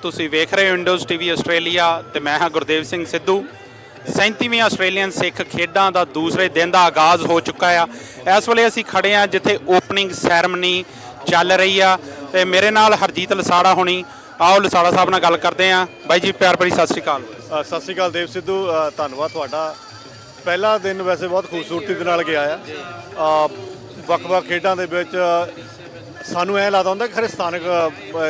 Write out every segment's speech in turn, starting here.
ਤੁਸੀਂ ਵੇਖ ਰਹੇ ਹੋ ਇੰਡੋਜ਼ ਟੀਵੀ ਆਸਟ੍ਰੇਲੀਆ ਤੇ ਮੈਂ ਹਾਂ ਗੁਰਦੇਵ ਸਿੰਘ ਸਿੱਧੂ। 37ਵੀਂ ਆਸਟ੍ਰੇਲੀਅਨ ਸਿੱਖ ਖੇਡਾਂ ਦਾ ਦੂਸਰੇ ਦਿਨ ਦਾ ਆਗਾਜ਼ ਹੋ ਚੁੱਕਾ ਆ। ਇਸ ਵੇਲੇ ਅਸੀਂ ਖੜੇ ਆ ਜਿੱਥੇ ਓਪਨਿੰਗ ਸੈਰਮਨੀ ਚੱਲ ਰਹੀ ਆ ਤੇ ਮੇਰੇ ਨਾਲ ਹਰਜੀਤ ਲਸਾੜਾ ਹੋਣੀ। ਆਓ ਲਸਾੜਾ ਸਾਹਿਬ ਨਾਲ ਗੱਲ ਕਰਦੇ ਆ। ਬਾਈ ਜੀ ਪਿਆਰ ਭਰੀ ਸਤਿ ਸ਼੍ਰੀ ਅਕਾਲ। ਸਤਿ ਸ਼੍ਰੀ ਅਕਾਲ ਦੇਵ ਸਿੱਧੂ, ਧੰਨਵਾਦ ਤੁਹਾਡਾ। ਪਹਿਲਾ ਦਿਨ ਵੈਸੇ ਬਹੁਤ ਖੂਬਸੂਰਤੀ ਦੇ ਨਾਲ ਗਿਆ ਆ। ਵੱਖ-ਵੱਖ ਖੇਡਾਂ ਦੇ ਵਿੱਚ ਸਾਨੂੰ ਐਂ ਲੱਗਦਾ ਹੁੰਦਾ ਕਿ ਖਰੇ ਸਥਾਨਕ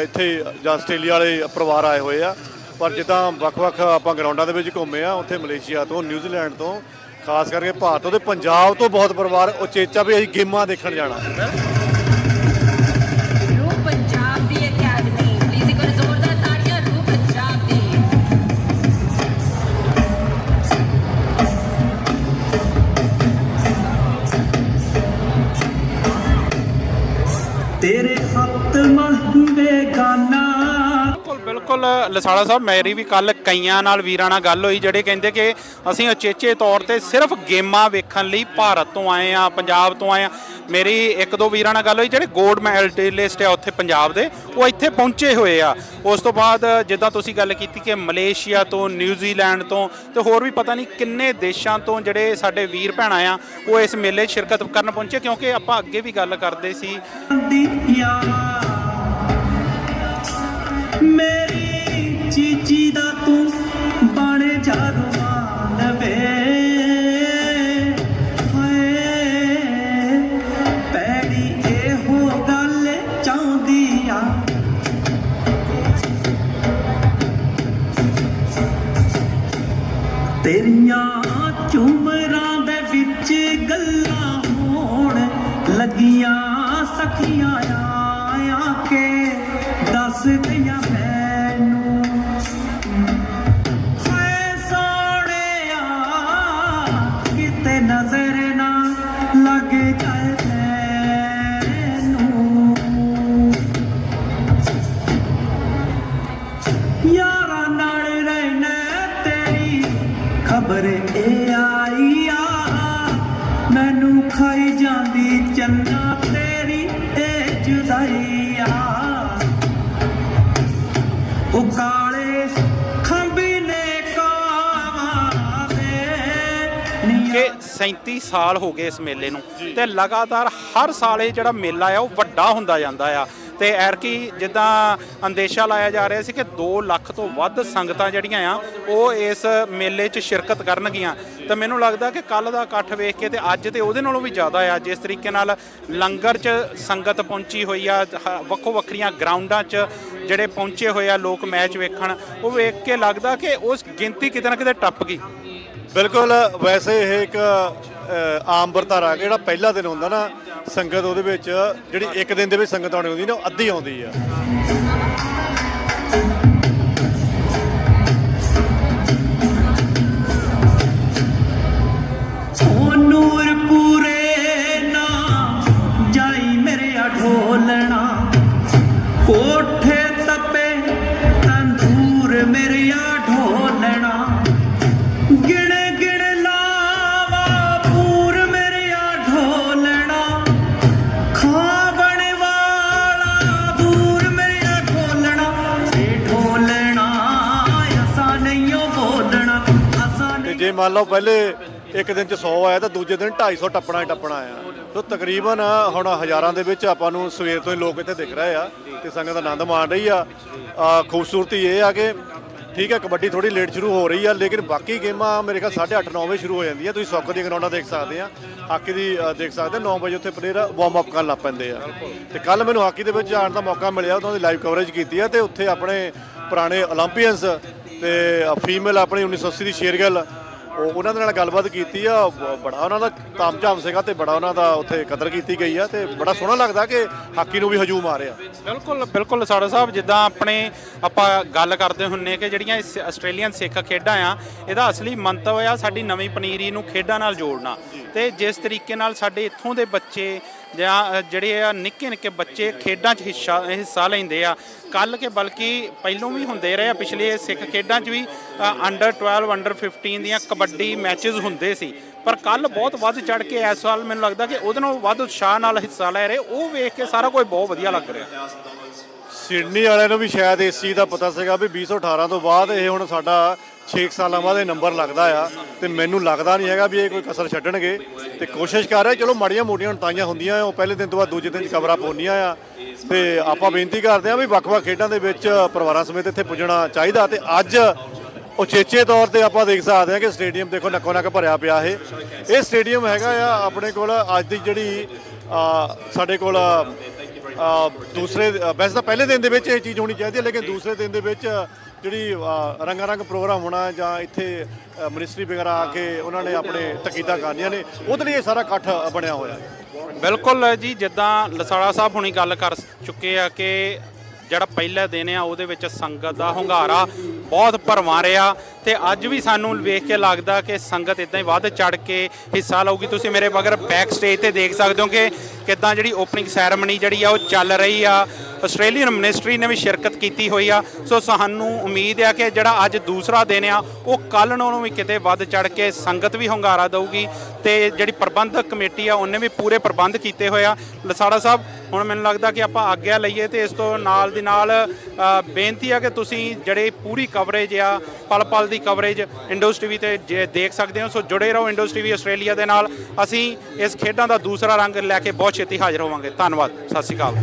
ਇੱਥੇ ਜਾਂ ਆਸਟ੍ਰੇਲੀਆ ਵਾਲੇ ਪਰਿਵਾਰ ਆਏ ਹੋਏ ਆ, ਪਰ ਜਿੱਦਾਂ ਵੱਖ-ਵੱਖ ਆਪਾਂ ਗਰਾਊਂਡਾਂ ਦੇ ਵਿੱਚ ਘੁੰਮੇ ਆ, ਉੱਥੇ ਮਲੇਸ਼ੀਆ ਤੋਂ, ਨਿਊਜ਼ੀਲੈਂਡ ਤੋਂ, ਖਾਸ ਕਰਕੇ ਭਾਰਤ ਤੋਂ ਤੇ ਪੰਜਾਬ ਤੋਂ ਬਹੁਤ ਪਰਿਵਾਰ ਉਚੇਚਾ ਵੀ ਅਸੀਂ ਗੇਮਾਂ ਦੇਖਣ ਜਾਣਾ। ਪੰਜਾਬ ਦੀ ਅਕੈਡਮੀ ਪਲੀਜ਼ ਇੱਕ ਵਾਰ ਜ਼ੋਰਦਾਰ ਤਾੜੀਆਂ। ਰੂ ਪੰਜਾਬ ਦੀ तेरे हत्थ महंगे गाना। ਬਿਲਕੁਲ ਲਸਾੜਾ ਸਾਹਿਬ, ਮੇਰੀ ਵੀ ਕੱਲ ਕਈਆਂ ਨਾਲ ਵੀਰਾਂ ਨਾਲ ਗੱਲ ਹੋਈ ਜਿਹੜੇ ਕਹਿੰਦੇ ਕਿ ਅਸੀਂ ਉਚੇਚੇ ਤੌਰ ਤੇ ਸਿਰਫ ਗੇਮਾਂ ਵੇਖਣ ਲਈ ਭਾਰਤ ਤੋਂ ਆਏ ਆ, ਪੰਜਾਬ ਤੋਂ ਆਏ ਆ। ਮੇਰੀ ਇੱਕ ਦੋ ਵੀਰਾਂ ਨਾਲ ਗੱਲ ਹੋਈ ਜਿਹੜੇ ਗੋਲਡ ਮੈਡਲਿਸਟ ਆ ਉੱਥੇ ਪੰਜਾਬ ਦੇ, ਉਹ ਇੱਥੇ ਪਹੁੰਚੇ ਹੋਏ ਆ। ਉਸ ਤੋਂ ਬਾਅਦ ਜਿੱਦਾਂ ਤੁਸੀਂ ਗੱਲ ਕੀਤੀ ਕਿ ਮਲੇਸ਼ੀਆ ਤੋਂ, ਨਿਊਜ਼ੀਲੈਂਡ ਤੋਂ ਤੇ ਹੋਰ ਵੀ ਪਤਾ ਨਹੀਂ ਕਿੰਨੇ ਦੇਸ਼ਾਂ ਤੋਂ ਜਿਹੜੇ ਸਾਡੇ ਵੀਰ ਭੈਣਾਂ ਆ ਉਹ ਇਸ ਮੇਲੇ 'ਚ ਸ਼ਿਰਕਤ ਕਰਨ ਪਹੁੰਚੇ। ਕਿਉਂਕਿ ਆਪਾਂ ਅੱਗੇ ਵੀ ਗੱਲ ਕਰਦੇ ਸੀ मेरी चीची दा तू बने जा रुमान वे पैड़ी एहो गल चाहदी आ तेरियां झूमरां दे विच गल्लां होण लगियां सखियां आ के दस दियां मैनू सोने किते नजर ना लग जाए मैनू यारा नाल रहना तेरी खबर ए आई आ मैनू खाई जांदी चन्ना तेरी ए जुदाई आ काले खंबी ने ਕਿ 37 ਸਾਲ ਹੋ ਗਏ ਇਸ ਮੇਲੇ ਨੂੰ ਤੇ ਲਗਾਤਾਰ ਹਰ ਸਾਲ ਇਹ ਜਿਹੜਾ ਮੇਲਾ ਆ ਉਹ ਵੱਡਾ ਹੁੰਦਾ ਜਾਂਦਾ ਆ। ਤੇ ਐਰਕੀ ਜਿੱਦਾਂ ਅੰਦੇਸ਼ਾ ਲਾਇਆ ਜਾ ਰਿਹਾ ਸੀ ਕਿ 2 ਲੱਖ ਤੋਂ ਵੱਧ ਸੰਗਤਾਂ ਜਿਹੜੀਆਂ ਆ ਉਹ ਇਸ ਮੇਲੇ 'ਚ ਸ਼ਿਰਕਤ ਕਰਨਗੀਆਂ। ਤੇ ਮੈਨੂੰ ਲੱਗਦਾ ਕਿ ਕੱਲ ਦਾ ਇਕੱਠ ਵੇਖ ਕੇ ਤੇ ਅੱਜ ਤੇ ਉਹਦੇ ਨਾਲੋਂ ਵੀ ਜ਼ਿਆਦਾ ਆ। ਜਿਸ ਤਰੀਕੇ ਨਾਲ ਲੰਗਰ 'ਚ ਸੰਗਤ ਪਹੁੰਚੀ ਹੋਈ ਆ, ਵੱਖੋ ਵੱਖਰੀਆਂ ਗਰਾਊਂਡਾਂ 'ਚ ਜਿਹੜੇ ਪਹੁੰਚੇ ਹੋਏ ਆ ਲੋਕ ਮੈਚ ਵੇਖਣ, ਉਹ ਵੇਖ ਕੇ ਲੱਗਦਾ ਕਿ ਉਸ ਗਿਣਤੀ ਕਿਤੇ ਨਾ ਕਿਤੇ ਟੱਪ ਗਈ। ਬਿਲਕੁਲ, ਵੈਸੇ ਇਹ ਇੱਕ ਆਮ ਵਰਤਾਰਾ ਕਿ ਜਿਹੜਾ ਪਹਿਲਾ ਦਿਨ ਹੁੰਦਾ ਨਾ ਸੰਗਤ, ਉਹਦੇ ਵਿੱਚ ਜਿਹੜੀ ਇੱਕ ਦਿਨ ਦੇ ਵਿੱਚ ਸੰਗਤ ਆਉਣੀ ਹੁੰਦੀ ਨਾ ਉਹ ਅੱਧੀ ਆਉਂਦੀ ਆ। ਨੂਰ ਪੂਰੇ ਨਾ ਜਾਈ ਮੇਰੇ ਢੋਲਣਾ ਕੋਠੇ ਤਪੇ ਤੰਦੂਰ ਮੇਰੇ ਢੋਲਣਾ ਗਿਣ ਗਿਣ ਲਾਵਾ ਪੂਰ ਮੇਰੇ ਢੋਲਣਾ ਖਾਵਣ ਵਾਲਾ ਦੂਰ ਮੇਰੇ ਢੋਲਣਾ ਇਹ ਢੋਲਣਾ ਅਸਾਂ ਨਹੀਂ ਬੋਲਣਾ ਅਸਾਂ ਤੇ ਜੇ ਮੰਨ ਲਓ ਪਹਿਲੇ ਇੱਕ ਦਿਨ 'ਚ 100 ਆਇਆ ਤਾਂ ਦੂਜੇ ਦਿਨ 250 ਟੱਪਣਾ ਹੀ ਟੱਪਣਾ ਆ। ਤਾਂ ਤਕਰੀਬਨ ਹੁਣ ਹਜ਼ਾਰਾਂ ਦੇ ਵਿੱਚ ਆਪਾਂ ਨੂੰ ਸਵੇਰ ਤੋਂ ਹੀ ਲੋਕ ਇੱਥੇ ਦਿਖ ਰਹੇ ਆ ਤੇ ਸੰਗਤ ਆਨੰਦ ਮਾਣ ਰਹੀ ਆ। ਖੂਬਸੂਰਤੀ ਇਹ ਆ ਕਿ ਠੀਕ ਹੈ ਕਬੱਡੀ ਥੋੜੀ ਲੇਟ ਸ਼ੁਰੂ ਹੋ ਰਹੀ ਆ, ਲੇਕਿਨ ਬਾਕੀ ਗੇਮਾਂ ਮੇਰੇ ਖਿਆਲ 8:30 9 ਵਜੇ ਸ਼ੁਰੂ ਹੋ ਜਾਂਦੀਆਂ। ਤੁਸੀਂ ਸੌਕਰ ਦੀਆਂ ਗਰਾਊਂਡਾਂ ਦੇਖ ਸਕਦੇ ਆ, ਹਾਕੀ ਦੀ ਦੇਖ ਸਕਦੇ 9 ਵਜੇ ਉੱਥੇ ਪਲੇਅਰ ਵਾਰਮ ਅਪ ਕਰਨ ਲੱਗ ਪੈਂਦੇ ਆ। ਤੇ ਕੱਲ ਮੈਨੂੰ ਹਾਕੀ ਦੇ ਵਿੱਚ ਜਾਣ ਦਾ ਮੌਕਾ ਮਿਲਿਆ, ਉਹਨਾਂ ਦੀ ਲਾਈਵ ਕਵਰੇਜ ਕੀਤੀ ਆ ਤੇ ਉੱਥੇ ਆਪਣੇ ਪੁਰਾਣੇ ਓਲੰਪੀਅਨਸ ਤੇ ਫੀਮੇਲ ਆਪਣੀ 1980 ਦੀ ਸ਼ੇਰਗਿੱਲ ਉਹਨਾਂ ਦੇ ਨਾਲ ਗੱਲਬਾਤ ਕੀਤੀ ਆ। ਬੜਾ ਉਹਨਾਂ ਦਾ ਤਾਮਝਾਮ ਸੀਗਾ ਤੇ ਬੜਾ ਉਹਨਾਂ ਦਾ ਉੱਥੇ ਕਦਰ ਕੀਤੀ ਗਈ ਆ ਤੇ ਬੜਾ ਸੋਹਣਾ ਲੱਗਦਾ ਕਿ ਹਾਕੀ ਨੂੰ ਵੀ ਹਜੂਮ ਆ ਰਿਹਾ। ਬਿਲਕੁਲ ਬਿਲਕੁਲ ਸਾਡਾ ਸਾਹਿਬ, ਜਿੱਦਾਂ ਆਪਾਂ ਗੱਲ ਕਰਦੇ ਹੁੰਨੇ ਕਿ ਜਿਹੜੀਆਂ ਆਸਟ੍ਰੇਲੀਅਨ ਸਿੱਖ ਖੇਡਾਂ ਆ, ਇਹਦਾ ਅਸਲੀ ਮੰਤਵ ਆ ਸਾਡੀ ਨਵੀਂ ਪਨੀਰੀ ਨੂੰ ਖੇਡਾਂ ਨਾਲ ਜੋੜਨਾ। ਤੇ ਜਿਸ ਤਰੀਕੇ ਨਾਲ ਸਾਡੇ ਇੱਥੋਂ ਦੇ ਬੱਚੇ ਜਾਂ ਜਿਹੜੇ ਆ ਨਿੱਕੇ ਨਿੱਕੇ ਬੱਚੇ ਖੇਡਾਂ 'ਚ ਹਿੱਸਾ ਲੈਂਦੇ ਆ, ਕੱਲ੍ਹ ਕੇ ਬਲਕਿ ਪਹਿਲੋਂ ਵੀ ਹੁੰਦੇ ਰਹੇ ਆ, ਪਿਛਲੇ ਸਿੱਖ ਖੇਡਾਂ 'ਚ ਵੀ ਅੰਡਰ 12 ਅੰਡਰ 15 ਦੀਆਂ ਕਬੱਡੀ ਮੈਚਿਸ ਹੁੰਦੇ ਸੀ। ਪਰ ਕੱਲ੍ਹ ਬਹੁਤ ਵੱਧ ਚੜ੍ਹ ਕੇ ਇਸ ਸਾਲ ਮੈਨੂੰ ਲੱਗਦਾ ਕਿ ਉਹਦੇ ਨਾਲੋਂ ਵੱਧ ਉਤਸ਼ਾਹ ਨਾਲ ਹਿੱਸਾ ਲੈ ਰਹੇ, ਉਹ ਵੇਖ ਕੇ ਸਾਰਾ ਕੁਝ ਬਹੁਤ ਵਧੀਆ ਲੱਗ ਰਿਹਾ। ਸਿਡਨੀ ਵਾਲਿਆਂ ਨੂੰ ਵੀ ਸ਼ਾਇਦ ਇਸ ਚੀਜ਼ ਦਾ ਪਤਾ ਸੀਗਾ ਵੀ 2018 ਤੋਂ ਬਾਅਦ ਇਹ ਹੁਣ ਸਾਡਾ 6 ਸਾਲਾਂ ਬਾਅਦ ਇਹ ਨੰਬਰ ਲੱਗਦਾ ਆ, ਤੇ ਮੈਨੂੰ ਲੱਗਦਾ ਨਹੀਂ ਹੈਗਾ ਵੀ ਇਹ ਕੋਈ ਕਸਰ ਛੱਡਣਗੇ, ਤੇ ਕੋਸ਼ਿਸ਼ ਕਰ ਰਹੇ। ਚਲੋ ਮਾੜੀਆਂ ਮੋਟੀਆਂ ਹਣਤਾਈਆਂ ਹੁੰਦੀਆਂ, ਉਹ ਪਹਿਲੇ ਦਿਨ ਤੋਂ ਬਾਅਦ ਦੂਜੇ ਦਿਨ 'ਚ ਕਵਰਾਂ ਪਾਉਂਦੀਆਂ ਆ, ਤੇ ਆਪਾਂ ਬੇਨਤੀ ਕਰਦੇ ਆ ਵੀ ਵੱਖ-ਵੱਖ ਖੇਡਾਂ ਦੇ ਵਿੱਚ ਪਰਿਵਾਰਾਂ ਸਮੇਤ ਇੱਥੇ ਪੁੱਜਣਾ ਚਾਹੀਦਾ। ਤੇ ਅੱਜ ਉਚੇਚੇ ਤੌਰ ਤੇ ਆਪਾਂ ਦੇਖ ਸਕਦੇ ਹਾਂ ਕਿ ਸਟੇਡੀਅਮ ਦੇਖੋ ਨੱਕੋ ਨੱਕ ਭਰਿਆ ਪਿਆ। ਇਹ ਸਟੇਡੀਅਮ ਹੈਗਾ ਆ ਆਪਣੇ ਕੋਲ ਅੱਜ ਦੀ ਜਿਹੜੀ ਸਾਡੇ ਕੋਲ ਦੂਸਰੇ ਵੈਸੇ ਤਾਂ ਪਹਿਲੇ ਦਿਨ ਦੇ ਵਿੱਚ ਇਹ ਚੀਜ਼ ਹੋਣੀ ਚਾਹੀਦੀ ਹੈ, ਲੇਕਿਨ ਦੂਸਰੇ ਦਿਨ ਦੇ ਵਿੱਚ ਜਿਹੜੀ ਰੰਗਾ ਰੰਗ ਪ੍ਰੋਗਰਾਮ ਹੋਣਾ ਜਾਂ ਇੱਥੇ ਮਿਨਿਸਟਰੀ ਵਗੈਰਾ ਆ ਕੇ ਉਹਨਾਂ ਨੇ ਆਪਣੇ ਤਕੀਦਾਂ ਕਰਨੀਆਂ ਨੇ, ਉਹਦੇ ਲਈ ਇਹ ਸਾਰਾ ਇਕੱਠ ਬਣਿਆ ਹੋਇਆ ਹੈ। ਬਿਲਕੁਲ ਜੀ, ਜਿੱਦਾਂ ਲਸਾੜਾ ਸਾਹਿਬ ਹੁਣੀ ਗੱਲ ਕਰ ਚੁੱਕੇ ਆ ਕਿ ਜਿਹੜਾ ਪਹਿਲਾ ਦਿਨ ਆ ਉਹਦੇ ਵਿੱਚ ਸੰਗਤ ਦਾ ਹੁੰਗਾਰਾ ਬਹੁਤ ਭਰਵਾਂ ਰਿਹਾ, ਤੇ ਅੱਜ ਵੀ ਸਾਨੂੰ ਵੇਖ ਕੇ ਲੱਗਦਾ ਕਿ ਸੰਗਤ ਇਦਾਂ ਹੀ ਵੱਧ ਚੜ ਕੇ ਹਿੱਸਾ ਲਊਗੀ। ਤੁਸੀਂ ਮੇਰੇ ਮਗਰ ਬੈਕ ਸਟੇਜ ਤੇ ਦੇਖ ਸਕਦੇ ਹੋ ਕਿ ਕਿੱਦਾਂ ਜਿਹੜੀ ਓਪਨਿੰਗ ਸੈਰੇਮਨੀ ਜਿਹੜੀ ਆ ਉਹ ਚੱਲ ਰਹੀ ਆ। ਆਸਟ੍ਰੇਲੀਅਨ ਮਿਨਿਸਟਰੀ ਨੇ ਵੀ ਸ਼ਿਰਕਤ ਕੀਤੀ ਹੋਈ ਆ। ਸੋ ਸਾਨੂੰ ਉਮੀਦ ਆ ਕਿ ਜਿਹੜਾ ਅੱਜ ਦੂਸਰਾ ਦਿਨ ਆ ਉਹ ਕੱਲ੍ਹ ਨਾਲੋਂ ਵੀ ਕਿਤੇ ਵੱਧ ਚੜ ਕੇ ਸੰਗਤ ਵੀ ਹੁੰਗਾਰਾ ਦਊਗੀ, ਤੇ ਜਿਹੜੀ ਪ੍ਰਬੰਧਕ ਕਮੇਟੀ ਆ ਉਹਨੇ ਵੀ ਪੂਰੇ ਪ੍ਰਬੰਧ ਕੀਤੇ ਹੋਏ ਆ। ਲਸਾੜਾ ਸਾਹਿਬ, ਹੁਣ ਮੈਨੂੰ ਲੱਗਦਾ ਕਿ ਆਪਾਂ ਆਗਿਆ ਲਈਏ, ਤੇ ਇਸ ਤੋਂ ਨਾਲ ਦੀ ਨਾਲ ਬੇਨਤੀ ਆ ਕਿ ਤੁਸੀਂ ਜਿਹੜੇ ਪੂਰੀ ਕਵਰੇਜ ਆ ਪਲ ਪਲ ਦੀ ਕਵਰੇਜ ਇੰਡੋਜ਼ ਟੀਵੀ ਤੇ ਜੇ ਦੇਖ ਸਕਦੇ ਹੋ। ਸੋ ਜੁੜੇ ਰਹੋ ਇੰਡੋਜ਼ ਟੀਵੀ ਆਸਟ੍ਰੇਲੀਆ ਦੇ ਨਾਲ। ਅਸੀਂ ਇਸ ਖੇਡਾਂ ਦਾ ਦੂਸਰਾ ਰੰਗ ਲੈ ਕੇ ਬਹੁਤ ਛੇਤੀ ਹਾਜ਼ਰ ਹੋਵਾਂਗੇ। ਧੰਨਵਾਦ, ਸਤਿ ਸ਼੍ਰੀ ਅਕਾਲ।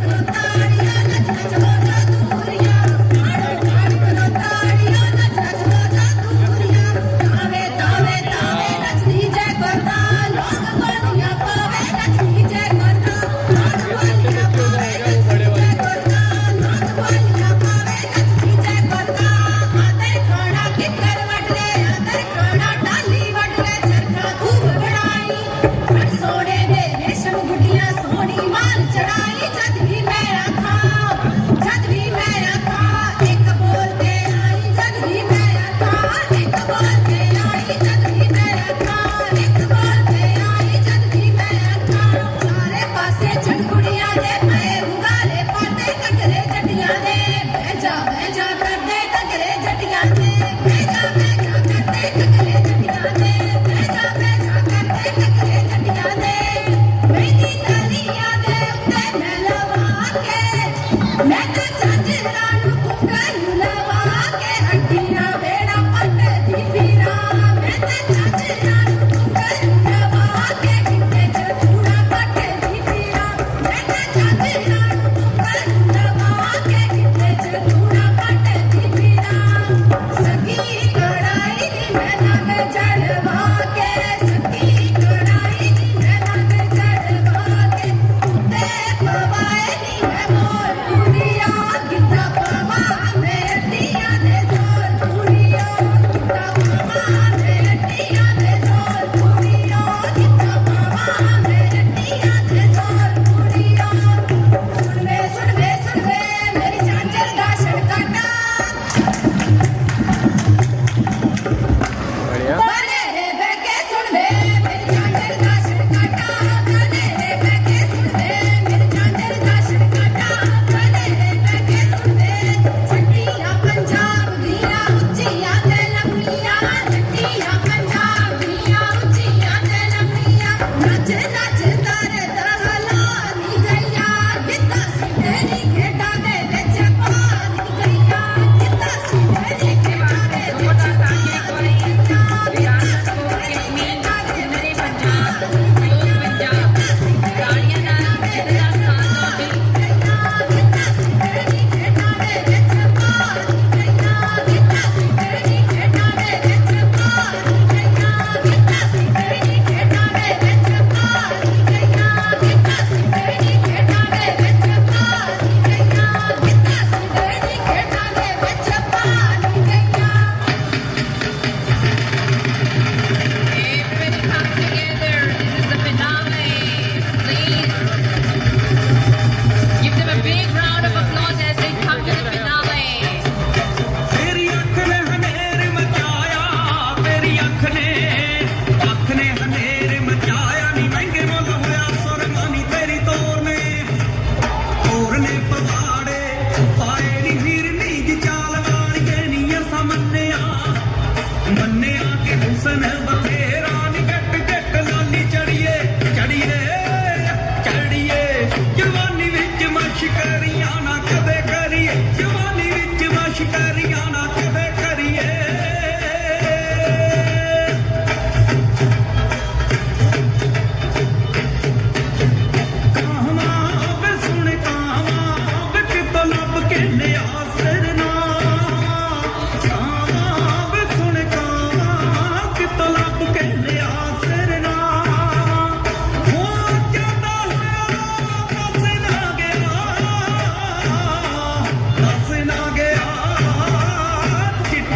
ਜਵਾਨੀ ਵਿੱਚ ਮਸ਼ਕਰੀਆਂ ਨਾ ਕਦੇ ਕਰੀਏ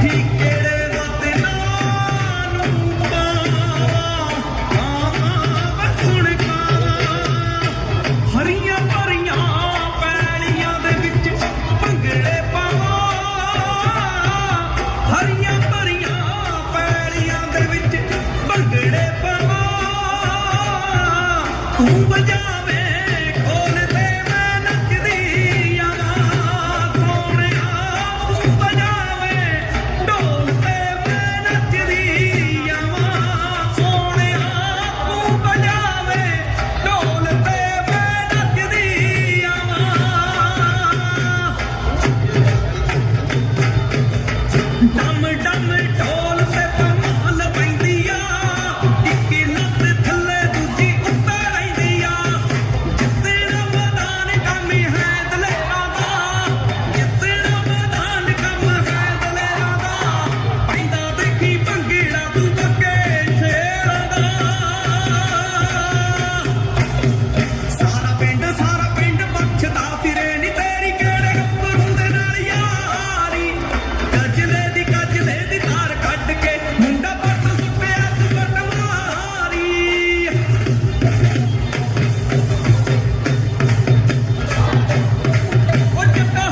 ਚਿੱਠੀ ਕਿਹੜੇ ਵਤਨਾਂ ਨੂੰ ਪਾਵਾਂ ਵੇ ਸੁਣ ਕਾਵਾਂ ਹਰੀਆਂ ਭਰੀਆਂ ਪੈਲੀਆਂ ਦੇ ਵਿੱਚ ਭੰਗੜੇ ਪਾਵਾਂ ਹਰੀਆਂ ਭਰੀਆਂ ਪੈਲੀਆਂ ਦੇ ਵਿੱਚ ਭੰਗੜੇ ਪਾਵਾਂ ਤੂੰ ਵਜਾਵੇਂ ਖੋਲ ਤੇ ਮੈਂ ਨੱਚਦੀ ਆਵਾਂ ਸੋਹਣਿਆ ਤੂੰ ਵਜਾਵੇਂ ਢੋਲ ਤੇ ਮੈਂ ਨੱਚਦੀ ਆਵਾਂ ਸੋਹਣਿਆ ਤੂੰ ਵਜਾਵੇਂ ਢੋਲ ਤੇ ਮੈਂ ਨੱਚਦੀ ਆਵਾਂ ਡਮ ਡਮ ਢੋਲ ਤੇ ਧਮਾਲ ਪੈਂਦੀ ਆ ਇੱਕੀ ਲੱਤ ਥੱਲੇ ਦੂਜੀ ਉੱਤੇ ਰਹਿੰਦੀ ਆ ਜਿੱਦਣ ਮੈਦਾਨ ਕੰਮ ਹੈ ਦਲੇਰਾਂ ਦਾ ਜਿੱਦਣ ਮੈਦਾਨ ਕੰਮ ਹੈ ਦਲੇਰਾਂ ਦਾ ਪੈਂਦਾ ਦੇਖੀ ਭੰਗੜਾ ਤੂੰ ਬੱਗੇ ਸ਼ੇਰਾਂ ਦਾ ਸਾਰਾ ਪਿੰਡ ਬਖਸ਼ਦਾ ਫਿਰੇ ਨੀ ਤੇਰੀ ਕਿਹੜੇ ਗੱਭਰੂ ਦੇ ਨਾਲ ਯਾਰੀ ਗੱਜਲੇ ਦੀ ਤਾਰ ਕੱਢ ਕੇ ਮੁੰਡਾ ਪੱਟ ਸੁੱਟਿਆ ਤੂੰ ਪਟਵਾਰੀ ਉਹ ਜੱਟਾ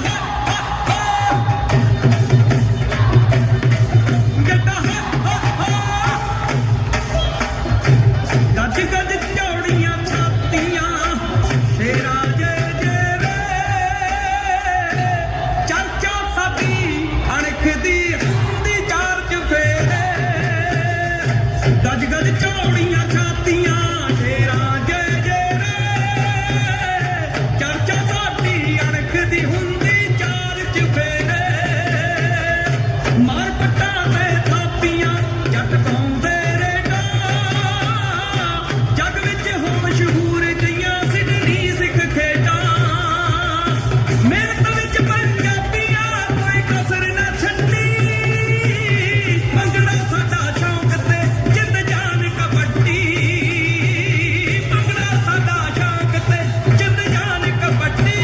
ਗੱਜ ਗੱਜ ਝੋੜੀਆਂ ਛਾਤੀਆਂ ਸ਼ੇਰਾਂ ਜੇ ਵੇ ਚਰਚਾ ਸਾਡੀ ਅਣਖ ਦੀ ਹੁੰਦੀ ਚਾਰ ਚੁਫੇਰੇ ਗੱਜ ਗੱਜ ਝੋੜੀਆਂ ਛਾਤੀਆਂ ਸ਼ੇਰਾਂ ਜੇ ਵੇ ਚਰਚਾ ਸਾਡੀ ਅਣਖ ਦੀ ਹੁੰਦੀ ਚਾਰ ਚੁਫੇਰੇ ਮਾਰ ਪੱਟਾਂ ਤੇ ਥਾਪੀਆਂ ਜੱਟ ਪਾਉਂਦੇ ਰੇਡਾ ਜੱਗ ਵਿੱਚ ਹੋ ਮਸ਼ਹੂਰ ਗਈਆਂ ਸਿੱਧੀ ਸਿੱਖ ਖੇਡਾਂ ਮਿਹਨਤ ਵਿੱਚ ਪੰਜਾਬੀਆਂ ਕੋਈ ਕਸਰ ਨਾ ਛੱਡੀ ਭੰਗੜਾ ਸਾਡਾ ਸ਼ੌਂਕ ਤੇ ਜਿੰਦ ਜਾਨ ਕਬੱਡੀ ਭੰਗੜਾ ਸਾਡਾ ਸ਼ੌਂਕ ਤੇ ਜਿੰਦ ਜਾਨ ਕਬੱਡੀ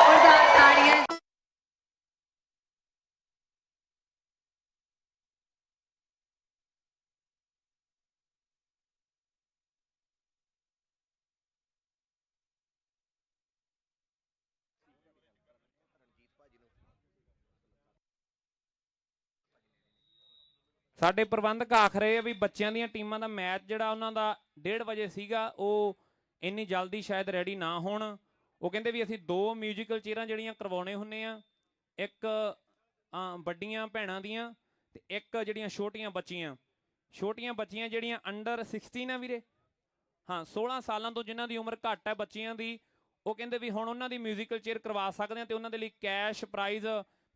जोरदार ताड़ियां ਸਾਡੇ ਪ੍ਰਬੰਧਕ ਆਖ ਰਹੇ ਆ ਵੀ ਬੱਚਿਆਂ ਦੀਆਂ ਟੀਮਾਂ ਦਾ ਮੈਚ ਜਿਹੜਾ ਉਹਨਾਂ ਦਾ 1:30 ਵਜੇ ਸੀਗਾ ਉਹ ਇੰਨੀ ਜਲਦੀ ਸ਼ਾਇਦ ਰੈਡੀ ਨਾ ਹੋਣ। ਉਹ ਕਹਿੰਦੇ ਵੀ ਅਸੀਂ 2 ਮਿਊਜ਼ੀਕਲ ਚੇਅਰਾਂ ਜਿਹੜੀਆਂ ਕਰਵਾਉਣੇ ਹੁੰਨੇ ਆ, ਇੱਕ ਵੱਡੀਆਂ ਭੈਣਾਂ ਦੀਆਂ ਤੇ ਇੱਕ ਜਿਹੜੀਆਂ ਛੋਟੀਆਂ ਬੱਚੀਆਂ ਜਿਹੜੀਆਂ ਅੰਡਰ 16 ਆ ਵੀਰੇ, ਹਾਂ 16 ਸਾਲਾਂ ਤੋਂ ਜਿਨ੍ਹਾਂ ਦੀ ਉਮਰ ਘੱਟ ਹੈ ਬੱਚੀਆਂ ਦੀ, ਉਹ ਕਹਿੰਦੇ ਵੀ ਹੁਣ ਉਹਨਾਂ ਦੀ ਮਿਊਜ਼ੀਕਲ ਚੇਅਰ ਕਰਵਾ ਸਕਦੇ ਆ ਤੇ ਉਹਨਾਂ ਦੇ ਲਈ ਕੈਸ਼ ਪ੍ਰਾਈਜ਼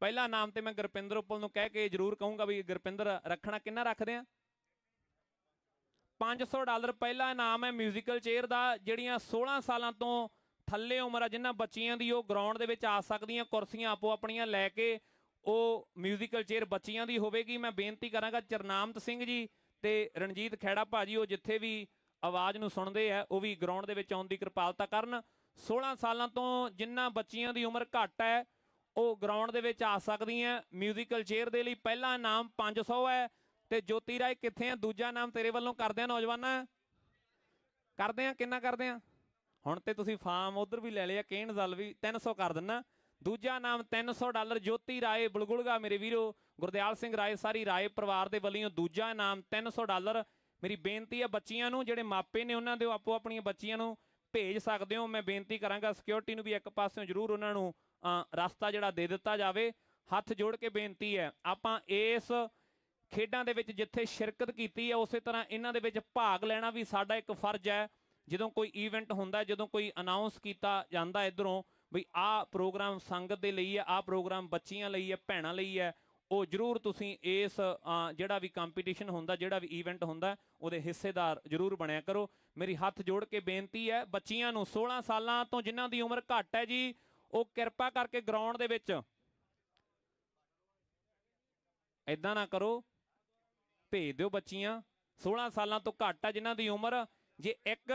ਪਹਿਲਾ ਨਾਮ ਤੇ ਮੈਂ ਗੁਰਪਿੰਦਰ ਉੱਪਲ ਨੂੰ ਕਹਿ ਕੇ ਜ਼ਰੂਰ ਕਹੂੰਗਾ ਵੀ ਗੁਰਪਿੰਦਰ ਰੱਖਣਾ ਕਿੰਨਾ ਰੱਖਦੇ ਆ $500 ਪਹਿਲਾ ਇਨਾਮ ਹੈ ਮਿਊਜ਼ੀਕਲ ਚੇਅਰ ਦਾ। ਜਿਹੜੀਆਂ 16 ਸਾਲਾਂ ਤੋਂ ਥੱਲੇ ਉਮਰ ਆ ਜਿਨ੍ਹਾਂ ਬੱਚੀਆਂ ਦੀ ਉਹ ਗਰਾਊਂਡ ਦੇ ਵਿੱਚ ਆ ਸਕਦੀਆਂ, ਕੁਰਸੀਆਂ ਆਪੋ ਆਪਣੀਆਂ ਲੈ ਕੇ ਉਹ ਮਿਊਜ਼ੀਕਲ ਚੇਅਰ ਬੱਚੀਆਂ ਦੀ ਹੋਵੇਗੀ। ਮੈਂ ਬੇਨਤੀ ਕਰਾਂਗਾ ਚਰਨਾਮਤ ਸਿੰਘ ਜੀ ਤੇ ਰਣਜੀਤ ਖੈੜਾ ਭਾਜੀ ਉਹ ਜਿੱਥੇ ਵੀ ਆਵਾਜ਼ ਨੂੰ ਸੁਣਦੇ ਆ ਉਹ ਵੀ ਗਰਾਊਂਡ ਦੇ ਵਿੱਚ ਆਉਣ ਦੀ ਕਿਰਪਾਲਤਾ ਕਰਨ। 16 ਸਾਲਾਂ ਤੋਂ ਜਿਨ੍ਹਾਂ ਬੱਚੀਆਂ ਦੀ ਉਮਰ ਘੱਟ ਹੈ ਉਹ ਗਰਾਊਂਡ ਦੇ ਵਿੱਚ ਆ ਸਕਦੀਆਂ। ਮਿਊਜ਼ੀਕਲ ਚੇਅਰ ਦੇ ਲਈ ਪਹਿਲਾ ਇਨਾਮ 500 ਹੈ ਤੇ ਜੋਤੀ ਰਾਏ ਕਿੱਥੇ ਆ? ਦੂਜਾ ਇਨਾਮ ਤੇਰੇ ਵੱਲੋਂ ਕਰਦੇ ਆ ਨੌਜਵਾਨਾਂ, ਕਰਦੇ ਆ ਕਿੰਨਾ ਕਰਦੇ ਆ? ਹੁਣ ਤੇ ਤੁਸੀਂ ਫਾਰਮ ਉਧਰ ਵੀ ਲੈ ਲਿਆ, ਕੇਨਜ਼ਲ ਵੀ 300 ਕਰ ਦਿੰਨਾ। ਦੂਜਾ ਇਨਾਮ $300 ਜੋਤੀ ਰਾਏ ਬਲਗੁਲਗਾ ਮੇਰੇ ਵੀਰੋ, ਗੁਰਦਿਆਲ ਸਿੰਘ ਰਾਏ ਸਾਰੀ ਰਾਏ ਪਰਿਵਾਰ ਦੇ ਵੱਲੋਂ ਦੂਜਾ ਇਨਾਮ $300। ਮੇਰੀ ਬੇਨਤੀ ਹੈ ਬੱਚੀਆਂ ਨੂੰ ਜਿਹੜੇ ਮਾਪੇ ਨੇ ਉਹਨਾਂ ਦੇ ਆਪੋ ਆਪਣੀਆਂ ਬੱਚੀਆਂ ਨੂੰ ਭੇਜ ਸਕਦੇ ਹੋ। ਮੈਂ ਬੇਨਤੀ ਕਰਾਂਗਾ ਸਿਕਿਉਰਿਟੀ ਨੂੰ ਵੀ ਇੱਕ ਪਾਸਿਓਂ ਜ਼ਰੂਰ ਉਹਨਾਂ ਨੂੰ ਰਸਤਾ ਜਿਹੜਾ ਦੇ ਦਿੱਤਾ ਜਾਵੇ। ਹੱਥ ਜੋੜ ਕੇ ਬੇਨਤੀ ਹੈ ਆਪਾਂ ਇਸ ਖੇਡਾਂ ਦੇ ਵਿੱਚ ਜਿੱਥੇ ਸ਼ਿਰਕਤ ਕੀਤੀ ਹੈ ਉਸੇ ਤਰ੍ਹਾਂ ਇਹਨਾਂ ਦੇ ਵਿੱਚ ਭਾਗ ਲੈਣਾ ਵੀ ਸਾਡਾ ਇੱਕ ਫਰਜ਼ ਹੈ। ਜਦੋਂ ਕੋਈ ਈਵੈਂਟ ਹੁੰਦਾ, ਜਦੋਂ ਕੋਈ ਅਨਾਉਂਸ ਕੀਤਾ ਜਾਂਦਾ ਇੱਧਰੋਂ ਵੀ ਆਹ ਪ੍ਰੋਗਰਾਮ ਸੰਗਤ ਦੇ ਲਈ ਹੈ, ਆਹ ਪ੍ਰੋਗਰਾਮ ਬੱਚੀਆਂ ਲਈ ਹੈ, ਭੈਣਾਂ ਲਈ ਹੈ, ਉਹ ਜ਼ਰੂਰ ਤੁਸੀਂ ਇਸ ਜਿਹੜਾ ਵੀ ਕੰਪੀਟੀਸ਼ਨ ਹੁੰਦਾ, ਜਿਹੜਾ ਵੀ ਈਵੈਂਟ ਹੁੰਦਾ ਉਹਦੇ ਹਿੱਸੇਦਾਰ ਜ਼ਰੂਰ ਬਣਿਆ ਕਰੋ। ਮੇਰੀ ਹੱਥ ਜੋੜ ਕੇ ਬੇਨਤੀ ਹੈ ਬੱਚੀਆਂ ਨੂੰ 16 ਸਾਲਾਂ ਤੋਂ ਜਿਨ੍ਹਾਂ ਦੀ ਉਮਰ ਘੱਟ ਹੈ ਜੀ ਉਹ ਕਿਰਪਾ ਕਰਕੇ ਗਰਾਊਂਡ ਦੇ ਵਿੱਚ ਇਦਾਂ ਨਾ ਕਰੋ, ਭੇਜ ਦਿਓ ਬੱਚੀਆਂ 16 ਸਾਲਾਂ ਤੋਂ ਘੱਟ ਹੈ ਜਿਨ੍ਹਾਂ ਦੀ ਉਮਰ। ਜੇ ਇੱਕ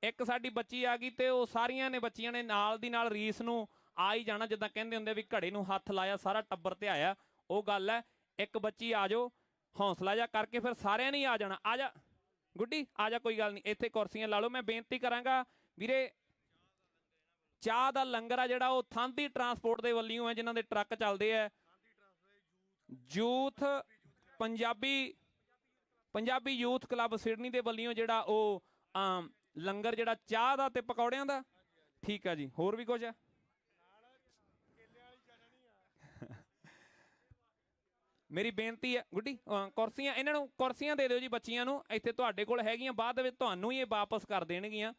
ਇੱਕ ਸਾਡੀ ਬੱਚੀ ਆ ਗਈ ਤੇ ਉਹ ਸਾਰੀਆਂ ਨੇ ਬੱਚੀਆਂ ਨੇ ਨਾਲ ਦੀ ਨਾਲ ਰੀਸ ਨੂੰ ਆ ਹੀ ਜਾਣਾ, ਜਿੱਦਾਂ ਕਹਿੰਦੇ ਹੁੰਦੇ ਵੀ ਘੜੇ ਨੂੰ ਹੱਥ ਲਾਇਆ ਸਾਰਾ ਟੱਬਰ ਤੇ ਆਇਆ, ਉਹ ਗੱਲ ਹੈ। ਇੱਕ ਬੱਚੀ ਆ ਜਾਓ, ਹੌਸਲਾ ਜਾ ਕਰਕੇ ਫਿਰ ਸਾਰਿਆਂ ਨੇ ਆ ਜਾਣਾ। ਆ ਜਾ ਗੁੱਡੀ, ਆ ਜਾ, ਕੋਈ ਗੱਲ ਨਹੀਂ, ਇੱਥੇ ਕੁਰਸੀਆਂ ਲਾ ਲਓ। ਮੈਂ ਬੇਨਤੀ ਕਰਾਂਗਾ ਵੀਰੇ, ਚਾਹ ਦਾ ਲੰਗਰ ਆ ਜਿਹੜਾ ਉਹ ਥਾਂਦੀ ਟਰਾਂਸਪੋਰਟ ਦੇ ਵੱਲੋਂ ਹੈ, ਜਿਨ੍ਹਾਂ ਦੇ ਟਰੱਕ ਚੱਲਦੇ ਆ। Youth Punjabi youth club Sydney ਦੇ ਵੱਲੋਂ ਜਿਹੜਾ ਉਹ ਲੰਗਰ ਜਿਹੜਾ ਚਾਹ ਦਾ ਤੇ ਪਕੌੜਿਆਂ ਦਾ, ਠੀਕ ਆ ਜੀ। ਹੋਰ ਵੀ ਕੁਝ ਹੈ? ਮੇਰੀ ਬੇਨਤੀ ਹੈ ਗੁੱਡੀ, ਕੁਰਸੀਆਂ ਇਹਨਾਂ ਨੂੰ ਕੁਰਸੀਆਂ ਦੇ ਦਿਓ ਜੀ ਬੱਚੀਆਂ ਨੂੰ, ਇੱਥੇ ਤੁਹਾਡੇ ਕੋਲ ਹੈਗੀਆਂ, ਬਾਅਦ ਦੇ ਵਿੱਚ ਤੁਹਾਨੂੰ ਹੀ ਇਹ ਵਾਪਸ ਕਰ ਦੇਣਗੀਆਂ।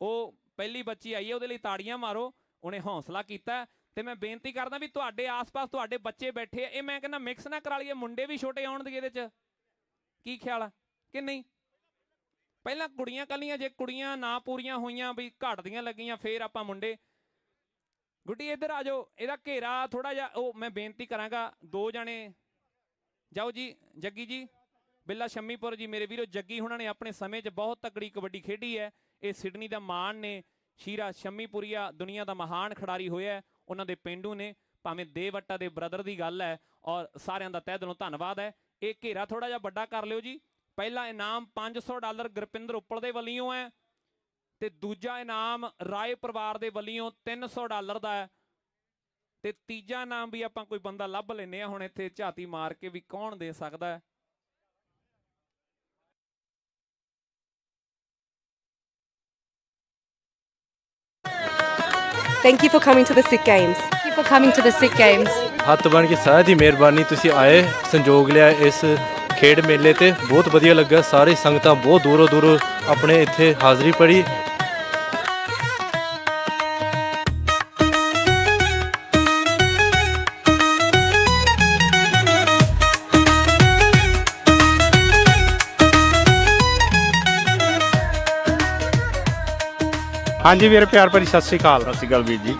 ਉਹ ਪਹਿਲੀ ਬੱਚੀ ਆਈ ਹੈ, ਉਹਦੇ ਲਈ ਤਾੜੀਆਂ ਮਾਰੋ, ਉਹਨੇ ਹੌਸਲਾ ਕੀਤਾ। ਤੇ ਮੈਂ ਬੇਨਤੀ ਕਰਦਾ ਵੀ ਤੁਹਾਡੇ ਆਸ-ਪਾਸ ਤੁਹਾਡੇ ਬੱਚੇ ਬੈਠੇ ਆ, ਇਹ ਮੈਂ ਕਹਿੰਦਾ ਮਿਕਸ ਨਾ ਕਰਾ ਲਈਏ, ਮੁੰਡੇ ਵੀ ਛੋਟੇ ਆਉਣਗੇ ਇਹਦੇ 'ਚ, ਕੀ ਖਿਆਲ ਆ ਕਿ ਨਹੀਂ? ਪਹਿਲਾਂ ਕੁੜੀਆਂ ਕੱਲੀਆਂ, ਜੇ ਕੁੜੀਆਂ ਨਾ ਪੂਰੀਆਂ ਹੋਈਆਂ ਵੀ ਘਟਦੀਆਂ ਲੱਗੀਆਂ, ਫੇਰ ਆਪਾਂ ਮੁੰਡੇ। ਗੁੱਡੀ ਇੱਧਰ ਆ ਜਾਓ, ਇਹਦਾ ਘੇਰਾ ਥੋੜਾ ਜਿਹਾ ਉਹ ਮੈਂ ਬੇਨਤੀ ਕਰਾਂਗਾ, 2 ਜਣੇ ਜਾਓ ਜੀ। ਜੱਗੀ ਜੀ, ਬਿੱਲਾ ਸ਼ੰਮੀਪੁਰ ਜੀ, ਮੇਰੇ ਵੀਰੋ, ਜੱਗੀ ਹੁਣਾਂ ਨੇ ਆਪਣੇ ਸਮੇਂ 'ਚ ਬਹੁਤ ਤਕੜੀ ਕਬੱਡੀ ਖੇਡੀ ਹੈ। ਇਹ ਸਿਡਨੀ ਦਾ ਮਾਣ ਨੇ। ਸ਼ੀਰਾ ਸ਼ੰਮੀਪੁਰੀਆ ਦੁਨੀਆ ਦਾ ਮਹਾਨ ਖਿਡਾਰੀ ਹੋਇਆ, ਉਹਨਾਂ ਦੇ ਪਿੰਡੂ ਨੇ, ਭਾਵੇਂ ਦੇਵੱਟਾ ਦੇ ਬ੍ਰਦਰ ਦੀ ਗੱਲ ਹੈ। ਔਰ ਸਾਰਿਆਂ ਦਾ ਤਹਿ ਦਿਲੋਂ ਧੰਨਵਾਦ ਹੈ। ਇਹ ਘੇਰਾ ਥੋੜਾ ਜਿਹਾ ਵੱਡਾ ਕਰ ਲਿਓ ਜੀ। ਪਹਿਲਾ ਇਨਾਮ $500 ਗੁਰਪਿੰਦਰ ਉੱਪਲ ਦੇ ਵੱਲੋਂ ਹੈ, ਤੇ ਦੂਜਾ ਇਨਾਮ ਰਾਏ ਪਰਿਵਾਰ ਦੇ ਵੱਲੋਂ $300 ਦਾ ਹੈ, ਤੇ ਤੀਜਾ ਇਨਾਮ ਵੀ ਆਪਾਂ ਕੋਈ ਬੰਦਾ ਲੱਭ ਲੈਨੇ ਆ ਹੁਣ ਇੱਥੇ ਝਾਤੀ ਮਾਰ ਕੇ ਵੀ ਕੌਣ ਦੇ ਸਕਦਾ ਹੈ। Thank you for coming to the Sikh Games. Thank you for coming to the Sikh Games. ਹੱਥ ਬਣ ਕੇ ਸਾਰਿਆਂ ਦੀ ਮਿਹਰਬਾਨੀ, ਤੁਸੀਂ ਆਏ, ਸੰਜੋਗ ਲਿਆ ਇਸ ਖੇਡ ਮੇਲੇ ਤੇ, ਬਹੁਤ ਵਧੀਆ ਲੱਗਾ। ਸਾਰੇ ਸੰਗਤਾਂ ਬਹੁਤ ਦੂਰੋਂ ਦੂਰੋਂ ਆਪਣੇ ਇੱਥੇ ਹਾਜ਼ਰੀ ਭਰੀ। ਹਾਂਜੀ ਵੀਰੇ, ਪਿਆਰ ਭਰੀ ਸਤਿ ਸ਼੍ਰੀ ਅਕਾਲ। ਸਤਿ ਸ਼੍ਰੀ ਅਕਾਲ ਵੀਰ ਜੀ।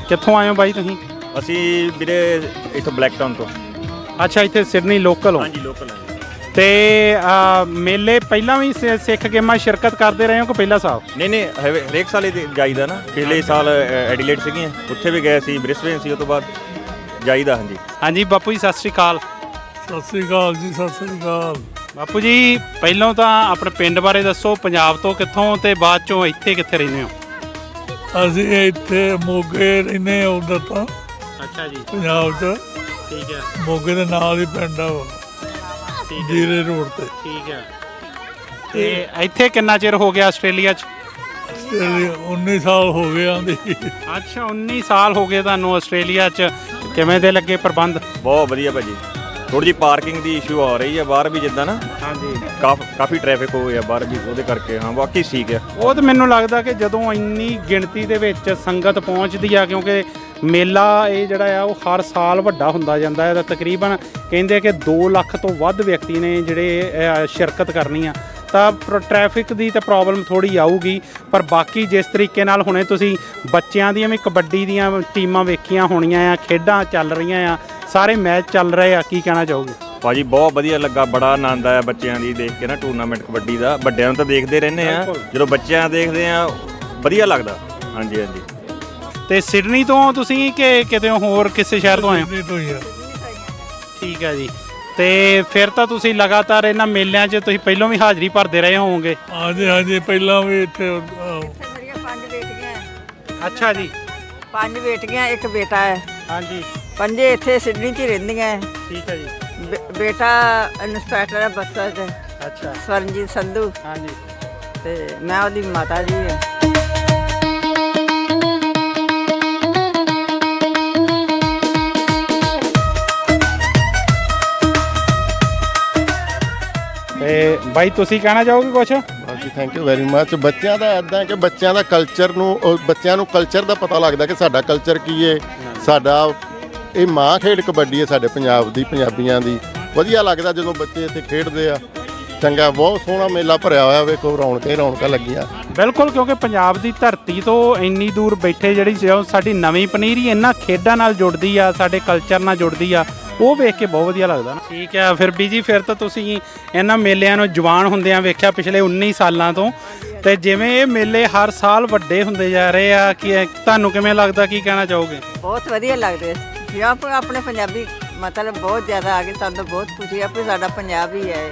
ਕਿੱਥੋਂ ਆਏ ਹੋ ਬਾਈ ਤੁਸੀਂ? ਅਸੀਂ ਵੀਰੇ ਇੱਥੋਂ ਬਲੈਕਟਾਊਨ ਤੋਂ। ਅੱਛਾ, ਇੱਥੇ ਸਿਡਨੀ ਲੋਕਲ ਹੋ? ਹਾਂਜੀ, ਲੋਕਲ ਹਾਂ। ਤੇ ਮੇਲੇ ਪਹਿਲਾਂ ਵੀ ਸਿੱਖ ਗੇਮਾਂ ਸ਼ਿਰਕਤ ਕਰਦੇ ਰਹੇ ਹੋ ਕਿ ਪਹਿਲਾ ਸਾਲ? ਨਹੀਂ, ਹਰੇਕ ਸਾਲ ਹੀ ਜਾਈਦਾ ਨਾ। ਪਿਛਲੇ ਸਾਲ ਐਡੀਲੇਡ ਸੀਗੀਆਂ, ਉੱਥੇ ਵੀ ਗਏ ਸੀ, ਬ੍ਰਿਸਬੇਨ ਸੀ, ਉਸ ਤੋਂ ਬਾਅਦ ਜਾਈਦਾ। ਹਾਂਜੀ ਹਾਂਜੀ ਬਾਪੂ ਜੀ, ਸਤਿ ਸ਼੍ਰੀ ਅਕਾਲ। ਸਤਿ ਸ੍ਰੀ ਅਕਾਲ ਜੀ, ਸਤਿ ਸ੍ਰੀ ਅਕਾਲ। ਬਾਪੂ ਜੀ, ਪਹਿਲਾਂ ਤਾਂ ਆਪਣੇ ਪਿੰਡ ਬਾਰੇ ਦੱਸੋ, ਪੰਜਾਬ ਤੋਂ ਕਿੱਥੋਂ, ਤੇ ਬਾਅਦ ਚੋਂ ਇੱਥੇ ਕਿੱਥੇ ਰਹਿੰਦੇ ਹੋ? ਅਸੀਂ ਇੱਥੇ ਮੋਗੇ ਰਹਿੰਦੇ ਹਾਂ, ਉੱਧਰ ਤਾਂ ਅੱਛਾ ਜੀ, ਪੰਜਾਬ 'ਚ। ਠੀਕ ਹੈ, ਮੋਗੇ ਦੇ ਨਾਲ ਹੀ ਪਿੰਡ ਆ, ਜੀਰੇ ਰੋਡ ਤੇ। ਠੀਕ ਹੈ। ਤੇ ਇੱਥੇ ਕਿੰਨਾ ਚਿਰ ਹੋ ਗਿਆ ਆਸਟ੍ਰੇਲੀਆ 'ਚ? 19 ਸਾਲ ਹੋ ਗਏ ਆਂਦੀ। ਅੱਛਾ, 19 ਸਾਲ ਹੋ ਗਏ ਤੁਹਾਨੂੰ ਆਸਟ੍ਰੇਲੀਆ 'ਚ। ਕਿਵੇਂ ਦੇ ਲੱਗੇ ਪ੍ਰਬੰਧ? ਬਹੁਤ ਵਧੀਆ ਭਾਜੀ। ਥੋੜੀ ਜਿਹੀ ਪਾਰਕਿੰਗ ਦੀ ਇਸ਼ੂ ਆ ਰਹੀ ਹੈ ਬਾਹਰ ਵੀ, ਜਿੱਦਾਂ ਨਾ ਹਾਂਜੀ ਕਾਫੀ ਟ੍ਰੈਫਿਕ ਹੋ ਗਿਆ ਬਾਹਰ ਵੀ, ਉਹਦੇ ਕਰਕੇ। ਹਾਂ, ਬਾਕੀ ਠੀਕ ਹੈ। ਉਹ ਤਾਂ ਮੈਨੂੰ ਲੱਗਦਾ ਕਿ ਜਦੋਂ ਇੰਨੀ ਗਿਣਤੀ ਦੇ ਵਿੱਚ ਸੰਗਤ ਪਹੁੰਚਦੀ ਆ, ਕਿਉਂਕਿ ਮੇਲਾ ਇਹ ਜਿਹੜਾ ਆ ਉਹ ਹਰ ਸਾਲ ਵੱਡਾ ਹੁੰਦਾ ਜਾਂਦਾ ਹੈ, ਤਾਂ ਤਕਰੀਬਨ ਕਹਿੰਦੇ ਕਿ 2 ਲੱਖ ਤੋਂ ਵੱਧ ਵਿਅਕਤੀ ਨੇ ਜਿਹੜੇ ਸ਼ਿਰਕਤ ਕਰਨੀ ਆ, ਤਾਂ ਟ੍ਰੈਫਿਕ ਦੀ ਤਾਂ ਪ੍ਰੋਬਲਮ ਥੋੜੀ ਆਊਗੀ। ਪਰ ਬਾਕੀ ਜਿਸ ਤਰੀਕੇ ਨਾਲ ਹੁਣੇ ਤੁਸੀਂ ਬੱਚਿਆਂ ਦੀਆਂ ਵੀ ਕਬੱਡੀ ਦੀਆਂ ਟੀਮਾਂ ਵੇਖੀਆਂ ਹੋਣੀਆਂ ਆ, ਖੇਡਾਂ ਚੱਲ ਰਹੀਆਂ ਆ, ਸਾਰੇ ਮੈਚ ਚੱਲ ਰਹੇ ਆ, ਕੀ ਕਹਿਣਾ ਚਾਹੋਗੇ? ਭਾਜੀ ਬਹੁਤ ਵਧੀਆ ਲੱਗਾ, ਬੜਾ ਆਨੰਦ ਆਇਆ ਬੱਚਿਆਂ ਦੀ ਦੇਖ ਕੇ ਨਾ, ਟੂਰਨਾਮੈਂਟ ਕਬੱਡੀ ਦਾ। ਵੱਡਿਆਂ ਨੂੰ ਤਾਂ ਦੇਖਦੇ ਰਹਿੰਦੇ ਆ, ਜਦੋਂ ਬੱਚਿਆਂ ਦੇਖਦੇ ਆ ਵਧੀਆ ਲੱਗਦਾ। ਹਾਂਜੀ ਹਾਂਜੀ। ਤੇ ਸਿਡਨੀ ਤੋਂ ਤੁਸੀਂ ਕਿ ਕਿਤੇ ਹੋਰ ਕਿਸੇ ਸ਼ਹਿਰ ਤੋਂ ਆਏ ਹੋ? ਸਿਡਨੀ ਤੋਂ ਹੀ ਆ। ਠੀਕ ਹੈ ਜੀ। ਤੇ ਫਿਰ ਤਾਂ ਤੁਸੀਂ ਲਗਾਤਾਰ ਇਹਨਾਂ ਮੇਲਿਆਂ 'ਚ ਤੁਸੀਂ ਪਹਿਲਾਂ ਵੀ ਹਾਜ਼ਰੀ ਭਰਦੇ ਰਹੇ ਹੋਵੋਗੇ? ਹਾਂਜੀ ਹਾਂਜੀ, ਪਹਿਲਾਂ ਵੀ ਇੱਥੇ ਮੇਰੀਆਂ 5 ਬੇਟੀਆਂ ਹੈ। ਅੱਛਾ ਜੀ। 5 ਬੇਟੀਆਂ, ਇੱਕ ਬੇਟਾ ਹੈ। ਹਾਂਜੀ, ਪੰਜੇ ਇੱਥੇ ਸਿਡਨੀ 'ਚ ਹੀ ਰਹਿੰਦੀਆਂ ਹੈ। ਠੀਕ ਹੈ ਜੀ। ਬੇਟਾ ਇੰਸਪੈਕਟਰ ਹੈ ਬੱਸਾਂ 'ਚ, ਅੱਛਾ, ਸਵਰਨਜੀਤ ਸੰਧੂ, ਹਾਂਜੀ। ਤੇ ਮੈਂ ਉਹਦੀ ਮਾਤਾ ਜੀ ਹਾਂ। ਤੇ ਬਾਈ ਤੁਸੀਂ ਕਹਿਣਾ ਚਾਹੋਗੇ ਕੁਛ? ਬਾਕੀ ਥੈਂਕ ਯੂ ਵੈਰੀ ਮੱਚ। ਬੱਚਿਆਂ ਦਾ ਇੱਦਾਂ ਕਿ ਬੱਚਿਆਂ ਦਾ ਕਲਚਰ ਨੂੰ, ਬੱਚਿਆਂ ਨੂੰ ਕਲਚਰ ਦਾ ਪਤਾ ਲੱਗਦਾ ਕਿ ਸਾਡਾ ਕਲਚਰ ਕੀ ਹੈ। ਸਾਡਾ ਇਹ ਮਾਂ ਖੇਡ ਕਬੱਡੀ ਹੈ ਸਾਡੇ ਪੰਜਾਬ ਦੀ, ਪੰਜਾਬੀਆਂ ਦੀ। ਵਧੀਆ ਲੱਗਦਾ ਜਦੋਂ ਬੱਚੇ ਇੱਥੇ ਖੇਡਦੇ ਆ। ਚੰਗਾ, ਬਹੁਤ ਸੋਹਣਾ ਮੇਲਾ ਭਰਿਆ ਹੋਇਆ, ਵੇਖੋ ਰੌਣਕਾਂ ਲੱਗੀਆਂ। ਬਿਲਕੁਲ, ਕਿਉਂਕਿ ਪੰਜਾਬ ਦੀ ਧਰਤੀ ਤੋਂ ਇੰਨੀ ਦੂਰ ਬੈਠੇ ਜਿਹੜੀ ਸਾਡੀ ਨਵੀਂ ਪਨੀਰੀ ਇਹਨਾਂ ਖੇਡਾਂ ਨਾਲ ਜੁੜਦੀ ਆ, ਸਾਡੇ ਕਲਚਰ ਨਾਲ ਜੁੜਦੀ ਆ, ਉਹ ਵੇਖ ਕੇ ਬਹੁਤ ਵਧੀਆ ਲੱਗਦਾ ਨਾ। ਠੀਕ ਹੈ, ਫਿਰ ਬੀਜੀ, ਫਿਰ ਤਾਂ ਤੁਸੀਂ ਇਹਨਾਂ ਮੇਲਿਆਂ ਨੂੰ ਜਵਾਨ ਹੁੰਦਿਆਂ ਵੇਖਿਆ ਪਿਛਲੇ 19 ਸਾਲਾਂ ਤੋਂ, ਤੇ ਜਿਵੇਂ ਇਹ ਮੇਲੇ ਹਰ ਸਾਲ ਵੱਡੇ ਹੁੰਦੇ ਜਾ ਰਹੇ ਆ ਕਿ ਤੁਹਾਨੂੰ ਕਿਵੇਂ ਲੱਗਦਾ, ਕੀ ਕਹਿਣਾ ਚਾਹੋਗੇ? ਬਹੁਤ ਵਧੀਆ ਲੱਗਦੇ ਜੀ ਆਪਣੇ ਪੰਜਾਬੀ ਮਤਲਬ ਬਹੁਤ ਜ਼ਿਆਦਾ ਆ ਗਏ। ਸਾਨੂੰ ਤਾਂ ਬਹੁਤ ਖੁਸ਼ੀ ਆ ਵੀ ਸਾਡਾ ਪੰਜਾਬ ਹੀ ਹੈ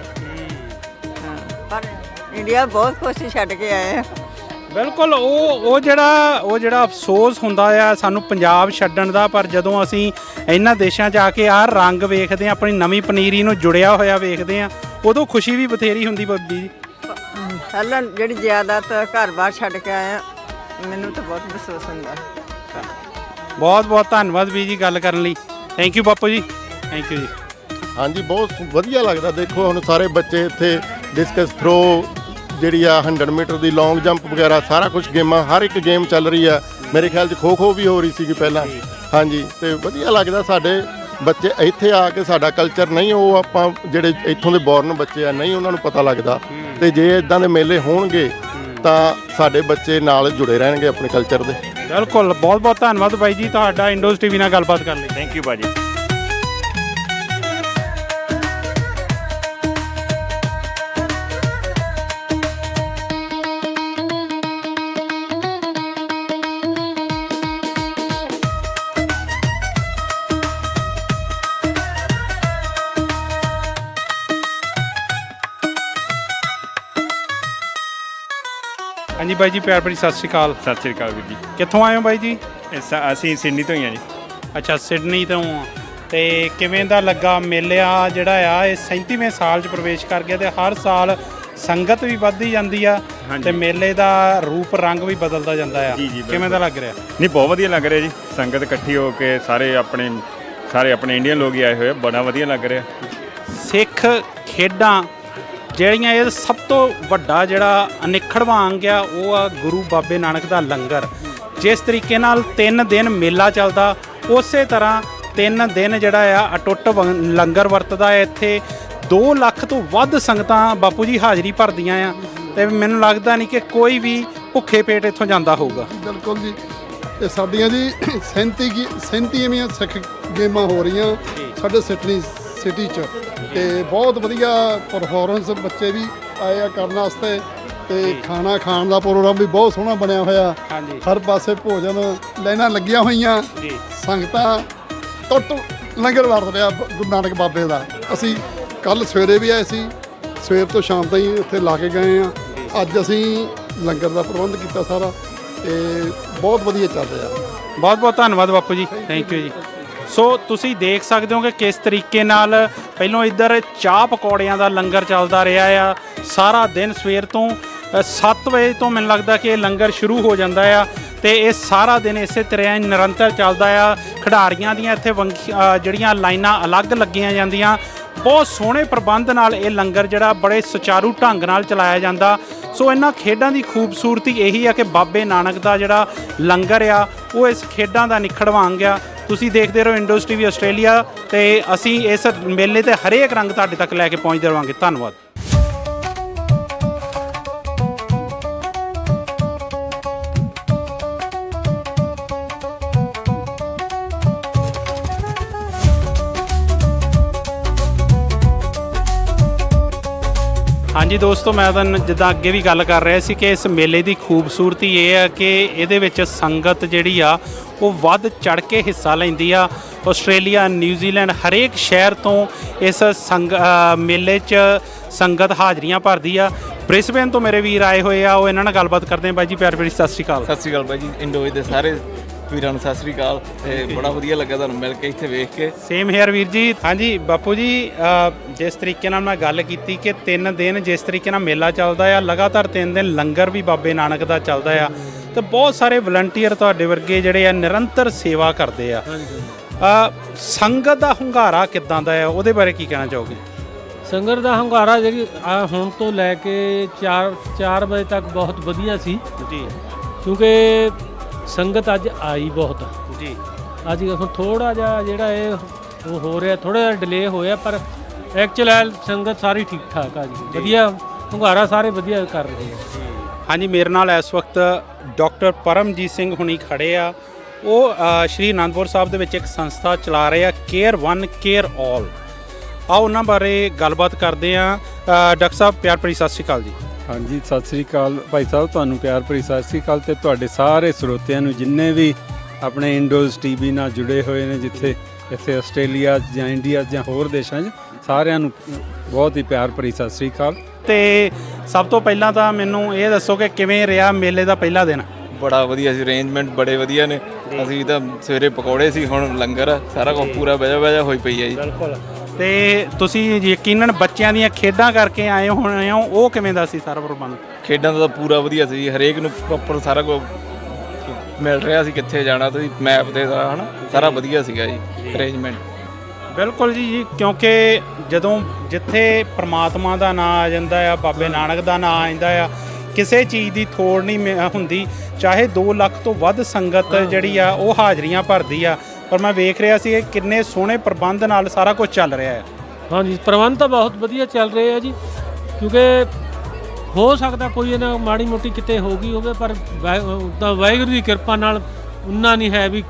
ਹਾਂ, ਪਰ ਇੰਡੀਆ ਬਹੁਤ ਕੁਛ ਛੱਡ ਕੇ ਆਏ ਆ। ਬਿਲਕੁਲ, ਉਹ ਜਿਹੜਾ ਅਫਸੋਸ ਹੁੰਦਾ ਆ ਸਾਨੂੰ ਪੰਜਾਬ ਛੱਡਣ ਦਾ, ਪਰ ਜਦੋਂ ਅਸੀਂ ਇਹਨਾਂ ਦੇਸ਼ਾਂ 'ਚ ਆ ਕੇ ਆਹ ਰੰਗ ਵੇਖਦੇ ਆ, ਆਪਣੀ ਨਵੀਂ ਪਨੀਰੀ ਨੂੰ ਜੁੜਿਆ ਹੋਇਆ ਵੇਖਦੇ ਆ, ਉਦੋਂ ਖੁਸ਼ੀ ਵੀ ਬਥੇਰੀ ਹੁੰਦੀ ਬੱਬੀ ਜੀ। ਪਹਿਲਾਂ ਜਿਹੜੀ ਜ਼ਿਆਦਾਤ ਘਰ-ਬਾਰ ਛੱਡ ਕੇ ਆਏ ਆ, ਮੈਨੂੰ ਤਾਂ ਬਹੁਤ ਮਹਿਸੂਸ ਹੁੰਦਾ। ਬਹੁਤ ਬਹੁਤ ਧੰਨਵਾਦ ਵੀ ਜੀ ਗੱਲ ਕਰਨ ਲਈ। ਥੈਂਕ ਯੂ ਬਾਪੂ ਜੀ, ਥੈਂਕ ਯੂ ਜੀ। ਹਾਂਜੀ, ਬਹੁਤ ਵਧੀਆ ਲੱਗਦਾ। ਦੇਖੋ ਹੁਣ ਸਾਰੇ ਬੱਚੇ ਇੱਥੇ ਡਿਸਕਸ ਥਰੋ, ਜਿਹੜੀ ਆ 100 ਮੀਟਰ ਦੀ ਲੌਂਗ ਜੰਪ ਵਗੈਰਾ ਸਾਰਾ ਕੁਝ ਗੇਮਾਂ, ਹਰ ਇੱਕ ਗੇਮ ਚੱਲ ਰਹੀ ਆ। ਮੇਰੇ ਖਿਆਲ 'ਚ ਖੋ ਵੀ ਹੋ ਰਹੀ ਸੀਗੀ ਪਹਿਲਾਂ। ਹਾਂਜੀ, ਤੇ ਵਧੀਆ ਲੱਗਦਾ ਸਾਡੇ ਬੱਚੇ ਇੱਥੇ ਆ ਕੇ ਸਾਡਾ ਕਲਚਰ ਨਹੀਂ, ਉਹ ਆਪਾਂ ਜਿਹੜੇ ਇੱਥੋਂ ਦੇ ਬੋਰਨ ਬੱਚੇ ਆ ਨਹੀਂ ਉਹਨਾਂ ਨੂੰ ਪਤਾ ਲੱਗਦਾ। ਤੇ ਜੇ ਇਦਾਂ ਦੇ ਮੇਲੇ ਹੋਣਗੇ ਤਾਂ ਸਾਡੇ ਬੱਚੇ ਨਾਲ ਜੁੜੇ ਰਹਿਣਗੇ ਆਪਣੇ ਕਲਚਰ ਦੇ। ਬਿਲਕੁਲ, ਬਹੁਤ ਬਹੁਤ ਧੰਨਵਾਦ ਬਾਈ ਜੀ ਤੁਹਾਡਾ ਇੰਡੋਜ਼ ਟੀਵੀ ਨਾਲ ਗੱਲਬਾਤ ਕਰਨ ਲਈ। ਥੈਂਕ ਯੂ ਭਾਜੀ। ਹਾਂਜੀ ਬਾਈ ਜੀ, ਪਿਆਰ ਭਰੀ ਸਤਿ ਸ਼੍ਰੀ ਅਕਾਲ। ਸਤਿ ਸ਼੍ਰੀ ਅਕਾਲ ਵੀਰ ਜੀ। ਕਿੱਥੋਂ ਆਏ ਹੋ ਬਾਈ ਜੀ? ਅਸੀਂ ਸਿਡਨੀ ਤੋਂ ਹੀ ਆ ਜੀ। ਅੱਛਾ, ਸਿਡਨੀ ਤੋਂ ਆ। ਤੇ ਕਿਵੇਂ ਦਾ ਲੱਗਾ ਮੇਲਾ ਜਿਹੜਾ ਆ ਇਹ 37ਵੇਂ ਸਾਲ 'ਚ ਪ੍ਰਵੇਸ਼ ਕਰ ਗਿਆ, ਤੇ ਹਰ ਸਾਲ ਸੰਗਤ ਵੀ ਵੱਧਦੀ ਜਾਂਦੀ ਆ ਤੇ ਮੇਲੇ ਦਾ ਰੂਪ ਰੰਗ ਵੀ ਬਦਲਦਾ ਜਾਂਦਾ ਆ। ਕਿਵੇਂ ਦਾ ਲੱਗ ਰਿਹਾ? ਨਹੀਂ, ਬਹੁਤ ਵਧੀਆ ਲੱਗ ਰਿਹਾ ਜੀ। ਸੰਗਤ ਇਕੱਠੀ ਹੋ ਕੇ ਸਾਰੇ ਆਪਣੇ ਇੰਡੀਅਨ ਲੋਕ ਹੀ ਆਏ ਹੋਏ ਆ, ਬੜਾ ਵਧੀਆ ਲੱਗ ਰਿਹਾ। ਸਿੱਖ ਖੇਡਾਂ ਜਿਹੜੀਆਂ, ਇਹ ਸਭ ਤੋਂ ਵੱਡਾ ਜਿਹੜਾ ਅਨਿੱਖੜਵਾਂ ਅੰਗ ਆ ਉਹ ਆ ਗੁਰੂ ਬਾਬੇ ਨਾਨਕ ਦਾ ਲੰਗਰ। ਜਿਸ ਤਰੀਕੇ ਨਾਲ 3 ਦਿਨ ਮੇਲਾ ਚੱਲਦਾ, ਉਸੇ ਤਰ੍ਹਾਂ 3 ਦਿਨ ਜਿਹੜਾ ਆ ਅਟੁੱਟ ਲੰਗਰ ਵਰਤਦਾ ਹੈ। ਇੱਥੇ 2 ਲੱਖ ਤੋਂ ਵੱਧ ਸੰਗਤਾਂ ਬਾਪੂ ਜੀ ਹਾਜ਼ਰੀ ਭਰਦੀਆਂ ਆ, ਤੇ ਮੈਨੂੰ ਲੱਗਦਾ ਨਹੀਂ ਕਿ ਕੋਈ ਵੀ ਭੁੱਖੇ ਪੇਟ ਇੱਥੋਂ ਜਾਂਦਾ ਹੋਊਗਾ। ਬਿਲਕੁਲ ਜੀ, ਤੇ ਸਾਡੀਆਂ ਜੀ 37ਵੀਆਂ ਸਿੱਖ ਗੇਮਾਂ ਹੋ ਰਹੀਆਂ ਸਾਡੇ ਸਿਡਨੀ ਸਿਟੀ 'ਚ, ਤੇ ਬਹੁਤ ਵਧੀਆ ਪਰਫਾਰਮੈਂਸ ਬੱਚੇ ਵੀ ਆਏ ਆ ਕਰਨ ਵਾਸਤੇ, ਤੇ ਖਾਣਾ ਖਾਣ ਦਾ ਪ੍ਰੋਗਰਾਮ ਵੀ ਬਹੁਤ ਸੋਹਣਾ ਬਣਿਆ ਹੋਇਆ। ਹਰ ਪਾਸੇ ਭੋਜਨ ਲਾਈਨਾਂ ਲੱਗੀਆਂ ਹੋਈਆਂ, ਸੰਗਤਾਂ ਟੁੱਟ ਲੰਗਰ ਵਰਤ ਰਿਹਾ ਗੁਰੂ ਨਾਨਕ ਬਾਬੇ ਦਾ। ਅਸੀਂ ਕੱਲ ਸਵੇਰੇ ਵੀ ਆਏ ਸੀ, ਸਵੇਰ ਤੋਂ ਸ਼ਾਮ ਤਾਈਂ ਇੱਥੇ ਲਾ ਕੇ ਗਏ ਆ। ਅੱਜ ਅਸੀਂ ਲੰਗਰ ਦਾ ਪ੍ਰਬੰਧ ਕੀਤਾ ਸਾਰਾ, ਤੇ ਬਹੁਤ ਵਧੀਆ ਚੱਲ ਰਿਹਾ। ਬਹੁਤ ਬਹੁਤ ਧੰਨਵਾਦ ਬਾਪੂ ਜੀ, ਥੈਂਕ ਯੂ ਜੀ। ਸੋ ਤੁਸੀਂ ਦੇਖ ਸਕਦੇ ਹੋ ਕਿ ਕਿਸ ਤਰੀਕੇ ਨਾਲ ਪਹਿਲੋਂ ਇੱਧਰ ਚਾਹ ਪਕੌੜਿਆਂ ਦਾ ਲੰਗਰ ਚੱਲਦਾ ਰਿਹਾ ਆ ਸਾਰਾ ਦਿਨ। ਸਵੇਰ ਤੋਂ 7 ਵਜੇ ਤੋਂ ਮੈਨੂੰ ਲੱਗਦਾ ਕਿ ਇਹ ਲੰਗਰ ਸ਼ੁਰੂ ਹੋ ਜਾਂਦਾ ਆ, ਤੇ ਇਹ ਸਾਰਾ ਦਿਨ ਇਸੇ ਤਰ੍ਹਾਂ ਨਿਰੰਤਰ ਚੱਲਦਾ ਆ। ਖਿਡਾਰੀਆਂ ਦੀਆਂ ਇੱਥੇ ਜਿਹੜੀਆਂ ਲਾਈਨਾਂ ਅਲੱਗ ਲੱਗੀਆਂ ਜਾਂਦੀਆਂ, ਬਹੁਤ ਸੋਹਣੇ ਪ੍ਰਬੰਧ ਨਾਲ ਇਹ ਲੰਗਰ ਜਿਹੜਾ ਬੜੇ ਸੁਚਾਰੂ ਢੰਗ ਨਾਲ ਚਲਾਇਆ ਜਾਂਦਾ। ਸੋ ਇਹਨਾਂ ਖੇਡਾਂ ਦੀ ਖੂਬਸੂਰਤੀ ਇਹੀ ਆ ਕਿ ਬਾਬੇ ਨਾਨਕ ਦਾ ਜਿਹੜਾ ਲੰਗਰ ਆ ਉਹ ਇਸ ਖੇਡਾਂ ਦਾ ਨਿਖੜਵਾਂ ਅੰਗ ਆ। ਤੁਸੀਂ ਦੇਖਦੇ ਰਹੋ ਇੰਡੋਜ਼ ਟੀਵੀ ਆਸਟ੍ਰੇਲੀਆ, ਤੇ ਅਸੀਂ ਇਸ ਮੇਲੇ ਤੇ ਹਰੇਕ ਰੰਗ ਤੁਹਾਡੇ ਤੱਕ ਲੈ ਕੇ ਪਹੁੰਚਦੇ ਰਹਾਂਗੇ। ਧੰਨਵਾਦ। ਹਾਂਜੀ ਦੋਸਤੋ, ਮੈਂ ਤਾਂ ਜਿੱਦਾਂ ਅੱਗੇ ਵੀ ਗੱਲ ਕਰ ਰਿਹਾ ਸੀ ਕਿ ਇਸ ਮੇਲੇ ਦੀ ਖੂਬਸੂਰਤੀ ਇਹ ਹੈ ਕਿ ਇਹਦੇ ਵਿੱਚ ਸੰਗਤ ਜਿਹੜੀ ਆ ਉਹ ਵੱਧ ਚੜ ਕੇ ਹਿੱਸਾ ਲੈਂਦੀ ਆ। ਆਸਟ੍ਰੇਲੀਆ, ਨਿਊਜ਼ੀਲੈਂਡ, ਹਰੇਕ ਸ਼ਹਿਰ ਤੋਂ ਇਸ ਮੇਲੇ 'ਚ ਸੰਗਤ ਹਾਜ਼ਰੀਆਂ ਭਰਦੀ ਆ। ਬ੍ਰਿਸਬੇਨ ਤੋਂ ਮੇਰੇ ਵੀਰ ਆਏ ਹੋਏ ਆ, ਉਹ ਇਹਨਾਂ ਨਾਲ ਗੱਲਬਾਤ ਕਰਦੇ ਆ। ਬਾਈ ਜੀ ਪਿਆਰ ਭਰੀ ਸਤਿ ਸ਼੍ਰੀ ਅਕਾਲ। ਸਤਿ ਸ਼੍ਰੀ ਅਕਾਲ ਬਾਈ ਜੀ, ਇੰਡੋਜ਼ ਦੇ ਸਾਰੇ ਵੀਰਾਂ ਨੂੰ ਸਤਿ ਸ਼੍ਰੀ ਅਕਾਲ, ਤੇ ਬੜਾ ਵਧੀਆ ਲੱਗਾ ਤੁਹਾਨੂੰ ਮਿਲ ਕੇ, ਇੱਥੇ ਵੇਖ ਕੇ। ਸੇਮ ਹੇਅਰ ਵੀਰ ਜੀ। ਹਾਂਜੀ ਬਾਪੂ ਜੀ, ਜਿਸ ਤਰੀਕੇ ਨਾਲ ਮੈਂ ਗੱਲ ਕੀਤੀ ਕਿ 3 ਦਿਨ ਜਿਸ ਤਰੀਕੇ ਨਾਲ ਮੇਲਾ ਚੱਲਦਾ ਆ, ਲਗਾਤਾਰ 3 ਦਿਨ ਲੰਗਰ ਵੀ ਬਾਬੇ ਨਾਨਕ ਦਾ ਚੱਲਦਾ ਆ, ਤੇ ਬਹੁਤ ਸਾਰੇ ਵਲੰਟੀਅਰ ਤੁਹਾਡੇ ਵਰਗੇ ਜਿਹੜੇ ਆ ਨਿਰੰਤਰ ਸੇਵਾ ਕਰਦੇ ਆ। ਸੰਗਤ ਦਾ ਹੁੰਗਾਰਾ ਕਿੱਦਾਂ ਦਾ ਆ, ਉਹਦੇ ਬਾਰੇ ਕੀ ਕਹਿਣਾ ਚਾਹੋਗੇ? ਸੰਗਤ ਦਾ ਹੁੰਗਾਰਾ ਜਿਹੜੀ ਹੁਣ ਤੋਂ ਲੈ ਕੇ 4 ਵਜੇ ਤੱਕ ਬਹੁਤ ਵਧੀਆ ਸੀ ਜੀ, ਕਿਉਂਕਿ ਸੰਗਤ ਅੱਜ ਆਈ ਬਹੁਤ ਜੀ। ਅੱਜ ਹੁਣ ਥੋੜਾ ਜਿਹਾ ਜਿਹੜਾ ਇਹ ਉਹ ਹੋ ਰਿਹਾ, ਥੋੜਾ ਜਿਹਾ ਡਿਲੇ ਹੋਇਆ, ਪਰ ਐਕਚੁਅਲ ਸੰਗਤ ਸਾਰੀ ਠੀਕ ਠਾਕ ਆ ਜੀ, ਵਧੀਆ ਹੁੰਗਾਰਾ ਸਾਰੇ ਵਧੀਆ ਕਰ ਰਹੇ ਆ। ਹਾਂਜੀ, ਮੇਰੇ ਨਾਲ ਇਸ ਵਕਤ ਡਾਕਟਰ ਪਰਮਜੀਤ ਸਿੰਘ ਹੁਣੀ ਖੜੇ ਆ। ਉਹ ਸ਼੍ਰੀ ਅਨੰਦਪੁਰ ਸਾਹਿਬ ਦੇ ਵਿੱਚ ਇੱਕ ਸੰਸਥਾ ਚਲਾ ਰਹੇ ਆ, ਕੇਅਰ 1 ਕੇਅਰ ਆਲ। ਆਓ ਉਹਨਾਂ ਬਾਰੇ ਗੱਲਬਾਤ ਕਰਦੇ ਆ। ਡਾਕਟਰ ਸਾਹਿਬ ਪਿਆਰ ਭਰੀ ਸਤਿ ਸ਼੍ਰੀ ਅਕਾਲ ਜੀ। ਹਾਂਜੀ ਸਤਿ ਸ੍ਰੀ ਅਕਾਲ ਭਾਈ ਸਾਹਿਬ, ਤੁਹਾਨੂੰ ਪਿਆਰ ਭਰੀ ਸਤਿ ਸ੍ਰੀ ਅਕਾਲ ਤੇ ਤੁਹਾਡੇ ਸਾਰੇ ਸਰੋਤਿਆਂ ਨੂੰ ਜਿੰਨੇ ਵੀ ਆਪਣੇ ਇੰਡੋਜ਼ ਟੀਵੀ ਨਾਲ ਜੁੜੇ ਹੋਏ ਨੇ, ਜਿੱਥੇ ਇੱਥੇ ਆਸਟ੍ਰੇਲੀਆ ਜਾਂ ਇੰਡੀਆ ਜਾਂ ਹੋਰ ਦੇਸ਼ਾਂ 'ਚ, ਸਾਰਿਆਂ ਨੂੰ ਬਹੁਤ ਹੀ ਪਿਆਰ ਭਰੀ ਸਤਿ ਸ੍ਰੀ ਅਕਾਲ। ਤੇ ਸਭ ਤੋਂ ਪਹਿਲਾਂ ਤਾਂ ਮੈਨੂੰ ਇਹ ਦੱਸੋ ਕਿ ਕਿਵੇਂ ਰਿਹਾ ਮੇਲੇ ਦਾ ਪਹਿਲਾ ਦਿਨ? ਬੜਾ ਵਧੀਆ ਸੀ, ਅਰੇਂਜਮੈਂਟ ਬੜੇ ਵਧੀਆ ਨੇ। ਅਸੀਂ ਤਾਂ ਸਵੇਰੇ ਪਕੌੜੇ ਸੀ, ਹੁਣ ਲੰਗਰ ਆ, ਸਾਰਾ ਕੁਝ ਪੂਰਾ ਵਜਾ ਹੋਈ ਪਈ ਹੈ ਜੀ। ਬਿਲਕੁਲ। ਤੇ ਤੁਸੀਂ ਯਕੀਨਨ ਬੱਚਿਆਂ ਦੀਆਂ ਖੇਡਾਂ ਕਰਕੇ ਆਏ ਹੋਣੇ ਹੋ, ਉਹ ਕਿਵੇਂ ਦਾ ਸੀ ਸਾਰਾ ਪ੍ਰਬੰਧ? ਖੇਡਾਂ ਦਾ ਤਾਂ ਪੂਰਾ ਵਧੀਆ ਸੀ, ਹਰੇਕ ਨੂੰ ਪ੍ਰੋਪਰ ਸਾਰਾ ਕੁਝ ਮਿਲ ਰਿਹਾ ਸੀ, ਕਿੱਥੇ ਜਾਣਾ ਤੁਸੀਂ ਮੈਪ ਤੇ ਸਾਰਾ, ਹੈ ਨਾ, ਸਾਰਾ ਵਧੀਆ ਸੀਗਾ ਜੀ ਅਰੇਂਜਮੈਂਟ। ਬਿਲਕੁਲ ਜੀ, ਕਿਉਂਕਿ ਜਦੋਂ ਜਿੱਥੇ ਪ੍ਰਮਾਤਮਾ ਦਾ ਨਾਂ ਆ ਜਾਂਦਾ ਆ, ਬਾਬੇ ਨਾਨਕ ਦਾ ਨਾਂ ਆ ਜਾਂਦਾ ਆ, ਕਿਸੇ ਚੀਜ਼ ਦੀ ਥੋੜ ਨਹੀਂ ਹੁੰਦੀ। ਚਾਹੇ 2 ਲੱਖ ਤੋਂ ਵੱਧ ਸੰਗਤ ਜਿਹੜੀ ਆ ਉਹ ਹਾਜ਼ਰੀਆਂ ਭਰਦੀ ਆ, ਪਰ ਮੈਂ ਵੇਖ ਰਿਹਾ ਸੀ ਕਿੰਨੇ ਸੋਹਣੇ ਪ੍ਰਬੰਧ ਨਾਲ ਸਾਰਾ ਕੁਝ ਚੱਲ ਰਿਹਾ ਹੈ। ਹਾਂਜੀ, ਪ੍ਰਬੰਧ ਤਾਂ ਬਹੁਤ ਵਧੀਆ ਚੱਲ ਰਹੇ ਆ ਜੀ, ਕਿਉਂਕਿ ਹੋ ਸਕਦਾ ਕੋਈ ਇਹਨਾਂ ਮਾੜੀ ਮੋਟੀ ਕਿਤੇ ਹੋ ਗਈ ਹੋਵੇ, ਪਰ ਤਾਂ ਵਾਹਿਗੁਰੂ ਦੀ ਕਿਰਪਾ ਨਾਲ ਉਨਾ ਨਹੀਂ ਹੈ ਵੀ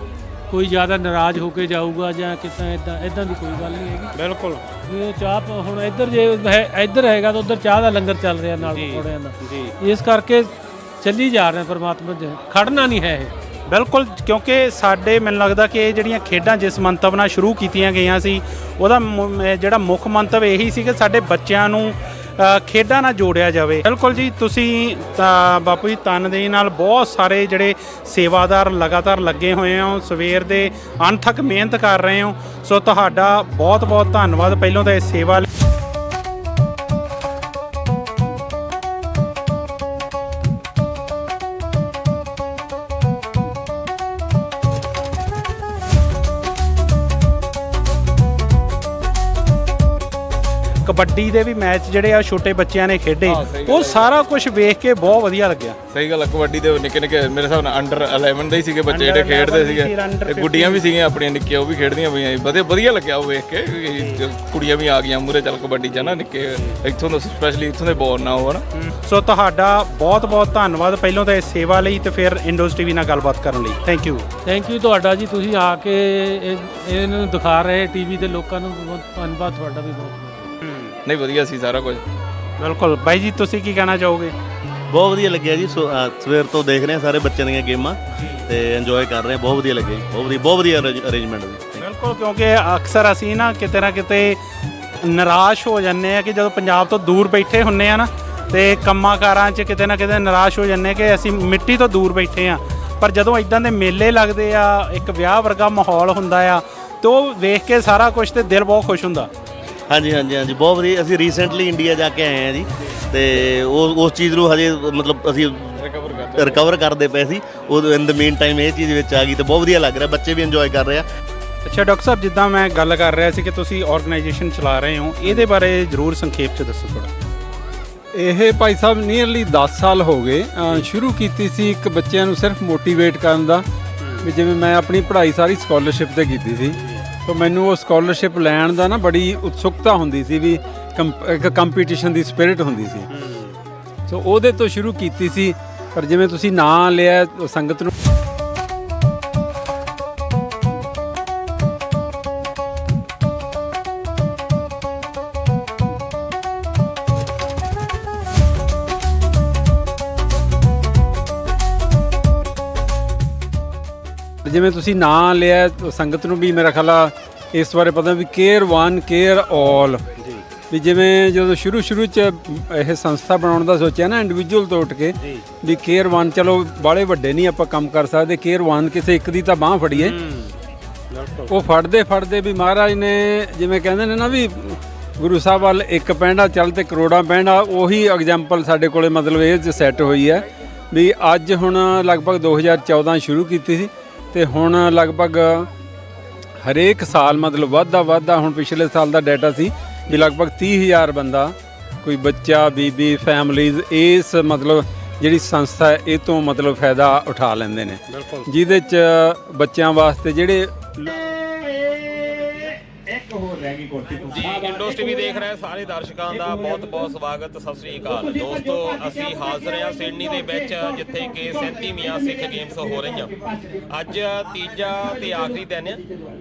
ਕੋਈ ਜ਼ਿਆਦਾ ਨਾਰਾਜ਼ ਹੋ ਕੇ ਜਾਊਗਾ ਜਾਂ ਕਿੱਦਾਂ, ਇਦਾਂ ਦੀ ਕੋਈ ਗੱਲ ਨਹੀਂ ਹੈਗੀ। ਬਿਲਕੁਲ। ਇਹ ਚਾਹ ਹੁਣ ਇੱਧਰ ਜੇ ਇੱਧਰ ਹੈਗਾ ਤਾਂ ਉੱਧਰ ਚਾਹ ਦਾ ਲੰਗਰ ਚੱਲ ਰਿਹਾ ਨਾਲ ਪਕੌੜਿਆਂ ਦਾ, ਇਸ ਕਰਕੇ ਚੱਲੀ ਜਾ ਰਹੇ ਪਰਮਾਤਮਾ ਦੇ, ਖੜਨਾ ਨਹੀਂ ਹੈ ਇਹ। ਬਿਲਕੁਲ, ਕਿਉਂਕਿ ਸਾਡੇ ਮੈਨੂੰ ਲੱਗਦਾ ਕਿ ਇਹ ਜਿਹੜੀਆਂ ਖੇਡਾਂ ਜਿਸ ਮੰਤਵ ਨਾਲ ਸ਼ੁਰੂ ਕੀਤੀਆਂ ਗਈਆਂ ਸੀ, ਉਹਦਾ ਜਿਹੜਾ ਮੁੱਖ ਮੰਤਵ ਇਹੀ ਸੀ ਕਿ ਸਾਡੇ ਬੱਚਿਆਂ ਨੂੰ ਖੇਡਾਂ ਨਾਲ ਜੋੜਿਆ ਜਾਵੇ। ਬਿਲਕੁਲ ਜੀ, ਤੁਸੀਂ ਤਾਂ ਬਾਪੂ ਜੀ ਤਨਦੇਹੀ ਨਾਲ ਬਹੁਤ ਸਾਰੇ ਜਿਹੜੇ ਸੇਵਾਦਾਰ ਲਗਾਤਾਰ ਲੱਗੇ ਹੋਏ ਹੋ, ਸਵੇਰ ਦੇ ਅਣਥੱਕ ਮਿਹਨਤ ਕਰ ਰਹੇ ਹੋ, ਸੋ ਤੁਹਾਡਾ ਬਹੁਤ ਬਹੁਤ ਧੰਨਵਾਦ ਪਹਿਲਾਂ ਤਾਂ ਇਸ ਸੇਵਾ ਲਈ। ਕਬੱਡੀ ਦੇ ਵੀ ਮੈਚ ਜਿਹੜੇ ਆ ਛੋਟੇ ਬੱਚਿਆਂ ਨੇ ਖੇਡੇ, ਉਹ ਸਾਰਾ ਕੁਝ ਵੇਖ ਕੇ ਬਹੁਤ ਵਧੀਆ ਲੱਗਿਆ। ਸਹੀ ਗੱਲ ਹੈ, ਕਬੱਡੀ ਦੇ ਨਿੱਕੇ ਨਿੱਕੇ ਮੇਰੇ ਹਿਸਾਬ ਨਾਲ ਅੰਡਰ 11 ਦੇ ਹੀ ਸੀਗੇ ਬੱਚੇ ਜਿਹੜੇ ਖੇਡਦੇ ਸੀਗੇ, ਤੇ ਗੁੱਡੀਆਂ ਵੀ ਸੀਗੀਆਂ ਆਪਣੀਆਂ ਨਿੱਕੀਆਂ, ਉਹ ਵੀ ਖੇਡਦੀਆਂ ਪਈਆਂ। ਵਧੀਆ ਲੱਗਿਆ ਉਹ ਵੇਖ ਕੇ, ਕੁੜੀਆਂ ਵੀ ਆ ਗਈਆਂ ਮੂਹਰੇ ਚੱਲ ਕਬੱਡੀ 'ਚ ਨਾ, ਨਿੱਕੇ ਇੱਥੋਂ ਦਾ ਸਪੈਸ਼ਲੀ ਇੱਥੋਂ ਦੇ ਬੋਰਨ ਨਾ ਉਹ ਨਾ। ਸੋ ਤੁਹਾਡਾ ਬਹੁਤ ਬਹੁਤ ਧੰਨਵਾਦ ਪਹਿਲਾਂ ਤਾਂ ਇਸ ਸੇਵਾ ਲਈ, ਤੇ ਫਿਰ ਇੰਡੋਜ਼ ਟੀਵੀ ਨਾਲ ਗੱਲਬਾਤ ਕਰਨ ਲਈ। ਥੈਂਕ ਯੂ ਤੁਹਾਡਾ ਜੀ, ਤੁਸੀਂ ਆ ਕੇ ਇਹਨਾਂ ਨੂੰ ਦਿਖਾ ਰਹੇ ਟੀਵੀ ਦੇ ਲੋਕਾਂ ਨੂੰ, ਬਹੁਤ ਧੰਨਵਾਦ ਤੁਹਾਡਾ ਵੀ ਬਹੁਤ। ਨਹੀਂ ਵਧੀਆ ਸੀ ਸਾਰਾ ਕੁਝ। ਬਿਲਕੁਲ। ਬਾਈ ਜੀ ਤੁਸੀਂ ਕੀ ਕਹਿਣਾ ਚਾਹੋਗੇ? ਬਹੁਤ ਵਧੀਆ ਲੱਗਿਆ ਜੀ, ਸਵੇਰ ਤੋਂ ਦੇਖ ਰਹੇ ਹਾਂ ਸਾਰੇ ਬੱਚਿਆਂ ਦੀਆਂ ਗੇਮਾਂ ਤੇ ਇੰਜੋਏ ਕਰ ਰਹੇ ਹਾਂ, ਬਹੁਤ ਵਧੀਆ ਲੱਗਿਆ ਜੀ, ਬਹੁਤ ਵਧੀਆ ਅਰੇਂਜਮੈਂਟ ਜੀ। ਬਿਲਕੁਲ, ਕਿਉਂਕਿ ਅਕਸਰ ਅਸੀਂ ਨਾ ਕਿਤੇ ਨਾ ਕਿਤੇ ਨਿਰਾਸ਼ ਹੋ ਜਾਂਦੇ ਆ ਕਿ ਜਦੋਂ ਪੰਜਾਬ ਤੋਂ ਦੂਰ ਬੈਠੇ ਹੁੰਨੇ ਆ ਨਾ, ਤੇ ਕੰਮਾਂ ਕਾਰਾਂ 'ਚ ਕਿਤੇ ਨਾ ਕਿਤੇ ਨਿਰਾਸ਼ ਹੋ ਜਾਂਦੇ ਕਿ ਅਸੀਂ ਮਿੱਟੀ ਤੋਂ ਦੂਰ ਬੈਠੇ ਆ, ਪਰ ਜਦੋਂ ਇਦਾਂ ਦੇ ਮੇਲੇ ਲੱਗਦੇ ਆ, ਇੱਕ ਵਿਆਹ ਵਰਗਾ ਮਾਹੌਲ ਹੁੰਦਾ ਆ, ਤੇ ਉਹ ਵੇਖ ਕੇ ਸਾਰਾ ਕੁਝ ਤੇ ਦਿਲ ਬਹੁਤ ਖੁਸ਼ ਹੁੰਦਾ। ਹਾਂਜੀ, ਬਹੁਤ ਵਧੀਆ। ਅਸੀਂ ਰੀਸੈਂਟਲੀ ਇੰਡੀਆ ਜਾ ਕੇ ਆਏ ਹਾਂ ਜੀ, ਤੇ ਉਸ ਚੀਜ਼ ਨੂੰ ਹਜੇ ਮਤਲਬ ਅਸੀਂ ਰਿਕਵਰ ਕਰਦੇ ਪਏ ਸੀ, ਉਹ ਇਨ ਦ ਮੇਨ ਟਾਈਮ ਇਹ ਚੀਜ਼ ਵਿੱਚ ਆ ਗਈ, ਤੇ ਬਹੁਤ ਵਧੀਆ ਲੱਗ ਰਿਹਾ, ਬੱਚੇ ਵੀ ਇੰਜੋਏ ਕਰ ਰਹੇ ਆ। ਅੱਛਾ ਡਾਕਟਰ ਸਾਹਿਬ, ਜਿੱਦਾਂ ਮੈਂ ਗੱਲ ਕਰ ਰਿਹਾ ਸੀ ਕਿ ਤੁਸੀਂ ਆਰਗੇਨਾਈਜੇਸ਼ਨ ਚਲਾ ਰਹੇ ਹੋ, ਇਹਦੇ ਬਾਰੇ ਜ਼ਰੂਰ ਸੰਖੇਪ 'ਚ ਦੱਸੋ ਥੋੜ੍ਹਾ। ਇਹ ਭਾਈ ਸਾਹਿਬ ਨੀਅਰਲੀ 10 ਸਾਲ ਹੋ ਗਏ। ਸ਼ੁਰੂ ਕੀਤੀ ਸੀ ਇੱਕ ਬੱਚਿਆਂ ਨੂੰ ਸਿਰਫ ਮੋਟੀਵੇਟ ਕਰਨ ਦਾ, ਵੀ ਜਿਵੇਂ ਮੈਂ ਆਪਣੀ ਪੜ੍ਹਾਈ ਸਾਰੀ ਸਕਾਲਰਸ਼ਿਪ 'ਤੇ ਕੀਤੀ ਸੀ, ਤਾਂ ਮੈਨੂੰ ਉਹ ਸਕਾਲਰਸ਼ਿਪ ਲੈਣ ਦਾ ਨਾ ਬੜੀ ਉਤਸੁਕਤਾ ਹੁੰਦੀ ਸੀ, ਵੀ ਇੱਕ ਕੰਪੀਟੀਸ਼ਨ ਦੀ ਸਪਿਰਿਟ ਹੁੰਦੀ ਸੀ, ਸੋ ਉਹਦੇ ਤੋਂ ਸ਼ੁਰੂ ਕੀਤੀ ਸੀ। ਪਰ ਜਿਵੇਂ ਤੁਸੀਂ ਨਾਂ ਲਿਆ, ਸੰਗਤ ਨੂੰ ਸੰਗਤ ਨੂੰ ਵੀ ਮੇਰਾ ਖਿਆਲ ਆ ਇਸ ਬਾਰੇ ਪਤਾ ਵੀ ਕੇਅਰ ਵਨ ਕੇਅਰ ਆਲ, ਵੀ ਜਿਵੇਂ ਜਦੋਂ ਸ਼ੁਰੂ 'ਚ ਇਹ ਸੰਸਥਾ ਬਣਾਉਣ ਦਾ ਸੋਚਿਆ ਨਾ, ਇੰਡੀਵਿਜੂਅਲ ਤੋਂ ਉੱਠ ਕੇ, ਵੀ ਕੇਅਰ ਵਨ ਚਲੋ ਬਾਹਲੇ ਵੱਡੇ ਨਹੀਂ ਆਪਾਂ ਕੰਮ ਕਰ ਸਕਦੇ, ਕੇਅਰ ਵਨ ਕਿਸੇ ਇੱਕ ਦੀ ਤਾਂ ਬਾਂਹ ਫੜੀਏ। ਉਹ ਫੜਦੇ ਵੀ ਮਹਾਰਾਜ ਨੇ ਜਿਵੇਂ ਕਹਿੰਦੇ ਨੇ ਨਾ, ਵੀ ਗੁਰੂ ਸਾਹਿਬ ਵੱਲ ਇੱਕ ਪੈਂਡਾ ਚੱਲ ਤੇ ਕਰੋੜਾਂ ਪੈਂਡਾ, ਉਹੀ ਐਗਜ਼ਾਮਪਲ ਸਾਡੇ ਕੋਲੇ ਮਤਲਬ ਇਹ 'ਚ ਸੈੱਟ ਹੋਈ ਹੈ। ਵੀ ਅੱਜ ਹੁਣ ਲਗਭਗ 2014 ਸ਼ੁਰੂ ਕੀਤੀ ਸੀ, ਤੇ ਹੁਣ ਲਗਭਗ ਹਰੇਕ ਸਾਲ ਮਤਲਬ ਵੱਧਦਾ ਹੁਣ ਪਿਛਲੇ ਸਾਲ ਦਾ ਡਾਟਾ ਸੀ ਵੀ ਲਗਭਗ 30,000 ਬੰਦਾ, ਕੋਈ ਬੱਚਾ, ਬੀਬੀ, ਫੈਮਲੀਜ਼ ਇਸ ਮਤਲਬ ਜਿਹੜੀ ਸੰਸਥਾ ਹੈ ਇਹ ਤੋਂ ਮਤਲਬ ਫਾਇਦਾ ਉਠਾ ਲੈਂਦੇ ਨੇ, ਜਿਹਦੇ 'ਚ ਬੱਚਿਆਂ ਵਾਸਤੇ ਜਿਹੜੇ ਇੱਕ ਹੋਰ ਰਹਿ ਜੀ ਇੰਡੋਸ ਟੀਵੀ ਦੇਖ ਰਹੇ ਸਾਰੇ ਦਰਸ਼ਕਾਂ ਦਾ ਬਹੁਤ ਬਹੁਤ ਸਵਾਗਤ। ਸਤਿ ਸ੍ਰੀ ਅਕਾਲ ਦੋਸਤੋ, ਅਸੀਂ ਹਾਜ਼ਰ ਹਾਂ ਸਿਡਨੀ ਦੇ ਵਿੱਚ ਜਿੱਥੇ ਕਿ 37ਵੀਆਂ ਸਿੱਖ ਗੇਮਸ ਹੋ ਰਹੀਆਂ। ਅੱਜ ਤੀਜਾ ਤੇ ਆਖਰੀ ਦਿਨ ਹੈ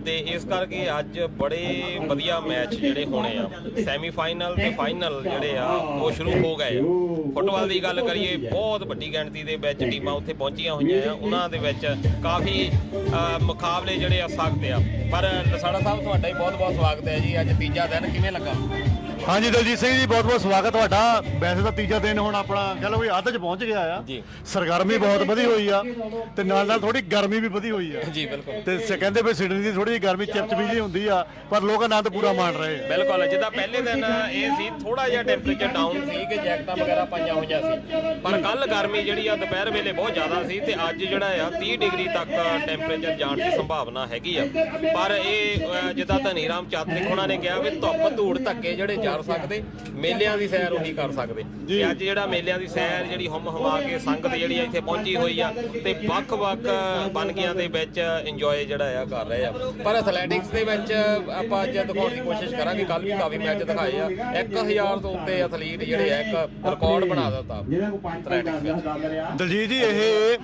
ਤੇ ਇਸ ਕਰਕੇ ਅੱਜ ਬੜੇ ਵਧੀਆ ਮੈਚ ਜਿਹੜੇ ਹੋਣੇ ਆ। ਸੈਮੀਫਾਈਨਲ ਤੇ ਫਾਈਨਲ ਜਿਹੜੇ ਆ ਉਹ ਸ਼ੁਰੂ ਹੋ ਗਏ ਆ। ਫੁੱਟਬਾਲ ਦੀ ਗੱਲ ਕਰੀਏ, ਬਹੁਤ ਵੱਡੀ ਗਿਣਤੀ ਦੇ ਵਿੱਚ ਟੀਮਾਂ ਉੱਥੇ ਪਹੁੰਚੀਆਂ ਹੋਈਆਂ ਆ। ਉਹਨਾਂ ਦੇ ਵਿੱਚ ਕਾਫੀ ਮੁਕਾਬਲੇ ਜਿਹੜੇ ਆ ਸਖਤ ਆ। ਪਰ ਲਸਾੜਾ ਸਾਹਿਬ ਤੁਹਾਡਾ ਹੀ ਬਹੁਤ ਬਹੁਤ ਸਵਾਗਤ ਹੈ ਜੀ। ਅੱਜ ਤੀਜਾ ਦਿਨ ਕਿਵੇਂ ਲੱਗਾ? ਹਾਂਜੀ ਦਲਜੀਤ ਸਿੰਘ ਜੀ, ਬਹੁਤ ਬਹੁਤ ਸਵਾਗਤ ਤੁਹਾਡਾ। ਵੈਸੇ ਤਾਂ ਤੀਜਾ ਦਿਨ ਹੁਣ ਆਪਣਾ ਕਹ ਲਓ ਵੀ ਅੱਧ 'ਚ ਪਹੁੰਚ ਗਿਆ ਆ ਜੀ। ਸਰਗਰਮੀ ਬਹੁਤ ਵਧੀ ਹੋਈ ਆ ਤੇ ਨਾਲ ਨਾਲ ਥੋੜੀ ਗਰਮੀ ਵੀ ਵਧੀ ਹੋਈ ਆ ਜੀ। ਬਿਲਕੁਲ। ਤੇ ਕਹਿੰਦੇ ਵੀ ਸਿਡਨੀ ਦੀ ਥੋੜੀ ਜਿਹੀ ਗਰਮੀ ਚਿਪਚਿਪੀ ਜਿਹੀ ਹੁੰਦੀ ਆ, ਪਰ ਲੋਕ ਆਨੰਦ ਪੂਰਾ ਮਾਣ ਰਹੇ ਆ। ਬਿਲਕੁਲ। ਜਿੱਦਾਂ ਪਹਿਲੇ ਦਿਨ ਇਹ ਸੀ ਥੋੜਾ ਜਿਹਾ ਟੈਂਪਰੇਚਰ ਡਾਊਨ ਸੀ ਕਿ ਜੈਕਟਾਂ ਵਗੈਰਾ ਪਾਈਆਂ ਹੋਈਆਂ ਸੀ, ਪਰ ਕੱਲ ਗਰਮੀ ਜਿਹੜੀ ਆ ਦੁਪਹਿਰ ਵੇਲੇ ਬਹੁਤ ਜ਼ਿਆਦਾ ਸੀ ਤੇ ਅੱਜ ਜਿਹੜਾ ਆ 30 ਡਿਗਰੀ ਤੱਕ ਟੈਂਪਰੇਚਰ ਜਾਣ ਦੀ ਸੰਭਾਵਨਾ ਹੈਗੀ ਆ। ਪਰ ਇਹ ਜਿੱਦਾਂ ਧਨੀ ਰਾਮ ਚਾਤਰਿਕ ਉਹਨਾਂ ਨੇ ਕਿਹਾ ਵੀ ਧੁੱਪ ਧੂੜ ਧੱਕੇ ਜਿਹੜੇ ਜਰ ਸਕਦੇ, ਮੇਲਿਆਂ ਦੀ ਸੈਰ ਉਹੀ ਕਰ ਸਕਦੇ। ਤੇ ਅੱਜ ਜਿਹੜਾ ਮੇਲਿਆਂ ਦੀ ਸੈਰ ਜਿਹੜੀ ਹੁਮ ਹੁਮਾ ਕੇ ਸੰਗਤ ਜਿਹੜੀ ਆ ਇੱਥੇ ਪਹੁੰਚੀ ਹੋਈ ਆ ਤੇ ਵੱਖ-ਵੱਖ ਬਨਗੀਆਂ ਦੇ ਵਿੱਚ ਇੰਜੋਏ ਜਿਹੜਾ ਆ ਕਰ ਰਹੇ ਆ। ਪਰ ਐਥਲੈਟਿਕਸ ਦੇ ਵਿੱਚ ਆਪਾਂ ਅੱਜ ਦਿਖਾਉਣ ਦੀ ਕੋਸ਼ਿਸ਼ ਕਰਾਂਗੇ। ਕੱਲ ਵੀ ਕਾਫੀ ਮੈਚ ਦਿਖਾਏ ਆ। 1000 ਤੋਂ ਉੱਤੇ ਐਥਲੀਟ ਜਿਹੜੇ ਆ ਇੱਕ ਰਿਕਾਰਡ ਬਣਾ ਦਿੱਤਾ ਐਥਲੈਟਿਕਸ ਵਿੱਚ। ਦਲਜੀਤ ਜੀ, ਇਹ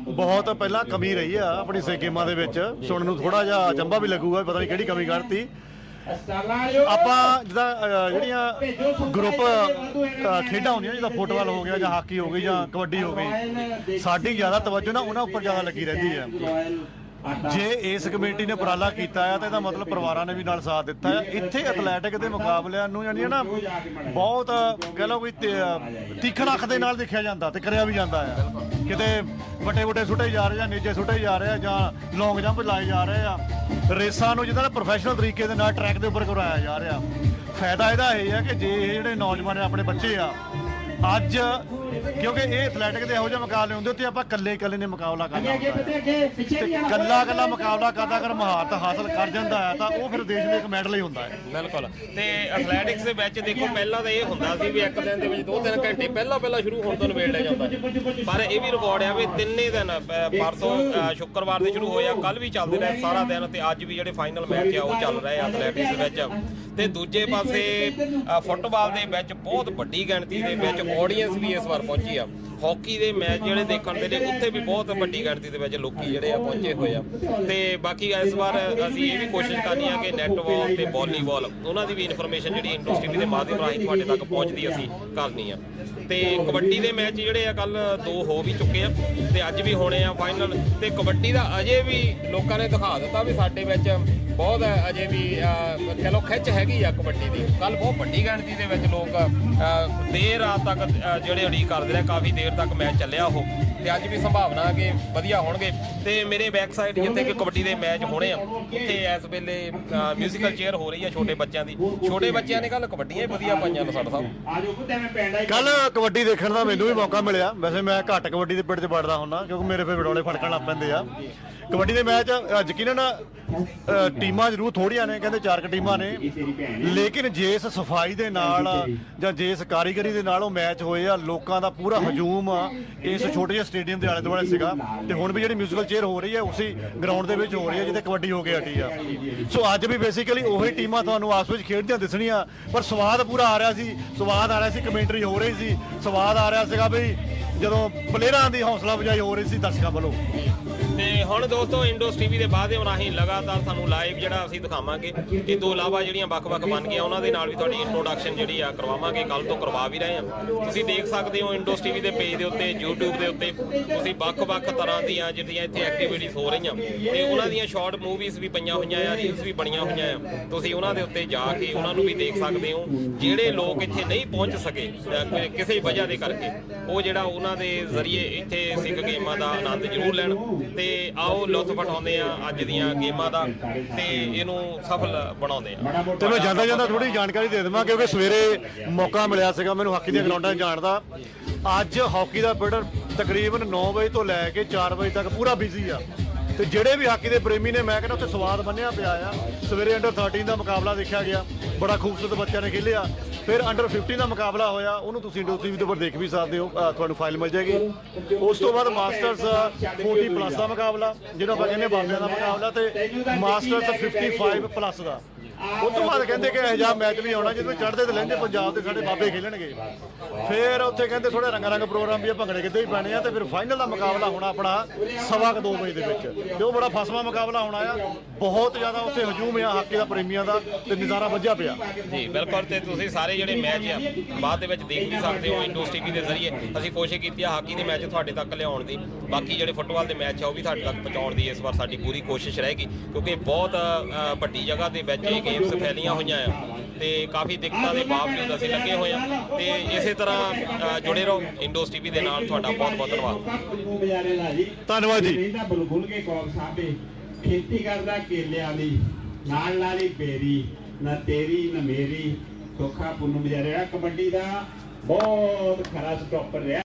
ਬਹੁਤ ਪਹਿਲਾਂ ਕਮੀ ਰਹੀ ਆ ਆਪਣੀ ਸੇ ਗੇਮਾਂ ਦੇ ਵਿੱਚ। ਸੁਣਨ ਨੂੰ ਥੋੜਾ ਜਿਹਾ ਅਚੰਭਾ ਵੀ ਲੱਗੂਗਾ, ਪਤਾ ਨਹੀਂ ਕਿਹੜੀ ਕਮੀ ਕਰਤੀ। ਆਪਾਂ ਜਿੱਦਾਂ ਜਿਹੜੀਆਂ ਗਰੁੱਪ ਖੇਡਾਂ ਹੁੰਦੀਆਂ, ਜਿੱਦਾਂ ਫੁੱਟਬਾਲ ਹੋ ਗਿਆ ਜਾਂ ਹਾਕੀ ਹੋ ਗਈ ਜਾਂ ਕਬੱਡੀ ਹੋ ਗਈ, ਸਾਡੀ ਜ਼ਿਆਦਾ ਤਵੱਜੋ ਨਾ ਉਹਨਾਂ ਉੱਪਰ ਜ਼ਿਆਦਾ ਲੱਗੀ ਰਹਿੰਦੀ ਹੈ। ਜੇ ਇਸ ਕਮੇਟੀ ਨੇ ਉਪਰਾਲਾ ਕੀਤਾ ਆ ਤਾਂ ਇਹਦਾ ਮਤਲਬ ਪਰਿਵਾਰਾਂ ਨੇ ਵੀ ਨਾਲ ਸਾਥ ਦਿੱਤਾ ਹੈ। ਇੱਥੇ ਐਥਲੈਟਿਕ ਦੇ ਮੁਕਾਬਲਿਆਂ ਨੂੰ ਜਾਨੀ ਨਾ ਬਹੁਤ ਕਹਿ ਲਓ ਵੀ ਤੀਖਣ ਅੱਖ ਦੇ ਨਾਲ ਦੇਖਿਆ ਜਾਂਦਾ ਤੇ ਕਰਿਆ ਵੀ ਜਾਂਦਾ ਆ। ਕਿਤੇ ਵੱਡੇ ਸੁੱਟੇ ਜਾ ਰਹੇ ਜਾਂ ਨੀਚੇ ਸੁੱਟੇ ਜਾ ਰਹੇ ਆ ਜਾਂ ਲੌਂਗ ਜੰਪ ਲਾਏ ਜਾ ਰਹੇ ਆ। ਰੇਸਾਂ ਨੂੰ ਜਿੱਦਾਂ ਪ੍ਰੋਫੈਸ਼ਨਲ ਤਰੀਕੇ ਦੇ ਨਾਲ ਟਰੈਕ ਦੇ ਉੱਪਰ ਕਰਵਾਇਆ ਜਾ ਰਿਹਾ। ਫਾਇਦਾ ਇਹਦਾ ਇਹ ਹੈ ਕਿ ਜੇ ਇਹ ਜਿਹੜੇ ਨੌਜਵਾਨ ਆਪਣੇ ਬੱਚੇ ਆ ਅੱਜ, ਕਿਉਂਕਿ ਇਹ ਐਥਲੈਟਿਕ ਦੇ ਇਹੋ ਜਿਹੇ ਮੁਕਾਬਲੇ ਹੁੰਦੇ ਉੱਥੇ ਆਪਾਂ ਇਕੱਲੇ ਨੇ ਮੁਕਾਬਲਾ ਕਰਨਾ ਹੁੰਦਾ ਹੈ। ਕੱਲਾ ਮੁਕਾਬਲਾ ਕਰਦਾ ਅਗਰ ਮਹਾਰਤ ਹਾਸਲ ਕਰ ਜਾਂਦਾ ਹੈ ਤਾਂ ਉਹ ਫਿਰ ਦੇਸ਼ ਲਈ ਇੱਕ ਮੈਡਲ ਹੀ ਹੁੰਦਾ ਹੈ। ਬਿਲਕੁਲ। ਤੇ ਐਥਲੈਟਿਕਸ ਦੇ ਵਿੱਚ ਦੇਖੋ ਪਹਿਲਾਂ ਤਾਂ ਇਹ ਹੁੰਦਾ ਸੀ ਵੀ ਇੱਕ ਦਿਨ ਦੇ ਵਿੱਚ 2-3 ਘੰਟੇ ਪਹਿਲਾਂ ਸ਼ੁਰੂ ਹੋਣ ਤੋਂ ਨਿਬੇੜ ਲਿਆ ਜਾਂਦਾ, ਪਰ ਇਹ ਵੀ ਰਿਕਾਰਡ ਆ ਵੀ ਤਿੰਨੇ ਦਿਨ ਪਰਸੋਂ ਸ਼ੁੱਕਰਵਾਰ ਦੇ ਸ਼ੁਰੂ ਹੋਇਆ, ਕੱਲ ਵੀ ਚੱਲਦੇ ਰਹੇ ਸਾਰਾ ਦਿਨ ਤੇ ਅੱਜ ਵੀ ਜਿਹੜੇ ਫਾਈਨਲ ਮੈਚ ਆ ਉਹ ਚੱਲ ਰਹੇ ਆ ਐਥਲੈਟਿਕਸ ਦੇ ਵਿੱਚ। ਤੇ ਦੂਜੇ ਪਾਸੇ ਫੁੱਟਬਾਲ ਦੇ ਵਿੱਚ ਬਹੁਤ ਵੱਡੀ ਗਿਣਤੀ ਦੇ ਵਿੱਚ ਆਡੀਅנס ਵੀ ਇਸ ਵਾਰ ਪਹੁੰਚੀ ਆ। ਹਾਕੀ ਦੇ ਮੈਚ ਜਿਹੜੇ ਦੇਖਣ ਦੇ ਲਈ ਉੱਥੇ ਵੀ ਬਹੁਤ ਵੱਡੀ ਗਿਣਤੀ ਦੇ ਵਿੱਚ ਲੋਕੀ ਜਿਹੜੇ ਆ ਪਹੁੰਚੇ ਹੋਏ ਆ। ਤੇ ਬਾਕੀ ਇਸ ਵਾਰ ਅਸੀਂ ਇਹ ਵੀ ਕੋਸ਼ਿਸ਼ ਕਰਨੀ ਆ ਕਿ ਨੈਟਬਾਲ ਤੇ ਵਾਲੀਬਾਲ ਉਹਨਾਂ ਦੀ ਵੀ ਇਨਫੋਰਮੇਸ਼ਨ ਜਿਹੜੀ ਇੰਡਸਟਰੀ ਦੇ ਮਾਧਿਅਮ ਰਾਹੀਂ ਤੁਹਾਡੇ ਤੱਕ ਪਹੁੰਚਦੀ ਅਸੀਂ ਕਰਨੀ ਆ। ਤੇ ਕਬੱਡੀ ਦੇ ਮੈਚ ਜਿਹੜੇ ਆ ਕੱਲ 2 ਹੋ ਵੀ ਚੁੱਕੇ ਆ ਤੇ ਅੱਜ ਵੀ ਹੋਣੇ ਆ ਫਾਈਨਲ। ਤੇ ਕਬੱਡੀ ਦਾ ਅਜੇ ਵੀ ਲੋਕਾਂ ਨੇ ਦਿਖਾ ਦਿੱਤਾ ਵੀ ਸਾਡੇ ਵਿੱਚ ਬਹੁਤ ਅਜੇ ਵੀ ਕਹ ਲਓ ਖਿੱਚ ਹੈਗੀ ਆ ਕਬੱਡੀ ਦੀ। ਕੱਲ ਬਹੁਤ ਵੱਡੀ ਗਿਣਤੀ ਦੇ ਵਿੱਚ ਲੋਕ ਦੇਰ ਰਾਤ ਤੱਕ ਜਿਹੜੇ ਉਡੀਕ ਕਰਦੇ ਰਹੇ, ਕਾਫੀ ਦੇਰ ਤੱਕ ਮੈਚ ਚੱਲਿਆ ਉਹ। ਤੇ ਅੱਜ ਵੀ ਸੰਭਾਵਨਾ ਕਿ ਵਧੀਆ ਹੋਣਗੇ। ਤੇ ਮੇਰੇ ਬੈਕ ਸਾਈਡ ਜਿੱਥੇ ਕਿ ਕਬੱਡੀ ਦੇ ਮੈਚ ਹੋਣੇ ਆ ਉੱਥੇ ਇਸ ਵੇਲੇ ਮਿਊਜ਼ੀਕਲ ਚੇਅਰ ਹੋ ਰਹੀ ਆ ਛੋਟੇ ਬੱਚਿਆਂ ਦੀ। ਛੋਟੇ ਬੱਚਿਆਂ ਨੇ ਕੱਲ ਕਬੱਡੀਆਂ ਹੀ ਵਧੀਆ ਪਾਈਆਂ ਨੇ ਸਾਡਾ ਸਾਹਿਬ। ਕੱਲ ਕਬੱਡੀ ਦੇਖਣ ਦਾ ਮੈਨੂੰ ਵੀ ਮੌਕਾ ਮਿਲਿਆ। ਵੈਸੇ ਮੈਂ ਘੱਟ ਕਬੱਡੀ ਦੇ ਪਿੰਡ 'ਚ ਵੜਦਾ ਹੁੰਦਾ ਕਿਉਂਕਿ ਮੇਰੇ ਫਿਰ ਵਿਡੋਲੇ ਫੜਕਣ ਲੱਗ ਪੈਂਦੇ ਆ। ਕਬੱਡੀ ਦੇ ਮੈਚ ਯਕੀਨਨ ਟੀਮਾਂ ਜ਼ਰੂਰ ਥੋੜੀਆਂ ਨੇ, ਕਹਿੰਦੇ 4 ਟੀਮਾਂ ਨੇ, ਲੇਕਿਨ ਜਿਸ ਸਫਾਈ ਦੇ ਨਾਲ ਜਾਂ ਜਿਸ ਕਾਰੀਗਰੀ ਦੇ ਨਾਲ ਉਹ ਮੈਚ ਹੋਏ ਆ, ਲੋਕਾਂ ਦਾ ਪੂਰਾ ਹਜੂਮ ਇਸ ਛੋਟੇ ਜਿਹੇ ਸਟੇਡੀਅਮ ਦੇ ਆਲੇ ਦੁਆਲੇ ਸੀਗਾ। ਤੇ ਹੁਣ ਵੀ ਜਿਹੜੀ ਮਿਊਜ਼ੀਕਲ ਚੇਅਰ ਹੋ ਰਹੀ ਹੈ ਉਸੇ ਗਰਾਊਂਡ ਦੇ ਵਿੱਚ ਹੋ ਰਹੀ ਹੈ ਜਿੱਥੇ ਕਬੱਡੀ ਹੋ ਕੇ ਹਟੀ ਆ। ਸੋ ਅੱਜ ਵੀ ਬੇਸਿਕਲੀ ਉਹੀ ਟੀਮਾਂ ਤੁਹਾਨੂੰ ਆਪਸ ਵਿੱਚ ਖੇਡਦੀਆਂ ਦਿਸਣੀਆਂ, ਪਰ ਸਵਾਦ ਪੂਰਾ ਆ ਰਿਹਾ ਸੀ। ਕਮੈਂਟਰੀ ਹੋ ਰਹੀ ਸੀ, ਸਵਾਦ ਆ ਰਿਹਾ ਸੀਗਾ ਬਈ ਜਦੋਂ ਪਲੇਅਰਾਂ ਦੀ ਹੌਸਲਾ ਅਫਜ਼ਾਈ ਹੋ ਰਹੀ ਸੀ ਦਰਸ਼ਕਾਂ ਵੱਲੋਂ। ਤੇ ਹੁਣ ਦੋਸਤੋ ਇੰਡੋਸ ਟੀਵੀ ਦੇ ਮਾਧਿਅਮ ਰਾਹੀਂ ਲਗਾਤਾਰ ਤੁਹਾਨੂੰ ਲਾਈਵ ਜਿਹੜਾ ਅਸੀਂ ਦਿਖਾਵਾਂਗੇ। ਇਹ ਤੋਂ ਇਲਾਵਾ ਜਿਹੜੀਆਂ ਵੱਖ-ਵੱਖ ਬਣ ਗਈਆਂ ਉਹਨਾਂ ਦੇ ਨਾਲ ਵੀ ਤੁਹਾਡੀ ਇੰਟਰੋਡਕਸ਼ਨ ਜਿਹੜੀ ਆ ਕਰਵਾਵਾਂਗੇ। ਕੱਲ ਤੋਂ ਕਰਵਾ ਵੀ ਰਹੇ ਆ। ਤੁਸੀਂ ਦੇਖ ਸਕਦੇ ਹੋ ਇੰਡੋਸ ਟੀਵੀ ਦੇ ਪੇਜ ਦੇ ਉੱਤੇ, YouTube ਦੇ ਉੱਤੇ ਤੁਸੀਂ ਵੱਖ-ਵੱਖ ਤਰ੍ਹਾਂ ਦੀਆਂ ਜਿਹੜੀਆਂ ਇੱਥੇ ਐਕਟੀਵਿਟੀਜ਼ ਹੋ ਰਹੀਆਂ ਤੇ ਉਹਨਾਂ ਦੀਆਂ ਸ਼ਾਰਟ ਮੂਵੀਜ਼ ਵੀ ਪਈਆਂ ਹੋਈਆਂ ਆ, ਰੀਲਸ ਵੀ ਬਣੀਆਂ ਹੋਈਆਂ ਆ। ਤੁਸੀਂ ਉਹਨਾਂ ਦੇ ਉੱਤੇ ਜਾ ਕੇ ਉਹਨਾਂ ਨੂੰ ਵੀ ਦੇਖ ਸਕਦੇ ਹੋ। ਜਿਹੜੇ ਲੋਕ ਇੱਥੇ ਨਹੀਂ ਪਹੁੰਚ ਸਕੇ ਕਿਸੇ ਵਜ੍ਹਾ ਦੇ ਕਰਕੇ, ਉਹ ਜਿਹੜਾ ਉਹਨਾਂ ਦੇ ਜ਼ਰੀਏ ਇੱਥੇ ਸਿੱਖ ਗੇਮਾਂ ਦਾ ਆਨੰਦ ਜ਼ਰੂਰ ਲੈਣ। ਤੇ ਆਓ ਲੁਤਫ ਉਠਾਉਂਦੇ ਆ ਅੱਜ ਦੀਆਂ ਗੇਮਾਂ ਦਾ ਤੇ ਇਹਨੂੰ ਸਫਲ ਬਣਾਉਂਦੇ ਆ। ਤੇ ਮੈਂ ਜਾਂਦਾ ਥੋੜੀ ਜਾਣਕਾਰੀ ਦੇ ਦੇਵਾਂ ਕਿਉਂਕਿ ਸਵੇਰੇ ਮੌਕਾ ਮਿਲਿਆ ਸੀਗਾ ਮੈਨੂੰ ਹਾਕੀ ਦੀਆਂ ਗਰਾਊਂਡਾਂ 'ਚ ਜਾਣ ਦਾ। ਅੱਜ ਹਾਕੀ ਦਾ ਪੀਰੀਅਡ ਤਕਰੀਬਨ 9 ਵਜੇ ਤੋਂ ਲੈ ਕੇ 4 ਵਜੇ ਤੱਕ ਪੂਰਾ ਬਿਜ਼ੀ ਆ। ਤੇ ਜਿਹੜੇ ਵੀ ਹਾਕੀ ਦੇ ਪ੍ਰੇਮੀ ਨੇ, ਮੈਂ ਕਹਿੰਦਾ ਉੱਥੇ ਸਵਾਦ ਬੰਨਿਆ ਪਿਆ ਆ। ਸਵੇਰੇ ਅੰਡਰ 13 ਦਾ ਮੁਕਾਬਲਾ ਦੇਖਿਆ ਗਿਆ, ਬੜਾ ਖੂਬਸੂਰਤ ਬੱਚਿਆਂ ਨੇ ਖੇਲਿਆ। ਫਿਰ ਅੰਡਰ 15 ਦਾ ਮੁਕਾਬਲਾ ਹੋਇਆ, ਉਹਨੂੰ ਤੁਸੀਂ ਇੰਡੋਸ ਟੀਵੀ ਦੇ ਉੱਪਰ ਦੇਖ ਵੀ ਸਕਦੇ ਹੋ, ਤੁਹਾਨੂੰ ਫਾਈਲ ਮਿਲ ਜਾਏਗੀ। ਉਸ ਤੋਂ ਬਾਅਦ ਮਾਸਟਰਸ 40+ ਦਾ ਮੁਕਾਬਲਾ, ਜਿਹਨੂੰ ਆਪਾਂ ਕਹਿੰਦੇ ਬਾਬਿਆਂ ਦਾ ਮੁਕਾਬਲਾ, ਤੇ ਮਾਸਟਰਸ 55+ ਦਾ। ਉਸ ਤੋਂ ਬਾਅਦ ਕਹਿੰਦੇ ਕਿ ਇਹੋ ਜਿਹਾ ਮੈਚ ਵੀ ਆਉਣਾ ਜਿਹਦੇ ਵਿੱਚ ਚੜ੍ਹਦੇ ਤੇ ਲਹਿੰਦੇ ਪੰਜਾਬ ਦੇ ਸਾਡੇ ਬਾਬੇ ਖੇਲਣਗੇ। ਫਿਰ ਉੱਥੇ ਕਹਿੰਦੇ ਥੋੜੇ ਰੰਗ ਪ੍ਰੋਗਰਾਮ ਵੀ ਆ, ਭੰਗੜੇ ਕਿੱਦੇ ਵੀ ਪੈਣੇ ਆ, ਤੇ ਫਿਰ ਫਾਈਨਲ ਦਾ ਮੁਕਾਬਲਾ ਹੋਣਾ ਆਪਣਾ 2:15 ਵਜੇ ਦੇ ਵਿੱਚ, ਤੇ ਉਹ ਬੜਾ ਫਸਵਾ ਮੁਕਾਬਲਾ ਹੋਣਾ ਆ। ਬਹੁਤ ਜ਼ਿਆਦਾ ਉੱਥੇ ਹਜੂਮ ਆ ਹਾਕੀ ਦਾ ਪ੍ਰੇਮੀਆਂ ਦਾ, ਤੇ ਨਜ਼ਾਰਾ ਵੱਜਿਆ ਪਿਆ ਜੀ। ਬਿਲਕੁਲ, ਤੇ ਤੁਸੀਂ ਸਾਰੇ ਜਿਹੜੇ ਮੈਚ ਆ ਬਾਅਦ ਦੇ ਵਿੱਚ ਦੇਖ ਵੀ ਸਕਦੇ ਹੋ ਇੰਡੋਸ ਟੀਵੀ ਦੇ ਜ਼ਰੀਏ। ਅਸੀਂ ਕੋਸ਼ਿਸ਼ ਕੀਤੀ ਆ ਹਾਕੀ ਦੇ ਮੈਚ ਤੁਹਾਡੇ ਤੱਕ ਲਿਆਉਣ ਦੀ, ਬਾਕੀ ਜਿਹੜੇ ਫੁੱਟਬਾਲ ਦੇ ਮੈਚ ਆ ਉਹ ਵੀ ਤੁਹਾਡੇ ਤੱਕ ਪਹੁੰਚਾਉਣ ਦੀ ਇਸ ਵਾਰ ਸਾਡੀ ਪੂਰੀ ਕੋਸ਼ਿਸ਼ ਰਹੇਗੀ, ਕਿਉਂਕਿ ਬਹੁਤ ਵੱਡੀ ਜਗ੍ਹਾ ਦੇ ਵਿੱਚ ਇਹ ਗੇਮਸ ਫੈਲੀਆਂ ਹੋਈਆਂ ਆ ਤੇ ਕਾਫੀ ਦਿੱਕਤਾਂ ਦੇ ਬਾਵਜੂਦ ਅਸੀਂ ਲੱਗੇ ਹੋਏ ਆ। ਤੇ ਇਸੇ ਤਰ੍ਹਾਂ ਜੁੜੇ ਰਹੋ ਇੰਡੋਸ ਟੀਵੀ ਦੇ ਨਾਲ। ਤੁਹਾਡਾ ਬਹੁਤ ਬਹੁਤ ਧੰਨਵਾਦ। ਧੰਨਵਾਦ ਜੀ। ਬੁਲਬੁਲ ਕੇ ਕੌਰ ਸਾਹਿਬੇ ਖੇਤੀ ਕਰਦਾ ਕੇਲਿਆਂ ਦੀ, ਨਾਲ ਨਾਲ ਹੀ ਬੇਰੀ, ਨਾ ਤੇਰੀ ਨਾ ਮੇਰੀ, ਸੋਖਾ ਪੁੰਨੂ ਬਜਾਰਿਆ ਕਬੱਡੀ ਦਾ ਬਹੁਤ ਖਰਾ ਸਟਾਪਰ ਰਿਹਾ।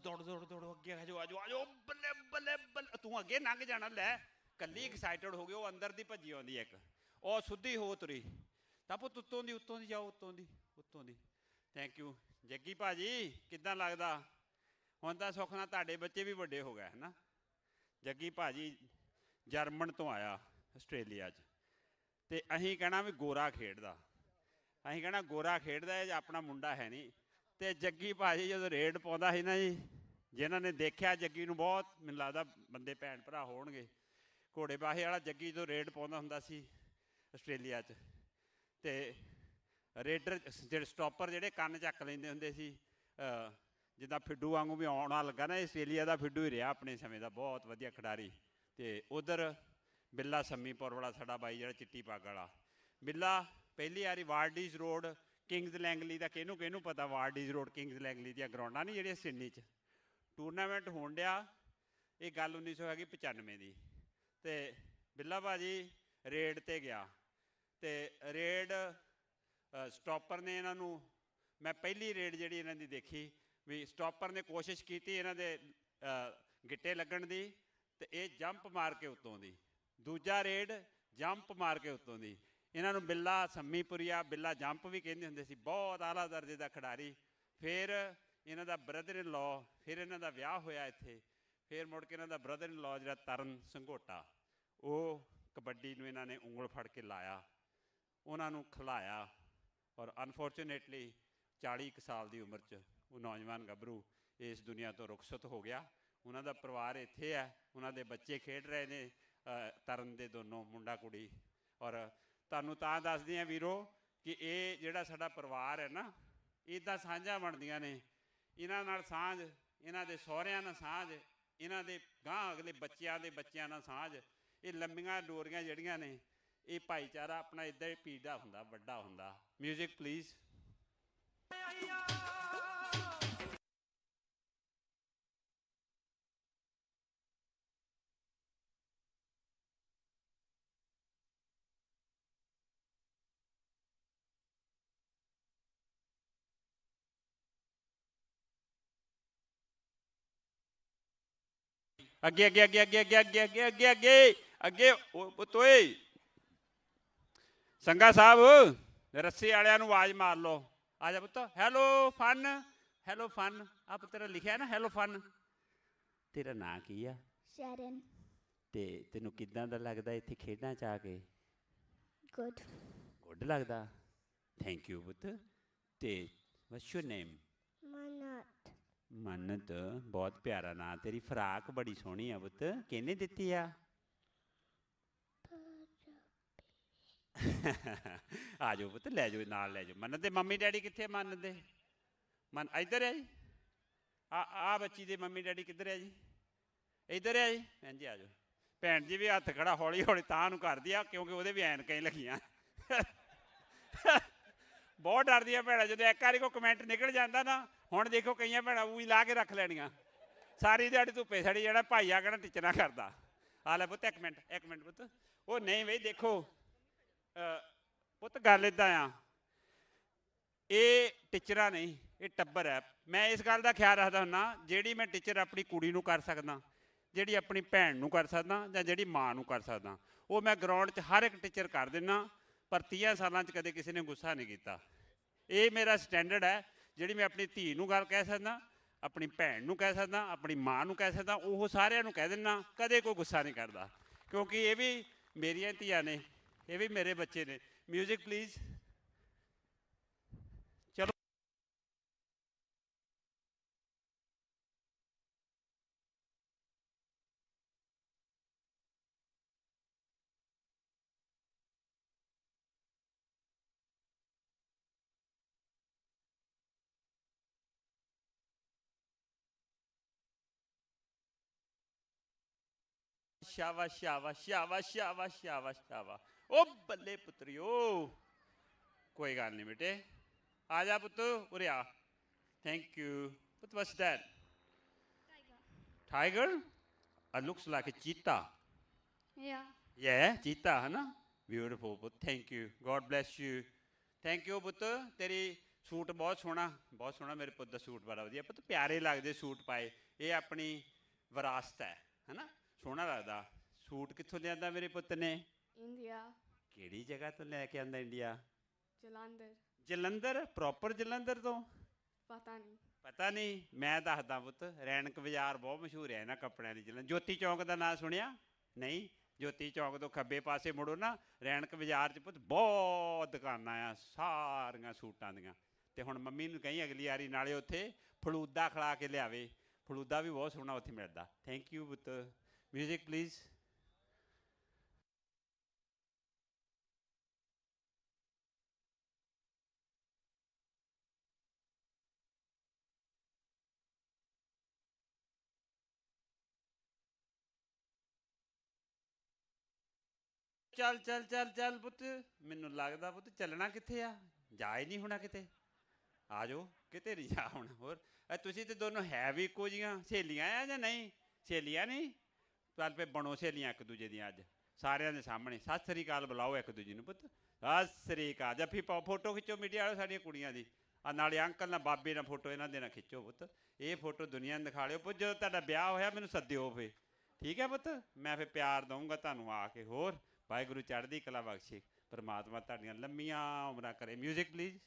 ਦੌੜ ਦੌੜ ਦੌੜ ਅੱਗੇ ਆ ਜਾਓ ਬੱਲੇ ਬੱਲੇ ਬੱਲੇ, ਤੂੰ ਅੱਗੇ ਲੰਘ ਜਾਣਾ। ਲੈ ਕੱਲੀ ਐਕਸਾਈਟਡ ਹੋ ਗਏ, ਉਹ ਅੰਦਰ ਦੀ ਭੱਜੀ ਆਉਂਦੀ ਇੱਕ, ਉਹ ਸੁੱਧੀ ਹੋ ਤੁਰੀ ਤਾਂ ਪੁੱਤ ਉੱਤੋਂ ਦੀ ਜਾਓ, ਉੱਤੋਂ ਦੀ। ਥੈਂਕ ਯੂ ਜੱਗੀ ਭਾਜੀ, ਕਿੱਦਾਂ ਲੱਗਦਾ ਹੁਣ ਤਾਂ ਸੁੱਖ ਨਾਲ ਤੁਹਾਡੇ ਬੱਚੇ ਵੀ ਵੱਡੇ ਹੋ ਗਏ ਨਾ। ਜੱਗੀ ਭਾਜੀ ਜਰਮਨ ਤੋਂ ਆਇਆ ਆਸਟ੍ਰੇਲੀਆ 'ਚ, ਤੇ ਅਸੀਂ ਕਹਿਣਾ ਵੀ ਗੋਰਾ ਖੇਡਦਾ, ਇਹ ਆਪਣਾ ਮੁੰਡਾ ਹੈ ਨਹੀਂ। ਤੇ ਜੱਗੀ ਭਾਜੀ ਜਦੋਂ ਰੇਡ ਪਾਉਂਦਾ ਸੀ ਨਾ ਜੀ, ਜਿਨ੍ਹਾਂ ਨੇ ਦੇਖਿਆ ਜੱਗੀ ਨੂੰ, ਬਹੁਤ ਮੈਨੂੰ ਲੱਗਦਾ ਬੰਦੇ ਭੈਣ ਭਰਾ ਹੋਣਗੇ, ਘੋੜੇਬਾਹੀ ਵਾਲਾ ਜੱਗੀ ਜਦੋਂ ਰੇਡ ਪਾਉਂਦਾ ਹੁੰਦਾ ਸੀ ਆਸਟ੍ਰੇਲੀਆ 'ਚ, ਤੇ ਰੇਡਰ ਜਿਹੜੇ ਸਟਾਪਰ ਜਿਹੜੇ ਕੰਨ ਚੱਕ ਲੈਂਦੇ ਹੁੰਦੇ ਸੀ, ਜਿੱਦਾਂ ਫਿੱਡੂ ਵਾਂਗੂ ਵੀ ਆਉਣਾ ਲੱਗਾ ਨਾ, ਆਸਟ੍ਰੇਲੀਆ ਦਾ ਫਿੱਡੂ ਹੀ ਰਿਹਾ ਆਪਣੇ ਸਮੇਂ ਦਾ, ਬਹੁਤ ਵਧੀਆ ਖਿਡਾਰੀ। ਤੇ ਉਧਰ ਬਿੱਲਾ ਸੰਮੀਪੁਰ ਵਾਲਾ ਸਾਡਾ ਬਾਈ ਜਿਹੜਾ ਚਿੱਟੀ ਪੱਗ ਵਾਲਾ ਬਿੱਲਾ, ਪਹਿਲੀ ਵਾਰੀ ਵਾਰਡੀਜ਼ ਰੋਡ ਕਿੰਗਜ਼ ਲੈਂਗਲੀ ਦਾ, ਕਿਹਨੂੰ ਪਤਾ ਵਾਰਡੀਜ਼ ਰੋਡ ਕਿੰਗਜ਼ ਲੈਂਗਲੀ ਦੀਆਂ ਗਰਾਊਂਡਾਂ ਨਹੀਂ ਜਿਹੜੀਆਂ ਸਿਡਨੀ 'ਚ ਟੂਰਨਾਮੈਂਟ ਹੋਣ ਡਿਆ। ਇਹ ਗੱਲ 1995 ਦੀ, ਤੇ ਬਿੱਲਾ ਭਾਜੀ ਰੇਡ ਤੇ ਗਿਆ, ਤੇ ਰੇਡ ਸਟਾਪਰ ਨੇ ਇਹਨਾਂ ਨੂੰ, ਮੈਂ ਪਹਿਲੀ ਰੇਡ ਜਿਹੜੀ ਇਹਨਾਂ ਦੀ ਦੇਖੀ ਵੀ ਸਟਾਪਰ ਨੇ ਕੋਸ਼ਿਸ਼ ਕੀਤੀ ਇਹਨਾਂ ਦੇ ਗਿੱਟੇ ਲੱਗਣ ਦੀ, ਤੇ ਇਹ ਜੰਪ ਮਾਰ ਕੇ ਉੱਤੋਂ ਦੀ, ਦੂਜਾ ਰੇਡ ਜੰਪ ਮਾਰ ਕੇ ਉੱਤੋਂ ਦੀ। ਇਹਨਾਂ ਨੂੰ ਬਿੱਲਾ ਸੰਮੀਪੁਰੀਆ, ਬਿੱਲਾ ਜੰਪ ਵੀ ਕਹਿੰਦੇ ਹੁੰਦੇ ਸੀ, ਬਹੁਤ ਆਲਾ ਦਰਜੇ ਦਾ ਖਿਡਾਰੀ। ਫਿਰ ਇਹਨਾਂ ਦਾ ਬ੍ਰਦਰ ਇਨ ਲਾਅ, ਫਿਰ ਇਹਨਾਂ ਦਾ ਵਿਆਹ ਹੋਇਆ ਇੱਥੇ, ਫਿਰ ਮੁੜ ਕੇ ਇਹਨਾਂ ਦਾ ਬ੍ਰਦਰ ਇਨ ਲਾਅ ਜਿਹੜਾ ਤਰਨ ਸੰਘੋਟਾ, ਉਹ ਕਬੱਡੀ ਨੂੰ ਇਹਨਾਂ ਨੇ ਉਂਗਲ ਫੜ ਕੇ ਲਾਇਆ, ਉਹਨਾਂ ਨੂੰ ਖਿਲਾਇਆ, ਔਰ ਅਨਫੋਰਚੂਨੇਟਲੀ 40 ਕੁ ਸਾਲ ਦੀ ਉਮਰ 'ਚ ਉਹ ਨੌਜਵਾਨ ਗੱਭਰੂ ਇਸ ਦੁਨੀਆ ਤੋਂ ਰੁਖਸਤ ਹੋ ਗਿਆ। ਉਹਨਾਂ ਦਾ ਪਰਿਵਾਰ ਇੱਥੇ ਹੈ, ਉਹਨਾਂ ਦੇ ਬੱਚੇ ਖੇਡ ਰਹੇ ਨੇ, ਤਰਨ ਦੇ ਦੋਨੋਂ ਮੁੰਡਾ ਕੁੜੀ। ਔਰ ਤੁਹਾਨੂੰ ਤਾਂ ਦੱਸਦੇ ਹਾਂ ਵੀਰੋ ਕਿ ਇਹ ਜਿਹੜਾ ਸਾਡਾ ਪਰਿਵਾਰ ਹੈ ਨਾ, ਇੱਦਾਂ ਸਾਂਝਾਂ ਬਣਦੀਆਂ ਨੇ, ਇਹਨਾਂ ਨਾਲ ਸਾਂਝ, ਇਹਨਾਂ ਦੇ ਸਹੁਰਿਆਂ ਨਾਲ ਸਾਂਝ, ਇਹਨਾਂ ਦੇ ਗਾਂਹ ਅਗਲੇ ਬੱਚਿਆਂ ਨਾਲ ਸਾਂਝ, ਇਹ ਲੰਮੀਆਂ ਡੋਰੀਆਂ ਜਿਹੜੀਆਂ ਨੇ, ਇਹ ਭਾਈਚਾਰਾ ਆਪਣਾ ਇੱਦਾਂ ਹੀ ਪੀੜਾ ਹੁੰਦਾ, ਵੱਡਾ ਹੁੰਦਾ। Music please. ਅੱਗੇ ਅੱਗੇ ਅੱਗੇ ਅੱਗੇ ਅੱਗੇ ਅੱਗੇ ਅੱਗੇ ਅੱਗੇ ਅੱਗੇ ਅੱਗੇ ਤੋਏ ਸੰਗਾ ਸਾਹਿਬ, ਰੱਸੇ ਵਾਲਿਆਂ ਨੂੰ ਆਵਾਜ਼ ਮਾਰ ਲਓ, ਆ ਜਾ ਪੁੱਤ। ਹੈਲੋ ਫਨ, ਆ ਤੇਰਾ ਲਿਖਿਆ ਨਾ ਹੈਲੋ ਫਨ। ਤੇਰਾ ਨਾਂ ਕੀ ਆ? ਸ਼ਰਨ। ਤੇ ਤੈਨੂੰ ਕਿੱਦਾਂ ਦਾ ਲੱਗਦਾ ਇੱਥੇ ਖੇਡਾਂ 'ਚ ਆ ਕੇ? ਗੁੱਡ ਲੱਗਦਾ। ਥੈਂਕ ਯੂ ਪੁੱਤ। ਤੇ ਵਾਟਸ ਯੂਰ ਨੇਮ? ਮੰਨਤ, ਬਹੁਤ ਪਿਆਰਾ ਨਾਂ। ਤੇਰੀ ਫਰਾਕ ਬੜੀ ਸੋਹਣੀ ਆ ਪੁੱਤ, ਕਿਹਨੇ ਦਿੱਤੀ ਆ? ਆ ਜਾਓ ਪੁੱਤ, ਲੈ ਜਾਓ ਨਾਲ ਲੈ ਜਾਓ। ਮੰਨਤ ਦੇ ਮੰਮੀ ਡੈਡੀ ਕਿੱਥੇ? ਮੰਨਤ ਦੇ ਇੱਧਰ ਹੈ ਜੀ। ਆ ਬੱਚੀ ਦੇ ਮੰਮੀ ਡੈਡੀ ਕਿੱਧਰ ਹੈ ਜੀ? ਇੱਧਰ ਹੈ ਜੀ। ਭੈਣ ਜੀ ਆ ਜਾਓ। ਭੈਣ ਜੀ ਵੀ ਹੱਥ ਖੜਾ ਹੌਲੀ ਹੌਲੀ ਤਾਂ ਨੂੰ ਕਰਦੀ ਆ, ਕਿਉਂਕਿ ਉਹਦੇ ਵੀ ਐਨਕਾਂ ਹੀ ਲੱਗੀਆਂ। ਬਹੁਤ ਡਰਦੀ ਆ ਭੈਣਾਂ, ਜਦੋਂ ਇੱਕ ਵਾਰੀ ਕੋਈ ਕਮੈਂਟ ਨਿਕਲ ਜਾਂਦਾ ਨਾ, ਹੁਣ ਦੇਖੋ ਕਈਆਂ ਭੈਣਾਂ ਉਹ ਹੀ ਲਾ ਕੇ ਰੱਖ ਲੈਣੀਆਂ, ਸਾਰੀ ਦਿਹਾੜੀ ਧੁੱਪੇ ਸੜੀ, ਜਿਹੜਾ ਭਾਈ ਆ ਕਹਿਣਾ ਟਿਚਣਾ ਕਰਦਾ। ਆ ਲੈ ਪੁੱਤ ਇੱਕ ਮਿੰਟ ਪੁੱਤ। ਉਹ ਨਹੀਂ ਬਈ ਦੇਖੋ ਪੁੱਤ, ਗੱਲ ਇੱਦਾਂ ਆ, ਇਹ ਟੀਚਰਾਂ ਨਹੀਂ, ਇਹ ਟੱਬਰ ਹੈ। ਮੈਂ ਇਸ ਗੱਲ ਦਾ ਖਿਆਲ ਰੱਖਦਾ ਹੁੰਦਾ, ਜਿਹੜੀ ਮੈਂ ਟੀਚਰ ਆਪਣੀ ਕੁੜੀ ਨੂੰ ਕਰ ਸਕਦਾ, ਜਿਹੜੀ ਆਪਣੀ ਭੈਣ ਨੂੰ ਕਰ ਸਕਦਾ ਜਾਂ ਜਿਹੜੀ ਮਾਂ ਨੂੰ ਕਰ ਸਕਦਾ, ਉਹ ਮੈਂ ਗਰਾਊਂਡ 'ਚ ਹਰ ਇੱਕ ਟੀਚਰ ਕਰ ਦਿੰਦਾ। ਪਰ 30 ਸਾਲਾਂ 'ਚ ਕਦੇ ਕਿਸੇ ਨੇ ਗੁੱਸਾ ਨਹੀਂ ਕੀਤਾ। ਇਹ ਮੇਰਾ ਸਟੈਂਡਰਡ ਹੈ, ਜਿਹੜੀ ਮੈਂ ਆਪਣੀ ਧੀ ਨੂੰ ਗੱਲ ਕਹਿ ਸਕਦਾ, ਆਪਣੀ ਭੈਣ ਨੂੰ ਕਹਿ ਸਕਦਾ, ਆਪਣੀ ਮਾਂ ਨੂੰ ਕਹਿ ਸਕਦਾ, ਉਹ ਸਾਰਿਆਂ ਨੂੰ ਕਹਿ ਦਿੰਦਾ, ਕਦੇ ਕੋਈ ਗੁੱਸਾ ਨਹੀਂ ਕਰਦਾ, ਕਿਉਂਕਿ ਇਹ ਵੀ ਮੇਰੀਆਂ ਧੀਆਂ ਨੇ, ਇਹ ਵੀ ਮੇਰੇ ਬੱਚੇ ਨੇ। Music please. ਚਲੋ शाबाश शाबाश शाबाश शाबाश शाबाश शाबाश। ओ बल्ले पुत्रियो, कोई गल नहीं बेटे, आ जा पुत्त, उरे आ। थैंक यू पुत्त। What's that? Tiger? It looks like a cheetah. Yeah, cheetah है ना? Beautiful पुत्त, thank you, God bless you। Thank you पुत्त। तेरी सूट बहुत सोहना मेरे पुत्त दा सूट बड़ा वधिया पुत्त, प्यारे लगदे सूट पाए। ये अपनी विरासत है ना, सोहना लगदा। सूट कित्थों लिआंदा मेरे पुत्त ने? इंडिया। किहड़ी जगह तो लैके आंदा इंडिया? जलंधर। जलंधर? प्रॉपर जलंधर तो? पता नहीं, मैं दसदा पुत्त। रैणक बाजार बहुत मशहूर है इन्हां कपड़ियां दी। जलंधर ज्योति चौक का नाम सुनिया? नहीं, ज्योति चौक तो खब्बे पासे मुड़ो ना, रैणक बाजार च पुत्त बहुत दुकानां आ सारियां सूटां दियां। ते हुण मम्मी नूं कहीं अगली वारी नाले उत्थे फलूदा खिला के लियावे, फलूदा भी बहुत सोहना उत्थे मिलदा। थैंक यू पुत्त। Music please. चल चल चल चल पुत्त, मैनू लगदा पुत्त चलना कित्थे आ, जा ही नहीं होना किते। आ जाओ, किते नहीं जा होना। होर तुसीं ते दोनों है भी इक्को जिहियां सहेलियां आ जां नहीं? सहेलियां नहीं? चल पे बनो सहेलियां एक दूजे दियां अज सारियां दे सामने। सत श्री अकाल बुलाओ एक दूजे नूं पुत्त। सत श्री अकाल। जफ्फी पाओ, फोटो खिच्चो मीडिया वाले साडियां कुड़ियां दी। आ नाले अंकल ना बाबे ना फोटो इन्हां दे ना खिच्चो पुत्त। ये फोटो दुनिया नूं दिखा लिओ पुत्त। जदों तुहाडा ब्याह होया मैनूं सद्दिओ फे, ठीक है पुत्त? मैं फिर प्यार दूंगा तुहानूं आके। होर वाहिगुरू चढ़दी कला बख्शे, परमात्मा तुहाडियां लंमियां उमरां करे। Music please.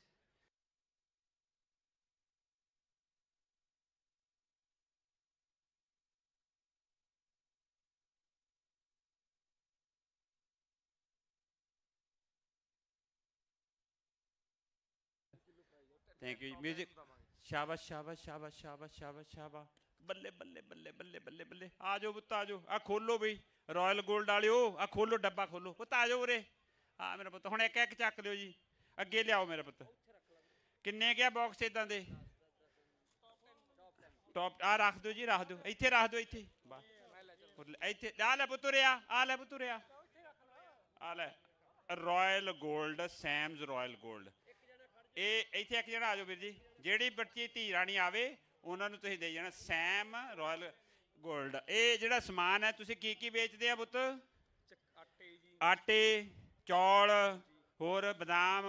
Thank you. Music. शाबाश शाबाश शाबाश शाबाश शाबाश शाबाश। बल्ले बल्ले बल्ले बल्ले बल्ले बल्ले। आ जाओ पुत्त, आ जाओ। आ खोलो बई रॉयल गोल्ड वालिओ, आ खोलो डब्बा खोलो पुत्त। आ जाओ उरे। हाँ मेरा पुत्त, हुण एक एक चक लिओ जी। अगे लियाओ मेरा पुत्त। किन्ने क्या बॉक्स इदां दे? टॉप आ रख दो जी, रख दो इत्थे, रख दो इत्थे। इत्थे आ ले पुत्त, उरे आ ले पुत्त, उरे आ ले। Royal gold, Sam's royal gold. ये इत्थे एक जना आ जाओ वीर जी। ਜਿਹੜੀ ਬੱਚੀ ਧੀ ਰਾਣੀ ਆਵੇ ਉਹਨਾਂ ਨੂੰ ਤੁਸੀਂ ਦੇ ਜਾਣਾ ਸੈਮ ਰਾਇਲ ਗੋਲਡ। ਇਹ ਜਿਹੜਾ ਸਮਾਨ ਹੈ ਤੁਸੀਂ ਕੀ ਵੇਚਦੇ ਆ ਪੁੱਤ? ਆਟੇ, ਚੌਲ, ਹੋਰ ਬਦਾਮ,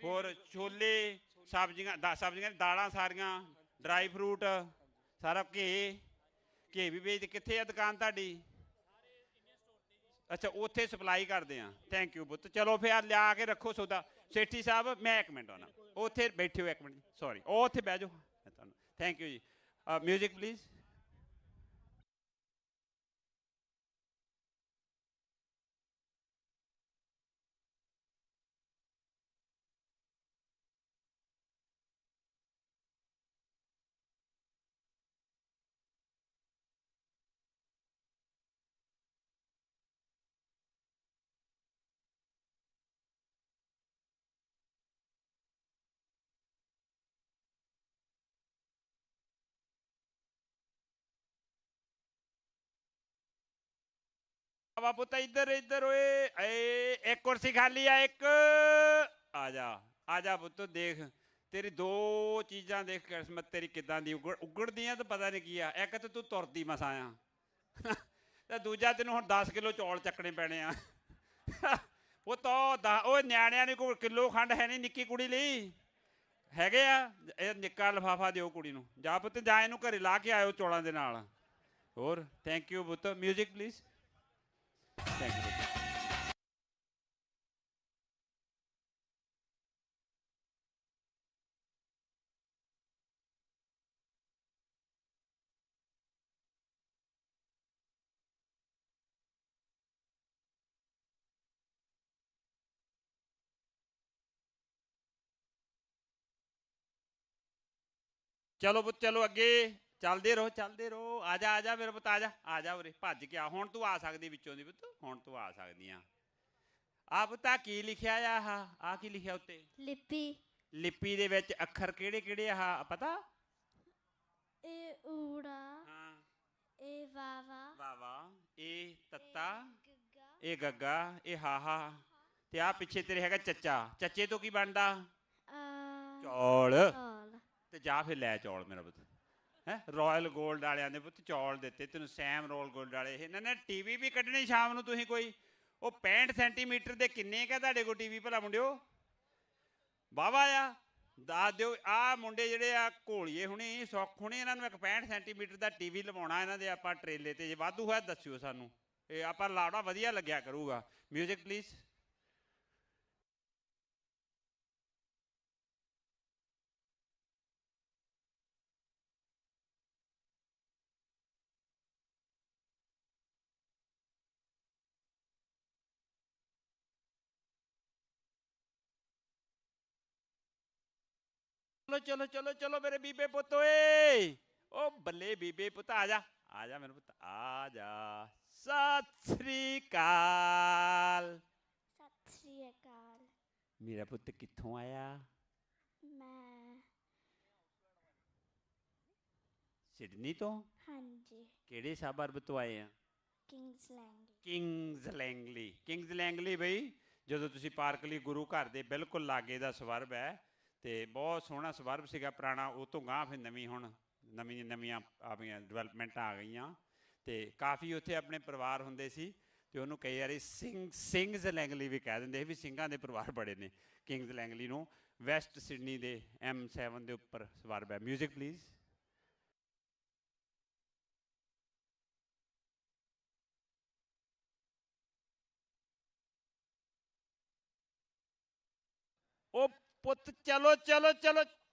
ਹੋਰ ਛੋਲੇ, ਸਬਜ਼ੀਆਂ ਦਾਲਾਂ ਸਾਰੀਆਂ, ਡਰਾਈ ਫਰੂਟ ਸਾਰਾ, ਘੇ ਵੀ ਵੇਚਦੇ। ਕਿੱਥੇ ਆ ਦੁਕਾਨ ਤੁਹਾਡੀ? ਅੱਛਾ, ਉੱਥੇ ਸਪਲਾਈ ਕਰਦੇ ਆ। ਥੈਂਕ ਯੂ ਪੁੱਤ। ਚਲੋ ਫਿਰ ਲਿਆ ਕੇ ਰੱਖੋ ਸੌਦਾ। ਸੇਠੀ ਸਾਹਿਬ ਮੈਂ ਇੱਕ ਮਿੰਟ ਆਉਣਾ, ਉੱਥੇ ਬੈਠੇ ਹੋ ਇੱਕ ਮਿੰਟ। ਸੌਰੀ, ਉਹ ਉੱਥੇ ਬਹਿ ਜਾਓ ਤੁਹਾਨੂੰ। ਥੈਂਕ ਯੂ ਜੀ। Music please. पुत इधर इधर ओए, एक कुर्सी खाली है एक। आ जा पुत, देख तेरी दो चीज़ां देख किस्मत तेरी किदां दी उगड़दियां तो पता नहीं की है। एक तो तू तुरदी मसा आ ते दूजा तेनों हुण 10 किलो चौल चकने पैने आ। वो तो न्याणियां ने कोई किलो खंड है नहीं निक्की कुड़ी लई हैगे आ। निक्का लिफाफा दिओ कुड़ी नूं। जा पुत जा इहनूं घरे ला के आयो चौलां दे नाल। ਹੋਰ ਥੈਂਕ ਯੂ ਪੁੱਤ ਮਿਊਜ਼ਿਕ ਪਲੀਜ਼ ਥੈਂਕ ਯੂ ਚਲੋ ਪੁੱਤ ਚਲੋ ਅੱਗੇ ਚੱਲਦੇ ਰਹੋ ਆ ਜਾ ਮੇਰੇ ਪੁੱਤ ਆ ਜਾ ਉਰੇ ਭੱਜ ਕੇ ਆ ਹੁਣ ਤੂੰ ਆ ਸਕਦੀ ਵਿੱਚੋਂ ਦੀ ਪੁੱਤ ਹੁਣ ਤੂੰ ਆ ਸਕਦੀ ਆ ਪੁੱਤ ਆਹ ਕੀ ਲਿਖਿਆ ਆ ਕੀ ਲਿਖਿਆ ਉੱਤੇ ਲਿਪੀ ਦੇ ਵਿੱਚ ਅੱਖਰ ਕਿਹੜੇ ਕਿਹੜੇ ਆ ਪਤਾ ਇਹ ਊੜਾ ਹਾਂ ਇਹ ਵਾਵਾ ਇਹ ਤੱਤਾ ਇਹ ਗੱਗਾ ਇਹ ਹਾਹਾ ਤੇ ਆ ਪਿੱਛੇ ਤੇਰੇ ਹੈਗਾ ਚੱਚੇ ਤੋਂ ਕੀ ਬਣਦਾ ਚੌਲ ਤੇ ਜਾ ਫਿਰ ਲੈ ਚੌਲ ਮੇਰਾ ਪੁੱਤ ਹੈ ਰਾਇਲ ਗੋਲਡ ਵਾਲਿਆਂ ਦੇ ਪੁੱਤ ਚੌਲ ਦਿੱਤੇ ਤੈਨੂੰ ਸੈਮ ਰੋਲ ਗੋਲਡ ਵਾਲੇ ਇਹਨਾਂ ਨੇ ਟੀਵੀ ਵੀ ਕੱਢਣੀ ਸ਼ਾਮ ਨੂੰ ਤੁਸੀਂ ਕੋਈ ਉਹ 65 ਸੈਂਟੀਮੀਟਰ ਦੇ ਕਿੰਨੇ ਕਾ ਤੁਹਾਡੇ ਕੋਲ ਟੀਵੀ ਭਲਾ ਮੁੰਡਿਓ ਵਾਵਾ ਆ ਦੱਸ ਦਿਓ ਆ ਮੁੰਡੇ ਜਿਹੜੇ ਆ ਘੋਲੀਏ ਹੁਣੀ ਸੁੱਖ ਹੁਣੀ ਇਹਨਾਂ ਨੂੰ ਇੱਕ 65 ਸੈਂਟੀਮੀਟਰ ਦਾ ਟੀਵੀ ਲਵਾਉਣਾ ਇਹਨਾਂ ਦੇ ਆਪਾਂ ਟਰੇਲੇ ਤੇ ਜੇ ਵਾਧੂ ਹੋਇਆ ਦੱਸਿਓ ਸਾਨੂੰ ਇਹ ਆਪਾਂ ਲਾੜਾ ਵਧੀਆ ਲੱਗਿਆ ਕਰੂਗਾ ਮਿਊਜ਼ਿਕ ਪਲੀਜ਼ ਚਲੋ ਮੇਰੇ ਬੀਬੇ ਪੁੱਤ ਓਏ ਓ ਬੱਲੇ ਬੀਬੇ ਪੁੱਤ ਆ ਜਾ ਮੇਰੇ ਪੁੱਤ ਆ ਜਾ ਸਤਿ ਸ੍ਰੀ ਅਕਾਲ ਮੇਰਾ ਪੁੱਤ ਕਿੱਥੋਂ ਆਇਆ ਮੈਂ ਸਿਡਨੀ ਤੋਂ ਹਾਂਜੀ ਕਿਹੜੇ ਸਬਰਬ ਤੋਂ ਆਏ ਆ ਕਿੰਗਸ ਲੈਂਗਲੀ ਬਈ ਜਦੋਂ ਤੁਸੀਂ ਪਾਰਕ ਲਈ ਗੁਰੂ ਘਰ ਦੇ ਬਿਲਕੁਲ ਲਾਗੇ ਦਾ ਸਵਰਬ ਹੈ ਤੇ ਬਹੁਤ ਸੋਹਣਾ ਸਵਰਬ ਸੀਗਾ ਪੁਰਾਣਾ ਉਹ ਤੋਂ ਗਾਂ ਫਿਰ ਨਵੀਆਂ ਆਪਣੀਆਂ ਡਿਵੈਲਪਮੈਂਟਾਂ ਆ ਗਈਆਂ ਤੇ ਕਾਫੀ ਉੱਥੇ ਆਪਣੇ ਪਰਿਵਾਰ ਹੁੰਦੇ ਸੀ ਤੇ ਉਹਨੂੰ ਕਈ ਵਾਰੀ ਸਿੰਘਸ ਲੈਂਗਲੀ ਵੀ ਕਹਿ ਦਿੰਦੇ ਸੀ ਵੀ ਸਿੰਘਾਂ ਦੇ ਪਰਿਵਾਰ ਬੜੇ ਨੇ ਕਿੰਗਸ ਲੈਂਗਲੀ ਨੂੰ ਵੈਸਟ ਸਿਡਨੀ ਦੇ M7 ਦੇ ਉੱਪਰ ਸਵਰਬ ਹੈ ਮਿਊਜ਼ਿਕ ਪਲੀਜ਼ ਉਹ ਪੁੱਤ ਚਲੋ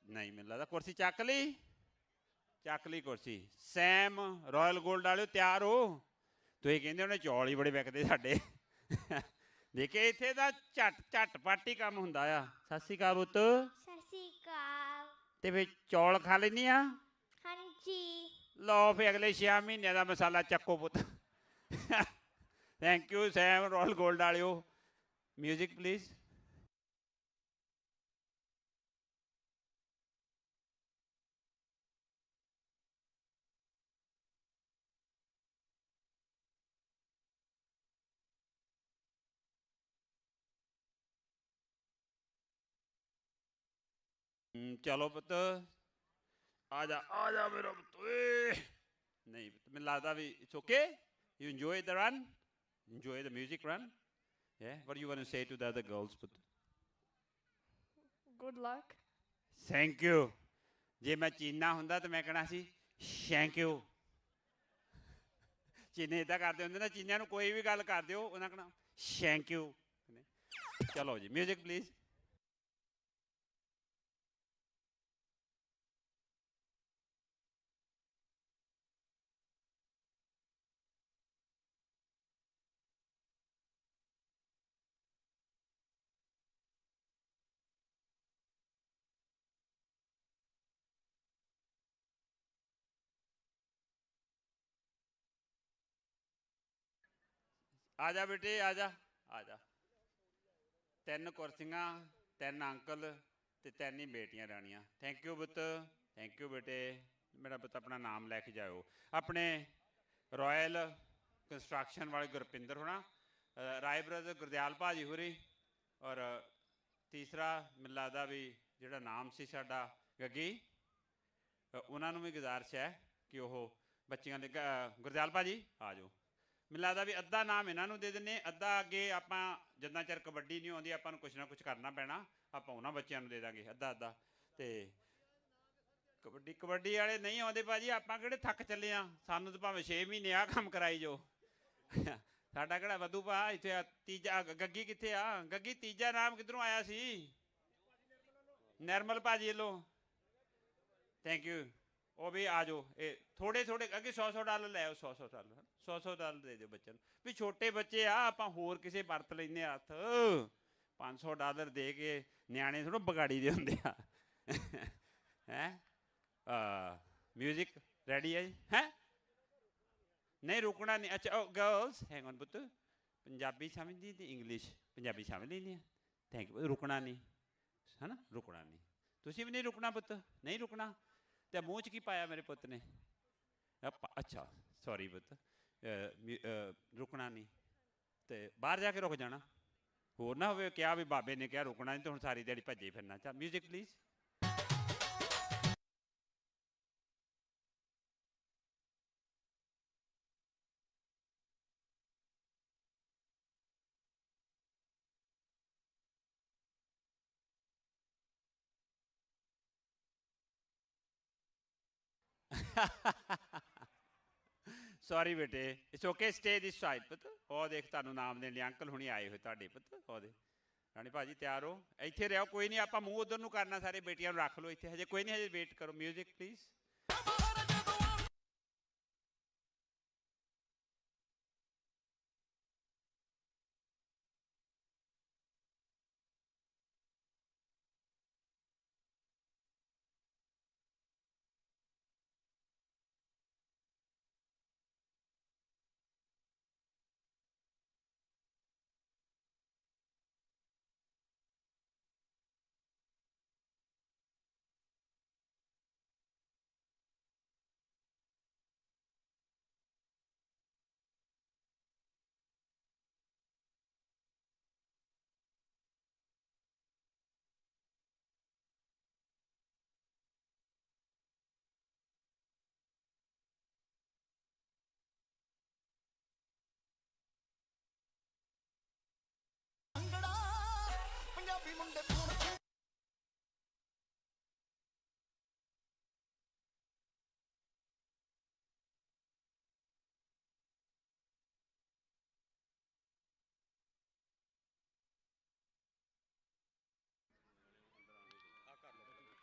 ਨਹੀਂ ਮੈਨੂੰ ਲੱਗਦਾ ਕੁਰਸੀ ਚੱਕ ਲਈ ਕੁਰਸੀ ਸੈਮ ਰਾਇਲ ਗੋਲਡ ਵਾਲਿਓ ਤਿਆਰ ਹੋ ਤੁਸੀਂ ਕਹਿੰਦੇ ਉਹਨੇ ਚੌਲ ਹੀ ਬੜੇ ਵਿਕਦੇ ਸਾਡੇ ਦੇਖੇ ਇੱਥੇ ਦਾ ਝਟਪਟ ਹੀ ਕੰਮ ਹੁੰਦਾ ਆ ਸਤਿ ਸ਼੍ਰੀ ਅਕਾਲ ਪੁੱਤ ਤੇ ਫਿਰ ਚੌਲ ਖਾ ਲੈਂਦੀ ਆ ਹਾਂਜੀ ਲਓ ਫਿਰ ਅਗਲੇ 6 ਮਹੀਨਿਆਂ ਦਾ ਮਸਾਲਾ ਚੱਕੋ ਪੁੱਤ thank you Sam Royal Gold ਵਾਲਿਓ ਮਿਊਜ਼ਿਕ ਪਲੀਜ਼ ਚਲੋ ਪੁੱਤ ਆ ਜਾ ਮੇਰਾ ਪੁੱਤ ਨਹੀਂ ਮੈਨੂੰ ਲੱਗਦਾ ਵੀ it's okay you enjoy the run enjoy the music run what do you want to say to the other girls ਪੁੱਤ good luck ਥੈਂਕ ਯੂ ਜੇ ਮੈਂ ਚੀਨਾ ਹੁੰਦਾ ਤਾਂ ਮੈਂ ਕਹਿਣਾ ਸੀ ਥੈਂਕ ਯੂ ਚੀਨੇ ਇਦਾਂ ਕਰਦੇ ਹੁੰਦੇ ਨਾ ਚੀਨੀਆਂ ਨੂੰ ਕੋਈ ਵੀ ਗੱਲ ਕਰ ਦਿਓ ਉਹਨਾਂ ਕਹਿਣਾ ਥੈਂਕ ਯੂ ਚਲੋ ਜੀ ਮਿਊਜ਼ਿਕ ਪਲੀਜ਼ ਆ ਜਾ ਬੇਟੇ ਆ ਜਾ 3 ਕੁਰਸੀਆਂ 3 ਅੰਕਲ ਤੇ 3 ਹੀ ਬੇਟੀਆਂ ਰਾਣੀਆਂ ਥੈਂਕ ਯੂ ਪੁੱਤ ਥੈਂਕ ਯੂ ਬੇਟੇ ਮੇਰਾ ਪੁੱਤ ਆਪਣਾ ਨਾਮ ਲੈ ਕੇ ਜਾਇਓ ਆਪਣੇ ਰਾਇਲ ਕੰਸਟਰਕਸ਼ਨ ਵਾਲੇ ਗੁਰਪਿੰਦਰ ਹੋਣਾ ਰਾਏ ਬ੍ਰਦਰ ਗੁਰਦਿਆਲ ਭਾਜੀ ਹੋਰੀ ਔਰ ਤੀਸਰਾ ਮੈਨੂੰ ਲੱਗਦਾ ਵੀ ਜਿਹੜਾ ਨਾਮ ਸੀ ਸਾਡਾ ਗੱਗੀ ਉਹਨਾਂ ਨੂੰ ਵੀ ਗੁਜ਼ਾਰਿਸ਼ ਹੈ ਕਿ ਉਹ ਬੱਚਿਆਂ ਦੇ ਗੁਰਦਿਆਲ ਭਾਜੀ ਆ ਜਾਓ ਮੈਨੂੰ ਲੱਗਦਾ ਵੀ ਅੱਧਾ ਨਾਮ ਇਹਨਾਂ ਨੂੰ ਦੇ ਦਿੰਦੇ ਅੱਧਾ ਅੱਗੇ ਆਪਾਂ ਜਿੰਨਾ ਚਿਰ ਕਬੱਡੀ ਨਹੀਂ ਆਉਂਦੀ ਆਪਾਂ ਨੂੰ ਕੁਛ ਨਾ ਕੁਛ ਕਰਨਾ ਪੈਣਾ ਆਪਾਂ ਉਹਨਾਂ ਬੱਚਿਆਂ ਨੂੰ ਦੇ ਦਾਂਗੇ ਅੱਧਾ ਤੇ ਕਬੱਡੀ ਵਾਲੇ ਨਹੀਂ ਆਉਂਦੇ ਭਾਜੀ, ਆਪਾਂ ਕਿਹੜੇ ਥੱਕ ਚੱਲੇ ਆ, ਸਾਨੂੰ ਤਾਂ ਭਾਵੇਂ 6 ਮਹੀਨੇ ਆ ਕੰਮ ਕਰਾਈ ਜੋ ਸਾਡਾ ਕਿਹੜਾ ਵਧੂ ਭਾ ਇੱਥੇ ਤੀਜਾ ਗੱਗੀ ਕਿੱਥੇ ਆ? ਗੱਗੀ ਤੀਜਾ ਨਾਮ ਕਿੱਧਰੋਂ ਆਇਆ ਸੀ? ਨਰਮਲ ਭਾਜੀ ਵੱਲੋਂ, ਥੈਂਕ ਯੂ। ਉਹ ਵੀ ਆ ਜਾਓ, ਇਹ ਥੋੜੇ ਅੱਗੇ 100 ਡਾਲਰ ਲੈ ਆਓ, 100 ਡਾਲਰ ਦੇ ਦਿਓ ਬੱਚਿਆਂ ਨੂੰ ਵੀ, ਛੋਟੇ ਬੱਚੇ ਆ, ਆਪਾਂ ਹੋਰ ਕਿਸੇ ਵਰਤ ਲੈਂਦੇ ਆ ਹੱਥ। 500 ਡਾਲਰ ਦੇ ਕੇ ਨਿਆਣੇ ਥੋੜ੍ਹਾ ਵਿਗਾੜੀ ਦੇ ਹੁੰਦੇ ਆ ਹੈ। ਮਿਊਜ਼ਿਕ ਰੈਡੀ ਹੈ ਜੀ? ਹੈ ਨਹੀਂ ਰੁਕਣਾ ਨਹੀਂ। ਅੱਛਾ ਗਰਲਸ ਹੈਂਗ ਔਨ ਪੁੱਤ, ਪੰਜਾਬੀ ਸਮਝਦੀ ਤੇ ਇੰਗਲਿਸ਼ ਪੰਜਾਬੀ ਸਮਝ ਲੈਂਦੀ ਆ। Thank you. ਰੁਕਣਾ ਨਹੀਂ ਹੈ ਨਾ, ਰੁਕਣਾ ਨਹੀਂ, ਤੁਸੀਂ ਵੀ ਨਹੀਂ ਰੁਕਣਾ ਪੁੱਤ, ਨਹੀਂ ਰੁਕਣਾ। ਤੇ ਮੂੰਹ 'ਚ ਕੀ ਪਾਇਆ ਮੇਰੇ ਪੁੱਤ ਨੇ? ਅੱਛਾ ਸੌਰੀ ਪੁੱਤ, ਰੁਕਣਾ ਨਹੀਂ ਤੇ ਬਾਹਰ ਜਾ ਕੇ ਰੁਕ ਜਾਣਾ, ਹੋਰ ਨਾ ਹੋਵੇ ਕਿਹਾ ਵੀ ਬਾਬੇ ਨੇ ਕਿਹਾ ਰੁਕਣਾ ਨਹੀਂ ਤੇ ਹੁਣ ਸਾਰੀ ਦਿਹਾੜੀ ਭੱਜੇ ਫਿਰਨਾ। ਚਾ ਮਿਊਜ਼ਿਕ ਪਲੀਜ਼। ਸੌਰੀ ਬੇਟੇ, it's okay, stay this side ਪੁੱਤ। ਉਹ ਦੇਖ ਤੁਹਾਨੂੰ ਨਾਮ ਦੇਣ ਲਈ ਅੰਕਲ ਹੁਣੀ ਆਏ ਹੋਏ ਤੁਹਾਡੇ ਪੁੱਤ। ਉਹ ਦੇ ਰਾਣੀ ਭਾਜੀ ਤਿਆਰ ਹੋ, ਇੱਥੇ ਰਹੋ, ਕੋਈ ਨਹੀਂ ਆਪਾਂ ਮੂੰਹ ਉਧਰ ਨੂੰ ਕਰਨਾ, ਸਾਰੇ ਬੇਟੀਆਂ ਨੂੰ ਰੱਖ ਲਓ ਇੱਥੇ, ਹਜੇ ਕੋਈ ਨਹੀਂ, ਹਜੇ ਵੇਟ ਕਰੋ। Music please.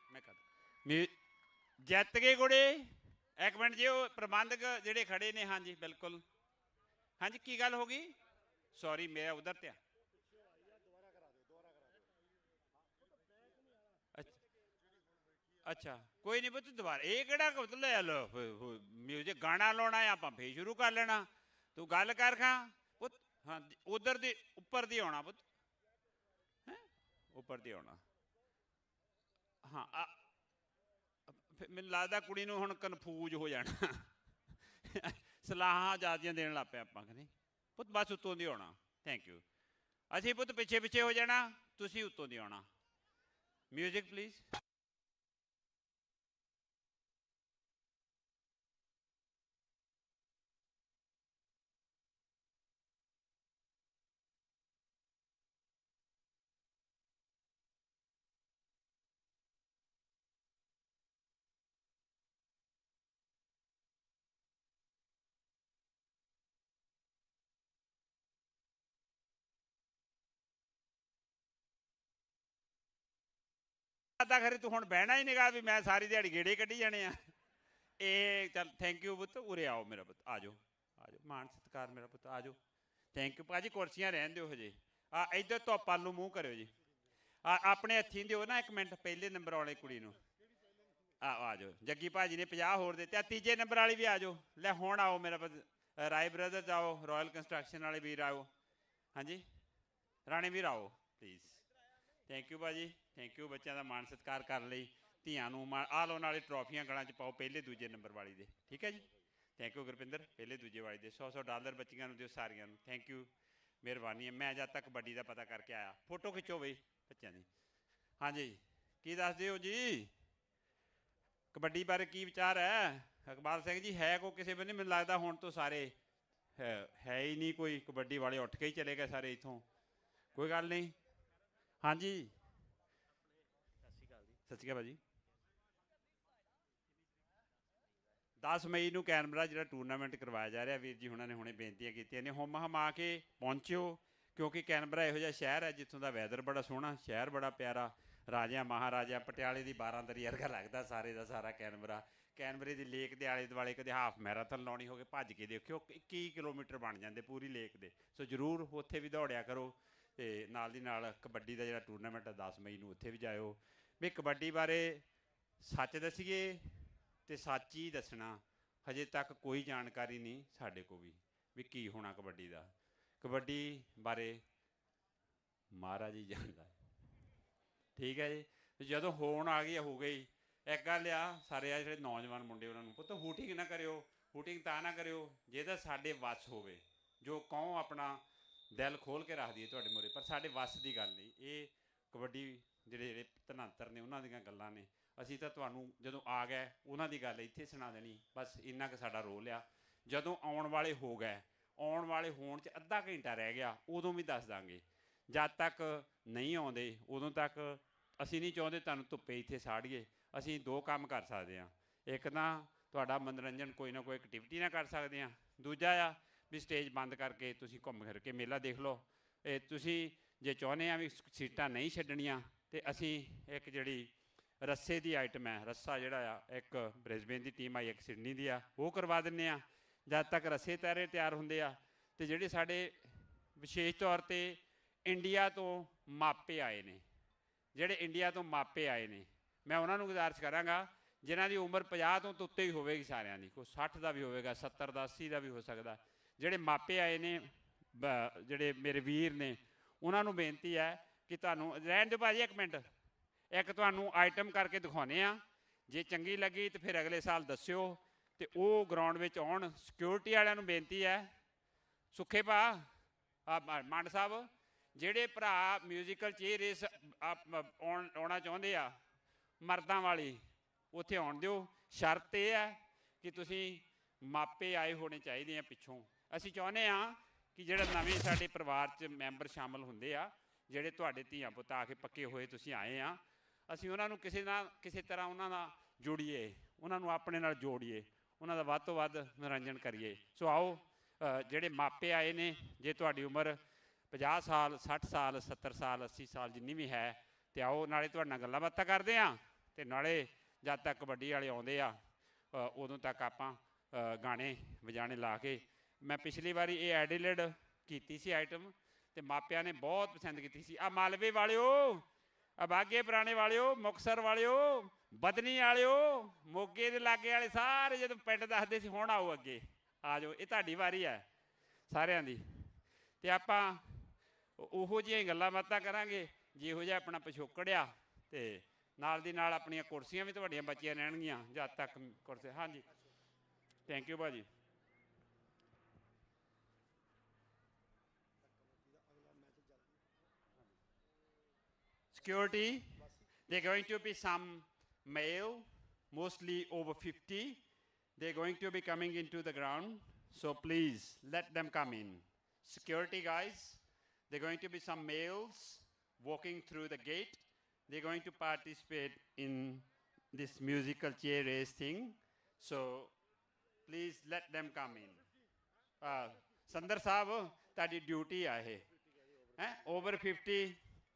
ਮੈਂ ਕਰ ਜਿੱਤ ਗਏ ਕੁੜੇ। ਇੱਕ ਮਿੰਟ ਜੀ, ਉਹ ਪ੍ਰਬੰਧਕ ਜਿਹੜੇ ਖੜੇ ਨੇ, ਹਾਂਜੀ ਬਿਲਕੁਲ, ਹਾਂਜੀ ਕੀ ਗੱਲ ਹੋ ਗਈ? ਸੌਰੀ ਮੇਰਾ ਉਧਰ ਤੇ ਆ। ਅੱਛਾ ਕੋਈ ਨਹੀਂ ਪੁੱਤ, ਦੁਬਾਰਾ ਇਹ ਕਿਹੜਾ ਲੈ ਲਓ ਮਿਊਜ਼ਿਕ, ਗਾਣਾ ਲਾਉਣਾ ਆ, ਆਪਾਂ ਫੇਰ ਸ਼ੁਰੂ ਕਰ ਲੈਣਾ। ਤੂੰ ਗੱਲ ਕਰ ਖਾਂ ਪੁੱਤ। ਹਾਂ ਉਧਰ ਦੀ ਉੱਪਰ ਦੀ ਆਉਣਾ ਪੁੱਤ, ਹੈ ਉੱਪਰ ਦੀ ਆਉਣਾ। ਹਾਂ ਮੈਨੂੰ ਲੱਗਦਾ ਕੁੜੀ ਨੂੰ ਹੁਣ ਕਨਫਿਊਜ਼ ਹੋ ਜਾਣਾ ਸਲਾਹਾਂ ਜ਼ਿਆਦੀਆਂ ਦੇਣ ਲੱਗ ਪਏ ਆਪਾਂ, ਕਹਿੰਦੇ ਪੁੱਤ ਬਸ ਉੱਤੋਂ ਦੀ ਆਉਣਾ। Thank you. ਅਸੀਂ ਪੁੱਤ ਪਿੱਛੇ ਪਿੱਛੇ ਹੋ ਜਾਣਾ, ਤੁਸੀਂ ਉੱਤੋਂ ਦੀ ਆਉਣਾ। Music please. ਤਾਂ ਖਰੇ ਤੂੰ ਹੁਣ ਬਹਿਣਾ ਹੀ ਨਿਗਾ ਵੀ ਮੈਂ ਸਾਰੀ ਦਿਹਾੜੀ ਗੇੜੇ ਕੱਢੀ ਜਾਣੇ ਆ। ਇਹ ਚੱਲ ਥੈਂਕ ਯੂ ਪੁੱਤ, ਉਰੇ ਆਓ ਮੇਰਾ ਪੁੱਤ, ਆ ਜਾਓ ਆ ਜਾਓ, ਮਾਣ ਸਤਿਕਾਰ ਮੇਰਾ ਪੁੱਤ, ਆ ਜਾਓ। ਥੈਂਕ ਯੂ ਭਾਜੀ, ਕੁਰਸੀਆਂ ਰਹਿਣ ਦਿਓ ਹਜੇ। ਆ ਇੱਧਰ ਤੋਂ ਆਪਾਂ ਨੂੰ ਮੂੰਹ ਕਰਿਓ ਜੀ। ਆਪਣੇ ਹੱਥੀਂ ਦਿਓ ਨਾ, ਇੱਕ ਮਿੰਟ, ਪਹਿਲੇ ਨੰਬਰ ਵਾਲੀ ਕੁੜੀ ਨੂੰ ਆ ਜਾਓ। ਜੱਗੀ ਭਾਜੀ ਨੇ 50 ਹੋਰ ਦਿੱਤੇ ਆ, ਤੀਜੇ ਨੰਬਰ ਵਾਲੀ ਵੀ ਆ ਜਾਓ। ਲੈ ਹੁਣ ਆਓ ਮੇਰਾ ਪੁੱਤ, ਰਾਏ ਬ੍ਰਦਰਜ਼ ਆਓ, ਰਾਇਲ ਕੰਸਟਰਕਸ਼ਨ ਵਾਲੇ ਵੀਰ ਆਓ, ਹਾਂਜੀ ਰਾਣੇ ਵੀਰ ਆਓ ਪਲੀਜ਼। ਥੈਂਕ ਯੂ ਭਾਜੀ, ਥੈਂਕ ਯੂ। ਬੱਚਿਆਂ ਦਾ ਮਾਣ ਸਤਿਕਾਰ ਕਰਨ ਲਈ ਧੀਆਂ ਨੂੰ ਆਹ ਲਓ, ਨਾਲੇ ਟਰੋਫੀਆਂ ਗਲਾਂ 'ਚ ਪਾਓ ਪਹਿਲੇ ਦੂਜੇ ਨੰਬਰ ਵਾਲੀ ਦੇ, ਠੀਕ ਹੈ ਜੀ। ਥੈਂਕ ਯੂ ਗੁਰਪਿੰਦਰ, ਪਹਿਲੇ ਦੂਜੇ ਵਾਲੀ ਦੇ 100 ਡਾਲਰ ਬੱਚੀਆਂ ਨੂੰ ਦਿਓ ਸਾਰੀਆਂ ਨੂੰ। ਥੈਂਕ ਯੂ, ਮਿਹਰਬਾਨੀ ਹੈ। ਮੈਂ ਜਦ ਤੱਕ ਕਬੱਡੀ ਦਾ ਪਤਾ ਕਰਕੇ ਆਇਆ। ਫੋਟੋ ਖਿੱਚੋ ਬਈ ਬੱਚਿਆਂ ਦੀ। ਹਾਂਜੀ ਕੀ ਦੱਸਦੇ ਹੋ ਜੀ, ਕਬੱਡੀ ਬਾਰੇ ਕੀ ਵਿਚਾਰ ਹੈ? ਇਕਬਾਲ ਸਿੰਘ ਜੀ ਹੈ ਕੋਈ ਕਿਸੇ ਬੰਦੇ? ਮੈਨੂੰ ਲੱਗਦਾ ਹੁਣ ਤੋਂ ਸਾਰੇ ਹੈ ਹੀ ਨਹੀਂ ਕੋਈ, ਕਬੱਡੀ ਵਾਲੇ ਉੱਠ ਕੇ ਹੀ ਚਲੇ ਗਏ ਸਾਰੇ ਇੱਥੋਂ। ਕੋਈ ਗੱਲ ਨਹੀਂ, ਹਾਂਜੀ ਸਤਿ ਸ਼੍ਰੀ ਅਕਾਲ ਜੀ। ਸਤਿ ਸ਼੍ਰੀ ਅਕਾਲ ਭਾਜੀ। 10 ਮਈ ਨੂੰ ਕੈਨਬਰਾ ਜਿਹੜਾ ਟੂਰਨਾਮੈਂਟ ਕਰਵਾਇਆ ਜਾ ਰਿਹਾ, ਵੀਰ ਜੀ ਹੁਣਾਂ ਨੇ ਹੁਣੇ ਬੇਨਤੀਆਂ ਕੀਤੀਆਂ ਨੇ, ਹੁਮ ਹਮਾ ਕੇ ਪਹੁੰਚਿਓ, ਕਿਉਂਕਿ ਕੈਨਬਰਾ ਇਹੋ ਜਿਹਾ ਸ਼ਹਿਰ ਹੈ ਜਿੱਥੋਂ ਦਾ ਵੈਦਰ ਬੜਾ ਸੋਹਣਾ, ਸ਼ਹਿਰ ਬੜਾ ਪਿਆਰਾ, ਰਾਜਿਆਂ ਮਹਾਰਾਜਾ ਪਟਿਆਲੇ ਦੀ 12 ਦਰੀ ਵਰਗਾ ਲੱਗਦਾ ਸਾਰੇ ਦਾ ਸਾਰਾ ਕੈਨਬਰਾ। ਕੈਨਬਰੇ ਦੀ ਲੇਕ ਦੇ ਆਲੇ ਦੁਆਲੇ ਕਦੇ ਹਾਫ ਮੈਰਾਥਨ ਲਾਉਣੀ ਹੋਵੇ ਭੱਜ ਕੇ ਦੇਖਿਓ, 21 ਕਿਲੋਮੀਟਰ ਬਣ ਜਾਂਦੇ ਪੂਰੀ ਲੇਕ ਦੇ। ਸੋ ਜ਼ਰੂਰ ਉੱਥੇ ਵੀ ਦੌੜਿਆ ਕਰੋ, ਤੇ ਨਾਲ ਦੀ ਨਾਲ ਕਬੱਡੀ ਦਾ ਜਿਹੜਾ ਟੂਰਨਾਮੈਂਟ ਹੈ 10 ਮਈ ਨੂੰ ਉੱਥੇ ਵੀ ਜਾਇਓ। ਵੀ ਕਬੱਡੀ ਬਾਰੇ ਸੱਚ ਦੱਸੀਏ ਤੇ ਸੱਚ ਹੀ ਦੱਸਣਾ, ਹਜੇ ਤੱਕ ਕੋਈ ਜਾਣਕਾਰੀ ਨਹੀਂ ਸਾਡੇ ਕੋਲ ਵੀ ਕੀ ਹੋਣਾ ਕਬੱਡੀ ਦਾ। ਕਬੱਡੀ ਬਾਰੇ ਮਹਾਰਾਜ ਹੀ ਜਾਣਦਾ, ਠੀਕ ਹੈ ਜੀ। ਜਦੋਂ ਹੋਣ ਆ ਗਈ ਹੋ ਗਈ। ਇੱਕ ਗੱਲ ਆ, ਸਾਰੇ ਆ ਜਿਹੜੇ ਨੌਜਵਾਨ ਮੁੰਡੇ ਉਹਨਾਂ ਨੂੰ ਪੁੱਤ ਹੂਟਿੰਗ ਨਾ ਕਰਿਓ, ਹੂਟਿੰਗ ਤਾਂ ਨਾ ਕਰਿਓ ਜੇ ਤਾਂ ਸਾਡੇ ਵੱਸ ਹੋਵੇ, ਜੋ ਕਹੋ ਆਪਣਾ ਦਿਲ ਖੋਲ ਕੇ ਰੱਖ ਦਈਏ ਤੁਹਾਡੇ ਮੂਹਰੇ, ਪਰ ਸਾਡੇ ਵੱਸ ਦੀ ਗੱਲ ਨਹੀਂ। ਇਹ ਕਬੱਡੀ ਜਿਹੜੇ ਧਨਾਂਤਰ ਨੇ ਉਹਨਾਂ ਦੀਆਂ ਗੱਲਾਂ ਨੇ, ਅਸੀਂ ਤਾਂ ਤੁਹਾਨੂੰ ਜਦੋਂ ਆ ਗਏ ਉਹਨਾਂ ਦੀ ਗੱਲ ਇੱਥੇ ਸੁਣਾ ਦੇਣੀ, ਬਸ ਇੰਨਾ ਕੁ ਸਾਡਾ ਰੋਲ ਆ। ਜਦੋਂ ਆਉਣ ਵਾਲੇ ਹੋ ਗਏ, ਆਉਣ ਵਾਲੇ ਹੋਣ 'ਚ ਅੱਧਾ ਘੰਟਾ ਰਹਿ ਗਿਆ, ਉਦੋਂ ਵੀ ਦੱਸ ਦਾਂਗੇ। ਜਦ ਤੱਕ ਨਹੀਂ ਆਉਂਦੇ ਉਦੋਂ ਤੱਕ ਅਸੀਂ ਨਹੀਂ ਚਾਹੁੰਦੇ ਤੁਹਾਨੂੰ ਧੁੱਪੇ ਇੱਥੇ ਸਾੜੀਏ। ਅਸੀਂ ਦੋ ਕੰਮ ਕਰ ਸਕਦੇ ਹਾਂ, ਇੱਕ ਤਾਂ ਤੁਹਾਡਾ ਮਨੋਰੰਜਨ ਕੋਈ ਨਾ ਕੋਈ ਐਕਟੀਵਿਟੀ ਨਾਲ ਕਰ ਸਕਦੇ ਹਾਂ, ਦੂਜਾ ਆ ਵੀ ਸਟੇਜ ਬੰਦ ਕਰਕੇ ਤੁਸੀਂ ਘੁੰਮ ਫਿਰ ਕੇ ਮੇਲਾ ਦੇਖ ਲਓ। ਇਹ ਤੁਸੀਂ ਜੇ ਚਾਹੁੰਦੇ ਆ ਵੀ ਸੀਟਾਂ ਨਹੀਂ ਛੱਡਣੀਆਂ, ਤੇ ਅਸੀਂ ਇੱਕ ਜਿਹੜੀ ਰੱਸੇ ਦੀ ਆਈਟਮ ਹੈ, ਰੱਸਾ ਜਿਹੜਾ ਆ, ਇੱਕ ਬ੍ਰਿਸਬੇਨ ਦੀ ਟੀਮ ਆਈ, ਇੱਕ ਸਿਡਨੀ ਦੀ ਆ, ਉਹ ਕਰਵਾ ਦਿੰਦੇ ਆ ਜਦ ਤੱਕ ਰੱਸੇ ਤੈਰੇ ਤਿਆਰ ਹੁੰਦੇ ਆ। ਤੇ ਜਿਹੜੇ ਸਾਡੇ ਵਿਸ਼ੇਸ਼ ਤੌਰ 'ਤੇ ਇੰਡੀਆ ਤੋਂ ਮਾਪੇ ਆਏ ਨੇ, ਜਿਹੜੇ ਇੰਡੀਆ ਤੋਂ ਮਾਪੇ ਆਏ ਨੇ, ਮੈਂ ਉਹਨਾਂ ਨੂੰ ਗੁਜ਼ਾਰਿਸ਼ ਕਰਾਂਗਾ ਜਿਨ੍ਹਾਂ ਦੀ ਉਮਰ 50 ਤੋਂ ਉੱਤੇ ਹੀ ਹੋਵੇਗੀ, ਸਾਰਿਆਂ ਦੀ, ਕੋਈ 60 ਦਾ ਵੀ ਹੋਵੇਗਾ, 70 ਦਾ, 80 ਦਾ ਵੀ ਹੋ ਸਕਦਾ। ਜਿਹੜੇ ਮਾਪੇ ਆਏ ਨੇ, ਜਿਹੜੇ ਮੇਰੇ ਵੀਰ ਨੇ, ਉਹਨਾਂ ਨੂੰ ਬੇਨਤੀ ਹੈ ਕਿ ਤੁਹਾਨੂੰ ਰਹਿਣ ਦਿਓ ਭਾਜੀ ਇੱਕ ਮਿੰਟ, ਇੱਕ ਤੁਹਾਨੂੰ ਆਈਟਮ ਕਰਕੇ ਦਿਖਾਉਂਦੇ ਆ, ਜੇ ਚੰਗੀ ਲੱਗੀ ਤਾਂ ਫਿਰ ਅਗਲੇ ਸਾਲ ਦੱਸਿਓ ਤੇ ਉਹ ਗਰਾਊਂਡ ਵਿੱਚ ਆਉਣ। ਸਿਕਿਉਰਿਟੀ ਵਾਲਿਆਂ ਨੂੰ ਬੇਨਤੀ ਹੈ, ਸੁੱਖੇ ਭਾ ਮੰਡ ਸਾਹਿਬ, ਜਿਹੜੇ ਭਰਾ ਮਿਊਜ਼ੀਕਲ ਚੇਅਰ ਰੇਸ ਆਉਣਾ ਚਾਹੁੰਦੇ ਆ ਮਰਦਾਂ ਵਾਲੀ, ਉੱਥੇ ਆਉਣ ਦਿਓ। ਸ਼ਰਤ ਇਹ ਹੈ ਕਿ ਤੁਸੀਂ ਮਾਪੇ ਆਏ ਹੋਣੇ ਚਾਹੀਦੇ ਆ ਪਿੱਛੋਂ। ਅਸੀਂ ਚਾਹੁੰਦੇ ਹਾਂ ਕਿ ਜਿਹੜਾ ਨਵੇਂ ਸਾਡੇ ਪਰਿਵਾਰ 'ਚ ਮੈਂਬਰ ਸ਼ਾਮਲ ਹੁੰਦੇ ਆ, ਜਿਹੜੇ ਤੁਹਾਡੇ ਧੀਆਂ ਪੁੱਤ ਆ ਕੇ ਪੱਕੇ ਹੋਏ ਤੁਸੀਂ ਆਏ ਆ, ਅਸੀਂ ਉਹਨਾਂ ਨੂੰ ਕਿਸੇ ਤਰ੍ਹਾਂ ਉਹਨਾਂ ਨਾਲ ਜੋੜੀਏ, ਉਹਨਾਂ ਨੂੰ ਆਪਣੇ ਨਾਲ ਜੋੜੀਏ, ਉਹਨਾਂ ਦਾ ਵੱਧ ਤੋਂ ਵੱਧ ਮਨੋਰੰਜਨ ਕਰੀਏ। ਸੋ ਆਓ, ਜਿਹੜੇ ਮਾਪੇ ਆਏ ਨੇ, ਜੇ ਤੁਹਾਡੀ ਉਮਰ 50 ਸਾਲ, 60 ਸਾਲ, 70 ਸਾਲ, 80 ਸਾਲ ਜਿੰਨੀ ਵੀ ਹੈ, ਤੇ ਆਓ, ਨਾਲੇ ਤੁਹਾਡੇ ਨਾਲ ਗੱਲਾਂ ਬਾਤਾਂ ਕਰਦੇ ਹਾਂ, ਤੇ ਨਾਲੇ ਜਦ ਤੱਕ ਕਬੱਡੀ ਵਾਲੇ ਆਉਂਦੇ ਆ ਉਦੋਂ ਤੱਕ ਆਪਾਂ ਗਾਣੇ ਵਜਾਣੇ ਲਾ ਕੇ। ਮੈਂ ਪਿਛਲੀ ਵਾਰੀ ਇਹ ਐਡੀਲੇਡ ਕੀਤੀ ਸੀ ਆਈਟਮ, ਤੇ ਮਾਪਿਆਂ ਨੇ ਬਹੁਤ ਪਸੰਦ ਕੀਤੀ ਸੀ। ਆ ਮਾਲਵੇ ਵਾਲਿਓ, ਆ ਬਾਗੇ ਪੁਰਾਣੇ ਵਾਲਿਓ, ਮੁਕਤਸਰ ਵਾਲਿਓ, ਬਦਨੀ ਵਾਲਿਓ, ਮੋਗੇ ਦੇ ਲਾਗੇ ਵਾਲੇ ਸਾਰੇ ਜਦੋਂ ਪਿੰਡ ਦੱਸਦੇ ਸੀ ਹੁਣ ਆਓ ਅੱਗੇ ਆ ਜਾਓ, ਇਹ ਤੁਹਾਡੀ ਵਾਰੀ ਹੈ ਸਾਰਿਆਂ ਦੀ। ਤੇ ਆਪਾਂ ਉਹੋ ਜਿਹੀਆਂ ਗੱਲਾਂ ਬਾਤਾਂ ਕਰਾਂਗੇ ਜਿਹੋ ਜਿਹਾ ਆਪਣਾ ਪਿਛੋਕੜ ਆ, ਤੇ ਨਾਲ ਦੀ ਨਾਲ ਆਪਣੀਆਂ ਕੁਰਸੀਆਂ ਵੀ ਤੁਹਾਡੀਆਂ ਬੱਚੀਆਂ ਰਹਿਣਗੀਆਂ ਜਦ ਤੱਕ ਕੁਰਸੀ। ਹਾਂਜੀ, ਥੈਂਕ ਯੂ ਭਾਜੀ। Security, they're going to be some male, mostly over 50. They're going to be coming into the ground, so please let them come in. Security guys, they're going to be some males walking through the gate. They're going to participate in this musical chair race thing, so please let them come in. Sandar Sahab, ਤੁਹਾਡੀ duty ਆ ਇਹ ਹੈ।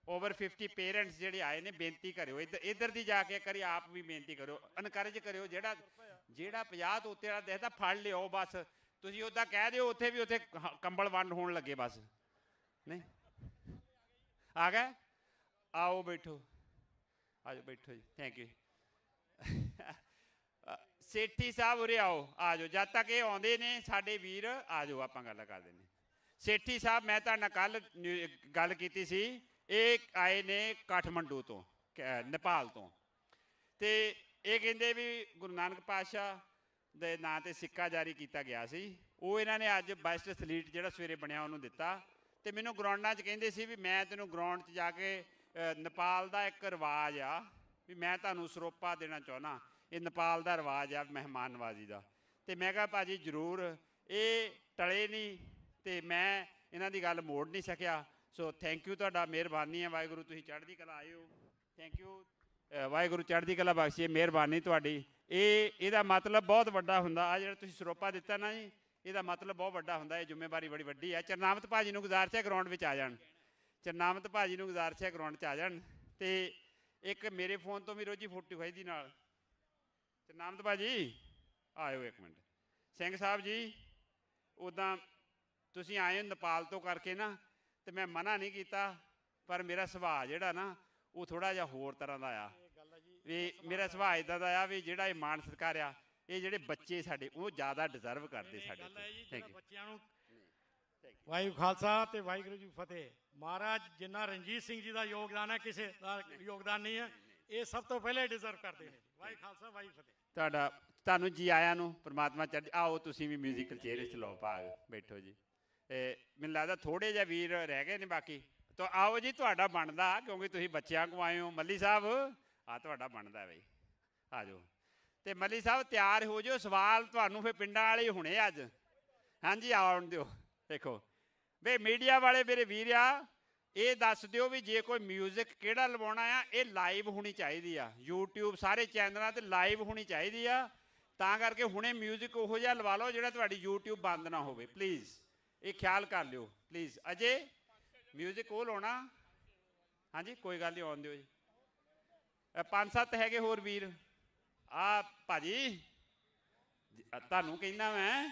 Over 50 parents ਜਿਹੜੇ ਆਏ ਨੇ, ਬੇਨਤੀ ਕਰਿਓ ਇੱਧਰ ਦੀ ਜਾ ਕੇ ਕਰੀ, ਆਪ ਵੀ ਬੇਨਤੀ ਕਰਿਓ, ਇਨਕਰੇਜ ਕਰਿਓ। ਜਿਹੜਾ 50 ਤੋਂ ਉੱਤੇ ਵਾਲਾ ਦੇਖਦਾ ਫੜ ਲਿਓ, ਬਸ ਤੁਸੀਂ ਉੱਦਾਂ ਕਹਿ ਦਿਓ ਉੱਥੇ ਵੀ, ਉੱਥੇ ਕੰਬਲ ਵੰਡ ਹੋਣ ਲੱਗੇ, ਬਸ ਨਹੀਂ ਆ ਗਏ। ਆਓ ਬੈਠੋ, ਆ ਜਾਓ ਬੈਠੋ ਜੀ, ਥੈਂਕ ਯੂ। ਸੇਠੀ ਸਾਹਿਬ ਉਰੇ ਆਓ, ਆ ਜਾਓ, ਜਦ ਤੱਕ ਇਹ ਆਉਂਦੇ ਨੇ ਸਾਡੇ ਵੀਰ, ਆ ਜਾਓ ਆਪਾਂ ਗੱਲ ਕਰਦੇ ਨੇ। ਸੇਠੀ ਸਾਹਿਬ, ਮੈਂ ਤੁਹਾਡੇ ਨਾਲ ਕੱਲ ਗੱਲ ਕੀਤੀ ਸੀ, ਇਹ ਆਏ ਨੇ ਕਾਠਮੰਡੂ ਤੋਂ, ਨੇਪਾਲ ਤੋਂ, ਤੇ ਇਹ ਕਹਿੰਦੇ ਵੀ ਗੁਰੂ ਨਾਨਕ ਪਾਤਸ਼ਾਹ ਦੇ ਨਾਂ 'ਤੇ ਸਿੱਕਾ ਜਾਰੀ ਕੀਤਾ ਗਿਆ ਸੀ, ਉਹ ਇਹਨਾਂ ਨੇ ਅੱਜ ਬੈਸਟ ਐਥਲੀਟ ਜਿਹੜਾ ਸਵੇਰੇ ਬਣਿਆ ਉਹਨੂੰ ਦਿੱਤਾ। ਤੇ ਮੈਨੂੰ ਗਰਾਊਂਡਾਂ 'ਚ ਕਹਿੰਦੇ ਸੀ ਵੀ ਮੈਂ ਤੈਨੂੰ ਗਰਾਊਂਡ 'ਚ ਜਾ ਕੇ, ਨੇਪਾਲ ਦਾ ਇੱਕ ਰਿਵਾਜ ਆ ਵੀ ਮੈਂ ਤੁਹਾਨੂੰ ਸਰੋਪਾ ਦੇਣਾ ਚਾਹੁੰਦਾ, ਇਹ ਨੇਪਾਲ ਦਾ ਰਿਵਾਜ ਆ ਮਹਿਮਾਨ ਨਵਾਜ਼ੀ ਦਾ। ਤੇ ਮੈਂ ਕਿਹਾ ਭਾਜੀ ਜ਼ਰੂਰ, ਇਹ ਟਲੇ ਨਹੀਂ, ਤੇ ਮੈਂ ਇਹਨਾਂ ਦੀ ਗੱਲ ਮੋੜ ਨਹੀਂ ਸਕਿਆ। ਸੋ ਥੈਂਕ ਯੂ, ਤੁਹਾਡਾ ਮਿਹਰਬਾਨੀ ਹੈ, ਵਾਹਿਗੁਰੂ, ਤੁਸੀਂ ਚੜ੍ਹਦੀ ਕਲਾ ਆਏ ਹੋ। ਥੈਂਕ ਯੂ ਵਾਹਿਗੁਰੂ ਚੜ੍ਹਦੀ ਕਲਾ ਬਖਸ਼ੇ, ਮਿਹਰਬਾਨੀ ਤੁਹਾਡੀ। ਇਹਦਾ ਮਤਲਬ ਬਹੁਤ ਵੱਡਾ ਹੁੰਦਾ। ਆ ਜਿਹੜਾ ਤੁਸੀਂ ਸਰੋਪਾ ਦਿੱਤਾ ਨਾ ਜੀ, ਇਹਦਾ ਮਤਲਬ ਬਹੁਤ ਵੱਡਾ ਹੁੰਦਾ। ਇਹ ਜ਼ਿੰਮੇਵਾਰੀ ਬੜੀ ਵੱਡੀ ਹੈ। ਚਰਨਾਮਤ ਭਾਜੀ ਨੂੰ ਗੁਜ਼ਾਰਿਸ਼ ਹੈ ਗਰਾਊਂਡ ਵਿੱਚ ਆ ਜਾਣ, ਚਰਨਾਮਤ ਭਾਜੀ ਨੂੰ ਗੁਜ਼ਾਰਿਸ਼ ਹੈ ਗਰਾਊਂਡ 'ਚ ਆ ਜਾਣ। ਅਤੇ ਇੱਕ ਮੇਰੇ ਫੋਨ ਤੋਂ ਵੀ ਰੋਜੀ ਫੋਟੋ ਹੋਈ ਦੀ ਨਾਲ। ਚਰਨਾਮਤ ਭਾਜੀ ਆਇਓ ਇੱਕ ਮਿੰਟ। ਸਿੰਘ ਸਾਹਿਬ ਜੀ, ਉੱਦਾਂ ਤੁਸੀਂ ਆਏ ਹੋ ਨੇਪਾਲ ਤੋਂ ਕਰਕੇ ਨਾ, ਅਤੇ ਮੈਂ ਮਨਾ ਨਹੀਂ ਕੀਤਾ, ਪਰ ਮੇਰਾ ਸੁਭਾਅ ਜਿਹੜਾ ਨਾ ਉਹ ਥੋੜ੍ਹਾ ਜਿਹਾ ਹੋਰ ਤਰ੍ਹਾਂ ਦਾ ਆ। ਵੀ ਮੇਰਾ ਸੁਭਾਅ ਇੱਦਾਂ ਦਾ ਆ ਵੀ ਜਿਹੜਾ ਇਹ ਮਾਣ ਸਤਿਕਾਰ ਆ, ਇਹ ਜਿਹੜੇ ਬੱਚੇ ਸਾਡੇ ਉਹ ਜ਼ਿਆਦਾ ਡਿਜ਼ਰਵ ਕਰਦੇ ਸਾਡੇ। Thank you. ਬੱਚਿਆਂ ਨੂੰ ਵਾਹਿਗੁਰੂ ਖਾਲਸਾ ਤੇ ਵਾਹਿਗੁਰੂ ਜੀ ਫਤਿਹ। ਮਹਾਰਾਜ ਜਿੰਨਾ ਰਣਜੀਤ ਸਿੰਘ ਜੀ ਦਾ ਯੋਗਦਾਨ ਹੈ, ਕਿਸੇ ਦਾ ਯੋਗਦਾਨ ਨਹੀਂ ਹੈ। ਇਹ ਸਭ ਤੋਂ ਪਹਿਲੇ ਡਿਜ਼ਰਵ ਕਰਦੇ ਨੇ। ਵਾਹਿਗੁਰੂ ਖਾਲਸਾ ਵਾਹਿਗੁਰੂ ਫਤਿਹ। ਤੁਹਾਨੂੰ ਜੀ ਆਇਆਂ ਨੂੰ ਪ੍ਰਮਾਤਮਾ ਚੜ੍ਹ। ਆਓ ਤੁਸੀਂ ਵੀ ਮਿਊਜ਼ੀਕਲ ਚੇਅਰ ਵਿੱਚ ਲਓ ਭਾਗ, ਬੈਠੋ ਜੀ। ਮੈਨੂੰ ਲੱਗਦਾ ਥੋੜ੍ਹੇ ਜਿਹੇ ਵੀਰ ਰਹਿ ਗਏ ਨੇ ਬਾਕੀ, ਤਾਂ ਆਓ ਜੀ, ਤੁਹਾਡਾ ਬਣਦਾ, ਕਿਉਂਕਿ ਤੁਸੀਂ ਬੱਚਿਆਂ ਕੋਲ ਆਏ ਹੋ। ਮੱਲੀ ਸਾਹਿਬ ਆ ਤੁਹਾਡਾ ਬਣਦਾ ਬਈ, ਆ ਜਾਓ। ਅਤੇ ਮੱਲੀ ਸਾਹਿਬ ਤਿਆਰ ਹੋ ਜਾਓ, ਸਵਾਲ ਤੁਹਾਨੂੰ ਫਿਰ ਪਿੰਡਾਂ ਵਾਲੇ ਹੁਣੇ ਅੱਜ। ਹਾਂਜੀ ਆਉਣ ਦਿਓ। ਦੇਖੋ ਬਈ ਮੀਡੀਆ ਵਾਲੇ ਮੇਰੇ ਵੀਰ ਆ, ਇਹ ਦੱਸ ਦਿਓ ਵੀ ਜੇ ਕੋਈ ਮਿਊਜ਼ਿਕ ਕਿਹੜਾ ਲਵਾਉਣਾ ਆ, ਇਹ ਲਾਈਵ ਹੋਣੀ ਚਾਹੀਦੀ ਆ। YouTube ਸਾਰੇ ਚੈਨਲਾਂ 'ਤੇ ਲਾਈਵ ਹੋਣੀ ਚਾਹੀਦੀ ਆ। ਤਾਂ ਕਰਕੇ ਹੁਣੇ ਮਿਊਜ਼ਿਕ ਉਹੋ ਜਿਹਾ ਲਵਾ ਲਓ ਜਿਹੜਾ ਤੁਹਾਡੀ YouTube ਬੰਦ ਨਾ ਹੋਵੇ। ਪਲੀਜ਼ ਇਹ ਖਿਆਲ ਕਰ ਲਿਓ ਪਲੀਜ਼। ਅਜੇ ਮਿਊਜ਼ਿਕ ਉਹ ਲਾਉਣਾ। ਹਾਂਜੀ ਕੋਈ ਗੱਲ ਨਹੀਂ, ਆਉਣ ਦਿਓ ਜੀ। 5-7 ਹੈਗੇ ਹੋਰ ਵੀਰ। ਆ ਭਾਜੀ ਤੁਹਾਨੂੰ ਕਹਿੰਦਾ ਮੈਂ,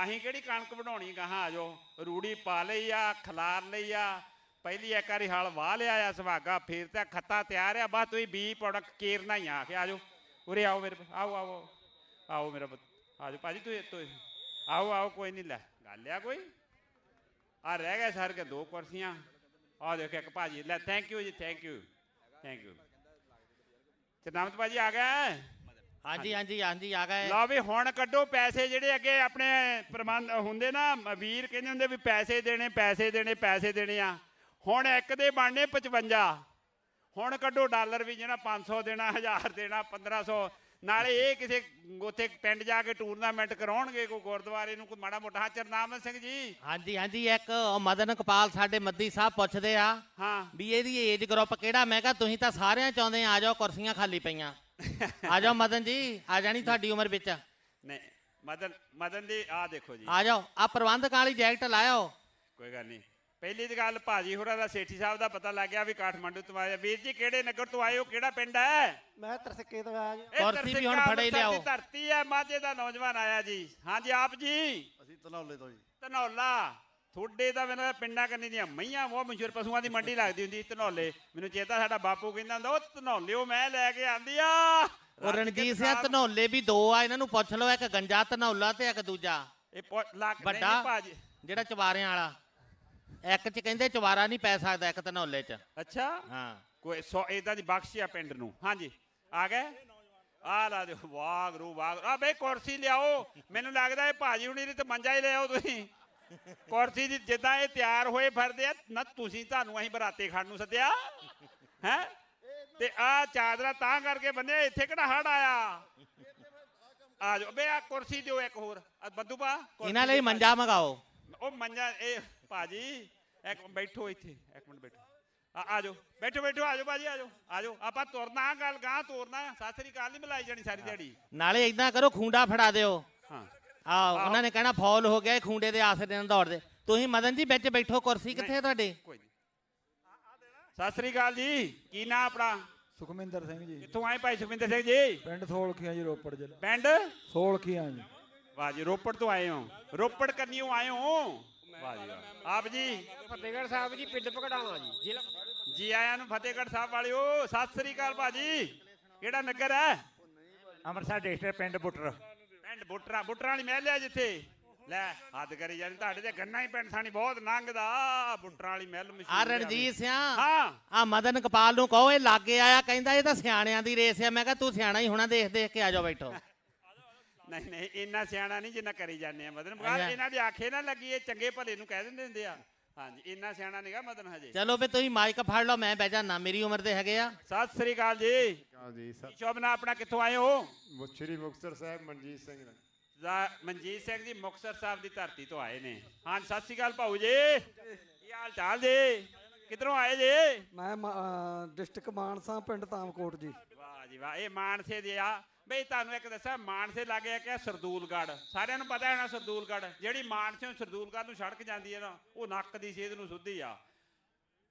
ਅਸੀਂ ਕਿਹੜੀ ਕਣਕ ਵਢਾਉਣੀ ਗਾਹਾਂ, ਆ ਜਾਓ। ਰੂੜੀ ਪਾ ਲਈ ਆ, ਖਲਾਰ ਲਈ ਆ, ਪਹਿਲੀ ਇੱਕ ਵਾਰੀ ਹਲ ਵਾਹ ਲਿਆ ਆ ਸੁਹਾਗਾ, ਫਿਰ ਤਾਂ ਖੱਤਾ ਤਿਆਰ ਆ, ਬਸ ਤੁਸੀਂ ਬੀ ਪ੍ਰੋਡਕਟ ਕੇਰਨਾ ਹੀ ਆ ਕੇ। ਆ ਜਾਓ ਉਰੇ ਆਓ ਮੇਰੇ, ਆਓ ਆਓ ਆਓ ਮੇਰਾ ਪੁੱਤ, ਆ ਜਾਓ ਭਾਜੀ ਤੁਸੀਂ ਆਓ ਆਓ। ਕੋਈ ਨਹੀਂ, ਲੈ ਗੱਲ ਆ ਕੋਈ। ਆ ਰਹਿ ਗਏ ਸਰ ਕੇ 2 ਕੁਰਸੀਆਂ। ਆ ਦੇਖੋ ਇੱਕ ਭਾਜੀ, ਲੈ ਥੈਂਕ ਯੂ ਜੀ, ਥੈਂਕ ਯੂ ਥੈਂਕ ਯੂ। ਚਰਨਾਮਤ ਭਾਜੀ ਆ ਗਏ? ਹਾਂਜੀ ਹਾਂਜੀ ਹਾਂਜੀ ਆ ਗਏ। ਲਓ ਵੀ ਹੁਣ ਕੱਢੋ ਪੈਸੇ ਜਿਹੜੇ ਅੱਗੇ ਆਪਣੇ ਪ੍ਰਬੰਧ ਹੁੰਦੇ ਨਾ, ਵੀਰ ਕਹਿੰਦੇ ਹੁੰਦੇ ਵੀ ਪੈਸੇ ਦੇਣੇ ਪੈਸੇ ਦੇਣੇ ਪੈਸੇ ਦੇਣੇ ਆ। ਹੁਣ ਇੱਕ ਦੇ ਬਣਨੇ 55। ਹੁਣ ਕੱਢੋ ਡਾਲਰ ਵੀ, ਜਿਹੜਾ 500 ਦੇਣਾ, 1000 ਦੇਣਾ, 1500। ਨਾਲੇ ਇਹ ਕਿਸੇ ਉੱਥੇ ਪਿੰਡ ਜਾ ਕੇ ਟੂਰਨਾਮੈਂਟ ਕਰਾਉਣਗੇ ਕੋਈ ਗੁਰਦੁਆਰੇ ਨੂੰ, ਕੋਈ ਮਾੜਾ ਮੋਟਾ। ਹਾਂ ਚਰਨਾਮਤ ਸਿੰਘ ਜੀ। ਹਾਂਜੀ ਹਾਂਜੀ ਇੱਕ ਮਦਨ ਕਪਾਲ ਸਾਡੇ ਮੱਦੀ ਸਾਹਿਬ ਪੁੱਛਦੇ ਆ ਵੀ ਇਹਦੀ ਏਜ ਗਰੁੱਪ ਕਿਹੜਾ। ਮੈਂ ਕਿਹਾ ਤੁਸੀਂ ਤਾਂ ਸਾਰਿਆਂ ਚਾਹੁੰਦੇ ਆ ਜਾਓ, ਕੁਰਸੀਆਂ ਖਾਲੀ ਪਈਆਂ। ਆ ਜਾਓ ਮਦਨ ਜੀ, ਆ ਜਾਣੀ ਤੁਹਾਡੀ ਉਮਰ ਵਿੱਚ। ਨਹੀਂ ਮਦਨ ਜੀ ਆ ਦੇਖੋ ਜੀ, ਆ ਜਾਓ। ਆ ਪ੍ਰਬੰਧਕ ਵਾਲੀ ਜੈਕਟ ਲਾਇਓ। ਕੋਈ ਗੱਲ ਨਹੀਂ। ਪਹਿਲੀ ਦੀ ਗੱਲ ਭਾਜੀ ਹੋਰਾਂ ਦਾ, ਸੇਠੀ ਸਾਹਿਬ ਦਾ ਪਤਾ ਲੱਗ ਗਿਆ ਵੀ ਕਾਠਮੰਡੂ ਤੋਂ ਆਏ। ਵੀਰ ਜੀ ਕਿਹੜੇ ਨਗਰ ਤੋਂ ਆਏ ਹੋ, ਕਿਹੜਾ ਪਿੰਡ ਹੈ? ਮੈਂ ਤਰਸਕੇ ਤੋਂ ਆਇਆ ਜੀ। ਕੁਰਸੀ ਵੀ ਹੁਣ ਫੜੇ ਲਿਆਓ। ਧਰਤੀ ਹੈ, ਮਾਝੇ ਦਾ ਨੌਜਵਾਨ ਆਇਆ ਜੀ। ਹਾਂਜੀ ਆਪ ਜੀ? ਅਸੀਂ ਧਨੌਲੇ ਤੋਂ ਜੀ। ਧਨੌਲਾ। ਤੁਹਾਡੇ ਤਾਂ ਮੈਨੂੰ ਪਿੰਡਾਂ ਕੰਨੀ ਦੀਆਂ ਮਈਆਂ ਬਹੁਤ ਮਸ਼ਹੂਰ ਪਸ਼ੂਆਂ ਦੀ ਮੰਡੀ ਲੱਗਦੀ ਹੁੰਦੀ ਧਨੌਲੇ। ਮੈਨੂੰ ਚੇਤਾ ਸਾਡਾ ਬਾਪੂ ਕਹਿੰਦਾ ਹੁੰਦਾ, ਉਹ ਧਨੌਲਿਓ ਮੈਂ ਲੈ ਕੇ ਆਂਦੀ ਆ। ਉਹ ਰਣਜੀਤ ਸਿੰਘ ਧਨੌਲੇ ਵੀ 2 ਆ, ਇਹਨਾਂ ਨੂੰ ਪੁੱਛ ਲਓ। ਇੱਕ ਗੰਜਾ ਧਨੌਲਾ ਤੇ ਇੱਕ ਦੂਜਾ ਵੱਡਾ ਜਿਹੜਾ ਚਵਾਰਿਆਂ ਵਾਲਾ। ਇੱਕ ਚ ਕਹਿੰਦੇ ਚਵਾਰਾ ਨਹੀਂ ਪੈ ਸਕਦਾ, ਇੱਕ ਧਨੌਲੇ ਚ। ਅੱਛਾ ਹਾਂ, ਕੋਈ ਏਦਾਂ ਦੀ ਬਖਸ਼ ਆ ਪਿੰਡ ਨੂੰ। ਹਾਂਜੀ ਆ ਗਏ? ਆ ਲਾ ਦਿਓ। ਵਾਹ ਗੁਰੂ ਵਾਹ। ਆ ਬਈ ਕੁਰਸੀ ਲਿਆਓ। ਮੈਨੂੰ ਲੱਗਦਾ ਇਹ ਭਾਜੀ ਹੁਣੀ ਤੇ ਮੰਜਾ ਹੀ ਲਿਆਓ ਤੁਸੀਂ। ਕੁਰਸੀ ਦੀ ਜਿੱਦਾਂ ਇਹ ਤਿਆਰ ਹੋਏ ਫਿਰਦੇ ਆ ਨਾ, ਤੁਸੀਂ ਤੁਹਾਨੂੰ ਅਸੀਂ ਬਰਾਤੇ ਖਾਣ ਨੂੰ ਸੱਦਿਆ ਹੈ? ਤੇ ਆ ਚਾਦਰਾ ਤਾਂ ਕਰਕੇ ਬੰਦੇ, ਇੱਥੇ ਕਿਹੜਾ ਹੜ ਆਇਆ? ਆ ਜਾਓ ਬਈ, ਆ ਕੁਰਸੀ ਦਿਓ ਇੱਕ ਹੋਰ। ਬੰਦੂ ਪਾ ਇਹਨਾਂ ਲਈ ਮੰਜਾ ਮੰਗਾਓ। ਉਹ ਮੰਜਾ ਇਹ ਭਾਜੀ ਇੱਕ ਬੈਠੋ ਇੱਥੇ, ਇੱਕ ਮਿੰਟ ਬੈਠੋ। ਆ ਜਾਓ ਬੈਠੋ ਬੈਠੋ, ਆ ਜਾਓ ਭਾਜੀ, ਆ ਜਾਓ ਆ ਜਾਓ। ਆਪਾਂ ਤੁਰਨਾ, ਗੱਲ ਗਾਂ ਤੋਰਨਾ। ਸਤਿ ਸ੍ਰੀ ਅਕਾਲ ਨਹੀਂ ਮਿਲਾਈ ਜਾਣੀ ਸਾਰੀ ਦਿਹਾੜੀ। ਨਾਲੇ ਇਦਾਂ ਕਰੋ, ਖੂੰਡਾ ਫੜਾ ਦਿਓ। ਹਾਂ ਉਹਨਾਂ ਨੇ ਕਹਿਣਾ ਫੌਲ ਹੋ ਗਿਆ, ਖੂੰਡੇ ਦੇ ਆਸਰੇ ਨਾਲ ਦੌੜਦੇ। ਤੁਸੀਂ ਮਦਨ ਜੀ ਵਿੱਚ ਬੈਠੋ। ਕੁਰਸੀ ਕਿੱਥੇ ਤੁਹਾਡੇ? ਕੋਈ ਨਹੀਂ। ਸਤਿ ਸ੍ਰੀ ਅਕਾਲ ਜੀ। ਕੀ ਨਾਂ ਆਪਣਾ? ਸੁਖਮਿੰਦਰ ਸਿੰਘ ਜੀ। ਕਿੱਥੋਂ ਆਏ ਭਾਈ ਸੁਖਮਿੰਦਰ ਸਿੰਘ ਜੀ? ਪਿੰਡ ਸੋਲਖੀਆਂ ਜੀ, ਰੋਪੜ ਜ਼ਿਲ੍ਹਾ। ਪਿੰਡ ਸੋਲਖੀਆਂ ਜੀ। ਵਾਹ ਜੀ, ਰੋਪੜ ਤੋਂ ਆਏ ਹੋ? ਰੋਪੜ ਕੰਨੀਓ ਆਏ ਹੋ? ਵਾਹ ਜੀ ਵਾਹ। ਆਪ ਜੀ? ਫਤਿਹਗੜ੍ਹ ਸਾਹਿਬ ਜੀ, ਪਿੰਡ ਭਗੜਾਵਾਂ ਜੀ, ਜ਼ਿਲ੍ਹਾ। ਜੀ ਆਇਆਂ ਨੂੰ ਫਤਿਹਗੜ੍ਹ ਸਾਹਿਬ ਵਾਲਿਓ। ਸਤਿ ਸ੍ਰੀ ਅਕਾਲ ਭਾਜੀ। ਕਿਹੜਾ ਨਗਰ ਹੈ? ਅੰਮ੍ਰਿਤਸਰ ਡਿਸਟ੍ਰਿਕਟ, ਪਿੰਡ ਬੁੱਟਰ। ਪਿੰਡ ਬੁੱਟਰਾਂ ਵਾਲੀ ਮਹਿਲ ਹੈ ਜਿੱਥੇ। ਲੈ ਹੱਦ ਕਰੀ ਜਾਂਦੇ, ਤੁਹਾਡੇ ਤੇ ਗੰਨਾ ਹੀ ਪਿੰਡ ਸਾਨੀ ਬਹੁਤ ਲੰਘਦਾ। ਬੁੱਟਰਾਂ ਵਾਲੀ ਮਹਿਲ ਮਸ਼ਹੂਰ। ਆ ਰਣਜੀਤ ਸਿੰਘ, ਹਾਂ ਆ ਮਦਨ ਕਪਾਲ ਨੂੰ ਕਹੋ ਇਹ ਲਾਗੇ ਆਇਆ। ਕਹਿੰਦਾ ਇਹ ਤਾਂ ਸਿਆਣਿਆਂ ਦੀ ਰੇਸ ਆ। ਮੈਂ ਕਿਹਾ ਤੂੰ ਸਿਆਣਾ ਹੀ ਹੋਣਾ, ਦੇਖ ਦੇਖ ਕੇ ਆ ਜਾਓ, ਬੈਠੋ। ਨਹੀਂ ਨਹੀਂ, ਇੰਨਾ ਸਿਆਣਾ ਨਹੀਂ ਜਿੰਨਾ ਕਰੀ ਜਾਂਦੇ ਆ ਮਦਨ। ਇਹਨਾਂ ਦੀ ਆਖੇ ਨਾ ਲੱਗੀ, ਇਹ ਚੰਗੇ ਭਲੇ ਨੂੰ ਕਹਿ ਦਿੰਦੇ ਹੁੰਦੇ ਆ। ਹਾਂਜੀ ਇੰਨਾ ਸਿਆਣਾ ਨਹੀਂਗਾ ਮਦਨ ਹਜੇ। ਚਲੋ ਵੀ ਤੁਸੀਂ ਮਾਈਕ ਫੜ ਲਓ, ਮੈਂ ਬਹਿ ਜਾਣਾ, ਮੇਰੀ ਉਮਰ ਦੇ ਹੈਗੇ ਆ। ਸਤਿ ਸ੍ਰੀ ਅਕਾਲ ਜੀ। ਸ਼ੁਭ ਨਾਮ ਆਪਣਾ, ਕਿੱਥੋਂ ਆਏ ਹੋ? ਸ਼੍ਰੀ ਮੁਕਤਸਰ ਸਾਹਿਬ, ਮਨਜੀਤ ਸਿੰਘ। ਮਨਜੀਤ ਸਿੰਘ ਜੀ ਮੁਕਤਸਰ ਸਾਹਿਬ ਦੀ ਧਰਤੀ ਤੋਂ ਆਏ ਨੇ। ਹਾਂ ਸਤਿ ਸ੍ਰੀ ਅਕਾਲ ਭਾਊ ਜੀ, ਕੀ ਹਾਲ ਚਾਲ ਜੀ? ਕਿੱਧਰੋਂ ਆਏ ਜੀ? ਮੈਂ ਡਿਸਟ੍ਰਿਕਟ ਮਾਨਸਾ, ਪਿੰਡ ਤਾਮਕੋਟ ਜੀ। ਵਾਹ ਜੀ ਵਾਹ, ਇਹ ਮਾਨਸੇ ਦੇ ਆ ਬਈ। ਤੁਹਾਨੂੰ ਇੱਕ ਦੱਸਾਂ, ਮਾਨਸੇ ਲਾਗੇ ਕਿ ਸਰਦੂਲਗੜ੍ਹ, ਸਾਰਿਆਂ ਨੂੰ ਪਤਾ ਹੋਣਾ ਸਰਦੂਲਗੜ੍ਹ। ਜਿਹੜੀ ਮਾਨਸਿਓਂ ਸਰਦੂਲਗੜ੍ਹ ਨੂੰ ਸੜਕ ਜਾਂਦੀ ਹੈ ਨਾ, ਉਹ ਨੱਕ ਦੀ ਸੇਧ ਨੂੰ ਸੁੱਧੀ ਆ।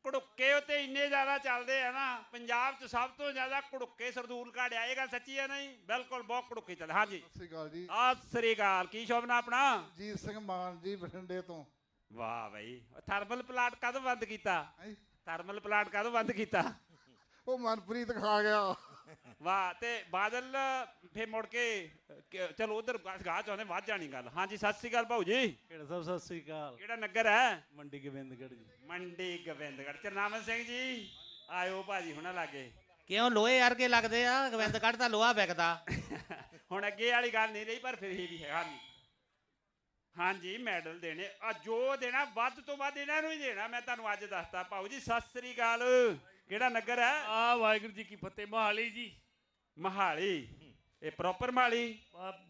ਘੜੁੱਕੇ ਉੱਤੇ ਇੰਨੇ ਜ਼ਿਆਦਾ ਚੱਲਦੇ ਆ ਨਾ, ਪੰਜਾਬ 'ਚ ਸਭ ਤੋਂ ਜ਼ਿਆਦਾ ਘੜੁੱਕੇ ਸਰਦੂਲਗੜ੍ਹ ਆ। ਇਹ ਗੱਲ ਸੱਚੀ ਹੈ ਨਹੀਂ? ਬਿਲਕੁਲ, ਬਹੁਤ ਘੜੁੱਕੇ ਚੱਲਦੇ। ਹਾਂਜੀ, ਸਤਿ ਸ਼੍ਰੀ ਅਕਾਲ ਜੀ। ਸਤਿ ਸ੍ਰੀ ਅਕਾਲ। ਕੀ ਸ਼ੁਭ ਨਾਮ ਆਪਣਾ? ਜੀਤ ਸਿੰਘ ਮਾਨ ਜੀ, ਬਠਿੰਡੇ ਤੋਂ। ਵਾਹ ਬਈ, ਥਰਮਲ ਪਲਾਂਟ ਕਦੋਂ ਬੰਦ ਕੀਤਾ? ਥਰਮਲ ਪਲਾਂਟ ਕਦੋਂ ਬੰਦ ਕੀਤਾ? ਉਹ ਮਨਪ੍ਰੀਤ ਖਾ ਗਿਆ। ਵਾਹ। ਤੇ ਬਾਦਲ ਫੇ ਮੁੜ ਕੇ ਚਲੋ ਉਧਰ ਗਾਹ ਚਾਹੁੰਦੇ ਵੱਧ ਜਾਣੀ ਗੱਲ। ਹਾਂਜੀ, ਸਤਿ ਸ੍ਰੀ ਅਕਾਲ ਭਾਊ ਜੀ। ਕਿਹੜਾ ਸਾਹਿਬ ਸਤਿ ਸ੍ਰੀ ਅਕਾਲ। ਕਿਹੜਾ ਨਗਰ ਹੈ? ਮੰਡੀ ਗੋਬਿੰਦਗੜ੍ਹ ਜੀ। ਮੰਡੀ ਗੋਬਿੰਦਗੜ੍ਹ। ਚਰਨਾਮਨ ਸਿੰਘ ਜੀ ਆਇਓ ਭਾਜੀ ਹੁਣਾਂ ਲਾਗੇ। ਕਿਉਂ ਲੋਹੇ ਵਰਗੇ ਲੱਗਦੇ ਆ? ਗੋਬਿੰਦਗੜ੍ਹ ਤਾਂ ਲੋਹਾ ਵਿਕਦਾ। ਹੁਣ ਅੱਗੇ ਵਾਲੀ ਗੱਲ ਨਹੀਂ ਰਹੀ, ਪਰ ਫਿਰ ਇਹ ਵੀ ਹੈ। ਹਾਂਜੀ ਹਾਂਜੀ, ਮੈਡਲ ਦੇਣੇ ਆ, ਜੋ ਦੇਣਾ ਵੱਧ ਤੋਂ ਵੱਧ ਇਹਨਾਂ ਨੂੰ ਹੀ ਦੇਣਾ। ਮੈਂ ਤੁਹਾਨੂੰ ਅੱਜ ਦੱਸਤਾ ਭਾਊ ਜੀ। ਸਤਿ ਸ੍ਰੀ ਅਕਾਲ। ਕਿਹੜਾ ਨਗਰ ਹੈ? ਆ ਵਾਹਿਗੁਰੂ ਜੀ ਕੀ ਫਤਿਹ। ਮੋਹਾਲੀ ਜੀ। ਮੋਹਾਲੀ। ਇਹ ਪ੍ਰੋਪਰ ਮੋਹਾਲੀ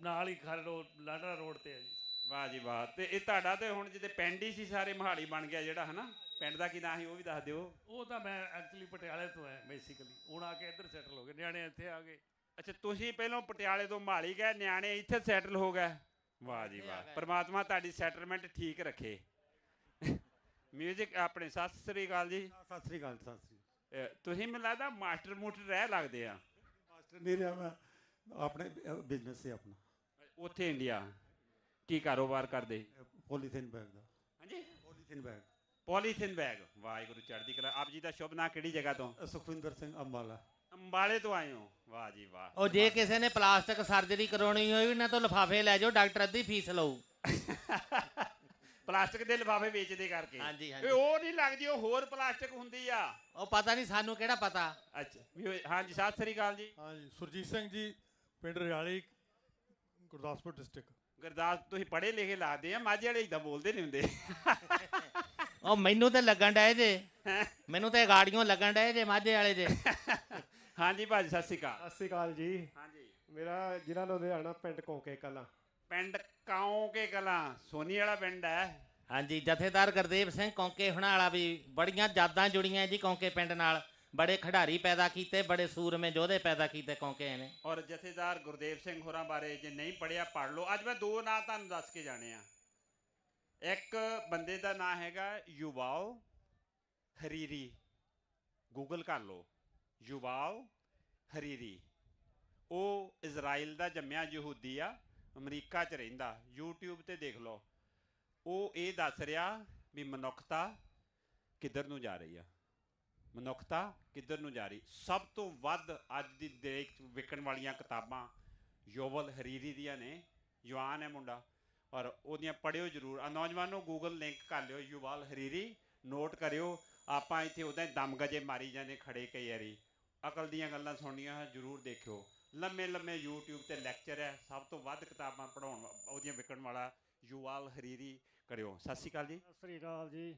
ਨਾਲ ਹੀ ਖਰ ਰੋਡ, ਲਾਂਡਰਾ ਰੋਡ ਤੇ ਹੈ ਜੀ। ਵਾਹ ਜੀ ਵਾਹ। ਤੇ ਇਹ ਤੁਹਾਡਾ ਤੇ ਹੁਣ ਜਿੱਦੇ ਪਿੰਡ ਹੀ ਸੀ ਸਾਰੇ, ਮੋਹਾਲੀ ਬਣ ਗਿਆ ਜਿਹੜਾ, ਹਨਾ? ਪਿੰਡ ਦਾ ਕੀ ਨਾਂ ਸੀ ਉਹ ਵੀ ਦੱਸ ਦਿਓ। ਉਹ ਤਾਂ ਮੈਂ ਐਕਚੁਅਲੀ ਪਟਿਆਲੇ ਤੋਂ ਹੈ ਬੇਸਿਕਲੀ। ਹੁਣ ਆ ਕੇ ਇੱਧਰ ਸੈਟਲ ਹੋ ਗਏ, ਨਿਆਣੇ ਇੱਥੇ ਆ ਗਏ। ਅੱਛਾ, ਤੁਸੀਂ ਪਹਿਲਾਂ ਪਟਿਆਲੇ ਤੋਂ ਮੋਹਾਲੀ ਗਏ, ਨਿਆਣੇ ਇੱਥੇ ਸੈਟਲ ਹੋ ਗਏ। ਵਾਹ ਜੀ ਵਾਹ, ਪਰਮਾਤਮਾ ਤੁਹਾਡੀ ਸੈਟਲਮੈਂਟ ਠੀਕ ਰੱਖੇ। ਮਿਊਜ਼ਿਕ ਆਪਣੇ। ਸਤਿ ਸ੍ਰੀ ਅਕਾਲ ਜੀ। ਸਤਿ ਸ੍ਰੀ ਅਕਾਲ। ਸਤਿ ਸ੍ਰੀ ਅਕਾਲ। ਤੁਸੀਂ ਮੈਨੂੰ ਲੱਗਦਾ ਮਾਸਟਰ ਮੂਟਰ ਰਹਿ ਲੱਗਦੇ ਆ। ਮਾਸਟਰ ਨਹੀਂ ਰਿਹਾ ਮੈਂ, ਆਪਣੇ ਬਿਜ਼ਨਸ ਸੀ ਆਪਣਾ ਉੱਥੇ ਇੰਡੀਆ। ਕੀ ਕਾਰੋਬਾਰ ਕਰਦੇ? ਪੋਲੀਥੀਨ ਬੈਗ ਦਾ। ਹਾਂਜੀ, polythene bag. Polythene bag. Waheguru ਚੜ੍ਹਦੀ ਕਲਾ। ਆਪ ਜੀ ਦਾ ਸ਼ੁਭ ਨਾਂ ਕਿਹੜੀ ਜਗ੍ਹਾ ਤੋਂ? ਸੁਖਵਿੰਦਰ ਸਿੰਘ ਅੰਬਾਲਾ। ਅੰਬਾਲੇ ਤੋਂ ਆਏ ਹੋ? ਵਾਹ ਜੀ ਵਾਹ। ਉਹ ਜੇ ਕਿਸੇ ਨੇ ਪਲਾਸਟਿਕ ਸਰਜਰੀ ਕਰਾਉਣੀ ਹੋਈ ਵੀ ਨਾ ਤਾਂ ਲਿਫਾਫੇ ਲੈ ਜਾਓ, ਡਾਕਟਰ ਅੱਧੀ ਫੀਸ ਲਊ। ਪਲਾਸਟਿਕ ਦੇ ਲਿਫਾਫੇ ਵੇਚਦੇ ਕਰਕੇ। ਹਾਂਜੀ ਹਾਂਜੀ। ਉਹ ਨਹੀਂ ਲੱਗਦੀ, ਉਹ ਹੋਰ ਪਲਾਸਟਿਕ ਹੁੰਦੀ ਆ। ਉਹ ਪਤਾ ਨਹੀਂ, ਸਾਨੂੰ ਕਿਹੜਾ ਪਤਾ। ਅੱਛਾ ਹਾਂਜੀ, ਸਤਿ ਸ੍ਰੀ ਅਕਾਲ ਜੀ। ਹਾਂਜੀ, ਸੁਰਜੀਤ ਸਿੰਘ ਜੀ, ਪਿੰਡ ਰਿਆਲੀ, ਗੁਰਦਾਸਪੁਰ ਡਿਸਟ੍ਰਿਕਟ। ਗੁਰਦਾਸ, ਤੁਸੀਂ ਪੜ੍ਹੇ ਲਿਖੇ ਲੱਗਦੇ ਆ। ਮਾਝੇ ਵਾਲੇ ਇਦਾਂ ਬੋਲਦੇ ਨਹੀਂ ਹੁੰਦੇ। ਉਹ ਮੈਨੂੰ ਤੇ ਲੱਗਣ ਡਏ ਜੇ, ਮੈਨੂੰ ਤੇ ਗਾੜੀਆਂ ਲੱਗਣ ਡਏ ਜੇ ਮਾਝੇ ਵਾਲੇ ਜੇ। ਹਾਂਜੀ ਭਾਜੀ, ਸਤਿ ਸ੍ਰੀ ਅਕਾਲ। ਸਤਿ ਸ੍ਰੀ ਅਕਾਲ ਜੀ। ਹਾਂਜੀ, ਮੇਰਾ ਜ਼ਿਲ੍ਹਾ ਲੁਧਿਆਣਾ, ਪਿੰਡ ਕੌਂਕੇ ਕਲਾਂ। ਪਿੰਡ ਕੌਂਕੇ ਕਲਾਂ ਸੋਨੀ ਵਾਲਾ ਪਿੰਡ ਹੈ। ਹਾਂਜੀ, ਜਥੇਦਾਰ ਗੁਰਦੇਵ ਸਿੰਘ ਕੌਂਕੇ ਹੁਣਾਂ ਵਾਲਾ ਵੀ ਬੜੀਆਂ ਯਾਦਾਂ ਜੁੜੀਆਂ ਜੀ ਕੌਂਕੇ ਪਿੰਡ ਨਾਲ। ਬੜੇ ਖਿਡਾਰੀ ਪੈਦਾ ਕੀਤੇ, ਬੜੇ ਸੂਰਮੇ ਯੋਧੇ ਪੈਦਾ ਕੀਤੇ ਕੌਂਕੇ ਨੇ। ਔਰ ਜਥੇਦਾਰ ਗੁਰਦੇਵ ਸਿੰਘ ਹੋਰਾਂ ਬਾਰੇ ਜੇ ਨਹੀਂ ਪੜ੍ਹਿਆ ਪੜ੍ਹ ਲਓ। ਅੱਜ ਮੈਂ ਦੋ ਨਾਂ ਤੁਹਾਨੂੰ ਦੱਸ ਕੇ ਜਾਣੇ ਆ। ਇੱਕ ਬੰਦੇ ਦਾ ਨਾਂ ਹੈਗਾ ਯੁਵਾਲ ਹਰੀਰੀ, ਗੂਗਲ ਕਰ ਲਓ, ਯੁਵਾਲ ਹਰੀਰੀ। ਉਹ ਇਜ਼ਰਾਈਲ ਦਾ ਜੰਮਿਆ ਯਹੂਦੀ ਆ, ਅਮਰੀਕਾ 'ਚ ਰਹਿੰਦਾ। YouTube ਤੇ ਦੇਖ ਲਓ। ਉਹ ਇਹ ਦੱਸ ਰਿਹਾ ਵੀ ਮਨੁੱਖਤਾ ਕਿੱਧਰ ਨੂੰ ਜਾ ਰਹੀ ਆ। ਮਨੁੱਖਤਾ ਕਿੱਧਰ ਨੂੰ ਜਾ ਰਹੀ। ਸਭ ਤੋਂ ਵੱਧ ਅੱਜ ਦੀ ਦੇਖ ਵਿਕਣ ਵਾਲੀਆਂ ਕਿਤਾਬਾਂ ਯੁਵਾਲ ਹਰੀਰੀ ਦੀਆਂ ਨੇ। ਜਵਾਨ ਹੈ ਮੁੰਡਾ, ਔਰ ਉਹਦੀਆਂ ਪੜ੍ਹਿਓ ਜ਼ਰੂਰ। ਆ ਨੌਜਵਾਨੋ, ਗੂਗਲ ਲਿੰਕ ਕਰ ਲਿਓ, ਯੁਵਾਲ ਹਰੀਰੀ, ਨੋਟ ਕਰਿਓ। ਆਪਾਂ ਇੱਥੇ ਉੱਦਾਂ ਦਮ ਗਜੇ ਮਾਰੀ ਜਾਂਦੇ ਖੜੇ ਕਈ ਵਾਰੀ। ਅਕਲ ਦੀਆਂ ਗੱਲਾਂ ਸੁਣਨੀਆਂ ਜ਼ਰੂਰ ਦੇਖਿਓ। ਲੰਮੇ ਲੰਮੇ YouTube ਤੇ ਲੈਕਚਰ ਹੈ। ਸਭ ਤੋਂ ਵੱਧ ਕਿਤਾਬਾਂ ਪੜ੍ਹਾਉਣ ਉਹਦੀਆਂ ਵਿਕਣ ਵਾਲਾ ਯੁਵਾਲ ਹਰੀਰੀ ਕਰਿਓ। ਸਤਿ ਸ਼੍ਰੀ ਅਕਾਲ ਜੀ। ਸਤਿ ਸ਼੍ਰੀ ਅਕਾਲ ਜੀ।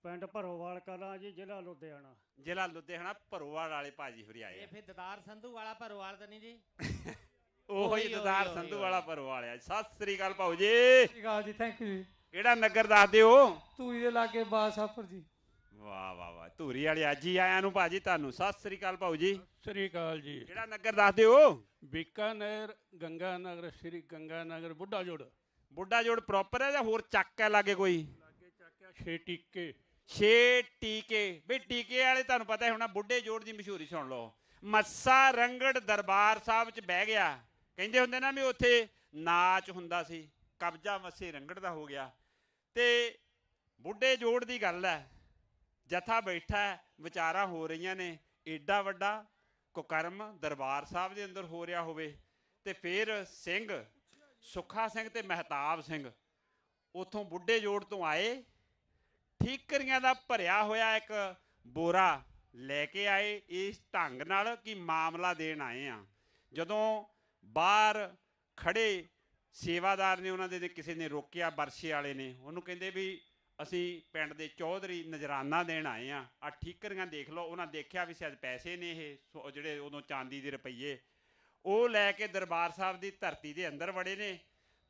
ਪਿੰਡ ਭਰੋਵਾਲ ਕਲਾਂ ਜੀ, ਜ਼ਿਲ੍ਹਾ ਲੁਧਿਆਣਾ। ਜ਼ਿਲ੍ਹਾ ਲੁਧਿਆਣਾ, ਭਰੋਵਾਲ ਵਾਲੇ ਭਾਜੀ ਹੋਰੀ ਆਏ। ਇਹ ਫਿਰ ਦਦਾਰ ਸੰਧੂ ਵਾਲਾ ਭਰੋਵਾਲ ਤਾਂ ਨਹੀਂ ਜੀ? ਉਹੀ ਦਦਾਰ ਸੰਧੂ ਵਾਲਾ ਭਰੋਵਾਲ ਆ। ਸਤਿ ਸ੍ਰੀ ਅਕਾਲ ਭਾਊ ਜੀ। ਸਤਿ ਸ਼੍ਰੀ ਅਕਾਲ ਜੀ, ਥੈਂਕ ਯੂ। ਕਿਹੜਾ ਨਗਰ ਦੱਸ ਦਿਓ? ਧੂਰੀ ਦੇ ਲਾਗੇ ਬਾਸਾਪੁਰ ਜੀ। ਵਾਹ ਵਾਹ ਵਾਹ, ਧੂਰੀ ਵਾਲੇ ਅੱਜ ਹੀ ਆਇਆਂ ਨੂੰ ਭਾਜੀ ਤੁਹਾਨੂੰ। ਸਤਿ ਸ੍ਰੀ ਅਕਾਲ ਭਾਊ ਜੀ। ਸਤਿ ਸ੍ਰੀ ਅਕਾਲ ਜੀ। ਕਿਹੜਾ ਨਗਰ ਦੱਸ ਦਿਓ? ਬੀਕਾਨੇਰ, ਗੰਗਾ ਨਗਰ, ਸ਼੍ਰੀ ਗੰਗਾ ਨਗਰ, ਬੁੱਢਾ ਜੋੜ। ਬੁੱਢਾ ਜੋੜ ਪ੍ਰੋਪਰ ਹੈ ਜਾਂ ਹੋਰ ਚੱਕ ਹੈ ਲਾਗੇ ਕੋਈ? ਲਾਗੇ ਚੱਕ ਹੈ 6 ਟੀਕੇ। 6 ਟੀਕੇ। ਵੀ ਟੀਕੇ ਵਾਲੇ ਤੁਹਾਨੂੰ ਪਤਾ ਹੈ ਹੁਣ। ਬੁੱਢੇ ਜੋੜ ਦੀ ਮਸ਼ਹੂਰੀ ਸੁਣ ਲਓ। ਮੱਸਾ ਰੰਗੜ ਦਰਬਾਰ ਸਾਹਿਬ 'ਚ ਬਹਿ ਗਿਆ। ਕਹਿੰਦੇ ਹੁੰਦੇ ਨਾ ਵੀ ਉੱਥੇ ਨਾਚ ਹੁੰਦਾ ਸੀ। ਕਬਜ਼ਾ ਮੱਸੇ ਰੰਗੜ ਦਾ ਹੋ ਗਿਆ। ਤੇ ਬੁੱਢੇ ਜੋੜ ਦੀ ਗੱਲ ਹੈ। ਜਥਾ ਬੈਠਾ ਹੈ, ਵਿਚਾਰਾਂ ਹੋ ਰਹੀਆਂ ਨੇ। ਏਡਾ ਵੱਡਾ ਕੁਕਰਮ ਦਰਬਾਰ ਸਾਹਿਬ ਦੇ ਅੰਦਰ ਹੋ ਰਿਹਾ ਹੋਵੇ। ਤੇ ਫਿਰ ਸਿੰਘ ਸੁੱਖਾ ਸਿੰਘ ਤੇ ਮਹਿਤਾਬ ਸਿੰਘ ਉੱਥੋਂ ਬੁੱਢੇ ਜੋੜ ਤੋਂ ਆਏ। ਠੀਕਰੀਆਂ ਦਾ ਭਰਿਆ ਹੋਇਆ ਇੱਕ ਬੋਰਾ ਲੈ ਕੇ ਆਏ, ਇਸ ਢੰਗ ਨਾਲ ਕਿ ਮਾਮਲਾ ਦੇਣ ਆਏ ਆ। ਜਦੋਂ ਬਾਹਰ ਖੜੇ ਸੇਵਾਦਾਰ ਨੇ, ਉਹਨਾਂ ਦੇ ਕਿਸੇ ਨੇ ਰੋਕਿਆ, ਬਰਸ਼ੇ ਵਾਲੇ ਨੇ। ਉਹਨੂੰ ਕਹਿੰਦੇ ਵੀ ਅਸੀਂ ਪਿੰਡ ਦੇ ਚੌਧਰੀ ਨਜ਼ਰਾਨਾ ਦੇਣ ਆਏ ਆ। ਆ ਠੀਕਰੀਆਂ ਦੇਖ ਲਓ। ਉਹਨਾਂ ਦੇਖਿਆ ਵੀ ਸ਼ਾਇਦ ਪੈਸੇ ਨੇ ਇਹ ਜਿਹੜੇ ਉਦੋਂ ਚਾਂਦੀ ਦੇ ਰੁਪਈਏ। ਉਹ ਲੈ ਕੇ ਦਰਬਾਰ ਸਾਹਿਬ ਦੀ ਧਰਤੀ ਦੇ ਅੰਦਰ ਵੜੇ ਨੇ।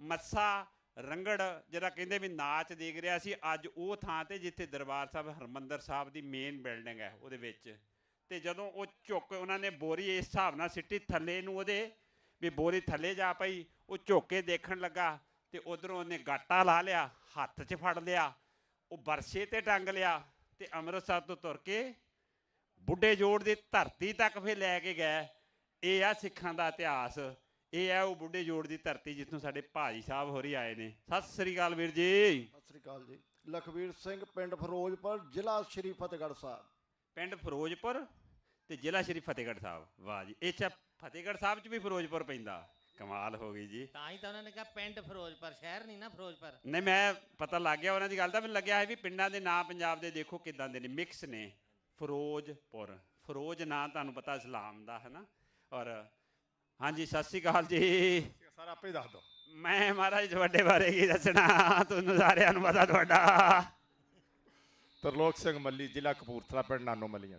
ਮੱਸਾ ਰੰਗੜ ਜਿਹੜਾ ਕਹਿੰਦੇ ਵੀ ਨਾਚ ਦੇਖ ਰਿਹਾ ਸੀ, ਅੱਜ ਉਹ ਥਾਂ 'ਤੇ ਜਿੱਥੇ ਦਰਬਾਰ ਸਾਹਿਬ ਹਰਿਮੰਦਰ ਸਾਹਿਬ ਦੀ ਮੇਨ ਬਿਲਡਿੰਗ ਹੈ ਉਹਦੇ ਵਿੱਚ। ਤੇ ਜਦੋਂ ਉਹ ਝੁੱਕ ਉਹਨਾਂ ਨੇ ਬੋਰੀ ਇਸ ਹਿਸਾਬ ਨਾਲ ਸਿੱਟੀ ਥੱਲੇ ਨੂੰ ਉਹਦੇ ਵੀ ਬੋਰੀ ਥੱਲੇ ਜਾ ਪਈ, ਉਹ ਝੁੱਕ ਕੇ ਦੇਖਣ ਲੱਗਾ ਤੇ ਉਧਰੋਂ ਉਹਨੇ ਗਾਟਾ ਲਾ ਲਿਆ, ਹੱਥ 'ਚ ਫੜ ਲਿਆ, ਉਹ ਬਰਸੇ ਤੇ ਟੰਗ ਲਿਆ ਤੇ ਅੰਮ੍ਰਿਤਸਰ ਤੋਂ ਤੁਰ ਕੇ ਬੁੱਢੇ ਜੋੜ ਦੀ ਧਰਤੀ ਤੱਕ ਫਿਰ ਲੈ ਕੇ ਗਏ। ਇਹ ਆ ਸਿੱਖਾਂ ਦਾ ਇਤਿਹਾਸ, ਇਹ ਹੈ ਉਹ ਬੁੱਢੇ ਜੋੜ ਦੀ ਧਰਤੀ ਜਿੱਥੋਂ ਸਾਡੇ ਭਾਜੀ ਸਾਹਿਬ ਹੋਰੀ ਆਏ ਨੇ। ਸਤਿ ਸ੍ਰੀ ਅਕਾਲ ਵੀਰ ਜੀ। ਸਤਿ ਸ੍ਰੀ ਅਕਾਲ ਜੀ। ਲਖਵੀਰ ਸਿੰਘ, ਪਿੰਡ ਫਿਰੋਜ਼ਪੁਰ, ਜ਼ਿਲ੍ਹਾ ਸ਼੍ਰੀ ਫਤਿਹਗੜ੍ਹ ਸਾਹਿਬ। ਪਿੰਡ ਫਿਰੋਜ਼ਪੁਰ ਤੇ ਜ਼ਿਲ੍ਹਾ ਸ਼੍ਰੀ ਫਤਿਹਗੜ੍ਹ ਸਾਹਿਬ। ਵਾਹ ਜੀ। ਇਹ 'ਚ ਫਤਿਹਗੜ੍ਹ ਸਾਹਿਬ 'ਚ ਵੀ ਫਿਰੋਜ਼ਪੁਰ ਪੈਂਦਾ, ਕਮਾਲ ਹੋ ਗਈ ਜੀ। ਤਾਂ ਹੀ ਤਾਂ ਉਹਨਾਂ ਨੇ ਕਿਹਾ ਪਿੰਡ ਫਿਰੋਜ਼ਪੁਰ, ਸ਼ਹਿਰ ਨਹੀਂ ਨਾ ਫਿਰੋਜ਼ਪੁਰ। ਨਹੀਂ, ਮੈਂ ਪਤਾ ਲੱਗ ਗਿਆ ਉਹਨਾਂ ਦੀ ਗੱਲ ਦਾ, ਮੈਨੂੰ ਲੱਗਿਆ ਹੈ ਵੀ ਪਿੰਡਾਂ ਦੇ ਨਾਂ ਪੰਜਾਬ ਦੇ ਦੇਖੋ ਕਿੱਦਾਂ ਦੇ ਨੇ, ਮਿਕਸ ਨੇ। ਫਿਰੋਜ਼ਪੁਰ, ਫਿਰੋਜ਼ ਨਾਂ ਤੁਹਾਨੂੰ ਪਤਾ ਇਸਲਾਮ ਦਾ ਹੈ ਨਾ। ਔਰ ਹਾਂਜੀ, ਸਤਿ ਸ੍ਰੀ ਅਕਾਲ ਜੀ। ਸਰ ਆਪੇ ਦੱਸ ਦਿਓ। ਮੈਂ ਮਹਾਰਾਜ ਤੁਹਾਡੇ ਬਾਰੇ ਕੀ ਦੱਸਣਾ, ਤੁਹਾਨੂੰ ਸਾਰਿਆਂ ਨੂੰ ਪਤਾ ਤੁਹਾਡਾ। ਤਰਲੋਕ ਸਿੰਘ ਮੱਲੀ, ਜ਼ਿਲ੍ਹਾ ਕਪੂਰਥਲਾ, ਪਿੰਡ ਨਾਨੋ ਮੱਲੀਆਂ।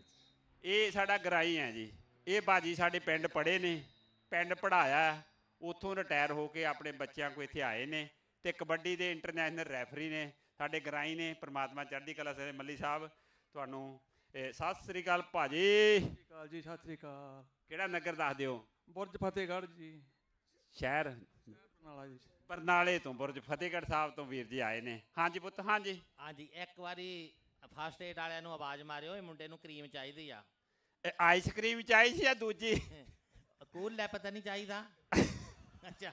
ਇਹ ਸਾਡਾ ਗਰਾਈ ਹੈ ਜੀ। ਇਹ ਬਾਜੀ ਸਾਡੇ ਪਿੰਡ ਪੜ੍ਹੇ ਨੇ, ਪਿੰਡ ਪੜ੍ਹਾਇਆ, ਉੱਥੋਂ ਰਿਟਾਇਰ ਹੋ ਕੇ ਆਪਣੇ ਬੱਚਿਆਂ ਕੋਲ ਇੱਥੇ ਆਏ ਨੇ ਤੇ ਕਬੱਡੀ ਦੇ ਇੰਟਰਨੈਸ਼ਨਲ ਰੈਫਰੀ ਨੇ, ਸਾਡੇ ਗਰਾਈ ਨੇ। ਪ੍ਰਮਾਤਮਾ ਚੜ੍ਹਦੀ ਕਲਾ ਸੇ। ਮੱਲੀ ਸਾਹਿਬ ਤੁਹਾਨੂੰ ਸਤਿ ਸ੍ਰੀ ਅਕਾਲ ਭਾਜੀ। ਸਤਿ ਸ੍ਰੀ ਅਕਾਲ ਜੀ। ਸਤਿ ਸ੍ਰੀ ਅਕਾਲ। ਕਿਹੜਾ ਨਗਰ ਦੱਸ ਦਿਓ? ਬੁਰਜ ਫਤਿਹਗੜ੍ਹ ਜੀ। ਸ਼ਹਿਰ ਬਰਨਾਲਾ ਜੀ। ਬਰਨਾਲੇ ਤੋਂ, ਬੁਰਜ ਫਤਿਹਗੜ੍ਹ ਸਾਹਿਬ ਤੋਂ ਵੀਰ ਜੀ ਆਏ ਨੇ। ਹਾਂਜੀ ਪੁੱਤ। ਹਾਂਜੀ ਹਾਂਜੀ, ਇੱਕ ਵਾਰੀ ਫਸਟ ਏਡ ਵਾਲਿਆਂ ਨੂੰ ਆਵਾਜ਼ ਮਾਰਿਓ, ਇਹ ਮੁੰਡੇ ਨੂੰ ਕਰੀਮ ਚਾਹੀਦੀ ਆ। ਆਈਸਕ੍ਰੀਮ ਚਾਹੀਦੀ ਆ ਦੂਜੀ? ਕੂਲ ਲੈ ਪਤਾ ਨਹੀਂ ਚਾਹੀਦਾ। ਅੱਛਾ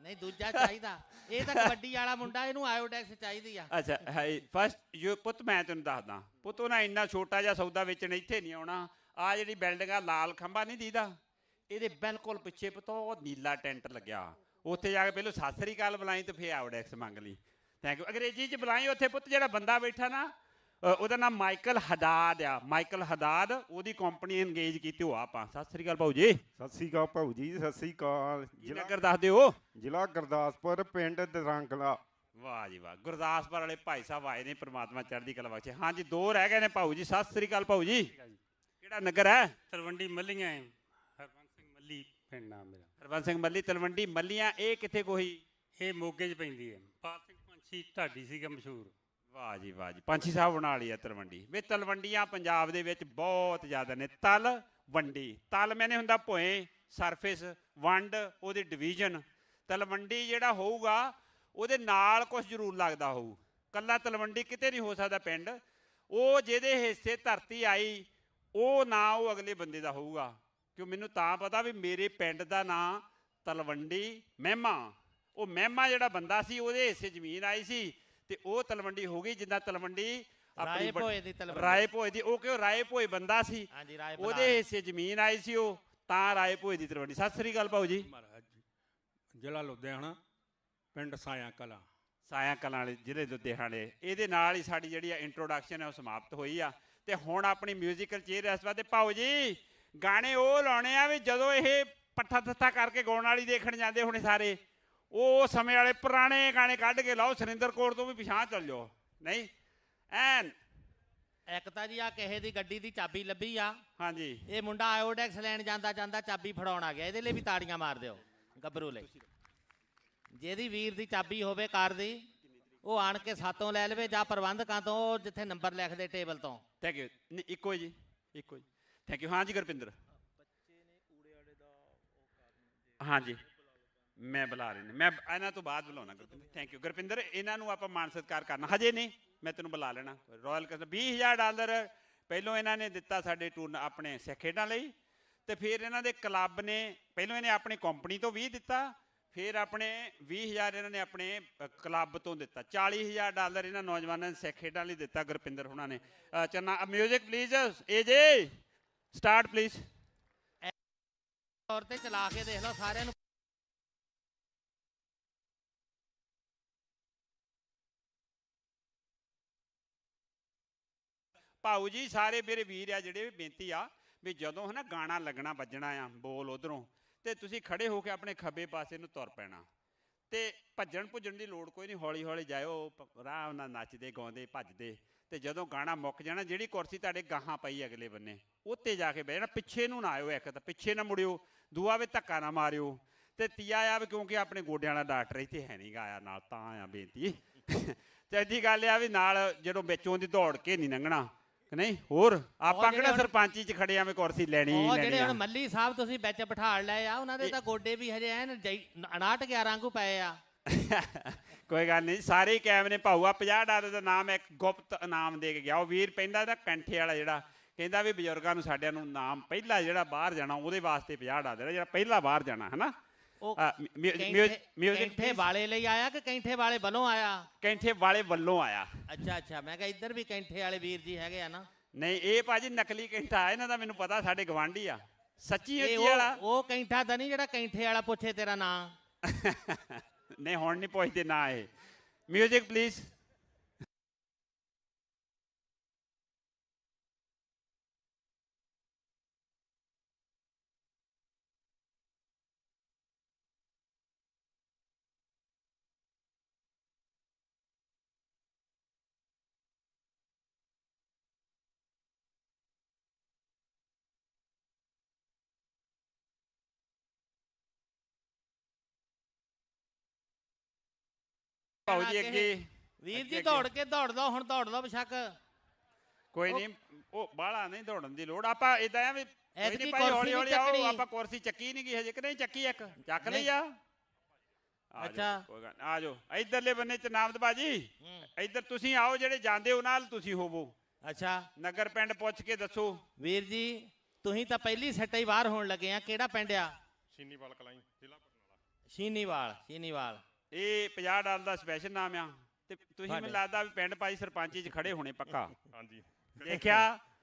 ਨਹੀਂ, ਦੂਜਾ ਚਾਹੀਦਾ। ਇਹ ਤਾਂ ਕਬੱਡੀ ਵਾਲਾ ਮੁੰਡਾ, ਇਹਨੂੰ ਆਇਓਡੈਕਸ ਚਾਹੀਦੀ ਆ। ਅੱਛਾ ਹੈ ਫਸਟ ਯੂ ਪੁੱਤ। ਮੈਂ ਤੈਨੂੰ ਦੱਸਦਾ ਪੁੱਤ, ਉਹਨਾਂ ਇੰਨਾ ਛੋਟਾ ਜਿਹਾ ਸੌਦਾ ਵੇਚਣ ਇੱਥੇ ਨਹੀਂ ਆਉਣਾ। ਆ ਜਿਹੜੀ ਬਿਲਡਿੰਗ ਆ, ਲਾਲ ਖੰਭਾ ਨਹੀਂ ਦੀਦਾ, ਇਹਦੇ ਬਿਲਕੁਲ ਪਿੱਛੇ ਪੁੱਤ ਉਹ ਨੀਲਾ ਟੈਂਟ ਲੱਗਿਆ, ਉੱਥੇ ਜਾ ਕੇ ਪਹਿਲਾਂ ਸਤਿ ਸ੍ਰੀ ਅਕਾਲ ਬੁਲਾਈ ਤੇ ਫਿਰ ਆਇਓਡੈਕਸ ਮੰਗ ਲਈ। Thank you. ਅੰਗਰੇਜ਼ੀ 'ਚ ਬੁਲਾਈ ਉੱਥੇ ਪੁੱਤ। ਜਿਹੜਾ ਬੰਦਾ ਬੈਠਾ ਨਾ, ਉਹਦਾ ਨਾਮ ਮਾਈਕਲ ਹਦਾਦ ਆ। ਮਾਈਕਲ ਹਦਾਦ, ਉਹਦੀ ਕੰਪਨੀ ਇੰਗੇਜ ਕੀਤੀ ਹੋ ਆਪਾਂ। ਸਤਿ ਸ੍ਰੀ ਅਕਾਲ ਭਾਊ ਜੀ। ਸਤਿ ਸ੍ਰੀ ਅਕਾਲ ਭਾਊ ਜੀ। ਸਤਿ ਸ੍ਰੀ ਅਕਾਲ। ਨਗਰ ਦੱਸ ਦਿਓ? ਜ਼ਿਲ੍ਹਾ ਗੁਰਦਾਸਪੁਰ, ਪਿੰਡ ਦਰੰਗਲਾ। ਵਾਹ ਜੀ ਵਾਹ। ਗੁਰਦਾਸਪੁਰ ਵਾਲੇ ਭਾਈ ਸਾਹਿਬ ਆਏ ਨੇ, ਪ੍ਰਮਾਤਮਾ ਚੜ੍ਹਦੀ ਕਲਾ ਬਖਸ਼ੇ। ਹਾਂਜੀ, ਦੋ ਰਹਿ ਗਏ ਨੇ ਭਾਊ ਜੀ। ਸਤਿ ਸ੍ਰੀ ਅਕਾਲ ਭਾਊ ਜੀ। ਕਿਹੜਾ ਨਗਰ ਹੈ? ਤਲਵੰਡੀ ਮੱਲੀਆਂ ਹੈ। ਹਰਬੰਸ ਸਿੰਘ ਮੱਲੀ ਪਿੰਡ ਨਾਮ ਮੇਰਾ। ਹਰਬੰਸ ਸਿੰਘ ਮੱਲੀ, ਤਲਵੰਡੀ ਮੱਲੀਆਂ। ਇਹ ਕਿੱਥੇ ਕੋਈ? ਇਹ ਮੋਗੇ 'ਚ ਪੈਂਦੀ ਹੈ। ਪਾਲ ਸਿੰਘ ਪੰਛੀ ਢਾਡੀ ਸੀਗਾ ਮਸ਼ਹੂਰ। ਵਾਹ ਜੀ ਵਾਹ ਜੀ। ਪੰਛੀ ਸਾਹਿਬ ਬਣਾ ਲਈ ਆ ਤਲਵੰਡੀ। ਵੇ ਤਲਵੰਡੀਆਂ ਪੰਜਾਬ ਦੇ ਵਿੱਚ ਬਹੁਤ ਜ਼ਿਆਦਾ ਨੇ। ਤਲ ਵੰਡੀ, ਤਲ ਮੈਨੇ ਹੁੰਦਾ ਭੋਏ, ਸਰਫੇਸ, ਵੰਡ ਉਹਦੀ ਡਿਵੀਜ਼ਨ। ਤਲਵੰਡੀ ਜਿਹੜਾ ਹੋਊਗਾ ਉਹਦੇ ਨਾਲ ਕੁਝ ਜ਼ਰੂਰ ਲੱਗਦਾ ਹੋਊ। ਕੱਲਾ ਤਲਵੰਡੀ ਕਿਤੇ ਨਹੀਂ ਹੋ ਸਕਦਾ ਪਿੰਡ। ਉਹ ਜਿਹਦੇ ਹਿੱਸੇ ਧਰਤੀ ਆਈ, ਉਹ ਨਾਂ ਉਹ ਅਗਲੇ ਬੰਦੇ ਦਾ ਹੋਊਗਾ। ਕਿਉਂ ਮੈਨੂੰ ਤਾਂ ਪਤਾ ਵੀ ਮੇਰੇ ਪਿੰਡ ਦਾ ਨਾਂ ਤਲਵੰਡੀ ਮਹਿਮਾ। ਉਹ ਮਹਿਮਾ ਜਿਹੜਾ ਬੰਦਾ ਸੀ, ਉਹਦੇ ਹਿੱਸੇ ਜ਼ਮੀਨ ਆਈ ਸੀ ਤੇ ਉਹ ਤਲਵੰਡੀ ਹੋ ਗਈ। ਜਿੱਦਾਂ ਤਲਵੰਡੀ ਰਾਏ ਭੋਏ ਦੀ ਤਲਵੰਡੀ, ਰਾਏ ਭੋਏ ਦੀ। ਉਹ ਕਿਉਂ ਰਾਏ ਭੋਏ ਬੰਦਾ ਸੀ, ਉਹਦੇ ਹਿੱਸੇ ਜ਼ਮੀਨ ਆਈ ਸੀ, ਉਹ ਤਾਂ ਰਾਏ ਭੋਏ ਦੀ ਤਲਵੰਡੀ। ਸਤਿ ਸ੍ਰੀ ਅਕਾਲ ਭਾਊ ਜੀ। ਜ਼ਿਲ੍ਹਾ ਲੁਧਿਆਣਾ, ਪਿੰਡ ਸਾਇਆ ਕਲਾਂ। ਸਾਇਆ ਕਲਾਂ ਵਾਲੇ ਜ਼ਿਲ੍ਹੇ ਲੁਧਿਆਣੇ। ਇਹਦੇ ਨਾਲ ਹੀ ਸਾਡੀ ਜਿਹੜੀ ਆ ਇੰਟਰੋਡਕਸ਼ਨ ਹੈ ਉਹ ਸਮਾਪਤ ਹੋਈ ਆ ਤੇ ਹੁਣ ਆਪਣੀ ਮਿਊਜ਼ੀਕਲ ਚੇਅਰ ਇਸ ਵਾਰ ਤੇ ਭਾਊ ਜੀ ਗਾਣੇ ਉਹ ਲਾਉਣੇ ਆ ਵੀ ਜਦੋਂ ਇਹ ਪੱਠਾ ਥੱਥਾ ਕਰਕੇ ਗਾਉਣ ਵਾਲੀ ਦੇਖਣ ਜਾਂਦੇ ਹੋਣੇ ਸਾਰੇ, ਉਹ ਸਮੇਂ ਵਾਲੇ ਪੁਰਾਣੇ ਗਾਣੇ ਕੱਢ ਕੇ ਲਾਓ। ਸੁਰਿੰਦਰ ਕੌਰ ਤੋਂ ਵੀ ਪਿਛਾਂ ਚੱਲ ਜਾਓ। ਨਹੀਂ ਐਨ ਇੱਕ ਤਾਂ ਜੀ ਆ ਕਿਸੇ ਦੀ ਗੱਡੀ ਦੀ ਚਾਬੀ ਲੱਭੀ ਆ। ਹਾਂਜੀ, ਇਹ ਮੁੰਡਾ ਆਇਓਡੈਕਸ ਲੈਣ ਜਾਂਦਾ ਜਾਂਦਾ ਚਾਬੀ ਫੜਾਉਣ ਆ ਗਿਆ। ਇਹਦੇ ਲਈ ਵੀ ਤਾੜੀਆਂ ਮਾਰ ਦਿਓ ਗੱਭਰੂ ਲਈ। ਜਿਹਦੀ ਵੀਰ ਦੀ ਚਾਬੀ ਹੋਵੇ ਕਾਰ ਦੀ, ਉਹ ਆਣ ਕੇ ਸਾਤੋਂ ਲੈ ਲਵੇ ਜਾਂ ਪ੍ਰਬੰਧਕਾਂ ਤੋਂ, ਜਿੱਥੇ ਨੰਬਰ ਲਿਖਦੇ ਟੇਬਲ ਤੋਂ। Thank you. ਇੱਕੋ ਜੀ, ਇੱਕੋ ਜੀ। Thank you. ਹਾਂਜੀ ਗੁਰਪਿੰਦਰ। ਹਾਂਜੀ ਮੈਂ ਬੁਲਾ ਰਹੇ ਨੇ, ਮੈਂ ਇਹਨਾਂ ਤੋਂ ਬਾਅਦ ਬੁਲਾਉਣਾ ਗੁਰਪਿੰਦਰ। Thank you Gurpinder. ਇਹਨਾਂ ਨੂੰ ਆਪਾਂ ਮਾਨ ਸਤਿਕਾਰ ਕਰਨਾ ਹਜੇ ਨਹੀਂ, ਮੈਂ ਤੈਨੂੰ ਬੁਲਾ ਲੈਣਾ। ਰਾਇਲ ਕਸਮ $20,000 ਪਹਿਲੋਂ ਇਹਨਾਂ ਨੇ ਦਿੱਤਾ ਸਾਡੇ ਟੂਰਨ ਆਪਣੇ ਸਿੱਖ ਖੇਡਾਂ ਲਈ, ਤੇ ਫਿਰ ਇਹਨਾਂ ਦੇ ਕਲੱਬ ਨੇ ਪਹਿਲੋਂ ਇਹਨੇ ਆਪਣੀ ਕੰਪਨੀ ਤੋਂ 20 ਦਿੱਤਾ, ਫਿਰ ਆਪਣੇ 20,000 ਇਹਨਾਂ ਨੇ ਆਪਣੇ ਕਲੱਬ ਤੋਂ ਦਿੱਤਾ। $40,000 ਇਹਨਾਂ ਨੌਜਵਾਨਾਂ ਨੇ ਸਿੱਖ ਖੇਡਾਂ ਲਈ ਦਿੱਤਾ ਗੁਰਪਿੰਦਰ ਹੁਣਾਂ ਨੇ। ਚੰਨਾ ਮਿਊਜ਼ਿਕ ਪਲੀਜ਼। ਏ ਜੇ ਸਟਾਰਟ ਪਲੀਜ਼। ਤੌਰ ਤੇ ਚਲਾ ਕੇ ਦੇਖ ਲਓ ਸਾਰਿਆਂ ਨੂੰ। ਭਾਊ ਜੀ ਸਾਰੇ ਮੇਰੇ ਵੀਰ ਆ ਜਿਹੜੇ, ਬੇਨਤੀ ਆ ਵੀ ਜਦੋਂ ਹੈ ਨਾ ਗਾਣਾ ਲੱਗਣਾ ਵੱਜਣਾ ਆ, ਬੋਲ ਉਧਰੋਂ, ਤੇ ਤੁਸੀਂ ਖੜੇ ਹੋ ਕੇ ਆਪਣੇ ਖੱਬੇ ਪਾਸੇ ਨੂੰ ਤੁਰ ਪੈਣਾ ਤੇ ਭੱਜਣ ਭੁੱਜਣ ਦੀ ਲੋੜ ਕੋਈ ਨਹੀਂ। ਹੌਲੀ ਹੌਲੀ ਜਾਇਓ, ਆਰਾਮ ਨਾਲ ਨੱਚਦੇ ਗਾਉਂਦੇ ਭੱਜਦੇ, ਤੇ ਜਦੋਂ ਗਾਣਾ ਮੁੱਕ ਜਾਣਾ ਜਿਹੜੀ ਕੁਰਸੀ ਤੁਹਾਡੇ ਗਾਹਾਂ ਪਈ ਅਗਲੇ ਬੰਨੇ ਉੱਤੇ ਜਾ ਕੇ ਬਹਿ ਜਾਣਾ। ਪਿੱਛੇ ਨੂੰ ਨਾ ਆਇਓ, ਇੱਕ ਤਾਂ ਪਿੱਛੇ ਨਾ ਮੁੜਿਓ, ਦੂਆ ਵੀ ਧੱਕਾ ਨਾ ਮਾਰਿਓ, ਤੇ ਤੀਆ ਆ ਵੀ ਕਿਉਂਕਿ ਆਪਣੇ ਗੋਡਿਆਂ ਵਾਲਾ ਡਾਕਟਰ ਇੱਥੇ ਹੈ ਨਹੀਂ ਗਾ ਆਇਆ ਨਾਲ, ਤਾਂ ਆ ਬੇਨਤੀ। ਤੇ ਅੱਧੀ ਗੱਲ ਆ ਵੀ ਨਾਲ ਜਦੋਂ ਵਿੱਚੋਂ ਦੀ ਦੌੜ ਕੇ ਨਹੀਂ ਲੰਘਣਾ, ਕਿ ਨਹੀਂ ਹੋਰ ਆਪਾਂ ਕਿਹੜਾ ਸਰਪੰਚੀ 'ਚ ਖੜੇ ਆਵੇਂ ਕੁਰਸੀ ਲੈਣੀ ਉਹ ਜਿਹੜੇ ਹੁਣ ਮੱਲੀ ਸਾਹਿਬ ਤੁਸੀਂ ਵਿੱਚ ਬਿਠਾੜ ਲਏ ਆ ਉਹਨਾਂ ਦੇ ਤਾਂ ਗੋਡੇ ਵੀ ਹਜੇ ਐਨ 59 11 ਵਾਂਗੂ ਪਏ ਆ। ਕੋਈ ਗੱਲ ਨਹੀਂ, ਸਾਰੇ ਕੈਮ ਨੇ ਭਾਊਆ $50 ਦਾ ਨਾਮ ਇੱਕ ਗੁਪਤ ਇਨਾਮ ਦੇ ਕੇ ਗਿਆ। ਉਹ ਵੀਰ ਪੈਂਦਾ ਇਹਦਾ ਕੈਂਠੇ ਵਾਲਾ ਜਿਹੜਾ ਕਹਿੰਦਾ ਵੀ ਬਜ਼ੁਰਗਾਂ ਨੂੰ ਸਾਡਿਆਂ ਨੂੰ ਨਾਮ ਪਹਿਲਾ ਜਿਹੜਾ ਬਾਹਰ ਜਾਣਾ ਉਹਦੇ ਵਾਸਤੇ $50 ਜਿਹੜਾ ਪਹਿਲਾ ਬਾਹਰ ਜਾਣਾ ਹੈ ਨਾ। ਕੈਂਠੇ ਵਾਲੇ ਲਈ ਆਇਆ ਕਿ ਕੈਂਠੇ ਵਾਲੇ ਵੱਲੋਂ ਆਇਆ? ਕੈਂਠੇ ਵਾਲੇ ਵੱਲੋਂ ਆਇਆ। ਅੱਛਾ ਮੈਂ ਕਿਹਾ ਇੱਧਰ ਵੀ ਕੈਂਠੇ ਵਾਲੇ ਵੀਰ ਜੀ ਹੈਗੇ ਆ ਨਾ। ਨਹੀਂ ਇਹ ਭਾਜੀ ਨਕਲੀ ਕੈਂਠਾ ਇਹਨਾਂ ਦਾ, ਮੈਨੂੰ ਪਤਾ ਸਾਡੇ ਗਵਾਂਢੀ ਆ। ਸੱਚੀ ਉੱਚੀ ਵਾਲਾ ਉਹ ਕੈਂਠਾ ਤਾਂ ਨਹੀਂ ਜਿਹੜਾ ਕੈਂਠੇ ਵਾਲਾ ਪੁੱਛੇ ਤੇਰਾ ਨਾਂ। ਨਹੀਂ ਹੁਣ ਨਹੀਂ ਪੁੱਛਦੇ ਨਾ ਇਹ। Music please. ਭਾਊ ਜੀ ਅੱਗੇ ਵੀਰ ਜੀ ਦੌੜ ਲਓ ਹੁਣ, ਦੌੜ ਲਓ ਬੇਸ਼ੱਕ। ਕੋਈ ਨਹੀਂ, ਉਹ ਬਾਹਲਾ ਨਹੀਂ ਦੌੜਨ ਦੀ ਲੋੜ। ਆਪਾਂ ਇਦਾਂ ਆ ਵੀ ਹੌਲੀ ਹੌਲੀ ਆਓ। ਆਪਾਂ ਕੁਰਸੀ ਚੱਕੀ ਨਹੀਂ ਗਈ ਹਜੇ ਕਿ ਨਹੀਂ ਚੱਕੀ? ਇੱਕ ਚੱਕ ਲਈ ਆ। ਅੱਛਾ ਕੋਈ ਗੱਲ ਆ ਜਾਓ ਇਧਰਲੇ ਬੰਨੇ ਚ ਨਾਮਦ ਬਾਜੀ। ਇੱਧਰ ਤੁਸੀਂ ਆਓ, ਜਿਹੜੇ ਜਾਂਦੇ ਹੋ ਨਾਲ ਤੁਸੀਂ ਹੋਵੋ। ਅੱਛਾ ਨਗਰ ਪਿੰਡ ਪੁੱਛ ਕੇ ਦੱਸੋ। ਵੀਰ ਜੀ ਤੁਸੀਂ ਤਾਂ ਪਹਿਲੀ ਸੱਟੇ ਹੀ ਬਾਹਰ ਹੋਣ ਲੱਗੇ ਆ। ਕਿਹੜਾ ਪਿੰਡ ਆ? ਸ਼ੀਨੀਵਾਲ ਕਲਾਈ, ਜ਼ਿਲ੍ਹਾ ਬਰਨਾਲਾ। ਸ਼ੀਨੀਵਾਲ। ਇਹ $50 ਦਾ ਸਪੈਸ਼ਲ ਨਾਮ ਆ। ਤੇ ਤੁਸੀਂ ਮੈਨੂੰ ਲੱਗਦਾ ਵੀ ਪਿੰਡ ਭਾਈ ਸਰਪੰਚੀ 'ਚ ਖੜੇ ਹੋਣੇ ਪੱਕਾ। ਹਾਂਜੀ ਦੇਖਿਆ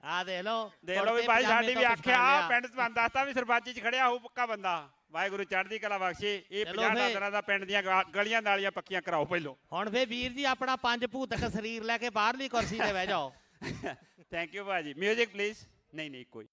ਆ ਦੇਖ ਲਓ ਵੀ ਭਾਈ ਸਾਡੀ ਵੀ ਆਖਿਆ ਪਿੰਡ 'ਚ ਤੁਹਾਨੂੰ ਦੱਸਤਾ ਵੀ ਸਰਪੰਚੀ 'ਚ ਖੜਿਆ ਹੋਊ ਪੱਕਾ ਬੰਦਾ। ਵਾਹਿਗੁਰੂ ਚੜ੍ਹਦੀ ਕਲਾ ਬਖਸ਼ੇ। ਇਹ $50 ਦਾ ਪਿੰਡ ਦੀਆਂ ਗਲੀਆਂ ਨਾਲੀਆਂ ਪੱਕੀਆਂ ਕਰਾਓ ਪਹਿਲੋਂ। ਹੁਣ ਫੇ ਵੀਰ ਜੀ ਆਪਣਾ 5 ਭੂਤਕ ਸਰੀਰ ਲੈ ਕੇ ਬਾਹਰਲੀ ਕੁਰਸੀ ਤੇ ਬਹਿ ਜਾਓ। ਥੈਂਕ ਯੂ ਭਾਜੀ। Music please. ਨਹੀਂ ਕੋਈ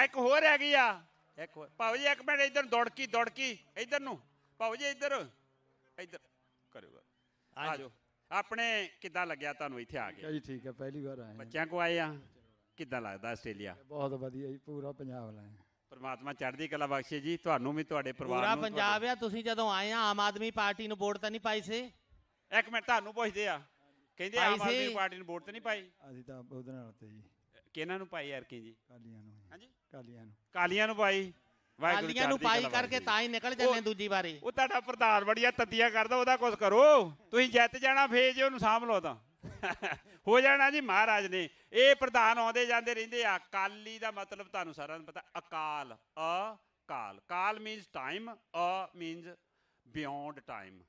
ਇੱਕ ਹੋਰ ਹੈਗੀ ਆ। ਇੱਕ ਹੋਰ ਭਾਊ ਜੀ, ਇੱਕ ਮਿੰਟ ਇੱਧਰ ਦੌੜਕੀ ਇੱਧਰ ਨੂੰ। ਭਾਊ ਜੀ ਇੱਧਰ ਕਰਿਓ। ਆ ਜਾਓ। ਆਪਣੇ ਕਿੱਦਾਂ ਲੱਗਿਆ ਤੁਹਾਨੂੰ ਇੱਥੇ ਆ ਕੇ? ਜੀ ਠੀਕ ਹੈ, ਪਹਿਲੀ ਵਾਰ ਆਏ। ਬੱਚਿਆਂ ਕੋ ਆਏ ਆ। ਕਿੱਦਾਂ ਲੱਗਦਾ ਆਸਟ੍ਰੇਲੀਆ? ਬਹੁਤ ਵਧੀਆ ਜੀ, ਪੂਰਾ ਪੰਜਾਬ ਲਾਇਆ। ਪਰਮਾਤਮਾ ਚੜ੍ਹਦੀ ਕਲਾ ਬਖਸ਼ੇ ਜੀ ਤੁਹਾਨੂੰ ਵੀ, ਤੁਹਾਡੇ ਪਰਿਵਾਰ ਨੂੰ। ਪੂਰਾ ਪੰਜਾਬ ਆ। ਤੁਸੀਂ ਜਦੋਂ ਆਏ ਆ ਆਮ ਆਦਮੀ ਪਾਰਟੀ ਨੂੰ ਵੋਟ ਤਾਂ ਨਹੀਂ ਪਾਈ ਸੀ? ਇੱਕ ਮਿੰਟ ਤੁਹਾਨੂੰ ਪੁੱਛਦੇ ਆ, ਕਹਿੰਦੇ ਆਮ ਆਦਮੀ ਪਾਰਟੀ ਨੂੰ ਵੋਟ ਤਾਂ ਨਹੀਂ ਪਾਈ? ਅਸੀਂ ਤਾਂ ਉਹਦੇ ਨਾਲ ਤੇ ਜੀ। ਕਿਹਨਾਂ ਨੂੰ ਪਾਈ ਯਾਰ ਕੀ ਜੀ? ਕਾਲੀਆਂ ਨੂੰ। ਹਾਂਜੀ ਕਾਲੀਆਂ ਨੂੰ ਪਾਈ। ਕਾਲੀਆਂ ਨੂੰ ਪਾਈ ਕਰਕੇ ਤਾਂ ਹੀ ਨਿਕਲ ਜਾਂਦੇ ਦੂਜੀ ਵਾਰੀ। ਉਹ ਤੁਹਾਡਾ ਪ੍ਰਧਾਨ ਬੜੀਆਂ ਤੱਤੀਆਂ ਕਰਦਾ, ਉਹਦਾ ਕੁਝ ਕਰੋ। ਤੁਸੀਂ ਜਿੱਤ ਜਾਣਾ ਫੇਰ ਜੇ ਉਹਨੂੰ ਸਾਂਭ ਲਓ ਤਾਂ ਹੋ ਜਾਣਾ ਜੀ ਮਹਾਰਾਜ ਨੇ। ਇਹ ਪ੍ਰਧਾਨ ਆਉਂਦੇ ਜਾਂਦੇ ਰਹਿੰਦੇ ਆ। ਕਾਲੀ ਦਾ ਮਤਲਬ ਤੁਹਾਨੂੰ ਸਾਰਿਆਂ ਨੂੰ ਪਤਾ, ਅਕਾਲ। ਕਾਲ means time, means beyond time.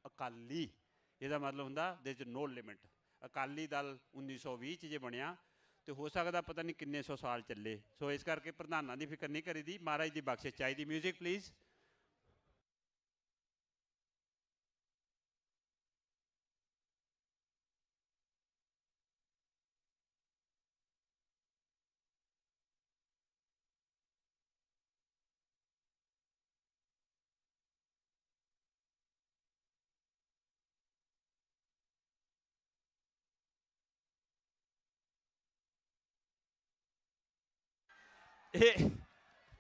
Akali ਇਹਦਾ ਮਤਲਬ ਹੁੰਦਾ there is no limit. Akali Dal 1920 'ਚ ਜੇ ਬਣਿਆ ਤੇ ਹੋ ਸਕਦਾ ਪਤਾ ਨਹੀਂ ਕਿੰਨੇ ਸੌ ਸਾਲ ਚੱਲੇ। ਸੋ ਇਸ ਕਰਕੇ ਪ੍ਰਧਾਨਾਂ ਦੀ ਫਿਕਰ ਨਹੀਂ ਕਰੀਦੀ, ਮਹਾਰਾਜ ਦੀ ਬਖਸ਼ਿਸ਼ ਚਾਹੀਦੀ। Music please.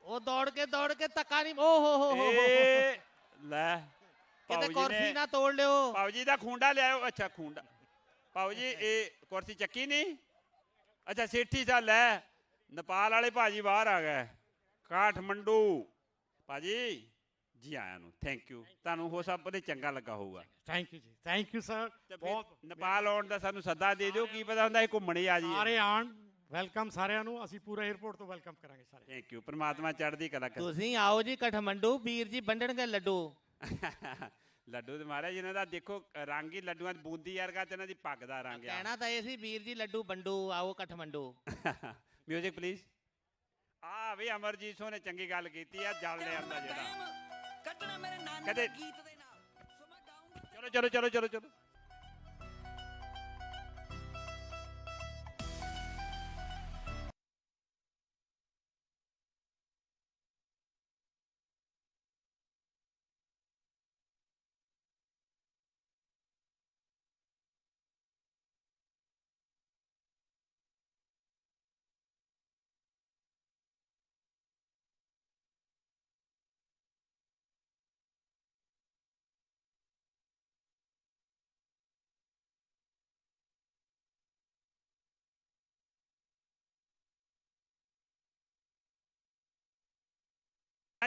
ਉਹ ਦੌੜ ਕੇ ਧੱਕਾ ਨਹੀਂ। ਓ ਹੋ ਲੈ ਕਿਤੇ ਕੁਰਸੀ ਨਾ ਤੋੜ ਲਿਓ। ਭਾਊ ਜੀ ਦਾ ਖੁੰਡਾ ਲਿਆਓ। ਅੱਛਾ ਖੁੰਡਾ। ਭਾਊ ਜੀ ਇਹ ਕੁਰਸੀ ਚੱਕੀ ਨਹੀਂ? ਅੱਛਾ ਸੇਠੀ ਸਾ ਲੈ। ਨੇਪਾਲ ਵਾਲੇ ਭਾਜੀ ਬਾਹਰ ਆ ਗਏ। ਕਾਠਮੰਡੂ ਭਾਜੀ ਜੀ ਆਇਆਂ ਨੂੰ। Thank you. ਤੁਹਾਨੂੰ ਹੋ ਸਭ ਬੜੇ ਚੰਗਾ ਲੱਗਾ ਹੋਊਗਾ। ਥੈਂਕ ਯੂ ਜੀ। Thank you sir. ਬਹੁਤ ਨੇਪਾਲ ਆਉਣ ਦਾ ਸਾਨੂੰ ਸੱਦਾ ਦੇ ਦਿਓ। ਕੀ ਪਤਾ ਹੁੰਦਾ ਇਹ ਘੁੰਮਣੇ ਆ ਜੀ। ਸਾਰੇ ਆਣ। ਵੈਲਕਮ ਸਾਰਿਆਂ ਨੂੰ। ਅਸੀਂ ਪੂਰਾ 에어ਪੋਰਟ ਤੋਂ ਵੈਲਕਮ ਕਰਾਂਗੇ ਸਾਰੇ। Thank you. ਪਰਮਾਤਮਾ ਚੜ੍ਹਦੀ ਕਲਾ ਕਰੇ। ਤੁਸੀਂ ਆਓ ਜੀ ਕਾਠਮੰਡੂ। ਵੀਰ ਜੀ ਵੰਡਣਗੇ ਲੱਡੂ। ਲੱਡੂ ਤੇ ਮਹਾਰਾਜ ਇਹਨਾਂ ਦਾ ਦੇਖੋ ਰੰਗ ਹੀ ਲੱਡੂਆਂ ਦੀ ਬੂੰਦੀ ਵਰਗਾ ਤੇ ਇਹਨਾਂ ਦੀ ਪੱਗ ਦਾ ਰੰਗ ਆ। ਕਹਿਣਾ ਤਾਂ ਇਹ ਸੀ ਵੀਰ ਜੀ ਲੱਡੂ ਵੰਡੂ। ਆਓ ਕਾਠਮੰਡੂ। Music please. ਆ ਵੀ ਅਮਰਜੀਤ ਸਿੰਘ ਨੇ ਚੰਗੀ ਗੱਲ ਕੀਤੀ ਆ। ਜਲ ਲੈ ਆਂਦਾ ਜਿਹੜਾ ਕਦੇ ਚਲੋ।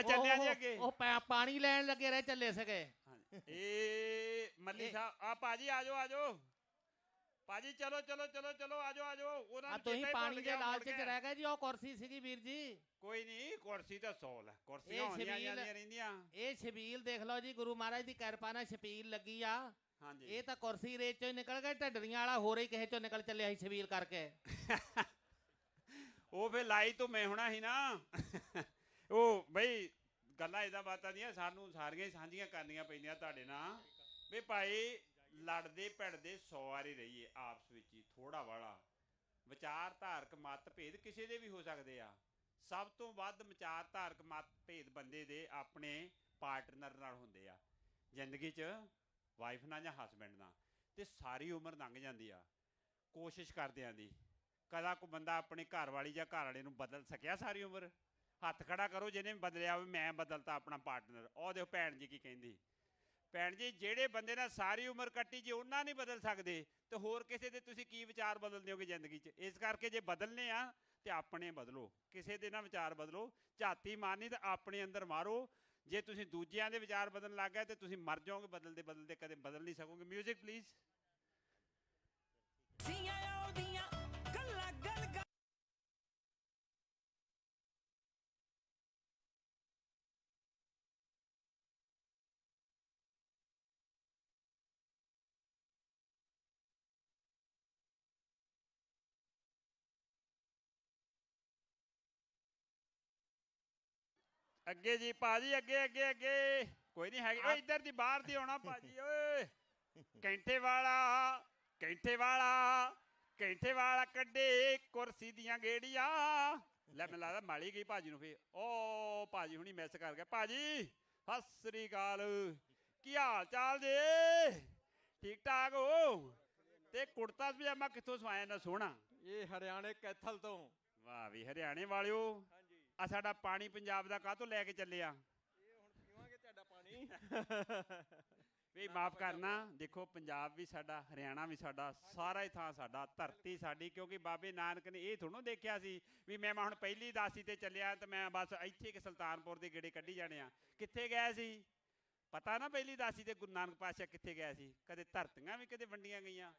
ਚੱਲਿਆ ਜੀ ਅੱਗੇ ਉਹ ਪਾਣੀ ਲੈਣ ਲੱਗੇ ਰਹੇ ਚੱਲੇ ਸਕੇ। ਇਹ ਮੱਲੀ ਸਾਹਿਬ ਆ ਭਾਜੀ ਆਜੋ ਆਜੋ ਭਾਜੀ ਚਲੋ ਚਲੋ ਚਲੋ ਚਲੋ ਆਜੋ ਆਜੋ ਉਹਨਾਂ ਨੂੰ ਤੁਸੀਂ ਪਾਣੀ ਦੇ ਲਾਲਚ ਚ ਰਹਿ ਗਏ ਜੀ। ਉਹ ਕੁਰਸੀ ਸੀਗੀ ਵੀਰ ਜੀ। ਕੋਈ ਨਹੀਂ ਕੁਰਸੀ ਤਾਂ 100 ਹੈ ਕੁਰਸੀਆਂ ਹੁੰਦੀਆਂ ਜਾਂਦੀਆਂ ਰਹਿੰਦੀਆਂ। ਇਹ ਛਬੀਲ ਦੇਖ ਲਓ ਜੀ ਗੁਰੂ ਮਹਾਰਾਜ ਦੀ ਕਿਰਪਾ ਨਾਲ ਛਬੀਲ ਲੱਗੀ ਆ। ਹਾਂਜੀ ਇਹ ਤਾਂ ਕੁਰਸੀ ਰੇਤ ਚੋਂ ਨਿਕਲ ਗਏ ਢੱਡਰੀਆਂ ਵਾਲਾ ਹੋਰ ਹੀ ਕਿਸੇ ਚੋਂ ਨਿਕਲ ਚੱਲਿਆ ਸੀ ਛਬੀਲ ਕਰਕੇ। ਉਹ ਫੇ ਲਾਈ ਤੋਂ ਮੈਂ ਹੋਣਾ ਸੀ ਨਾ। ਉਹ ਬਈ ਗੱਲਾਂ ਇਦਾਂ ਬਾਤਾਂ ਦੀਆਂ ਸਾਨੂੰ ਸਾਰੀਆਂ ਹੀ ਸਾਂਝੀਆਂ ਕਰਨੀਆਂ ਪੈਂਦੀਆਂ ਤੁਹਾਡੇ ਨਾਲ ਵੀ ਭਾਈ ਲੜਦੇ ਭਿੜਦੇ 100 ਵਾਰੀ ਰਹੀਏ ਆਪਸ ਵਿੱਚ ਹੀ ਥੋੜਾ ਵਾਲਾ ਵਿਚਾਰ ਧਾਰਕ ਮਤਭੇਦ ਕਿਸੇ ਦੇ ਵੀ ਹੋ ਸਕਦੇ ਆ। ਸਭ ਤੋਂ ਵੱਧ ਵਿਚਾਰ ਧਾਰਕ ਮਤਭੇਦ ਬੰਦੇ ਦੇ ਆਪਣੇ ਪਾਰਟਨਰ ਨਾਲ ਹੁੰਦੇ ਆ ਜ਼ਿੰਦਗੀ 'ਚ, ਵਾਈਫ ਨਾਲ ਜਾਂ ਹਸਬੈਂਡ ਨਾਲ, ਤੇ ਸਾਰੀ ਉਮਰ ਲੰਘ ਜਾਂਦੀ ਆ ਕੋਸ਼ਿਸ਼ ਕਰਦਿਆਂ ਦੀ। ਕਦਾ ਕੋਈ ਬੰਦਾ ਆਪਣੇ ਘਰ ਵਾਲੀ ਜਾਂ ਘਰ ਵਾਲੇ ਨੂੰ ਬਦਲ ਸਕਿਆ ਸਾਰੀ ਉਮਰ? ਹੱਥ ਖੜਾ ਕਰੋ ਜਿਹਨੇ ਬਦਲਿਆ ਹੋਵੇ। ਮੈਂ ਬਦਲਤਾ ਆਪਣਾ ਪਾਰਟਨਰ। ਉਹ ਦੇਖੋ ਭੈਣ ਜੀ ਕੀ ਕਹਿੰਦੀ। ਭੈਣ ਜੀ ਜਿਹੜੇ ਬੰਦੇ ਨਾਲ ਸਾਰੀ ਉਮਰ ਕੱਟੀ ਜੇ ਉਹਨਾਂ ਨਹੀਂ ਬਦਲ ਸਕਦੇ ਤੇ ਹੋਰ ਕਿਸੇ ਦੇ ਤੁਸੀਂ ਕੀ ਵਿਚਾਰ ਬਦਲ ਦਿਓਗੇ ਜ਼ਿੰਦਗੀ 'ਚ? ਇਸ ਕਰਕੇ ਜੇ ਬਦਲਨੇ ਆ ਤੇ ਆਪਣੇ ਬਦਲੋ, ਕਿਸੇ ਦੇ ਨਾ ਵਿਚਾਰ ਬਦਲੋ। ਝਾਤੀ ਮਾਰਨੀ ਤਾਂ ਆਪਣੇ ਅੰਦਰ ਮਾਰੋ। ਜੇ ਤੁਸੀਂ ਦੂਜਿਆਂ ਦੇ ਵਿਚਾਰ ਬਦਲਣ ਲੱਗ ਗਏ ਤੇ ਤੁਸੀਂ ਮਰ ਜਾਓਗੇ ਬਦਲਦੇ ਬਦਲਦੇ, ਕਦੇ ਬਦਲ ਨਹੀਂ ਸਕੋਗੇ। Music please. ਅੱਗੇ ਜੀ ਭਾਜੀ ਅੱਗੇ ਅੱਗੇ ਅੱਗੇ ਕੋਈ ਨਹੀਂ ਹੈਗੇ। ਓਏ ਇੱਧਰ ਦੀ ਬਾਹਰ ਦੀ ਆਉਣਾ ਭਾਜੀ। ਓਏ ਕੈਂਠੇ ਵਾਲਾ ਕੈਂਠੇ ਵਾਲਾ ਕੈਂਠੇ ਵਾਲਾ ਕੱਢੇ ਕੁਰਸੀ ਦੀਆਂ ਗੇੜੀਆਂ। ਲੈ ਮੈਨੂੰ ਲੱਗਦਾ ਮਾਲੀ ਗਈ ਭਾਜੀ ਨੂੰ ਫੇ। ਓ ਭਾਜੀ ਹੁਣੀ ਮਿਸ ਕਰ ਗਿਆ। ਭਾਜੀ ਸਤਿ ਸ੍ਰੀ ਅਕਾਲ, ਕੀ ਹਾਲ ਚਾਲ ਜੇ? ਠੀਕ ਠਾਕ ਹੋ? ਤੇ ਕੁੜਤਾ ਪਜਾਮਾ ਕਿੱਥੋਂ ਸਵਾਇਆ ਨਾ ਸੋਹਣਾ? ਇਹ ਹਰਿਆਣੇ ਕੈਥਲ ਤੋਂ। ਵਾਹ ਵੀ ਹਰਿਆਣੇ ਵਾਲਿਓ। ਆ ਸਾਡਾ ਪਾਣੀ ਪੰਜਾਬ ਦਾ ਕਾਹਤੋਂ ਲੈ ਕੇ ਚੱਲੇ ਆ? ਇਹ ਹੁਣ ਪੀਵਾਂਗੇ ਤੁਹਾਡਾ ਪਾਣੀ। ਵੀ ਮਾਫ ਕਰਨਾ, ਦੇਖੋ ਪੰਜਾਬ ਵੀ ਸਾਡਾ, ਹਰਿਆਣਾ ਵੀ ਸਾਡਾ, ਸਾਰਾ ਹੀ ਥਾਂ ਸਾਡਾ, ਧਰਤੀ ਸਾਡੀ। ਕਿਉਂਕਿ ਬਾਬੇ ਨਾਨਕ ਨੇ ਇਹ ਥੋੜ੍ਹਾ ਦੇਖਿਆ ਸੀ ਵੀ ਮੈਂ ਹੁਣ ਪਹਿਲੀ ਦਾਸੀ ਤੇ ਚੱਲਿਆ ਤੇ ਮੈਂ ਬਸ ਇੱਥੇ ਕਿ ਸੁਲਤਾਨਪੁਰ ਦੇ ਗੇੜੇ ਕੱਢੀ ਜਾਣੇ ਆ। ਕਿੱਥੇ ਗਿਆ ਸੀ ਪਤਾ ਨਾ? ਪਹਿਲੀ ਦਾਸੀ ਤੇ ਗੁਰੂ ਨਾਨਕ ਪਾਤਸ਼ਾਹ ਕਿੱਥੇ ਗਿਆ ਸੀ? ਕਦੇ ਧਰਤੀਆਂ ਵੀ ਕਦੇ ਵੰਡੀਆਂ ਗਈਆਂ।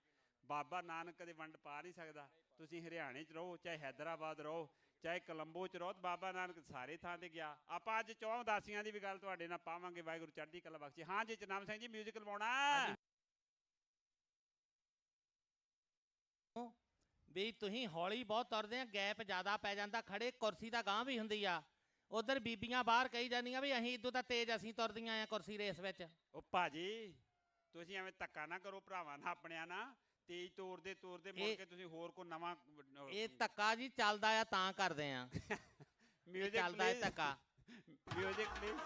ਬਾਬਾ ਨਾਨਕ ਕਦੇ ਵੰਡ ਪਾ ਨਹੀਂ ਸਕਦਾ। ਤੁਸੀਂ ਹਰਿਆਣੇ 'ਚ ਰਹੋ, ਚਾਹੇ ਹੈਦਰਾਬਾਦ ਰਹੋ, ਚਾਹੇ ਕੋਲੰਬੋ 'ਚ ਰਹੋ, ਬਾਬਾ ਨਾਨਕ ਸਾਰੇ ਥਾਂ ਤੇ ਗਿਆ। ਆਪਾਂ ਅੱਜ 4 ਉਦਾਸੀਆਂ ਦੀ ਵੀ ਗੱਲ ਤੁਹਾਡੇ ਨਾਲ ਪਾਵਾਂਗੇ। ਵਾਹਿਗੁਰੂ ਚੜ੍ਹਦੀ ਕਲਾ ਬਖਸ਼ੇ। ਹਾਂ ਜੀ ਚਨਾਮ ਸਿੰਘ ਜੀ ਮਿਊਜ਼ਿਕ ਲਵਾਉਣਾ ਵੀ ਤੁਸੀਂ ਹੌਲੀ ਬਹੁਤ ਤੁਰਦੇ ਆ, ਗੈਪ ਜ਼ਿਆਦਾ ਪੈ ਜਾਂਦਾ, ਖੜੇ ਕੁਰਸੀ ਦਾ ਗਾਂਹ ਵੀ ਹੁੰਦੀ ਆ। ਉਧਰ ਬੀਬੀਆਂ ਬਾਹਰ ਕਹੀ ਜਾਂਦੀਆਂ ਵੀ ਅਸੀਂ ਇਦੋਂ ਤਾਂ ਤੇਜ਼ ਅਸੀਂ ਤੁਰਦੀਆਂ ਆ ਕੁਰਸੀ ਰੇਸ ਵਿੱਚ। ਉਹ ਭਾਜੀ ਤੁਸੀਂ ਐਵੇਂ ਧੱਕਾ ਨਾ ਕਰੋ ਭਰਾਵਾਂ ਨਾਲ ਆਪਣਿਆਂ ਨਾਲ। ਤੇਜ਼ ਤੋਰਦੇ ਤੋਰਦੇ ਮੁੜ ਕੇ ਤੁਸੀਂ ਹੋਰ ਕੋ ਨਵਾਂ। ਇਹ ਧੱਕਾ ਜੀ ਚੱਲਦਾ ਆ ਤਾਂ ਕਰਦੇ ਆ। ਮਿਊਜ਼ਿਕ ਚੱਲਦਾ ਹੈ ਧੱਕਾ। Music please.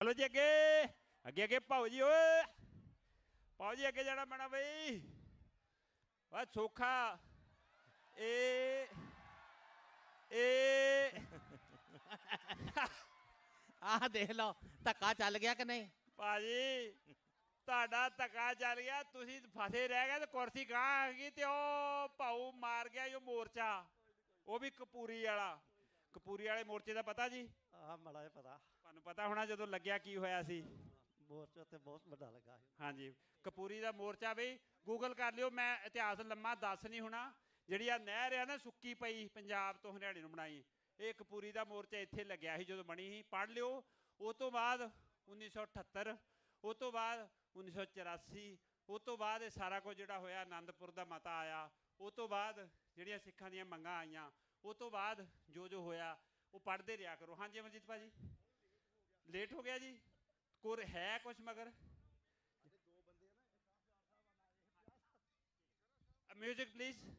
ਚਲੋ ਜੀ ਅੱਗੇ ਅੱਗੇ ਅੱਗੇ ਭਾਊ ਜੀ ਓਏ ਭਾਊ ਜੀ ਅੱਗੇ ਜਾਣਾ ਪੈਣਾ ਬਈ ਵਾ ਸੌਖਾ ਇਹ ਆਹ ਦੇਖ ਲਓ ਧੱਕਾ ਚੱਲ ਗਿਆ ਕਿ ਨਹੀਂ ਭਾਜੀ ਤੁਹਾਡਾ ਧੱਕਾ ਚੱਲ ਗਿਆ ਤੁਸੀਂ ਫਸੇ ਰਹਿ ਗਏ ਤੇ ਕੁਰਸੀ ਗਾਂ ਆ ਗਈ ਤੇ ਉਹ ਭਾਊ ਮਾਰ ਗਿਆ ਉਹ ਮੋਰਚਾ ਉਹ ਵੀ ਕਪੂਰੀ ਵਾਲੇ ਮੋਰਚੇ ਦਾ ਪਤਾ ਜੀ ਆ ਮੜਾ ਜਿਹਾ ਪਤਾ ਤੁਹਾਨੂੰ ਪਤਾ ਹੋਣਾ ਜਦੋਂ ਲੱਗਿਆ ਕੀ ਹੋਇਆ ਸੀ ਮੋਰਚਾ ਤੇ ਬਹੁਤ ਵੱਡਾ ਲੱਗਾ ਹਾਂਜੀ ਕਪੂਰੀ ਦਾ ਮੋਰਚਾ ਬਈ ਗੂਗਲ ਕਰ ਲਿਓ ਮੈਂ ਇਤਿਹਾਸ ਲੰਮਾ ਦੱਸ ਨਹੀਂ ਹੋਣਾ ਜਿਹੜੀ ਆ ਨਹਿਰ ਆ ਨਾ ਸੁੱਕੀ ਪਈ ਪੰਜਾਬ ਤੋਂ ਹਰਿਆਣੇ ਨੂੰ ਬਣਾਈ ਇਹ ਕਪੂਰੀ ਦਾ ਮੋਰਚਾ ਇੱਥੇ ਲੱਗਿਆ ਸੀ ਜਦੋਂ ਬਣੀ ਸੀ ਪੜ੍ਹ ਲਿਓ ਉਸ ਤੋਂ ਬਾਅਦ 1978 ਉਸ ਤੋਂ ਬਾਅਦ 1984 ਉਸ ਤੋਂ ਬਾਅਦ ਇਹ ਸਾਰਾ ਕੁਝ ਜਿਹੜਾ ਹੋਇਆ ਆਨੰਦਪੁਰ ਦਾ ਮਤਾ ਆਇਆ ਉਸ ਤੋਂ ਬਾਅਦ ਜਿਹੜੀਆਂ ਸਿੱਖਾਂ ਦੀਆਂ ਮੰਗਾਂ ਆਈਆਂ ਉਸ ਤੋਂ ਬਾਅਦ ਜੋ ਹੋਇਆ ਉਹ ਪੜ੍ਹਦੇ ਰਿਹਾ ਕਰੋ ਹਾਂਜੀ ਅਮਰਜੀਤ ਭਾਜੀ ਲੇਟ ਹੋ ਗਿਆ ਜੀ ਕੋਰ ਹੈ ਕੁਛ ਮਗਰ ਮਿਊਜ਼ਿਕ ਪਲੀਜ਼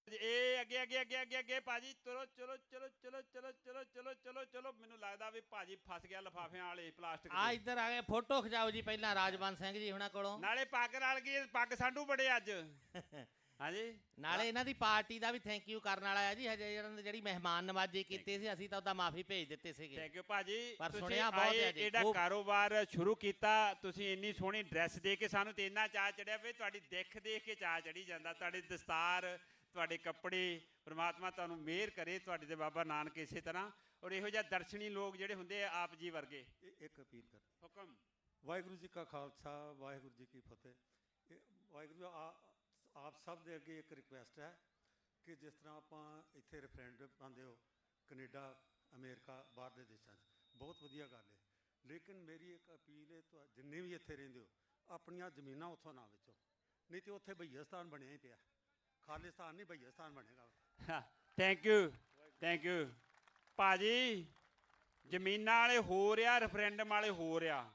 ਇਹ ਅੱਗੇ ਅੱਗੇ ਅੱਗੇ ਅੱਗੇ ਅੱਗੇ ਭਾਜੀ ਚਲੋ ਚਲੋ ਚਲੋ ਚਲੋ ਚਲੋ ਚਲੋ ਚਲੋ ਚਲੋ ਚਲੋ ਮੈਨੂੰ ਲੱਗਦਾ ਵੀ ਭਾਜੀ ਫਸ ਗਿਆ ਲਿਫਾਫਿਆਂ ਵਾਲੇ ਪਲਾਸਟਿਕ ਆ ਇੱਧਰ ਆ ਗਏ ਫੋਟੋ ਖਿਚਾਓ ਜੀ ਪਹਿਲਾਂ ਰਾਜਵੰਤ ਸਿੰਘ ਜੀ ਹੁਣਾਂ ਕੋਲੋਂ ਨਾਲੇ ਪੱਗ ਨਾਲ ਗਈ ਪੱਗ ਸਾਡੂ ਬੜੇ ਅੱਜ ਹਾਂਜੀ ਨਾਲੇ ਇਹਨਾਂ ਦੀ ਪਾਰਟੀ ਦਾ ਵੀ ਥੈਂਕ ਯੂ ਕਰਨ ਵਾਲਾ ਹੈ ਜੀ ਹਜੇ ਜਿਹੜੀ ਮਹਿਮਾਨ ਨਵਾਜ਼ੀ ਕੀਤੀ ਸੀ ਅਸੀਂ ਤਾਂ ਉਹਦਾ ਮਾਫੀ ਭੇਜ ਦਿੱਤੇ ਸੀਗੇ ਥੈਂਕ ਯੂ ਭਾਜੀ ਪਰ ਸੁਣਿਆ ਬਹੁਤ ਹੈ ਜੀ ਇਹਦਾ ਕਾਰੋਬਾਰ ਸ਼ੁਰੂ ਕੀਤਾ ਤੁਸੀਂ ਇੰਨੀ ਸੋਹਣੀ ਡਰੈਸ ਦੇ ਕੇ ਸਾਨੂੰ ਤੇ ਇੰਨਾ ਚਾਅ ਚੜਿਆ ਵੀ ਤੁਹਾਡੀ ਦੇਖ ਕੇ ਚਾਅ ਚੜੀ ਜਾਂਦਾ ਤੁਹਾਡੇ ਦਸਤਾਰ ਤੁਹਾਡੇ ਕੱਪੜੇ ਪ੍ਰਮਾਤਮਾ ਤੁਹਾਨੂੰ ਮਿਹਰ ਕਰੇ ਤੁਹਾਡੇ ਤੇ ਬਾਬਾ ਨਾਨਕ ਇਸੇ ਤਰ੍ਹਾਂ ਔਰ ਇਹੋ ਜਿਹਾ ਦਰਸ਼ਨੀ ਲੋਕ ਜਿਹੜੇ ਹੁੰਦੇ ਆ ਆਪ ਜੀ ਵਰਗੇ ਇੱਕ ਅਪੀਲ ਕਰ ਹੁਕਮ ਵਾਹਿਗੁਰੂ ਜੀ ਕਾ ਖਾਲਸਾ ਵਾਹਿਗੁਰੂ ਜੀ ਕੀ ਫਤਿਹ ਵਾਹਿਗੁਰੂ ਆਪ ਸਭ ਦੇ ਅੱਗੇ ਇੱਕ ਰਿਕੁਐਸਟ ਹੈ ਕਿ ਜਿਸ ਤਰ੍ਹਾਂ ਆਪਾਂ ਇੱਥੇ ਰੈਫਰੈਂਡਮ ਪਾਉਂਦੇ ਹੋ ਕੈਨੇਡਾ ਅਮਰੀਕਾ ਬਾਹਰ ਦੇ ਦੇਸ਼ਾਂ 'ਚ ਬਹੁਤ ਵਧੀਆ ਗੱਲ ਹੈ ਲੇਕਿਨ ਮੇਰੀ ਇੱਕ ਅਪੀਲ ਹੈ ਜਿੰਨੇ ਵੀ ਇੱਥੇ ਰਹਿੰਦੇ ਹੋ ਆਪਣੀਆਂ ਜ਼ਮੀਨਾਂ ਉੱਥੋਂ ਨਾ ਵੇਚੋ ਨਹੀਂ ਤੇ ਉੱਥੇ ਭਈਆਸਤਾਨ ਬਣਿਆ ਹੀ ਪਿਆ ਖਾਲਿਸਤਾਨ ਨਹੀਂ ਭਈਆਸਤਾਨ ਬਣੇਗਾ ਥੈਂਕ ਯੂ ਭਾਜੀ ਜ਼ਮੀਨਾਂ ਵਾਲੇ ਹੋ ਰਿਹਾ ਰੈਫਰੈਂਡਮ ਵਾਲੇ ਹੋ ਰਿਹਾ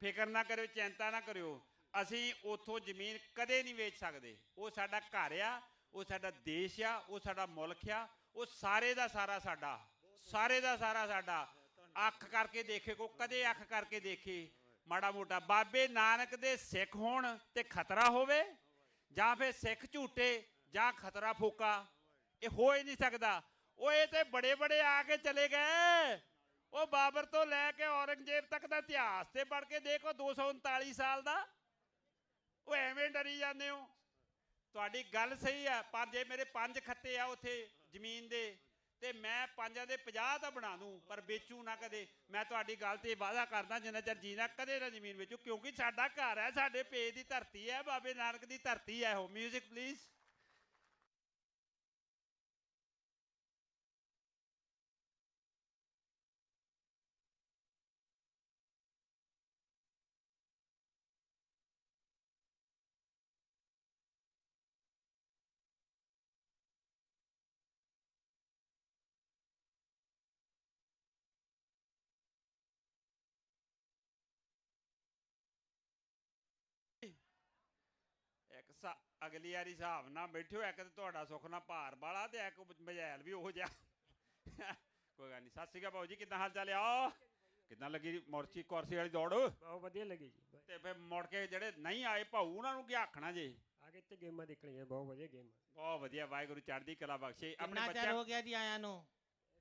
ਫਿਕਰ ਨਾ ਕਰਿਓ ਚਿੰਤਾ ਨਾ ਕਰਿਓ ਅਸੀਂ ਉੱਥੋਂ ਜ਼ਮੀਨ ਕਦੇ ਨਹੀਂ ਵੇਚ ਸਕਦੇ ਉਹ ਸਾਡਾ ਘਰ ਆ ਉਹ ਸਾਡਾ ਦੇਸ਼ ਆ ਉਹ ਸਾਡਾ ਮੁਲਕ ਆ ਉਹ ਸਾਰੇ ਦਾ ਸਾਰਾ ਸਾਡਾ ਅੱਖ ਕਰਕੇ ਦੇਖੇ ਕੋ ਕਦੇ ਅੱਖ ਕਰਕੇ ਦੇਖੇ ਮਾੜਾ ਮੋਟਾ ਬਾਬੇ ਨਾਨਕ ਦੇ ਸਿੱਖ ਹੋਣ ਤੇ ਖਤਰਾ ਹੋਵੇ ਜਾਂ ਫਿਰ ਸਿੱਖ ਝੂਟੇ ਜਾਂ ਖਤਰਾ ਫੋਕਾ ਇਹ ਹੋ ਹੀ ਨਹੀਂ ਸਕਦਾ ਉਹ ਇਹ ਤੇ ਬੜੇ ਆ ਕੇ ਚਲੇ ਗਏ ਉਹ ਬਾਬਰ ਤੋਂ ਲੈ ਕੇ ਔਰੰਗਜ਼ੇਬ ਤੱਕ ਦਾ ਇਤਿਹਾਸ ਤੇ ਪੜ੍ਹ ਕੇ ਦੇਖੋ 239 ਸਾਲ ਦਾ ਉਹ ਐਵੇਂ ਡਰੀ ਜਾਂਦੇ ਹੋ ਤੁਹਾਡੀ ਗੱਲ ਸਹੀ ਆ ਪਰ ਜੇ ਮੇਰੇ 5 ਖੱਤੇ ਆ ਉੱਥੇ ਜ਼ਮੀਨ ਦੇ ਤੇ ਮੈਂ 5 ਦੇ 50 ਤਾਂ ਬਣਾ ਦੂੰ ਪਰ ਵੇਚੂ ਨਾ ਕਦੇ ਮੈਂ ਤੁਹਾਡੀ ਗੱਲ ਤੇ ਵਾਅਦਾ ਕਰਦਾ ਜਿੰਨਾ ਚਿਰ ਜੀਣਾ ਕਦੇ ਨਾ ਜ਼ਮੀਨ ਵੇਚੂ ਕਿਉਂਕਿ ਸਾਡਾ ਘਰ ਹੈ ਸਾਡੇ ਪੇਜ ਦੀ ਧਰਤੀ ਹੈ ਬਾਬੇ ਨਾਨਕ ਦੀ ਧਰਤੀ ਹੈ ਉਹ ਮਿਊਜ਼ਿਕ ਪਲੀਜ਼ ਇੱਕ ਅਗਲੀ ਵਾਰੀ ਹਿਸਾਬ ਨਾਲ ਬੈਠਿਓ ਇੱਕ ਤੇ ਤੁਹਾਡਾ ਸੁੱਖ ਨਾਲ ਭਾਰ ਵਾਲਾ ਤੇ ਇੱਕ ਮਜੈਲ ਵੀ ਉਹੋ ਜਿਹਾ ਕੋਈ ਗੱਲ ਨਹੀਂ ਸਤਿ ਸ਼੍ਰੀ ਅਕਾਲ ਭਾਊ ਜੀ ਕਿੱਦਾਂ ਹਾਲ ਚਾਲ ਆ ਕਿੱਦਾਂ ਲੱਗੀ ਕੁਰਸੀ ਵਾਲੀ ਦੌੜ ਬਹੁਤ ਵਧੀਆ ਲੱਗੀ ਜੀ ਤੇ ਫਿਰ ਮੁੜ ਕੇ ਜਿਹੜੇ ਨਹੀਂ ਆਏ ਭਾਊ ਉਹਨਾਂ ਨੂੰ ਕੀ ਆਖਣਾ ਜੇ ਆਗੇ ਤੇ ਗੇਮਾਂ ਦੇਖਣੀਆਂ ਬਹੁਤ ਵਧੀਆ ਗੇਮ ਬਹੁਤ ਵਧੀਆ ਵਾਹਿਗੁਰੂ ਚੜ੍ਹਦੀ ਕਲਾ ਬਖਸ਼ੇ ਆਪਣੇ ਬੱਚਿਆਂ ਹੋ ਗਿਆ ਜੀ ਆਇਆਂ ਨੂੰ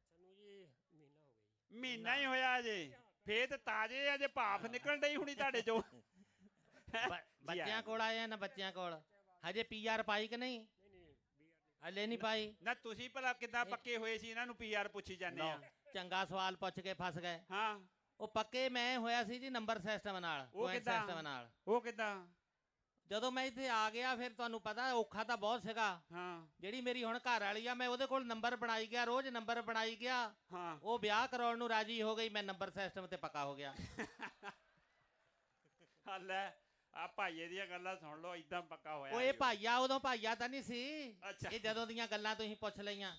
ਸਾਨੂੰ ਜੀ ਮਹੀਨਾ ਹੋ ਗਿਆ ਜੀ ਮਹੀਨਾ ਹੀ ਹੋਇਆ ਅਜੇ ਫੇਰ ਤੇ ਤਾਜ਼ੇ ਅਜੇ ਭਾਫ ਨਿਕਲਣ ਡਈ ਹੁਣੀ ਤੁਹਾਡੇ ਚੋਂ ਬੱਚਿਆਂ ਕੋਲ ਆਏ ਨਾ ਬੱਚਿਆਂ ਕੋਲ ਹਜੇ ਪੀਆਰ ਪਾਈ ਕਿ ਨਹੀਂ ਹਲੇ ਨਹੀਂ ਪਾਈ ਨਾ ਤੁਸੀਂ ਭਲਾ ਕਿੱਦਾਂ ਪੱਕੇ ਹੋਏ ਸੀ ਇਹਨਾਂ ਨੂੰ ਪੀਆਰ ਪੁੱਛੀ ਜਾਂਦੇ ਆ ਚੰਗਾ ਸਵਾਲ ਪੁੱਛ ਕੇ ਫਸ ਗਏ ਹਾਂ ਉਹ ਪੱਕੇ ਮੈਂ ਹੋਇਆ ਸੀ ਜੀ ਨੰਬਰ ਸਿਸਟਮ ਨਾਲ ਉਹ ਕਿੱਦਾਂ ਜਦੋਂ ਮੈਂ ਇੱਥੇ ਆ ਗਿਆ ਫਿਰ ਤੁਹਾਨੂੰ ਪਤਾ ਔਖਾ ਤਾਂ ਬਹੁਤ ਸੀਗਾ ਹਾਂ ਜਿਹੜੀ ਮੇਰੀ ਹੁਣ ਘਰ ਵਾਲੀ ਆ ਮੈਂ ਉਹਦੇ ਕੋਲ ਨੰਬਰ ਬਣਾਈ ਗਿਆ ਰੋਜ਼ ਨੰਬਰ ਬਣਾਈ ਗਿਆ ਹਾਂ ਉਹ ਵਿਆਹ ਕਰਾਉਣ ਨੂੰ ਰਾਜੀ ਹੋ ਗਈ ਮੈਂ ਨੰਬਰ ਸਿਸਟਮ ਤੇ ਪੱਕਾ ਹੋ ਗਿਆ ਲੈ ਆ ਭਾਈਏ ਦੀਆਂ ਗੱਲਾਂ ਸੁਣ ਲਓ, ਇਦਾਂ ਪੱਕਾ ਹੋਇਆ। ਓਏ ਭਾਈਆ ਉਦੋਂ ਭਾਈਆ ਤਾਂ ਨਹੀਂ ਸੀ। ਅੱਛਾ। ਇਹ ਜਦੋਂ ਦੀਆਂ ਗੱਲਾਂ ਤੁਸੀਂ ਪੁੱਛ ਲਈਆਂ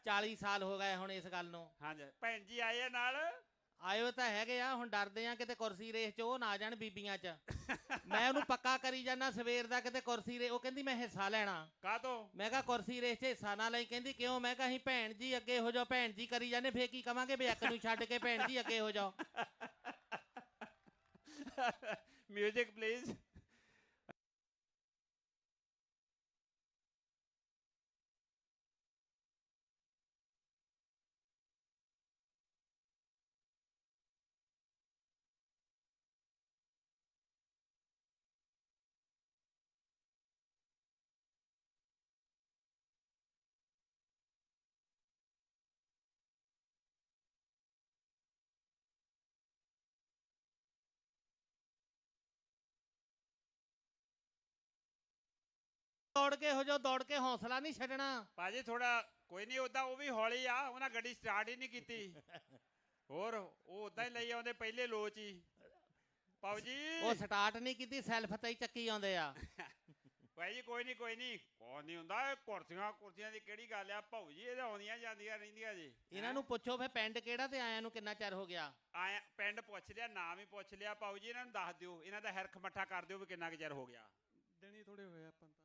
40 ਸਾਲ ਹੋ ਗਏ ਹੁਣ ਇਸ ਗੱਲ ਨੂੰ। ਹਾਂਜੀ ਭੈਣ ਜੀ ਆਏ ਆ ਨਾਲ। ਆਇਓ ਤਾਂ ਹੈਗੇ ਆ, ਹੁਣ ਡਰਦੇ ਆ ਕਿਤੇ ਕੁਰਸੀ ਰੇਸ 'ਚ ਉਹ ਨਾ ਆ ਜਾਣ ਬੀਬੀਆਂ 'ਚ। ਮੈਂ ਉਹਨੂੰ ਪੱਕਾ ਕਰੀ ਜਾਂਦਾ ਸਵੇਰ ਦਾ ਕਿਤੇ ਕੁਰਸੀ ਰੇ। ਉਹ ਕਹਿੰਦੀ ਮੈਂ ਹਿੱਸਾ ਲੈਣਾ। ਕਾਹਤੋਂ? ਮੈਂ ਕਿਹਾ ਕੁਰਸੀ ਰੇਸ 'ਚ ਹਿੱਸਾ ਨਾ ਲਈ। ਕਹਿੰਦੀ ਕਿਉਂ? ਮੈਂ ਕਿਹਾ ਅਸੀਂ ਭੈਣ ਜੀ ਅੱਗੇ ਹੋ ਜਾਓ, ਭੈਣ ਜੀ ਕਰੀ ਜਾਂਦੇ, ਫੇਰ ਕੀ ਕਵਾਂਗੇ ਵੀ ਇੱਕ ਨੂੰ ਛੱਡ ਕੇ ਭੈਣ ਜੀ ਅੱਗੇ ਹੋ ਜਾਓ। Music please. ਦੌੜ ਕੇ ਹੋ ਜਾਓ, ਦੌੜ ਕੇ ਹੌਸਲਾ ਨਹੀਂ ਛੱਡਣਾ। ਭਾਜੀ ਥੋੜਾ ਕੋਈ ਨਹੀਂ, ਉਦਾਂ ਉਹ ਵੀ ਹੌਲੀ ਆ, ਉਹਨਾਂ ਗੱਡੀ ਸਟਾਰਟ ਹੀ ਨਹੀਂ ਕੀਤੀ। ਹੋਰ ਉਹ ਉਦਾਂ ਹੀ ਲਈ ਆਉਂਦੇ ਪਹਿਲੇ ਲੋਚ ਹੀ। ਪਾਉ ਜੀ ਉਹ ਸਟਾਰਟ ਨਹੀਂ ਕੀਤੀ, ਸੈਲਫ ਤੇ ਹੀ ਚੱਕੀ ਆਉਂਦੇ ਆ। ਭਾਈ ਜੀ ਕੋਈ ਨਹੀਂ ਕੋਈ ਨਹੀਂ ਹੁੰਦਾ। ਇਹ ਕੁਰਸੀਆਂ ਦੀ ਕਿਹੜੀ ਗੱਲ ਆ ਭਾਊ ਜੀ, ਇਹ ਆਉਂਦੀਆਂ ਜਾਂਦੀਆਂ ਰਹਿੰਦੀਆਂ ਜੀ। ਇਹਨਾਂ ਨੂੰ ਪੁੱਛੋ ਫੇ ਪਿੰਡ ਕਿਹੜਾ ਤੇ ਆਇਆਂ ਨੂੰ ਕਿੰਨਾ ਚਿਰ ਹੋ ਗਿਆ। ਆਇਆ ਪਿੰਡ ਪੁੱਛ ਲਿਆ, ਨਾਮ ਹੀ ਪੁੱਛ ਲਿਆ। ਭਾਊ ਜੀ ਇਹਨਾਂ ਨੂੰ ਦੱਸ ਦਿਓ, ਇਹਨਾਂ ਦਾ ਹਿਰਖ ਮੱਠਾ ਕਰ ਦਿਓ ਵੀ ਕਿੰਨਾ ਕੁ ਚਿਰ ਹੋ ਗਿਆ। ਦਿਨੀ ਥੋੜੇ ਹੋਏ ਆਪਾਂ ਤਾਂ।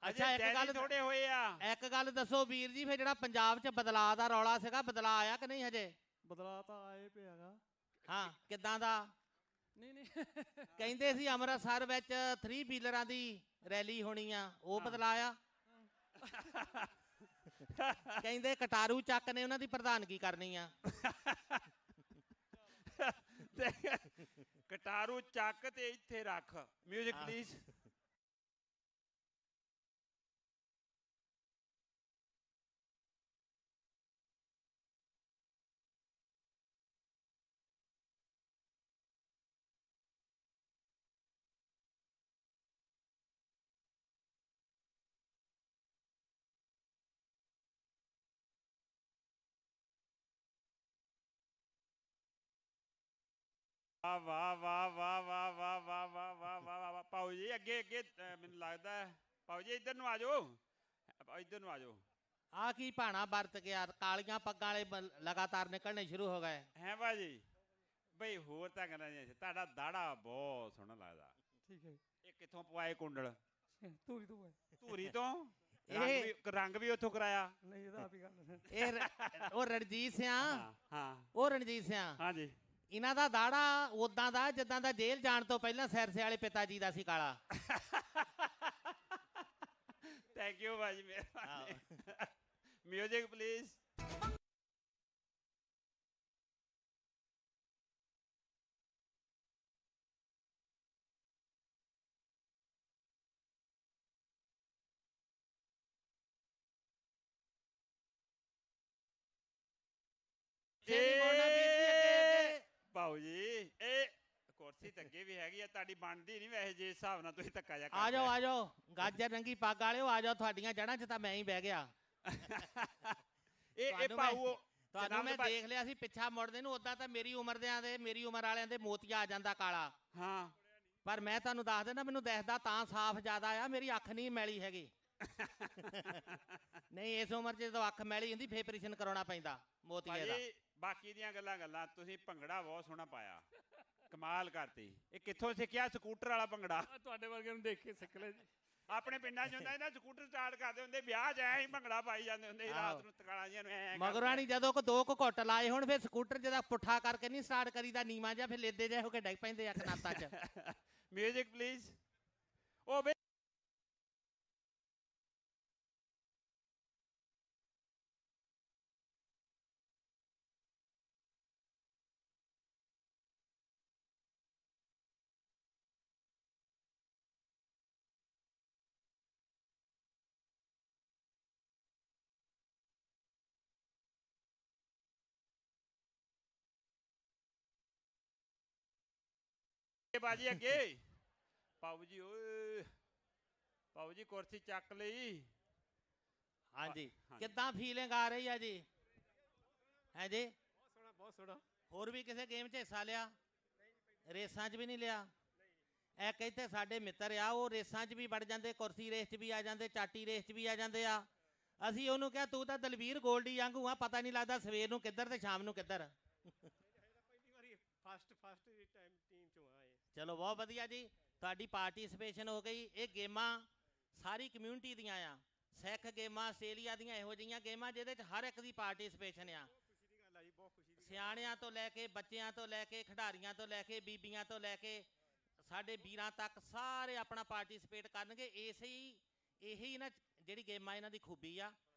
ਅੱਛਾ ਇੱਕ ਗੱਲ ਥੋੜੇ ਹੋਏ ਆ। ਇੱਕ ਗੱਲ ਦੱਸੋ ਵੀਰ ਜੀ, ਫੇ ਜਿਹੜਾ ਪੰਜਾਬ 'ਚ ਬਦਲਾਅ ਦਾ ਰੌਲਾ ਸੀਗਾ, ਬਦਲਾਅ ਆਇਆ ਕਿ ਨਹੀਂ ਹਜੇ? ਬਦਲਾਅ ਤਾਂ ਆਏ ਪਿਆਗਾ। ਹਾਂ ਕਿੱਦਾਂ ਦਾ? ਨਹੀਂ ਕਹਿੰਦੇ ਸੀ ਅੰਮ੍ਰਿਤਸਰ ਵਿੱਚ 3 ਵੀਲਰਾਂ ਦੀ ਰੈਲੀ ਹੋਣੀ ਆ, ਉਹ ਬਦਲਾਅ ਆ। ਕਹਿੰਦੇ ਕਟਾਰੂ ਚੱਕ ਨੇ ਉਹਨਾਂ ਦੀ ਪ੍ਰਧਾਨਗੀ ਕਰਨੀ ਆ। ਕਟਾਰੂ ਚੱਕ ਤੇ ਇੱਥੇ ਰੱਖ। Music please. ਵਾਹ ਵਾਹ ਵਾਹ ਵਾਹ ਵਾਹ ਵਾਹ ਵਾਹ ਵਾਹ ਵਾਹ ਵਾਹ ਵਾਹ। ਪਾਉ ਜੀ ਅੱਗੇ ਅੱਗੇ ਮੈਨੂੰ ਲੱਗਦਾ ਹੈ। ਪਾਉ ਜੀ ਇੱਧਰ ਨੂੰ ਆ ਜਾਓ, ਇੱਧਰ ਨੂੰ ਆ ਜਾਓ। ਆ ਕੀ ਭਾਣਾ ਵਰਤ ਗਿਆ, ਕਾਲੀਆਂ ਪੱਗਾਂ ਵਾਲੇ ਲਗਾਤਾਰ ਨਿਕਲਣੇ ਸ਼ੁਰੂ ਹੋ ਗਏ ਹੈ ਬਾਜੀ। ਬਈ ਹੋਰ ਤਾਂ ਗੱਲਾਂ ਨਹੀਂ। ਤੁਹਾਡਾ ਦਾੜਾ ਬਹੁਤ ਸੋਹਣਾ ਲੱਗਦਾ। ਠੀਕ ਹੈ। ਇਹ ਕਿੱਥੋਂ ਪਵਾਏ ਕੁੰਡਲ? ਧੂਰੀ ਤੋਂ। ਧੂਰੀ ਤੋਂ? ਰੰਗ ਵੀ ਉੱਥੋਂ ਕਰਾਇਆ? ਨਹੀਂ ਇਹਦਾ ਆਪ ਹੀ ਗੱਲ। ਇਹ ਉਹ ਰਣਜੀਤ ਸਿਆ। ਹਾਂ ਉਹ ਰਣਜੀਤ ਸਿਆ। ਹਾਂਜੀ। ਇਹਨਾਂ ਦਾ ਦਾੜਾ ਉਦਾਂ ਦਾ ਜਿੱਦਾਂ ਦਾ ਜੇਲ੍ਹ ਜਾਣ ਤੋਂ ਪਹਿਲਾਂ ਸਿਰਸੇ ਵਾਲੇ ਪਿਤਾ ਜੀ ਦਾ ਸੀ, ਕਾਲਾ। ਥੈਂਕ ਯੂ ਭਾਜੀ, ਮਿਹਰਬਾਨੀ। Music please. ਭਾਊ ਜੀ ਇਹ ਕੁਰਸੀ ਤਾਂ ਅੱਗੇ ਵੀ ਹੈਗੀ ਆ, ਤੁਹਾਡੀ ਬਣਦੀ ਨਹੀਂ ਵੈਸੇ ਜੇ ਹਿਸਾਬ ਨਾਲ ਤੁਸੀਂ ਧੱਕਾ ਜਾ। ਆ ਜਾਓ ਆ ਜਾਓ, ਗਾਜਰ ਰੰਗੀ ਪੱਗ ਵਾਲਿਓ ਆ ਜਾਓ। ਤੁਹਾਡੀਆਂ ਜੜ੍ਹਾਂ 'ਚ ਤਾਂ ਮੈਂ ਹੀ ਬਹਿ ਗਿਆ। ਇਹ ਭਾਊ ਤੁਹਾਨੂੰ ਮੈਂ ਦੇਖ ਲਿਆ ਸੀ ਪਿੱਛਾ ਮੁੜਦੇ ਨੂੰ। ਉਦਾਂ ਤਾਂ ਮੇਰੀ ਉਮਰ ਵਾਲਿਆਂ ਦੇ ਮੋਤੀਆ ਆ ਜਾਂਦਾ ਕਾਲਾ। ਹਾਂ ਪਰ ਮੈਂ ਤੁਹਾਨੂੰ ਦੱਸ ਦਿੰਦਾ, ਮੈਨੂੰ ਦਿਖਦਾ ਤਾਂ ਸਾਫ਼ ਜ਼ਿਆਦਾ ਆ, ਮੇਰੀ ਅੱਖ ਨਹੀਂ ਮੈਲੀ ਹੈਗੀ। ਨਹੀਂ ਇਸ ਉਮਰ 'ਚ ਜਦੋਂ ਅੱਖ ਮੈਲੀ ਹੁੰਦੀ ਫੇਰ ਆਪਰੇਸ਼ਨ ਕਰਾਉਣਾ ਪੈਂਦਾ ਮੋਤੀਏ ਦਾ। ਬਾਕੀ ਦੀਆਂ ਗੱਲਾਂ ਤੁਸੀਂ ਭੰਗੜਾ ਬਹੁਤ ਸੋਹਣਾ ਪਾਇਆ, ਕਮਾਲ ਕਰਤੀ। ਇਹ ਕਿੱਥੋਂ ਸਿੱਖਿਆ ਸਕੂਟਰ ਵਾਲਾ ਭੰਗੜਾ? ਤੁਹਾਡੇ ਵਰਗੇ ਨੂੰ ਦੇਖ ਕੇ ਸਿੱਖ ਲਿਆ ਜੀ। ਆਪਣੇ ਪਿੰਡਾਂ 'ਚ ਹੁੰਦਾ ਇਹਨਾਂ ਸਕੂਟਰ ਸਟਾਰਟ ਕਰਦੇ ਹੁੰਦੇ, ਵਿਆਹ 'ਚ ਐਂ ਹੀ ਭੰਗੜਾ ਪਾਈ ਜਾਂਦੇ ਹੁੰਦੇ ਸੀ ਰਾਤ ਨੂੰ ਤਕਾਲਾਂ ਜਿਹੀਆਂ ਨੂੰ ਐਂ। ਮਗਰਾਣੀ ਜਦੋਂ ਕੋ 2 ਘੁੱਟ ਲਾਏ ਹੁਣ ਫਿਰ ਸਕੂਟਰ ਜਿਹਦਾ ਪੁੱਠਾ ਕਰਕੇ ਨਹੀਂ ਸਟਾਰਟ ਕਰੀਦਾ, ਨੀਵਾਂ ਜਿਹਾ ਫਿਰ ਲੇਦੇ ਜਿਹੇ ਹੋ ਕੇ ਡਿੱਗ ਪੈਂਦੇ ਆ ਕਨਾਤਾਂ 'ਚ। Music please. ਉਹ ਬਾਜੀ ਅੱਗੇ। ਪਾਉ ਜੀ ਓਏ, ਪਾਉ ਜੀ ਕੁਰਸੀ ਚੱਕ ਲਈ। ਹਾਂਜੀ ਕਿੱਦਾਂ ਫੀਲਿੰਗ ਆ ਰਹੀ ਆ ਜੀ? ਹੈ ਜੀ ਬਹੁਤ ਸੋਹਣਾ ਬਹੁਤ ਸੋਹਣਾ। ਹੋਰ ਵੀ ਕਿਸੇ ਗੇਮ 'ਚ ਹਿੱਸਾ ਲਿਆ? ਰੇਸਾਂ 'ਚ ਵੀ ਨਹੀਂ ਲਿਆ? ਇੱਕ ਇੱਥੇ ਸਾਡੇ ਮਿੱਤਰ ਆ, ਉਹ ਰੇਸਾਂ 'ਚ ਵੀ ਵੜ ਜਾਂਦੇ, ਕੁਰਸੀ ਰੇਸ 'ਚ ਵੀ ਆ ਜਾਂਦੇ, ਚਾਟੀ ਰੇਸ 'ਚ ਵੀ ਆ ਜਾਂਦੇ ਆ। ਅਸੀਂ ਉਹਨੂੰ ਕਿਹਾ ਤੂੰ ਤਾਂ ਦਲਵੀਰ ਗੋਲਡੀ ਵਾਂਗੂ ਆ, ਪਤਾ ਨਹੀਂ ਲੱਗਦਾ ਸਵੇਰ ਨੂੰ ਕਿੱਧਰ ਤੇ ਸ਼ਾਮ ਨੂੰ ਕਿੱਧਰ। ਚਲੋ ਬਹੁਤ ਵਧੀਆ ਜੀ, ਤੁਹਾਡੀ ਪਾਰਟਿਸਿਪੇਸ਼ਨ ਹੋ ਗਈ। ਇਹ ਗੇਮਾਂ ਸਾਰੀ ਕਮਿਊਨਿਟੀ ਦੀਆਂ ਆ, ਸਿੱਖ ਗੇਮਾਂ, ਆਸਟ੍ਰੇਲੀਆ ਦੀਆਂ ਇਹੋ ਜਿਹੀਆਂ ਗੇਮਾਂ ਜਿਹਦੇ 'ਚ ਹਰ ਇੱਕ ਦੀ ਪਾਰਟਿਸਿਪੇਸ਼ਨ ਆ। ਸਿਆਣਿਆਂ ਤੋਂ ਲੈ ਕੇ, ਬੱਚਿਆਂ ਤੋਂ ਲੈ ਕੇ, ਖਿਡਾਰੀਆਂ ਤੋਂ ਲੈ ਕੇ, ਬੀਬੀਆਂ ਤੋਂ ਲੈ ਕੇ ਸਾਡੇ ਵੀਰਾਂ ਤੱਕ ਸਾਰੇ ਆਪਣਾ ਪਾਰਟਿਸਿਪੇਟ ਕਰਨਗੇ। ਇਹੀ ਨਾ ਜਿਹੜੀ ਗੇਮਾਂ ਇਹਨਾਂ ਦੀ ਖੂਬੀ ਆ।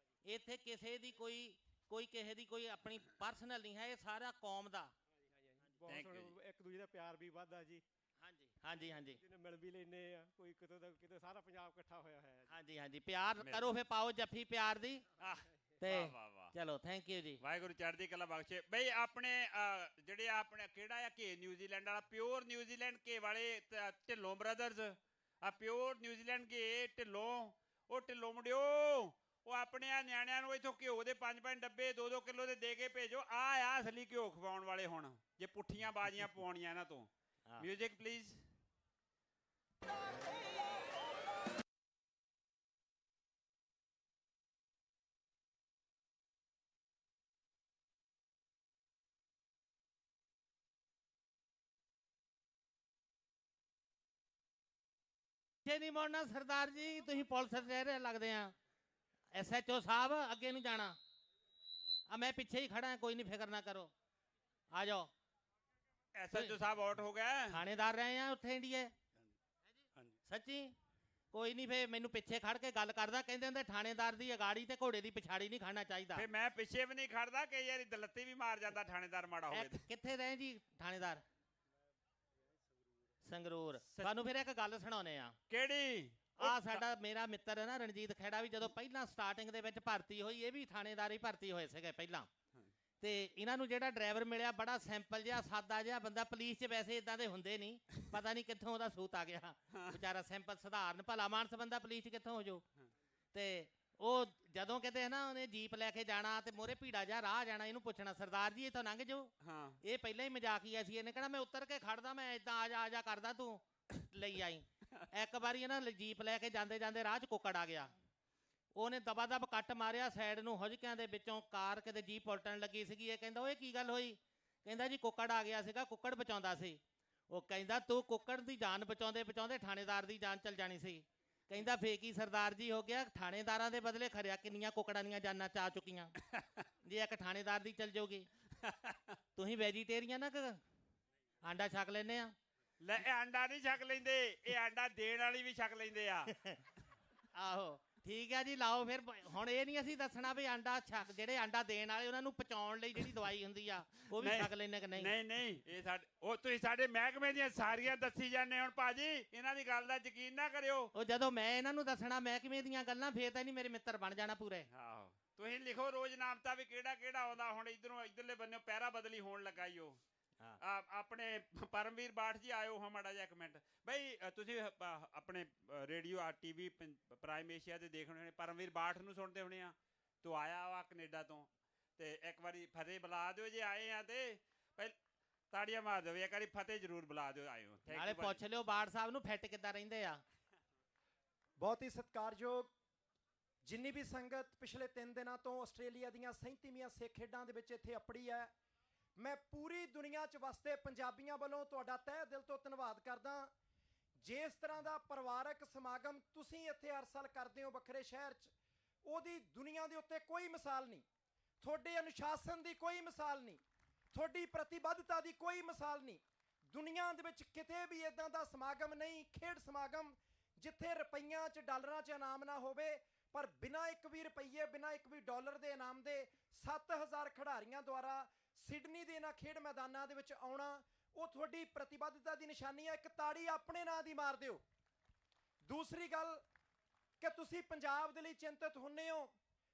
ਇੱਥੇ ਕਿਸੇ ਦੀ ਕੋਈ ਕਿਸੇ ਦੀ ਕੋਈ ਆਪਣੀ ਪਰਸਨਲ ਨਹੀਂ ਹੈ, ਇਹ ਸਾਰਾ ਕੌਮ ਦਾ। ਇੱਕ ਦੂਜੇ ਦਾ ਪਿਆਰ ਵੀ ਵੱਧਦਾ ਜੀ। ਹਾਂਜੀ ਹਾਂਜੀ ਮਿਲ ਵੀ ਲੈਨੇ ਆ, ਕੋਈ ਕਿਤੇ ਸਾਰਾ ਪੰਜਾਬ ਇਕੱਠਾ ਹੋਇਆ ਹੈ। ਹਾਂਜੀ ਹਾਂਜੀ, ਪਿਆਰ ਕਰੋ ਫੇ, ਪਾਓ ਜੱਫੀ ਪਿਆਰ ਦੀ। ਤੇ ਚਲੋ ਥੈਂਕ ਯੂ ਜੀ, ਵਾਹਿਗੁਰੂ ਚੜ੍ਹਦੀ ਕਲਾ ਬਖਸ਼ੇ। ਬਈ ਆਪਣੇ ਜਿਹੜੇ ਆਪਣੇ ਕਿਹੜਾ ਆ ਕੇ ਨਿਊਜ਼ੀਲੈਂਡ ਵਾਲਾ, ਪਿਓਰ ਨਿਊਜ਼ੀਲੈਂਡ ਕੇ ਵਾਲੇ ਢਿੱਲੋਂ ਬ੍ਰਦਰਜ਼ ਆ, ਪਿਓਰ ਨਿਊਜ਼ੀਲੈਂਡ ਕੇ ਢਿੱਲੋਂ, ਉਹ ਢਿੱਲੋਂ ਮੁੰਡਿਓ, ਉਹ ਆਪਣੇ ਆ ਨਿਆਣਿਆਂ ਨੂੰ ਇੱਥੋਂ ਘਿਓ ਦੇ 5-5 ਡੱਬੇ 2-2 ਕਿਲੋ ਦੇ ਕੇ ਭੇਜੋ। ਆ ਅਸਲੀ ਘਿਓ ਖਵਾਉਣ ਵਾਲੇ ਹੁਣ, ਜੇ ਪੁੱਠੀਆਂ ਬਾਜ਼ੀਆਂ ਪਵਾਉਣੀਆਂ ਇਹਨਾਂ ਤੋਂ। Music please. ਨਹੀਂ ਮੋੜਨਾ ਸਰਦਾਰ ਜੀ, ਤੁਸੀਂ ਪੁਲਿਸ ਚਿਹਰੇ ਲੱਗਦੇ ਆ। SHO ਸਾਹਿਬ ਅੱਗੇ ਨੂੰ ਜਾਣਾ, ਆ ਮੈਂ ਪਿੱਛੇ ਹੀ ਖੜਾ, ਕੋਈ ਨਹੀਂ ਫਿਕਰ ਨਾ ਕਰੋ, ਆ ਜਾਓ। SHO ਸਾਹਿਬ ਆਊਟ ਹੋ ਗਏ, ਥਾਣੇਦਾਰ ਰਹੇ ਆ ਉੱਥੇ ਇੰਡੀਆ। ਸੱਚੀ ਕੋਈ ਨਹੀਂ, ਫੇ ਮੈਨੂੰ ਪਿੱਛੇ ਖੜ ਕੇ ਗੱਲ ਕਰਦਾ, ਕਹਿੰਦੇ ਹੁੰਦੇ ਥਾਣੇਦਾਰ ਦੀ ਅਗਾੜੀ ਤੇ ਘੋੜੇ ਦੀ ਪਿਛਾੜੀ ਨਹੀਂ ਖੜਨਾ ਚਾਹੀਦਾ। ਫੇ ਮੈਂ ਪਿੱਛੇ ਵੀ ਨਹੀਂ ਖੜਦਾ, ਕਈ ਵਾਰੀ ਦਲੱਤੀ ਵੀ ਮਾਰ ਜਾਂਦਾ ਥਾਣੇਦਾਰ ਮਾੜਾ ਹੋਵੇ। ਕਿੱਥੇ ਰਹੇ ਜੀ ਥਾਣੇਦਾਰ? ਸੰਗਰੂਰ। ਤੁਹਾਨੂੰ ਫਿਰ ਇੱਕ ਗੱਲ ਸੁਣਾਉਨੇ ਆ। ਕਿਹੜੀ? ਆ ਸਾਡਾ ਮੇਰਾ ਮਿੱਤਰ ਹੈ ਨਾ ਰਣਜੀਤ ਖੇੜਾ, ਵੀ ਜਦੋਂ ਪਹਿਲਾਂ ਸਟਾਰਟਿੰਗ ਦੇ ਵਿੱਚ ਭਰਤੀ ਹੋਈ, ਇਹ ਵੀ ਥਾਣੇਦਾਰ ਹੀ ਭਰਤੀ ਹੋਏ ਸੀਗੇ ਪਹਿਲਾਂ। ਤੇ ਇਹਨਾਂ ਨੂੰ ਜਿਹੜਾ ਡਰਾਈਵਰ ਮਿਲਿਆ ਬੜਾ ਸਿੰਪਲ ਜਿਹਾ, ਸਾਦਾ ਜਿਹਾ ਬੰਦਾ। ਪੁਲਿਸ 'ਚ ਵੈਸੇ ਇਦਾਂ ਦੇ ਹੁੰਦੇ ਨਹੀਂ, ਪਤਾ ਨਹੀਂ ਕਿੱਥੋਂ ਉਹਦਾ ਸੂਤ ਆ ਗਿਆ ਵਿਚਾਰਾ, ਸਿੰਪਲ ਸਧਾਰਨ ਭਲਾ ਮਾਨਸ ਬੰਦਾ ਪੁਲਿਸ 'ਚ ਕਿੱਥੋਂ ਹੋ ਜਾਊ। ਤੇ ਉਹ ਜਦੋਂ ਕਿਤੇ ਨਾ ਉਹਨੇ ਜੀਪ ਲੈ ਕੇ ਜਾਣਾ ਤੇ ਮੋਰੇ ਭੀੜਾ ਜਿਹਾ ਰਾਹ ਜਾਣਾ, ਇਹਨੂੰ ਪੁੱਛਣਾ ਸਰਦਾਰ ਜੀ ਇੱਥੋਂ ਲੰਘ ਜਾਓ। ਇਹ ਪਹਿਲਾਂ ਹੀ ਮਜ਼ਾਕੀਆ ਸੀ, ਇਹਨੇ ਕਹਿਣਾ ਮੈਂ ਉੱਤਰ ਕੇ ਖੜਦਾ, ਮੈਂ ਇਦਾਂ ਆ ਜਾ ਕਰਦਾ, ਤੂੰ ਲਈ ਆਈ। ਇੱਕ ਵਾਰੀ ਨਾ ਜੀਪ ਲੈ ਕੇ ਜਾਂਦੇ ਜਾਂਦੇ ਰਾਹ 'ਚ ਕੁੱਕੜ ਆ ਗਿਆ, ਉਹਨੇ ਦਬਾ ਦਬ ਕੱਟ ਮਾਰਿਆ ਸਾਈਡ ਨੂੰ, ਹੁਜਕਿਆਂ ਦੇ ਵਿੱਚੋਂ ਕਾਰ ਕਿਤੇ ਜੀਪ ਉਲਟਣ ਲੱਗੀ ਸੀਗੀ। ਇਹ ਕਹਿੰਦਾ ਓਏ ਕੀ ਗੱਲ ਹੋਈ? ਕਹਿੰਦਾ ਜੀ ਕੁੱਕੜ ਆ ਗਿਆ ਸੀਗਾ, ਕੁੱਕੜ ਬਚਾਉਂਦਾ ਸੀ। ਉਹ ਕਹਿੰਦਾ ਤੂੰ ਕੁੱਕੜ ਦੀ ਜਾਨ ਬਚਾਉਂਦੇ ਬਚਾਉਂਦੇ ਥਾਣੇਦਾਰ ਦੀ ਜਾਨ ਚਲ ਜਾਣੀ ਸੀ। ਕਹਿੰਦਾ ਫੇਕ ਹੀ ਸਰਦਾਰ ਜੀ ਹੋ ਗਿਆ, ਥਾਣੇਦਾਰਾਂ ਦੇ ਬਦਲੇ ਖਰਿਆ ਕਿੰਨੀਆਂ ਕੁੱਕੜਾਂ ਦੀਆਂ ਜਾਨਾਂ ਚ ਆ ਚੁੱਕੀਆਂ, ਜੇ ਇੱਕ ਥਾਣੇਦਾਰ ਦੀ ਚਲ ਜਾਊਗੀ। ਤੁਸੀਂ ਵੈਜੀਟੇਰੀਅਨ ਆ ਕਿ ਆਂਡਾ ਛਕ ਲੈਨੇ ਆ? ਲੈ ਇਹ ਆਂਡਾ ਨਹੀਂ ਛਕ ਲੈਂਦੇ, ਇਹ ਆਂਡਾ ਦੇਣ ਵਾਲੀ ਵੀ ਛਕ ਲੈਂਦੇ ਆ। ਆਹੋ ਠੀਕ ਹੈ ਜੀ, ਲਾਓ ਫਿਰ। ਹੁਣ ਇਹ ਨਹੀਂ ਅਸੀਂ ਦੱਸਣਾ ਵੀ ਆਂਡਾ ਛਕ, ਜਿਹੜੇ ਆਂਡਾ ਦੇਣ ਵਾਲੇ ਉਹਨਾਂ ਨੂੰ ਪਚਾਉਣ ਲਈ ਜਿਹੜੀ ਦਵਾਈ ਹੁੰਦੀ ਆ ਉਹ ਵੀ ਛਕ ਲੈਣੇ ਕਿ ਨਹੀਂ? ਨਹੀਂ ਨਹੀਂ, ਇਹ ਸਾਡੇ ਉਹ ਤੁਸੀਂ ਸਾਡੇ ਮਹਿਕਮੇ ਦੀਆਂ ਸਾਰੀਆਂ ਦੱਸੀ ਜਾਂਦੇ। ਹੁਣ ਭਾਜੀ ਇਹਨਾਂ ਦੀ ਗੱਲ ਦਾ ਯਕੀਨ ਨਾ ਕਰਿਓ। ਉਹ ਜਦੋਂ ਮੈਂ ਇਹਨਾਂ ਨੂੰ ਦੱਸਣਾ ਮਹਿਕਮੇ ਦੀਆਂ ਗੱਲਾਂ, ਫੇਰ ਤਾਂ ਨਹੀਂ ਮੇਰੇ ਮਿੱਤਰ ਬਣ ਜਾਣਾ ਪੂਰੇ। ਆਹੋ ਤੁਸੀਂ ਲਿਖੋ ਰੋਜ਼ ਨਾਮਤਾ ਵੀ ਕਿਹੜਾ ਕਿਹੜਾ ਆਉਂਦਾ। ਹੁਣ ਇਧਰੋਂ ਇਧਰਲੇ ਬੰਨਿਓ ਪਹਿਰਾ ਬਦਲੀ ਹੋਣ ਲੱਗਾ ਈ ਉਹ। ਆਪਣੇ ਪਰਮਵੀਰ ਬਾਠ ਜੀ ਆਇਓ ਹਾਂ ਮਾੜਾ ਜਿਹਾ ਇੱਕ ਮਿੰਟ। ਬਈ ਤੁਸੀਂ ਆਪਣੇ ਰੇਡੀਓ TV ਪ੍ਰਾਈਮ ਏਸ਼ੀਆ ਦੇ ਦੇਖਣੇ ਹੋਣੇ, ਪਰਮਵੀਰ ਬਾਠ ਨੂੰ ਸੁਣਦੇ ਹੋਣੇ ਆ। ਤੂੰ ਆਇਆ ਵਾ ਕੈਨੇਡਾ ਤੋਂ, ਤੇ ਇੱਕ ਵਾਰੀ ਫਤਿਹ ਬੁਲਾ ਦਿਓ ਜੇ ਆਏ ਆ, ਤੇ ਤਾੜੀਆਂ ਮਾਰ ਦਿਓ ਇੱਕ ਵਾਰੀ, ਫਤਿਹ ਜ਼ਰੂਰ ਬੁਲਾ ਦਿਓ ਆਇਓ। ਨਾਲੇ ਪੁੱਛ ਲਿਓ ਬਾਠ ਸਾਹਿਬ ਨੂੰ ਫਿੱਟ ਕਿੱਦਾਂ ਰਹਿੰਦੇ ਆ। ਬਹੁਤ ਹੀ ਸਤਿਕਾਰਯੋਗ ਜਿੰਨੀ ਵੀ ਸੰਗਤ ਪਿਛਲੇ 3 ਦਿਨਾਂ ਤੋਂ ਆਸਟ੍ਰੇਲੀਆ ਦੀਆਂ 37ਵੀਆਂ ਸਿੱਖ ਖੇਡਾਂ ਦੇ ਵਿੱਚ ਇੱਥੇ ਅੱਪੜੀ ਹੈ, ਮੈਂ ਪੂਰੀ ਦੁਨੀਆ 'ਚ ਵਸਦੇ ਪੰਜਾਬੀਆਂ ਵੱਲੋਂ ਤੁਹਾਡਾ ਤਹਿ ਦਿਲ ਤੋਂ ਧੰਨਵਾਦ ਕਰਦਾ। ਜਿਸ ਤਰ੍ਹਾਂ ਦਾ ਪਰਿਵਾਰਕ ਸਮਾਗਮ ਤੁਸੀਂ ਇੱਥੇ ਹਰ ਸਾਲ ਕਰਦੇ ਹੋ ਵੱਖਰੇ ਸ਼ਹਿਰ 'ਚ, ਉਹਦੀ ਦੁਨੀਆ ਦੇ ਉੱਤੇ ਕੋਈ ਮਿਸਾਲ ਨਹੀਂ। ਤੁਹਾਡੇ ਅਨੁਸ਼ਾਸਨ ਦੀ ਕੋਈ ਮਿਸਾਲ ਨਹੀਂ, ਤੁਹਾਡੀ ਪ੍ਰਤੀਬੱਧਤਾ ਦੀ ਕੋਈ ਮਿਸਾਲ ਨਹੀਂ। ਦੁਨੀਆ ਦੇ ਵਿੱਚ ਕਿਤੇ ਵੀ ਇਦਾਂ ਦਾ ਸਮਾਗਮ ਨਹੀਂ, ਖੇਡ ਸਮਾਗਮ, ਜਿੱਥੇ ਰੁਪਈਆਂ 'ਚ ਡਾਲਰਾਂ 'ਚ ਇਨਾਮ ਨਾ ਹੋਵੇ, ਪਰ ਬਿਨਾਂ ਇੱਕ ਵੀ ਰੁਪਈਏ, ਬਿਨਾਂ ਇੱਕ ਵੀ ਡਾਲਰ ਦੇ ਇਨਾਮ ਦੇ 7000 ਖਿਡਾਰੀਆਂ ਦੁਆਰਾ ਸਿਡਨੀ ਦੇ ਇਹਨਾਂ ਖੇਡ ਮੈਦਾਨਾਂ ਦੇ ਵਿੱਚ ਆਉਣਾ, ਉਹ ਤੁਹਾਡੀ ਪ੍ਰਤੀਬੱਧਤਾ ਦੀ ਨਿਸ਼ਾਨੀ ਹੈ। ਇੱਕ ਤਾੜੀ ਆਪਣੇ ਨਾਂ ਦੀ ਮਾਰ ਦਿਓ। ਦੂਸਰੀ ਗੱਲ ਕਿ ਤੁਸੀਂ ਪੰਜਾਬ ਦੇ ਲਈ ਚਿੰਤਤ ਹੁੰਨੇ ਹੋ,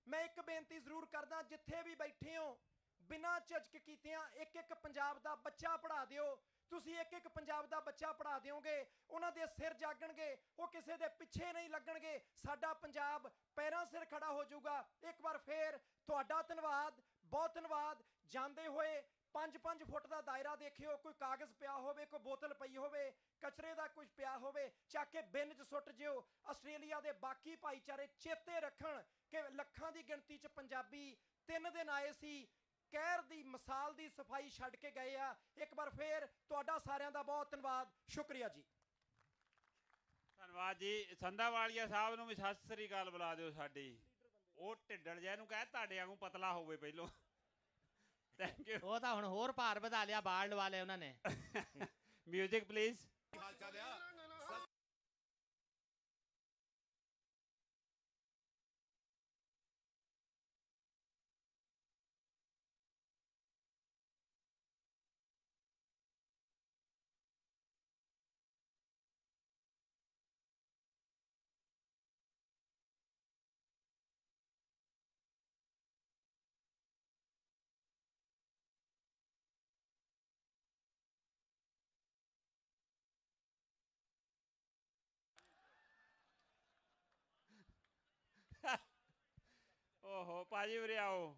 ਮੈਂ ਇੱਕ ਬੇਨਤੀ ਜ਼ਰੂਰ ਕਰਦਾ, ਜਿੱਥੇ ਵੀ ਬੈਠੇ ਹੋ ਬਿਨਾਂ ਝਿਜਕ ਕੀਤਿਆਂ ਇੱਕ ਇੱਕ ਪੰਜਾਬ ਦਾ ਬੱਚਾ ਪੜ੍ਹਾ ਦਿਓ। ਤੁਸੀਂ ਇੱਕ ਇੱਕ ਪੰਜਾਬ ਦਾ ਬੱਚਾ ਪੜ੍ਹਾ ਦਿਓਗੇ, ਉਹਨਾਂ ਦੇ ਸਿਰ ਜਾਗਣਗੇ, ਉਹ ਕਿਸੇ ਦੇ ਪਿੱਛੇ ਨਹੀਂ ਲੱਗਣਗੇ, ਸਾਡਾ ਪੰਜਾਬ ਪੈਰਾਂ ਸਿਰ ਖੜਾ ਹੋ ਜਾਊਗਾ। ਇੱਕ ਵਾਰ ਫੇਰ ਤੁਹਾਡਾ ਧੰਨਵਾਦ, ਬਹੁਤ ਧੰਨਵਾਦ। ਜਾਂਦੇ ਹੋਏ 5-5 ਫੁੱਟ ਦਾ ਦਾਇਰਾ ਦੇਖਿਓ, ਕੋਈ ਕਾਗਜ਼ ਪਿਆ ਹੋਵੇ, ਕੋਈ ਬੋਤਲ ਪਈ ਹੋਵੇ, ਕਚਰੇ ਦਾ ਕੁਝ ਪਿਆ ਹੋਵੇ, ਚੱਕ ਕੇ ਬਿਨ 'ਚ ਸੁੱਟ ਜਿਓ। ਆਸਟ੍ਰੇਲੀਆ ਦੇ ਬਾਕੀ ਭਾਈਚਾਰੇ ਚੇਤੇ ਰੱਖਣ ਕਿ ਲੱਖਾਂ ਦੀ ਗਿਣਤੀ 'ਚ ਪੰਜਾਬੀ 3 ਦਿਨ ਆਏ ਸੀ, ਕਹਿਰ ਦੀ ਮਿਸਾਲ ਦੀ ਸਫਾਈ ਛੱਡ ਕੇ ਗਏ ਆ। ਇੱਕ ਵਾਰ ਫੇਰ ਤੁਹਾਡਾ ਸਾਰਿਆਂ ਦਾ ਬਹੁਤ ਧੰਨਵਾਦ, ਸ਼ੁਕਰੀਆ ਜੀ। ਧੰਨਵਾਦ ਜੀ। ਸੰਧਾਵਾਲੀਆ ਸਾਹਿਬ ਨੂੰ ਵੀ ਸਤਿ ਸ੍ਰੀ ਅਕਾਲ ਬੁਲਾ ਦਿਓ ਸਾਡੀ। ਉਹ ਢਿੱਡਲ ਜਿਹਾ ਨੂੰ ਕਹਿ ਤੁਹਾਡੇ ਵਾਂਗੂ ਪਤਲਾ ਹੋਵੇ ਪਹਿਲੋਂ। Thank you. ਉਹ ਤਾਂ ਹੁਣ ਹੋਰ ਭਾਰ ਵਧਾ ਲਿਆ, ਬਾਲ ਲਵਾ ਲਏ ਉਹਨਾਂ ਨੇ। Music please. ਓਹੋ ਭਾਜੀ ਉਰੇ ਆਓ।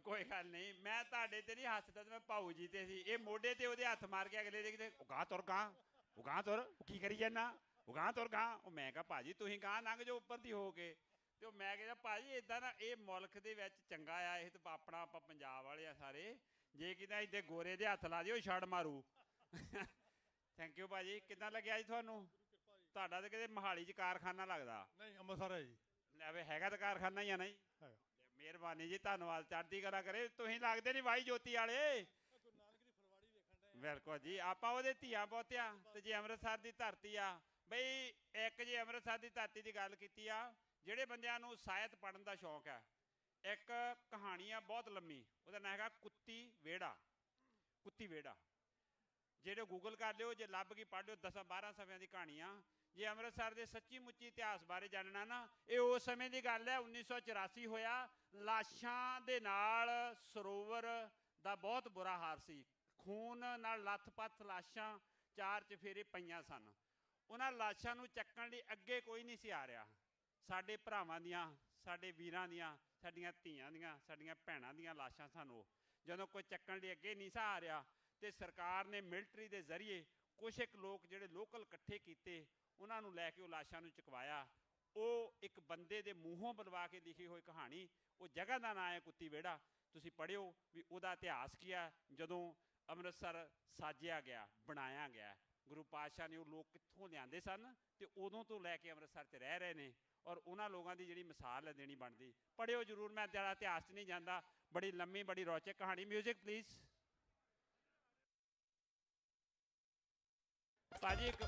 ਕੋਈ ਗੱਲ ਨਹੀਂ, ਮੈਂ ਤੁਹਾਡੇ ਤੇ ਨਹੀਂ ਹੱਸਦਾ, ਤੇ ਮੈਂ ਭਾਊ ਜੀ ਤੇ ਸੀ। ਇਹ ਮੋਢੇ ਤੇ ਉਹਦੇ ਹੱਥ ਮਾਰ ਕੇ ਅਗਲੇ ਦੇ ਕਿਤੇ ਉਗਾਂ ਤੁਰ ਗਾਂ, ਉਗਾਂ ਤੁਰ, ਕੀ ਕਰੀ ਜਾਂਦਾ, ਉਗਾਂ ਤੁਰ ਗਾਂ। ਉਹ ਮੈਂ ਕਿਹਾ ਭਾਜੀ ਤੁਸੀਂ ਗਾਂ ਲੰਘ ਜਾਓ ਉੱਪਰ ਦੀ ਹੋ ਕੇ। ਤੇ ਉਹ ਮੈਂ ਕਿਹਾ ਭਾਜੀ ਇਦਾਂ ਨਾ, ਇਹ ਮੁਲਕ ਦੇ ਵਿੱਚ ਚੰਗਾ ਆ, ਇਹ ਤਾਂ ਆਪਣਾ, ਆਪਾਂ ਪੰਜਾਬ ਵਾਲੇ ਆ ਸਾਰੇ। ਜੇ ਕਿਤੇ ਇੱਥੇ ਗੋਰੇ ਦੇ ਹੱਥ ਲਾ ਦਿਓ ਛੜ ਮਾਰੂ। ਥੈਂਕ ਯੂ ਭਾਜੀ। ਕਿੱਦਾਂ ਲੱਗਿਆ ਜੀ ਤੁਹਾਨੂੰ? ਤੁਹਾਡਾ ਤਾਂ ਕਿਤੇ ਮੋਹਾਲੀ 'ਚ ਕਾਰਖਾਨਾ ਲੱਗਦਾ। ਨਹੀਂ, ਅੰਮ੍ਰਿਤਸਰ ਹੈ ਜੀ। ਲੈ ਹੈਗਾ ਤਾਂ ਕਾਰਖਾਨਾ ਹੀ ਆ ਨਾ ਜੀ। ਮਿਹਰਬਾਨੀ ਜੀ, ਧੰਨਵਾਦ, ਚੜ੍ਹਦੀ ਕਲਾ ਕਰੇ। ਤੁਸੀਂ ਲੱਗਦੇ ਨਹੀਂ ਵਾਈ ਜੋਤੀ ਵਾਲੇ। ਬਿਲਕੁਲ ਜੀ, ਆਪਾਂ ਉਹਦੇ ਧੀਆਂ ਪੋਤਿਆਂ। ਤੇ ਜੇ ਅੰਮ੍ਰਿਤਸਰ ਦੀ ਧਰਤੀ ਆ ਬਈ, ਇੱਕ ਜੇ ਅੰਮ੍ਰਿਤਸਰ ਦੀ ਧਰਤੀ ਦੀ ਗੱਲ ਕੀਤੀ ਆ, ਜਿਹੜੇ ਬੰਦਿਆਂ ਨੂੰ ਸਾਹਿਤ ਪੜ੍ਹਨ ਦਾ ਸ਼ੌਕ ਹੈ, ਇੱਕ ਕਹਾਣੀ ਆ ਬਹੁਤ ਲੰਮੀ, ਉਹਦਾ ਨਾਂ ਹੈਗਾ ਕੁੱਤੀ ਵਿਹੜਾ। ਕੁੱਤੀ ਵਿਹੜਾ, ਜਿਹੜੇ ਗੂਗਲ ਕਰ ਲਿਓ, ਜੇ ਲੱਭ ਕੇ ਪੜ੍ਹ ਲਿਓ, 10-12 ਸਫ਼ਿਆਂ ਦੀ ਕਹਾਣੀ ਆ। ਜੇ ਅੰਮ੍ਰਿਤਸਰ ਦੇ ਸੱਚੀ ਮੁੱਚੀ ਇਤਿਹਾਸ ਬਾਰੇ ਜਾਣਨਾ ਨਾ, ਇਹ ਉਸ ਸਮੇਂ ਦੀ ਗੱਲ ਹੈ, 1984 ਹੋਇਆ। ਲਾਸ਼ਾਂ ਦੇ ਨਾਲ ਸਰੋਵਰ ਦਾ ਬਹੁਤ ਬੁਰਾ ਹਾਲ ਸੀ। ਖੂਨ ਨਾਲ ਲੱਥ-ਪੱਥ ਲਾਸ਼ਾਂ 4 ਚਫੇਰੇ ਪਈਆਂ ਸਨ। ਉਹਨਾਂ ਲਾਸ਼ਾਂ ਨੂੰ ਚੱਕਣ ਲਈ ਅੱਗੇ ਕੋਈ ਨਹੀਂ ਸੀ ਆ ਰਿਹਾ। ਸਾਡੇ ਭਰਾਵਾਂ ਦੀਆਂ, ਸਾਡੇ ਵੀਰਾਂ ਦੀਆਂ, ਸਾਡੀਆਂ ਧੀਆਂ ਦੀਆਂ, ਸਾਡੀਆਂ ਭੈਣਾਂ ਦੀਆਂ ਲਾਸ਼ਾਂ ਸਨ। ਉਹ ਜਦੋਂ ਕੋਈ ਚੱਕਣ ਲਈ ਅੱਗੇ ਨਹੀਂ ਸੀ ਆ ਰਿਹਾ, ਤੇ ਸਰਕਾਰ ਨੇ ਮਿਲਟਰੀ ਦੇ ਜ਼ਰੀਏ ਕੁਛ ਇੱਕ ਲੋਕ ਜਿਹੜੇ ਲੋਕਲ ਇਕੱਠੇ ਕੀਤੇ, ਉਹਨਾਂ ਨੂੰ ਲੈ ਕੇ ਉਹ ਲਾਸ਼ਾਂ ਨੂੰ ਚੁਕਵਾਇਆ। ਉਹ ਇੱਕ ਬੰਦੇ ਦੇ ਮੂੰਹੋਂ ਬੁਲਵਾ ਕੇ ਲਿਖੀ ਹੋਈ ਕਹਾਣੀ। ਉਹ ਜਗ੍ਹਾ ਦਾ ਨਾਂ ਹੈ ਕੁੱਤੀ ਵਿਹੜਾ। ਤੁਸੀਂ ਪੜ੍ਹਿਓ ਵੀ ਉਹਦਾ ਇਤਿਹਾਸ ਕੀ ਆ। ਜਦੋਂ ਅੰਮ੍ਰਿਤਸਰ ਸਾਜਿਆ ਗਿਆ, ਬਣਾਇਆ ਗਿਆ, ਗੁਰੂ ਪਾਤਸ਼ਾਹ ਨੇ ਉਹ ਲੋਕ ਕਿੱਥੋਂ ਲਿਆਂਦੇ ਸਨ, ਤੇ ਉਦੋਂ ਤੋਂ ਲੈ ਕੇ ਅੰਮ੍ਰਿਤਸਰ 'ਚ ਰਹਿ ਰਹੇ ਨੇ। ਔਰ ਉਹਨਾਂ ਲੋਕਾਂ ਦੀ ਜਿਹੜੀ ਮਿਸਾਲ ਹੈ ਦੇਣੀ ਬਣਦੀ। ਪੜ੍ਹਿਓ ਜ਼ਰੂਰ, ਮੈਂ ਜ਼ਿਆਦਾ ਇਤਿਹਾਸ 'ਚ ਨਹੀਂ ਜਾਂਦਾ। ਬੜੀ ਲੰਮੀ, ਬੜੀ ਰੌਚਕ ਕਹਾਣੀ। ਮਿਊਜ਼ਿਕ ਪਲੀਜ਼ ਭਾਜੀ। ਇੱਕ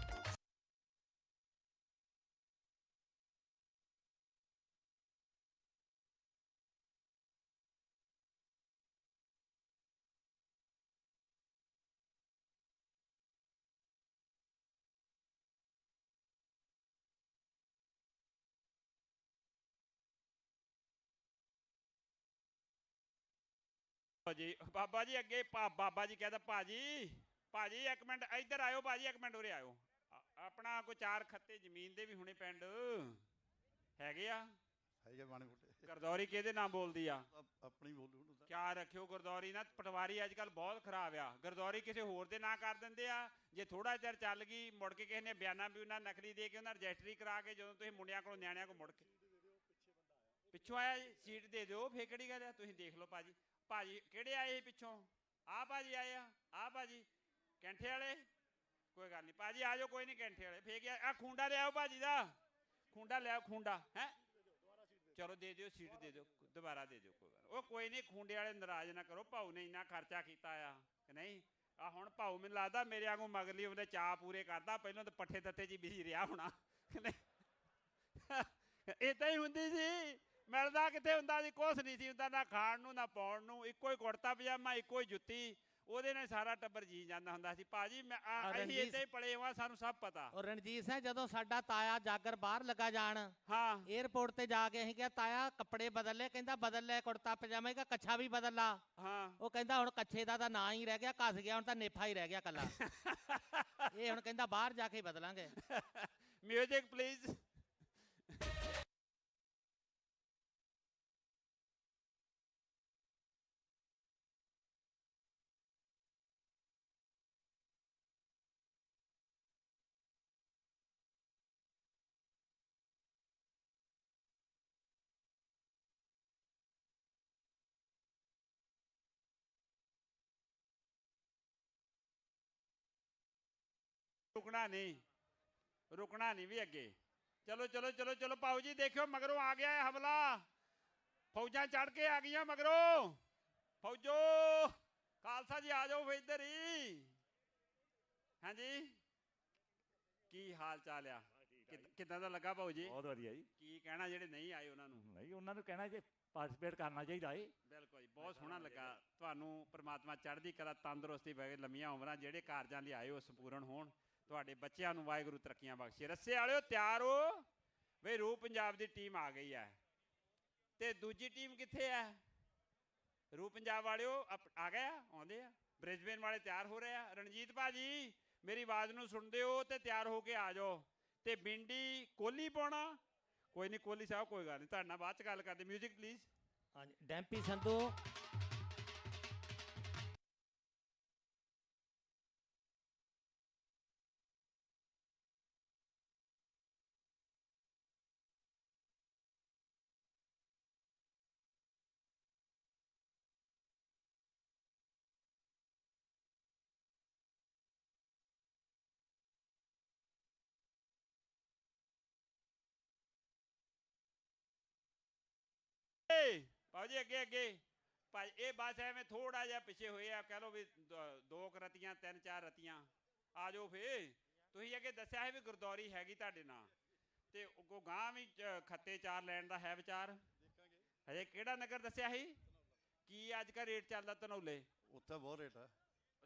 ਜੀ ਬਾਬਾ ਜੀ ਅੱਗੇ ਬਾਬਾ ਜੀ ਕਹਿੰਦਾ ਭਾਜੀ ਇੱਕ ਮਿੰਟ ਇੱਧਰ ਆਇਓ। ਭਾਜੀ ਇੱਕ ਮਿੰਟ ਉਰੇ ਆਇਓ। ਆਪਣਾ ਕੋਈ 4 ਖੱਤੇ ਜ਼ਮੀਨ ਦੇ ਵੀ ਹੁਣੇ ਪਿੰਡ ਹੈਗੇ ਆ। ਗਰਦੌਰੀ ਕਿਹਦੇ ਨਾਮ ਬੋਲਦੀ ਆ? ਆਪਣੀ ਬੋਲੂ। ਕਿਆ ਰੱਖਿਓ ਗਰਦੌਰੀ ਨਾ, ਪਟਵਾਰੀ ਅੱਜ ਕੱਲ ਬਹੁਤ ਖਰਾਬ ਆ। ਗਰਦੌਰੀ ਕਿਸੇ ਹੋਰ ਦੇ ਨਾਂ ਕਰ ਦਿੰਦੇ ਆ। ਜੇ ਥੋੜਾ ਚਿਰ ਚੱਲ ਗਈ, ਮੁੜ ਕੇ ਕਿਸੇ ਨੇ ਬਿਆਨਾ ਬਿਊਨਾ ਨਕਲੀ ਦੇ ਕੇ ਉਹਨਾਂ ਰਜਿਸਟਰੀ ਕਰਾ ਕੇ, ਜਦੋਂ ਤੁਸੀਂ ਮੁੰਡਿਆਂ ਕੋਲੋਂ ਨਿਆਣਿਆਂ ਕੋਲ ਮੁੜ ਕੇ ਪਿੱਛੋਂ ਆਇਆ ਜੀ, ਸੀਟ ਦੇ ਦਿਓ। ਫੇਰ ਕਿਹੜੀ ਗੱਲ ਆ? ਤੁਸੀਂ ਦੇਖ ਲਓ ਭਾਜੀ। ਭਾਜੀ ਕਿਹੜੇ ਆਏ ਪਿੱਛੋਂ? ਆਹ ਭਾਜੀ ਆਏ ਆ। ਆਹ ਭਾਜੀ ਕੈਂਠੇ ਵਾਲੇ। ਕੋਈ ਗੱਲ ਨਹੀਂ ਭਾਜੀ, ਆ ਜਾਓ। ਕੋਈ ਨਹੀਂ ਕੈਂਠੇ ਵਾਲੇ। ਫੇਰ ਗਿਆ ਆ ਖੂੰਡਾ ਲਿਆਓ ਭਾਜੀ ਦਾ। ਖੂੰਡਾ ਲਿਆਓ। ਖੂੰਡਾ ਹੈ, ਚਲੋ ਦੇ ਦਿਓ, ਸੀਟ ਦੇ ਦਿਓ, ਦੁਬਾਰਾ ਦੇ ਦਿਓ। ਕੋਈ ਗੱਲ ਉਹ ਕੋਈ ਨਹੀਂ, ਖੂੰਡੇ ਵਾਲੇ ਨਾਰਾਜ਼ ਨਾ ਕਰੋ। ਭਾਊ ਨੇ ਇੰਨਾ ਖਰਚਾ ਕੀਤਾ ਆ ਕਿ ਨਹੀਂ। ਆ ਹੁਣ ਭਾਊ ਮੈਨੂੰ ਲੱਗਦਾ ਮੇਰੇ ਵਾਂਗੂ ਮਗਰਲੀ ਉਹਦੇ ਚਾਅ ਪੂਰੇ ਕਰਦਾ। ਪਹਿਲਾਂ ਤਾਂ ਪੱਠੇ ਤੱਤੇ ਜੀ ਬਿਜੀ ਰਿਹਾ ਹੋਣਾ ਕਿ ਨਹੀਂ। ਏਦਾਂ ਹੀ ਹੁੰਦੀ ਸੀ। ਮਿਲਦਾ ਕਿੱਥੇ ਹੁੰਦਾ ਸੀ? ਕੁਛ ਨਹੀਂ ਸੀ ਹੁੰਦਾ, ਨਾ ਖਾਣ ਨੂੰ ਨਾ ਪਾਉਣ ਨੂੰ। ਇੱਕੋ ਹੀ ਕੁੜਤਾ ਪਜਾਮਾ, ਇੱਕੋ ਹੀ ਜੁੱਤੀ, ਉਹਦੇ ਨਾਲ ਸਾਰਾ ਟੱਬਰ ਜੀ ਜਾਂਦਾ ਹੁੰਦਾ ਸੀ। ਭਾਜੀ ਅਸੀਂ ਏਦਾਂ ਹੀ ਪਲੇ ਹਾਂ, ਸਾਨੂੰ ਸਭ ਪਤਾ। ਔਰ ਰਣਜੀਤ ਸਿੰਘ, ਜਦੋਂ ਸਾਡਾ ਤਾਇਆ ਜਾਗਰ ਬਾਹਰ ਲੱਗਾ ਜਾਣ, ਹਾਂ, 에ਅਰਪੋਰਟ ਤੇ ਜਾ ਕੇ ਅਸੀਂ ਕਿਹਾ ਤਾਇਆ ਕੱਪੜੇ ਬਦਲ ਲੈ। ਕਹਿੰਦਾ ਬਦਲ ਲੈ ਕੁੜਤਾ ਪਜਾਮਾ। ਕਿਹਾ ਕੱਛਾ ਵੀ ਬਦਲ ਲਾ। ਹਾਂ, ਉਹ ਕਹਿੰਦਾ ਹੁਣ ਕੱਛੇ ਦਾ ਤਾਂ ਨਾਂ ਹੀ ਰਹਿ ਗਿਆ, ਘਸ ਗਿਆ, ਹੁਣ ਤਾਂ ਨੇਫਾ ਹੀ ਰਹਿ ਗਿਆ ਕੱਲਾ। ਇਹ ਹੁਣ ਕਹਿੰਦਾ ਬਾਹਰ ਜਾ ਕੇ ਬਦਲਾਂਗੇ। Music please. ਰੁਕਣਾ ਨਹੀਂ, ਰੁਕਣਾ ਨਹੀਂ ਵੀ ਅੱਗੇ। ਚਲੋ ਚਲੋ ਚਲੋ ਚਲੋ ਪਾਓ ਜੀ, ਦੇਖਿਓ ਮਗਰੋਂ ਆ ਗਿਆ ਹੈ ਹਮਲਾ, ਫੌਜਾਂ ਚੜ ਕੇ ਆ ਗਈਆਂ ਮਗਰੋਂ। ਫੌਜੋ ਖਾਲਸਾ ਜੀ ਆ ਜਾਓ ਇੱਧਰ ਹੀ। ਹਾਂਜੀ ਕੀ ਹਾਲ ਚਾਲ ਆ, ਕਿੱਦਾਂ ਦਾ ਲੱਗਾ ਭਾਊ ਜੀ? ਬਹੁਤ ਵਧੀਆ ਜੀ। ਕੀ ਕਹਿਣਾ ਜਿਹੜੇ ਨਹੀਂ ਆਏ ਉਹਨਾਂ ਨੂੰ? ਨਹੀਂ, ਉਹਨਾਂ ਨੂੰ ਕਹਿਣਾ ਜੇ ਪਾਰਟਿਸਿਪੇਟ ਕਰਨਾ ਚਾਹੀਦਾ ਏ। ਬਿਲਕੁਲ ਜੀ, ਬਹੁਤ ਸੋਹਣਾ ਲੱਗਾ ਤੁਹਾਨੂੰ। ਪ੍ਰਮਾਤਮਾ ਚੜ੍ਹਦੀ ਕਲਾ, ਤੰਦਰੁਸਤੀ ਬਖਸ਼ੇ, ਲੰਮੀਆਂ ਉਮਰਾਂ, ਜਿਹੜੇ ਕਾਰਜਾਂ ਲਈ ਆਏ ਹੋ ਸੰਪੂਰਨ ਹੋਣ। ਤੁਹਾਡੇ ਬੱਚਿਆਂ ਨੂੰ ਵਾਹਿਗੁਰੂ ਤਰੱਕੀਆਂ ਬਖਸ਼ੇ। ਰੱਸੇ ਵਾਲਿਓ ਤਿਆਰ ਹੋ ਬਈ, ਰੂਹ ਪੰਜਾਬ ਦੀ ਟੀਮ ਆ ਗਈ ਹੈ। ਤੇ ਦੂਜੀ ਟੀਮ ਕਿੱਥੇ ਹੈ? ਰੂਹ ਪੰਜਾਬ ਵਾਲਿਓ ਆ ਗਏ ਆ, ਆਉਂਦੇ ਆ। ਬ੍ਰਿਸਬੇਨ ਵਾਲੇ ਤਿਆਰ ਹੋ ਰਹੇ ਆ। ਰਣਜੀਤ ਭਾਜੀ ਮੇਰੀ ਆਵਾਜ਼ ਨੂੰ ਸੁਣਦੇ ਹੋ ਤੇ ਤਿਆਰ ਹੋ ਕੇ ਆ ਜਾਓ। ਤੇ ਬਿੰਡੀ ਕੋਹਲੀ ਪਾਉਣਾ? ਕੋਈ ਨਹੀਂ ਕੋਹਲੀ ਸਾਹਿਬ, ਕੋਈ ਗੱਲ ਨਹੀਂ, ਤੁਹਾਡੇ ਨਾਲ ਬਾਅਦ ਚ ਗੱਲ ਕਰਦੇ। Music please. ਹਾਂਜੀ, ਡੈਂਪੀ ਸੰਧੂ। ਪਾਓ ਜੀ ਅੱਗੇ ਅੱਗੇ। ਭਾਈ ਇਹ ਬਸ ਐਵੇਂ ਥੋੜਾ ਜਿਹਾ ਪਿੱਛੇ ਹੋਏ ਆ, ਕਹਿ ਲਓ ਵੀ 2 ਰਤੀਆਂ 3-4 ਰਤੀਆਂ। ਆ ਜਾਓ ਫੇ। ਤੁਸੀਂ ਅੱਗੇ ਦੱਸਿਆ ਹੈ ਵੀ ਗੁਰਦੌਰੀ ਹੈਗੀ ਤੁਹਾਡੇ ਨਾਲ, ਤੇ ਅੱਗੋਂ ਗਾਂ ਵੀ ਖੱਤੇ 4 ਲੈਣ ਦਾ ਹੈ ਵਿਚਾਰ? ਹਜੇ ਕਿਹੜਾ ਨਗਰ ਦੱਸਿਆ ਸੀ? ਕੀ ਅੱਜ ਕੱਲ੍ਹ ਰੇਟ ਚੱਲਦਾ ਧਨੌਲੇ? ਉੱਥੇ ਬਹੁਤ ਰੇਟ ਹੈ।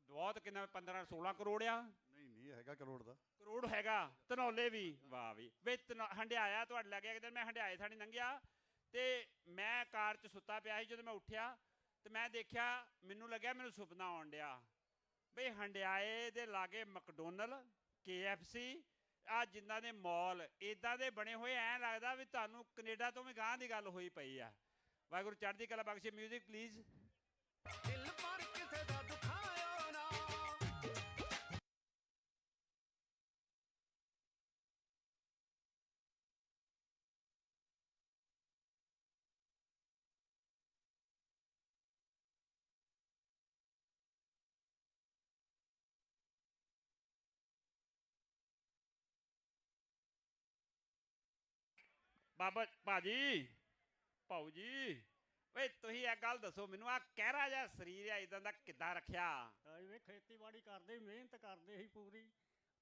ਬਹੁਤ ਕਿੰਨਾ? 15-16 ਕਰੋੜ ਆ? ਨਹੀਂ ਨਹੀਂ, ਹੈਗਾ ਕਰੋੜ ਦਾ। ਕਰੋੜ ਹੈਗਾ ਧਨੌਲੇ ਵੀ? ਵਾਹ ਵੀ। ਵੇ ਹੰਡਿਆਇਆ ਤੁਹਾਡੇ ਲੱਗੇ ਕਿਤੇ? ਮੈਂ ਹੰਡਿਆਏ ਸਾਡੀ ਲੰਘਿਆ ਤੇ ਮੈਂ ਕਾਰ 'ਚ ਸੁੱਤਾ ਪਿਆ ਸੀ। ਜਦੋਂ ਮੈਂ ਉੱਠਿਆ ਤੇ ਮੈਂ ਦੇਖਿਆ, ਮੈਨੂੰ ਲੱਗਿਆ ਮੈਨੂੰ ਸੁਪਨਾ ਆਉਣ ਡਿਆ ਬਈ ਹੰਡਿਆਏ ਦੇ ਲਾਗੇ ਮੈਕਡੋਨਲ, KFC, ਆ ਜਿੰਨਾਂ ਦੇ ਮਾਲ ਇਦਾਂ ਦੇ ਬਣੇ ਹੋਏ, ਐਂ ਲੱਗਦਾ ਵੀ ਤੁਹਾਨੂੰ ਕੈਨੇਡਾ ਤੋਂ ਵੀ ਗਾਂ ਦੀ ਗੱਲ ਹੋਈ ਪਈ ਆ। ਵਾਹਿਗੁਰੂ ਚੜ੍ਹਦੀ ਕਲਾ ਬਖਸ਼ੇ। Music please. ਦਿਲ ਪਰ ਕਿਸੇ ਦਾ ਦੁਖਾਇਓ ਨਾ। ਬਾਬਾ ਭਾਜੀ, ਭਾਊ ਜੀ, ਵੇ ਤੁਸੀਂ ਇਹ ਗੱਲ ਦੱਸੋ ਮੈਨੂੰ, ਆ ਕਹਿਰਾ ਜਿਹਾ ਸਰੀਰ ਆ ਇਦਾਂ ਦਾ ਕਿੱਦਾਂ ਰੱਖਿਆ? ਵੇ ਖੇਤੀਬਾੜੀ ਕਰਦੇ, ਮਿਹਨਤ ਕਰਦੇ ਸੀ ਪੂਰੀ।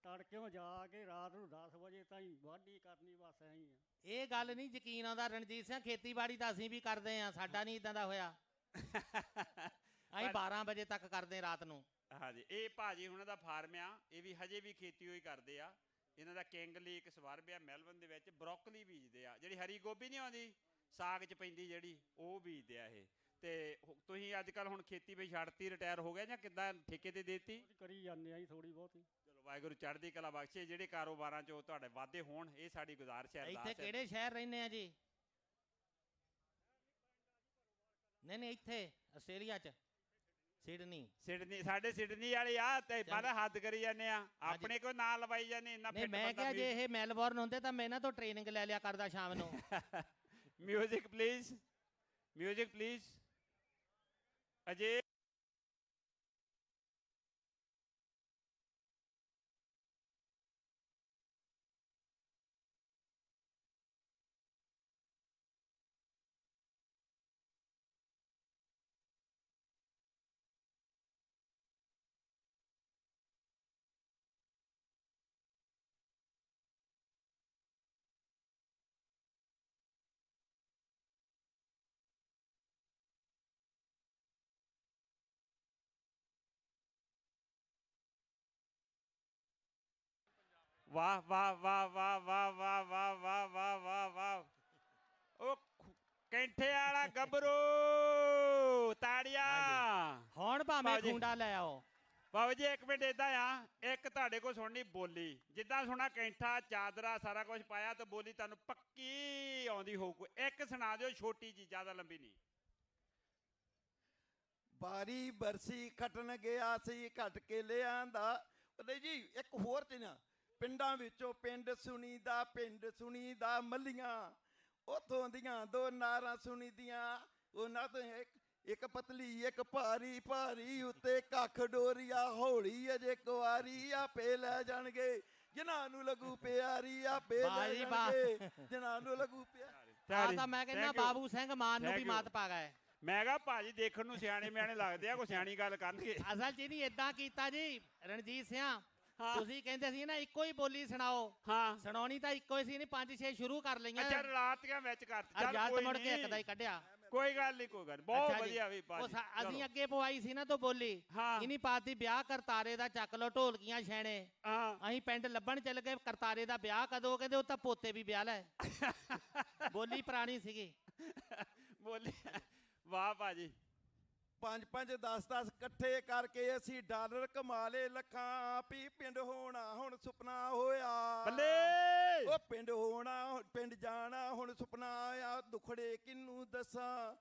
ਤੜਕਿਓਂ ਜਾ ਕੇ ਰਾਤ ਨੂੰ 10 ਵਜੇ ਤਾਈਂ ਵਾਢੀ ਕਰਨੀ, ਬਸ ਐਂ ਹੀ ਆ। ਇਹ ਗੱਲ ਨਹੀਂ ਯਕੀਨ ਆਉਂਦਾ ਰਣਜੀਤ ਸਿੰਘ, ਖੇਤੀਬਾੜੀ ਤਾਂ ਅਸੀਂ ਵੀ ਕਰਦੇ ਆ, ਸਾਡਾ ਨਹੀਂ ਇਦਾਂ ਦਾ ਹੋਇਆ। ਅਸੀਂ 12 ਵਜੇ ਤੱਕ ਕਰਦੇ ਰਾਤ ਨੂੰ। ਹਾਂਜੀ, ਇਹ ਭਾਜੀ ਹੁਣਾਂ ਦਾ ਫਾਰਮ ਆ, ਇਹ ਵੀ ਹਜੇ ਵੀ ਖੇਤੀ ਹੋਈ ਕਰਦੇ ਆ। ਇਹਨਾਂ ਦਾ ਕਿੰਗ ਲੀਕ ਸਵਰਬ ਆ, ਮੈਲਬਨ ਦੇ ਵਿੱਚ। ਬਰੋਕਲੀ ਬੀਜਦੇ ਆ, ਜਿਹੜੀ ਹਰੀ ਗੋਭੀ ਨਹੀਂ ਆਉਂਦੀ ਸਾਗ 'ਚ ਪੈਂਦੀ ਜਿਹੜੀ, ਉਹ ਬੀਜਦੇ ਆ ਇਹ। ਤੇ ਤੁਸੀਂ ਅੱਜ ਕੱਲ੍ਹ ਹੁਣ ਖੇਤੀ ਬਈ ਛੱਡਤੀ, ਰਿਟਾਇਰ ਹੋ ਗਿਆ ਜਾਂ ਕਿੱਦਾਂ, ਠੇਕੇ ਤੇ ਦੇਤੀ? ਕਰੀ ਜਾਂਦੇ ਆ ਜੀ ਥੋੜੀ ਬਹੁਤੀ। ਚਲੋ ਵਾਹਿਗੁਰੂ ਚੜ੍ਹਦੀ ਕਲਾ ਬਖਸ਼ੇ, ਜਿਹੜੇ ਕਾਰੋਬਾਰਾਂ 'ਚ ਤੁਹਾਡੇ ਵਾਧੇ ਹੋਣ, ਇਹ ਸਾਡੀ ਗੁਜ਼ਾਰਿਸ਼ ਹੈ। ਇੱਥੇ ਕਿਹੜੇ ਸ਼ਹਿਰ ਰਹਿੰਦੇ ਆ ਜੀ? ਨਹੀਂ ਨਹੀਂ, ਇੱਥੇ ਆਸਟ੍ਰੇਲੀਆ 'ਚ ਸਿਡਨੀ। ਸਿਡਨੀ ਸਾਡੇ ਸਿਡਨੀ ਵਾਲੇ ਆ ਤੇ ਬਾਹਰ ਹੱਦ ਕਰੀ ਜਾਂਦੇ ਆ, ਆਪਣੇ ਕੋਈ ਨਾਂ ਲਵਾਈ ਜਾਂਦੇ ਇੰਨਾ। ਨਹੀਂ, ਮੈਂ ਕਿਹਾ ਜੇ ਇਹ ਮੈਲਬੌਰਨ ਹੁੰਦੇ ਤਾਂ ਮੈਂ ਇਹਨਾਂ ਤੋਂ ਟ੍ਰੇਨਿੰਗ ਲੈ ਲਿਆ ਕਰਦਾ ਸ਼ਾਮ ਨੂੰ। Music please, music please. ਅਜੇ ਵਾਹ ਵਾਹ ਵਾਹ ਵਾਹ ਵਾਹ ਵਾਹ ਵਾਹ ਵਾਹ ਵਾਹ ਵਾਹ ਵਾਹ। ਉਹ ਕੈਂਠੇ ਵਾਲਾ ਗੱਭਰੂ, ਤਾੜੀਆਂ। ਹੁਣ ਭਾਵੇਂ ਖੁੰਡਾ ਲੈ ਆਓ। ਬਾਬੂ ਜੀ ਇੱਕ ਮਿੰਟ, ਇਦਾਂ ਆ, ਇੱਕ ਤੁਹਾਡੇ ਕੋਲ ਸੁਣਨੀ ਬੋਲੀ। ਜਿੱਦਾਂ ਸੁਣਾ ਕੈਂਠਾ, ਚਾਦਰਾ, ਸਾਰਾ ਕੁਝ ਪਾਇਆ, ਤਾਂ ਬੋਲੀ ਤੁਹਾਨੂੰ ਪੱਕੀ ਆਉਂਦੀ ਹੋਊ। ਇੱਕ ਸੁਣਾ ਦਿਓ ਛੋਟੀ ਜੀ, ਜ਼ਿਆਦਾ ਲੰਬੀ ਨਹੀਂ। ਬਾਰੀ ਬਰਸੀ ਖਟਣ ਗਿਆ ਸੀ, ਘਟ ਕੇ ਲਿਆਂਦਾ। ਉਹਦੇ ਜੀ ਇੱਕ ਹੋਰ ਤੇ ਨਾ, ਪਿੰਡਾਂ ਵਿੱਚੋਂ ਪਿੰਡ ਸੁਣੀਦਾ, ਪਿੰਡ ਸੁਣੀਦਾ ਮੱਲੀਆਂ, ਉੱਥੋਂ ਦੀਆਂ 2 ਨਾਰਾਂ ਸੁਣੀਦੀਆਂ। ਉਹਨਾਂ ਤੋਂ ਇੱਕ ਪਤਲੀ ਇੱਕ ਭਾਰੀ ਭਾਰੀ ਉੱਤੇ ਕੱਖ ਡੋਰੀਆ ਹੌਲੀ ਅਜੇ ਕੁਆਰੀ ਆਪੇ ਲੈ ਜਾਣਗੇ ਜਿਨ੍ਹਾਂ ਨੂੰ ਲੱਗੂ ਪਿਆਰੀ ਆਪੇ ਲੈ ਜਾਣਗੇ ਜਿਨ੍ਹਾਂ ਨੂੰ ਲੱਗੂ ਪਿਆਰੀ। ਆ ਤਾਂ ਮੈਂ ਕਹਿੰਦਾ ਬਾਬੂ ਸਿੰਘ ਮਾਨ ਨੂੰ ਵੀ ਮਾਤ ਪਾ ਗਏ। ਮੈਂ ਕਿਹਾ ਭਾਜੀ ਦੇਖਣ ਨੂੰ ਸਿਆਣੇ ਮਿਆਣੇ ਲੱਗਦੇ ਆ, ਕੋਈ ਸਿਆਣੀ ਗੱਲ ਕਰਨਗੇ। ਅਸਲ 'ਚ ਨਹੀਂ ਇਦਾਂ ਕੀਤਾ ਜੀ ਰਣਜੀਤ ਸਿੰਘ, ਤੁਸੀਂ ਕਹਿੰਦੇ ਸੀ ਨਾ ਇੱਕੋ ਹੀ ਬੋਲੀ ਸੁਣਾਓ। ਹਾਂ ਸੁਣਾਉਣੀ ਤਾਂ ਇੱਕੋ ਹੀ ਸੀ, ਨਹੀਂ 5-6 ਸ਼ੁਰੂ ਕਰ ਲਈਆਂ। ਅੱਛਾ ਰਾਤੀਆਂ ਵਿੱਚ ਕਰਤੀ, ਚੱਲ ਜੱਟ ਕੋਈ ਮੁੜ ਕੇ ਨਹੀਂ, ਇੱਕ ਦਾ ਹੀ ਕੱਢਿਆ। ਕੋਈ ਗੱਲ ਨਹੀਂ, ਕੋਈ ਗੱਲ ਬਹੁਤ ਵਧੀਆ ਵੀ ਭਾਜੀ। ਅਸੀਂ ਅੱਗੇ ਪਵਾਈ ਸੀ ਨਾ ਤੋਂ ਬੋਲੀ ਇਨੀ ਪਾਤੀ ਵਿਆਹ ਕਰਤਾਰੇ ਦਾ ਚੱਕ ਲੋ ਢੋਲਕੀਆਂ ਛੈਣੇ। ਅਸੀਂ ਪਿੰਡ ਲੱਭਣ ਚੱਲ ਗਏ ਕਰਤਾਰੇ ਦਾ ਵਿਆਹ ਕਦੋਂ, ਕਹਿੰਦੇ ਉਹ ਤਾਂ ਪੋਤੇ ਵੀ ਵਿਆਹ ਲੈ। ਬੋਲੀ ਪੁਰਾਣੀ ਸੀਗੀ ਬੋਲੀ। ਵਾਹ ਭਾਜੀ। 5-5 10-10 ਇਕੱਠੇ ਕਰਕੇ ਅਸੀਂ ਡਾਲਰ ਕਮਾ ਲਏ ਲੱਖਾਂ ਵੀ ਪਿੰਡ ਹੋਣਾ ਹੁਣ ਸੁਪਨਾ ਹੋਇਆ ਬੱਲੇ। ਉਹ ਪਿੰਡ ਹੋਣਾ ਪਿੰਡ ਜਾਣਾ ਹੁਣ ਸੁਪਨਾ ਆਇਆ ਦੁਖੜੇ ਕਿਹਨੂੰ ਦੱਸਾਂ।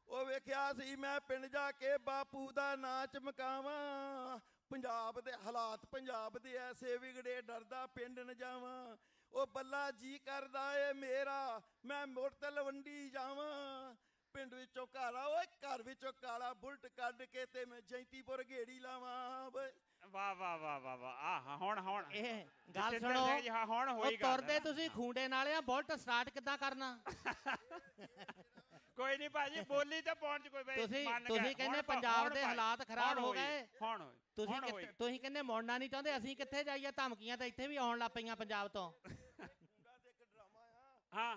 ਉਹ ਵੇਖਿਆ ਸੀ ਮੈਂ ਪਿੰਡ ਜਾ ਕੇ ਬਾਪੂ ਦਾ ਨਾਂ ਚਮਕਾਵਾਂ। ਪੰਜਾਬ ਦੇ ਹਾਲਾਤ ਪੰਜਾਬ ਦੇ ਐਸੇ ਵਿਗੜੇ ਡਰਦਾ ਪਿੰਡ ਨ ਜਾਵਾਂ। ਉਹ ਬੱਲਾ ਜੀ ਕਰਦਾ ਏ ਮੇਰਾ ਮੈਂ ਮੋੜ ਤਲਵੰਡੀ ਜਾਵਾਂ। ਪਿੰਡ ਵਿੱਚੋਂ ਕਾਲਾ ਓਏ ਘਰ ਵਿੱਚੋਂ ਕਾਲਾ ਬੁਲਟ ਕੱਢ ਕੇ ਤੇ ਮੈਂ ਜੈਂਤੀਪੁਰ ਗੇੜੀ ਲਾਵਾਂ। ਵਾਹ ਵਾਹ ਵਾਹ ਵਾਹ ਵਾਹ। ਆਹ ਹੁਣ ਇਹ ਗੱਲ ਸੁਣੋ। ਹਾਂ ਹੁਣ ਹੋਈ ਗੱਲ। ਤੁਰਦੇ ਤੁਸੀਂ ਖੂੰਡੇ ਨਾਲ ਆ, ਬੁਲਟ ਸਟਾਰਟ ਕਿੱਦਾਂ ਕਰਨਾ? ਕੋਈ ਨਹੀਂ ਭਾਜੀ ਬੋਲੀ ਤੇ ਪਹੁੰਚ ਕੋਈ ਬਈ। ਤੁਸੀਂ ਕਹਿੰਦੇ ਪੰਜਾਬ ਦੇ ਹਾਲਾਤ ਖਰਾਬ ਹੋ ਗਏ। ਹੁਣ ਤੁਸੀਂ ਕਹਿੰਦੇ ਮੁੜਨਾ ਨਹੀਂ ਚਾਹੁੰਦੇ, ਅਸੀਂ ਕਿੱਥੇ ਜਾਈਏ? ਧਮਕੀਆਂ ਤਾਂ ਇੱਥੇ ਵੀ ਆਉਣ ਲੱਗ ਪਈਆਂ ਪੰਜਾਬ ਤੋਂ। ਹਾਂ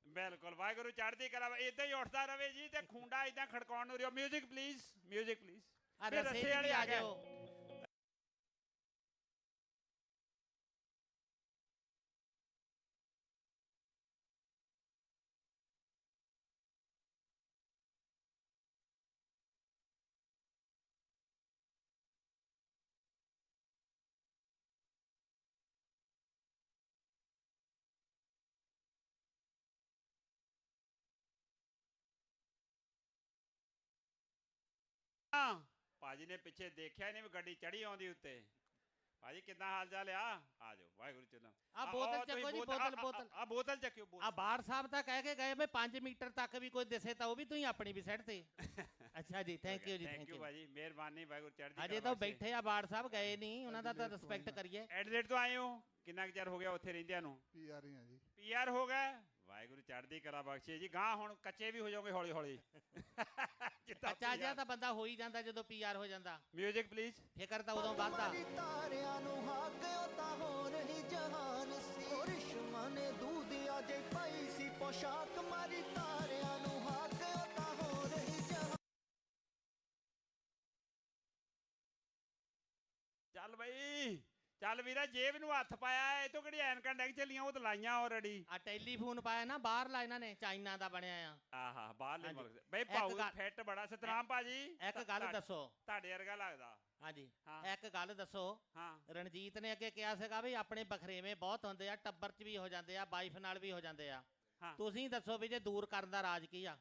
ਬਿਲਕੁਲ, ਵਾਹਿਗੁਰੂ ਚੜ੍ਹਦੀ ਕਲਾ। ਇਦਾਂ ਹੀ ਉੱਠਦਾ ਰਵੇ ਜੀ ਤੇ ਖੁੰਡਾ ਇਦਾਂ ਖੜਕਾਉਣ ਨੂੰ ਰਿਓ। Music please, music please. ਰਸੇ ਵਾਲੇ ਆ ਜਾਓ। ਭਾਜੀ ਨੇ ਪਿੱਛੇ ਦੇਖਿਆ ਨਹੀਂ ਵੀ ਗੱਡੀ ਚੜੀ ਆਉਂਦੀ ਉੱਤੇ। ਭਾਜੀ ਕਿੱਦਾਂ ਹਾਲ ਚਾਲ ਆ? ਆ ਜਾਓ ਵਾਹਿਗੁਰੂ ਚਲੋ। ਆ ਬੋਤਲ ਚੱਕੋ ਜੀ, ਬੋਤਲ। ਆ ਬੋਤਲ ਚੱਕਿਓ। ਆ ਬਾੜ ਸਾਹਿਬ ਤਾਂ ਕਹਿ ਕੇ ਗਏ ਵੀ 5 ਮੀਟਰ ਤੱਕ ਵੀ ਕੋਈ ਦਿਸੇ ਤਾਂ ਉਹ ਵੀ ਤੁਸੀਂ ਆਪਣੀ ਵੀ ਸਾਈਡ ਤੇ। ਅੱਛਾ ਜੀ, ਥੈਂਕ ਯੂ ਜੀ, ਥੈਂਕ ਯੂ ਭਾਜੀ, ਮਿਹਰਬਾਨੀ, ਵਾਹਿਗੁਰੂ ਚੜ੍ਹਦੀ ਕਲਾ। ਅਜੇ ਤਾਂ ਬੈਠੇ ਆ ਬਾੜ ਸਾਹਿਬ, ਗਏ ਨਹੀਂ, ਉਹਨਾਂ ਦਾ ਤਾਂ ਰਿਸਪੈਕਟ ਕਰੀਏ। ਐਡਲੇਟ ਤੋਂ ਆਏ ਹੋ, ਕਿੰਨਾ ਕੁ ਚਿਰ ਹੋ ਗਿਆ ਉੱਥੇ ਰਹਿੰਦਿਆਂ ਨੂੰ? ਪੀਆਰ ਹੀ ਆ ਜੀ। ਪੀਆਰ ਹੋ ਗਏ, ਵਾਹਿਗੁਰੂ ਚੜ੍ਹਦੀ ਕਲਾ ਬਖਸ਼ੇ ਜੀ। ਗਾਂ ਹੁਣ ਕੱਚੇ ਵੀ ਹੋ ਜਾਓਗੇ ਹੌਲੀ ਹੌਲੀ। ਕੱਚਾ ਜਿਹਾ ਤਾਂ ਬੰਦਾ ਹੋ ਹੀ ਜਾਂਦਾ ਜਦੋਂ ਪੀਆਰ ਹੋ ਜਾਂਦਾ। Music please. ਫਿਕਰ ਤਾਂ ਉਦੋਂ ਵੱਧਦਾ। ਤਾਰਿਆਂ ਨੂੰ ਹਾਕਿਓ ਤਾਂ ਹੋਰ ਹੀ ਜਹਾਨ ਸੀ। ਰਿਸ਼ਮਾ ਨੇ ਦੂਧਿਆ ਜੇ ਪਾਈ ਸੀ ਪੋਸ਼ਾਕ ਮਾਰੀ ਤਾਰਿਆਂ ਨੂੰ ਹਾਕਿਓ ਤਾਂ ਹੋਰ ਹੀ ਜਹਾਨ। ਚੱਲ ਬਈ ਚੱਲ ਵੀਰਾ, ਜੇਬ ਨੂੰ ਹੱਥ ਪਾਇਆ। ਇਹ ਤੋਂ ਕਿਹੜੀ ਐਨਕਾਂ ਡੈਗ ਚੱਲੀਆਂ, ਉਹ ਤਾਂ ਲਾਈਆਂ ਆਲਰੇਡੀ। ਆ ਟੈਲੀਫੋਨ ਪਾਇਆ ਨਾ ਬਾਹਰਲਾ, ਇਹਨਾਂ ਨੇ ਚਾਈਨਾ ਦਾ ਬਣਿਆ ਆ। ਆਹਾ ਬਾਹਰਲੇ ਮੁਲਕ ਬਈ ਭਾਊ ਫਿੱਟ ਬੜਾ। ਸਤਨਾਮ ਭਾਜੀ ਇੱਕ ਗੱਲ ਦੱਸੋ। ਤੁਹਾਡੇ ਵਰਗਾ ਲੱਗਦਾ। ਹਾਂਜੀ ਇੱਕ ਗੱਲ ਦੱਸੋ। ਰਣਜੀਤ ਨੇ ਅੱਗੇ ਕਿਹਾ ਸੀਗਾ ਵੀ ਆਪਣੇ ਬਖਰੇਵੇਂ ਬਹੁਤ ਹੁੰਦੇ ਆ, ਟੱਬਰ 'ਚ ਵੀ ਹੋ ਜਾਂਦੇ ਆ, ਵਾਈਫ ਨਾਲ ਵੀ ਹੋ ਜਾਂਦੇ ਆ। ਤੁਸੀਂ ਦੱਸੋ ਵੀ ਜੇ ਦੂਰ ਕਰਨ ਦਾ ਰਾਜ ਕੀ ਆ?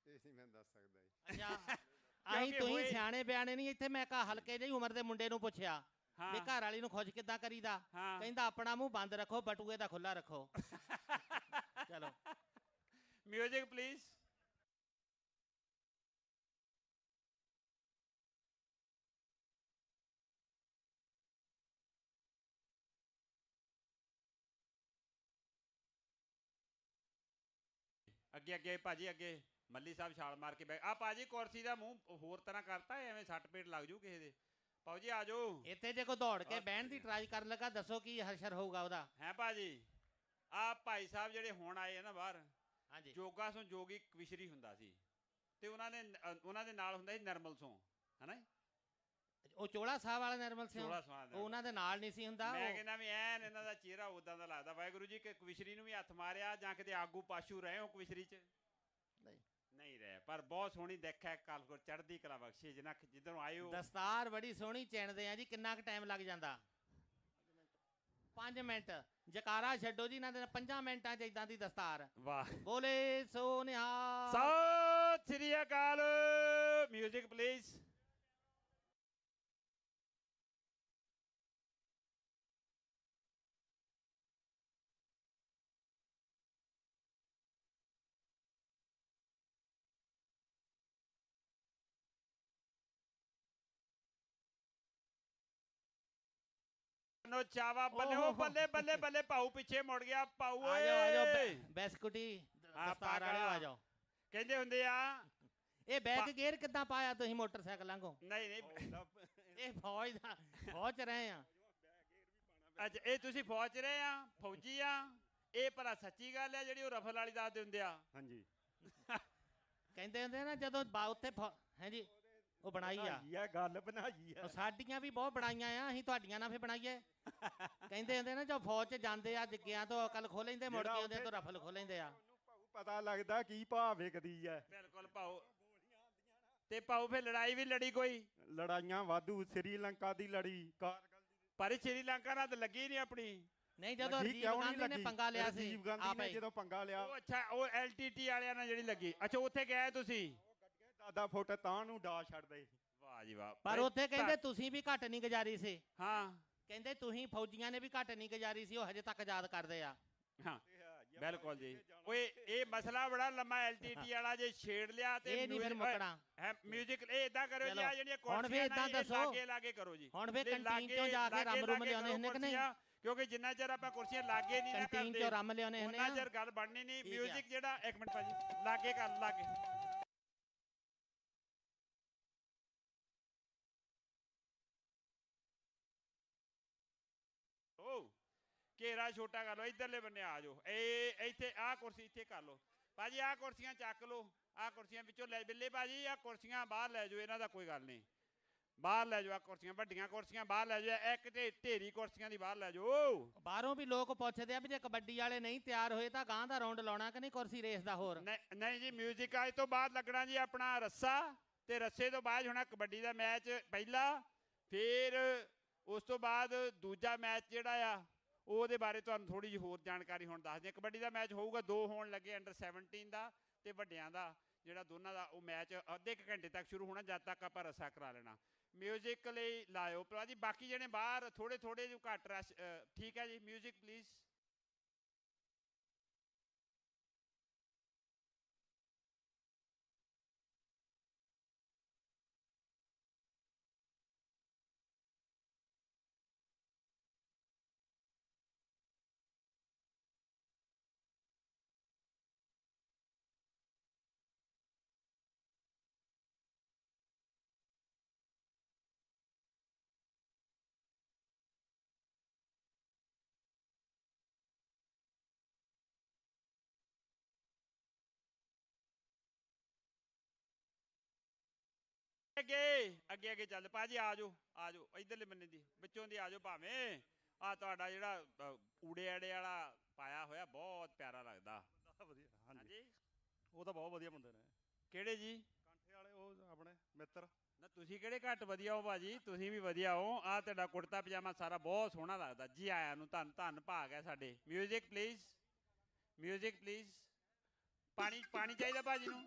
ਇਹ ਨਹੀਂ ਮੈਂ ਦੱਸ ਸਕਦਾ ਜੀ। ਅੱਛਾ ਅਸੀਂ ਤੁਸੀਂ ਸਿਆਣੇ ਬਿਆਣੇ ਨਹੀਂ। ਇੱਥੇ ਮੈਂ ਕਹਾ ਹਲਕੇ ਜਿਹੀ ਉਮਰ ਦੇ ਮੁੰਡੇ ਨੂੰ ਪੁੱਛਿਆ ਵੀ ਘਰ ਵਾਲੀ ਨੂੰ ਖੁਸ਼ ਕਿੱਦਾਂ ਕਰੀਦਾ? ਕਹਿੰਦਾ ਆਪਣਾ ਮੂੰਹ ਬੰਦ ਰੱਖੋ, ਬਟੂਏ ਦਾ ਖੁੱਲਾ ਰੱਖੋ। ਚਲੋ ਮਿਊਜ਼ਿਕ ਪਲੀਜ਼। ਅੱਗੇ ਅੱਗੇ ਭਾਜੀ ਅੱਗੇ। ਮੱਲੀ ਸਾਹਿਬ ਛਾਲ ਮਾਰ ਕੇ ਬੈ ਆ। ਭਾਜੀ ਕੁਰਸੀ ਦਾ ਮੂੰਹ ਹੋਰ ਤਰ੍ਹਾਂ ਕਰਤਾ, ਐਵੇਂ ਸੱਟ ਪੇਟ ਲੱਗ ਜੂ ਕਿਸੇ ਦੇ। ਭਾਊ ਜੀ ਆ ਜਾਓ। ਇੱਥੇ ਜੇ ਕੋਈ ਦੌੜ ਕੇ ਬਹਿਣ ਦੀ ਟਰਾਈ ਕਰਨ ਲੱਗਾ, ਦੱਸੋ ਕੀ ਹਸ਼ਰ ਹੋਊਗਾ ਉਹਦਾ? ਹੈ ਭਾਜੀ ਆ ਭਾਈ ਸਾਹਿਬ ਜਿਹੜੇ ਹੁਣ ਆਏ ਆ ਨਾ ਬਾਹਰ, ਹਾਂਜੀ ਜੋਗਾਸੋਂ ਜੋਗੀ ਕਵਿਸ਼ਰੀ ਹੁੰਦਾ ਸੀ ਤੇ ਉਹਨਾਂ ਦੇ ਨਾਲ ਹੁੰਦਾ ਸੀ ਨਰਮਲ ਸੋਂ, ਹਨਾ? ਉਹ ਚੋਲਾ ਸਾਹਿਬ ਵਾਲਾ ਨਰਮਲ ਸਿੰਘ, ਉਹਨਾਂ ਦੇ ਨਾਲ ਨਹੀਂ ਸੀ ਹੁੰਦਾ। ਮੈਂ ਕਹਿੰਦਾ ਵੀ ਐਨ ਇਹਨਾਂ ਦਾ ਚਿਹਰਾ ਉਦਾਂ ਦਾ ਲੱਗਦਾ। ਵਾਹਿਗੁਰੂ ਜੀ ਕਿ ਕਵਿਸ਼ਰੀ ਨੂੰ ਵੀ ਹੱਥ ਮਾਰਿਆ ਜਾਂ ਕਿਤੇ ਆਗੂ ਪਾਸ਼ੂ ਰਹੇ ਹੋ ਕਵਿਸ਼ਰੀ 'ਚ? ਨਹੀਂ ਰਹੇ, ਪਰ ਬਹੁਤ ਸੋਹਣੀ ਦਿੱਖ ਹੈ। ਕਾਲਕੋਟ ਚੜ੍ਹਦੀ ਕਲਾ ਬਖਸ਼ੇ ਜਿੱਧਰੋਂ ਆਏ ਹੋ। ਦਸਤਾਰ ਬੜੀ ਸੋਹਣੀ ਚਿਣਦੇ ਆ ਜੀ। ਕਿੰਨਾ ਕੁ ਟਾਈਮ ਲੱਗ ਜਾਂਦਾ? 5 ਮਿੰਟ। ਜਕਾਰਾ ਛੱਡੋ ਜੀ, ਇਹਨਾਂ ਦੇ 5 ਮਿੰਟਾਂ 'ਚ ਇਦਾਂ ਦੀ ਦਸਤਾਰ। ਵਾਹ ਬੋਲੇ ਸੋ ਨਿਹਾਲ। ਸਤਿ ਸ੍ਰੀ ਅਕਾਲ। Music please. ਜਾਨੋ ਚਾਵਾ ਬੱਲੇ ਉਹ ਬੱਲੇ ਬੱਲੇ ਬੱਲੇ ਪਾਉ ਪਿੱਛੇ ਮੁੜ ਗਿਆ ਪਾਉ ਆ ਜਾਓ ਬਿਸਕੁਟੀ ਦਸਤਾਰ ਵਾਲੇ ਆ ਜਾਓ। ਕਹਿੰਦੇ ਹੁੰਦੇ ਆ ਇਹ ਬੈਕ ਗੇਅਰ ਕਿੱਦਾਂ ਪਾਇਆ ਤੁਸੀਂ ਮੋਟਰਸਾਈਕਲ ਵਾਂਗੂ? ਨਹੀਂ ਇਹ ਫੌਜ ਚ ਰਹੇ ਆ। ਅੱਛਾ ਇਹ ਤੁਸੀਂ ਫੌਜ ਚ ਰਹੇ ਆ, ਫੌਜੀ ਆ। ਇਹ ਭਲਾ ਸੱਚੀ ਗੱਲ ਹੈ ਜਿਹੜੀ ਉਹ ਰਫਲ ਵਾਲੀ ਦੱਸਦੇ ਹੁੰਦੇ ਆ? ਹਾਂਜੀ ਕਹਿੰਦੇ ਹੁੰਦੇ ਨਾ ਜਦੋਂ ਉੱਥੇ ਹਾਂਜੀ ਉਹ ਬਣਾਈ ਆ ਗੱਲ ਬਣਾਈ ਆ। ਸਾਡੀਆਂ ਵੀ ਬਹੁਤ ਬਣਾਈਆਂ ਆ, ਅਸੀਂ ਤੁਹਾਡੀਆਂ ਨਾ ਫੇ ਬਣਾਈਏ। ਕਹਿੰਦੇ ਹੁੰਦੇ ਨਾ ਜੋ ਫੌਜ ਚ ਜਾਂਦੇ ਆ ਜੱਗਿਆਂ ਤੋਂ ਅਕਲ ਖੋ ਲੈਂਦੇ, ਮੁੜ ਕੇ ਆਉਂਦੇ ਤੋਂ ਰਫਲ ਖੋ ਲੈਂਦੇ ਆ। ਪਤਾ ਲੱਗਦਾ ਕੀ ਭਾਅ ਵਿਕਦੀ ਆ। ਬਿਲਕੁਲ ਭਾਉ। ਤੇ ਭਾਉ ਫੇ ਲੜਾਈ ਵੀ ਲੜੀ ਕੋਈ? ਲੜਾਈਆਂ ਵਾਧੂ, ਸ੍ਰੀਲੰਕਾ ਦੀ ਲੜੀ, ਕਾਰਗਲ ਦੀ। ਪਰ ਸ੍ਰੀਲੰਕਾ ਨਾਲ ਤਾਂ ਲੱਗੀ ਨਹੀਂ ਆਪਣੀ। ਨਹੀਂ ਜਦੋਂ ਰਾਜੀਵ ਗਾਂਧੀ ਨੇ ਪੰਗਾ ਲਿਆ ਸੀ, ਰਾਜੀਵ ਗਾਂਧੀ ਨੇ ਜਦੋਂ ਪੰਗਾ ਲਿਆ। ਉਹ ਅੱਛਾ ਉਹ LTT ਵਾਲਿਆਂ ਨਾਲ ਜਿਹੜੀ ਲੱਗੀ। ਅੱਛਾ ਉੱਥੇ ਗਏ ਤੁਸੀਂ? 10 ਫੁੱਟ ਤਾਂ ਨੂੰ ਡਾ ਛੱਡਦੇ। ਵਾਹ ਜੀ ਵਾਹ। ਪਰ ਉੱਥੇ ਕਹਿੰਦੇ ਤੁਸੀਂ ਵੀ ਘੱਟ ਨਹੀਂ ਗੁਜ਼ਾਰੀ ਸੀ। ਹਾਂ ਕਹਿੰਦੇ ਤੁਸੀਂ ਫੌਜੀਆਂ ਨੇ ਵੀ ਘੱਟ ਨਹੀਂ ਗੁਜ਼ਾਰੀ ਸੀ, ਉਹ ਹਜੇ ਤੱਕ ਯਾਦ ਕਰਦੇ ਆ। ਹਾਂ ਬਿਲਕੁਲ ਜੀ। ਓਏ ਇਹ ਮਸਲਾ ਬੜਾ ਲੰਮਾ LTT ਵਾਲਾ ਜੇ ਛੇੜ ਲਿਆ ਤੇ ਇਹ ਨਹੀਂ ਫਿਰ ਮੁੱਕਣਾ। ਮਿਊਜ਼ਿਕ ਇਹ ਇਦਾਂ ਕਰੋ ਜੀ ਆ ਜਿਹੜੀਆਂ ਹੁਣ ਵੀ ਇਦਾਂ ਦੱਸੋ ਲਾਗੇ ਕਰੋ ਜੀ। ਹੁਣ ਵੀ ਕੰਟੀਨ ਚੋਂ ਜਾ ਕੇ ਰੰਮ ਰੁਮ ਲਿਆਉਣੇ ਹੁੰਦੇ ਕਿ ਨਹੀਂ? ਕਿਉਂਕਿ ਜਿੰਨਾ ਚਿਰ ਆਪਾਂ ਕੁਰਸੀਆਂ ਲਾਗੇ ਨਹੀਂ ਨਾ ਕਰਦੇ ਕੰਟੀਨ ਚੋਂ ਰੰਮ ਲਿਆਉਣੇ ਹੁੰਦੇ ਆ, ਉਹਨਾਂ ਚਿਰ ਗੱਲ ਬਣਨੀ ਨਹੀਂ। ਮਿਊਜ਼ਿਕ ਜਿਹੜਾ ਇੱਕ ਮਿੰਟ ਭਾਜੀ ਲਾਗੇ ਕਰ ਲਾਗੇ। ਘੇਰਾ ਛੋਟਾ ਕਰ ਲਓ, ਇਧਰਲੇ ਬੰਨੇ ਆ ਜਾਓ। ਇਹ ਇੱਥੇ ਆਹ ਕੁਰਸੀ ਇੱਥੇ ਕਰ ਲਓ ਭਾਜੀ। ਆਹ ਕੁਰਸੀਆਂ ਚੱਕ ਲਓ, ਆਹ ਕੁਰਸੀਆਂ ਵਿੱਚੋਂ ਲੈ ਬਿੱਲੇ ਭਾਜੀ। ਆਹ ਕੁਰਸੀਆਂ ਬਾਹਰ ਲੈ ਜਾਓ, ਇਹਨਾਂ ਦਾ ਕੋਈ ਗੱਲ ਨਹੀਂ। ਬਾਹਰ ਲੈ ਜਾਓ, ਆਹ ਕੁਰਸੀਆਂ ਵੱਡੀਆਂ ਕੁਰਸੀਆਂ ਬਾਹਰ ਲੈ ਜਾਓ। ਇੱਕ ਤੇ ਢੇਰੀ ਕੁਰਸੀਆਂ ਦੀ ਬਾਹਰ ਲੈ ਜਾਓ। ਬਾਹਰੋਂ ਵੀ ਲੋਕ ਪੁੱਛਦੇ ਆ ਵੀ ਜੇ ਕਬੱਡੀ ਵਾਲੇ ਨਹੀਂ ਤਿਆਰ ਹੋਏ ਤਾਂ ਗਾਂ ਦਾ ਰਾਉਂਡ ਲਾਉਣਾ ਕਿ ਨਹੀਂ ਕੁਰਸੀ ਰੇਸ ਦਾ? ਹੋਰ ਨਹੀਂ ਜੀ, ਮਿਊਜ਼ਿਕ ਅੱਜ ਤੋਂ ਬਾਅਦ ਲੱਗਣਾ ਜੀ ਆਪਣਾ ਰੱਸਾ, ਤੇ ਰੱਸੇ ਤੋਂ ਬਾਅਦ ਹੋਣਾ ਕਬੱਡੀ ਦਾ ਮੈਚ ਪਹਿਲਾ, ਫਿਰ ਉਸ ਤੋਂ ਬਾਅਦ ਦੂਜਾ ਮੈਚ ਜਿਹੜਾ ਆ ਉਹਦੇ ਬਾਰੇ ਤੁਹਾਨੂੰ ਥੋੜੀ ਜਿਹੀ ਹੋਰ ਜਾਣਕਾਰੀ ਹੁਣ ਦੱਸਦੇ ਹਾਂ। ਕਬੱਡੀ ਦਾ ਮੈਚ ਹੋਊਗਾ 2 ਹੋਣ ਲੱਗੇ, ਅੰਡਰ 17 ਦਾ ਤੇ ਵੱਡਿਆਂ ਦਾ ਜਿਹੜਾ ਦੋਨਾਂ ਦਾ ਉਹ ਮੈਚ ਅੱਧੇ ਕੁ ਘੰਟੇ ਤੱਕ ਸ਼ੁਰੂ ਹੋਣਾ, ਜਦ ਤੱਕ ਆਪਾਂ ਰੱਸਾ ਕਰਾ ਲੈਣਾ। ਮਿਊਜ਼ਿਕ ਲਈ ਲਾਇਓ ਭਾਜੀ। ਬਾਕੀ ਜਿਹੜੇ ਬਾਹਰ ਥੋੜੇ ਜਿਹੇ ਘੱਟ ਰਸ਼। ਠੀਕ ਹੈ ਜੀ, ਮਿਊਜ਼ਿਕ ਪਲੀਜ਼। ਅੱਗੇ ਚੱਲ ਭਾਜੀ। ਆ ਜਾਓ ਇਧਰਲੇ ਬੰਨੇ ਦੀ ਵਿੱਚੋਂ ਦੀ ਆ ਜਾਓ। ਭਾਵੇਂ ਆ ਤੁਹਾਡਾ ਜਿਹੜਾ ਊੜੇ ਆੜੇ ਵਾਲਾ ਪਾਇਆ ਹੋਇਆ ਬਹੁਤ ਪਿਆਰਾ ਲੱਗਦਾ। ਵਧੀਆ ਹਾਂਜੀ, ਉਹ ਤਾਂ ਬਹੁਤ ਵਧੀਆ ਬੰਦੇ ਨੇ। ਕਿਹੜੇ ਜੀ? ਕਾਂਠੇ ਵਾਲੇ, ਉਹ ਆਪਣੇ ਮਿੱਤਰ। ਨਾ ਤੁਸੀਂ ਕਿਹੜੇ ਘੱਟ ਵਧੀਆ ਹੋ ਭਾਜੀ? ਤੁਸੀਂ ਵੀ ਵਧੀਆ ਹੋ। ਆ ਤੁਹਾਡਾ ਕੁੜਤਾ ਪਜਾਮਾ ਸਾਰਾ ਬਹੁਤ ਸੋਹਣਾ ਲੱਗਦਾ। ਜੀ ਆਇਆਂ ਨੂੰ, ਧੰਨ ਭਾਗ ਹੈ ਸਾਡੇ। Music please, music please. ਪਾਣੀ ਚਾਹੀਦਾ ਭਾਜੀ ਨੂੰ।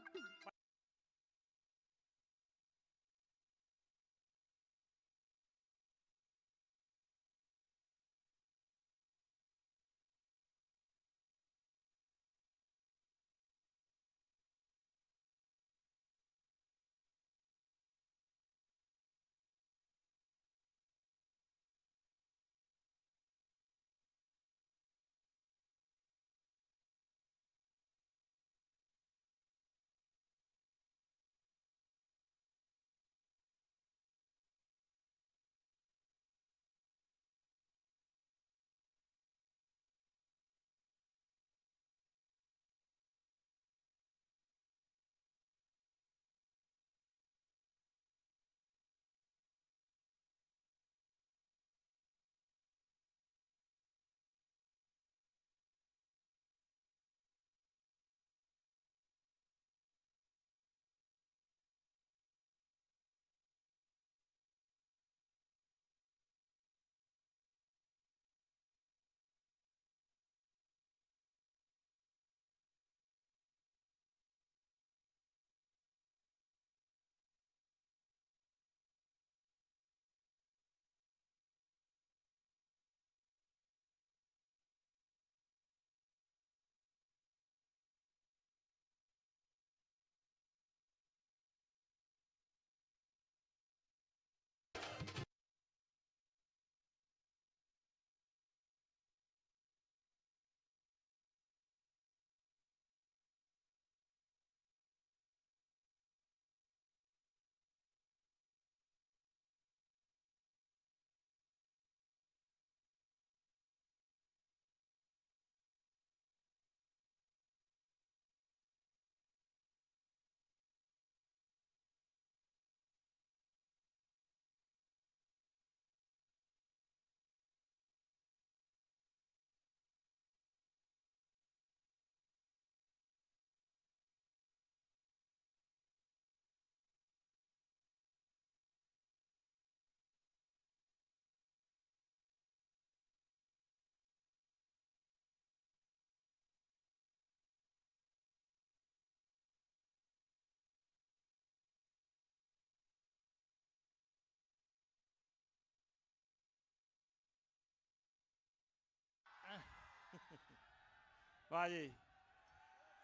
ਵਾਹ ਜੀ,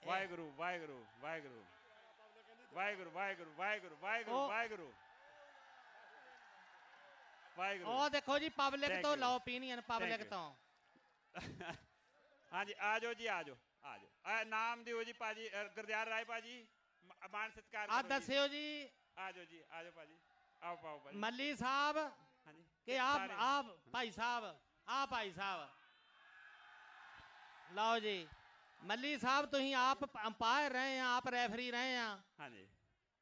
ਵਾਹਿਗੁਰੂ ਵਾਹਿਗੁਰੂ ਵਾਹਿਗੁਰੂ ਵਾਹਿਗੁਰੂ ਵਾਹਿਗੁਰੂ ਵਾਹਿਗੁਰੂ ਵਾਹਿਗੁਰੂ ਵਾਹਿਗੁਰੂ ਵਾਹਿਗੁਰੂ। ਉਹ ਦੇਖੋ ਜੀ ਪਬਲਿਕ ਤੋਂ ਲਓ opinion ਪਬਲਿਕ ਤੋਂ। ਹਾਂਜੀ ਆ ਜਾਓ ਜੀ, ਆ ਜਾਓ ਆ ਜਾਓ। ਨਾਮ ਦਿਓ ਜੀ ਭਾਜੀ, ਗੁਰਦਿਆਲ ਰਾਏ ਭਾਜੀ, ਮਾਨ ਸਤਿਕਾਰ ਆ ਦੱਸਿਓ ਜੀ। ਆ ਜਾਓ ਜੀ, ਆ ਜਾਓ ਭਾਜੀ, ਆਓ ਪਾਓ ਭਾਜੀ। ਮੱਲੀ ਸਾਹਿਬ ਹਾਂਜੀ ਕਿ ਆਪ ਭਾਈ ਸਾਹਿਬ, ਆ ਭਾਈ ਸਾਹਿਬ ਲਓ ਜੀ। ਮੱਲੀ ਸਾਹਿਬ ਤੁਸੀਂ ਆਪ ਅੰਪਾਇਰ ਰਹੇ ਆ, ਆਪ ਰੈਫਰੀ ਰਹੇ ਆ। ਹਾਂਜੀ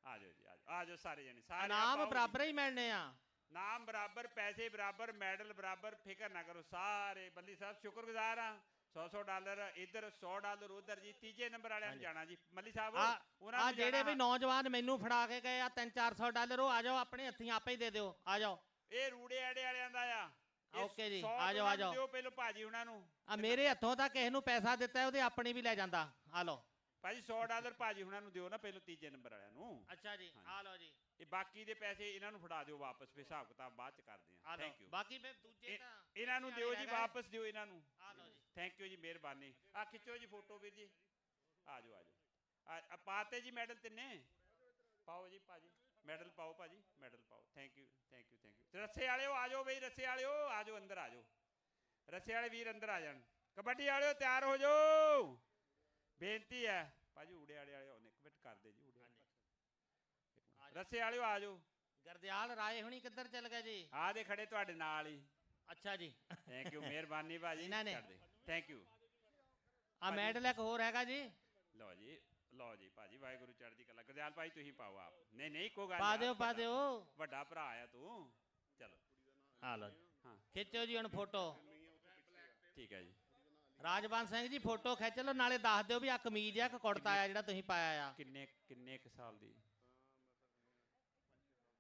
ਆ ਜਾਓ ਜੀ, ਆ ਜਾਓ ਸਾਰੇ ਜਣੇ, ਸਾਰੇ ਨਾਮ ਬਰਾਬਰ ਹੀ ਮਿਲਣੇ ਆ। ਨਾਮ ਬਰਾਬਰ, ਪੈਸੇ ਬਰਾਬਰ, ਮੈਡਲ ਬਰਾਬਰ, ਫਿਕਰ ਨਾ ਕਰੋ ਸਾਰੇ। ਬੱਲੀ ਸਾਹਿਬ ਸ਼ੁਕਰਗੁਜ਼ਾਰ ਆ। $100 ਇੱਧਰ, $100 ਉੱਧਰ ਜੀ। ਤੀਜੇ ਨੰਬਰ ਵਾਲਿਆਂ ਨੂੰ ਜਾਣਾ ਜੀ ਮੱਲੀ ਸਾਹਿਬ। ਉਹਨਾਂ ਨੂੰ ਜਿਹੜੇ ਵੀ ਨੌਜਵਾਨ ਮੈਨੂੰ ਫੜਾ ਕੇ ਗਏ ਆ $300-400 ਉਹ ਆ ਜਾਓ, ਆਪਣੇ ਹੱਥੀਂ ਆਪੇ ਹੀ ਦੇ ਦਿਓ। ਆ ਜਾਓ। ਇਹ ਰੂੜੇ ਆੜੇ ਵਾਲਿਆਂ ਦਾ ਆ। ਓਕੇ ਜੀ, ਆ ਜਾਓ ਆ ਜਾਓ। ਦਿਓ ਪਹਿਲਾਂ ਭਾਜੀ ਉਹਨਾਂ ਨੂੰ। ਆ ਮੇਰੇ ਹੱਥੋਂ ਤਾਂ ਕਿਸੇ ਨੂੰ ਪੈਸਾ ਦਿੱਤਾ ਉਹਦੇ ਆਪਣੀ ਵੀ ਲੈ ਜਾਂਦਾ। ਆ ਲਓ ਭਾਜੀ $100 ਭਾਜੀ ਉਹਨਾਂ ਨੂੰ ਦਿਓ ਨਾ ਪਹਿਲਾਂ, ਤੀਜੇ ਨੰਬਰ ਵਾਲਿਆਂ ਨੂੰ। ਅੱਛਾ ਜੀ, ਆ ਲਓ ਜੀ। ਇਹ ਬਾਕੀ ਦੇ ਪੈਸੇ ਇਹਨਾਂ ਨੂੰ ਫੜਾ ਦਿਓ ਵਾਪਸ, ਫਿਰ ਹਿਸਾਬ ਕਿਤਾਬ ਬਾਅਦ ਚ ਕਰਦੇ ਆ। Thank you. ਬਾਕੀ ਫਿਰ ਦੂਜੇ ਤਾਂ ਇਹਨਾਂ ਨੂੰ ਦਿਓ ਜੀ, ਵਾਪਸ ਦਿਓ ਇਹਨਾਂ ਨੂੰ। ਆ ਲਓ ਜੀ। ਥੈਂਕ ਯੂ ਜੀ, ਮਿਹਰਬਾਨੀ। ਆ ਖਿੱਚੋ ਜੀ ਫੋਟੋ ਵੀਰ ਜੀ। ਆ ਜਾਓ ਆ ਜਾਓ। ਪਾਤੇ ਜੀ ਮੈਡਲ ਤਿੰਨੇ, ਪਾਓ ਜੀ ਭਾਜੀ ਮੈਡਲ ਪਾਓ ਭਾਜੀ, ਮੈਡਲ ਪਾਓ। Thank you thank you thank you. ਰੱਸੇ ਵਾਲਿਓ ਆ ਜਾਓ ਬਈ, ਰੱਸੇ ਵਾਲਿਓ ਆ ਜਾਓ, ਅੰਦਰ ਆ ਜਾਓ। ਰੱਸੇ ਵਾਲੇ ਵੀਰ ਅੰਦਰ ਆ ਜਾਣ। ਕਬੱਡੀ ਵਾਲਿਓ ਤਿਆਰ ਹੋ ਜਾਓ, ਬੇਨਤੀ ਹੈ ਭਾਜੀ। ਊੜੇ ਵਾਲੇ ਉਹਨੇ ਇੱਕ ਮਿੰਟ ਕਰਦੇ ਜੀ। ਊੜੇ ਰੱਸੇ ਵਾਲਿਓ ਆ ਜਾਓ। ਗੁਰਦਿਆਲ ਰਾਏ ਹੁਣੀ ਕਿੱਧਰ ਚੱਲ ਗਏ ਜੀ? ਆ ਦੇ ਖੜੇ ਤੁਹਾਡੇ ਨਾਲ ਹੀ। ਅੱਛਾ ਜੀ, ਥੈਂਕ ਯੂ, ਮਿਹਰਬਾਨੀ ਭਾਜੀ। ਇਹਨਾਂ ਨੇ ਥੈਂਕ ਯੂ। ਆ ਮੈਡਲ ਇੱਕ ਹੋਰ ਹੈਗਾ ਜੀ। ਲਓ ਜੀ, ਲਓ ਜੀ ਭਾਜੀ, ਵਾਹਿਗੁਰੂ ਚੜ੍ਹਦੀ ਕਲਾ। ਗੁਰਦਿਆਲ ਭਾਈ ਤੁਸੀਂ ਪਾਓ ਆਪ। ਨਹੀਂ ਨਹੀਂ ਕੋਈ ਗੱਲ ਪਾ ਦਿਓ ਪਾ ਦਿਓ, ਵੱਡਾ ਭਰਾ ਆ ਤੂੰ। ਚਲੋ ਆ ਲਓ ਹਾਂ, ਖਿੱਚੋ ਜੀ ਹੁਣ ਫੋਟੋ। ਠੀਕ ਹੈ ਜੀ। ਰਾਜਵੰਤ ਸਿੰਘ ਜੀ ਫੋਟੋ ਖਿੱਚ ਲਓ, ਨਾਲੇ ਦੱਸ ਦਿਓ ਵੀ ਆ ਕਮੀਜ਼ ਆ ਕਿ ਕੁੜਤਾ ਆ ਜਿਹੜਾ ਤੁਸੀਂ ਪਾਇਆ ਆ। ਕਿੰਨੇ ਕੁ ਸਾਲ ਦੀ?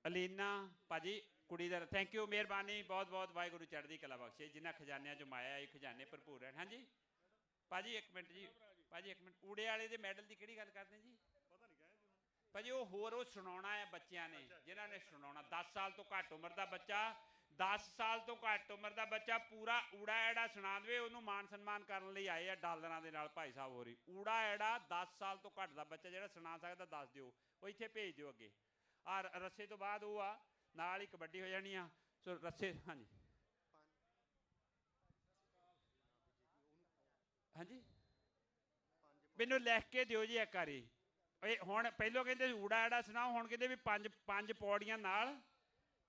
ਅਲੀਨਾ ਭਾਜੀ ਕੁੜੀ ਦਾ। ਥੈਂਕ ਯੂ, ਮਿਹਰਬਾਨੀ, ਬਹੁਤ ਬਹੁਤ। ਵਾਹਿਗੁਰੂ ਚੜ੍ਹਦੀ ਕਲਾ ਬਖਸ਼ੇ, ਜਿਨ੍ਹਾਂ ਖਜ਼ਾਨਿਆਂ ਚੋਂ ਮਾਇਆ ਇਹ ਖਜ਼ਾਨੇ ਭਰਪੂਰ ਹਨ। ਹਾਂਜੀ ਭਾਜੀ ਇੱਕ ਮਿੰਟ ਜੀ, ਭਾਜੀ ਇੱਕ ਮਿੰਟ। ਊੜੇ ਵਾਲੇ ਦੇ ਮੈਡਲ ਦੀ ਕਿਹੜੀ ਗੱਲ ਕਰਦੇ ਜੀ? ਭਾਜੀ ਉਹ ਹੋਰ ਉਹ ਸੁਣਾਉਣਾ ਹੈ ਬੱਚਿਆਂ ਨੇ, ਜਿਨ੍ਹਾਂ ਨੇ ਸੁਣਾਉਣਾ। 10 ਸਾਲ ਤੋਂ ਘੱਟ ਉਮਰ ਦਾ ਬੱਚਾ, 10 ਸਾਲ ਤੋਂ ਘੱਟ ਉਮਰ ਦਾ ਬੱਚਾ ਪੂਰਾ ਊੜਾ ਐੜਾ ਸੁਣਾ ਦੇਵੇ, ਉਹਨੂੰ ਮਾਨ ਸਨਮਾਨ ਕਰਨ ਲਈ ਆਏ ਆ ਡਾਲਰਾਂ ਦੇ ਨਾਲ ਭਾਈ ਸਾਹਿਬ ਹੋਰੀ। ਊੜਾ ਐੜਾ 10 ਸਾਲ ਤੋਂ ਘੱਟ ਦਾ ਬੱਚਾ ਜਿਹੜਾ ਸੁਣਾ ਸਕਦਾ ਦੱਸ ਦਿਓ, ਉਹ ਇੱਥੇ ਭੇਜ ਦਿਓ ਅੱਗੇ। ਆ ਰੱਸੇ ਤੋਂ ਬਾਅਦ ਉਹ ਆ ਨਾਲ ਹੀ ਕਬੱਡੀ ਹੋ ਜਾਣੀ ਆ। ਸੋ ਰੱਸੇ ਹਾਂਜੀ ਹਾਂਜੀ ਮੈਨੂੰ ਲਿਖ ਕੇ ਦਿਓ ਜੀ ਇੱਕ ਵਾਰੀ। ਇਹ ਹੁਣ ਪਹਿਲੋਂ ਕਹਿੰਦੇ ਊੜਾ ਐੜਾ ਸੁਣਾਓ, ਹੁਣ ਕਹਿੰਦੇ ਵੀ ਪੰਜ ਪੌੜੀਆਂ ਨਾਲ,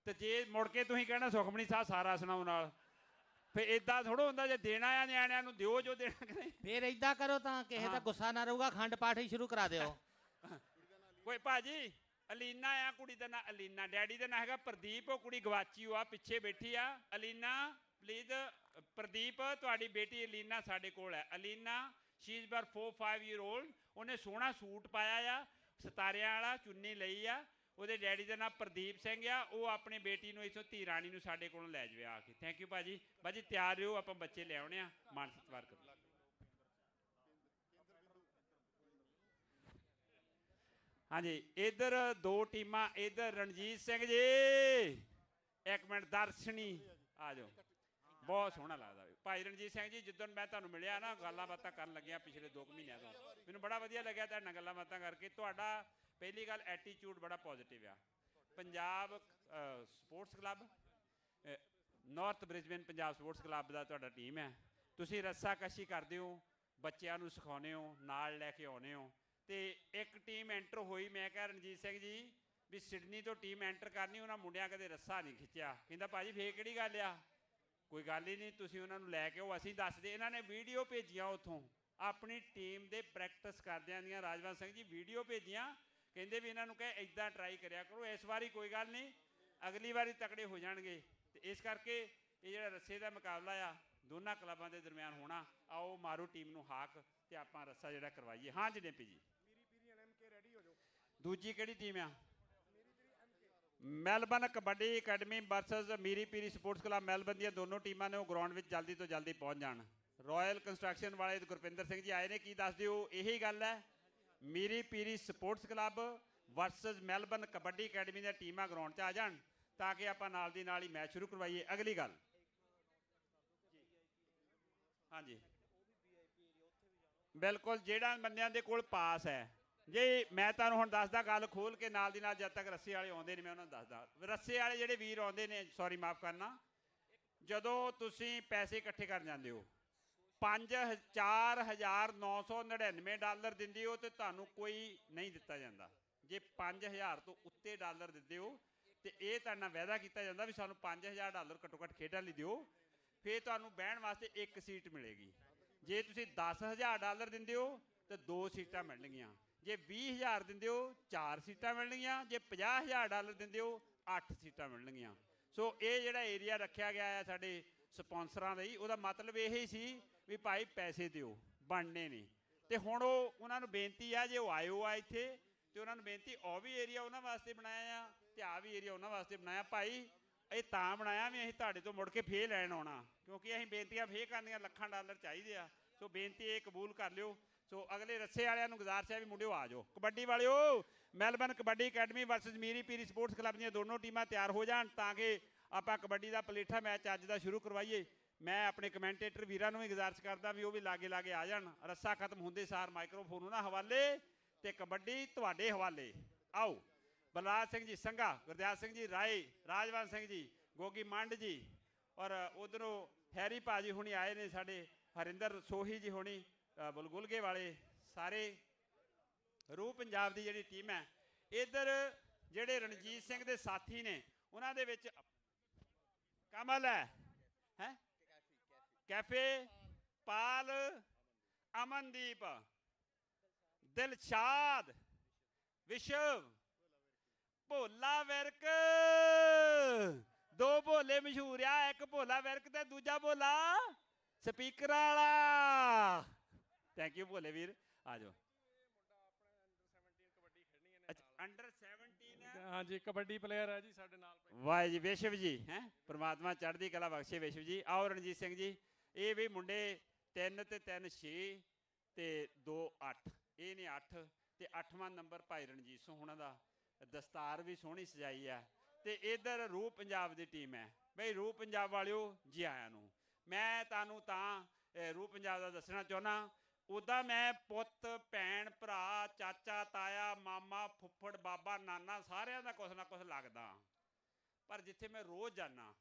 ਤੇ ਜੇ ਮੁੜ ਕੇ ਤੁਸੀਂ ਕਹਿਣਾ ਸੁਖਮਣੀ ਸਾਹਿਬ ਸਾਰਾ ਸੁਣਾਓ ਨਾਲ, ਫਿਰ ਇਦਾਂ ਥੋੜਾ ਹੁੰਦਾ। ਜੇ ਦੇਣਾ ਆ ਨਿਆਣਿਆਂ ਨੂੰ ਦਿਓ ਜੋ ਦੇਣਾ। ਫਿਰ ਇਦਾਂ ਕਰੋ ਤਾਂ ਕਿਸੇ ਦਾ ਗੁੱਸਾ ਨਾ ਰਹੂਗਾ, ਅਖੰਡ ਪਾਠ ਹੀ ਸ਼ੁਰੂ ਕਰਾ ਦਿਓ। ਕੋਈ ਭਾਜੀ ਅਲੀਨਾ ਆ ਕੁੜੀ ਦਾ ਨਾਂ, ਅਲੀਨਾ। ਡੈਡੀ ਦਾ ਨਾਂ ਹੈਗਾ ਪ੍ਰਦੀਪ। ਉਹ ਕੁੜੀ ਗਵਾਚੀ ਆ, ਪਿੱਛੇ ਬੈਠੀ ਆ। ਅਲੀਨਾ ਪਲੀਜ਼, ਪ੍ਰਦੀਪ ਤੁਹਾਡੀ ਬੇਟੀ ਅਲੀਨਾ ਸਾਡੇ ਕੋਲ ਹੈ। ਅਲੀਨਾ ਸ਼ੀ ਇਜ਼ ਬਰ 4-5 year old। ਉਹਨੇ ਸੋਹਣਾ ਸੂਟ ਪਾਇਆ ਆ, ਸਿਤਾਰਿਆਂ ਵਾਲਾ, ਚੁੰਨੀ ਲਈ ਆ। ਉਹਦੇ ਡੈਡੀ ਦਾ ਨਾਮ ਪ੍ਰਦੀਪ ਸਿੰਘ ਆ। ਉਹ ਆਪਣੀ ਬੇਟੀ ਨੂੰ ਇੱਥੋਂ ਧੀ ਰਾਣੀ ਨੂੰ ਸਾਡੇ ਕੋਲੋਂ ਲੈ ਜਾਵੇ ਆ ਕੇ। ਥੈਂਕ ਯੂ ਭਾਜੀ। ਭਾਜੀ ਤਿਆਰ ਰਹੋ, ਆਪਾਂ ਬੱਚੇ ਲੈ ਆਉਣੇ ਆ। ਮਾਨ ਸਤਿਕਾਰ ਕਰੋ। ਹਾਂਜੀ ਇੱਧਰ ਦੋ ਟੀਮਾਂ, ਇੱਧਰ ਰਣਜੀਤ ਸਿੰਘ ਜੀ। ਇੱਕ ਮਿੰਟ, ਦਰਸ਼ਨੀ ਆ ਜਾਓ। ਬਹੁਤ ਸੋਹਣਾ ਲੱਗਦਾ ਭਾਈ ਰਣਜੀਤ ਸਿੰਘ ਜੀ। ਜਿੱਦਣ ਮੈਂ ਤੁਹਾਨੂੰ ਮਿਲਿਆ ਨਾ, ਗੱਲਾਂ ਬਾਤਾਂ ਕਰਨ ਲੱਗਿਆ ਪਿਛਲੇ 2 ਮਹੀਨਿਆਂ ਤੋਂ, ਮੈਨੂੰ ਬੜਾ ਵਧੀਆ ਲੱਗਿਆ ਤੁਹਾਡੇ ਨਾਲ ਗੱਲਾਂ ਬਾਤਾਂ ਕਰਕੇ। ਤੁਹਾਡਾ ਪਹਿਲੀ ਗੱਲ ਐਟੀਟਿਊਡ ਬੜਾ ਪੋਜ਼ਿਟਿਵ ਆ। Punjab sports club, north Brisbane Punjab sports club ਦਾ ਤੁਹਾਡਾ ਟੀਮ ਹੈ। ਤੁਸੀਂ ਰੱਸਾਕਸ਼ੀ ਕਰਦੇ ਹੋ, ਬੱਚਿਆਂ ਨੂੰ ਸਿਖਾਉਂਦੇ ਹੋ, ਨਾਲ ਲੈ ਕੇ ਆਉਂਦੇ ਹੋ। ਤੇ ਇੱਕ ਟੀਮ ਐਂਟਰ ਹੋਈ, ਮੈਂ ਕਿਹਾ ਰਣਜੀਤ ਸਿੰਘ ਜੀ ਵੀ ਸਿਡਨੀ ਤੋਂ ਟੀਮ ਐਂਟਰ ਕਰਨੀ, ਉਹਨਾਂ ਮੁੰਡਿਆਂ ਕਦੇ ਰੱਸਾ ਨਹੀਂ ਖਿੱਚਿਆ। ਕਹਿੰਦਾ ਭਾਜੀ ਫੇਰ ਕਿਹੜੀ ਗੱਲ ਆ? ਕੋਈ ਗੱਲ ਹੀ ਨਹੀਂ, ਤੁਸੀਂ ਉਹਨਾਂ ਨੂੰ ਲੈ ਕੇ ਆਓ, ਅਸੀਂ ਦੱਸਦੇ। ਇਹਨਾਂ ਨੇ ਵੀਡੀਓ ਭੇਜੀਆਂ ਉੱਥੋਂ, ਆਪਣੀ ਟੀਮ ਦੇ ਪ੍ਰੈਕਟਿਸ ਕਰਦਿਆਂ ਦੀਆਂ। ਰਾਜਵੰਤ ਸਿੰਘ ਜੀ ਵੀਡੀਓ ਭੇਜੀਆਂ, ਕਹਿੰਦੇ ਵੀ ਇਹਨਾਂ ਨੂੰ ਕਹੇ ਇੱਦਾਂ ਟਰਾਈ ਕਰਿਆ ਕਰੋ। ਇਸ ਵਾਰੀ ਕੋਈ ਗੱਲ ਨਹੀਂ, ਅਗਲੀ ਵਾਰੀ ਤਕੜੇ ਹੋ ਜਾਣਗੇ। ਤੇ ਇਸ ਕਰਕੇ ਇਹ ਜਿਹੜਾ ਰੱਸੇ ਦਾ ਮੁਕਾਬਲਾ ਆ ਦੋਨਾਂ ਕਲੱਬਾਂ ਦੇ ਦਰਮਿਆਨ ਹੋਣਾ। ਆਓ ਮਾਰੋ ਟੀਮ ਨੂੰ ਹਾਕ ਤੇ ਆਪਾਂ ਰੱਸਾ ਜਿਹੜਾ ਕਰਵਾਈਏ। ਹਾਂ ਜਨੇਪੀ ਜੀ, ਦੂਜੀ ਕਿਹੜੀ ਟੀਮ ਆ? Melbourne kabaddi academy versus Miri Piri sports club Melbourne ਦੀਆਂ ਦੋਨੋਂ ਟੀਮਾਂ ਨੇ ਉਹ ਗਰਾਊਂਡ ਵਿੱਚ ਜਲਦੀ ਤੋਂ ਜਲਦੀ ਪਹੁੰਚ ਜਾਣ। ਰਾਇਲ ਕੰਸਟਰਕਸ਼ਨ ਵਾਲੇ ਗੁਰਪਿੰਦਰ ਸਿੰਘ ਜੀ ਆਏ ਨੇ, ਕੀ ਦੱਸ ਦਿਓ? ਇਹੀ ਗੱਲ ਹੈ, Miri Piri sports club versus Melbourne kabaddi academy ਦੀਆਂ ਟੀਮਾਂ ਗਰਾਊਂਡ 'ਚ ਆ ਜਾਣ ਤਾਂ ਕਿ ਆਪਾਂ ਨਾਲ ਦੀ ਨਾਲ ਹੀ ਮੈਚ ਸ਼ੁਰੂ ਕਰਵਾਈਏ। ਅਗਲੀ ਗੱਲ ਹਾਂਜੀ ਬਿਲਕੁਲ ਜਿਹੜਾ ਬੰਦਿਆਂ ਦੇ ਕੋਲ ਪਾਸ ਹੈ। ਜੇ ਮੈਂ ਤੁਹਾਨੂੰ ਹੁਣ ਦੱਸਦਾ ਗੱਲ ਖੋਲ ਕੇ ਨਾਲ ਦੀ ਨਾਲ, ਜਦ ਤੱਕ ਰੱਸੇ ਵਾਲੇ ਆਉਂਦੇ ਨੇ ਮੈਂ ਉਹਨਾਂ ਨੂੰ ਦੱਸਦਾ। ਰੱਸੇ ਵਾਲੇ ਜਿਹੜੇ ਵੀਰ ਆਉਂਦੇ ਨੇ, ਸੌਰੀ ਮਾਫ ਕਰਨਾ, ਜਦੋਂ ਤੁਸੀਂ ਪੈਸੇ ਇਕੱਠੇ ਕਰਨ ਜਾਂਦੇ ਹੋ, $4,999 ਦਿੰਦੇ ਹੋ ਤੇ ਤੁਹਾਨੂੰ ਕੋਈ ਨਹੀਂ ਦਿੱਤਾ ਜਾਂਦਾ। ਜੇ 5,000 ਤੋਂ ਉੱਤੇ ਡਾਲਰ ਦਿੰਦੇ ਹੋ ਤੇ ਇਹ ਤੁਹਾਡੇ ਨਾਲ ਵਾਅਦਾ ਕੀਤਾ ਜਾਂਦਾ ਵੀ ਸਾਨੂੰ $5,000 ਘੱਟੋ ਘੱਟ ਖੇਡਾਂ ਲਈ ਦਿਓ, ਫਿਰ ਤੁਹਾਨੂੰ ਬਹਿਣ ਵਾਸਤੇ ਇੱਕ ਸੀਟ ਮਿਲੇਗੀ। ਜੇ ਤੁਸੀਂ $10,000 ਦਿੰਦੇ ਹੋ ਤੇ 2 ਸੀਟਾਂ ਮਿਲਣਗੀਆਂ। ਜੇ 20,000 ਦਿੰਦੇ ਹੋ 4 ਸੀਟਾਂ ਮਿਲਣਗੀਆਂ। ਜੇ $50,000 ਦਿੰਦੇ ਹੋ 8 ਸੀਟਾਂ ਮਿਲਣਗੀਆਂ। ਸੋ ਇਹ ਜਿਹੜਾ ਏਰੀਆ ਰੱਖਿਆ ਗਿਆ ਹੈ ਸਾਡੇ ਸਪਾਂਸਰਾਂ ਲਈ, ਉਹਦਾ ਮਤਲਬ ਇਹ ਹੀ ਸੀ ਵੀ ਭਾਈ ਪੈਸੇ ਦਿਓ, ਬਣਨੇ ਨੇ। ਤੇ ਹੁਣ ਉਹਨਾਂ ਨੂੰ ਬੇਨਤੀ ਆ, ਜੇ ਉਹ ਆਇਓ ਆ ਇੱਥੇ ਤੇ ਉਹਨਾਂ ਨੂੰ ਬੇਨਤੀ, ਉਹ ਵੀ ਏਰੀਆ ਉਹਨਾਂ ਵਾਸਤੇ ਬਣਾਇਆ ਆ ਤੇ ਆ ਵੀ ਏਰੀਆ ਉਹਨਾਂ ਵਾਸਤੇ ਬਣਾਇਆ। ਭਾਈ ਇਹ ਤਾਂ ਬਣਾਇਆ ਵੀ ਅਸੀਂ ਤੁਹਾਡੇ ਤੋਂ ਮੁੜ ਕੇ ਫੇਰ ਲੈਣ ਆਉਣਾ, ਕਿਉਂਕਿ ਅਸੀਂ ਬੇਨਤੀਆਂ ਫੇਰ ਕਰਨੀਆਂ, ਲੱਖਾਂ ਡਾਲਰ ਚਾਹੀਦੇ ਆ। ਸੋ ਬੇਨਤੀ ਇਹ ਕਬੂਲ ਕਰ ਲਿਓ। ਸੋ ਅਗਲੇ ਰੱਸੇ ਵਾਲਿਆਂ ਨੂੰ ਗੁਜ਼ਾਰਿਸ਼ ਹੈ ਵੀ ਮੁੰਡਿਓ ਆ ਜਾਓ। ਕਬੱਡੀ ਵਾਲਿਓ, Melbourne kabaddi academy versus Miri Piri sports club ਦੀਆਂ ਦੋਨੋਂ ਟੀਮਾਂ ਤਿਆਰ ਹੋ ਜਾਣ ਤਾਂ ਕਿ ਆਪਾਂ ਕਬੱਡੀ ਦਾ ਪਲੇਠਾ ਮੈਚ ਅੱਜ ਦਾ ਸ਼ੁਰੂ ਕਰਵਾਈਏ। ਮੈਂ ਆਪਣੇ ਕਮੈਂਟੇਟਰ ਵੀਰਾਂ ਨੂੰ ਵੀ ਗੁਜ਼ਾਰਿਸ਼ ਕਰਦਾ ਵੀ ਉਹ ਵੀ ਲਾਗੇ ਆ ਜਾਣ। ਰੱਸਾ ਖਤਮ ਹੁੰਦੇ ਸਾਰ ਮਾਈਕ੍ਰੋਫੋਨ ਉਹਨਾਂ ਹਵਾਲੇ ਤੇ ਕਬੱਡੀ ਤੁਹਾਡੇ ਹਵਾਲੇ। ਆਓ ਬਲਰਾਜ ਸਿੰਘ ਜੀ ਸੰਘਾ, ਗੁਰਦਿਆਲ ਸਿੰਘ ਜੀ ਰਾਏ, ਰਾਜਵੰਤ ਸਿੰਘ ਜੀ, ਗੋਗੀ ਮੰਡ ਜੀ, ਔਰ ਉਧਰੋਂ ਹੈਰੀ ਭਾਜੀ ਹੁਣੀ ਆਏ ਨੇ, ਸਾਡੇ ਹਰਿੰਦਰ ਸੋਹੀ ਜੀ ਹੋਣੀ, ਬੁਲਗੁਲਗੇ ਵਾਲੇ, ਸਾਰੇ ਰੂਹ ਪੰਜਾਬ ਦੀ ਜਿਹੜੀ ਟੀਮ ਹੈ। ਇੱਧਰ ਜਿਹੜੇ ਰਣਜੀਤ ਸਿੰਘ ਦੇ ਸਾਥੀ ਨੇ ਉਹਨਾਂ ਦੇ ਵਿੱਚ ਕਮਲ ਹੈ ਕੈਫੇ, ਪਾਲ, ਅਮਨਦੀਪ, ਦਿਲਸ਼ਾਦ, ਵਿਸ਼ਵ, ਭੋਲਾ ਵਿਰਕ। 2 ਭੋਲੇ ਮਸ਼ਹੂਰ ਆ, ਇੱਕ ਭੋਲਾ ਵਿਰਕ ਤੇ ਦੂਜਾ ਭੋਲਾ ਸਪੀਕਰ ਵਾਲਾ। ਥੈਂਕ ਯੂ ਭੋਲੇ ਵੀਰ, ਆ ਜਾਓ। ਅੰਡਰ 17 ਹਾਂਜੀ ਕਬੱਡੀ ਪਲੇਅਰ ਹੈ ਜੀ ਸਾਡੇ ਨਾਲ। ਵਾਹ ਜੀ, ਵਿਸ਼ਵ ਜੀ ਹੈ, ਪ੍ਰਮਾਤਮਾ ਚੜ੍ਹਦੀ ਕਲਾ ਬਖਸ਼ੇ ਵਿਸ਼ਵ ਜੀ। ਆਓ ਰਣਜੀਤ ਸਿੰਘ ਜੀ, ਇਹ ਵੀ ਮੁੰਡੇ 3 ਤੇ 3 6 ਤੇ 2 8, ਇਹ ਨੇ 8 ਤੇ 8ਵਾਂ ਨੰਬਰ ਭਾਈ ਰਣਜੀਤ ਸਿੰਘ ਉਹਨਾਂ ਦਾ। ਦਸਤਾਰ ਵੀ ਸੋਹਣੀ ਸਜਾਈ ਹੈ। ਤੇ ਇੱਧਰ ਰੂਹ ਪੰਜਾਬ ਦੀ ਟੀਮ ਹੈ। ਬਈ ਰੂਹ ਪੰਜਾਬ ਵਾਲਿਓ ਜੀ ਆਇਆਂ ਨੂੰ। ਮੈਂ ਤੁਹਾਨੂੰ ਤਾਂ ਰੂਹ ਪੰਜਾਬ ਦਾ ਦੱਸਣਾ ਚਾਹੁੰਦਾ, ਉੱਦਾਂ ਮੈਂ ਪੁੱਤ, ਭੈਣ, ਭਰਾ, ਚਾਚਾ, ਤਾਇਆ, ਮਾਮਾ, ਫੁੱਫੜ, ਬਾਬਾ, ਨਾਨਾ ਸਾਰਿਆਂ ਦਾ ਕੁਛ ਨਾ ਕੁਛ ਲੱਗਦਾ, ਪਰ ਜਿੱਥੇ ਮੈਂ ਰੋਜ਼ ਜਾਂਦਾ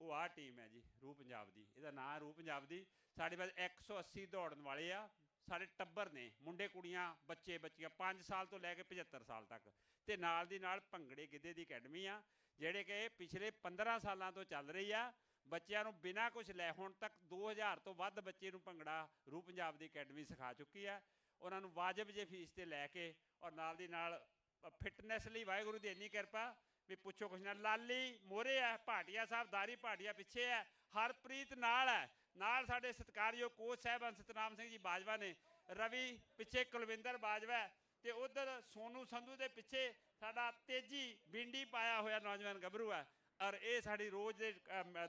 ਉਹ ਆਹ ਟੀਮ ਹੈ ਜੀ ਰੂਹ ਪੰਜਾਬ ਦੀ। ਇਹਦਾ ਨਾਂ ਰੂਹ ਪੰਜਾਬ ਦੀ। ਸਾਡੇ ਪਾਸ 180 ਦੌੜਨ ਵਾਲੇ ਆ, ਸਾਡੇ ਟੱਬਰ ਨੇ, ਮੁੰਡੇ ਕੁੜੀਆਂ, ਬੱਚੇ ਬੱਚੀਆਂ, 5 ਸਾਲ ਤੋਂ ਲੈ ਕੇ 75 ਸਾਲ ਤੱਕ। ਤੇ ਨਾਲ ਦੀ ਨਾਲ ਭੰਗੜੇ ਗਿੱਧੇ ਦੀ ਅਕੈਡਮੀ ਆ, ਜਿਹੜੇ ਕਿ ਪਿਛਲੇ 15 ਸਾਲਾਂ ਤੋਂ ਚੱਲ ਰਹੀ ਆ। ਬੱਚਿਆਂ ਨੂੰ ਬਿਨਾਂ ਕੁਝ ਲੈ ਹੁਣ ਤੱਕ 2000 ਤੋਂ ਵੱਧ ਬੱਚੇ ਨੂੰ ਭੰਗੜਾ ਰੂਹ ਪੰਜਾਬ ਦੀ ਅਕੈਡਮੀ ਸਿਖਾ ਚੁੱਕੀ ਆ। ਉਹਨਾਂ ਨੂੰ ਵਾਜਬ ਜੇ ਫੀਸ ਤੇ ਲੈ ਕੇ, ਔਰ ਨਾਲ ਦੀ ਨਾਲ ਫਿਟਨੈਸ ਲਈ ਵਾਹਿਗੁਰੂ ਦੀ ਇੰਨੀ ਕਿਰਪਾ ਵੀ ਪੁੱਛੋ ਕੁਛ ਨਾ। ਲਾਲੀ ਮੋਰੇ ਹੈ, ਭਾਟੀਆ ਸਾਹਿਬ, ਦਾਰੀ ਭਾਟੀਆ ਪਿੱਛੇ ਹੈ, ਹਰਪ੍ਰੀਤ ਨਾਲ ਹੈ, ਨਾਲ ਸਾਡੇ ਸਤਿਕਾਰਯੋਗ ਕੋਚ ਸਾਹਿਬਾਨ ਸਤਨਾਮ ਸਿੰਘ ਜੀ ਬਾਜਵਾ ਨੇ, ਰਵੀ ਪਿੱਛੇ, ਕੁਲਵਿੰਦਰ ਬਾਜਵਾ, ਤੇ ਉਧਰ ਸੋਨੂ ਸੰਧੂ ਦੇ ਪਿੱਛੇ ਸਾਡਾ ਤੇਜੀ ਬਿੰਡੀ ਪਾਇਆ ਹੋਇਆ ਨੌਜਵਾਨ ਗੱਭਰੂ ਹੈ। ਔਰ ਇਹ ਸਾਡੀ ਰੋਜ਼ ਦੇ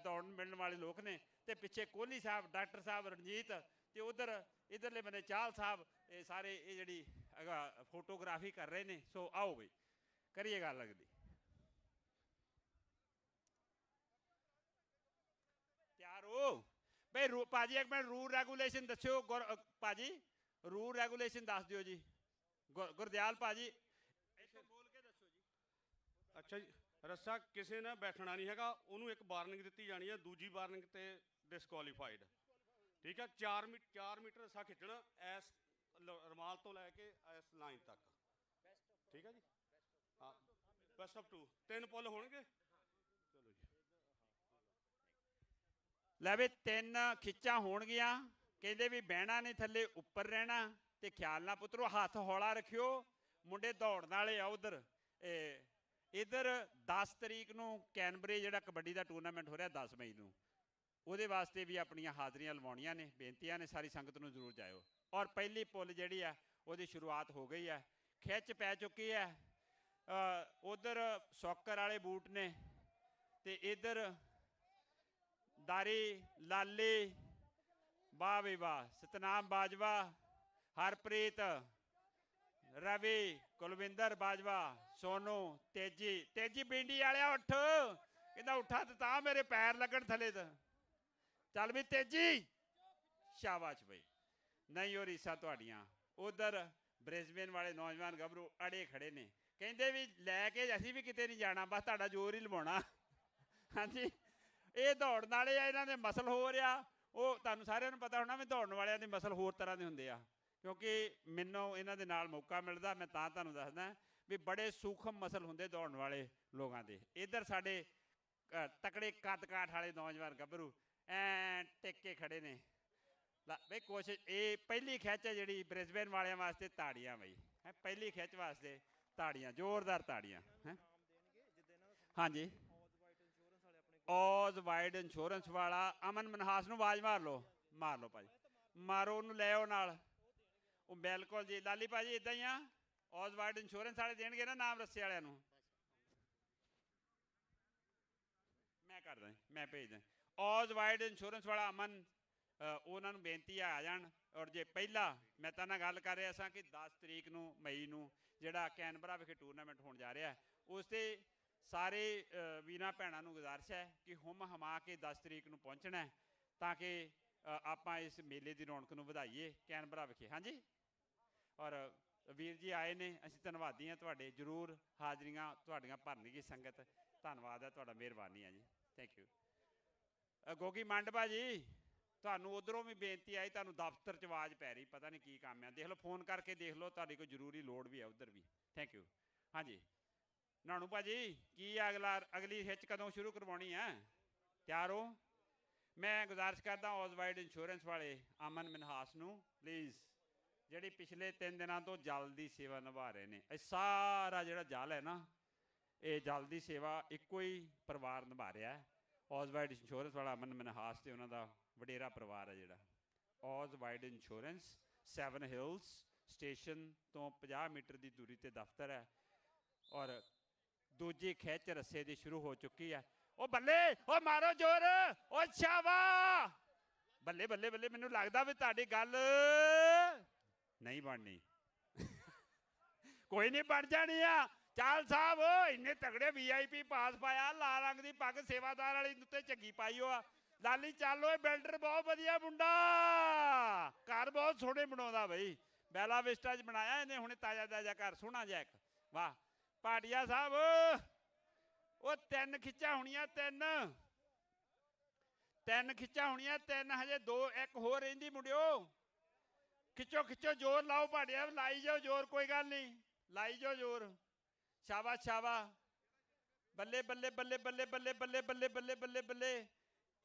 ਦੌੜਨ ਮਿਲਣ ਵਾਲੇ ਲੋਕ ਨੇ। ਤੇ ਪਿੱਛੇ ਕੋਹਲੀ ਸਾਹਿਬ, ਡਾਕਟਰ ਸਾਹਿਬ ਰਣਜੀਤ, ਤੇ ਉਧਰ ਇਧਰਲੇ ਬੰਦੇ ਚਾਲ ਸਾਹਿਬ, ਇਹ ਸਾਰੇ ਇਹ ਜਿਹੜੀ ਫੋਟੋਗ੍ਰਾਫੀ ਕਰ ਰਹੇ ਨੇ। ਸੋ ਆਓ ਬਈ ਕਰੀਏ ਗੱਲ ਲੱਗਦੀ। ਤਿਆਰ ਹੋ ਬਈ? ਭਾਜੀ ਇੱਕ ਮਿੰਟ ਰੂਲ ਰੈਗੂਲੇਸ਼ਨ ਦੱਸਿਓ ਭਾਜੀ, ਰੂਲ ਰੈਗੂਲੇਸ਼ਨ ਦੱਸ ਦਿਓ ਜੀ। ਗੁਰਦਿਆਲ ਭਾਜੀ ਇੱਥੋਂ ਬੋਲ ਕੇ ਦੱਸੋ ਜੀ। ਅੱਛਾ ਜੀ, ਰੱਸਾ ਕਿਸੇ ਨੇ ਬੈਠਣਾ ਨਹੀਂ ਹੈਗਾ, ਉਹਨੂੰ ਇੱਕ ਵਾਰਨਿੰਗ ਦਿੱਤੀ ਜਾਣੀ ਹੈ, ਦੂਜੀ ਵਾਰਨਿੰਗ ਤੇ ਡਿਸਕੁਆਲੀਫਾਈਡ। ਠੀਕ ਹੈ, 4 ਮੀਟਰ ਰੱਸਾ ਖਿੱਚਣਾ ਐਸ ਰਮਾਲ ਤੋਂ ਲੈ ਕੇ ਇਸ ਲਾਈਨ ਤੱਕ। ਠੀਕ ਹੈ ਜੀ, ਹਾਂ ਬੈਸਟ ਆਫ 2, 3 ਪੁੱਲ ਹੋਣਗੇ। ਚਲੋ ਜੀ, ਲੈ ਵੀ 3 ਖਿੱਚਾਂ ਹੋਣਗੀਆਂ। ਕਹਿੰਦੇ ਵੀ ਬਹਿਣਾ ਨਹੀਂ, ਥੱਲੇ ਉੱਪਰ ਰਹਿਣਾ। ਤੇ ਖਿਆਲ ਨਾਲ ਪੁੱਤਰੋ ਹੱਥ ਹੌਲਾ ਰੱਖਿਓ, ਮੁੰਡੇ ਦੌੜਨ ਵਾਲੇ ਆ। ਉਧਰ ਇੱਧਰ 10 ਤਰੀਕ ਨੂੰ ਕੈਨਬਰੇ ਜਿਹੜਾ ਕਬੱਡੀ ਦਾ ਟੂਰਨਾਮੈਂਟ ਹੋ ਰਿਹਾ 10 ਮਈ ਨੂੰ, ਉਹਦੇ ਵਾਸਤੇ ਵੀ ਆਪਣੀਆਂ ਹਾਜ਼ਰੀਆਂ ਲਵਾਉਣੀਆਂ ਨੇ, ਬੇਨਤੀਆਂ ਨੇ, ਸਾਰੀ ਸੰਗਤ ਨੂੰ ਜ਼ਰੂਰ ਜਾਇਓ। ਔਰ ਪਹਿਲੀ ਪੁੱਲ ਜਿਹੜੀ ਆ ਉਹਦੀ ਸ਼ੁਰੂਆਤ ਹੋ ਗਈ ਹੈ, ਖਿੱਚ ਪੈ ਚੁੱਕੀ ਹੈ। ਉਧਰ ਸੌਕਰ ਵਾਲੇ ਬੂਟ ਨੇ ਤੇ ਇੱਧਰ ਦਾਰੀ, ਲਾਲੀ, ਵਾਹ ਵੀ ਵਾਹ, ਸਤਨਾਮ ਬਾਜਵਾ, ਹਰਪ੍ਰੀਤ, ਰਵੀ, ਕੁਲਵਿੰਦਰ ਬਾਜਵਾ, ਸੋਨੂ, ਤੇਜੀ ਬਿੰਡੀ ਵਾਲਿਆ ਉੱਠ। ਕਹਿੰਦਾ ਉੱਠਾ ਤਾਂ ਮੇਰੇ ਪੈਰ ਲੱਗਣ ਥੱਲੇ। ਤਾਂ ਚੱਲ ਵੀ ਤੇਜੀ, ਸ਼ਾਬਾਸ਼ ਬਈ। ਨਹੀਂ ਉਹ ਰੀਸਾਂ ਤੁਹਾਡੀਆਂ। ਉਧਰ ਬ੍ਰਿਸਬੇਨ ਵਾਲੇ ਨੌਜਵਾਨ ਗੱਭਰੂ ਅੜੇ ਖੜੇ ਨੇ, ਕਹਿੰਦੇ ਵੀ ਲੈ ਕੇ ਅਸੀਂ ਵੀ ਕਿਤੇ ਨਹੀਂ ਜਾਣਾ, ਬਸ ਤੁਹਾਡਾ ਜ਼ੋਰ ਹੀ ਲਵਾਉਣਾ। ਹਾਂਜੀ, ਇਹ ਦੌੜਨ ਵਾਲੇ ਆ, ਇਹਨਾਂ ਦੇ ਮਸਲ ਹੋ ਰਿਹਾ। ਉਹ ਤੁਹਾਨੂੰ ਸਾਰਿਆਂ ਨੂੰ ਪਤਾ ਹੋਣਾ ਵੀ ਦੌੜਨ ਵਾਲਿਆਂ ਦੇ ਮਸਲ ਹੋਰ ਤਰ੍ਹਾਂ ਦੇ ਹੁੰਦੇ ਆ, ਕਿਉਂਕਿ ਮੈਨੂੰ ਇਹਨਾਂ ਦੇ ਨਾਲ ਮੌਕਾ ਮਿਲਦਾ, ਮੈਂ ਤਾਂ ਤੁਹਾਨੂੰ ਦੱਸਦਾ ਵੀ ਬੜੇ ਸੂਖਮ ਮਸਲ ਹੁੰਦੇ ਦੌੜਨ ਵਾਲੇ ਲੋਕਾਂ ਦੇ। ਇੱਧਰ ਸਾਡੇ ਤਕੜੇ ਕੱਦ ਕਾਠ ਵਾਲੇ ਨੌਜਵਾਨ ਗੱਭਰੂ ਐ ਟਿਕ ਕੇ ਖੜੇ ਨੇ। ਬਈ ਕੋਸ਼ਿਸ਼, ਇਹ ਪਹਿਲੀ ਖਿੱਚ ਹੈ ਜਿਹੜੀ ਬ੍ਰਿਸਬੇਨ ਵਾਲਿਆਂ ਵਾਸਤੇ, ਤਾੜੀਆਂ ਬਈ ਹੈ, ਪਹਿਲੀ ਖਿੱਚ ਵਾਸਤੇ ਤਾੜੀਆਂ, ਜ਼ੋਰਦਾਰ ਤਾੜੀਆਂ ਹੈ। ਹਾਂਜੀ, ਔਜ਼ ਵਾਈਡ ਇੰਸ਼ੋਰੈਂਸ ਵਾਲਾ ਅਮਨ ਮਨਹਾਸ ਨੂੰ ਆਵਾਜ਼ ਮਾਰ ਲਓ, ਮਾਰ ਲਓ ਭਾਜੀ, ਮਾਰੋ ਉਹਨੂੰ, ਲੈ ਆਓ ਨਾਲ। ਉਹ ਬਿਲਕੁਲ ਜੀ ਲਾਲੀ ਭਾਜੀ ਇਦਾਂ ਹੀ ਆ, ਔਜ਼ ਵਾਈਡ ਇੰਸ਼ੋਰੈਂਸ ਵਾਲੇ ਦੇਣਗੇ ਨਾ ਨਾਮ ਰੱਸੇ ਵਾਲਿਆਂ ਨੂੰ, ਮੈਂ ਕਰਦਾ, ਮੈਂ ਭੇਜਦਾ। ਔਜ਼ ਵਾਈਡ ਇੰਸ਼ੋਰੈਂਸ ਵਾਲਾ ਅਮਨ, ਉਹਨਾਂ ਨੂੰ ਬੇਨਤੀ ਆ ਜਾਣ। ਔਰ ਜੇ ਪਹਿਲਾ ਮੈਂ ਤਾਂ ਨਾਲ ਗੱਲ ਕਰ ਰਿਹਾ ਸਾਂ ਕਿ 10 ਤਰੀਕ ਨੂੰ ਮਈ ਨੂੰ ਜਿਹੜਾ ਕੈਨਬਰਾ ਵਿਖੇ ਟੂਰਨਾਮੈਂਟ ਹੋਣ ਜਾ ਰਿਹਾ, ਉਸ 'ਤੇ ਸਾਰੇ ਵੀਰਾਂ ਭੈਣਾਂ ਨੂੰ ਗੁਜ਼ਾਰਿਸ਼ ਹੈ ਕਿ ਹੁਮ ਹਮਾ ਕੇ 10 ਤਰੀਕ ਨੂੰ ਪਹੁੰਚਣਾ, ਤਾਂ ਕਿ ਆਪਾਂ ਇਸ ਮੇਲੇ ਦੀ ਰੌਣਕ ਨੂੰ ਵਧਾਈਏ ਕੈਨਬਰਾ ਵਿਖੇ। ਹਾਂਜੀ, ਔਰ ਵੀਰ ਜੀ ਆਏ ਨੇ, ਅਸੀਂ ਧੰਨਵਾਦੀ ਹਾਂ ਤੁਹਾਡੇ, ਜ਼ਰੂਰ ਹਾਜ਼ਰੀਆਂ ਤੁਹਾਡੀਆਂ ਭਰਨਗੀ ਸੰਗਤ। ਧੰਨਵਾਦ ਹੈ ਤੁਹਾਡਾ, ਮਿਹਰਬਾਨੀ ਹੈ ਜੀ, ਥੈਂਕ ਯੂ। ਗੋਗੀ ਮੰਡ ਭਾਜੀ, ਤੁਹਾਨੂੰ ਉਧਰੋਂ ਵੀ ਬੇਨਤੀ ਆਈ, ਤੁਹਾਨੂੰ ਦਫ਼ਤਰ 'ਚ ਆਵਾਜ਼ ਪੈ ਰਹੀ, ਪਤਾ ਨਹੀਂ ਕੀ ਕੰਮ ਆ, ਦੇਖ ਲਓ, ਫੋਨ ਕਰਕੇ ਦੇਖ ਲਓ, ਤੁਹਾਡੀ ਕੋਈ ਜ਼ਰੂਰੀ ਲੋੜ ਵੀ ਹੈ ਉੱਧਰ ਵੀ। Thank you. ਹਾਂਜੀ ਨਾਣੂ ਭਾਜੀ, ਕੀ ਅਗਲੀ ਹਿੱਚ ਕਦੋਂ ਸ਼ੁਰੂ ਕਰਵਾਉਣੀ ਹੈ? ਤਿਆਰ ਹੋ? ਮੈਂ ਗੁਜ਼ਾਰਿਸ਼ ਕਰਦਾ ਔਜ਼ ਵਾਈਡ ਇੰਸ਼ੋਰੈਂਸ ਵਾਲੇ ਅਮਨ ਮਨਹਾਸ ਨੂੰ ਪਲੀਜ਼, ਜਿਹੜੀ ਪਿਛਲੇ 3 ਦਿਨਾਂ ਤੋਂ ਜਲ ਦੀ ਸੇਵਾ ਨਿਭਾ ਰਹੇ ਨੇ। ਇਹ ਸਾਰਾ ਜਿਹੜਾ ਜਲ ਹੈ ਨਾ, ਇਹ ਜਲ ਦੀ ਸੇਵਾ ਇੱਕੋ ਹੀ ਪਰਿਵਾਰ ਨਿਭਾ ਰਿਹਾ ਹੈ, ਔਜ਼ ਵਾਈਡ ਇੰਸ਼ੋਰੈਂਸ ਵਾਲਾ ਅਮਨ ਮਨਹਾਸ ਤੇ ਉਹਨਾਂ ਦਾ ਵਡੇਰਾ ਪਰਿਵਾਰ ਹੈ ਜਿਹੜਾ। ਔਜ਼ ਵਾਈਡ ਇੰਸ਼ੋਰੈਂਸ 7 ਹਿਲਸ ਸਟੇਸ਼ਨ ਤੋਂ 50 ਮੀਟਰ ਦੀ ਦੂਰੀ ਤੇ ਦਫ਼ਤਰ ਹੈ, ਔਰ ਦੂਜੀ ਖਿੱਚ ਰੱਸੇ ਦੀ ਸ਼ੁਰੂ ਹੋ ਚੁੱਕੀ ਹੈ। ਉਹ ਬੱਲੇ, ਉਹ ਮਾਰੋ ਜ਼ੋਰ, ਉਹ ਸ਼ਾਬਾਸ਼, ਬੱਲੇ ਬੱਲੇ ਬੱਲੇ। ਮੈਨੂੰ ਲੱਗਦਾ ਵੀ ਤੁਹਾਡੀ ਗੱਲ ਨਹੀਂ ਬਣਨੀ। ਕੋਈ ਨਹੀਂ, ਬਣ ਜਾਣੀ ਆ। ਚਾਲ ਸਾਹਿਬ ਇੰਨੇ ਤਗੜੇ VIP ਪਾਸ ਪਾਇਆ, ਲਾਲ ਰੰਗ ਦੀ ਪੱਗ ਸੇਵਾਦਾਰ ਵਾਲੀ ਉੱਤੇ ਚੰਗੀ ਪਾਈ ਹੋਆ। ਲਾਲੀ ਚੱਲ ਓਏ, ਬਿਲਡਰ ਬਹੁਤ ਵਧੀਆ ਮੁੰਡਾ, ਘਰ ਬਹੁਤ ਸੋਹਣੇ ਬਣਾਉਂਦਾ ਬਈ, ਬੈਲਾ ਵਿਸਟਾ 'ਚ ਬਣਾਇਆ ਇਹਨੇ ਹੁਣੇ, ਤਾਜ਼ਾ ਤਾਜ਼ਾ ਘਰ ਸੋਹਣਾ ਜਿਹਾ ਇੱਕ। ਵਾਹ ਭਾਟੀਆ ਸਾਹਿਬ, ਉਹ 3 ਖਿੱਚਾਂ ਹੋਣੀਆਂ, 3 ਖਿੱਚਾਂ ਹੋਣੀਆਂ, 3 ਹਜੇ 2, 1 ਹੋਰ ਰਹਿੰਦੀ ਮੁੰਡਿਓ। ਖਿੱਚੋ ਖਿੱਚੋ, ਜ਼ੋਰ ਲਾਓ ਭਾਟੀਆ, ਲਾਈ ਜਾਓ ਜ਼ੋਰ, ਕੋਈ ਗੱਲ ਨਹੀਂ, ਲਾਈ ਜਾਓ ਜ਼ੋਰ। ਸ਼ਾਬਾਸ਼ ਸ਼ਾਬਾਸ਼, ਬੱਲੇ ਬੱਲੇ ਬੱਲੇ ਬੱਲੇ ਬੱਲੇ ਬੱਲੇ ਬੱਲੇ ਬੱਲੇ ਬੱਲੇ ਬੱਲੇ।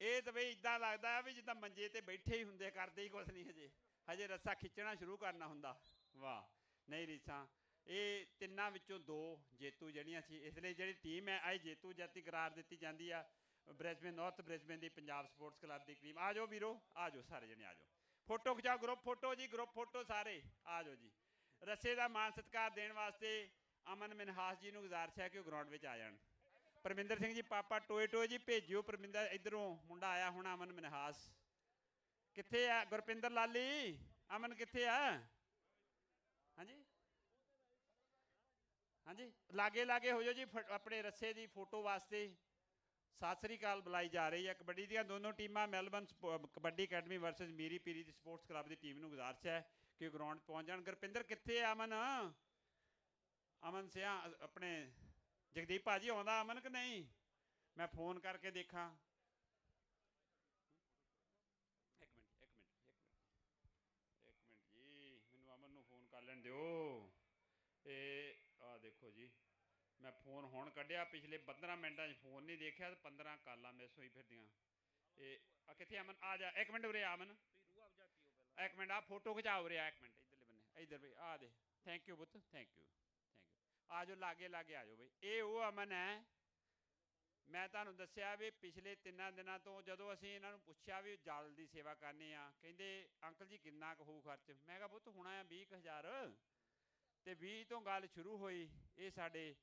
ਇਹ ਤਾਂ ਬਈ ਇੱਦਾਂ ਲੱਗਦਾ ਵੀ ਜਿੱਦਾਂ ਮੰਜੇ ਤੇ ਬੈਠੇ ਹੀ ਹੁੰਦੇ, ਕਰਦੇ ਹੀ ਕੁਛ ਨਹੀਂ, ਹਜੇ ਰੱਸਾ ਖਿੱਚਣਾ ਸ਼ੁਰੂ ਕਰਨਾ ਹੁੰਦਾ। ਵਾਹ, ਨਹੀਂ ਰੀਸਾਂ। ਇਹ ਤਿੰਨਾਂ ਵਿੱਚੋਂ 2 ਜੇਤੂ ਜਿਹੜੀਆਂ ਸੀ, ਇਸ ਲਈ ਜਿਹੜੀ ਟੀਮ ਹੈ ਅੱਜ ਜੇਤੂ ਜਾਤੀ ਕਰਾਰ ਦਿੱਤੀ ਜਾਂਦੀ ਆ। ਬ੍ਰਿਸਬੇਨ, ਨਾਰਥ ਬ੍ਰਿਸਬੇਨ ਦੀ ਪੰਜਾਬ ਸਪੋਰਟਸ ਕਲੱਬ ਦੀ ਟੀਮ। ਆ ਜਾਓ ਵੀਰੋ, ਆ ਜਾਓ ਸਾਰੇ ਜਣੇ, ਆ ਜਾਓ, ਫੋਟੋ ਖਿਚਾਓ, ਗਰੁੱਪ ਫੋਟੋ ਜੀ, ਗਰੁੱਪ ਫੋਟੋ ਸਾਰੇ ਆ ਜਾਓ ਜੀ। ਰੱਸੇ ਦਾ ਮਾਣ ਸਤਿਕਾਰ ਦੇਣ ਵਾਸਤੇ ਅਮਨ ਮਨਹਾਸ ਜੀ ਨੂੰ ਗੁਜ਼ਾਰਿਸ਼ ਹੈ ਕਿ ਉਹ ਗਰਾਊਂਡ ਵਿੱਚ ਆ ਜਾਣ। ਪਰਮਿੰਦਰ ਸਿੰਘ ਜੀ ਪਾਪਾ ਟੋਏ ਟੋਏ ਜੀ ਭੇਜਿਓ। ਪਰਮਿੰਦਰ ਇੱਧਰੋਂ ਮੁੰਡਾ ਆਇਆ ਹੁਣ, ਅਮਨ ਮਨਹਾਸ ਕਿੱਥੇ ਆ? ਗੁਰਪਿੰਦਰ ਲਾਲੀ, ਅਮਨ ਕਿੱਥੇ ਆ? ਹਾਂਜੀ ਹਾਂਜੀ, ਲਾਗੇ ਲਾਗੇ ਹੋ ਜਾਓ ਜੀ, ਆਪਣੇ ਰੱਸੇ ਦੀ ਫੋਟੋ ਵਾਸਤੇ। ਸਤਿ ਸ੍ਰੀ ਅਕਾਲ ਬੁਲਾਈ ਜਾ ਰਹੀ ਹੈ। ਕਬੱਡੀ ਦੀਆਂ ਦੋਨੋਂ ਟੀਮਾਂ, Melbourne kabaddi academy versus Miri Piri ਦੀ ਸਪੋਰਟਸ ਕਲੱਬ ਦੀ ਟੀਮ ਨੂੰ ਗੁਜ਼ਾਰਿਸ਼ ਹੈ ਕਿ ਗਰਾਊਂਡ ਪਹੁੰਚ ਜਾਣ। ਗੁਰਪਿੰਦਰ ਕਿੱਥੇ ਆ? ਅਮਨ, ਅਮਨ ਸਿਆ, ਆਪਣੇ ਜਗਦੀਪ ਭਾਜੀ ਆਉਂਦਾ ਅਮਨ ਕਿ ਨਹੀਂ? ਮੈਂ ਫੋਨ ਕਰਕੇ ਦੇਖਾਂ। ਇੱਕ ਮਿੰਟ ਜੀ, ਮੈਨੂੰ ਅਮਨ ਨੂੰ ਫੋਨ ਕਰ ਲੈਣ ਦਿਓ। ਇਹ ਆ ਦੇਖੋ ਜੀ, ਮੈਂ ਫੋਨ ਹੁਣ ਕੱਢਿਆ, ਪਿਛਲੇ 15 ਮਿੰਟਾਂ 'ਚ ਫੋਨ ਨਹੀਂ ਦੇਖਿਆ ਤੇ 15 ਕਾਲਾਂ ਮਿਸ ਹੋਈ ਫਿਰਦੀਆਂ। ਇਹ ਕਿੱਥੇ ਅਮਨ? ਆ ਜਾ, ਇੱਕ ਮਿੰਟ ਉਰੇ ਅਮਨ, ਇੱਕ ਮਿੰਟ, ਆ ਫੋਟੋ ਖਿਚਾਓ ਰਿਹਾ, ਇੱਕ ਮਿੰਟ ਇੱਧਰਲੇ ਬੰਨੇ, ਇੱਧਰ ਬਈ ਆ ਦੇ। ਥੈਂਕ ਯੂ ਪੁੱਤ, ਥੈਂਕ ਯੂ ਥੈਂਕ ਯੂ। ਆ ਜਾਓ ਲਾਗੇ ਲਾਗੇ ਆ ਜਾਓ ਬਈ। ਇਹ ਉਹ ਅਮਨ ਹੈ, ਮੈਂ ਤੁਹਾਨੂੰ ਦੱਸਿਆ ਵੀ ਪਿਛਲੇ 3 ਦਿਨਾਂ ਤੋਂ ਜਦੋਂ ਅਸੀਂ ਇਹਨਾਂ ਨੂੰ ਪੁੱਛਿਆ ਵੀ ਜਲ ਦੀ ਸੇਵਾ ਕਰਨੀ ਆ, ਕਹਿੰਦੇ ਅੰਕਲ ਜੀ ਕਿੰਨਾ ਕੁ ਹੋਊ ਖਰਚ? ਮੈਂ ਕਿਹਾ ਪੁੱਤ ਹੋਣਾ ਆ 20,000, ਤੇ 20 ਤੋਂ ਗੱਲ ਸ਼ੁਰੂ ਹੋਈ। ਇਹ ਸਾਡੇ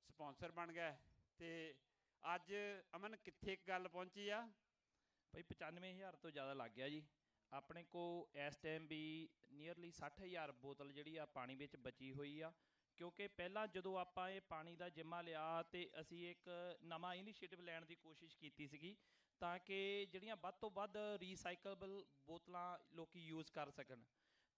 ਸਪਾਂਸਰ ਬਣ ਗਏ ਤੇ ਅੱਜ ਅਮਨ ਕਿੱਥੇ ਗੱਲ ਪਹੁੰਚੀ ਆ? ਭਾਈ 95,000 ਤੋਂ ਜ਼ਿਆਦਾ ਲੱਗ ਗਿਆ ਜੀ। ਆਪਣੇ ਕੋ ਇਸ ਟਾਈਮ ਵੀ ਨੀਅਰਲੀ 60,000 ਬੋਤਲ ਜਿਹੜੀ ਆ ਪਾਣੀ ਵਿੱਚ ਬਚੀ ਹੋਈ ਆ, ਕਿਉਂਕਿ ਪਹਿਲਾਂ ਜਦੋਂ ਆਪਾਂ ਇਹ ਪਾਣੀ ਦਾ ਜਿੰਮਾ ਲਿਆ ਤੇ ਅਸੀਂ ਇੱਕ ਨਵਾਂ ਇਨੀਸ਼ੀਏਟਿਵ ਲੈਣ ਦੀ ਕੋਸ਼ਿਸ਼ ਕੀਤੀ ਸੀਗੀ ਤਾਂ ਕਿ ਜਿਹੜੀਆਂ ਵੱਧ ਤੋਂ ਵੱਧ ਰੀਸਾਈਕਲੇਬਲ ਬੋਤਲਾਂ ਲੋਕੀ ਯੂਜ਼ ਕਰ ਸਕਣ।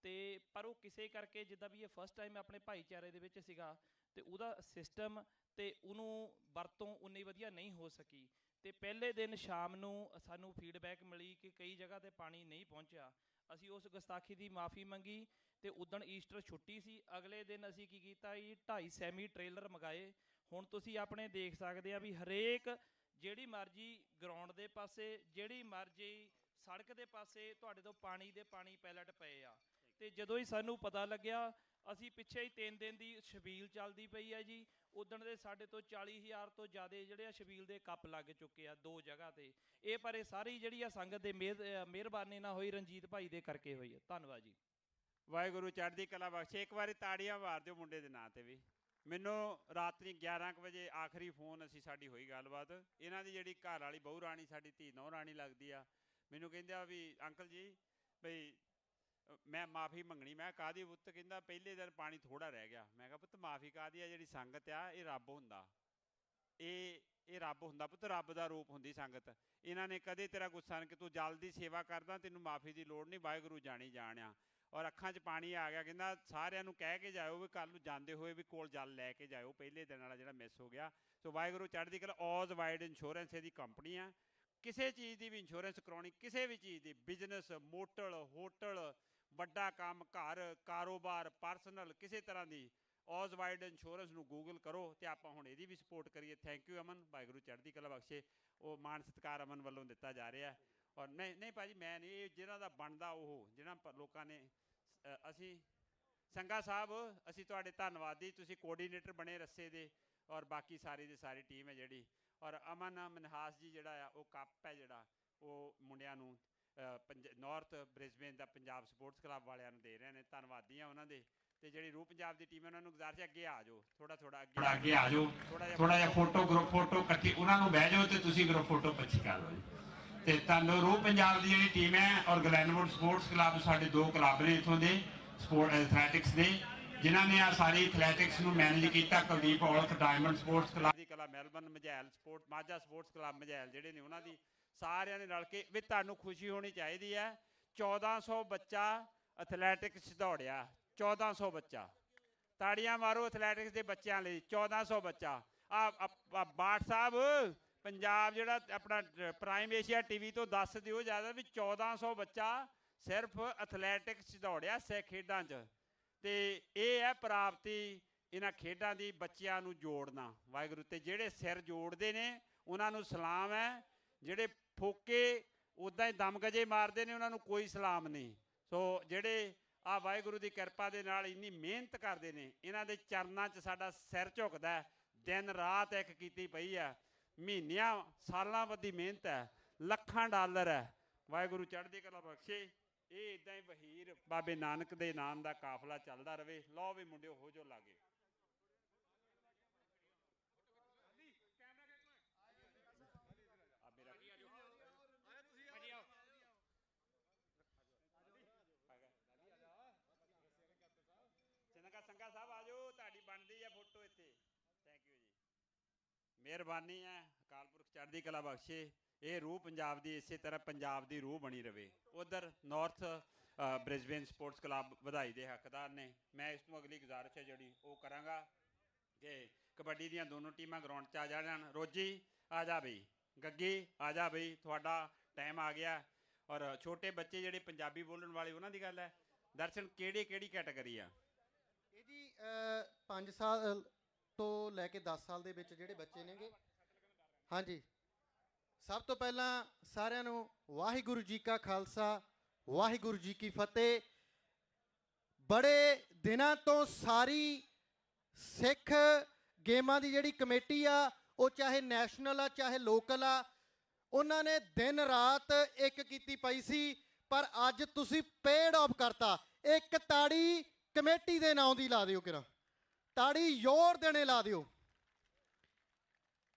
ਤੇ ਪਰ ਉਹ ਕਿਸੇ ਕਰਕੇ ਜਿੱਦਾਂ ਵੀ ਇਹ ਫਸਟ ਟਾਈਮ ਆਪਣੇ ਭਾਈਚਾਰੇ ਦੇ ਵਿੱਚ ਸੀਗਾ ਤੇ ਉਹਦਾ ਸਿਸਟਮ ਤੇ ਉਹਨੂੰ ਵਰਤੋਂ ਉਨੀ ਵਧੀਆ ਨਹੀਂ ਹੋ ਸਕੀ। ਤੇ ਪਹਿਲੇ ਦਿਨ ਸ਼ਾਮ ਨੂੰ ਸਾਨੂੰ ਫੀਡਬੈਕ ਮਿਲੀ ਕਿ ਕਈ ਜਗ੍ਹਾ ਤੇ ਪਾਣੀ ਨਹੀਂ ਪਹੁੰਚਿਆ। ਅਸੀਂ ਉਸ ਗੁਸਤਾਖੀ ਦੀ ਮਾਫੀ ਮੰਗੀ ਤੇ ਉਦਣ ਈਸਟਰ ਛੁੱਟੀ ਸੀ। ਅਗਲੇ ਦਿਨ ਅਸੀਂ ਕੀ ਕੀਤਾ ਜੀ 2.5 ਸੈਮੀ ਟ੍ਰੇਲਰ ਮੰਗਾਏ। ਹੁਣ ਤੁਸੀਂ ਆਪਣੇ ਦੇਖ ਸਕਦੇ ਆ ਵੀ ਹਰੇਕ ਜਿਹੜੀ ਮਰਜ਼ੀ ਗਰਾਊਂਡ ਦੇ ਪਾਸੇ ਜਿਹੜੀ ਮਰਜ਼ੀ ਸੜਕ ਦੇ ਪਾਸੇ ਤੁਹਾਡੇ ਤੋਂ ਪਾਣੀ ਦੇ ਪਾਣੀ ਪੈਲਟ ਪਏ ਆ। ਤੇ ਜਦੋਂ ਹੀ ਸਾਨੂੰ ਪਤਾ ਲੱਗਿਆ ਅਸੀਂ ਪਿੱਛੇ ਹੀ 3 ਦਿਨ ਦੀ ਛਬੀਲ ਚੱਲਦੀ ਪਈ ਹੈ ਜੀ। ਉਦਣ ਦੇ ਸਾਡੇ ਤੋਂ 40,000 ਤੋਂ ਜ਼ਿਆਦਾ ਜਿਹੜੇ ਆ ਛਬੀਲ ਦੇ ਕੱਪ ਲੱਗ ਚੁੱਕੇ ਆ 2 ਜਗ੍ਹਾ ਤੇ। ਇਹ ਪਰ ਇਹ ਸਾਰੀ ਜਿਹੜੀ ਆ ਸੰਗਤ ਦੇ ਮਿਹਰਬਾਨੀ ਨਾਲ ਹੋਈ, ਰਣਜੀਤ ਭਾਈ ਦੇ ਕਰਕੇ ਹੋਈ ਹੈ। ਧੰਨਵਾਦ ਜੀ। ਵਾਹਿਗੁਰੂ ਚੜ੍ਹਦੀ ਕਲਾ ਬਖਸ਼ੇ। ਇੱਕ ਵਾਰੀ ਤਾੜੀਆਂ ਮਾਰ ਦਿਓ ਮੁੰਡੇ ਦੇ ਨਾਂ ਤੇ ਵੀ। ਮੈਨੂੰ ਰਾਤਰੀ 11 ਕੁ ਵਜੇ ਆਖਰੀ ਫੋਨ ਸਾਡੀ ਹੋਈ ਗੱਲਬਾਤ। ਇਹਨਾਂ ਦੀ ਜਿਹੜੀ ਘਰ ਵਾਲੀ ਬਹੂ ਰਾਣੀ ਸਾਡੀ ਧੀ ਨਹੁੰ ਰਾਣੀ ਲੱਗਦੀ ਆ, ਮੈਨੂੰ ਕਹਿੰਦੇ ਆ ਵੀ ਅੰਕਲ ਜੀ ਬਈ ਮੈਂ ਮਾਫੀ ਮੰਗਣੀ। ਮੈਂ ਕਾਹਦੀ ਪੁੱਤ? ਕਹਿੰਦਾ ਪਹਿਲੇ ਦਿਨ ਪਾਣੀ ਥੋੜਾ ਰਹਿ ਗਿਆ। ਮੈਂ ਕਿਹਾ ਪੁੱਤ ਮਾਫੀ ਕਾਹਦੀ ਆ? ਜਿਹੜੀ ਸੰਗਤ ਆ ਇਹ ਰੱਬ ਹੁੰਦਾ, ਇਹ ਰੱਬ ਹੁੰਦਾ ਪੁੱਤ, ਰੱਬ ਦਾ ਰੂਪ ਹੁੰਦੀ ਸੰਗਤ। ਇਹਨਾਂ ਨੇ ਕਦੇ ਤੇਰਾ ਗੁੱਸਾ ਨਹੀਂ ਕਿ ਤੂੰ ਜਲ ਦੀ ਸੇਵਾ ਕਰਦਾ, ਤੈਨੂੰ ਮਾਫੀ ਦੀ ਲੋੜ ਨਹੀਂ, ਵਾਹਿਗੁਰੂ ਜਾਣੀ ਜਾਣਿਆ। ਔਰ ਅੱਖਾਂ 'ਚ ਪਾਣੀ ਆ ਗਿਆ। ਕਹਿੰਦਾ ਸਾਰਿਆਂ ਨੂੰ ਕਹਿ ਕੇ ਜਾਇਓ ਵੀ ਕੱਲ੍ਹ ਨੂੰ ਜਾਂਦੇ ਹੋਏ ਵੀ ਕੋਲ ਜਲ ਲੈ ਕੇ ਜਾਇਓ, ਪਹਿਲੇ ਦਿਨ ਵਾਲਾ ਜਿਹੜਾ ਮਿਸ ਹੋ ਗਿਆ। ਸੋ ਵਾਹਿਗੁਰੂ ਚੜ੍ਹਦੀ ਕਲਾ। ਔਜ਼ ਵਾਈਡ ਇੰਸ਼ੋਰੈਂਸ ਇਹਦੀ ਕੰਪਨੀ ਆ। ਕਿਸੇ ਚੀਜ਼ ਦੀ ਵੀ ਇੰਸ਼ੋਰੈਂਸ ਕਰਾਉਣੀ, ਕਿਸੇ ਵੀ ਚੀਜ਼ ਦੀ, ਬਿਜ਼ਨਸ, ਮੋਟਲ, ਹੋਟਲ, ਵੱਡਾ ਕੰਮ, ਘਰ, ਕਾਰੋਬਾਰ, ਪਰਸਨਲ, ਕਿਸੇ ਤਰ੍ਹਾਂ ਦੀ ਔਜ਼ ਵਾਈਡ ਇੰਸ਼ੋਰੈਂਸ ਨੂੰ ਗੂਗਲ ਕਰੋ ਤੇ ਆਪਾਂ ਹੁਣ ਇਹਦੀ ਵੀ ਸਪੋਰਟ ਕਰੀਏ। ਥੈਂਕ ਯੂ ਅਮਨ, ਵਾਹਿਗੁਰੂ ਚੜ੍ਹਦੀ ਕਲਾ ਬਖਸ਼ੇ। ਉਹ ਮਾਣ ਸਤਿਕਾਰ ਅਮਨ ਵੱਲੋਂ ਦਿੱਤਾ ਜਾ ਰਿਹਾ। ਔਰ ਨਹੀਂ ਭਾਜੀ ਮੈਂ ਨਹੀਂ, ਇਹ ਜਿਹਨਾਂ ਦਾ ਬਣਦਾ ਉਹ ਜਿਹੜਾ ਲੋਕਾਂ ਨੇ ਅਸੀਂ ਸੰਗਾ ਸਾਹਿਬ ਅਸੀਂ ਤੁਹਾਡੇ ਧੰਨਵਾਦੀ। ਤੁਸੀਂ ਕੋਆਰਡੀਨੇਟਰ ਬਣੇ ਰੱਸੇ ਦੇ ਔਰ ਬਾਕੀ ਸਾਰੀ ਦੀ ਸਾਰੀ ਟੀਮ ਹੈ ਜਿਹੜੀ। ਔਰ ਅਮਨ ਮਨਹਾਸ ਜੀ ਜਿਹੜਾ ਆ ਉਹ ਕੱਪ ਹੈ ਜਿਹੜਾ ਉਹ ਮੁੰਡਿਆਂ ਨੂੰ ਨਾਰਥ ਬ੍ਰਿਸਬੇਨ ਦਾ ਪੰਜਾਬ ਸਪੋਰਟਸ ਕਲੱਬ ਵਾਲਿਆਂ ਨੂੰ ਦੇ ਰਹੇ ਨੇ। ਧੰਨਵਾਦੀ ਆ ਉਹਨਾਂ ਦੇ। ਤੇ ਜਿਹੜੀ ਰੂਹ ਪੰਜਾਬ ਦੀ ਟੀਮ ਹੈ ਉਹਨਾਂ ਨੂੰ ਗੁਜ਼ਾਰਿਸ਼ ਹੈ ਅੱਗੇ ਆ ਜਾਓ, ਥੋੜਾ ਅੱਗੇ ਆ ਜਾਓ, ਥੋੜਾ ਜਿਹਾ ਫੋਟੋ ਗਰੁੱਪ ਫੋਟੋ ਇਕੱਠੀ ਉਹਨਾਂ ਨੂੰ ਬਹਿ ਜਾਓ ਤੇ ਤੁਸੀਂ ਗਰੁੱਪ ਫੋਟੋ ਪਿੱਛੇ ਕਰ ਲਓ ਜੀ। ਤੇ ਤੁਹਾਨੂੰ ਰੂਹ ਪੰਜਾਬ ਦੀ ਜਿਹੜੀ ਟੀਮ ਹੈ ਔਰ ਗਲੈਨਵੁੱਡ ਸਪੋਰਟਸ ਕਲੱਬ, ਸਾਡੇ 2 ਕਲੱਬ ਨੇ ਇੱਥੋਂ ਦੇ ਸਪੋਰਟ ਐਥਲੈਟਿਕਸ ਦੇ, ਜਿਨ੍ਹਾਂ ਨੇ ਆ ਸਾਰੀ ਐਥਲੈਟਿਕਸ ਨੂੰ ਮੈਨੇਜ ਕੀਤਾ। Kuldeep Aulakh diamond sports club ਦੀ ਕਲਾ, Melbourne Majhail sport, Majha sports club Majhail ਜਿਹੜੇ ਨੇ ਉਹਨਾਂ ਦੀ, ਸਾਰਿਆਂ ਨੇ ਰਲ ਕੇ। ਵੀ ਤੁਹਾਨੂੰ ਖੁਸ਼ੀ ਹੋਣੀ ਚਾਹੀਦੀ ਹੈ 1400 ਬੱਚਾ ਐਥਲੈਟਿਕਸ ਦੌੜਿਆ। 1400 ਬੱਚਾ, ਤਾੜੀਆਂ ਮਾਰੋ ਐਥਲੈਟਿਕਸ ਦੇ ਬੱਚਿਆਂ ਲਈ। 1400 ਬੱਚਾ। ਬਾਠ ਸਾਹਿਬ ਪੰਜਾਬ ਜਿਹੜਾ ਆਪਣਾ ਪ੍ਰਾਈਮ ਏਸ਼ੀਆ ਟੀਵੀ ਤੋਂ ਦੱਸ ਦਿਓ ਜ਼ਿਆਦਾ ਵੀ 1400 ਬੱਚਾ ਸਿਰਫ ਐਥਲੈਟਿਕਸ ਦੌੜਿਆ ਸਿੱਖ ਖੇਡਾਂ 'ਚ। ਤੇ ਇਹ ਹੈ ਪ੍ਰਾਪਤੀ ਇਹਨਾਂ ਖੇਡਾਂ ਦੀ, ਬੱਚਿਆਂ ਨੂੰ ਜੋੜਨਾ। ਵਾਹਿਗੁਰੂ ਤੇ ਜਿਹੜੇ ਸਿਰ ਜੋੜਦੇ ਨੇ ਉਹਨਾਂ ਨੂੰ ਸਲਾਮ ਹੈ, ਜਿਹੜੇ ਫੋਕੇ ਉੱਦਾਂ ਹੀ ਦਮਗਜੇ ਮਾਰਦੇ ਨੇ ਉਹਨਾਂ ਨੂੰ ਕੋਈ ਸਲਾਮ ਨਹੀਂ। ਸੋ ਜਿਹੜੇ ਆ ਵਾਹਿਗੁਰੂ ਦੀ ਕਿਰਪਾ ਦੇ ਨਾਲ ਇੰਨੀ ਮਿਹਨਤ ਕਰਦੇ ਨੇ, ਇਹਨਾਂ ਦੇ ਚਰਨਾਂ 'ਚ ਸਾਡਾ ਸਿਰ ਝੁਕਦਾ। ਦਿਨ ਰਾਤ ਇੱਕ ਕੀਤੀ ਪਈ ਹੈ, ਮਹੀਨਿਆਂ ਸਾਲਾਂ ਵੱਧੀ ਮਿਹਨਤ ਹੈ, ਲੱਖਾਂ ਡਾਲਰ ਹੈ। ਵਾਹਿਗੁਰੂ ਚੜ੍ਹਦੀ ਕਲਾ ਬਖਸ਼ੇ। ਇਹ ਇਦਾਂ ਹੀ ਵਹੀਰ ਬਾਬੇ ਨਾਨਕ ਦੇ ਨਾਮ ਦਾ ਕਾਫਲਾ ਚੱਲਦਾ ਰਵੇ। ਲਓ ਵੀ ਮੁੰਡਿਓ ਹੋ ਜੋ ਲਾਗੇ। ਸੰਗਾ ਸਾਹਿਬ ਆ ਜਾਓ, ਤੁਹਾਡੀ ਬਣਦੀ ਹੈ ਫੋਟੋ ਇੱਥੇ। ਥੈਂਕ ਯੂ ਜੀ, ਮਿਹਰਬਾਨੀ ਹੈ। ਅਕਾਲ ਪੁਰਖ ਚੜ੍ਹਦੀ ਕਲਾ ਬਖਸ਼ੇ। ਇਹ ਰੂਹ ਪੰਜਾਬ ਦੀ ਇਸੇ ਤਰ੍ਹਾਂ ਪੰਜਾਬ ਦੀ ਰੂਹ ਬਣੀ ਰਵੇ। ਉਧਰ ਨਾਰਥ ਬ੍ਰਿਸਬੇਨ ਸਪੋਰਟਸ ਕਲੱਬ ਵਧਾਈ ਦੇ ਹੱਕਦਾਰ ਨੇ। ਮੈਂ ਇਸ ਤੋਂ ਅਗਲੀ ਗੁਜ਼ਾਰਿਸ਼ ਹੈ ਜਿਹੜੀ ਉਹ ਕਰਾਂਗਾ ਕਿ ਕਬੱਡੀ ਦੀਆਂ ਦੋਨੋਂ ਟੀਮਾਂ ਗਰਾਊਂਡ 'ਚ ਆ ਜਾਣ। ਰੋਜੀ ਆ ਜਾ ਬਈ, ਗੱਗੀ ਆ ਜਾ ਬਈ, ਤੁਹਾਡਾ ਟਾਈਮ ਆ ਗਿਆ। ਔਰ ਛੋਟੇ ਬੱਚੇ ਜਿਹੜੇ ਪੰਜਾਬੀ ਬੋਲਣ ਵਾਲੇ ਉਹਨਾਂ ਦੀ ਗੱਲ ਹੈ। ਦਰਸ਼ਨ ਕਿਹੜੀ ਕੈਟਾਗਰੀ ਆ ਇਹ ਜੀ? 5 ਸਾਲ ਤੋਂ ਲੈ ਕੇ 10 ਸਾਲ ਦੇ ਵਿੱਚ ਜਿਹੜੇ ਬੱਚੇ ਨੇਗੇ। ਹਾਂਜੀ, ਸਭ ਤੋਂ ਪਹਿਲਾਂ ਸਾਰਿਆਂ ਨੂੰ ਵਾਹਿਗੁਰੂ ਜੀ ਕਾ ਖਾਲਸਾ, ਵਾਹਿਗੁਰੂ ਜੀ ਕੀ ਫਤਿਹ। ਬੜੇ ਦਿਨਾਂ ਤੋਂ ਸਾਰੀ ਸਿੱਖ ਗੇਮਾਂ ਦੀ ਜਿਹੜੀ ਕਮੇਟੀ ਆ, ਉਹ ਚਾਹੇ ਨੈਸ਼ਨਲ ਆ ਚਾਹੇ ਲੋਕਲ ਆ, ਉਹਨਾਂ ਨੇ ਦਿਨ ਰਾਤ ਇੱਕ ਕੀਤੀ ਪਈ ਸੀ। ਪਰ ਅੱਜ ਤੁਸੀਂ ਪੇਡ ਆਫ ਕਰਤਾ। ਇੱਕ ਤਾੜੀ ਕਮੇਟੀ ਦੇ ਨਾਂ ਦੀ ਲਾ ਦਿਓ, ਕਿਰਾ ਤਾੜੀ ਜ਼ੋਰ ਦੇਣੇ ਲਾ ਦਿਓ।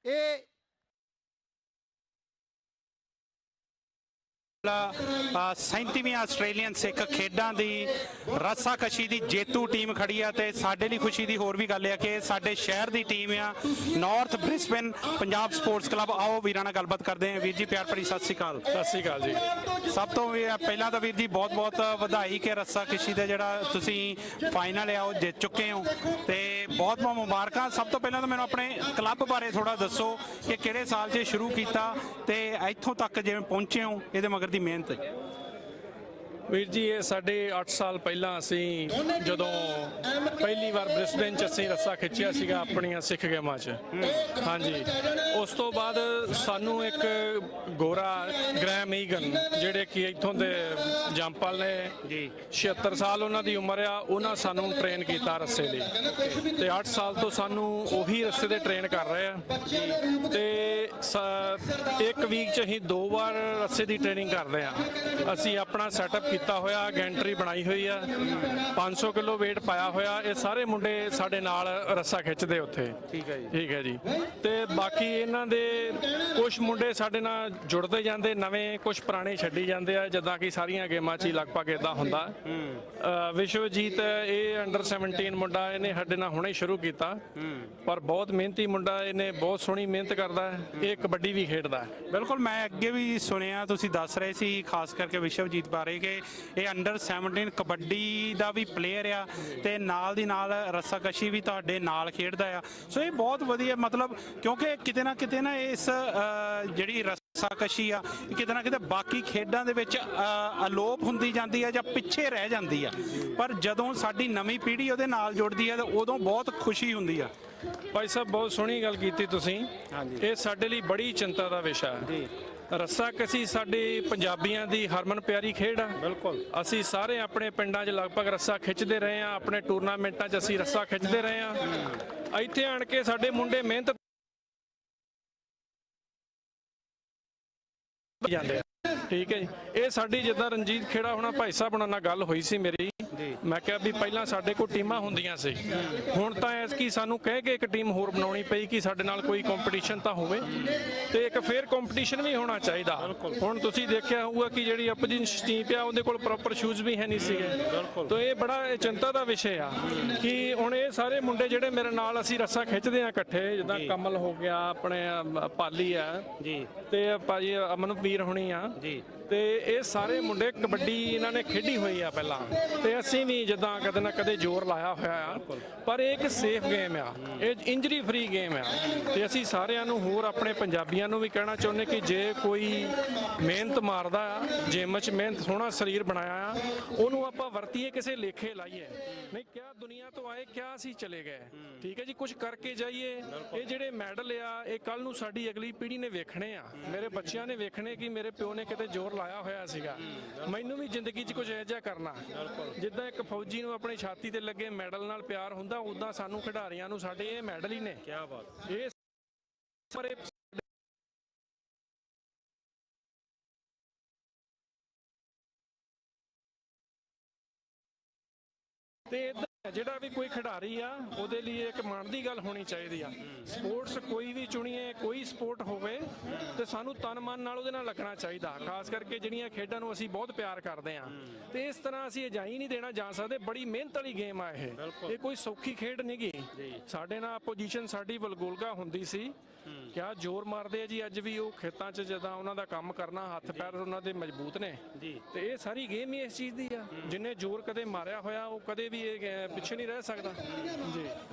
ਇਹ 37ਵੀਂ ਆਸਟ੍ਰੇਲੀਅਨ ਸਿੱਖ ਖੇਡਾਂ ਦੀ ਰੱਸਾਕਸ਼ੀ ਦੀ ਜੇਤੂ ਟੀਮ ਖੜੀ ਆ ਤੇ ਸਾਡੇ ਲਈ ਖੁਸ਼ੀ ਦੀ ਹੋਰ ਵੀ ਗੱਲ ਹੈ ਕਿ ਸਾਡੇ ਸ਼ਹਿਰ ਦੀ ਟੀਮ ਆ north Brisbane Punjab sports club. ਆਓ ਵੀਰਾਂ ਨਾਲ ਗੱਲਬਾਤ ਕਰਦੇ ਹਾਂ। ਵੀਰ ਜੀ ਪਿਆਰ ਭਰੀ ਸਤਿ ਸ਼੍ਰੀ ਅਕਾਲ। ਸਤਿ ਸ਼੍ਰੀ ਅਕਾਲ ਜੀ। ਸਭ ਤੋਂ ਪਹਿਲਾਂ ਤਾਂ ਵੀਰ ਜੀ ਬਹੁਤ ਬਹੁਤ ਵਧਾਈ ਕਿ ਰੱਸਾਕਸ਼ੀ ਦੇ ਜਿਹੜਾ ਤੁਸੀਂ ਫਾਈਨਲ ਆ ਉਹ ਜਿੱਤ ਚੁੱਕੇ ਹੋ ਤੇ ਬਹੁਤ ਬਹੁਤ ਮੁਬਾਰਕਾਂ। ਸਭ ਤੋਂ ਪਹਿਲਾਂ ਤਾਂ ਮੈਨੂੰ ਆਪਣੇ ਕਲੱਬ ਬਾਰੇ ਥੋੜਾ ਦੱਸੋ ਕਿ ਕਿਹੜੇ ਸਾਲ 'ਚ ਸ਼ੁਰੂ ਕੀਤਾ ਤੇ ਇੱਥੋਂ ਤੱਕ ਜਿਵੇਂ ਪਹੁੰਚੇ ਹੋ ਇਹਦੇ ਮਗਰ ਦੀ ਮਿਹਨਤ। ਵੀਰ ਜੀ ਇਹ ਸਾਡੇ 8 ਸਾਲ ਪਹਿਲਾਂ ਅਸੀਂ ਜਦੋਂ ਪਹਿਲੀ ਵਾਰ ਬ੍ਰਿਸਬੇਨ 'ਚ ਅਸੀਂ ਰੱਸਾ ਖਿੱਚਿਆ ਸੀਗਾ ਆਪਣੀਆਂ ਸਿੱਖ ਗੇਮਾਂ 'ਚ। ਹਾਂਜੀ, ਉਸ ਤੋਂ ਬਾਅਦ ਸਾਨੂੰ ਇੱਕ ਗੋਰਾ ਗ੍ਰੈਮ ਈਗਨ ਜਿਹੜੇ ਕਿ ਇੱਥੋਂ ਦੇ ਜੰਪਲ ਨੇ ਜੀ 76 ਸਾਲ ਉਹਨਾਂ ਦੀ ਉਮਰ ਆ, ਉਹਨਾਂ ਸਾਨੂੰ ਟ੍ਰੇਨ ਕੀਤਾ ਰੱਸੇ ਲਈ ਤੇ 8 ਸਾਲ ਤੋਂ ਸਾਨੂੰ ਉਹੀ ਰੱਸੇ ਦੇ ਟ੍ਰੇਨ ਕਰ ਰਹੇ ਆ ਤੇ ਇੱਕ ਵੀਕ 'ਚ ਅਸੀਂ 2 ਵਾਰ ਰੱਸੇ ਦੀ ਟ੍ਰੇਨਿੰਗ ਕਰਦੇ ਆ। ਅਸੀਂ ਆਪਣਾ ਸੈਟਅਪ ਕੀਤਾ ਹੋਇਆ, ਗੈਂਟਰੀ ਬਣਾਈ ਹੋਈ ਆ, 500 ਕਿਲੋ weight ਪਾਇਆ ਹੋਇਆ। ਇਹ ਸਾਰੇ ਮੁੰਡੇ ਸਾਡੇ ਨਾਲ ਰੱਸਾ ਖਿੱਚਦੇ ਉੱਥੇ। ਠੀਕ ਹੈ ਜੀ। ਠੀਕ ਹੈ ਜੀ। ਤੇ ਬਾਕੀ ਇਹਨਾਂ ਦੇ ਕੁਝ ਮੁੰਡੇ ਸਾਡੇ ਨਾਲ ਜੁੜਦੇ ਜਾਂਦੇ, ਨਵੇਂ ਕੁਝ ਪੁਰਾਣੇ ਛੱਡੀ ਜਾਂਦੇ ਆ, ਜਿੱਦਾਂ ਕਿ ਸਾਰੀਆਂ ਗੇਮਾਂ 'ਚ ਹੀ ਲਗਭਗ ਇਦਾਂ ਹੁੰਦਾ। ਵਿਸ਼ਵਜੀਤ ਇਹ ਅੰਡਰ 17 ਮੁੰਡਾ, ਇਹਨੇ ਸਾਡੇ ਨਾਲ ਹੁਣੇ ਸ਼ੁਰੂ ਕੀਤਾ ਪਰ ਬਹੁਤ ਮਿਹਨਤੀ ਮੁੰਡਾ, ਇਹਨੇ ਬਹੁਤ ਸੋਹਣੀ ਮਿਹਨਤ ਕਰਦਾ ਹੈ। ਇਹ ਕਬੱਡੀ ਵੀ ਖੇਡਦਾ ਹੈ। ਬਿਲਕੁਲ, ਮੈਂ ਅੱਗੇ ਵੀ ਸੁਣਿਆ ਤੁਸੀਂ ਦੱਸ ਰਹੇ ਸੀ ਖਾਸ ਕਰਕੇ ਵਿਸ਼ਵਜੀਤ ਬਾਰੇ ਕਿ ਇਹ ਅੰਡਰ 17 ਕਬੱਡੀ ਦਾ ਵੀ ਪਲੇਅਰ ਆ ਤੇ ਨਾਲ ਦੀ ਨਾਲ ਰੱਸਾਕਸ਼ੀ ਵੀ ਤੁਹਾਡੇ ਨਾਲ ਖੇਡਦਾ ਆ। ਸੋ ਇਹ ਬਹੁਤ ਵਧੀਆ, ਮਤਲਬ ਕਿਉਂਕਿ ਕਿਤੇ ਨਾ ਇਸ ਜਿਹੜੀ ਰੱਸਾਕਸ਼ੀ ਆ ਕਿਤੇ ਨਾ ਕਿਤੇ ਬਾਕੀ ਖੇਡਾਂ ਦੇ ਵਿੱਚ ਅਲੋਪ ਹੁੰਦੀ ਜਾਂਦੀ ਆ ਜਾਂ ਪਿੱਛੇ ਰਹਿ ਜਾਂਦੀ ਆ, ਪਰ ਜਦੋਂ ਸਾਡੀ ਨਵੀਂ ਪੀੜ੍ਹੀ ਉਹਦੇ ਨਾਲ ਜੁੜਦੀ ਆ ਤਾਂ ਉਦੋਂ ਬਹੁਤ ਖੁਸ਼ੀ ਹੁੰਦੀ ਆ। ਭਾਈ ਸਾਹਿਬ ਬਹੁਤ ਸੋਹਣੀ ਗੱਲ ਕੀਤੀ ਤੁਸੀਂ। ਇਹ ਸਾਡੇ ਲਈ ਬੜੀ ਚਿੰਤਾ ਦਾ ਵਿਸ਼ਾ ਹੈ। ਰੱਸਾਕਸ਼ੀ ਸਾਡੇ ਪੰਜਾਬੀਆਂ ਦੀ ਹਰਮਨ ਪਿਆਰੀ ਖੇਡ ਆ। ਬਿਲਕੁਲ, ਅਸੀਂ ਸਾਰੇ ਆਪਣੇ ਪਿੰਡਾਂ 'ਚ ਲਗਭਗ ਰੱਸਾ ਖਿੱਚਦੇ ਰਹੇ ਆ, ਆਪਣੇ ਟੂਰਨਾਮੈਂਟਾਂ 'ਚ ਅਸੀਂ ਰੱਸਾ ਖਿੱਚਦੇ ਰਹੇ ਆ। ਇੱਥੇ ਆਣ ਕੇ ਸਾਡੇ ਮੁੰਡੇ ਮਿਹਨਤ ਜਾਂਦੇ ਆ। ਠੀਕ ਹੈ ਜੀ। ਇਹ ਸਾਡੀ ਜਿੱਦਾਂ ਰਣਜੀਤ ਖੇੜਾ ਹੋਣਾ ਭਾਈ ਸਾਹਿਬ ਉਹਨਾਂ ਨਾਲ ਗੱਲ ਹੋਈ ਸੀ ਮੇਰੀ, ਮੈਂ ਕਿਹਾ ਵੀ ਪਹਿਲਾਂ ਸਾਡੇ ਕੋਲ ਟੀਮਾਂ ਹੁੰਦੀਆਂ ਸੀ, ਹੁਣ ਤਾਂ ਐਤਕੀ ਸਾਨੂੰ ਕਹਿ ਕੇ ਇੱਕ ਟੀਮ ਹੋਰ ਬਣਾਉਣੀ ਪਈ ਕਿ ਸਾਡੇ ਨਾਲ ਕੋਈ ਕੰਪੀਟੀਸ਼ਨ ਤਾਂ ਹੋਵੇ ਤੇ ਇੱਕ ਫੇਅਰ ਕੰਪੀਟੀਸ਼ਨ ਵੀ ਹੋਣਾ ਚਾਹੀਦਾ। ਹੁਣ ਤੁਸੀਂ ਦੇਖਿਆ ਹੋਊਗਾ ਕਿ ਜਿਹੜੀ ਆਪੋਜੀਸ਼ਨ ਟੀਮ ਆ ਉਹਦੇ ਕੋਲ ਪ੍ਰੋਪਰ ਸ਼ੂਜ਼ ਵੀ ਹੈ ਨਹੀਂ ਸੀਗੇ, ਤਾਂ ਇਹ ਬੜਾ ਚਿੰਤਾ ਦਾ ਵਿਸ਼ੇ ਆ ਕਿ ਹੁਣ ਇਹ ਸਾਰੇ ਮੁੰਡੇ ਜਿਹੜੇ ਮੇਰੇ ਨਾਲ ਅਸੀਂ ਰੱਸਾ ਖਿੱਚਦੇ ਆ ਇਕੱਠੇ, ਜਿੱਦਾਂ ਕਮਲ ਹੋ ਗਿਆ, ਆਪਣੇ ਪਾਲੀ ਆ ਜੀ ਤੇ ਭਾਜੀ ਅਮਨਵੀਰ ਹੋਣੀ ਆ ਜੀ, ਤੇ ਇਹ ਸਾਰੇ ਮੁੰਡੇ ਕਬੱਡੀ ਇਹਨਾਂ ਨੇ ਖੇਡੀ ਹੋਈ ਆ ਪਹਿਲਾਂ ਤੇ ਅਸੀਂ ਵੀ ਜਿੱਦਾਂ ਕਦੇ ਨਾ ਕਦੇ ਜ਼ੋਰ ਲਾਇਆ ਹੋਇਆ ਆ, ਪਰ ਇਹ ਇੱਕ ਸੇਫ ਗੇਮ ਆ, ਇਹ ਇੰਜਰੀ ਫ੍ਰੀ ਗੇਮ ਆ ਤੇ ਅਸੀਂ ਸਾਰਿਆਂ ਨੂੰ ਹੋਰ ਆਪਣੇ ਪੰਜਾਬੀਆਂ ਨੂੰ ਵੀ ਕਹਿਣਾ ਚਾਹੁੰਦੇ ਕਿ ਜੇ ਕੋਈ ਮਿਹਨਤ ਮਾਰਦਾ ਆ, ਜਿਮ 'ਚ ਮਿਹਨਤ ਸੋਹਣਾ ਸਰੀਰ ਬਣਾਇਆ ਆ, ਉਹਨੂੰ ਆਪਾਂ ਵਰਤੀਏ, ਕਿਸੇ ਲੇਖੇ ਲਾਈਏ। ਨਹੀਂ ਕਿਆ ਦੁਨੀਆ ਤੋਂ ਆਏ, ਕਿਆ ਅਸੀਂ ਚਲੇ ਗਏ। ਠੀਕ ਹੈ ਜੀ, ਕੁਝ ਕਰਕੇ ਜਾਈਏ। ਇਹ ਜਿਹੜੇ ਮੈਡਲ ਆ ਇਹ ਕੱਲ ਨੂੰ ਸਾਡੀ ਅਗਲੀ ਪੀੜ੍ਹੀ ਨੇ ਵੇਖਣੇ ਆ, ਮੇਰੇ ਬੱਚਿਆਂ ਨੇ ਵੇਖਣੇ ਕਿ ਮੇਰੇ ਪਿਓ ਨੇ ਕਿਤੇ ਜ਼ੋਰ ਲਾਇਆ ਹੋਇਆ ਸੀਗਾ, ਮੈਨੂੰ ਵੀ ਜ਼ਿੰਦਗੀ 'ਚ ਕੁਝ ਇਹੋ ਜਿਹਾ ਕਰਨਾ। ਜਿੱਦਾਂ ਇੱਕ ਫੌਜੀ ਨੂੰ ਆਪਣੀ ਛਾਤੀ ਤੇ ਲੱਗੇ ਮੈਡਲ ਨਾਲ ਪਿਆਰ ਹੁੰਦਾ, ਉਦਾਂ ਸਾਨੂੰ ਖਿਡਾਰੀਆਂ ਨੂੰ ਸਾਡੇ ਇਹ ਮੈਡਲ ਹੀ ਨੇ। ਕੀ ਬਾਤ। ਇਹ ਤੇ ਜਿਹੜਾ ਵੀ ਕੋਈ ਖਿਡਾਰੀ ਆ ਉਹਦੇ ਲਈ ਇੱਕ ਮਾਣ ਦੀ ਗੱਲ ਹੋਣੀ ਚਾਹੀਦੀ ਆ। ਸਪੋਰਟਸ ਕੋਈ ਵੀ ਚੁਣੀਏ, ਕੋਈ ਸਪੋਰਟ ਹੋਵੇ ਤੇ ਸਾਨੂੰ ਤਨ ਮਨ ਨਾਲ ਉਹਦੇ ਨਾਲ ਲੱਗਣਾ ਚਾਹੀਦਾ, ਖਾਸ ਕਰਕੇ ਜਿਹੜੀਆਂ ਖੇਡਾਂ ਨੂੰ ਅਸੀਂ ਬਹੁਤ ਪਿਆਰ ਕਰਦੇ ਆ ਤੇ ਇਸ ਤਰ੍ਹਾਂ ਅਸੀਂ ਅਜਾਈ ਨਹੀਂ ਦੇਣਾ ਜਾ ਸਕਦੇ। ਬੜੀ ਮਿਹਨਤ ਵਾਲੀ ਗੇਮ ਆ ਇਹ ਕੋਈ ਸੌਖੀ ਖੇਡ ਨਹੀਂ ਗੀ। ਸਾਡੇ ਨਾਲ ਆਪੋਜੀਸ਼ਨ ਸਾਡੀ ਬਲਗੋਲਗਾ ਹੁੰਦੀ ਸੀ, ਕਿਆ ਜ਼ੋਰ ਮਾਰਦੇ ਆ ਜੀ ਅੱਜ ਵੀ ਉਹ ਖੇਤਾਂ 'ਚ, ਜਦੋਂ ਉਹਨਾਂ ਦਾ ਕੰਮ ਕਰਨਾ, ਹੱਥ ਪੈਰ ਉਹਨਾਂ ਦੇ ਮਜ਼ਬੂਤ ਨੇ ਤੇ ਇਹ ਸਾਰੀ ਗੇਮ ਹੀ ਇਸ ਚੀਜ਼ ਦੀ ਆ। ਜਿੰਨੇ ਜ਼ੋਰ ਕਦੇ ਮਾਰਿਆ ਹੋਇਆ ਉਹ ਕਦੇ ਵੀ ਇਹ ਪਿੱਛੇ ਨਹੀਂ ਰਹਿ ਸਕਦਾ ਜੀ।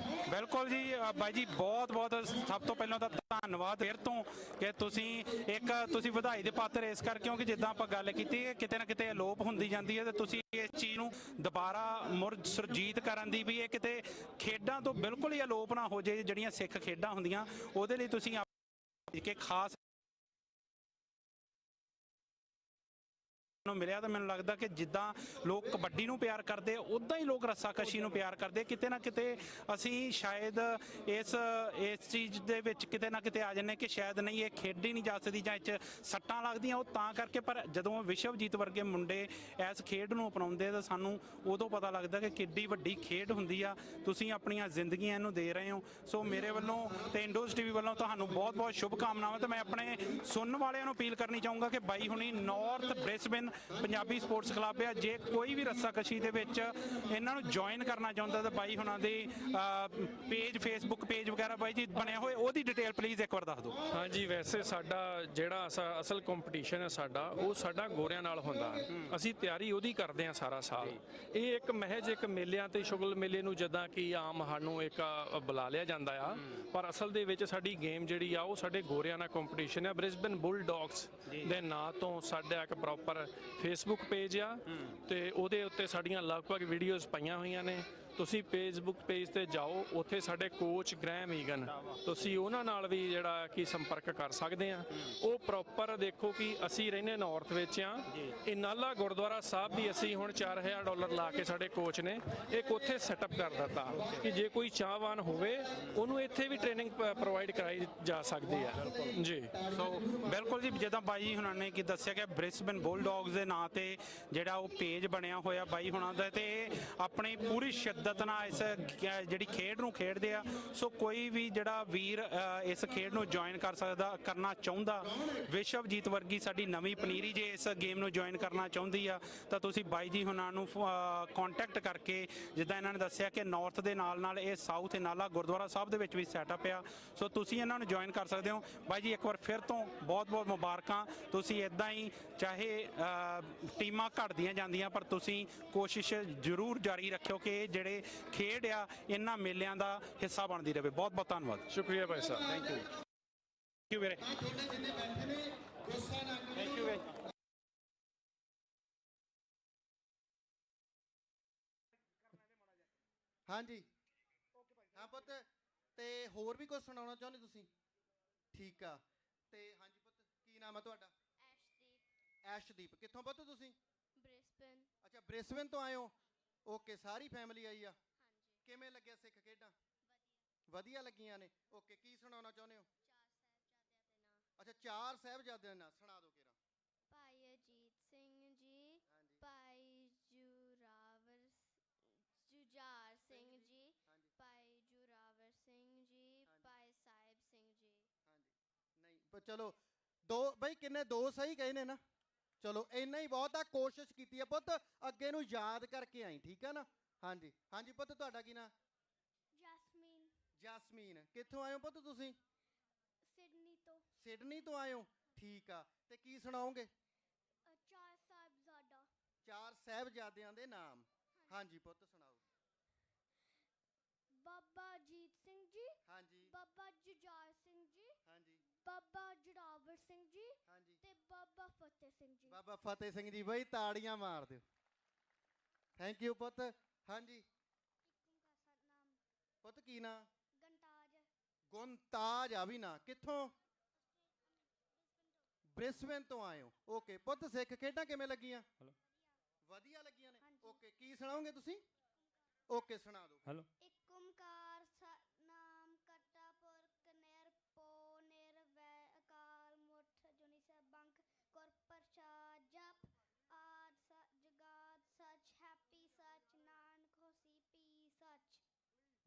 ਬਿਲਕੁਲ ਜੀ। ਬਾਈ ਜੀ ਬਹੁਤ ਬਹੁਤ ਸਭ ਤੋਂ ਪਹਿਲਾਂ ਤਾਂ ਧੰਨਵਾਦ ਫਿਰ ਤੋਂ ਕਿ ਤੁਸੀਂ ਵਧਾਈ ਦੇ ਪਾਤਰ ਇਸ ਕਰਕੇ, ਕਿਉਂਕਿ ਜਿੱਦਾਂ ਆਪਾਂ ਗੱਲ ਕੀਤੀ ਕਿਤੇ ਨਾ ਕਿਤੇ ਅਲੋਪ ਹੁੰਦੀ ਜਾਂਦੀ ਹੈ ਤੇ ਤੁਸੀਂ ਇਸ ਚੀਜ਼ ਨੂੰ ਦੁਬਾਰਾ ਮੁੜ ਸੁਰਜੀਤ ਕਰਨ ਦੀ ਵੀ ਇਹ ਕਿਤੇ ਖੇਡਾਂ ਤੋਂ ਬਿਲਕੁਲ ਹੀ ਅਲੋਪ ਨਾ ਹੋ ਜਾਏ, ਜਿਹੜੀਆਂ ਸਿੱਖ ਖੇਡਾਂ ਹੁੰਦੀਆਂ ਉਹਦੇ ਲਈ ਤੁਸੀਂ ਕਿ ਖਾਸ ਨੂੰ ਮਿਲਿਆ ਤਾਂ ਮੈਨੂੰ ਲੱਗਦਾ ਕਿ ਜਿੱਦਾਂ ਲੋਕ ਕਬੱਡੀ ਨੂੰ ਪਿਆਰ ਕਰਦੇ ਉਦਾਂ ਹੀ ਲੋਕ ਰੱਸਾਕਸ਼ੀ ਨੂੰ ਪਿਆਰ ਕਰਦੇ। ਕਿਤੇ ਨਾ ਕਿਤੇ ਅਸੀਂ ਸ਼ਾਇਦ ਇਸ ਚੀਜ਼ ਦੇ ਵਿੱਚ ਕਿਤੇ ਨਾ ਕਿਤੇ ਆ ਜਾਂਦੇ ਕਿ ਸ਼ਾਇਦ ਨਹੀਂ ਇਹ ਖੇਡੀ ਨਹੀਂ ਜਾ ਸਕਦੀ ਜਾਂ ਇਹ 'ਚ ਸੱਟਾਂ ਲੱਗਦੀਆਂ, ਉਹ ਤਾਂ ਕਰਕੇ। ਪਰ ਜਦੋਂ ਵਿਸ਼ਵਜੀਤ ਵਰਗੇ ਮੁੰਡੇ ਇਸ ਖੇਡ ਨੂੰ ਅਪਣਾਉਂਦੇ ਤਾਂ ਸਾਨੂੰ ਉਦੋਂ ਪਤਾ ਲੱਗਦਾ ਕਿ ਕਿੱਡੀ ਵੱਡੀ ਖੇਡ ਹੁੰਦੀ ਆ। ਤੁਸੀਂ ਆਪਣੀਆਂ ਜ਼ਿੰਦਗੀਆਂ ਇਹਨੂੰ ਦੇ ਰਹੇ ਹੋ। ਸੋ ਮੇਰੇ ਵੱਲੋਂ ਤੇ ਇੰਡੋਜ਼ ਟੀਵੀ ਵੱਲੋਂ ਤੁਹਾਨੂੰ ਬਹੁਤ ਬਹੁਤ ਸ਼ੁਭ ਕਾਮਨਾਵਾਂ। ਤੇ ਮੈਂ ਆਪਣੇ ਸੁਣਨ ਵਾਲਿਆਂ ਨੂੰ ਅਪੀਲ ਕਰਨੀ ਚਾਹੂੰਗਾ ਕਿ ਬਾਈ ਹੁਣੀ north Brisbane Punjabi sports club ਆ, ਜੇ ਕੋਈ ਵੀ ਰੱਸਾਕਸ਼ੀ ਦੇ ਵਿੱਚ ਇਹਨਾਂ ਨੂੰ ਜੁਆਇਨ ਕਰਨਾ ਚਾਹੁੰਦਾ ਤਾਂ ਬਾਈ ਹੁਣਾਂ ਦੇ ਪੇਜ, ਫੇਸਬੁੱਕ ਪੇਜ ਵਗੈਰਾ ਬਾਈ ਜੀ ਬਣਿਆ ਹੋਏ, ਉਹਦੀ ਡਿਟੇਲ ਪਲੀਜ਼ ਇੱਕ ਵਾਰ ਦੱਸ ਦਿਓ। ਹਾਂਜੀ, ਵੈਸੇ ਸਾਡਾ ਜਿਹੜਾ ਅਸਲ ਕੰਪੀਟੀਸ਼ਨ ਹੈ ਸਾਡਾ, ਉਹ ਸਾਡਾ ਗੋਰਿਆਂ ਨਾਲ ਹੁੰਦਾ। ਅਸੀਂ ਤਿਆਰੀ ਉਹਦੀ ਕਰਦੇ ਹਾਂ ਸਾਰਾ ਸਾਲ। ਇਹ ਇੱਕ ਮਹਿਜ ਇੱਕ ਮੇਲਿਆਂ ਤੇ ਸ਼ੁਗਲ ਮੇਲੇ ਨੂੰ ਜਿੱਦਾਂ ਕਿ ਆਮ ਸਾਨੂੰ ਇੱਕ ਬੁਲਾ ਲਿਆ ਜਾਂਦਾ ਆ, ਪਰ ਅਸਲ ਦੇ ਵਿੱਚ ਸਾਡੀ ਗੇਮ ਜਿਹੜੀ ਆ ਉਹ ਸਾਡੇ ਗੋਰਿਆਂ ਨਾਲ ਕੰਪੀਟੀਸ਼ਨ ਹੈ। ਬ੍ਰਿਸਬਨ ਬੁਲ ਡੌਗਸ ਦੇ ਨਾਂ ਤੋਂ ਸਾਡਾ ਇੱਕ ਪ੍ਰੋਪਰ ਫੇਸਬੁੱਕ ਪੇਜ ਆ ਤੇ ਉਹਦੇ ਉੱਤੇ ਸਾਡੀਆਂ ਲਗਭਗ ਵੀਡੀਓਜ਼ ਪਈਆਂ ਹੋਈਆਂ ਨੇ। ਤੁਸੀਂ ਫੇਸਬੁੱਕ ਪੇਜ ਤੇ ਜਾਓ, ਉੱਥੇ ਸਾਡੇ ਕੋਚ ਗ੍ਰੈਮ ਈਗਨ, ਤੁਸੀਂ ਉਹਨਾਂ ਨਾਲ ਵੀ ਜਿਹੜਾ ਕਿ ਸੰਪਰਕ ਕਰ ਸਕਦੇ ਆ। ਉਹ ਪ੍ਰੋਪਰ ਦੇਖੋ ਕਿ ਅਸੀਂ ਰਹਿੰਦੇ ਨਾਰਥ ਵਿੱਚ ਆ। ਇਹ ਨਾਲਾ ਗੁਰਦੁਆਰਾ ਸਾਹਿਬ ਵੀ ਅਸੀਂ ਹੁਣ $4000 ਲਾ ਕੇ ਸਾਡੇ ਕੋਚ ਨੇ ਇੱਕ ਉੱਥੇ ਸੈਟਅਪ ਕਰ ਦਿੱਤਾ ਕਿ ਜੇ ਕੋਈ ਚਾਹਵਾਨ ਹੋਵੇ ਉਹਨੂੰ ਇੱਥੇ ਵੀ ਟ੍ਰੇਨਿੰਗ ਪ੍ਰੋਵਾਈਡ ਕਰਾਈ ਜਾ ਸਕਦੀ ਹੈ ਜੀ। ਸੋ ਬਿਲਕੁਲ ਜੀ, ਜਿੱਦਾਂ ਬਾਈ ਹੁਣਾਂ ਨੇ ਕੀ ਦੱਸਿਆ ਕਿ ਬ੍ਰਿਸਬਨ ਬੁਲਡੌਗਸ ਦੇ ਨਾਂ ਤੇ ਜਿਹੜਾ ਉਹ ਪੇਜ ਬਣਿਆ ਹੋਇਆ ਬਾਈ ਹੁਣਾਂ ਦਾ, ਤੇ ਆਪਣੀ ਪੂਰੀ ਸ਼ਿੱਦਤ ਨਾਲ ਇਸ ਜਿਹੜੀ ਖੇਡ ਨੂੰ ਖੇਡਦੇ ਆ। ਸੋ ਕੋਈ ਵੀ ਜਿਹੜਾ ਵੀਰ ਇਸ ਖੇਡ ਨੂੰ ਜੁਆਇਨ ਕਰਨਾ ਚਾਹੁੰਦਾ, ਵਿਸ਼ਵਜੀਤ ਵਰਗੀ ਸਾਡੀ ਨਵੀਂ ਪਨੀਰੀ ਜੇ ਇਸ ਗੇਮ ਨੂੰ ਜੁਆਇਨ ਕਰਨਾ ਚਾਹੁੰਦੀ ਆ ਤਾਂ ਤੁਸੀਂ ਬਾਈ ਜੀ ਹੁਣਾਂ ਨੂੰ ਕੰਟੈਕਟ ਕਰਕੇ, ਜਿੱਦਾਂ ਇਹਨਾਂ ਨੇ ਦੱਸਿਆ ਕਿ ਨਾਰਥ ਦੇ ਨਾਲ ਨਾਲ ਇਹ ਸਾਊਥ ਨਾਲਾ ਗੁਰਦੁਆਰਾ ਸਾਹਿਬ ਦੇ ਵਿੱਚ ਵੀ ਸੈਟਅਪ ਆ। ਸੋ ਤੁਸੀਂ ਇਹਨਾਂ ਨੂੰ ਜੁਆਇਨ ਕਰ ਸਕਦੇ ਹੋ। ਬਾਈ ਜੀ ਇੱਕ ਵਾਰ ਫਿਰ ਤੋਂ ਬਹੁਤ ਬਹੁਤ ਮੁਬਾਰਕਾਂ। ਤੁਸੀਂ ਇਦਾਂ ਹੀ, ਚਾਹੇ ਟੀਮਾਂ ਘਟਦੀਆਂ ਜਾਂਦੀਆਂ, ਪਰ ਤੁਸੀਂ ਕੋਸ਼ਿਸ਼ ਜ਼ਰੂਰ ਜਾਰੀ ਰੱਖਿਓ ਕਿ ਇਹ ਜਿਹੜੇ ਖੇਡ ਆ ਇਹਨਾਂ ਮੇਲਿਆਂ ਦਾ ਹਿੱਸਾ ਬਣਦੀ ਰਹੇ। ਬਹੁਤ ਬਹੁਤ ਧੰਨਵਾਦ। ਸ਼ੁਕਰੀਆ ਭਾਈ ਸਾਹਿਬ। ਥੈਂਕ ਯੂ ਵੀਰੇ। ਥੈਂਕ ਯੂ ਵੀਰੇ। ਹਾਂਜੀ ਹਾਂ ਪੁੱਤ, ਤੇ ਹੋਰ ਵੀ ਕੁਝ ਸੁਣਾਉਣਾ ਚਾਹੁੰਦੇ ਤੁਸੀਂ? ਠੀਕ ਆ। ਤੇ ਹਾਂਜੀ ਪੁੱਤ, ਕੀ ਨਾਮ ਹੈ ਤੁਹਾਡਾ? ਐਸ਼ਦੀਪ। ਕਿੱਥੋਂ ਪੁੱਤ ਤੁਸੀਂ? ਬ੍ਰਿਸਬਨ। ਅੱਛਾ, ਬ੍ਰਿਸਬਨ ਤੋਂ ਆਏ ਹੋ। ਓਕੇ, ਸਾਰੀ ਫੈਮਿਲੀ ਆਈ ਆ। ਕਿਵੇਂ ਲੱਗਿਆ ਸਿੱਖ ਖੇਡਾਂ? ਵਧੀਆ ਲੱਗੀਆਂ ਨੇ। ਓਕੇ, ਕੀ ਸੁਣਾਉਣਾ ਚਾਹੁੰਦੇ ਹੋ? ਅੱਛਾ, 4 ਸਾਹਿਬਜ਼ਾਦਿਆਂ ਦੇ ਨਾਂ ਸੁਣਾ ਦਿਓ ਕਿਰਾ। ਭਾਈ ਅਜੀਤ ਸਿੰਘ ਜੀ, ਭਾਈ ਜੁਝਾਰ ਸਿੰਘ ਜੀ, ਭਾਈ ਜੁਰਾਵਰ ਸਿੰਘ ਜੀ, ਭਾਈ ਸਾਹਿਬ ਸਿੰਘ ਜੀ। ਨਹੀਂ ਪਰ ਚਲੋ, ਦੋ ਬਈ ਕਿੰਨੇ? 2 ਸਹੀ ਗਏ ਨੇ ਨਾ। ਚਲੋ ਇੰਨਾ ਹੀ ਬਹੁਤ ਆ। ਕੋਸ਼ਿਸ਼ ਕੀਤੀ ਹੈ ਪੁੱਤ, ਅੱਗੇ ਨੂੰ ਯਾਦ ਕਰਕੇ ਆਈ, ਠੀਕ ਹੈ ਨਾ? ਹਾਂਜੀ ਹਾਂਜੀ ਪੁੱਤ, ਤੁਹਾਡਾ ਕੀ ਨਾਂ? ਜੈਸਮੀਨ। ਜੈਸਮੀਨ। ਕਿੱਥੋਂ ਆਏ ਹੋ ਪੁੱਤ ਤੁਸੀਂ? ਸਿਡਨੀ ਤੋਂ। ਸਿਡਨੀ ਤੋਂ ਆਏ ਹੋ, ਠੀਕ ਆ। ਤੇ ਕੀ ਸੁਣਾਓਗੇ? 4 ਸਾਹਿਬਜ਼ਾਦਾ। 4 ਸਾਹਿਬਜ਼ਾਦਿਆਂ ਦੇ ਨਾਮ। ਹਾਂਜੀ ਪੁੱਤ, ਸੁਣਾਓ। ਬਾਬਾ ਅਜੀਤ ਸਿੰਘ ਜੀ, ਹਾਂਜੀ, ਬਾਬਾ ਜੁਝਾਰ ਸਿੰਘ ਜੀ, ਹਾਂਜੀ, ਬਾਬਾ ਜੁਰਾਵਰ ਸਿੰਘ ਜੀ, ਹਾਂਜੀ, ਤੇ ਬਾਬਾ ਫਤਿਹ ਸਿੰਘ ਜੀ। ਬਾਬਾ ਫਤਿਹ ਸਿੰਘ ਜੀ। ਬਈ ਤਾੜੀਆਂ ਮਾਰ ਦਿਓ। ਥੈਂਕ ਯੂ ਪੁੱਤ। ਹਾਂਜੀ ਪੁੱਤ, ਕੀ ਨਾਂ? ਗੰਤਾਜ। ਗੁੰਤਾਜ ਆ ਵੀ ਨਾਂ। ਕਿੱਥੋਂ? ਬ੍ਰਿਸਬਨ ਤੋਂ ਆਏ ਹੋ। ਓਕੇ ਪੁੱਤ, ਸਿੱਖ ਖੇਡਾਂ ਕਿਵੇਂ ਲੱਗੀਆਂ? ਵਧੀਆ ਲੱਗੀਆਂ ਨੇ। ਓਕੇ, ਕੀ ਸੁਣਾਓਗੇ ਤੁਸੀਂ? ਓਕੇ, ਸੁਣਾ ਦਿਓ। ਹੈਲੋ। ਇੱਕ ਓਮਕਾਰ ਸਤਨਾਮ ਕਰਤਾ ਪੁਰਖ ਨਿਰਭਉ ਨਿਰਵੈਰ ਅਕਾਲ ਮੂਰਤ ਅਜੂਨੀ ਸੈਭੰ ਗੁਰ ਪ੍ਰਸਾਦਿ ਜਪ ਆਦਿ ਸਚ ਜੁਗਾਦਿ ਸਚ ਹੈਪੀ ਸਚ ਨਾਨਕ ਹੋਸੀ ਪੀ ਸਚ।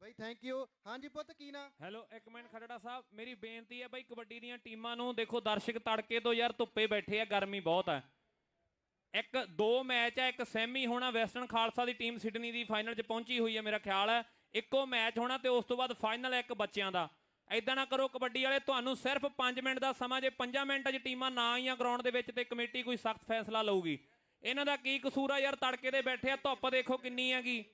ਬਈ ਥੈਂਕ ਯੂ। ਹਾਂਜੀ ਪੁੱਤ, ਕੀ ਨਾਂ? ਹੈਲੋ, ਇੱਕ ਮਿੰਟ ਖਰੜਾ ਸਾਹਿਬ, ਮੇਰੀ ਬੇਨਤੀ ਹੈ ਬਈ ਕਬੱਡੀ ਦੀਆਂ ਟੀਮਾਂ ਨੂੰ ਦੇਖੋ, ਦਰਸ਼ਕ ਤੜਕੇ ਤੋਂ ਯਾਰ ਧੁੱਪੇ ਬੈਠੇ ਆ, ਗਰਮੀ ਬਹੁਤ ਹੈ। 2 ਮੈਚ ਹੈ, ਇੱਕ ਸੈਮੀ ਹੋਣਾ, ਵੈਸਟਰਨ ਖਾਲਸਾ ਦੀ ਟੀਮ ਸਿਡਨੀ ਦੀ ਫਾਈਨਲ 'ਚ ਪਹੁੰਚੀ ਹੋਈ ਹੈ ਮੇਰਾ ਖਿਆਲ ਹੈ। ਇੱਕੋ ਮੈਚ ਹੋਣਾ ਤੇ ਉਸ ਤੋਂ ਬਾਅਦ ਫਾਈਨਲ ਹੈ ਇੱਕ ਬੱਚਿਆਂ ਦਾ। ਐਦਾਂ ਨਾ ਕਰੋ ਕਬੱਡੀ ਵਾਲੇ, ਤੁਹਾਨੂੰ ਸਿਰਫ 5 ਮਿੰਟ ਦਾ ਸਮਾਂ, ਜੇ 5 ਮਿੰਟਾਂ 'ਚ ਟੀਮਾਂ ਨਾ ਆਈਆਂ ਗਰਾਊਂਡ ਦੇ ਵਿੱਚ ਤੇ ਕਮੇਟੀ ਕੋਈ ਸਖਤ ਫੈਸਲਾ ਲਊਗੀ। ਇਹਨਾਂ ਦਾ ਕੀ ਕਸੂਰ ਆ ਯਾਰ, ਤੜਕੇ ਦੇ ਬੈਠੇ ਆ, ਧੁੱਪ ਦੇਖੋ ਕਿੰਨੀ ਹੈਗੀ।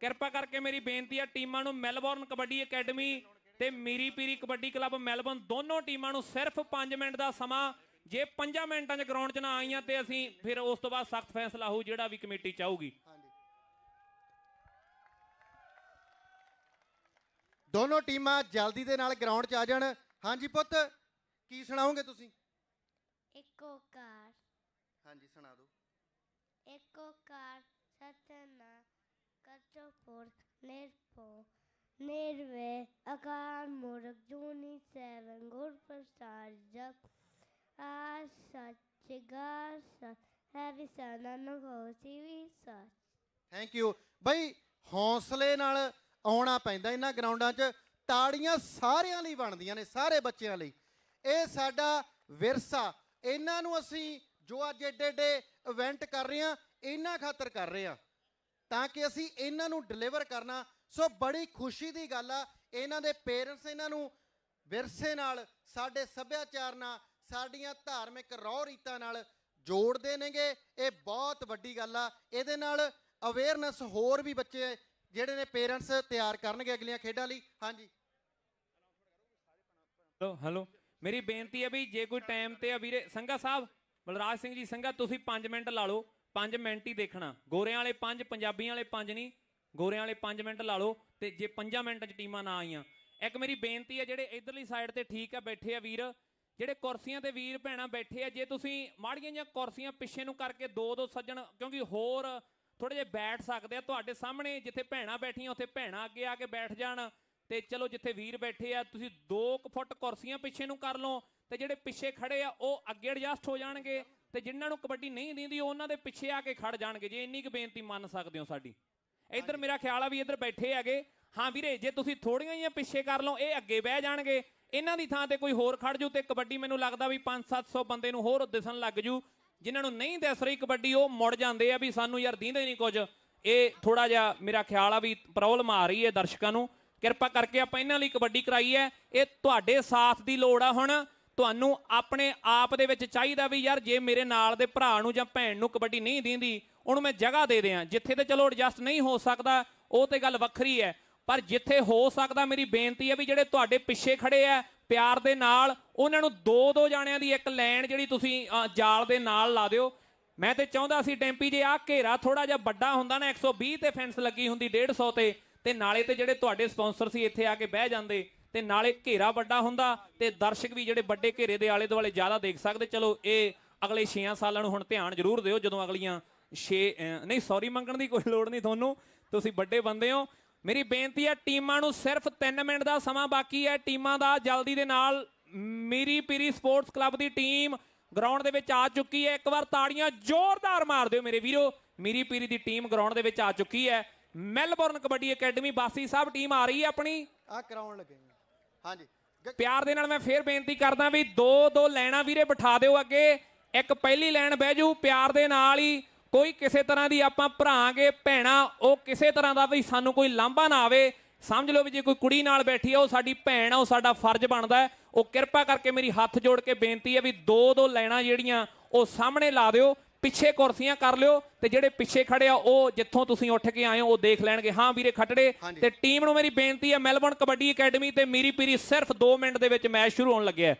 ਕਿਰਪਾ ਕਰਕੇ ਮੇਰੀ ਬੇਨਤੀ ਆ ਟੀਮਾਂ ਨੂੰ, ਮੈਲਬੌਰਨ ਕਬੱਡੀ ਅਕੈਡਮੀ ਤੇ ਮੀਰੀ ਪੀਰੀ ਕਬੱਡੀ ਕਲੱਬ ਮੈਲਬੌਰਨ, ਦੋਨੋਂ ਟੀਮਾਂ ਨੂੰ ਸਿਰਫ 5 ਮਿੰਟ ਦਾ ਸਮਾਂ। ਜੇ 5 ਮਿੰਟਾਂ 'ਚ ਗਰਾਊਂਡ 'ਚ ਨਾ ਆਈਆਂ ਤੇ ਅਸੀਂ ਫਿਰ ਉਸ ਤੋਂ ਬਾਅਦ ਸਖਤ ਫੈਸਲਾ ਹੋਊ ਜਿਹੜਾ ਵੀ ਕਮੇਟੀ ਚਾਹੂਗੀ। ਦੋਨੋਂ ਟੀਮਾਂ ਜਲਦੀ ਦੇ ਨਾਲ ਗਰਾਊਂਡ 'ਚ ਆ ਜਾਣ। ਹਾਂਜੀ ਪੁੱਤ, ਕੀ ਸੁਣਾਓਗੇ ਤੁਸੀਂ? ਇੱਕ ਓਕਾਰ। ਹਾਂਜੀ ਸੁਣਾ ਦਿਓ। ਇੱਕ ਓਕਾਰ ਸਤਨਾਮ ਕਰਤਾ ਪੁਰਖ ਨਿਰਭਉ ਨਿਰਵੈਰ ਅਕਾਲ ਮੂਰਤ ਜੂਨੀ ਸੈਭੰ ਗੁਰ ਪ੍ਰਸਾਦਿ ਜਪੁ ਆਦਿ ਸੱਚ ਜੁਗਾਦਿ ਸੱਚ ਹੈ ਵੀ ਸੱਚ ਨਾਨਕ ਹੋਸੀ ਵੀ ਸੱਚ। ਥੈਂਕ ਯੂ ਬਈ। ਹੌਸਲੇ ਨਾਲ ਆਉਣਾ ਪੈਂਦਾ ਇਹਨਾਂ ਗਰਾਊਂਡਾਂ 'ਚ। ਤਾੜੀਆਂ ਸਾਰਿਆਂ ਲਈ ਬਣਦੀਆਂ ਨੇ, ਸਾਰੇ ਬੱਚਿਆਂ ਲਈ। ਇਹ ਸਾਡਾ ਵਿਰਸਾ, ਇਹਨਾਂ ਨੂੰ ਅਸੀਂ ਜੋ ਅੱਜ ਏਡੇ ਏਡੇ ਇਵੈਂਟ ਕਰ ਰਹੇ ਹਾਂ ਇਹਨਾਂ ਖਾਤਰ ਕਰ ਰਹੇ ਹਾਂ ਤਾਂ ਕਿ ਅਸੀਂ ਇਹਨਾਂ ਨੂੰ ਡਿਲੀਵਰ ਕਰਨਾ। ਸੋ ਬੜੀ ਖੁਸ਼ੀ ਦੀ ਗੱਲ ਆ, ਇਹਨਾਂ ਦੇ ਪੇਰੈਂਟਸ ਇਹਨਾਂ ਨੂੰ ਵਿਰਸੇ ਨਾਲ, ਸਾਡੇ ਸੱਭਿਆਚਾਰ ਨਾਲ, ਸਾਡੀਆਂ ਧਾਰਮਿਕ ਰਹੁ ਰੀਤਾਂ ਨਾਲ ਜੋੜਦੇ ਨੇਗੇ। ਇਹ ਬਹੁਤ ਵੱਡੀ ਗੱਲ ਆ। ਇਹਦੇ ਨਾਲ ਅਵੇਅਰਨੈਸ ਹੋਰ ਵੀ ਬੱਚੇ ਜਿਹੜੇ ਨੇ ਪੇਰੈਂਟਸ ਤਿਆਰ ਕਰਨਗੇ ਅਗਲੀਆਂ ਖੇਡਾਂ ਲਈ। ਹਾਂਜੀ ਹੈਲੋ, ਮੇਰੀ ਬੇਨਤੀ ਹੈ ਵੀ ਜੇ ਕੋਈ ਟਾਈਮ ਤੇ ਆ ਵੀਰੇ ਸੰਘਾ ਸਾਹਿਬ, ਬਲਰਾਜ ਸਿੰਘ ਜੀ ਸੰਘਾ, ਤੁਸੀਂ 5 ਮਿੰਟ ਲਾ ਲਓ। 5 ਮਿੰਟ ਹੀ ਦੇਖਣਾ, ਗੋਰਿਆਂ ਵਾਲੇ 5, ਪੰਜਾਬੀਆਂ ਵਾਲੇ 5 ਨਹੀਂ, ਗੋਰਿਆਂ ਵਾਲੇ 5 ਮਿੰਟ ਲਾ ਲਓ। ਤੇ ਜੇ 5 ਮਿੰਟਾਂ 'ਚ ਟੀਮਾਂ ਨਾ ਆਈਆਂ, ਇੱਕ ਮੇਰੀ ਬੇਨਤੀ ਹੈ ਜਿਹੜੇ ਇਧਰਲੀ ਸਾਈਡ ਤੇ ਠੀਕ ਆ ਬੈਠੇ ਆ ਵੀਰ, ਜਿਹੜੇ ਕੁਰਸੀਆਂ ਤੇ ਵੀਰ ਭੈਣਾਂ ਬੈਠੇ ਆ, ਜੇ ਤੁਸੀਂ ਮਾੜੀਆਂ ਜਿਹੀਆਂ ਕੁਰਸੀਆਂ ਪਿੱਛੇ ਨੂੰ ਕਰਕੇ ਦੋ ਸੱਜਣ, ਕਿਉਂਕਿ ਹੋਰ ਥੋੜੇ ਜਿਹੇ ਬੈਠ ਸਕਦੇ ਆ ਤੁਹਾਡੇ ਸਾਹਮਣੇ। ਜਿੱਥੇ ਭੈਣਾਂ ਬੈਠੀਆਂ ਉੱਥੇ ਭੈਣਾਂ ਅੱਗੇ ਆ ਕੇ ਬੈਠ ਜਾਣ, ਤੇ ਚਲੋ ਜਿੱਥੇ ਵੀਰ ਬੈਠੇ ਆ ਤੁਸੀਂ 2 ਫੁੱਟ ਕੁਰਸੀਆਂ ਪਿੱਛੇ ਨੂੰ ਕਰ ਲਓ, ਤੇ ਜਿਹੜੇ ਪਿੱਛੇ ਖੜੇ ਆ ਉਹ ਅੱਗੇ ਐਡਜਸਟ ਹੋ ਜਾਣਗੇ, ਤੇ ਜਿਨ੍ਹਾਂ ਨੂੰ ਕਬੱਡੀ ਨਹੀਂ ਦਿੰਦੀ ਉਹਨਾਂ ਦੇ ਪਿੱਛੇ ਆ ਕੇ ਖੜ ਜਾਣਗੇ। ਜੇ ਇੰਨੀ ਕੁ ਬੇਨਤੀ ਮੰਨ ਸਕਦੇ ਹੋ ਸਾਡੀ। ਇੱਧਰ ਮੇਰਾ ਖਿਆਲ ਆ ਵੀ ਇੱਧਰ ਬੈਠੇ ਹੈਗੇ। ਹਾਂ ਵੀਰੇ, ਜੇ ਤੁਸੀਂ ਥੋੜੀਆਂ ਜਿਹੀਆਂ ਪਿੱਛੇ ਕਰ ਲਓ ਇਹ ਅੱਗੇ ਬਹਿ ਜਾਣਗੇ, ਇਹਨਾਂ ਦੀ ਥਾਂ ਤੇ ਕੋਈ ਹੋਰ ਖੜ ਜੂ, ਤੇ ਕਬੱਡੀ ਮੈਨੂੰ ਲੱਗਦਾ ਵੀ 500-700 ਬੰਦੇ ਨੂੰ ਹੋਰ ਦਿਸਣ ਲੱਗ ਜੂ। ਜਿਨ੍ਹਾਂ ਨੂੰ ਨਹੀਂ ਦਿਸ ਰਹੀ ਕਬੱਡੀ ਉਹ ਮੁੜ ਜਾਂਦੇ ਆ ਵੀ ਸਾਨੂੰ ਯਾਰ ਦੀਂਦੇ ਨਹੀਂ ਕੁਝ। ਇਹ ਥੋੜਾ ਜਿਹਾ ਮੇਰਾ ਖਿਆਲ ਆ ਵੀ ਪ੍ਰੋਬਲਮ ਆ ਰਹੀ ਹੈ ਦਰਸ਼ਕਾਂ ਨੂੰ। ਕਿਰਪਾ ਕਰਕੇ ਆਪਾਂ ਇਹਨਾਂ ਲਈ ਕਬੱਡੀ ਕਰਾਈ ਹੈ। ਇਹ ਤੁਹਾਡੇ ਸਾਥ ਦੀ ਲੋੜ ਆ। ਹੁਣ ਤੁਹਾਨੂੰ ਆਪਣੇ ਆਪ ਦੇ ਵਿੱਚ ਚਾਹੀਦਾ ਵੀ ਯਾਰ ਜੇ ਮੇਰੇ ਨਾਲ ਦੇ ਭਰਾ ਨੂੰ ਜਾਂ ਭੈਣ ਨੂੰ ਕਬੱਡੀ ਨਹੀਂ ਦਿੰਦੀ ਉਹਨੂੰ ਮੈਂ ਜਗ੍ਹਾ ਦੇ ਦਿਆਂ। ਜਿੱਥੇ ਤੇ ਚਲੋ ਐਡਜਸਟ ਨਹੀਂ ਹੋ ਸਕਦਾ ਉਹ ਤੇ ਗੱਲ ਵੱਖਰੀ ਹੈ, ਪਰ ਜਿੱਥੇ ਹੋ ਸਕਦਾ ਮੇਰੀ ਬੇਨਤੀ ਹੈ ਵੀ ਜਿਹੜੇ ਤੁਹਾਡੇ ਪਿੱਛੇ ਖੜੇ ਆ ਪਿਆਰ ਦੇ ਨਾਲ ਉਹਨਾਂ ਨੂੰ 2-2 ਜਾਣਿਆਂ ਦੀ ਇੱਕ ਲਾਈਨ ਜਿਹੜੀ ਤੁਸੀਂ ਜਾਲ ਦੇ ਨਾਲ ਲਾ ਦਿਓ। ਮੈਂ ਤੇ ਚਾਹੁੰਦਾ ਸੀ ਟੈਂਪੀ ਜੇ ਆਹ ਘੇਰਾ ਥੋੜਾ ਜਿਹਾ ਵੱਡਾ ਹੁੰਦਾ ਨਾ, 120 ਤੇ ਫੈਂਸ ਲੱਗੀ ਹੁੰਦੀ 150 ਤੇ ਨਾਲੇ ਤੇ ਜਿਹੜੇ ਤੁਹਾਡੇ ਸਪਾਂਸਰ ਸੀ ਇੱਥੇ ਆ ਕੇ ਬਹਿ ਜਾਂਦੇ, ਤੇ ਨਾਲੇ ਘੇਰਾ ਵੱਡਾ ਹੁੰਦਾ ਤੇ ਦਰਸ਼ਕ ਵੀ ਜਿਹੜੇ ਵੱਡੇ ਘੇਰੇ ਦੇ ਆਲੇ ਦੁਆਲੇ ਜ਼ਿਆਦਾ ਦੇਖ ਸਕਦੇ। ਚਲੋ ਇਹ ਅਗਲੇ 6 ਸਾਲਾਂ ਨੂੰ ਹੁਣ ਧਿਆਨ ਜ਼ਰੂਰ ਦਿਓ, ਜਦੋਂ ਅਗਲੀਆਂ 6 ਨਹੀਂ ਸੌਰੀ ਮੰਗਣ ਦੀ ਕੋਈ ਲੋੜ ਨਹੀਂ ਤੁਹਾਨੂੰ, ਤੁਸੀਂ ਵੱਡੇ ਬੰਦੇ ਹੋ। ਮੇਰੀ ਬੇਨਤੀ ਹੈ ਟੀਮਾਂ ਨੂੰ ਸਿਰਫ 3 ਮਿੰਟ ਦਾ ਸਮਾਂ ਬਾਕੀ ਹੈ ਟੀਮਾਂ ਦਾ। ਜਲਦੀ ਦੇ ਨਾਲ ਮੀਰੀ ਪੀਰੀ ਸਪੋਰਟਸ ਕਲੱਬ ਦੀ ਟੀਮ ਗਰਾਊਂਡ ਦੇ ਵਿੱਚ ਆ ਚੁੱਕੀ ਹੈ। ਇੱਕ ਵਾਰ ਤਾੜੀਆਂ ਜ਼ੋਰਦਾਰ ਮਾਰ ਦਿਓ ਮੇਰੇ ਵੀਰੋ। ਮੀਰੀ ਪੀਰੀ ਦੀ ਟੀਮ ਗਰਾਊਂਡ ਦੇ ਵਿੱਚ ਆ ਚੁੱਕੀ ਹੈ। ਮੈਲਬੌਰਨ ਕਬੱਡੀ ਅਕੈਡਮੀ ਬਾਸੀ ਸਾਹਿਬ ਟੀਮ ਆ ਰਹੀ ਹੈ ਆਪਣੀ, ਆ ਕਰਾਉਣ ਲੱਗੇ। ਹਾਂਜੀ ਪਿਆਰ ਦੇ ਨਾਲ ਮੈਂ ਫੇਰ ਬੇਨਤੀ ਕਰਦਾ ਵੀ 2-2 ਲਾਈਨਾਂ ਵੀਰੇ ਬਿਠਾ ਦਿਓ ਅੱਗੇ। ਇੱਕ ਪਹਿਲੀ ਲਾਈਨ ਬਹਿ ਜੂ ਪਿਆਰ ਦੇ ਨਾਲ ਹੀ। ਕੋਈ ਕਿਸੇ ਤਰ੍ਹਾਂ ਦੀ ਆਪਾਂ ਭਰਾਂਗੇ ਭੈਣਾ, ਉਹ ਕਿਸੇ ਤਰ੍ਹਾਂ ਦਾ ਵੀ ਸਾਨੂੰ ਕੋਈ ਲਾਂਭਾ ਨਾ ਆਵੇ। ਸਮਝ ਲਓ ਵੀ ਜੇ ਕੋਈ ਕੁੜੀ ਨਾਲ ਬੈਠੀ ਆ ਉਹ ਸਾਡੀ ਭੈਣ ਆ, ਉਹ ਸਾਡਾ ਫਰਜ਼ ਬਣਦਾ ਹੈ। ਉਹ ਕਿਰਪਾ ਕਰਕੇ ਮੇਰੀ ਹੱਥ ਜੋੜ ਕੇ ਬੇਨਤੀ ਹੈ ਵੀ 2-2 ਲਾਈਨਾਂ ਜਿਹੜੀਆਂ ਉਹ ਸਾਹਮਣੇ ਲਾ ਦਿਓ, ਪਿੱਛੇ ਕੁਰਸੀਆਂ ਕਰ ਲਿਓ, ਤੇ ਜਿਹੜੇ ਪਿੱਛੇ ਖੜੇ ਆ ਉਹ ਜਿੱਥੋਂ ਤੁਸੀਂ ਉੱਠ ਕੇ ਆਏ ਹੋ ਉਹ ਦੇਖ ਲੈਣਗੇ। ਹਾਂ ਵੀਰੇ ਖੱਟੜੇ ਤੇ ਟੀਮ ਨੂੰ ਮੇਰੀ ਬੇਨਤੀ ਹੈ ਮੈਲਬੌਰਨ ਕਬੱਡੀ ਅਕੈਡਮੀ ਤੇ ਮੀਰੀ ਪੀਰੀ ਸਿਰਫ 2 ਮਿੰਟ ਦੇ ਵਿੱਚ ਮੈਚ ਸ਼ੁਰੂ ਹੋਣ ਲੱਗਿਆ।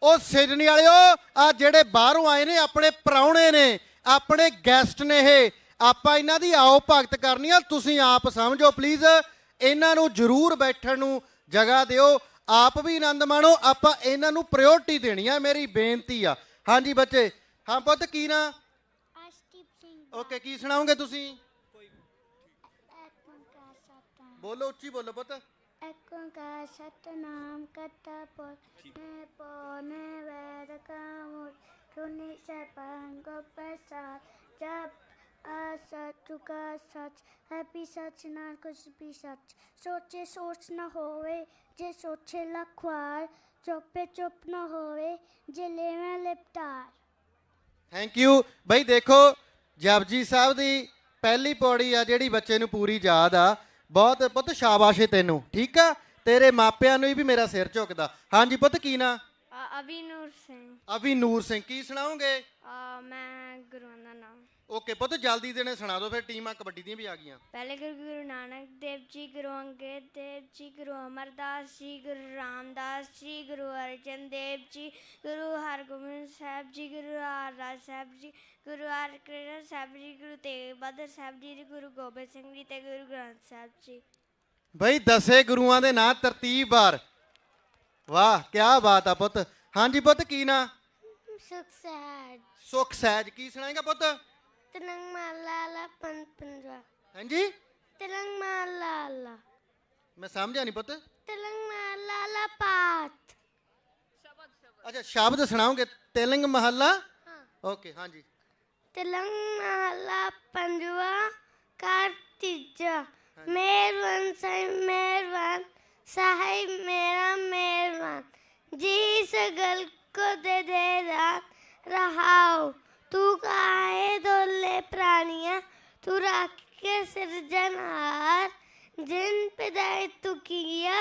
ਉਹ ਸਿਡਨੀ ਵਾਲਿਓ ਆ ਜਿਹੜੇ ਬਾਹਰੋਂ ਆਏ ਨੇ ਆਪਣੇ ਪ੍ਰਾਹੁਣੇ ਨੇ, ਆਪਣੇ ਗੈਸਟ ਨੇ, ਇਹ ਆਪਾਂ ਇਹਨਾਂ ਦੀ ਆਓ ਭਗਤ ਕਰਨੀ ਆ। ਤੁਸੀਂ ਆਪ ਸਮਝੋ ਪਲੀਜ਼, ਇਹਨਾਂ ਨੂੰ ਜ਼ਰੂਰ ਬੈਠਣ ਨੂੰ ਜਗ੍ਹਾ ਦਿਓ, ਆਪ ਵੀ ਆਨੰਦ ਮਾਣੋ। ਆਪਾਂ ਇਹਨਾਂ ਨੂੰ ਪ੍ਰਾਇੋਰਟੀ ਦੇਣੀ ਆ, ਮੇਰੀ ਬੇਨਤੀ ਆ। ਹਾਂਜੀ ਬੱਚੇ। ਹਾਂ ਪੁੱਤ ਕੀ ਨਾ? ਓਕੇ, ਕੀ ਸੁਣਾਓਗੇ ਤੁਸੀਂ? ਬੋਲੋ, ਉੱਚੀ ਬੋਲੋ ਪੁੱਤ। ਇੱਕ ਓਂਕਾਰ ਸਤਿਨਾਮ ਕਰਤਾ ਪੁਰਖ ਨਿਰਭਉ ਨਿਰਵੈਰ ਅਕਾਲ ਮੂਰਤ ਜੁਨੀ ਸੈਭੰ ਗੁਰ ਪ੍ਰਸਾਦਿ ਜਪੁ ਆਦਿ ਸੱਚ ਜੁਗਾਦਿ ਸੱਚ ਹੈ ਵੀ ਸੱਚ ਨਾਨਕ ਕੁਛ ਵੀ ਸੱਚ। ਸੋਚੇ ਸੋਚ ਨਾ ਹੋਵੇ ਜੇ ਸੋਚੇ ਲੱਖ ਵਾਰ, ਚੁੱਪੇ ਚੁੱਪ ਨਾ ਹੋਵੇ ਜੇ ਲੈਵੇਂ ਲਿਪਟਾਰ। ਥੈਂਕ ਯੂ ਬਈ। ਦੇਖੋ ਜਪਜੀ ਸਾਹਿਬ ਦੀ ਪਹਿਲੀ ਪੌੜੀ ਆ ਜਿਹੜੀ ਬੱਚੇ ਨੂੰ ਪੂਰੀ ਯਾਦ ਆ। ਬਹੁਤ ਪੁੱਤ ਸ਼ਾਬਾਸ਼ ਏ ਤੈਨੂੰ, ਠੀਕ ਆ। ਤੇਰੇ ਮਾਪਿਆਂ ਨੂੰ ਵੀ ਮੇਰਾ ਸਿਰ ਝੁਕਦਾ। ਹਾਂਜੀ ਪੁੱਤ ਕੀ ਨਾ? ਅਭਿਨੂਰ ਸਿੰਘ। ਅਭਿਨੂਰ ਸਿੰਘ। ਕੀ ਸੁਣਾਓਗੇ? ਮੈਂ ਗੁਰੂਆਂ ਦਾ ਨਾਮ। ਓਕੇ ਪੁੱਤ ਜਲਦੀ ਦੇਣੇ ਸੁਣਾ ਦਿਓ, ਫਿਰ ਟੀਮਾਂ ਕਬੱਡੀ ਦੀਆਂ ਵੀ ਆ ਗਈਆਂ। ਪਹਿਲੇ ਗੁਰੂ ਨਾਨਕ ਦੇਵ ਜੀ, ਗੁਰੂ ਅੰਗਦ ਦੇਵ ਜੀ, ਗੁਰੂ ਅਮਰਦਾਸ ਜੀ, ਗੁਰੂ ਰਾਮਦਾਸ ਜੀ, ਗੁਰੂ ਅਰਜਨ ਦੇਵ ਜੀ, ਗੁਰੂ ਹਰਗੋਬਿੰਦ ਸਾਹਿਬ ਜੀ, ਗੁਰੂ ਹਰਰਾਜ ਸਾਹਿਬ ਜੀ, ਗੁਰੂ ਹਰਕ੍ਰਿਸ਼ਨ ਸਾਹਿਬ ਜੀ, ਗੁਰੂ ਤੇਗ ਬਹਾਦਰ ਸਾਹਿਬ ਜੀ, ਗੁਰੂ ਗੋਬਿੰਦ ਸਿੰਘ ਜੀ ਤੇ ਗੁਰੂ ਗ੍ਰੰਥ ਸਾਹਿਬ ਜੀ। ਬਈ 10 ਗੁਰੂਆਂ ਦੇ ਨਾਂ ਤਰਤੀਬ ਵਾਰ। ਵਾਹ ਕੀ ਬਾਤ ਆ ਪੁੱਤ। ਹਾਂਜੀ ਪੁੱਤ ਕੀ ਨਾ? ਸੁਖਸੈਜ ਸੁਖ ਸਹਿਜ ਕੀ ਸੁਣਾਏਗਾ ਪੁੱਤ? ਤਿਲੰਗਮਾਲਾ ਪੰਜਵਾ। ਹਾਂਜੀ ਤਿਲੰਗਮਾਲਾ ਮੈਂ ਸਮਝਿਆ ਨਹੀਂ ਪੁੱਤ। ਤਿਲੰਗਮਾਲਾ ਪਾਠ। ਅੱਛਾ ਸ਼ਬਦ ਸੁਣਾਓਗੇ ਤੇਲੰਗ ਮਹੱਲਾ? ਓਕੇ ਹਾਂਜੀ। ਤਿਲੰਗਮਾਲਾ ਪੰਜਵਾ ਕਾਰ ਤੀਜਾ। ਮਿਹਰਬਾਨ ਸਾਹਿਬ ਮਿਹਰਬਾਨ ਸਾਹਿਬ ਮੇਰਾ ਮਿਹਰਬਾਨ जिस गल को दे रहाओ तू काहे दोले प्राणिया तू रख के सिरजनहार जिन पिदाई तू किया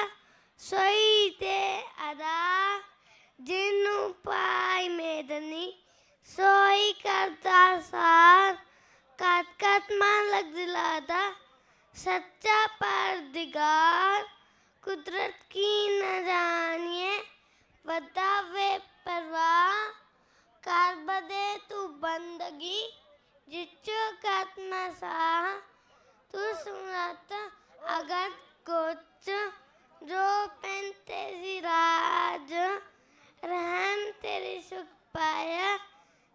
सोई ते अदा जिन्नू पाई मेदनी सोई करता सार कत कत मान लग दिलादा सच्चा परदिगार कुदरत की न जानिए वदावे परवाह कर बदे तू बंदगी जिचो कतना सा तू सुनत अगत कुछ जो पेन तेरी राज रहम तेरी सुख पाया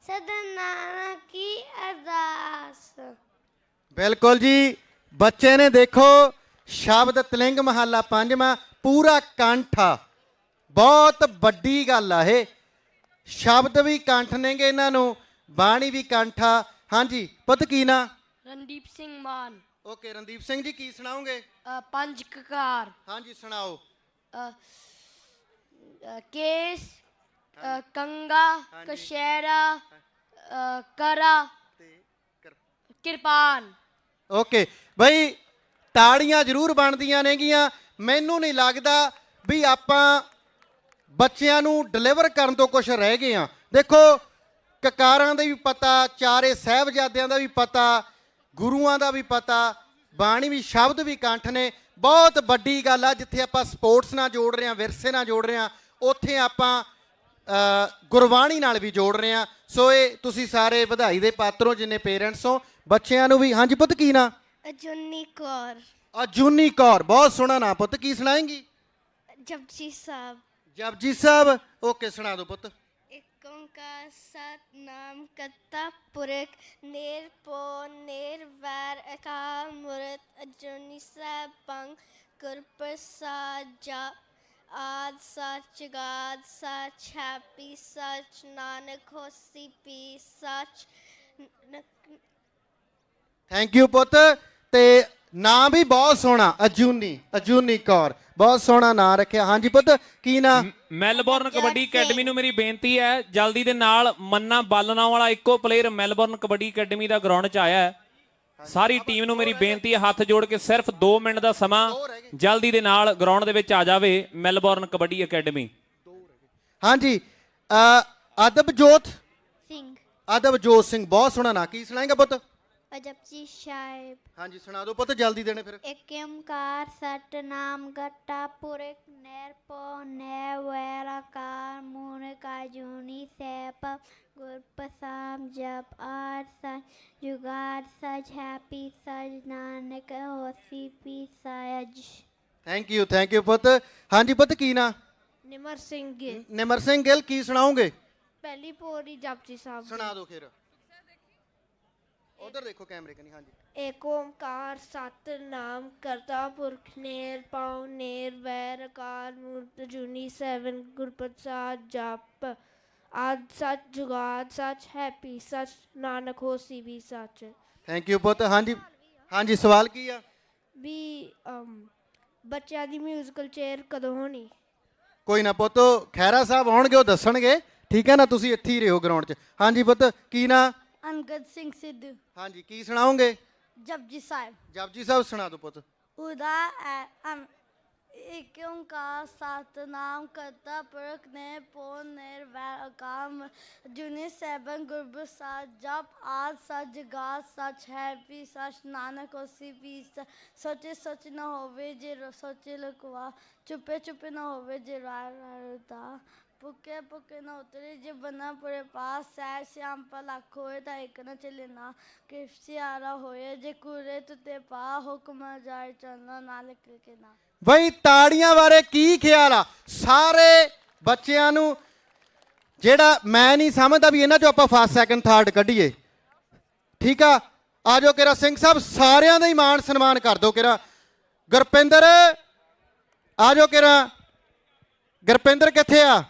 सदा नानक की अरदास। बिल्कुल जी बच्चे ने देखो शब्द तिलिंग महला पंजवां पूरा कंठा बहुत वड्डी गल आ। शब्द भी कंठ नेगे इन्हां नूं बाणी भी कंठा। हाँ जी पुत की ना? रणदीप सिंह मान। ओके रणदीप सिंह जी की सुनाओगे? पंज ककार। हाँ जी सुनाओ। केस कंगा कशहरा करा किरपान। ओके भाई ताड़ियां जरूर बनदियां नेगियां। मैनू नहीं लगता भी आपां ਬੱਚਿਆਂ ਨੂੰ ਡਿਲੀਵਰ ਕਰਨ ਤੋਂ ਕੁਝ ਰਹਿ ਗਏ ਆ। ਦੇਖੋ ਕਕਾਰਾਂ ਦਾ ਵੀ ਪਤਾ, ਚਾਰੇ ਸਾਹਿਬਜ਼ਾਦਿਆਂ ਦਾ ਵੀ ਪਤਾ, ਗੁਰੂਆਂ ਦਾ ਵੀ ਪਤਾ, ਬਾਣੀ ਵੀ ਸ਼ਬਦ ਵੀ ਕੰਠ ਨੇ। ਬਹੁਤ ਵੱਡੀ ਗੱਲ ਆ ਜਿੱਥੇ ਆਪਾਂ ਸਪੋਰਟਸ ਨਾਲ ਜੋੜ ਰਹੇ ਹਾਂ, ਵਿਰਸੇ ਨਾਲ ਜੋੜ ਰਹੇ ਹਾਂ, ਉੱਥੇ ਆਪਾਂ ਗੁਰਬਾਣੀ ਨਾਲ ਵੀ ਜੋੜ ਰਹੇ ਹਾਂ। ਸੋ ਇਹ ਤੁਸੀਂ ਸਾਰੇ ਵਧਾਈ ਦੇ ਪਾਤਰੋ ਜਿੰਨੇ ਪੇਰੈਂਟਸ ਹੋ। ਬੱਚਿਆਂ ਨੂੰ ਵੀ ਹਾਂਜੀ ਪੁੱਤ ਕੀ ਨਾਂ? ਅਜੂਨੀ ਕੌਰ। ਅਜੂਨੀ ਕੌਰ ਬਹੁਤ ਸੋਹਣਾ ਨਾਂ ਪੁੱਤ। ਕੀ ਸੁਣਾਏਂਗੀ? ਜਪਜੀ ਸਾਹਿਬ। जपजी साहब ओके सुना दो पुत। एक ओंकार सतनाम करता पुरख निरपो निर्वैर अकाल मूरत अजूनी सैभं गुर प्रसाद जप आद सच जुगाद सच हैप्पी सच नानक होसी पी सच। थैंक यू पुत। ते नाम भी बहुत सोहना अजूनी अजूनी कौर बहुत सोहना नाम रखिया। हाँ जी पुत की नाम? ਮੈਲਬੌਰਨ ਕਬੱਡੀ ਅਕੈਡਮੀ ਨੂੰ ਮੇਰੀ ਬੇਨਤੀ ਹੈ ਜਲਦੀ ਦੇ ਨਾਲ ਮੰਨਾ ਬਾਲਣਾ ਵਾਲਾ ਇੱਕੋ ਪਲੇਅਰ ਮੈਲਬੌਰਨ ਕਬੱਡੀ ਅਕੈਡਮੀ ਦਾ ਗਰਾਊਂਡ 'ਚ ਆਇਆ ਹੈ। ਸਾਰੀ ਟੀਮ ਨੂੰ ਮੇਰੀ ਬੇਨਤੀ ਹੈ ਹੱਥ ਜੋੜ ਕੇ ਸਿਰਫ 2 ਮਿੰਟ ਦਾ ਸਮਾਂ ਜਲਦੀ ਦੇ ਨਾਲ ਗਰਾਊਂਡ ਦੇ ਵਿੱਚ ਆ ਜਾਵੇ ਮੈਲਬੌਰਨ ਕਬੱਡੀ ਅਕੈਡਮੀ। हाँ जी अदबजोत सिंह। अदबजोत सिंह बहुत सोहना नाम। की सुनाएगा पुत? जपजी साहिब। हाँ जी सुना दो पुत जल्दी देने फिर। एक ओंकार सतनाम करता पुरख निरपो निर्वैर मून काजूनी सैप गुर प्रसाद जप आद सच जुगाद सच हैप्पी सच नानक होसी पी सच। थैंक यू पुत। हाँ जी पुत की ना? निमर सिंह गिल। निमर सिंह गिल की सुनाओगे? पहली पौड़ी जपजी साहब। सुना दो फिर। उधर देखो कैमरे कनी। हाँ जी। एक ओंकार सतनाम करता पुरख नेर पाँव नेर वैर अकाल मूर्त जूनी सैवन गुरप्रसाद जप आद सच जुगाद सच हैप्पी सच नानक होसी भी सच। थैंक यू पुत। हाँ जी सवाल की आ? भी ਬੱਚਿਆਂ ਦੀ ਮਿਊਜ਼ੀਕਲ ਚੇਅਰ ਕਦੋਂ ਹੋਣੀ? ਕੋਈ ਨਾ ਪੁੱਤ ਖੈਰਾ ਸਾਹਿਬ ਆਉਣਗੇ ਉਹ ਦੱਸਣਗੇ। ਠੀਕ ਹੈ ਨਾ ਤੁਸੀਂ ਇੱਥੇ ਹੀ ਰਹੋ ਗਰਾਊਂਡ 'ਚ। ਹਾਂਜੀ ਪੁੱਤ ਕੀ ਨਾਂ? ਅੰਗਦ ਸਿੰਘ ਸਿੱਧੂ। ਹਾਂਜੀ ਕੀ ਸੁਣਾਓਗੇ? ਜਪਜੀ ਸਾਹਿਬ। ਜਪਜੀ ਸਾਹਿਬ ਸੁਣਾ ਦਿਓ ਪੁੱਤ। ਉਹਦਾ एक ओंकार सतनाम करता पुरख ने पो निर्वैर अकाल जूनी सैभं गुर प्रसाद जप आद सच जुगाद सच हैप्पी सच नानक होसी पी सोचे सोच न होवे जे सोचे लुकवा चुपे चुपे न होवे जे रायता पुके पुके न उतरे जे बना पुरे पास सैर श्याम पर लाख होए ता एक न चले ना किफ्सियारा होए जे कुरे तुते पा हुक्म जाए चलना नालिक के ना। ਬਈ ਤਾੜੀਆਂ ਬਾਰੇ ਕੀ ਖਿਆਲ ਆ? ਸਾਰੇ ਬੱਚਿਆਂ ਨੂੰ ਜਿਹੜਾ ਮੈਂ ਨਹੀਂ ਸਮਝਦਾ ਵੀ ਇਹਨਾਂ ਚੋਂ ਆਪਾਂ ਫਸਟ ਸੈਕੰਡ ਥਰਡ ਕੱਢੀਏ। ਠੀਕ ਆ, ਆ ਜਾਓ ਕਿਰਾ ਸਿੰਘ ਸਾਹਿਬ, ਸਾਰਿਆਂ ਦਾ ਹੀ ਮਾਣ ਸਨਮਾਨ ਕਰ ਦਿਓ ਕਿਰਾ। ਗੁਰਪਿੰਦਰ ਆ ਜਾਓ ਕਿਰਾ। ਗੁਰਪਿੰਦਰ ਕਿੱਥੇ ਆ?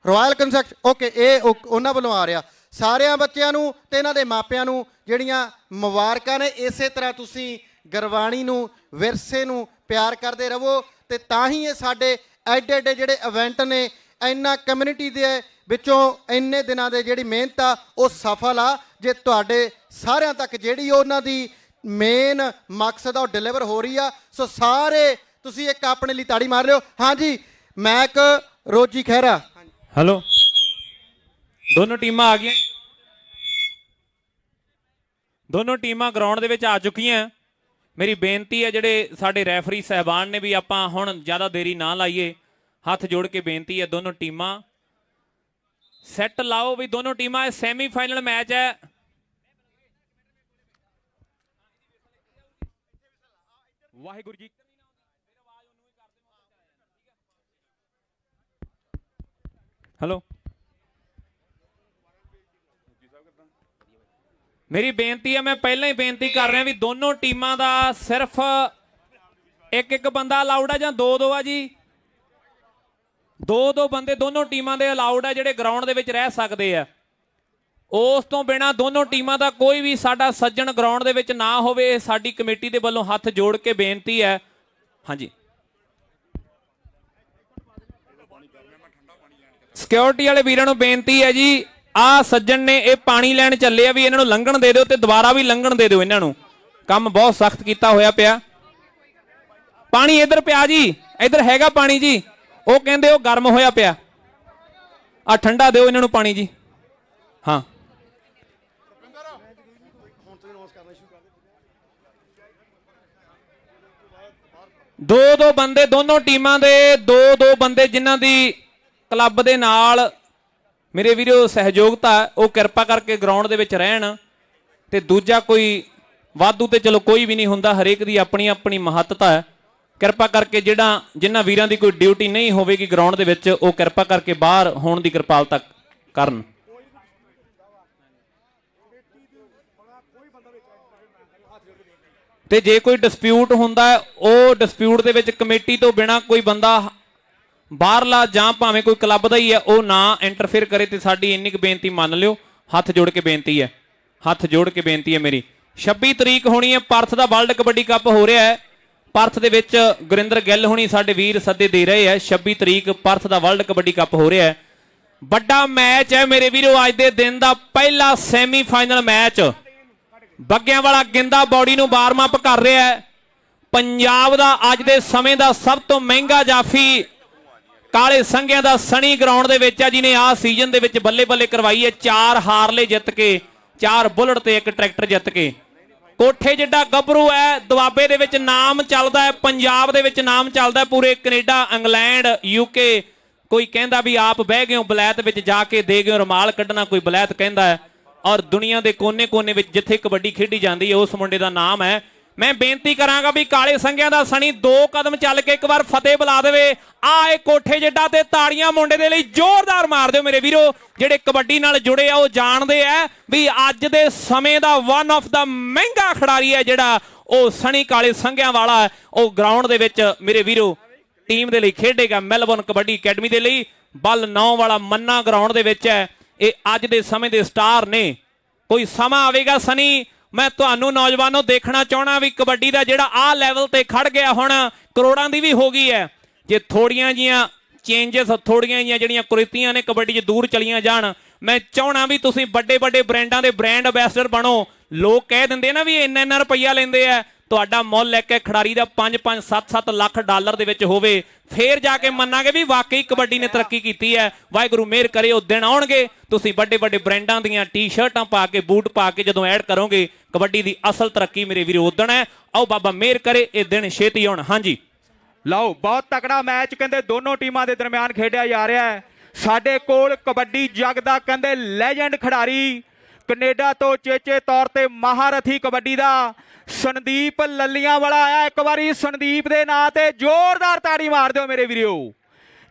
ਰਾਇਲ ਕੰਸਟਰਕਸ਼ਨ, ਓਕੇ, ਇਹ ਉਹਨਾਂ ਵੱਲੋਂ ਆ ਰਿਹਾ। ਸਾਰਿਆਂ ਬੱਚਿਆਂ ਨੂੰ ਤੇ ਇਹਨਾਂ ਦੇ ਮਾਪਿਆਂ ਨੂੰ ਜਿਹੜੀਆਂ ਮੁਬਾਰਕਾਂ ਨੇ। ਇਸੇ ਤਰ੍ਹਾਂ ਤੁਸੀਂ ਗੁਰਬਾਣੀ ਨੂੰ, ਵਿਰਸੇ ਨੂੰ ਪਿਆਰ ਕਰਦੇ ਰਹੋ ਤੇ ਤਾਂ ਹੀ ਇਹ ਸਾਡੇ ਐਡੇ ਐਡੇ ਜਿਹੜੇ ਇਵੈਂਟ ਨੇ, ਇੰਨਾ ਕਮਿਊਨਿਟੀ ਦੇ ਵਿੱਚੋਂ ਇੰਨੇ ਦਿਨਾਂ ਦੇ ਜਿਹੜੀ ਮਿਹਨਤ ਆ ਉਹ ਸਫਲ ਆ। ਜੇ ਤੁਹਾਡੇ ਸਾਰਿਆਂ ਤੱਕ ਜਿਹੜੀ ਉਹਨਾਂ ਦੀ ਮੇਨ ਮਕਸਦ ਆ ਉਹ ਡਿਲੀਵਰ ਹੋ ਰਹੀ ਆ। ਸੋ ਸਾਰੇ ਤੁਸੀਂ ਇੱਕ ਆਪਣੇ ਲਈ ਤਾੜੀ ਮਾਰ ਲਿਓ। ਹਾਂਜੀ, ਮੈਕ ਰੋਜੀ ਖਹਿਰਾ। ਹੈਲੋ, ਦੋਨੋਂ ਟੀਮਾਂ ਆ ਗਈਆਂ, ਦੋਨੋਂ ਟੀਮਾਂ ਗਰਾਊਂਡ ਦੇ ਵਿੱਚ ਆ ਚੁੱਕੀਆਂ। ਮੇਰੀ ਬੇਨਤੀ ਹੈ ਜਿਹੜੇ ਸਾਡੇ ਰੈਫਰੀ ਸਹਿਬਾਨ ਨੇ ਵੀ ਆਪਾਂ ਹੁਣ ਜ਼ਿਆਦਾ ਦੇਰੀ ਨਾ ਲਾਈਏ, ਹੱਥ ਜੋੜ ਕੇ ਬੇਨਤੀ ਹੈ ਦੋਨੋਂ ਟੀਮਾਂ ਸੈੱਟ ਲਾਓ ਵੀ ਦੋਨੋਂ ਟੀਮਾਂ। ਇਹ ਸੈਮੀਫਾਈਨਲ ਮੈਚ ਹੈ। ਵਾਹਿਗੁਰੂ ਜੀ। ਹੈਲੋ, ਮੇਰੀ ਬੇਨਤੀ ਹੈ, ਮੈਂ ਪਹਿਲਾਂ ਹੀ ਬੇਨਤੀ ਕਰ ਰਿਹਾ ਵੀ ਦੋਨੋਂ ਟੀਮਾਂ ਦਾ ਸਿਰਫ ਇੱਕ ਇੱਕ ਬੰਦਾ ਅਲਾਉਡ ਆ ਜਾਂ ਦੋ ਦੋ ਆ ਜੀ? ਦੋ ਬੰਦੇ ਦੋਨੋਂ ਟੀਮਾਂ ਦੇ ਅਲਾਉਡ ਆ ਜਿਹੜੇ ਗਰਾਊਂਡ ਦੇ ਵਿੱਚ ਰਹਿ ਸਕਦੇ ਆ। ਉਸ ਤੋਂ ਬਿਨਾ ਦੋਨੋਂ ਟੀਮਾਂ ਦਾ ਕੋਈ ਵੀ ਸਾਡਾ ਸੱਜਣ ਗਰਾਊਂਡ ਦੇ ਵਿੱਚ ਨਾ ਹੋਵੇ, ਸਾਡੀ ਕਮੇਟੀ ਦੇ ਵੱਲੋਂ ਹੱਥ ਜੋੜ ਕੇ ਬੇਨਤੀ ਹੈ। ਹਾਂਜੀ, ਸਿਕਿਉਰਿਟੀ ਵਾਲੇ ਵੀਰਾਂ ਨੂੰ ਬੇਨਤੀ ਹੈ ਜੀ, ਆਹ ਸੱਜਣ ਨੇ ਇਹ ਪਾਣੀ ਲੈਣ ਚੱਲੇ ਆ, ਵੀ ਇਹਨਾਂ ਨੂੰ ਲੰਘਣ ਦੇ ਦਿਓ ਤੇ ਦੁਬਾਰਾ ਵੀ ਲੰਘਣ ਦੇ ਦਿਓ ਇਹਨਾਂ ਨੂੰ। ਕੰਮ ਬਹੁਤ ਸਖਤ ਕੀਤਾ ਹੋਇਆ ਪਿਆ। ਪਾਣੀ ਇੱਧਰ ਪਿਆ ਜੀ, ਇੱਧਰ ਹੈਗਾ ਪਾਣੀ ਜੀ। ਉਹ ਕਹਿੰਦੇ ਉਹ ਗਰਮ ਹੋਇਆ ਪਿਆ, ਆ ਠੰਡਾ ਦਿਓ ਇਹਨਾਂ ਨੂੰ ਪਾਣੀ ਜੀ। ਹਾਂ, ਦੋ ਬੰਦੇ ਦੋਨੋਂ ਟੀਮਾਂ ਦੇ, ਦੋ ਬੰਦੇ ਜਿਨ੍ਹਾਂ ਦੀ ਕਲੱਬ ਦੇ ਨਾਲ ਮੇਰੇ ਵੀਰੋ ਸਹਿਯੋਗਤਾ, ਉਹ ਕਿਰਪਾ ਕਰਕੇ ਗਰਾਊਂਡ ਦੇ ਵਿੱਚ ਰਹਿਣ। ਤੇ ਦੂਜਾ ਕੋਈ ਵਾਧੂ ਤੇ ਚਲੋ ਕੋਈ ਵੀ ਨਹੀਂ ਹੁੰਦਾ, ਹਰੇਕ ਦੀ ਆਪਣੀ ਆਪਣੀ ਮਹੱਤਤਾ ਹੈ। ਕਿਰਪਾ ਕਰਕੇ ਜਿਨ੍ਹਾਂ ਵੀਰਾਂ ਦੀ ਕੋਈ ਡਿਊਟੀ ਨਹੀਂ ਹੋਵੇਗੀ ਗਰਾਊਂਡ ਦੇ ਵਿੱਚ, ਉਹ ਕਿਰਪਾ ਕਰਕੇ ਬਾਹਰ ਹੋਣ ਦੀ ਕਿਰਪਾਲਤਾ ਕਰਨ। ਤੇ ਜੇ ਕੋਈ ਡਿਸਪਿਊਟ ਹੁੰਦਾ ਉਹ ਡਿਸਪਿਊਟ ਦੇ ਵਿੱਚ ਕਮੇਟੀ ਤੋਂ ਬਿਨਾ ਕੋਈ ਬੰਦਾ ਬਾਹਰਲਾ ਜਾਂ ਭਾਵੇਂ ਕੋਈ ਕਲੱਬ ਦਾ ਹੀ ਹੈ ਉਹ ਨਾ ਇੰਟਰਫੇਅਰ ਕਰੇ। ਤੇ ਸਾਡੀ ਇੰਨੀ ਕੁ ਬੇਨਤੀ ਮੰਨ ਲਿਓ, ਹੱਥ ਜੋੜ ਕੇ ਬੇਨਤੀ ਹੈ, ਹੱਥ ਜੋੜ ਕੇ ਬੇਨਤੀ ਹੈ ਮੇਰੀ। 26 ਤਰੀਕ ਹੋਣੀ ਹੈ ਪਰਥ ਦਾ ਵਰਲਡ ਕਬੱਡੀ ਕੱਪ ਹੋ ਰਿਹਾ ਹੈ। ਪਰਥ ਦੇ ਵਿੱਚ ਗੁਰਿੰਦਰ ਗਿੱਲ ਹੋਣੀ ਸਾਡੇ ਵੀਰ ਸੱਦੇ ਦੇ ਰਹੇ ਹੈ। 26 ਤਰੀਕ ਪਰਥ ਦਾ ਵਰਲਡ ਕਬੱਡੀ ਕੱਪ ਹੋ ਰਿਹਾ ਹੈ। ਵੱਡਾ ਮੈਚ ਹੈ ਮੇਰੇ ਵੀਰੋ, ਅੱਜ ਦੇ ਦਿਨ ਦਾ ਪਹਿਲਾ ਸੈਮੀਫਾਈਨਲ ਮੈਚ। ਬੱਗਿਆਂ ਵਾਲਾ ਗਿੰਦਾ ਬੌਡੀ ਨੂੰ ਵਾਰਮ ਅਪ ਕਰ ਰਿਹਾ ਹੈ। ਪੰਜਾਬ ਦਾ ਅੱਜ ਦੇ ਸਮੇਂ ਦਾ ਸਭ ਤੋਂ ਮਹਿੰਗਾ ਜਾਫੀ ਕਾਲੇ ਸੰਘਿਆਂ ਦਾ ਸਣੀ ਗਰਾਊਂਡ ਦੇ ਵਿੱਚ ਆ, ਜਿਹਨੇ ਆਹ ਸੀਜ਼ਨ ਦੇ ਵਿੱਚ ਬੱਲੇ ਬੱਲੇ ਕਰਵਾਈ ਹੈ। 4 ਹਾਰਲੇ ਜਿੱਤ ਕੇ, 4 ਬੁਲਟ ਤੇ 1 ਟਰੈਕਟਰ ਜਿੱਤ ਕੇ। ਕੋਠੇ ਜਿੱਡਾ ਗੱਭਰੂ ਹੈ, ਦੁਆਬੇ ਦੇ ਵਿੱਚ ਨਾਮ ਚੱਲਦਾ ਹੈ, ਪੰਜਾਬ ਦੇ ਵਿੱਚ ਨਾਮ ਚੱਲਦਾ, ਪੂਰੇ ਕੈਨੇਡਾ, ਇੰਗਲੈਂਡ, ਯੂਕੇ। ਕੋਈ ਕਹਿੰਦਾ ਵੀ ਆਪ ਬਹਿ ਗਏ ਹੋ ਬਲੈਤ ਵਿੱਚ ਜਾ ਕੇ ਦੇ ਗਏ ਰੁਮਾਲ ਕੱਢਣਾ, ਕੋਈ ਬਲੈਤ ਕਹਿੰਦਾ ਹੈ। ਔਰ ਦੁਨੀਆ ਦੇ ਕੋਨੇ-ਕੋਨੇ ਵਿੱਚ ਜਿੱਥੇ ਕਬੱਡੀ ਖੇਡੀ ਜਾਂਦੀ ਹੈ ਉਸ ਮੁੰਡੇ ਦਾ ਨਾਮ ਹੈ। ਮੈਂ ਬੇਨਤੀ ਕਰਾਂਗਾ ਵੀ ਕਾਲੇ ਸੰਘਿਆਂ ਦਾ ਸਣੀ 2 ਕਦਮ ਚੱਲ ਕੇ ਇੱਕ ਵਾਰ ਫਤਿਹ ਬੁਲਾ ਦੇਵੇ। ਆਹ ਕੋਠੇ ਜਿੱਡਾ ਤੇ ਤਾੜੀਆਂ ਮੁੰਡੇ ਦੇ ਲਈ ਜ਼ੋਰਦਾਰ ਮਾਰ ਦਿਓ ਮੇਰੇ ਵੀਰੋ। ਜਿਹੜੇ ਕਬੱਡੀ ਨਾਲ ਜੁੜੇ ਆ ਉਹ ਜਾਣਦੇ ਆ ਵੀ ਅੱਜ ਦੇ ਸਮੇਂ ਦਾ ਵਨ ਆਫ ਦਾ ਮਹਿੰਗਾ ਖਿਡਾਰੀ ਹੈ ਜਿਹੜਾ ਉਹ ਸਣੀ ਕਾਲੇ ਸੰਘਿਆਂ ਵਾਲਾ। ਉਹ ਗਰਾਊਂਡ ਦੇ ਵਿੱਚ ਮੇਰੇ ਵੀਰੋ ਟੀਮ ਦੇ ਲਈ ਖੇਡੇਗਾ, ਮੈਲਬੌਰਨ ਕਬੱਡੀ ਅਕੈਡਮੀ ਦੇ ਲਈ। ਬਲ 9 ਵਾਲਾ ਮੰਨਾ ਗਰਾਊਂਡ ਦੇ ਵਿੱਚ ਹੈ। ਇਹ ਅੱਜ ਦੇ ਸਮੇਂ ਦੇ ਸਟਾਰ ਨੇ। ਕੋਈ ਸਮਾਂ ਆਵੇਗਾ ਸਨੀ, ਮੈਂ ਤੁਹਾਨੂੰ ਨੌਜਵਾਨੋ ਦੇਖਣਾ ਚਾਹਣਾ ਵੀ ਕਬੱਡੀ ਦਾ ਜਿਹੜਾ ਆਹ ਲੈਵਲ ਤੇ ਖੜ ਗਿਆ, ਹੁਣ ਕਰੋੜਾਂ ਦੀ ਵੀ ਹੋ ਗਈ ਹੈ। ਜੇ ਥੋੜੀਆਂ ਜੀਆਂ ਚੇਂਜਸ, ਥੋੜੀਆਂ ਜੀਆਂ ਜਿਹੜੀਆਂ ਕੁਰੀਤੀਆਂ ਨੇ ਕਬੱਡੀ 'ਚ ਦੂਰ ਚਲੀਆਂ ਜਾਣ, ਮੈਂ ਚਾਹਣਾ ਵੀ ਤੁਸੀਂ ਵੱਡੇ ਵੱਡੇ ਬ੍ਰਾਂਡਾਂ ਦੇ ਬ੍ਰਾਂਡ ਐਂਬੈਸਡਰ ਬਣੋ। ਲੋਕ ਕਹਿ ਦਿੰਦੇ ਨਾ ਵੀ ਇੰਨਾ ਰੁਪਈਆ ਲੈਂਦੇ ਆ, ਤੁਹਾਡਾ ਮੁੱਲ ਇੱਕ ਖਿਡਾਰੀ ਦਾ 5-5 7-7 ਲੱਖ ਡਾਲਰ ਦੇ ਵਿੱਚ ਹੋਵੇ, ਫੇਰ ਜਾ ਕੇ ਮੰਨਾਂਗੇ ਵੀ ਵਾਕਈ ਕਬੱਡੀ ਨੇ ਤਰੱਕੀ ਕੀਤੀ ਹੈ। ਵਾਹਿਗੁਰੂ ਮਿਹਰ ਕਰੇ ਉਹ ਦਿਨ ਆਉਣਗੇ, ਤੁਸੀਂ ਵੱਡੇ ਵੱਡੇ ਬ੍ਰਾਂਡਾਂ ਦੀਆਂ ਟੀ-ਸ਼ਰਟਾਂ ਪਾ ਕੇ, ਬੂਟ ਪਾ ਕੇ ਜਦੋਂ ਐਡ ਕਰੋਗੇ, ਕਬੱਡੀ ਦੀ ਅਸਲ ਤਰੱਕੀ ਮੇਰੇ ਵੀਰੋ ਉਦਣ ਹੈ। ਆਓ ਬਾਬਾ ਮਿਹਰ ਕਰੇ ਇਹ ਦਿਨ ਛੇਤੀ ਆਉਣ। ਹਾਂਜੀ ਲਓ, ਬਹੁਤ ਤਕੜਾ ਮੈਚ ਕਹਿੰਦੇ ਦੋਨੋਂ ਟੀਮਾਂ ਦੇ ਦਰਮਿਆਨ ਖੇਡਿਆ ਜਾ ਰਿਹਾ ਹੈ। ਸਾਡੇ ਕੋਲ ਕਬੱਡੀ ਜਗ ਦਾ ਕਹਿੰਦੇ ਲੈਜੈਂਡ ਖਿਡਾਰੀ, ਕੈਨੇਡਾ ਤੋਂ ਚੇਚੇ ਤੌਰ ਤੇ ਮਹਾਰਥੀ ਕਬੱਡੀ ਦਾ ਸੰਦੀਪ ਲੱਲੀਆਂ ਵਾਲਾ ਆਇਆ। ਇੱਕ ਵਾਰੀ ਸੰਦੀਪ ਦੇ ਨਾਂ ਤੇ ਜ਼ੋਰਦਾਰ ਤਾੜੀ ਮਾਰ ਦਿਓ ਮੇਰੇ ਵੀਰੋ।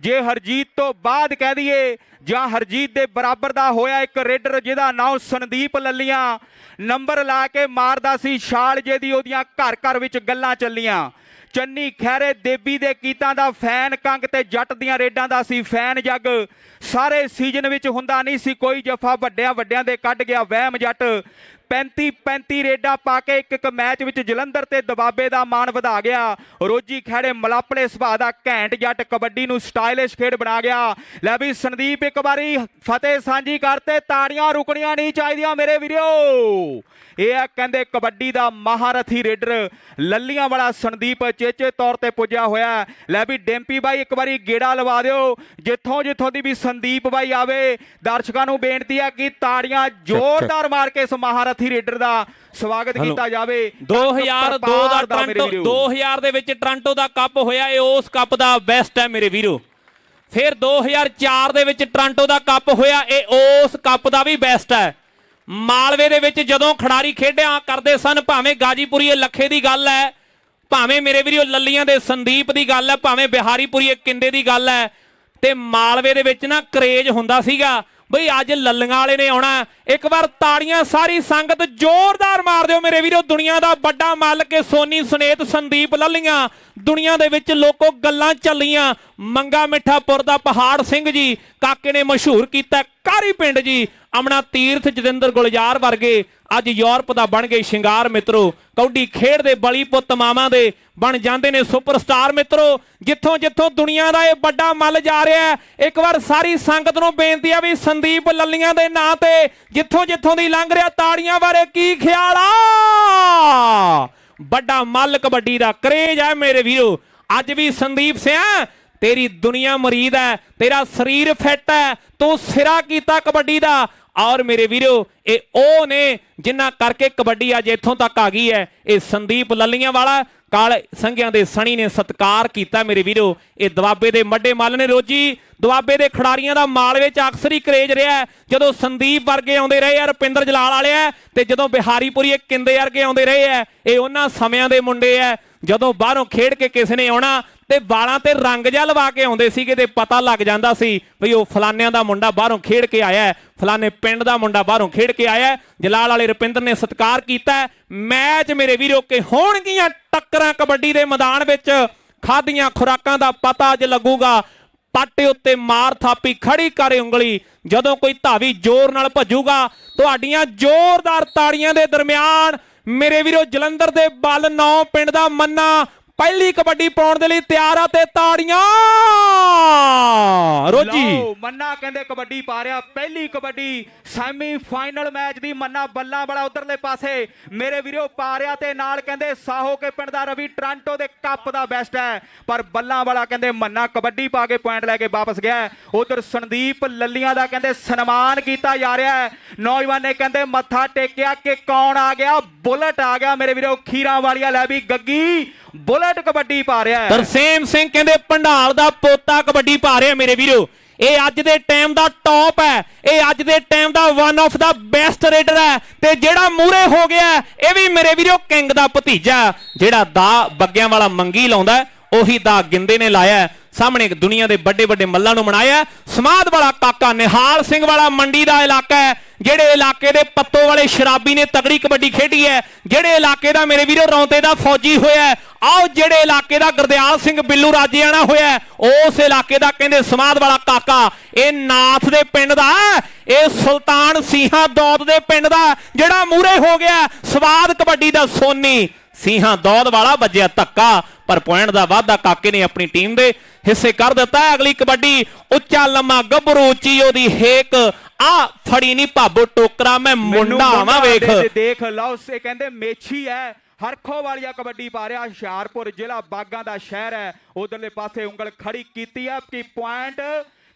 ਜੇ ਹਰਜੀਤ ਤੋਂ ਬਾਅਦ ਕਹਿ ਦਈਏ ਜਾਂ ਹਰਜੀਤ ਦੇ ਬਰਾਬਰ ਦਾ ਹੋਇਆ ਇੱਕ ਰੇਡਰ ਜਿਹਦਾ ਨਾਮ ਸੰਦੀਪ ਲੱਲੀਆਂ, ਨੰਬਰ ਲਾ ਕੇ ਮਾਰਦਾ ਸੀ ਛਾਲ ਜਿਹਦੀ ਉਹਦੀਆਂ ਘਰ ਘਰ ਵਿੱਚ ਗੱਲਾਂ ਚੱਲੀਆਂ। ਚੰਨੀ ਖੈਰੇ ਦੇਵੀ ਦੇ ਗੀਤਾਂ ਦਾ ਫੈਨ ਕੰਗ ਤੇ ਜੱਟ ਦੀਆਂ ਰੇਡਾਂ ਦਾ ਸੀ ਫੈਨ ਜੱਗ। ਸਾਰੇ ਸੀਜ਼ਨ ਵਿੱਚ ਹੁੰਦਾ ਨਹੀਂ ਸੀ ਕੋਈ ਜਫਾ, ਵੱਡਿਆਂ ਵੱਡਿਆਂ ਦੇ ਕੱਢ ਗਿਆ ਵਹਿਮ ਜੱਟ। 35 ਰੇਡਾਂ ਪਾ ਕੇ ਇੱਕ ਮੈਚ ਵਿੱਚ ਜਲੰਧਰ ਤੇ ਦਬਾਬੇ ਦਾ ਮਾਣ ਵਧਾ ਗਿਆ। ਰੋਜੀ ਖੈੜੇ ਮਲਾਪੜੇ ਸੁਭਾਅ ਦਾ ਘੈਂਟ ਜੱਟ, ਕਬੱਡੀ ਨੂੰ ਸਟਾਈਲਿਸ਼ ਖੇਡ ਬਣਾ ਗਿਆ। ਲੈ ਵੀ ਸੰਦੀਪ ਇੱਕ ਵਾਰੀ ਫਤਿਹ ਸਾਂਝੀ ਕਰਤੇ, ਤਾੜੀਆਂ ਰੁਕਣੀਆਂ ਨਹੀਂ ਚਾਹੀਦੀਆਂ ਮੇਰੇ ਵੀਰੋ। ਇਹ ਆ ਕਹਿੰਦੇ ਕਬੱਡੀ ਦਾ ਮਹਾਰਥੀ ਰੇਡਰ ਲੱਲੀਆਂ ਵਾਲਾ ਸੰਦੀਪ ਚੇਚੇ ਤੌਰ ਤੇ ਪੁੱਜਿਆ ਹੋਇਆ। ਲੈ ਵੀ ਡੈਂਪੀ ਬਾਈ ਇੱਕ ਵਾਰੀ ਗੇੜਾ ਲਵਾ ਦਿਓ, ਜਿੱਥੋਂ ਜਿੱਥੋਂ ਦੀ ਵੀ ਸੰਦੀਪ ਬਾਈ ਆਵੇ ਦਰਸ਼ਕਾਂ ਨੂੰ ਬੇਨਤੀ ਹੈ ਕਿ ਤਾੜੀਆਂ ਜ਼ੋਰਦਾਰ ਮਾਰ ਕੇ ਇਸ ਮਹਾਰਥੀ ਰੇਡਰ ਦਾ ਸਵਾਗਤ ਕੀਤਾ ਜਾਵੇ। 2000 ਦੇ ਵਿੱਚ ਟੋਰਾਂਟੋ ਦਾ ਕੱਪ ਹੋਇਆ, ਇਹ ਉਸ ਕੱਪ ਦਾ ਬੈਸਟ ਹੈ ਮੇਰੇ ਵੀਰੋ। ਫਿਰ 2004 ਦੇ ਵਿੱਚ ਟੋਰਾਂਟੋ ਦਾ ਕੱਪ ਹੋਇਆ, ਇਹ ਉਸ ਕੱਪ ਦਾ ਵੀ ਬੈਸਟ ਹੈ। ਮਾਲਵੇ ਦੇ ਵਿੱਚ ਜਦੋਂ ਖਿਡਾਰੀ ਖੇਡਿਆ ਕਰਦੇ ਸਨ, ਭਾਵੇਂ ਗਾਜੀਪੁਰੀਏ ਲੱਖੇ ਦੀ ਗੱਲ ਹੈ, ਭਾਵੇਂ ਮੇਰੇ ਵੀਰੋ ਲੱਲੀਆਂ ਦੇ ਸੰਦੀਪ ਦੀ ਗੱਲ ਹੈ, ਭਾਵੇਂ ਬਿਹਾਰੀਪੁਰੀਏ ਕਿੰਦੇ ਦੀ ਗੱਲ ਹੈ, ਤੇ ਮਾਲਵੇ ਦੇ ਵਿੱਚ ਨਾ ਕਰੇਜ ਹੁੰਦਾ ਸੀਗਾ ਬਈ ਅੱਜ ਲੱਲੀਆਂ ਵਾਲੇ ਨੇ ਆਉਣਾ। ਇੱਕ ਵਾਰ ਤਾੜੀਆਂ ਸਾਰੀ ਸੰਗਤ ਜ਼ੋਰਦਾਰ ਮਾਰ ਦਿਓ ਮੇਰੇ ਵੀਰੋ। ਦੁਨੀਆ ਦਾ ਵੱਡਾ ਮੱਲ ਕੇ ਸੋਨੀ ਸੁਨੇਤ ਸੰਦੀਪ ਲੱਲੀਆਂ, ਦੁਨੀਆ ਦੇ ਵਿੱਚ ਲੋਕੋ ਗੱਲਾਂ ਚੱਲੀਆਂ। ਮੰਗਾ ਮਿੱਠਾਪੁਰ ਦਾ ਪਹਾੜ ਸਿੰਘ ਜੀ ਕਾਕੇ ਨੇ ਮਸ਼ਹੂਰ ਕੀਤਾ, ਕਾਰੀ ਪਿੰਡ ਜੀ ਅਮਨਾ ਤੀਰਥ ਜਤਿੰਦਰ ਗੁਲਜ਼ਾਰ ਵਰਗੇ ਅੱਜ ਯੂਰਪ ਦਾ ਬਣ ਗਏ ਸ਼ਿੰਗਾਰ ਮਿੱਤਰੋ। ਕੌਡੀ ਖੇਡ ਦੇ ਬਲੀ ਪੁੱਤ ਮਾਵਾਂ ਦੇ ਬਣ ਜਾਂਦੇ ਨੇ ਸੁਪਰਸਟਾਰ ਮਿੱਤਰੋ। ਜਿੱਥੋਂ ਜਿੱਥੋਂ ਦੁਨੀਆ ਦਾ ਇਹ ਵੱਡਾ ਮੱਲ ਜਾ ਰਿਹਾ, ਇੱਕ ਵਾਰ ਸਾਰੀ ਸੰਗਤ ਨੂੰ ਬੇਨਤੀ ਆ ਵੀ ਸੰਦੀਪ ਲੱਲੀਆਂ ਦੇ ਨਾਂ ਤੇ ਜਿੱਥੋਂ ਜਿੱਥੋਂ ਦੀ ਲੰਘ ਰਿਹਾ, ਤਾੜੀਆਂ ਬਾਰੇ ਕੀ ਖਿਆਲ ਆ? ਵੱਡਾ ਮੱਲ ਕਬੱਡੀ ਦਾ ਕਰੇਜ ਹੈ ਮੇਰੇ ਵੀਰੋ। ਅੱਜ ਵੀ ਸੰਦੀਪ ਸਿਆ ਤੇਰੀ ਦੁਨੀਆ ਮਰੀਦ ਹੈ, ਤੇਰਾ ਸਰੀਰ ਫਿੱਟ ਹੈ, ਤੂੰ ਸਿਰਾ ਕੀਤਾ ਕਬੱਡੀ ਦਾ। ਔਰ ਮੇਰੇ ਵੀਰੋ ਇਹ ਉਹ ਨੇ ਜਿਨ੍ਹਾਂ ਕਰਕੇ ਕਬੱਡੀ ਅੱਜ ਇੱਥੋਂ ਤੱਕ ਆ ਗਈ ਹੈ। ਇਹ ਸੰਦੀਪ ਲੱਲੀਆਂ ਵਾਲਾ ਕਾਲੇ ਸੰਘਿਆਂ ਦੇ ਸਣੀ ਨੇ ਸਤਿਕਾਰ ਕੀਤਾ ਮੇਰੇ ਵੀਰੋ। ਇਹ ਦੁਆਬੇ ਦੇ ਮੱਡੇ ਮੱਲ ਨੇ। ਰੋਜੀ ਦੁਆਬੇ ਦੇ ਖਿਡਾਰੀਆਂ ਦਾ ਮਾਲਵੇ 'ਚ ਅਕਸਰ ਹੀ ਕਰੇਜ ਰਿਹਾ, ਜਦੋਂ ਸੰਦੀਪ ਵਰਗੇ ਆਉਂਦੇ ਰਹੇ ਆ, ਰੁਪਿੰਦਰ ਜਲਾਲ ਵਾਲੇ ਆ, ਤੇ ਜਦੋਂ ਬਿਹਾਰੀਪੁਰੀਏ ਕਿੰਦੇ ਵਰਗੇ ਆਉਂਦੇ ਰਹੇ ਆ। ਇਹ ਉਹਨਾਂ ਸਮਿਆਂ ਦੇ ਮੁੰਡੇ ਆ ਜਦੋਂ ਬਾਹਰੋਂ ਖੇਡ ਕੇ ਕਿਸੇ ਨੇ ਆਉਣਾ ਤੇ ਵਾਲਾਂ ਤੇ ਰੰਗ ਜਿਹਾ ਲਵਾ ਕੇ ਆਉਂਦੇ ਸੀਗੇ ਤੇ ਪਤਾ ਲੱਗ ਜਾਂਦਾ ਸੀ ਵੀ ਉਹ ਫਲਾਨਿਆਂ ਦਾ ਮੁੰਡਾ ਬਾਹਰੋਂ ਖੇਡ ਕੇ ਆਇਆ ਹੈ, ਫਲਾਨੇ ਪਿੰਡ ਦਾ ਮੁੰਡਾ ਬਾਹਰੋਂ ਖੇਡ ਕੇ ਆਇਆ। ਜਲਾਲ ਵਾਲੇ ਰੁਪਿੰਦਰ ਨੇ ਸਤਿਕਾਰ ਕੀਤਾ। ਮੈਚ ਮੇਰੇ ਵੀਰੋ ਕਿ ਹੋਣਗੀਆਂ ਟੱਕਰਾਂ ਕਬੱਡੀ ਦੇ ਮੈਦਾਨ ਵਿੱਚ, ਖਾਧੀਆਂ ਖੁਰਾਕਾਂ ਦਾ ਪਤਾ ਅੱਜ ਲੱਗੂਗਾ। ਪਾਟੇ ਉੱਤੇ ਮਾਰ ਥਾਪੀ ਖੜੀ ਕਰੇ ਉਂਗਲੀ, ਜਦੋਂ ਕੋਈ ਧਾਵੀ ਜ਼ੋਰ ਨਾਲ ਭੱਜੂਗਾ। ਤੁਹਾਡੀਆਂ ਜ਼ੋਰਦਾਰ ਤਾੜੀਆਂ ਦੇ ਦਰਮਿਆਨ ਮੇਰੇ ਵੀਰੋ ਜਲੰਧਰ ਦੇ ਬਲ 9 ਪਿੰਡ ਦਾ ਮੰਨਾ ਪਹਿਲੀ ਕਬੱਡੀ ਪਾਉਣ ਦੇ ਲਈ ਤਿਆਰ ਆ, ਤੇ ਤਾੜੀਆਂ ਰੋਜੀ ਮੰਨਾ ਕਹਿੰਦੇ ਕਬੱਡੀ ਪਾ ਰਿਹਾ। ਪਹਿਲੀ ਕਬੱਡੀ ਸੈਮੀ ਫਾਈਨਲ ਮੈਚ ਦੀ ਮੰਨਾ ਬੱਲਾ ਵਾਲਾ ਉਧਰਲੇ ਪਾਸੇ ਮੇਰੇ ਵੀਰੋ ਪਾ ਰਿਹਾ, ਤੇ ਨਾਲ ਕਹਿੰਦੇ ਸਾਹੋ ਕੇ ਪਿੰਡ ਦਾ ਰਵੀ ਟੋਰਾਂਟੋ ਦੇ ਕੱਪ ਦਾ ਬੈਸਟ ਹੈ। ਪਰ ਬੱਲਾ ਵਾਲਾ ਕਹਿੰਦੇ ਮੰਨਾ ਕਬੱਡੀ ਪਾ ਕੇ ਪੁਆਇੰਟ ਲੈ ਕੇ ਵਾਪਸ ਗਿਆ। ਉਧਰ ਸੰਦੀਪ ਲੱਲੀਆਂ ਦਾ ਕਹਿੰਦੇ ਸਨਮਾਨ ਕੀਤਾ ਜਾ ਰਿਹਾ ਹੈ। ਨੌਜਵਾਨ ਨੇ ਕਹਿੰਦੇ ਮੱਥਾ ਟੇਕਿਆ ਕਿ ਕੌਣ ਆ ਗਿਆ, ਬੁਲਟ ਆ ਗਿਆ ਮੇਰੇ ਵੀਰੋ ਖੀਰਾਂ ਵਾਲੀਆ। ਲੈ ਵੀ ਗੱਗੀ ਬੁਲਟ ਕਬੱਡੀ ਪਾ ਰਿਹਾ ਹੈ। ਤਰਸੇਮ ਸਿੰਘ ਕਹਿੰਦੇ ਭੰਡਾਲ ਦਾ ਪੋਤਾ ਕਬੱਡੀ ਪਾ ਰਿਹਾ ਮੇਰੇ ਵੀਰੋ। ਇਹ ਅੱਜ ਦੇ ਟਾਈਮ ਦਾ ਟੌਪ ਹੈ, ਇਹ ਅੱਜ ਦੇ time the one of the best raider ਹੈ। ਤੇ ਜਿਹੜਾ ਮੂਰੇ ਹੋ ਗਿਆ ਇਹ ਵੀ ਮੇਰੇ ਵੀਰੋ ਕਿੰਗ ਦਾ ਭਤੀਜਾ, ਜਿਹੜਾ ਦਾ ਬੱਗਿਆਂ ਵਾਲਾ ਮੰਗੀ ਲਾਉਂਦਾ ਉਹੀ ਦਾ ਗਿੰਦੇ ਨੇ ਲਾਇਆ। ਸਾਹਮਣੇ ਦੁਨੀਆ ਦੇ ਵੱਡੇ ਵੱਡੇ ਮੱਲਾਂ ਨੂੰ ਮਨਾਇਆ। ਸਮਾਧ ਵਾਲਾ ਕਾਕਾ ਨਿਹਾਲ ਸਿੰਘ ਵਾਲਾ ਮੰਡੀ ਦਾ ਇਲਾਕਾ ਹੈ, ਜਿਹੜੇ ਇਲਾਕੇ ਦੇ ਪੱਤੋ ਵਾਲੇ ਸ਼ਰਾਬੀ ਨੇ ਤਗੜੀ ਕਬੱਡੀ ਖੇਡੀ ਹੈ, ਜਿਹੜੇ ਇਲਾਕੇ ਦਾ ਮੇਰੇ ਵੀਰੋ ਰੌਂਤੇ ਦਾ ਫੌਜੀ ਹੋਇਆ। ਆਓ ਜਿਹੜੇ ਇਲਾਕੇ ਦਾ ਗੁਰਦਿਆਲ ਸਿੰਘ ਬਿੱਲੂ ਰਾਜੇਆਣਾ ਹੋਇਆ, ਉਸ ਇਲਾਕੇ ਦਾ ਕਹਿੰਦੇ ਸਮਾਧ ਵਾਲਾ ਕਾਕਾ। ਇਹ ਨਾਥ ਦੇ ਪਿੰਡ ਦਾ, ਇਹ ਸੁਲਤਾਨ ਸਿੰਘਾਂ ਦੌਦ ਦੇ ਪਿੰਡ ਦਾ ਜਿਹੜਾ ਮੂਰੇ ਹੋ ਗਿਆ। ਸਵਾਦ ਕਬੱਡੀ ਦਾ ਸੋਨੀ ਸਿੰਘਾਂ ਦੌਦ ਵਾਲਾ ਵੱਜਿਆ ਧੱਕਾ, ਪਰ ਪੁਆਇੰਟ ਦਾ ਵਾਧਾ ਕਾਕੇ ਨੇ ਆਪਣੀ ਟੀਮ ਦੇ ਹਿੱਸੇ ਕਰ ਦਿੱਤਾ। ਅਗਲੀ ਕਬੱਡੀ ਉੱਚਾ ਲੰਮਾ ਗੱਭਰੂ ਉੱਚੀ ਉਹਦੀ ਹੇਕ, ਆ ਫੜੀ ਨਹੀਂ ਭਾਬੋ ਟੋਕਰਾ ਮੈਂ ਮੁੰਡਾ ਆਵਾਂ ਵੇਖ। ਦੇਖ ਲਓ ਸੇ ਕਹਿੰਦੇ ਮੇਛੀ ਹੈ, ਹਰਖੋ ਵਾਲੀਆ ਕਬੱਡੀ ਪਾ ਰਿਹਾ। ਹੁਸ਼ਿਆਰਪੁਰ ਜ਼ਿਲ੍ਹਾ ਬਾਗਾਂ ਦਾ ਸ਼ਹਿਰ ਹੈ। ਉਧਰਲੇ ਪਾਸੇ ਉਂਗਲ ਖੜੀ ਕੀਤੀ ਹੈ ਕਿ ਪੁਆਇੰਟ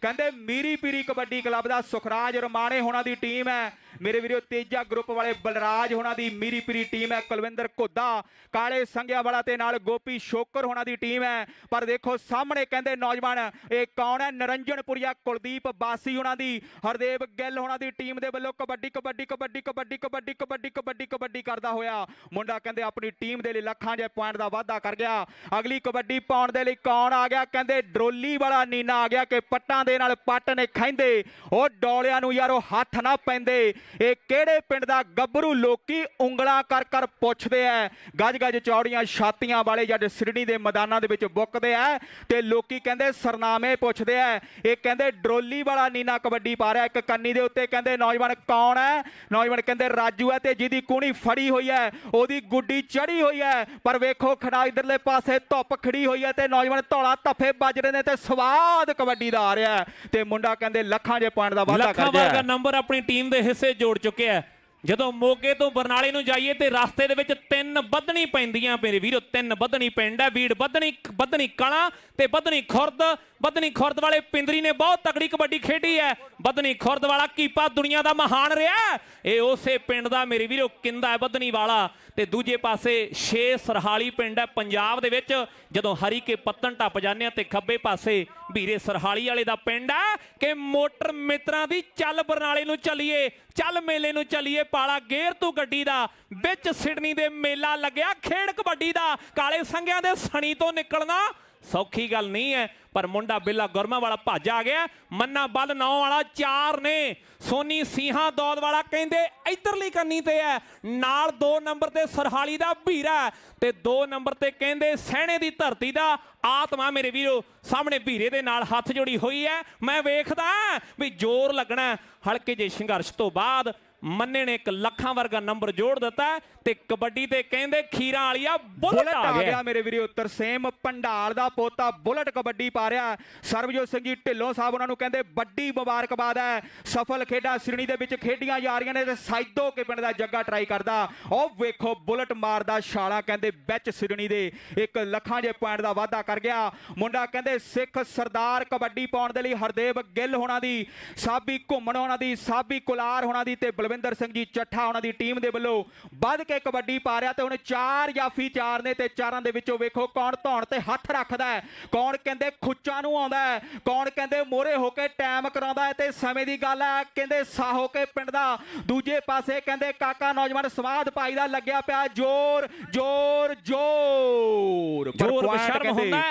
ਕਹਿੰਦੇ ਮੀਰੀ ਪੀਰੀ ਕਬੱਡੀ ਕਲੱਬ ਦਾ ਸੁਖਰਾਜ ਰਮਾਣੇ ਹੋਣਾ ਦੀ ਟੀਮ ਹੈ। ਮੇਰੇ ਵੀਰੋ ਤੇਜਾ ਗਰੁੱਪ ਵਾਲੇ ਬਲਰਾਜ ਹੋਣਾ ਦੀ ਮੀਰੀ ਪੀਰੀ ਟੀਮ ਹੈ। ਕੁਲਵਿੰਦਰ ਘੁੱਦਾ ਕਾਲੇ ਸੰਘਿਆ ਵਾਲਾ ਤੇ ਨਾਲ ਗੋਪੀ ਸ਼ੋਕਰ ਹੋਣਾ ਦੀ ਟੀਮ ਹੈ। ਪਰ ਦੇਖੋ ਸਾਹਮਣੇ ਕਹਿੰਦੇ ਨੌਜਵਾਨ ਇਹ ਕੌਣ ਹੈ? ਨਰਿੰਜਨਪੁਰੀਆ ਕੁਲਦੀਪ ਬਾਸੀ ਹੋਣਾ ਦੀ, ਹਰਦੇਵ ਗਿੱਲ ਹੋਣਾ ਦੀ ਟੀਮ ਦੇ ਵੱਲੋਂ ਕਬੱਡੀ ਕਬੱਡੀ ਕਬੱਡੀ ਕਬੱਡੀ ਕਬੱਡੀ ਕਬੱਡੀ ਕਬੱਡੀ ਕਬੱਡੀ ਕਰਦਾ ਹੋਇਆ ਮੁੰਡਾ ਕਹਿੰਦੇ ਆਪਣੀ ਟੀਮ ਦੇ ਲਈ ਲੱਖਾਂ ਜੇ ਪੁਆਇੰਟ ਦਾ ਵਾਅਦਾ ਕਰ ਗਿਆ। ਅਗਲੀ ਕਬੱਡੀ ਪਾਉਣ ਦੇ ਲਈ ਕੌਣ ਆ ਗਿਆ? ਕਹਿੰਦੇ ਡਰੋਲੀ ਵਾਲਾ ਨੀਨਾ ਆ ਗਿਆ ਕਿ ਪੱਟਾਂ ਦੇ ਨਾਲ ਪੱਟ ਨੇ ਖੈਂਦੇ ਉਹ ਡੋਲਿਆਂ ਨੂੰ ਯਾਰ ਉਹ ਹੱਥ ਨਾ ਪੈਂਦੇ। ਇਹ ਕਿਹੜੇ ਪਿੰਡ ਦਾ ਗੱਭਰੂ? ਲੋਕੀ ਉਂਗਲਾਂ ਕਰ ਕਰ ਪੁੱਛਦੇ ਐ। ਗੱਜ ਗੱਜ ਚੌੜੀਆਂ ਛਾਤੀਆਂ ਵਾਲੇ ਜੱਜ ਸਿਰਣੀ ਦੇ ਮੈਦਾਨਾਂ ਦੇ ਵਿੱਚ ਬੁੱਕਦੇ ਐ ਤੇ ਲੋਕੀ ਕਹਿੰਦੇ ਸਰਨਾਮੇ ਪੁੱਛਦੇ ਐ। ਇਹ ਕਹਿੰਦੇ ਡਰੋਲੀ ਵਾਲਾ ਨੀਨਾ ਕਬੱਡੀ ਪਾ ਰਿਹਾ। ਇੱਕ ਕੰਨੀ ਦੇ ਉੱਤੇ ਕਹਿੰਦੇ ਨੌਜਵਾਨ ਕੌਣ ਹੈ? ਨੌਜਵਾਨ ਕਹਿੰਦੇ ਰਾਜੂ ਹੈ ਤੇ ਜਿਹਦੀ ਕੂਣੀ ਫੜੀ ਹੋਈ ਹੈ ਉਹਦੀ ਗੁੱਡੀ ਚੜੀ ਹੋਈ ਹੈ। ਪਰ ਵੇਖੋ ਖੜਾ ਇਧਰਲੇ ਪਾਸੇ ਧੁੱਪ ਖੜੀ ਹੋਈ ਹੈ ਤੇ ਨੌਜਵਾਨ ਧੌਲਾ ਧੱਫੇ ਵੱਜ ਰਹੇ ਨੇ ਤੇ ਸਵਾਦ ਕਬੱਡੀ ਦਾ ਆ ਰਿਹਾ ਤੇ ਮੁੰਡਾ ਕਹਿੰਦੇ ਲੱਖਾਂ ਜੇ ਪੁਆਇੰਟ ਦਾ ਵਾਅਦਾ ਕਰ ਰਿਹਾ। ਲੱਖਾਂ ਵਰਗਾ ਨੰਬਰ ਆਪਣੀ ਟੀਮ ਦੇ ਹਿੱਸੇ ਜੋੜ ਚੁੱਕਿਆ ਹੈ। ਜਦੋਂ ਮੋਗੇ ਤੋਂ ਬਰਨਾਲੇ ਨੂੰ ਜਾਈਏ ਤੇ ਰਸਤੇ ਦੇ ਵਿੱਚ 3 ਬੱਧਣੀ ਪੈਂਦੀਆਂ ਮੇਰੇ ਵੀਰੋ। 3 ਬੱਧਣੀ ਪਿੰਡ ਹੈ। ਵੀੜ ਬੱਧਣੀ ਕਲਾਂ ਤੇ ਬੱਧਣੀ ਖੁਰਦ। ਬੱਧਣੀ ਖੁਰਦ ਵਾਲੇ ਪਿੰਦਰੀ ਨੇ ਬਹੁਤ ਤਕੜੀ ਕਬੱਡੀ ਖੇਡੀ ਹੈ। ਬੱਧਣੀ ਖੁਰਦ ਵਾਲਾ ਕੀਪਾ ਦੁਨੀਆ ਦਾ ਮਹਾਨ ਰਿਹਾ। ਇਹ ਉਸੇ ਪਿੰਡ ਦਾ ਮੇਰੇ ਵੀਰੋ ਕਿੰਦਾ ਹੈ ਬੱਧਣੀ ਵਾਲਾ। ਤੇ ਦੂਜੇ ਪਾਸੇ 6 ਸਰਹਾਲੀ ਪਿੰਡ ਹੈ ਪੰਜਾਬ ਦੇ ਵਿੱਚ। ਜਦੋਂ ਹਰੀ ਕੇ ਪੱਤਨ ਟੱਪ ਜਾਂਦੇ ਆ ਤੇ ਖੱਬੇ ਪਾਸੇ ਵੀਰੇ ਸਰਹਾਲੀ ਵਾਲੇ ਦਾ ਪਿੰਡ ਹੈ ਕਿ ਮੋਟਰ ਮਿੱਤਰਾਂ ਦੀ ਚੱਲ ਬਰਨਾਲੇ ਨੂੰ ਚੱਲੀਏ, ਚੱਲ ਮੇਲੇ ਨੂੰ ਚੱਲੀਏ, ਪਾਲਾ ਗੇਰ ਤੂੰ ਗੱਡੀ ਦਾ। ਵਿੱਚ ਸਿਡਨੀ ਦੇ ਮੇਲਾ ਲੱਗਿਆ ਖੇਡ ਕਬੱਡੀ ਦਾ। ਕਾਲੇ ਸੰਘਿਆਂ ਦੇ ਸਣੀ ਤੋਂ ਨਿਕਲਣਾ ਸੌਖੀ ਗੱਲ ਨਹੀਂ ਹੈ। ਪਰ ਮੁੰਡਾ ਬਿੱਲਾ ਗੁਰਮਾ ਵਾਲਾ ਭੱਜ ਆ ਗਿਆ। ਮੰਨਾ ਬੱਲ 9 ਵਾਲਾ 4 ਨੇ। ਸੋਨੀ ਸਿੰਘਾਂ ਦੌਦ ਵਾਲਾ ਕਹਿੰਦੇ ਇਧਰਲੀ ਕੰਨੀ ਤੇ ਹੈ। ਨਾਲ 2 ਨੰਬਰ ਤੇ ਸਰਹਾਲੀ ਦਾ ਵੀਰਾ ਤੇ 2 ਨੰਬਰ ਤੇ ਕਹਿੰਦੇ ਸਹਿਣੇ ਦੀ ਧਰਤੀ ਦਾ ਆਤਮਾ ਮੇਰੇ ਵੀਰੋ। ਸਾਹਮਣੇ ਵੀਰੇ ਦੇ ਨਾਲ ਹੱਥ ਜੋੜੀ ਹੋਈ ਹੈ। ਮੈਂ ਵੇਖਦਾ ਵੀ ਜ਼ੋਰ ਲੱਗਣਾ। ਹਲਕੇ ਜਿਹੇ ਸੰਘਰਸ਼ ਤੋਂ ਬਾਅਦ ਮੰਨੇ ਨੇ 1 ਲੱਖਾਂ ਵਰਗਾ ਨੰਬਰ ਜੋੜ ਦਿੱਤਾ ਤੇ ਕਬੱਡੀ ਤੇ ਕਹਿੰਦੇ ਖੀਰਾਂ ਵਾਲੀਆ ਬੁਲਟ ਆ ਗਿਆ ਮੇਰੇ ਵੀਰੋ। ਤਰਸੇਮ ਪੰਡਾਲ ਦਾ ਪੋਤਾ ਬੁਲਟ ਕਬੱਡੀ ਪਾ ਰਿਹਾ। ਸਰਬਜੋਤ ਸਿੰਘ ਜੀ ਢਿੱਲੋਂ ਸਾਹਿਬ ਉਹਨਾਂ ਨੂੰ ਕਹਿੰਦੇ ਵੱਡੀ ਮੁਬਾਰਕਬਾਦ ਹੈ। ਸਫਲ ਖੇਡਾਂ ਸਿਰਣੀ ਦੇ ਵਿੱਚ ਖੇਡੀਆਂ ਜਾ ਰਹੀਆਂ ਨੇ ਤੇ ਸਾਈਦੋ ਕੇ ਪਿੰਡ ਦਾ ਜੱਗਾ ਟਰਾਈ ਕਰਦਾ। ਉਹ ਵੇਖੋ ਬੁਲਟ ਮਾਰਦਾ ਛਾਲਾ ਕਹਿੰਦੇ ਵਿੱਚ ਸਿਰਣੀ ਦੇ 1 ਲੱਖਾਂ ਜੇ ਪੁਆਇੰਟ ਦਾ ਵਾਅਦਾ ਕਰ ਗਿਆ ਮੁੰਡਾ। ਕਹਿੰਦੇ ਸਿੱਖ ਸਰਦਾਰ ਕਬੱਡੀ ਪਾਉਣ ਦੇ ਲਈ ਹਰਦੇਵ ਗਿੱਲ ਹੋਣਾ ਦੀ, ਸਾਬੀ ਘੁੰਮਣ ਹੋਣਾ ਦੀ, ਸਾਬੀ ਕੁਲਾਰ ਹੋਣਾ ਦੀ ਤੇ ਬਲਵਿੰਦਰ ਸਿੰਘ ਜੀ ਚੱਠਾ ਉਹਨਾਂ ਦੀ ਟੀਮ ਦੇ ਵੱਲੋਂ ਵੱਧ ਕੇ ਕਬੱਡੀ ਪਾ ਰਿਹਾ। ਤੇ ਹੁਣ 4 ਜਾਫੀ 4 ਨੇ ਤੇ 4ਾਂ ਦੇ ਵਿੱਚੋਂ ਵੇਖੋ ਕੌਣ ਧੌਣ ਤੇ ਹੱਥ ਰੱਖਦਾ ਹੈ, ਕੌਣ ਕਹਿੰਦੇ ਖੁੱਚਾਂ ਨੂੰ ਆਉਂਦਾ ਹੈ, ਕੌਣ ਕਹਿੰਦੇ ਮੋਹਰੇ ਹੋ ਕੇ ਟਾਈਮ ਕਰਾਉਂਦਾ ਹੈ। ਤੇ ਸਮੇਂ ਦੀ ਗੱਲ ਹੈ ਕਹਿੰਦੇ ਸਾਹੋ ਕੇ ਪਿੰਡ ਦਾ। ਦੂਜੇ ਪਾਸੇ ਕਹਿੰਦੇ ਕਾਕਾ ਨੌਜਵਾਨ ਸਵਾਦ ਭਾਈ ਦਾ ਲੱਗਿਆ ਪਿਆ ਜ਼ੋਰ ਜ਼ੋਰ ਜ਼ੋਰ ਜ਼ੋਰ ਬਸ਼ਰਮ ਹੁੰਦਾ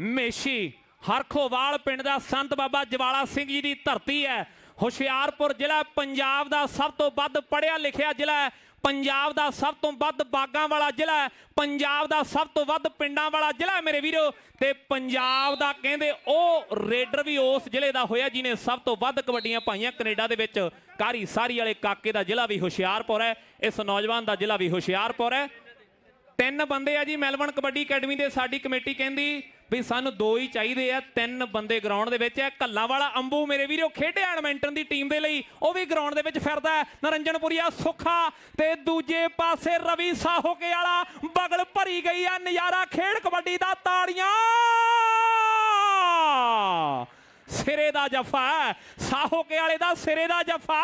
ਮੇਸ਼ੀ ਹਰਖੋਵਾਲ ਪਿੰਡ ਦਾ ਸੰਤ ਬਾਬਾ ਜਵਾਲਾ ਸਿੰਘ ਜੀ ਦੀ ਧਰਤੀ ਹੈ। ਹੁਸ਼ਿਆਰਪੁਰ ਜ਼ਿਲ੍ਹਾ ਪੰਜਾਬ ਦਾ ਸਭ ਤੋਂ ਵੱਧ ਪੜ੍ਹਿਆ ਲਿਖਿਆ ਜ਼ਿਲ੍ਹਾ ਹੈ। ਪੰਜਾਬ ਦਾ ਸਭ ਤੋਂ ਵੱਧ ਬਾਗਾਂ ਵਾਲਾ ਜ਼ਿਲ੍ਹਾ ਹੈ। ਪੰਜਾਬ ਦਾ ਸਭ ਤੋਂ ਵੱਧ ਪਿੰਡਾਂ ਵਾਲਾ ਜ਼ਿਲ੍ਹਾ ਮੇਰੇ ਵੀਰੋ। ਤੇ ਪੰਜਾਬ ਦਾ ਕਹਿੰਦੇ ਉਹ ਰੇਡਰ ਵੀ ਉਸ ਜ਼ਿਲ੍ਹੇ ਦਾ ਹੋਇਆ ਜਿਹਨੇ ਸਭ ਤੋਂ ਵੱਧ ਕਬੱਡੀਆਂ ਪਾਈਆਂ ਕੈਨੇਡਾ ਦੇ ਵਿੱਚ। ਕਾਰੀ ਸਾਰੀ ਵਾਲੇ ਕਾਕੇ ਦਾ ਜ਼ਿਲ੍ਹਾ ਵੀ ਹੁਸ਼ਿਆਰਪੁਰ ਹੈ। ਇਸ ਨੌਜਵਾਨ ਦਾ ਜ਼ਿਲ੍ਹਾ ਵੀ ਹੁਸ਼ਿਆਰਪੁਰ ਹੈ। 3 ਬੰਦੇ ਆ ਜੀ ਮੈਲਬਨ ਕਬੱਡੀ ਅਕੈਡਮੀ ਦੇ। ਸਾਡੀ ਕਮੇਟੀ ਕਹਿੰਦੀ ਵੀ ਸਾਨੂੰ 2 ਹੀ ਚਾਹੀਦੇ ਆ। 3 ਬੰਦੇ ਗਰਾਊਂਡ ਦੇ ਵਿੱਚ ਹੈ। ਕੱਲਾ ਵਾਲਾ ਅੰਬੂ ਮੇਰੇ ਵੀਰੋ ਖੇਡਿਆ ਐਡਮਿੰਟਨ ਦੀ ਟੀਮ ਦੇ ਲਈ, ਉਹ ਵੀ ਗਰਾਊਂਡ ਦੇ ਵਿੱਚ ਫਿਰਦਾ ਹੈ। ਨਰਿੰਜਨਪੁਰੀਆ ਸੁੱਖਾ ਤੇ ਦੂਜੇ ਪਾਸੇ ਰਵੀ ਸਾਹੋਕੇ ਵਾਲਾ ਬਗਲ ਭਰੀ ਗਈ ਆ। ਨਜ਼ਾਰਾ ਖੇਡ ਕਬੱਡੀ ਦਾ। ਤਾੜੀਆਂ ਸਿਰੇ ਦਾ ਜਫਾ ਸਾਹੋਕੇ ਵਾਲੇ ਦਾ, ਸਿਰੇ ਦਾ ਜਫਾ।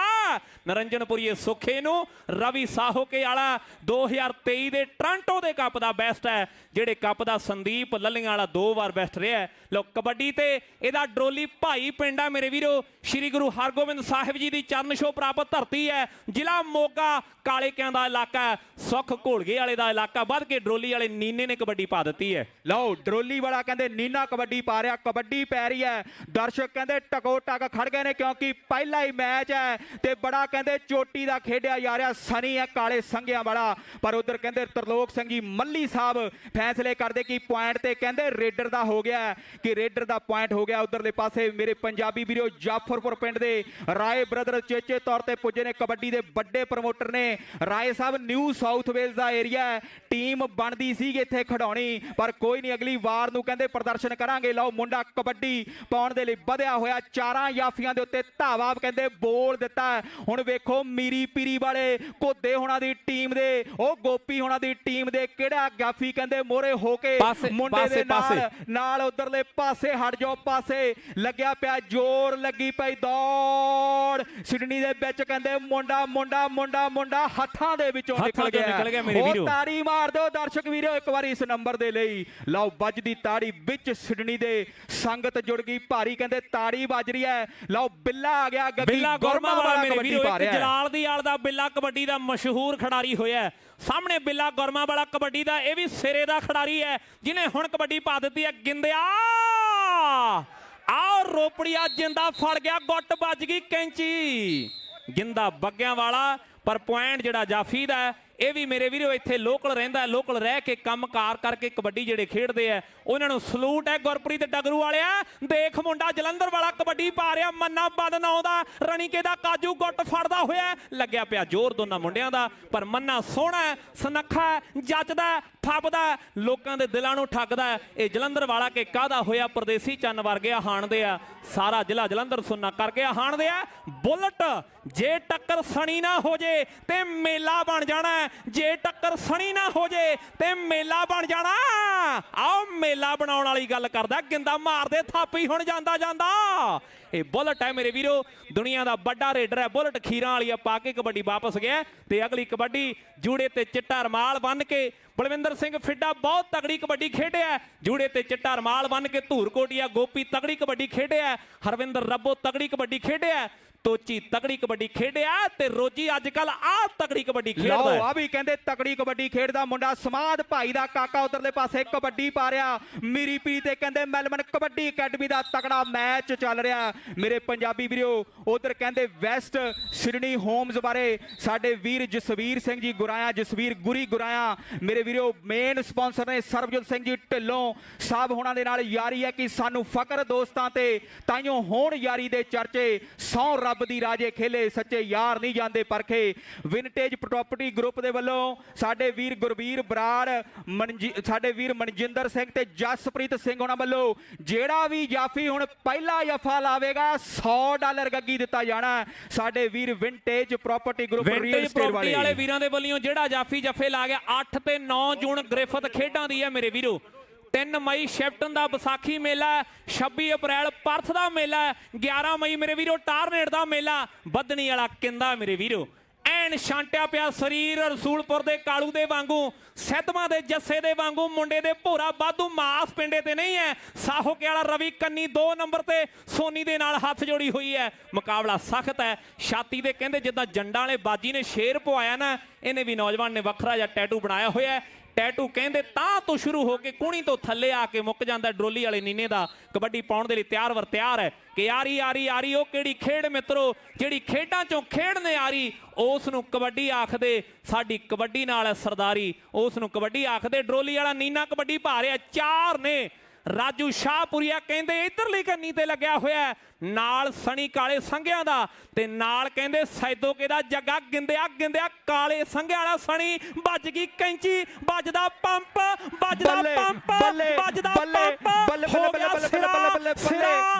ਨਰਿੰਜਨਪੁਰੀਏ ਸੁੱਖੇ ਨੂੰ ਰਵੀ ਸਾਹੋਕੇ ਵਾਲਾ 2023 ਦੇ ਟੋਰਾਂਟੋ ਦੇ ਕੱਪ ਦਾ ਬੈਸਟ ਹੈ, ਜਿਹੜੇ ਕੱਪ ਦਾ ਸੰਦੀਪ ਲੱਲੀਆਂ ਵਾਲਾ 2 ਵਾਰ ਬੈਸਟ ਰਿਹਾ। ਲੋ ਕਬੱਡੀ ਤੇ ਇਹਦਾ ਡਰੋਲੀ ਭਾਈ ਪਿੰਡ ਆ ਮੇਰੇ ਵੀਰੋ। ਸ਼੍ਰੀ ਗੁਰੂ ਹਰਗੋਬਿੰਦ ਸਾਹਿਬ ਜੀ ਦੀ ਚਰਨ ਛੋਹ ਪ੍ਰਾਪਤ ਧਰਤੀ ਹੈ। ਜ਼ਿਲ੍ਹਾ ਮੋਗਾ ਕਾਲੇ ਕਿਆਂ ਦਾ ਇਲਾਕਾ, ਸੁੱਖ ਘੋਲਗੇ ਵਾਲੇ ਦਾ ਇਲਾਕਾ। ਵੱਧ ਕੇ ਡਰੋਲੀ ਵਾਲੇ ਨੀਨੇ ਨੇ ਕਬੱਡੀ ਪਾ ਦਿੱਤੀ ਹੈ। ਲਓ ਡਰੋਲੀ ਵਾਲਾ ਕਹਿੰਦੇ ਨੀਨਾ ਕਬੱਡੀ ਪਾ ਰਿਹਾ। ਕਬੱਡੀ ਪੈ ਰਹੀ ਹੈ। ਦਰਸ਼ਕ ਕਹਿੰਦੇ ਟਕੋ ਟਕ ਖੜ ਗਏ ਨੇ ਕਿਉਂਕਿ ਪਹਿਲਾ ਹੀ ਮੈਚ ਹੈ ਤੇ ਬੜਾ ਕਹਿੰਦੇ ਚੋਟੀ ਦਾ ਖੇਡਿਆ ਜਾ ਰਿਹਾ। ਸਨੀ ਹੈ ਕਾਲੇ ਸੰਘਿਆਂ ਵਾਲਾ। ਪਰ ਉਧਰ ਕਹਿੰਦੇ ਤਰਲੋਕ ਸਿੰਘ ਜੀ ਮੱਲੀ ਸਾਹਿਬ ਫੈਸਲੇ ਕਰਦੇ ਕਿ ਪੁਆਇੰਟ ਤੇ ਕਹਿੰਦੇ ਰੇਡਰ ਦਾ ਹੋ ਗਿਆ, ਕਿ ਰੇਡਰ ਦਾ ਪੁਆਇੰਟ ਹੋ ਗਿਆ। ਉਧਰਲੇ ਪਾਸੇ ਮੇਰੇ ਪੰਜਾਬੀ ਵੀਰੋ ਜਾਫਰਪੁਰ ਪਿੰਡ ਦੇ ਰਾਏ ਬ੍ਰਦਰ ਚੇਚੇ ਤੌਰ ਤੇ ਪੁੱਜੇ ਨੇ। ਕਬੱਡੀ ਦੇ ਵੱਡੇ ਪ੍ਰਮੋਟਰ ਨੇ ਰਾਏ ਸਾਹਿਬ। ਨਿਊ ਸਾਊਥ ਵੇਲਜ਼ ਦਾ ਏਰੀਆ। ਟੀਮ ਬਣਦੀ ਸੀ ਇੱਥੇ ਖਿਡਾਉਣੀ ਪਰ ਕੋਈ ਨਹੀਂ, ਅਗਲੀ ਵਾਰ ਨੂੰ ਕਹਿੰਦੇ ਪ੍ਰਦਰਸ਼ਨ ਕਰਾਂਗੇ। ਲਓ ਮੁੰਡਾ ਕਬੱਡੀ ਪਾਉਣ ਦੇ ਲਈ ਵਧਿਆ ਹੋਇਆ 4 ਜਾਫੀਆਂ ਦੇ ਉੱਤੇ ਧਾਵਾ ਕਹਿੰਦੇ ਬੋਲ ਦਿੱਤਾ। ਹੁਣ ਵੇਖੋ ਮੀਰੀ ਪੀਰੀ ਵਾਲੇ ਘੋਦੇ ਹੋਣਾ ਦੀ ਟੀਮ ਦੇ, ਉਹ ਗੋਪੀ ਹੋਣਾ ਦੀ ਟੀਮ ਦੇ ਕਿਹੜਾ ਜਾਫੀ ਕਹਿੰਦੇ ਮੋਰੇ ਹੋ ਕੇ ਮੁੰਡੇ ਦੇ ਨਾਲ ਉਧਰਲੇ ਪਾਸੇ ਹਟ ਜਾਓ, ਪਾਸੇ ਲੱਗਿਆ ਪਿਆ ਜ਼ੋਰ, ਲੱਗੀ ਪਈ ਦੌੜ ਸਿਡਨੀ ਦੇ ਵਿੱਚ ਕਹਿੰਦੇ ਮੁੰਡਾ ਮੁੰਡਾ ਮੁੰਡਾ ਮੁੰਡਾ ਹੱਥਾਂ ਦੇ ਵਿੱਚੋਂ ਨਿਕਲ ਗਿਆ ਮੇਰੇ ਵੀਰੋ। ਤਾੜੀ ਮਾਰ ਦਿਓ ਦਰਸ਼ਕ ਵੀਰੋ ਇੱਕ ਵਾਰੀ ਇਸ ਨੰਬਰ ਦੇ ਲਈ। ਲਓ ਵੱਜਦੀ ਤਾੜੀ ਵਿੱਚ ਸਿਡਨੀ ਦੇ ਸੰਗਤ ਜੁੜ ਗਈ ਭਾਰੀ, ਕਹਿੰਦੇ ਤਾੜੀ ਵੱਜ ਰਹੀ ਹੈ। ਲਓ ਬਿੱਲਾ ਆ ਗਿਆ, ਗੱਗੀ ਗੁਰਮਾ ਵਾਲਾ ਮੇਰੇ ਵੀਰੋ, ਇੱਕ ਜਲਾਲ ਦੀ ਆਲ ਦਾ ਬਿੱਲਾ ਕਬੱਡੀ ਦਾ ਮਸ਼ਹੂਰ ਖਿਡਾਰੀ ਹੋਇਆ ਸਾਹਮਣੇ ਬਿੱਲਾ ਗੁਰਮਾ ਵਾਲਾ ਕਬੱਡੀ ਦਾ, ਇਹ ਵੀ ਸਿਰੇ ਦਾ ਖਿਡਾਰੀ ਹੈ ਜਿਹਨੇ ਹੁਣ ਕਬੱਡੀ ਪਾ ਦਿੱਤੀ ਹੈ। ਗਿੰਦਿਆ ਆਓ ਰੋਪੜੀਆ ਜਿੰਦਾ ਫੜ ਗਿਆ, ਗੁੱਟ ਵੱਜ ਗਈ ਕੈਂਚੀ, ਗਿੰਦਾ ਬੱਗਿਆਂ ਵਾਲਾ। ਪਰ ਪੁਆਇੰਟ ਜਿਹੜਾ ਜਾਫੀ ਦਾ ਇਹ ਵੀ ਮੇਰੇ ਵੀਰੋ ਇੱਥੇ ਲੋਕਲ ਰਹਿੰਦਾ, ਲੋਕਲ ਰਹਿ ਕੇ ਕੰਮਕਾਰ ਕਰਕੇ ਕਬੱਡੀ ਜਿਹੜੇ ਖੇਡਦੇ ਆ ਉਹਨਾਂ ਨੂੰ ਸਲੂਟ ਹੈ। ਗੁਰਪ੍ਰੀਤ ਡਗਰੂ ਵਾਲਿਆ ਦੇਖ ਮੁੰਡਾ ਜਲੰਧਰ ਵਾਲਾ ਕਬੱਡੀ ਪਾ ਰਿਹਾ, ਮੰਨਾ ਬੰਦ ਨਾ ਆਉਂਦਾ, ਰਣੀਕੇ ਦਾ ਕਾਜੂ ਗੁੱਟ ਫੜਦਾ ਹੋਇਆ, ਲੱਗਿਆ ਪਿਆ ਜ਼ੋਰ ਦੋਨਾਂ ਮੁੰਡਿਆਂ ਦਾ। ਪਰ ਮੰਨਾ ਸੋਹਣਾ ਸੁਨੱਖਾ ਜੱਚਦਾ ਫੱਬਦਾ, ਲੋਕਾਂ ਦੇ ਦਿਲਾਂ ਨੂੰ ਠੱਗਦਾ। ਇਹ ਜਲੰਧਰ ਵਾਲਾ ਕਿ ਕਾਹਦਾ ਹੋਇਆ, ਪਰਦੇਸੀ ਚੰਨ ਵਰਗਿਆ ਹਾਣਦੇ ਆ, ਸਾਰਾ ਜ਼ਿਲ੍ਹਾ ਜਲੰਧਰ ਸੁਣਨਾ ਕਰਕੇ ਹਾਣਦੇ ਆ। ਬੁਲਟ ਜੇ ਟੱਕਰ ਸਣੀ ਨਾ ਹੋ ਜੇ ਤੇ ਮੇਲਾ ਬਣ ਜਾਣਾ, ਜੇ ਟੱਕਰ ਸਣੀ ਨਾ ਹੋ ਜੇ ਤੇ ਮੇਲਾ ਬਣ ਜਾਣਾ। ਆਓ ਮੇਲਾ ਬਣਾਉਣ ਵਾਲੀ ਗੱਲ ਕਰਦਾ, ਗਿੰਦਾ ਮਾਰਦੇ ਥਾਪੀ ਹੁਣ ਜਾਂਦਾ ਜਾਂਦਾ। ਇਹ ਬੁਲਟ ਹੈ ਮੇਰੇ ਵੀਰੋ, ਦੁਨੀਆ ਦਾ ਵੱਡਾ ਰੇਡਰ ਹੈ। ਬੁਲਟ ਖੀਰਾਂ ਵਾਲੀਆ ਪਾ ਕੇ ਕਬੱਡੀ ਵਾਪਸ ਗਿਆ ਤੇ ਅਗਲੀ ਕਬੱਡੀ ਜੂੜੇ ਤੇ ਚਿੱਟਾ ਰਮਾਲ ਬੰਨ ਕੇ ਬਲਵਿੰਦਰ ਸਿੰਘ ਫਿੱਡਾ ਬਹੁਤ ਤਗੜੀ ਕਬੱਡੀ ਖੇਡਿਆ, ਜੂੜੇ ਤੇ ਚਿੱਟਾ ਰਮਾਲ ਬੰਨ ਕੇ ਧੂਰ ਕੋਟੀਆ ਗੋਪੀ ਤਗੜੀ ਕਬੱਡੀ ਖੇਡਿਆ, ਹਰਵਿੰਦਰ ਰੱਬੋ ਤਗੜੀ ਕਬੱਡੀ ਖੇਡਿਆ, ਤੋਚੀ ਤਗੜੀ ਕਬੱਡੀ ਖੇਡਿਆ ਤੇ ਰੋਜੀ ਅੱਜ ਕੱਲ ਆ ਤਗੜੀ ਕਬੱਡੀ ਖੇਡਦਾ ਹੈ। ਆ ਵੀ ਕਹਿੰਦੇ ਤਗੜੀ ਕਬੱਡੀ ਖੇਡਦਾ ਮੁੰਡਾ ਸਮਾਦ ਭਾਈ ਦਾ ਕਾਕਾ ਉਧਰਲੇ ਪਾਸੇ ਕਬੱਡੀ ਪਾ ਰਿਹਾ। ਮੀਰੀ ਪੀ ਤੇ ਕਹਿੰਦੇ ਮੈਲਬਨ ਕਬੱਡੀ ਅਕੈਡਮੀ ਦਾ ਤਗੜਾ ਮੈਚ ਚੱਲ ਰਿਹਾ ਮੇਰੇ ਪੰਜਾਬੀ ਵੀਰੋ। ਉਧਰ ਕਹਿੰਦੇ ਵੈਸਟ ਸਿਡਨੀ ਹੋਮਸ ਬਾਰੇ ਸਾਡੇ ਵੀਰ ਜਸਵੀਰ ਸਿੰਘ ਜੀ ਗੁਰਾਇਆ, ਜਸਵੀਰ ਗੁਰੀ ਗੁਰਾਇਆ ਮੇਰੇ ਵੀਰੋ ਮੇਨ ਸਪਾਂਸਰ ਨੇ ਸਰਬਜੋਤ ਸਿੰਘ ਜੀ ਢਿੱਲੋਂ ਸਾਹਿਬ ਹੋਣਾ ਦੇ ਨਾਲ ਯਾਰੀ ਹੈ ਕਿ ਸਾਨੂੰ ਫਕਰ ਦੋਸਤਾਂ ਤੇ ਤਾਈਓ ਹੋਣ ਯਾਰੀ ਦੇ ਚਰਚੇ। ਸੌ ਰੱਬ ਦੀ ਰਾਜੇ ਖੇਲੇ ਸੱਚੇ ਯਾਰ ਨਹੀਂ ਜਾਂਦੇ ਪਰਖੇ। ਵਿੰਟੇਜ ਪ੍ਰਾਪਰਟੀ ਗਰੁੱਪ ਦੇ ਵੱਲੋਂ ਸਾਡੇ ਵੀਰ ਗੁਰਵੀਰ ਬਰਾੜ, ਸਾਡੇ ਵੀਰ ਮਨਜਿੰਦਰ ਸਿੰਘ ਤੇ ਜਸਪ੍ਰੀਤ ਸਿੰਘ ਉਹਨਾਂ ਵੱਲੋਂ ਜਿਹੜਾ ਵੀ ਜਾਫੀ ਹੁਣ ਪਹਿਲਾ ਜਫਾ ਲਾਵੇਗਾ $100 ਗੱਗੀ ਦਿੱਤਾ ਜਾਣਾ। ਸਾਡੇ ਵੀਰ vintage property group real estate ਵਾਲੇ ਵੀਰਾਂ ਦੇ ਵੱਲੋਂ ਜਿਹੜਾ ਜਾਫੀ ਜਫੇ ਲਾ ਗਿਆ 8 ਤੇ 9 ਜੂਨ ਗ੍ਰਿਫਤ ਖੇਡਾਂ ਦੀ ਹੈ ਮੇਰੇ ਵੀਰੋ। 3 ਮਈ ਸ਼ਿਫਟਨ ਦਾ ਵਿਸਾਖੀ ਮੇਲਾ, 26 ਅਪ੍ਰੈਲ ਪਰਥ ਦਾ ਮੇਲਾ, 11 ਮਈ ਮੇਰੇ ਵੀਰੋ ਟਾਰਨੇਟ ਦਾ ਮੇਲਾ, ਬੱਦਣੀ ਵਾਲਾ ਕਿੰਦਾ ਮੇਰੇ ਵੀਰੋ ਐਨ ਛਾਂਟਿਆ ਪਿਆ ਸਰੀਰ ਰਸੂਲਪੁਰ ਦੇ ਕਾਲੂ ਦੇ ਵਾਂਗੂ, ਸਿੱਧਵਾਂ ਦੇ ਜੱਸੇ ਦੇ ਵਾਂਗੂ, ਮੁੰਡੇ ਦੇ ਭੋਰਾ ਬਾਦੂ ਮਾਸ ਪਿੰਡੇ ਤੇ ਨਹੀਂ ਹੈ। ਸਾਹੋਕੇ ਵਾਲਾ ਰਵੀ ਕੰਨੀ 2 ਨੰਬਰ ਤੇ ਸੋਨੀ ਦੇ ਨਾਲ ਹੱਥ ਜੋੜੀ ਹੋਈ ਹੈ। ਮੁਕਾਬਲਾ ਸਖਤ ਹੈ। ਛਾਤੀ ਦੇ ਕਹਿੰਦੇ ਜਿੱਦਾਂ ਜੰਡਾਂ ਵਾਲੇ ਬਾਜੀ ਨੇ ਸ਼ੇਰ ਪਵਾਇਆ ਨਾ, ਇਹਨੇ ਵੀ ਨੌਜਵਾਨ ਨੇ ਵੱਖਰਾ ਜਿਹਾ ਟੈਟੂ ਬਣਾਇਆ ਹੋਇਆ ਹੈ। ਟੈਟੂ ਕਹਿੰਦੇ ਤਾਂ ਤੋਂ ਸ਼ੁਰੂ ਹੋ ਕੇ ਕੂਣੀ ਤੋਂ ਥੱਲੇ ਆ ਕੇ ਮੁੱਕ ਜਾਂਦਾ ਡਰੋਲੀ ਵਾਲੇ ਨੀਨੇ ਦਾ। ਕਬੱਡੀ ਪਾਉਣ ਦੇ ਲਈ ਤਿਆਰ ਵਰ ਤਿਆਰ ਹੈ ਕਿ ਆਰੀ ਆਰੀ ਆਰੀ ਉਹ ਕਿਹੜੀ ਖੇਡ ਮਿੱਤਰੋ, ਜਿਹੜੀ ਖੇਡਾਂ ਚੋਂ ਖੇਡਨੇ ਆਰੀ ਉਸ ਨੂੰ ਕਬੱਡੀ ਆਖਦੇ। ਸਾਡੀ ਕਬੱਡੀ ਨਾਲ ਹੈ ਸਰਦਾਰੀ, ਉਸ ਨੂੰ ਕਬੱਡੀ ਆਖਦੇ। ਡਰੋਲੀ ਵਾਲਾ ਨੀਨਾ ਕਬੱਡੀ ਪਾ ਰਿਹਾ 4 ਨੇ। ਰਾਜੂ ਸ਼ਾਹਪੁਰੀਆ ਕਹਿੰਦੇ ਇਧਰਲੀ ਕੰਨੀ ਤੇ ਲੱਗਿਆ ਹੋਇਆ, ਨਾਲ ਸਣੀ ਕਾਲੇ ਸੰਘਿਆਂ ਦਾ ਤੇ ਨਾਲ ਕਹਿੰਦੇ ਸੈਦੋਕੇ ਦਾ ਜੱਗਾ। ਗਿੰਦਿਆ ਗਿੰਦਿਆ ਕਾਲੇ ਸੰਘਿਆਂ ਵਾਲਾ ਸਣੀ, ਵੱਜ ਗਈ ਕੈਂਚੀ, ਵੱਜਦਾ ਪੰਪ, ਵੱਜਦਾ ਪੰਪ, ਵੱਜਦਾ ਪੰਪ, ਹੋ ਗਿਆ ਸਿਰਾ ਸਿਰਾ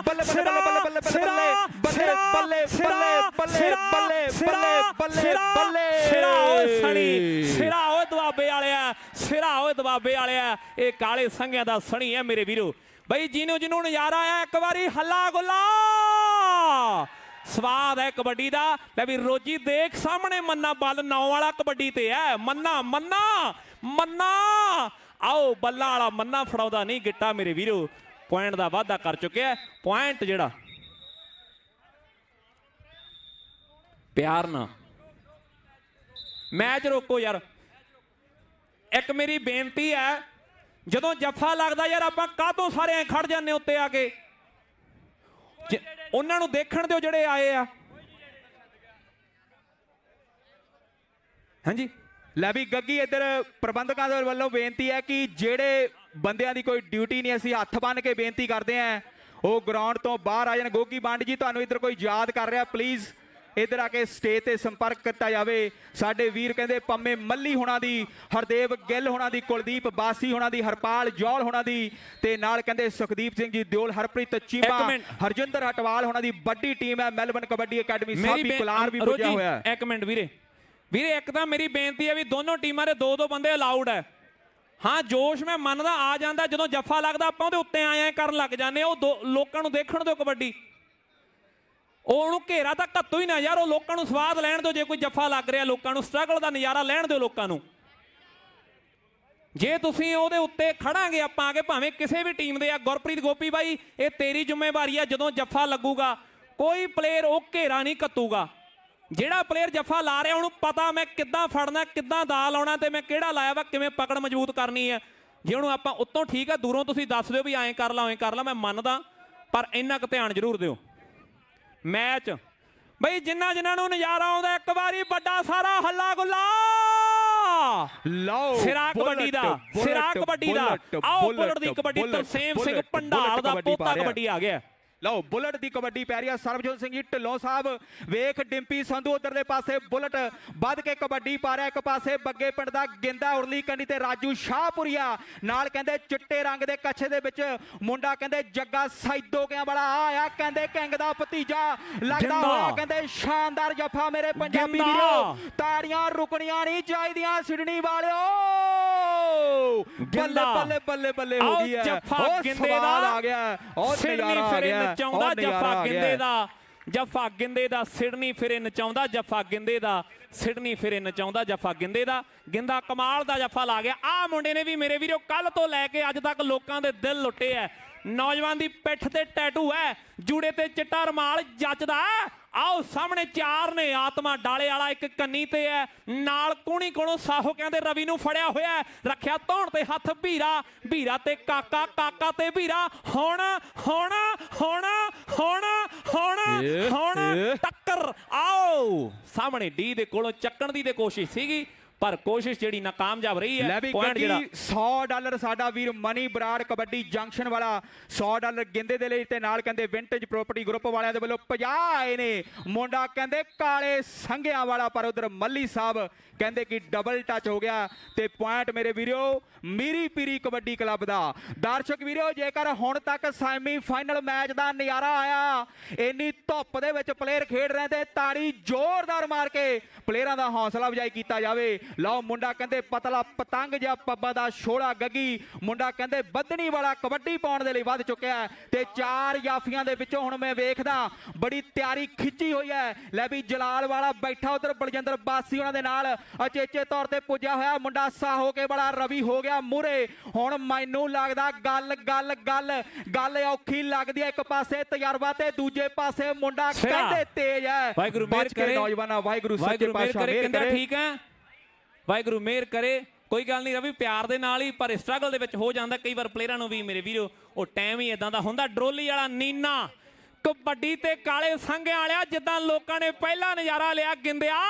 ਸਿਰਾ ਸਿਰਾ ਓਏ ਸਣੀ, ਸਿਰਾ ਓਏ ਦੁਆਬੇ ਵਾਲਿਆ, ਸਿਰਾ ਓਏ ਦੁਆਬੇ ਵਾਲਿਆ। ਇਹ ਕਾਲੇ ਸੰਘਿਆਂ ਦਾ ਸਣੀ ਹੈ ਮੇਰੇ ਵੀਰੋ। ਬਈ ਜਿਹਨੂੰ ਨਜ਼ਾਰਾ ਆਇਆ ਇੱਕ ਵਾਰੀ ਹੱਲਾ ਗੁੱਲਾ, ਸਵਾਦ ਹੈ ਕਬੱਡੀ ਦਾ। ਲੈ ਵੀ ਰੋਜੀ ਦੇਖ ਸਾਹਮਣੇ ਮੰਨਾ ਬੱਲ 9 ਵਾਲਾ ਕਬੱਡੀ ਤੇ ਹੈ। ਮੰਨਾ ਮੰਨਾ ਮੰਨਾ ਆਓ ਬੱਲਾਂ ਵਾਲਾ ਮੰਨਾ ਫੜਾਉਂਦਾ ਨਹੀਂ ਗਿੱਟਾ ਮੇਰੇ ਵੀਰੋ। ਪੁਆਇੰਟ ਦਾ ਵਾਅਦਾ ਕਰ ਚੁੱਕਿਆ। ਪੁਆਇੰਟ ਜਿਹੜਾ ਪਿਆਰ ਨਾਲ ਮੈਚ ਰੋਕੋ ਯਾਰ। ਇੱਕ ਮੇਰੀ ਬੇਨਤੀ ਹੈ, ਜਦੋਂ ਜੱਫਾ ਲੱਗਦਾ ਯਾਰ ਆਪਾਂ ਕਾਹਤੋਂ ਸਾਰੇ ਐ ਖੜ ਜਾਂਦੇ ਉੱਤੇ ਆ ਕੇ, ਉਹਨਾਂ ਨੂੰ ਦੇਖਣ ਦਿਓ ਜਿਹੜੇ ਆਏ ਆ। ਹਾਂਜੀ ਲੈ ਵੀ ਗੱਗੀ ਇੱਧਰ ਪ੍ਰਬੰਧਕਾਂ ਦੇ ਵੱਲੋਂ ਬੇਨਤੀ ਹੈ ਕਿ ਜਿਹੜੇ ਬੰਦਿਆਂ ਦੀ ਕੋਈ ਡਿਊਟੀ ਨਹੀਂ, ਅਸੀਂ ਹੱਥ ਬੰਨ ਕੇ ਬੇਨਤੀ ਕਰਦੇ ਆਂ ਉਹ ਗਰਾਊਂਡ ਤੋਂ ਬਾਹਰ ਆ ਜਾਣ। ਗੋਗੀ ਬੰਡ ਜੀ ਤੁਹਾਨੂੰ ਇੱਧਰ ਕੋਈ ਯਾਦ ਕਰ ਰਿਹਾ, ਪਲੀਜ਼ ਇੱਧਰ ਆ ਕੇ ਸਟੇਜ ਤੇ ਸੰਪਰਕ ਕੀਤਾ ਜਾਵੇ। ਸਾਡੇ ਵੀਰ ਕਹਿੰਦੇ ਪੰਮੇ ਮੱਲੀ ਹੋਣਾ ਦੀ, ਹਰਦੇਵ ਗਿੱਲ ਹੋਣਾ ਦੀ, ਕੁਲਦੀਪ ਬਾਸੀ ਹੋਣਾ ਦੀ, ਹਰਪਾਲ ਜੌਲ ਹੋਣਾ ਦੀ ਤੇ ਨਾਲ ਕਹਿੰਦੇ ਸੁਖਦੀਪ ਸਿੰਘ ਜੀ ਦਿਓਲ, ਹਰਪ੍ਰੀਤ ਚੀਮਾ, ਹਰਜਿੰਦਰ ਹਟਵਾਲ ਹੋਣਾ ਦੀ ਵੱਡੀ ਟੀਮ ਹੈ। ਮੈਲਬਨ ਕਬੱਡੀ ਅਕੈਡਮੀ ਸਾਬੀ ਕੁਲਾਰ ਵੀ ਪੁੱਜਿਆ ਹੋਇਆ। ਇੱਕ ਮਿੰਟ ਵੀਰੇ, ਇੱਕ ਤਾਂ ਮੇਰੀ ਬੇਨਤੀ ਹੈ ਵੀ ਦੋਨੋਂ ਟੀਮਾਂ ਦੇ 2-2 ਬੰਦੇ ਅਲਾਉਡ ਹੈ। ਹਾਂ ਜੋਸ਼ ਮੈਂ ਮੰਨਦਾ ਆ ਜਾਂਦਾ, ਜਦੋਂ ਜੱਫਾ ਲੱਗਦਾ ਆਪਾਂ ਉਹਦੇ ਉੱਤੇ ਆਏ ਕਰਨ ਲੱਗ ਜਾਂਦੇ। ਉਹ ਲੋਕਾਂ ਨੂੰ ਦੇਖਣ ਦਿਓ ਕਬੱਡੀ, ਉਹਨੂੰ ਘੇਰਾ ਤਾਂ ਘੱਤੋ ਹੀ ਨਾ ਯਾਰ, ਉਹ ਲੋਕਾਂ ਨੂੰ ਸਵਾਦ ਲੈਣ ਦਿਓ। ਜੇ ਕੋਈ ਜੱਫਾ ਲੱਗ ਰਿਹਾ ਲੋਕਾਂ ਨੂੰ ਸਟਰਗਲ ਦਾ ਨਜ਼ਾਰਾ ਲੈਣ ਦਿਓ ਲੋਕਾਂ ਨੂੰ। ਜੇ ਤੁਸੀਂ ਉਹਦੇ ਉੱਤੇ ਖੜਾਂਗੇ ਆਪਾਂ ਆ ਕੇ ਭਾਵੇਂ ਕਿਸੇ ਵੀ ਟੀਮ ਦੇ ਆ। ਗੁਰਪ੍ਰੀਤ ਗੋਪੀ ਬਾਈ ਇਹ ਤੇਰੀ ਜ਼ਿੰਮੇਵਾਰੀ ਆ, ਜਦੋਂ ਜੱਫਾ ਲੱਗੂਗਾ ਕੋਈ ਪਲੇਅਰ ਉਹ ਘੇਰਾ ਨਹੀਂ ਘੱਤੂਗਾ। ਜਿਹੜਾ ਪਲੇਅਰ ਜੱਫਾ ਲਾ ਰਿਹਾ ਉਹਨੂੰ ਪਤਾ ਮੈਂ ਕਿੱਦਾਂ ਫੜਨਾ, ਕਿੱਦਾਂ ਦਾ ਲਾਉਣਾ ਤੇ ਮੈਂ ਕਿਹੜਾ ਲਾਇਆ ਵਾ, ਕਿਵੇਂ ਪਕੜ ਮਜ਼ਬੂਤ ਕਰਨੀ ਹੈ। ਜੇ ਉਹਨੂੰ ਆਪਾਂ ਉੱਤੋਂ ਠੀਕ ਆ, ਦੂਰੋਂ ਤੁਸੀਂ ਦੱਸ ਦਿਓ ਵੀ ਐਂ ਕਰ ਲਾ ਐਂ ਕਰ ਲਾ, ਮੈਂ ਮੰਨਦਾ, ਪਰ ਇੰਨਾ ਕੁ ਧਿਆਨ ਜ਼ਰੂਰ ਦਿਓ। ਮੈਚ ਬਈ ਜਿਨ੍ਹਾਂ ਨੂੰ ਨਜ਼ਾਰਾ ਆਉਂਦਾ ਇੱਕ ਵਾਰੀ ਵੱਡਾ ਸਾਰਾ ਹੱਲਾ ਗੁੱਲਾ ਲਓ ਸਿਰਾ ਕਬੱਡੀ ਦਾ, ਸਿਰਾ ਕਬੱਡੀ ਦਾ। ਆਓ ਬੁਲਟ ਦੀ ਕਬੱਡੀ, ਤਰਸੇਮ ਸਿੰਘ ਪੰਡਾਲ ਦਾ ਪੋਤਾ ਕਬੱਡੀ ਆ ਗਿਆ। ਲਓ ਬੁਲਟ ਦੀ ਕਬੱਡੀ ਪੈ ਰਹੀ ਆ। ਸਰਬਜੋਤ ਸਿੰਘ ਜੀ ਢਿੱਲੋਂ ਸਾਹਿਬ, ਵੇਖ ਡਿੰਪੀ ਸੰਧੂ ਉਧਰਲੇ ਪਾਸੇ ਬੁਲਟ ਵੱਧ ਕੇ ਕਬੱਡੀ ਪਾ ਰਿਹਾ। ਇੱਕ ਪਾਸੇ ਬੱਗੇ ਪਿੰਡ ਦਾ ਗਿੰਦਾ ਉਰਲੀ ਕੰਨੀ ਤੇ ਰਾਜੂ ਸ਼ਾਹਪੁਰੀਆ ਨਾਲ ਕਹਿੰਦੇ ਚਿੱਟੇ ਰੰਗ ਦੇ ਕੱਛੇ ਦੇ ਵਿੱਚ ਮੁੰਡਾ ਕਹਿੰਦੇ ਜੱਗਾ ਸੈਦੋਕਿਆਂ ਵਾਲਾ ਆਇਆ ਕਹਿੰਦੇ ਕਿੰਗ ਦਾ ਭਤੀਜਾ ਲੱਗਦਾ ਹੋਇਆ ਕਹਿੰਦੇ ਸ਼ਾਨਦਾਰ ਜੱਫਾ। ਮੇਰੇ ਪੰਜਾਬੀ ਵੀਰੋ ਤਾੜੀਆਂ ਰੁਕਣੀਆਂ ਨਹੀਂ ਚਾਹੀਦੀਆਂ ਸਿਡਨੀ ਵਾਲਿਓ। ਬੱਲੇ ਬੱਲੇ ਬੱਲੇ ਬੱਲੇ ਹੋ ਗਈ ਹੈ। ਜੱਫਾ ਗਿੰਦੇ ਦਾ ਆ ਗਿਆ, ਉਹ ਨਜ਼ਾਰਾ ਆ ਗਿਆ। ਨਚਾਉਂਦਾ ਜੱਫਾ ਗਿੰਦੇ ਦਾ, ਜੱਫਾ ਗਿੰਦੇ ਦਾ ਸਿਡਨੀ ਫਿਰੇ ਨਚਾਉਂਦਾ ਜੱਫਾ ਗਿੰਦੇ ਦਾ, ਸਿਡਨੀ ਫਿਰੇ ਨਚਾਉਂਦਾ ਜੱਫਾ ਗਿੰਦੇ ਦਾ। ਗਿੰਦਾ ਕਮਾਲ ਦਾ ਜੱਫਾ ਲਾ ਗਿਆ। ਆਹ ਮੁੰਡੇ ਨੇ ਵੀ ਮੇਰੇ ਵੀਰੋ ਕੱਲ ਤੋਂ ਲੈ ਕੇ ਅੱਜ ਤੱਕ ਲੋਕਾਂ ਦੇ ਦਿਲ ਲੁੱਟੇ ਐ। ਨੌਜਵਾਨ ਦੀ ਪਿੱਠ ਤੇ ਟੈਟੂ ਹੈ, ਜੂੜੇ ਤੇ ਚਿੱਟਾ ਰਮਾਲ ਜੱਚਦਾ। ਆਓ ਸਾਹਮਣੇ ਚਾਰ ਨੇ, ਆਤਮਾ ਡਾਲੇ ਵਾਲਾ ਇੱਕ ਕੰਨੀ ਤੇ ਹੈ, ਨਾਲ ਕੋਣੀ ਕੋਲੋਂ ਸਾਹੋ ਕਹਿੰਦੇ ਰਵੀ ਨੂੰ ਫੜਿਆ ਹੋਇਆ, ਰੱਖਿਆ ਧੌਣ ਤੇ ਹੱਥ ਵੀਰਾ, ਵੀਰਾ ਤੇ ਕਾਕਾ, ਕਾਕਾ ਤੇ ਵੀਰਾ। ਹੁਣ ਹੁਣ ਹੁਣ ਹੁਣ ਹੁਣ ਹੁਣ ਟੱਕਰ। ਆਓ ਸਾਹਮਣੇ ਡੀ ਦੇ ਕੋਲੋਂ ਚੱਕਣ ਦੀ ਤੇ ਕੋਸ਼ਿਸ਼ ਸੀਗੀ, ਪਰ ਕੋਸ਼ਿਸ਼ ਜਿਹੜੀ ਨਾਕਾਮਯਾਬ ਰਹੀ ਹੈ। ਪੁਆਇੰਟ ਜਿਹੜਾ $100 ਸਾਡਾ ਵੀਰ ਮਨੀ ਬਰਾੜ ਕਬੱਡੀ ਜੰਕਸ਼ਨ ਵਾਲਾ $100 ਗਿੰਦੇ ਦੇ ਲਈ ਤੇ ਨਾਲ ਕਹਿੰਦੇ ਵਿੰਟੇਜ ਪ੍ਰਾਪਰਟੀ ਗਰੁੱਪ ਵਾਲਿਆਂ ਦੇ ਵੱਲੋਂ 50 ਆਏ ਨੇ। ਮੁੰਡਾ ਕਹਿੰਦੇ ਕਾਲੇ ਸੰਘਿਆਂ ਵਾਲਾ, ਪਰ ਉਧਰ ਮੱਲੀ ਸਾਹਿਬ ਕਹਿੰਦੇ ਕਿ ਡਬਲ ਟੱਚ ਹੋ ਗਿਆ ਤੇ ਪੁਆਇੰਟ ਮੇਰੇ ਵੀਰੋ ਮੀਰੀ ਪੀਰੀ ਕਬੱਡੀ ਕਲੱਬ ਦਾ। ਦਰਸ਼ਕ ਵੀਰੋ ਜੇਕਰ ਹੁਣ ਤੱਕ ਸੈਮੀ ਫਾਈਨਲ ਮੈਚ ਦਾ ਨਜ਼ਾਰਾ ਆਇਆ, ਇੰਨੀ ਧੁੱਪ ਦੇ ਵਿੱਚ ਪਲੇਅਰ ਖੇਡ ਰਹੇ ਤੇ ਤਾੜੀ ਜ਼ੋਰਦਾਰ ਮਾਰ ਕੇ ਪਲੇਅਰਾਂ ਦਾ ਹੌਸਲਾ ਅਫਜ਼ਾਈ ਕੀਤਾ ਜਾਵੇ। ਲਓ ਮੁੰਡਾ ਕਹਿੰਦੇ ਪਤਲਾ ਪਤੰਗ ਜਿਹਾ ਪੱਬਾ ਦਾ ਛੋੜਾ ਗੱਗੀ, ਮੁੰਡਾ ਕਹਿੰਦੇ ਬੱਧਣੀ ਵਾਲਾ ਕਬੱਡੀ ਪਾਉਣ ਦੇ ਲਈ ਵੱਧ ਚੁੱਕਿਆ ਤੇ 4 ਜਾਫੀਆਂ ਦੇ ਵਿੱਚੋਂ ਹੁਣ ਮੈਂ ਵੇਖਦਾ ਬੜੀ ਤਿਆਰੀ ਖਿੱਚੀ ਹੋਈ ਹੈ। ਲੈ ਵੀ ਜਲਾਲ ਵਾਲਾ ਬੈਠਾ ਉਧਰ ਬਲਜਿੰਦਰ ਬਾਸੀ ਉਹਨਾਂ ਦੇ ਨਾਲ ਅਚੇਚੇ ਤੌਰ ਤੇ ਪੁੱਜਿਆ ਹੋਇਆ ਮੁੰਡਾ ਸਾਹੋ ਕੇ ਵਾਲਾ ਰਵੀ ਹੋ ਗਿਆ ਮੂਰੇ। ਹੁਣ ਮੈਨੂੰ ਲੱਗਦਾ ਗੱਲ ਗੱਲ ਗੱਲ ਗੱਲ ਔਖੀ ਲੱਗਦੀ ਹੈ। ਇੱਕ ਪਾਸੇ ਤਜਰਬਾ ਤੇ ਦੂਜੇ ਪਾਸੇ ਮੁੰਡਾ ਕਹਿੰਦੇ ਤੇਜ਼ ਹੈ। ਵਾਹਿਗੁਰੂ ਮਿਹਰ ਕਰੇ ਨੌਜਵਾਨਾਂ, ਵਾਹਿਗੁਰੂ ਸੱਚੇ ਪਾਤਸ਼ਾਹ ਮਿਹਰ ਕਰੇ। ਠੀਕ ਹੈ, ਵਾਹਿਗੁਰੂ ਮਿਹਰ ਕਰੇ। ਕੋਈ ਗੱਲ ਨਹੀਂ ਰਵੀ, ਪਿਆਰ ਦੇ ਨਾਲ ਹੀ, ਪਰ ਸਟਰਗਲ ਦੇ ਵਿੱਚ ਹੋ ਜਾਂਦਾ ਕਈ ਵਾਰ ਪਲੇਅਰਾਂ ਨੂੰ ਵੀ ਮੇਰੇ ਵੀਰੋ, ਉਹ ਟਾਈਮ ਹੀ ਇਦਾਂ ਦਾ ਹੁੰਦਾ। ਡਰੋਲੀ ਵਾਲਾ ਨੀਨਾ ਕਬੱਡੀ ਤੇ ਕਾਲੇ ਸੰਘਿਆਂ ਵਾਲਿਆ, ਜਿੱਦਾਂ ਲੋਕਾਂ ਨੇ ਪਹਿਲਾ ਨਜ਼ਾਰਾ ਲਿਆ ਗਿੰਦਿਆ,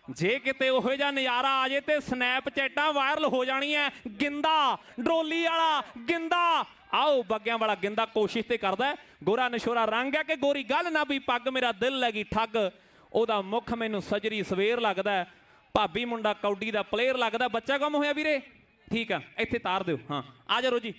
ਜੇ ਕਿਤੇ ਉਹੋ ਜਿਹਾ ਨਜ਼ਾਰਾ ਆ ਜੇ ਤੇ ਸਨੈਪਚੈਟਾਂ ਵਾਇਰਲ ਹੋ ਜਾਣੀਆਂ। ਗਿੰਦਾ ਡਰੋਲੀ ਵਾਲਾ ਗਿੰਦਾ। ਆਓ ਬੱਗਿਆਂ ਵਾਲਾ ਗਿੰਦਾ ਕੋਸ਼ਿਸ਼ ਤੇ ਕਰਦਾ। ਗੋਰਾ ਨਸ਼ੋਰਾ ਰੰਗ ਹੈ ਕਿ ਗੋਰੀ ਗੱਲ ਨਾ ਵੀ ਪੱਗ, ਮੇਰਾ ਦਿਲ ਲੱਗੀ ਠੱਗ, ਉਹਦਾ ਮੁੱਖ ਮੈਨੂੰ ਸਜਰੀ ਸਵੇਰ ਲੱਗਦਾ। ਭਾਬੀ ਮੁੰਡਾ ਕੌਡੀ ਦਾ ਪਲੇਅਰ ਲੱਗਦਾ। ਬੱਚਾ ਗੁੰਮ ਹੋਇਆ ਵੀਰੇ, ਠੀਕ ਆ ਇੱਥੇ ਤਾਰ ਦਿਓ। ਹਾਂ ਆ ਜਾ ਰੋਜੀ।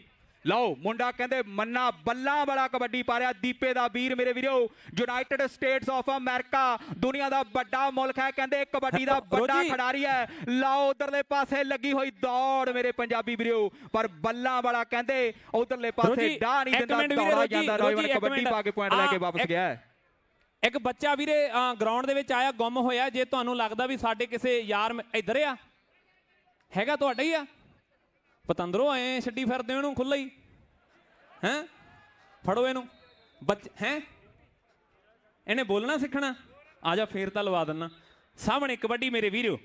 ਲਓ ਮੁੰਡਾ ਕਹਿੰਦੇ ਮੰਨਾ ਬੱਲਾ ਵਾਲਾ ਕਬੱਡੀ ਪਾ ਰਿਹਾ, ਦੀਪੇ ਦਾ ਵੀਰ ਮੇਰੇ ਵੀਰੋ। ਯੂਨਾਈਟਿਡ ਸਟੇਟਸ ਆਫ ਅਮਰੀਕਾ ਦੁਨੀਆ ਦਾ ਵੱਡਾ ਮੁਲਕ ਹੈ, ਕਹਿੰਦੇ ਕਬੱਡੀ ਦਾ ਵੱਡਾ ਖਿਡਾਰੀ ਹੈ। ਲਓ ਉਧਰਲੇ ਪਾਸੇ ਲੱਗੀ ਹੋਈ ਦੌੜ ਮੇਰੇ ਪੰਜਾਬੀ ਵੀਰੋ, ਪਰ ਬੱਲਾ ਵਾਲਾ ਕਹਿੰਦੇ ਉਧਰਲੇ ਪਾਸੇ ਡਾਹ ਨਹੀਂ ਦਿੰਦਾ, ਦੌੜਾ ਜਾਂਦਾ। ਨੌਜਵਾਨ ਕਬੱਡੀ ਪਾ ਕੇ ਪੁਆਇੰਟ ਲੈ ਕੇ ਵਾਪਸ ਗਿਆ। ਇੱਕ ਬੱਚਾ ਵੀਰੇ ਗਰਾਊਂਡ ਦੇ ਵਿੱਚ ਆਇਆ, ਗੁੰਮ ਹੋਇਆ। ਜੇ ਤੁਹਾਨੂੰ ਲੱਗਦਾ ਵੀ ਸਾਡੇ ਕਿਸੇ ਯਾਰ ਇੱਧਰ ਆ, ਹੈਗਾ ਤੁਹਾਡਾ ਹੀ ਆ, ਪਤੰਦਰੋਂ ਐ ਛੱਡੀ ਫਿਰਦੇ ਉਹਨੂੰ ਖੁੱਲਾ ਹੀ ਹੈਂ, ਫੜੋ ਇਹਨੂੰ ਹੈਂ, ਇਹਨੇ ਬੋਲਣਾ ਸਿੱਖਣਾ। ਆ ਜਾ ਫੇਰ ਤਾਂ ਲਵਾ ਦਿੰਨਾ। ਸਾਹਮਣੇ ਕਬੱਡੀ ਮੇਰੇ ਵੀਰੋ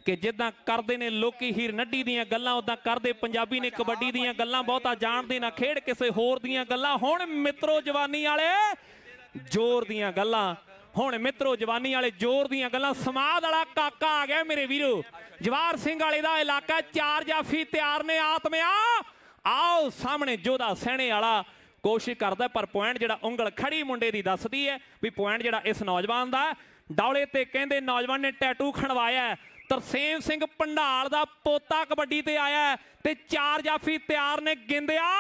ਕਿ ਜਿੱਦਾਂ ਕਰਦੇ ਨੇ ਲੋਕੀ ਹੀਰ ਨੱਡੀ ਦੀਆਂ ਗੱਲਾਂ, ਉਦਾਂ ਕਰਦੇ ਪੰਜਾਬੀ ਨੇ ਕਬੱਡੀ ਦੀਆਂ ਗੱਲਾਂ। ਬਹੁਤਾ ਜਾਣਦੇ ਨਾ ਖੇਡ ਕਿਸੇ ਹੋਰ ਦੀਆਂ ਗੱਲਾਂ। ਹੁਣ ਮਿੱਤਰੋ ਜਵਾਨੀ ਵਾਲੇ ਜ਼ੋਰ ਦੀਆਂ ਗੱਲਾਂ, ਹੁਣ ਮਿੱਤਰੋ ਜਵਾਨੀ ਵਾਲੇ ਜ਼ੋਰ ਦੀਆਂ ਗੱਲਾਂ। ਸਮਾਦ ਵਾਲਾ ਕਾਕਾ ਆ ਗਿਆ ਮੇਰੇ ਵੀਰੋ, ਜਵਾਰ ਸਿੰਘ ਵਾਲੇ ਦਾ ਇਲਾਕਾ। 4 ਜਾਫੀ ਤਿਆਰ ਨੇ ਆਤਮਿਆ। ਆਓ ਸਾਹਮਣੇ ਜੋਧਾ ਸੈਣੇ ਵਾਲਾ ਕੋਸ਼ਿਸ਼ ਕਰਦਾ, ਪਰ ਪੁਆਇੰਟ ਜਿਹੜਾ ਉਂਗਲ ਖੜੀ ਮੁੰਡੇ ਦੀ ਦੱਸਦੀ ਹੈ ਵੀ ਪੁਆਇੰਟ ਜਿਹੜਾ ਇਸ ਨੌਜਵਾਨ ਦਾ। ਡੌਲੇ ਤੇ ਕਹਿੰਦੇ ਨੌਜਵਾਨ ਨੇ ਟੈਟੂ ਖਣਵਾਇਆ। ਤਰਸੇਮ ਸਿੰਘ ਭੰਡਾਲ ਦਾ ਪੋਤਾ ਕਬੱਡੀ ਤੇ ਆਇਆ ਤੇ 4 ਜਾਫੀ ਤਿਆਰ ਨੇ। ਗਿੰਦਿਆ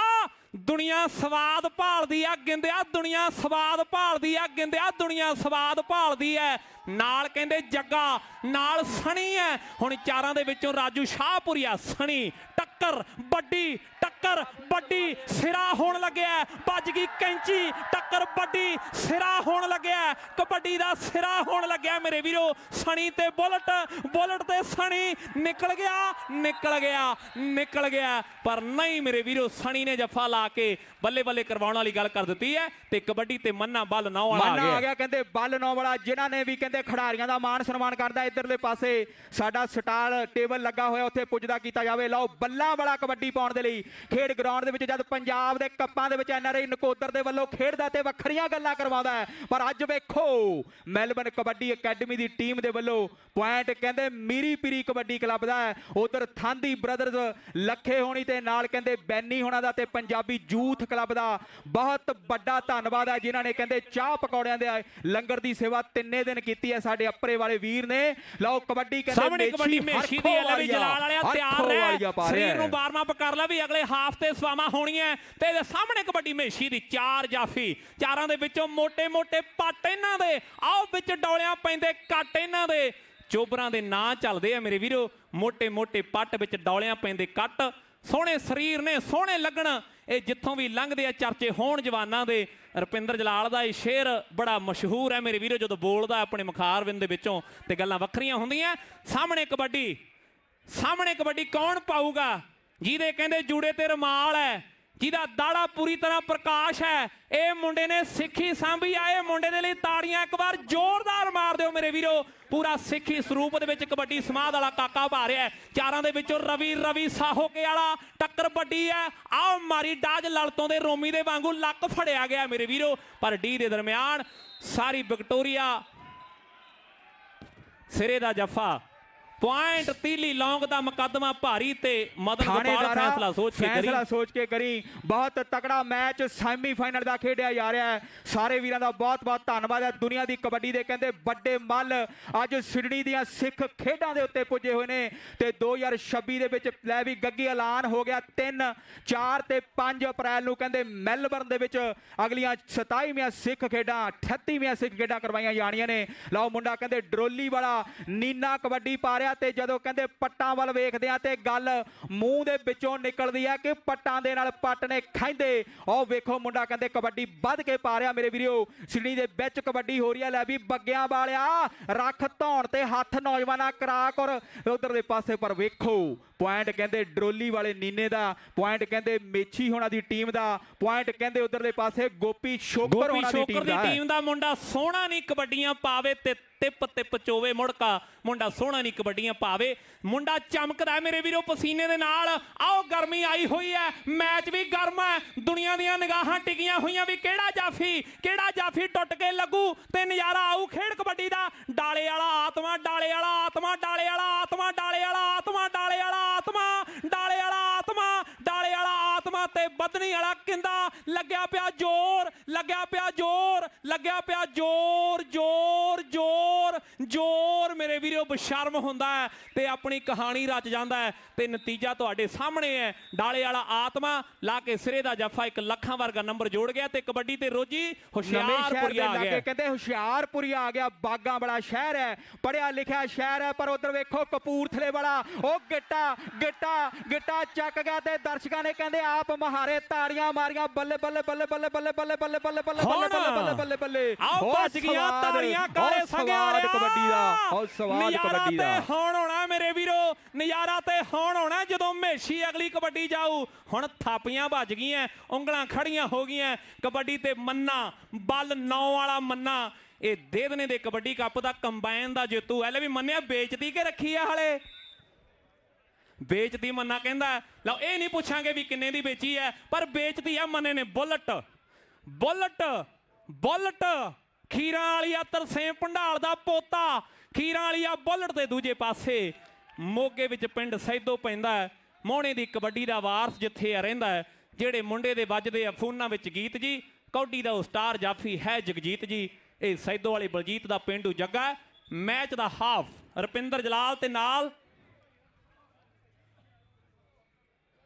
ਦੁਨੀਆ ਸਵਾਦ ਭਾਲਦੀ ਆ, ਗਿੰਦਿਆ ਦੁਨੀਆ ਸਵਾਦ ਭਾਲਦੀ ਆ, ਗਿੰਦਿਆ ਦੁਨੀਆ ਸਵਾਦ ਭਾਲਦੀ ਹੈ। ਨਾਲ ਕਹਿੰਦੇ ਜੱਗਾ, ਨਾਲ ਸਣੀ ਹੈ। ਹੁਣ ਚਾਰਾਂ ਦੇ ਵਿੱਚੋਂ ਰਾਜੂ ਸ਼ਾਹਪੁਰੀਆ, ਸਣੀ ਟੱਕਰ ਵੱਡੀ, ਟੱਕਰ ਵੱਡੀ, ਸਿਰਾ ਹੋਣ ਲੱਗਿਆ। ਵੱਜ ਗਈ ਕੈਂਚੀ, ਟੱਕਰ ਵੱਡੀ, ਸਿਰਾ ਹੋਣ ਲੱਗਿਆ। ਕਬੱਡੀ ਦਾ ਸਿਰਾ ਹੋਣ ਲੱਗਿਆ ਮੇਰੇ ਵੀਰੋ। ਸਣੀ ਤੇ ਬੁਲਟ, ਬੁਲਟ ਤੇ ਸਣੀ, ਨਿਕਲ ਗਿਆ, ਨਿਕਲ ਗਿਆ, ਨਿਕਲ ਗਿਆ। ਪਰ ਨਹੀਂ ਮੇਰੇ ਵੀਰੋ, ਸਣੀ ਨੇ ਜੱਫਾ ਲਾ ਕੇ ਬੱਲੇ ਬੱਲੇ ਕਰਵਾਉਣ ਵਾਲੀ ਗੱਲ ਕਰ ਦਿੱਤੀ ਹੈ ਤੇ ਕਬੱਡੀ ਤੇ ਮੰਨਾ ਬੱਲ 9 ਵਾਲਾ ਆ ਗਿਆ। ਕਹਿੰਦੇ ਬੱਲ 9 ਵਾਲਾ, ਜਿਨ੍ਹਾਂ ਨੇ ਵੀ ਕਹਿੰਦੇ ਖਿਡਾਰੀਆਂ ਦਾ ਮਾਣ ਸਨਮਾਨ ਕਰਦਾ। ਇਧਰਲੇ ਪਾਸੇ ਸਾਡਾ ਸਟਾਲ ਟੇਬਲ ਲੱਗਾ ਹੋਇਆ, ਉੱਥੇ ਪੁੱਜਦਾ ਕੀਤਾ ਜਾਵੇ। ਲਓ ਬੱਲਾਂ ਵਾਲਾ ਕਬੱਡੀ ਪਾਉਣ ਦੇ ਲਈ ਖੇਡ ਗਰਾਊਂਡ ਦੇ ਵਿੱਚ ਜਦ ਪੰਜਾਬ ਦੇ ਕੱਪਾਂ ਦੇ ਵਿੱਚ NRI ਨਕੋਦਰ ਦੇ ਵੱਲੋਂ ਖੇਡਦਾ ਤੇ ਵੱਖਰੀਆਂ ਗੱਲਾਂ ਕਰਵਾਉਂਦਾ ਹੈ। ਪਰ ਅੱਜ ਵੇਖੋ ਮੈਲਬਨ ਕਬੱਡੀ ਅਕੈਡਮੀ ਦੀ ਟੀਮ ਦੇ ਵੱਲੋਂ ਪੁਆਇੰਟ ਕਹਿੰਦੇ ਮੀਰੀ ਪੀਰੀ ਕਬੱਡੀ ਕਲੱਬ ਦਾ ਹੈ। ਉਧਰ ਥਾਂਦੀ ਬ੍ਰਦਰਜ਼ ਲੱਖੇ ਹੋਣੀ ਤੇ ਨਾਲ ਕਹਿੰਦੇ ਬੈਨੀ ਹੋਣਾ ਦਾ ਤੇ ਪੰਜਾਬੀ ਯੂਥ ਕਲੱਬ ਦਾ ਬਹੁਤ ਵੱਡਾ ਧੰਨਵਾਦ ਹੈ, ਜਿਨ੍ਹਾਂ ਨੇ ਕਹਿੰਦੇ ਚਾਹ ਪਕੌੜਿਆਂ ਦੇ ਲੰਗਰ ਦੀ ਸੇਵਾ 3 ਦਿਨ ਕੀਤੀ ਹੈ ਸਾਡੇ ਅੱਪਰੇ ਵਾਲੇ ਵੀਰ ਨੇ। ਲਓ ਕਬੱਡੀ ਕਹਿੰਦੇ ਸਾਹਮਣੇ ਕਬੱਡੀ ਮੇਸ਼ੀ ਦੀ ਹੈ ਵੀ ਜਲਾਲ ਵਾਲਿਆ ਤਿਆਰ ਰਹਿ, ਸਰੀਰ ਨੂੰ ਵਾਰਮ ਅਪ ਕਰ ਲੈ ਵੀ ਅਗਲੇ ਹਾਫ ਤੇ ਸਵਾਵਾਂ ਹੋਣੀਆਂ। ਤੇ ਇਹਦੇ ਸਾਹਮਣੇ ਕਬੱਡੀ ਮੇਸ਼ੀ ਦੀ 4 ਜਾਫੀ, ਚਾਰਾਂ ਦੇ ਵਿੱਚੋਂ ਮੋٹے ਮੋٹے ਪੱਟ ਇਹਨਾਂ ਦੇ, ਆਓ ਵਿੱਚ ਡੌਲਿਆਂ ਪੈਂਦੇ ਕੱਟ ਇਹਨਾਂ ਦੇ। ਚੋਬਰਾਂ ਦੇ ਨਾਂ ਚੱਲਦੇ ਆ ਮੇਰੇ ਵੀਰੋ, ਮੋٹے ਮੋٹے ਪੱਟ ਵਿੱਚ ਡੌਲਿਆਂ ਪੈਂਦੇ ਕੱਟ। ਸੋਹਣੇ ਸਰੀਰ ਨੇ, ਸੋਹਣੇ ਲੱਗਣ, ਇਹ ਜਿੱਥੋਂ ਵੀ ਲੰਘਦੇ ਆ ਚਰਚੇ ਹੋਣ ਜਵਾਨਾਂ ਦੇ। ਰੁਪਿੰਦਰ ਜਲਾਲ ਦਾ ਇਹ ਸ਼ੇਰ ਬੜਾ ਮਸ਼ਹੂਰ ਹੈ ਮੇਰੇ ਵੀਰੋ, ਜਦੋਂ ਬੋਲਦਾ ਆਪਣੇ ਮੁਖਾਰਬਿੰਦ ਦੇ ਵਿੱਚੋਂ ਤੇ ਗੱਲਾਂ ਵੱਖਰੀਆਂ ਹੁੰਦੀਆਂ। ਸਾਹਮਣੇ ਕਬੱਡੀ, ਸਾਹਮਣੇ ਕਬੱਡੀ ਕੌਣ ਪਾਊਗਾ? ਜਿਹਦੇ ਕਹਿੰਦੇ ਜੂੜੇ ਤੇ ਰਮਾਲ ਹੈ, ਜਿਹਦਾ ਦਾੜਾ ਪੂਰੀ ਤਰ੍ਹਾਂ ਪ੍ਰਕਾਸ਼ ਹੈ। ਇਹ ਮੁੰਡੇ ਨੇ ਸਿੱਖੀ ਸਾਂਭੀ ਆ। ਇਹ ਮੁੰਡੇ ਦੇ ਲਈ ਤਾੜੀਆਂ ਇੱਕ ਵਾਰ ਜ਼ੋਰਦਾਰ ਮਾਰ ਦਿਓ ਮੇਰੇ ਵੀਰੋ। ਪੂਰਾ ਸਿੱਖੀ ਸਰੂਪ ਦੇ ਵਿੱਚ ਕਬੱਡੀ ਸਮਾਧ ਵਾਲਾ ਕਾਕਾ ਭਾ ਰਿਹਾ। ਚਾਰਾਂ ਦੇ ਵਿੱਚੋਂ ਰਵੀ ਸਾਹੋਕੇ ਵਾਲਾ, ਟੱਕਰ ਵੱਡੀ ਹੈ। ਆਹ ਮਾਰੀ ਡਾਜ ਲਲਤੋਂ ਦੇ ਰੋਮੀ ਦੇ ਵਾਂਗੂ ਲੱਕ ਫੜਿਆ ਗਿਆ ਮੇਰੇ ਵੀਰੋ। ਪਰ ਡੀ ਦੇ ਦਰਮਿਆਨ ਸਾਰੀ ਵਿਕਟੋਰੀਆ ਸਿਰੇ ਦਾ ਜੱਫਾ, ਪੁਆਇੰਟ ਤੀਲੀ ਲੌਂਗ ਦਾ ਮੁਕੱਦਮਾ ਭਾਰੀ ਤੇ ਮਦਨ ਗੋਪਾਲ ਫੈਸਲਾ ਸੋਚ ਕੇ ਕਰੀ। ਬਹੁਤ ਤਕੜਾ ਮੈਚ ਸੈਮੀਫਾਈਨਲ ਦਾ ਖੇਡਿਆ ਜਾ ਰਿਹਾ ਹੈ। ਸਾਰੇ ਵੀਰਾਂ ਦਾ ਬਹੁਤ ਬਹੁਤ ਧੰਨਵਾਦ ਹੈ। ਦੁਨੀਆ ਦੀ ਕਬੱਡੀ ਦੇ ਕਹਿੰਦੇ ਵੱਡੇ ਮੱਲ ਅੱਜ ਸਿਡਨੀ ਦੀਆਂ ਸਿੱਖ ਖੇਡਾਂ ਦੇ ਉੱਤੇ ਪੁੱਜੇ ਹੋਏ ਨੇ ਤੇ 2026 ਦੇ ਵਿੱਚ ਲੈ ਵੀ ਗੱਗੀ ਐਲਾਨ ਹੋ ਗਿਆ। 3, 4 ਤੇ 5 ਅਪ੍ਰੈਲ ਨੂੰ ਕਹਿੰਦੇ ਮੈਲਬਰਨ ਦੇ ਵਿੱਚ ਅਗਲੀਆਂ 27ਵੀਆਂ ਸਿੱਖ ਖੇਡਾਂ, 38ਵੀਆਂ ਸਿੱਖ ਖੇਡਾਂ ਕਰਵਾਈਆਂ ਜਾਣੀਆਂ ਨੇ। ਲਓ ਮੁੰਡਾ ਕਹਿੰਦੇ ਡਰੋਲੀ ਵਾਲਾ ਨੀਨਾ ਕਬੱਡੀ ਪਾ ਰਿਹਾ ਤੇ ਜਦੋਂ ਕਹਿੰਦੇ ਪੱਟਾਂ ਵੱਲ ਵੇਖਦੇ ਆ ਤੇ ਗੱਲ ਮੂੰਹ ਦੇ ਵਿੱਚੋਂ ਨਿਕਲਦੀ ਆ ਕਿ ਪੱਟਾਂ ਦੇ ਨਾਲ ਪੱਟ ਨੇ ਖਾਂਦੇ। ਉਹ ਵੇਖੋ ਮੁੰਡਾ ਕਹਿੰਦੇ ਕਬੱਡੀ ਵੱਧ ਕੇ ਪਾ ਰਿਹਾ ਮੇਰੇ ਵੀਰੋ। ਸਿਡਨੀ ਦੇ ਵਿੱਚ ਕਬੱਡੀ ਹੋ ਰਹੀ ਹੈ। ਲੈ ਵੀ ਬੱਗਿਆਂ ਵਾਲਿਆ ਰੱਖ ਧੌਣ ਤੇ ਹੱਥ ਨੌਜਵਾਨਾਂ ਕਰਾਕ ਔਰ ਉਧਰ ਦੇ ਪਾਸੇ। ਪਰ ਵੇਖੋ ਪੁਆਇੰਟ ਕਹਿੰਦੇ ਡਰੋਲੀ ਵਾਲੇ ਨੀਨੇ ਦਾ, ਪੁਆਇੰਟ ਕਹਿੰਦੇ ਮੇਛੀ ਹੋਣਾ ਦੀ ਟੀਮ ਦਾ, ਪੁਆਇੰਟ ਕਹਿੰਦੇ ਉਧਰ ਦੇ ਪਾਸੇ ਗੋਪੀ ਸ਼ੋਕਰ ਹੋਣਾ ਦੀ ਟੀਮ ਦਾ। ਮੁੰਡਾ ਸੋਹਣਾ ਨਹੀਂ ਕਬੱਡੀਆਂ ਪਾਵੇ ਤੇ ਟਿਪ ਟਿਪ ਚੋਵੇ ਮੁੜਕਾ। ਮੁੰਡਾ ਸੋਹਣਾ ਨਹੀਂ ਕਬੱਡੀਆਂ ਪਾਵੇ, ਮੁੰਡਾ ਚਮਕਦਾ ਮੇਰੇ ਵੀਰੋ ਪਸੀਨੇ ਦੇ ਨਾਲ। ਆਓ ਗਰਮੀ ਆਈ ਹੋਈ ਹੈ, ਮੈਚ ਵੀ ਗਰਮ ਹੈ, ਦੁਨੀਆ ਦੀਆਂ ਨਿਗਾਹਾਂ ਟਿਕੀਆਂ ਹੋਈਆਂ ਵੀ ਕਿਹੜਾ ਜਾਫੀ ਟੁੱਟ ਕੇ ਲੱਗੂ ਤੇ ਨਜ਼ਾਰਾ ਆਊ ਖੇਡ ਕਬੱਡੀ ਦਾ। ਡਾਲੇ ਵਾਲਾ ਆਤਮਾ, ਡਾਲੇ ਵਾਲਾ ਆਤਮਾ, ਡਾਲੇ ਵਾਲਾ ਆਤਮਾ, ਡਾਲੇ ਵਾਲਾ ਆਤਮਾ, ਡਾਲੇ ਵਾਲਾ ਆਤਮਾ, ਡਾਲੇ ਵਾਲਾ ਆਤਮਾ, ਡਾਲੇ ਵਾਲਾ ਆਤਮਾ ਤੇ ਬਦਨੀ ਵਾਲਾ ਕਿੰਦਾ। ਲੱਗਿਆ ਪਿਆ ਜ਼ੋਰ, ਲੱਗਿਆ ਪਿਆ ਜ਼ੋਰ, ਲੱਗਿਆ ਪਿਆ ਜ਼ੋਰ, ਜ਼ੋਰ ਜ਼ੋਰ ਜ਼ੋਰ ਮੇਰੇ ਵੀਰੋ। ਬਸ਼ਰਮ ਹੁੰਦਾ ਹੈ ਤੇ ਆਪਣੀ ਕਹਾਣੀ ਰਚ ਜਾਂਦਾ ਹੈ ਤੇ ਨਤੀਜਾ ਤੁਹਾਡੇ ਸਾਹਮਣੇ ਹੈ। ਡਾਲੇ ਵਾਲਾ ਆਤਮਾ ਲਾ ਕੇ ਸਿਰੇ ਦਾ ਜੱਫਾ 1 ਲੱਖਾਂ ਵਰਗਾ ਨੰਬਰ ਜੋੜ ਗਿਆ ਤੇ ਕਬੱਡੀ ਤੇ ਰੋਜੀ ਹੁਸ਼ਿਆਰਪੁਰੀਆ ਆ ਗਿਆ। ਕਹਿੰਦੇ ਹੁਸ਼ਿਆਰਪੁਰੀਆ ਆ ਗਿਆ, ਬਾਗਾਂ ਵਾਲਾ ਸ਼ਹਿਰ ਹੈ, ਪੜਿਆ ਲਿਖਿਆ ਸ਼ਹਿਰ ਹੈ। ਪਰ ਉਧਰ ਵੇਖੋ ਕਪੂਰਥਲੇ ਵਾਲਾ, ਉਹ ਗਿੱਟਾ ਚੱਕ ਗਿਆ ਤੇ ਦਰਸ਼ਕਾਂ ਨੇ ਕਹਿੰਦੇ ਆਪ ਮਹਾਰੇ ਤਾੜੀਆਂ ਮਾਰੀਆਂ। ਬੱਲੇ ਬੱਲੇ ਬੱਲੇ ਬੱਲੇ ਬੱਲੇ ਬੱਲੇ ਬੱਲੇ ਬੱਲੇ ਬੱਲੇ ਬੱਲੇ ਬੱਲੇ ਬੱਲੇ ਬੱਲੇ। ਆਓ ਵੱਜ ਗਈਆਂ ਤਾੜੀਆਂ ਕਾਲੇ ਸੰਗਿਆਰਿਆ ਕਬੱਡੀ ਦਾ। ਉਹ ਸਵਾਦ ਕਬੱਡੀ ਦਾ ਹੁਣ ਹੋਣਾ ਮੇਰੇ ਵੀਰੋ, ਨਜ਼ਾਰਾ ਤੇ ਹੁਣ ਹੋਣਾ ਜਦੋਂ ਮੇਸ਼ੀ ਅਗਲੀ ਕਬੱਡੀ ਜਾਊ। ਹੁਣ ਥਾਪੀਆਂ ਵੱਜ ਗਈਆਂ, ਉਂਗਲਾਂ ਖੜੀਆਂ ਹੋ ਗਈਆਂ। ਕਬੱਡੀ ਤੇ ਮੰਨਾ ਬੱਲ 9 ਵਾਲਾ ਮੰਨਾ ਇਹ ਦੇਦਨੇ ਦੇ ਕਬੱਡੀ ਕੱਪ ਦਾ ਕੰਬਾਈਨ ਦਾ ਜੇਤੂ ਹੈ। ਲੈ ਵੀ ਮੰਨਿਆ ਵੇਚਦੀ ਕਿ ਰੱਖੀ ਆ ਹਲੇ? ਵੇਚਦੀ ਮੰਨਾ ਕਹਿੰਦਾ। ਲਓ ਇਹ ਨਹੀਂ ਪੁੱਛਾਂਗੇ ਵੀ ਕਿੰਨੇ ਦੀ ਵੇਚੀ ਹੈ, ਪਰ ਵੇਚਦੀ ਆ ਮੰਨੇ ਨੇ। ਬੁਲਟ ਬੁਲਟ ਬੁਲਟ ਖੀਰਾਂ ਵਾਲੀਆ ਤਰਸੇਮ ਭੰਡਾਲ ਦਾ ਪੋਤਾ, ਖੀਰਾਂ ਵਾਲੀਆ ਬੁਲਟ ਦੇ ਦੂਜੇ ਪਾਸੇ ਮੋਗੇ ਵਿੱਚ ਪਿੰਡ ਸੈਦੋ ਪੈਂਦਾ ਹੈ। ਮੋਹਣੇ ਦੀ ਕਬੱਡੀ ਦਾ ਵਾਰਸ ਜਿੱਥੇ ਰਹਿੰਦਾ ਹੈ। ਜਿਹੜੇ ਮੁੰਡੇ ਦੇ ਵੱਜਦੇ ਆ ਫੋਨਾਂ ਵਿੱਚ ਗੀਤ ਜੀ, ਕੌਡੀ ਦਾ ਉਹ ਸਟਾਰ ਜਾਫੀ ਹੈ ਜਗਜੀਤ ਜੀ। ਇਹ ਸੈਦੋ ਵਾਲੀ ਬਲਜੀਤ ਦਾ ਪਿੰਡੂ ਜੱਗਾ। ਮੈਚ ਦਾ ਹਾਫ ਰੁਪਿੰਦਰ ਜਲਾਲ ਤੇ ਨਾਲ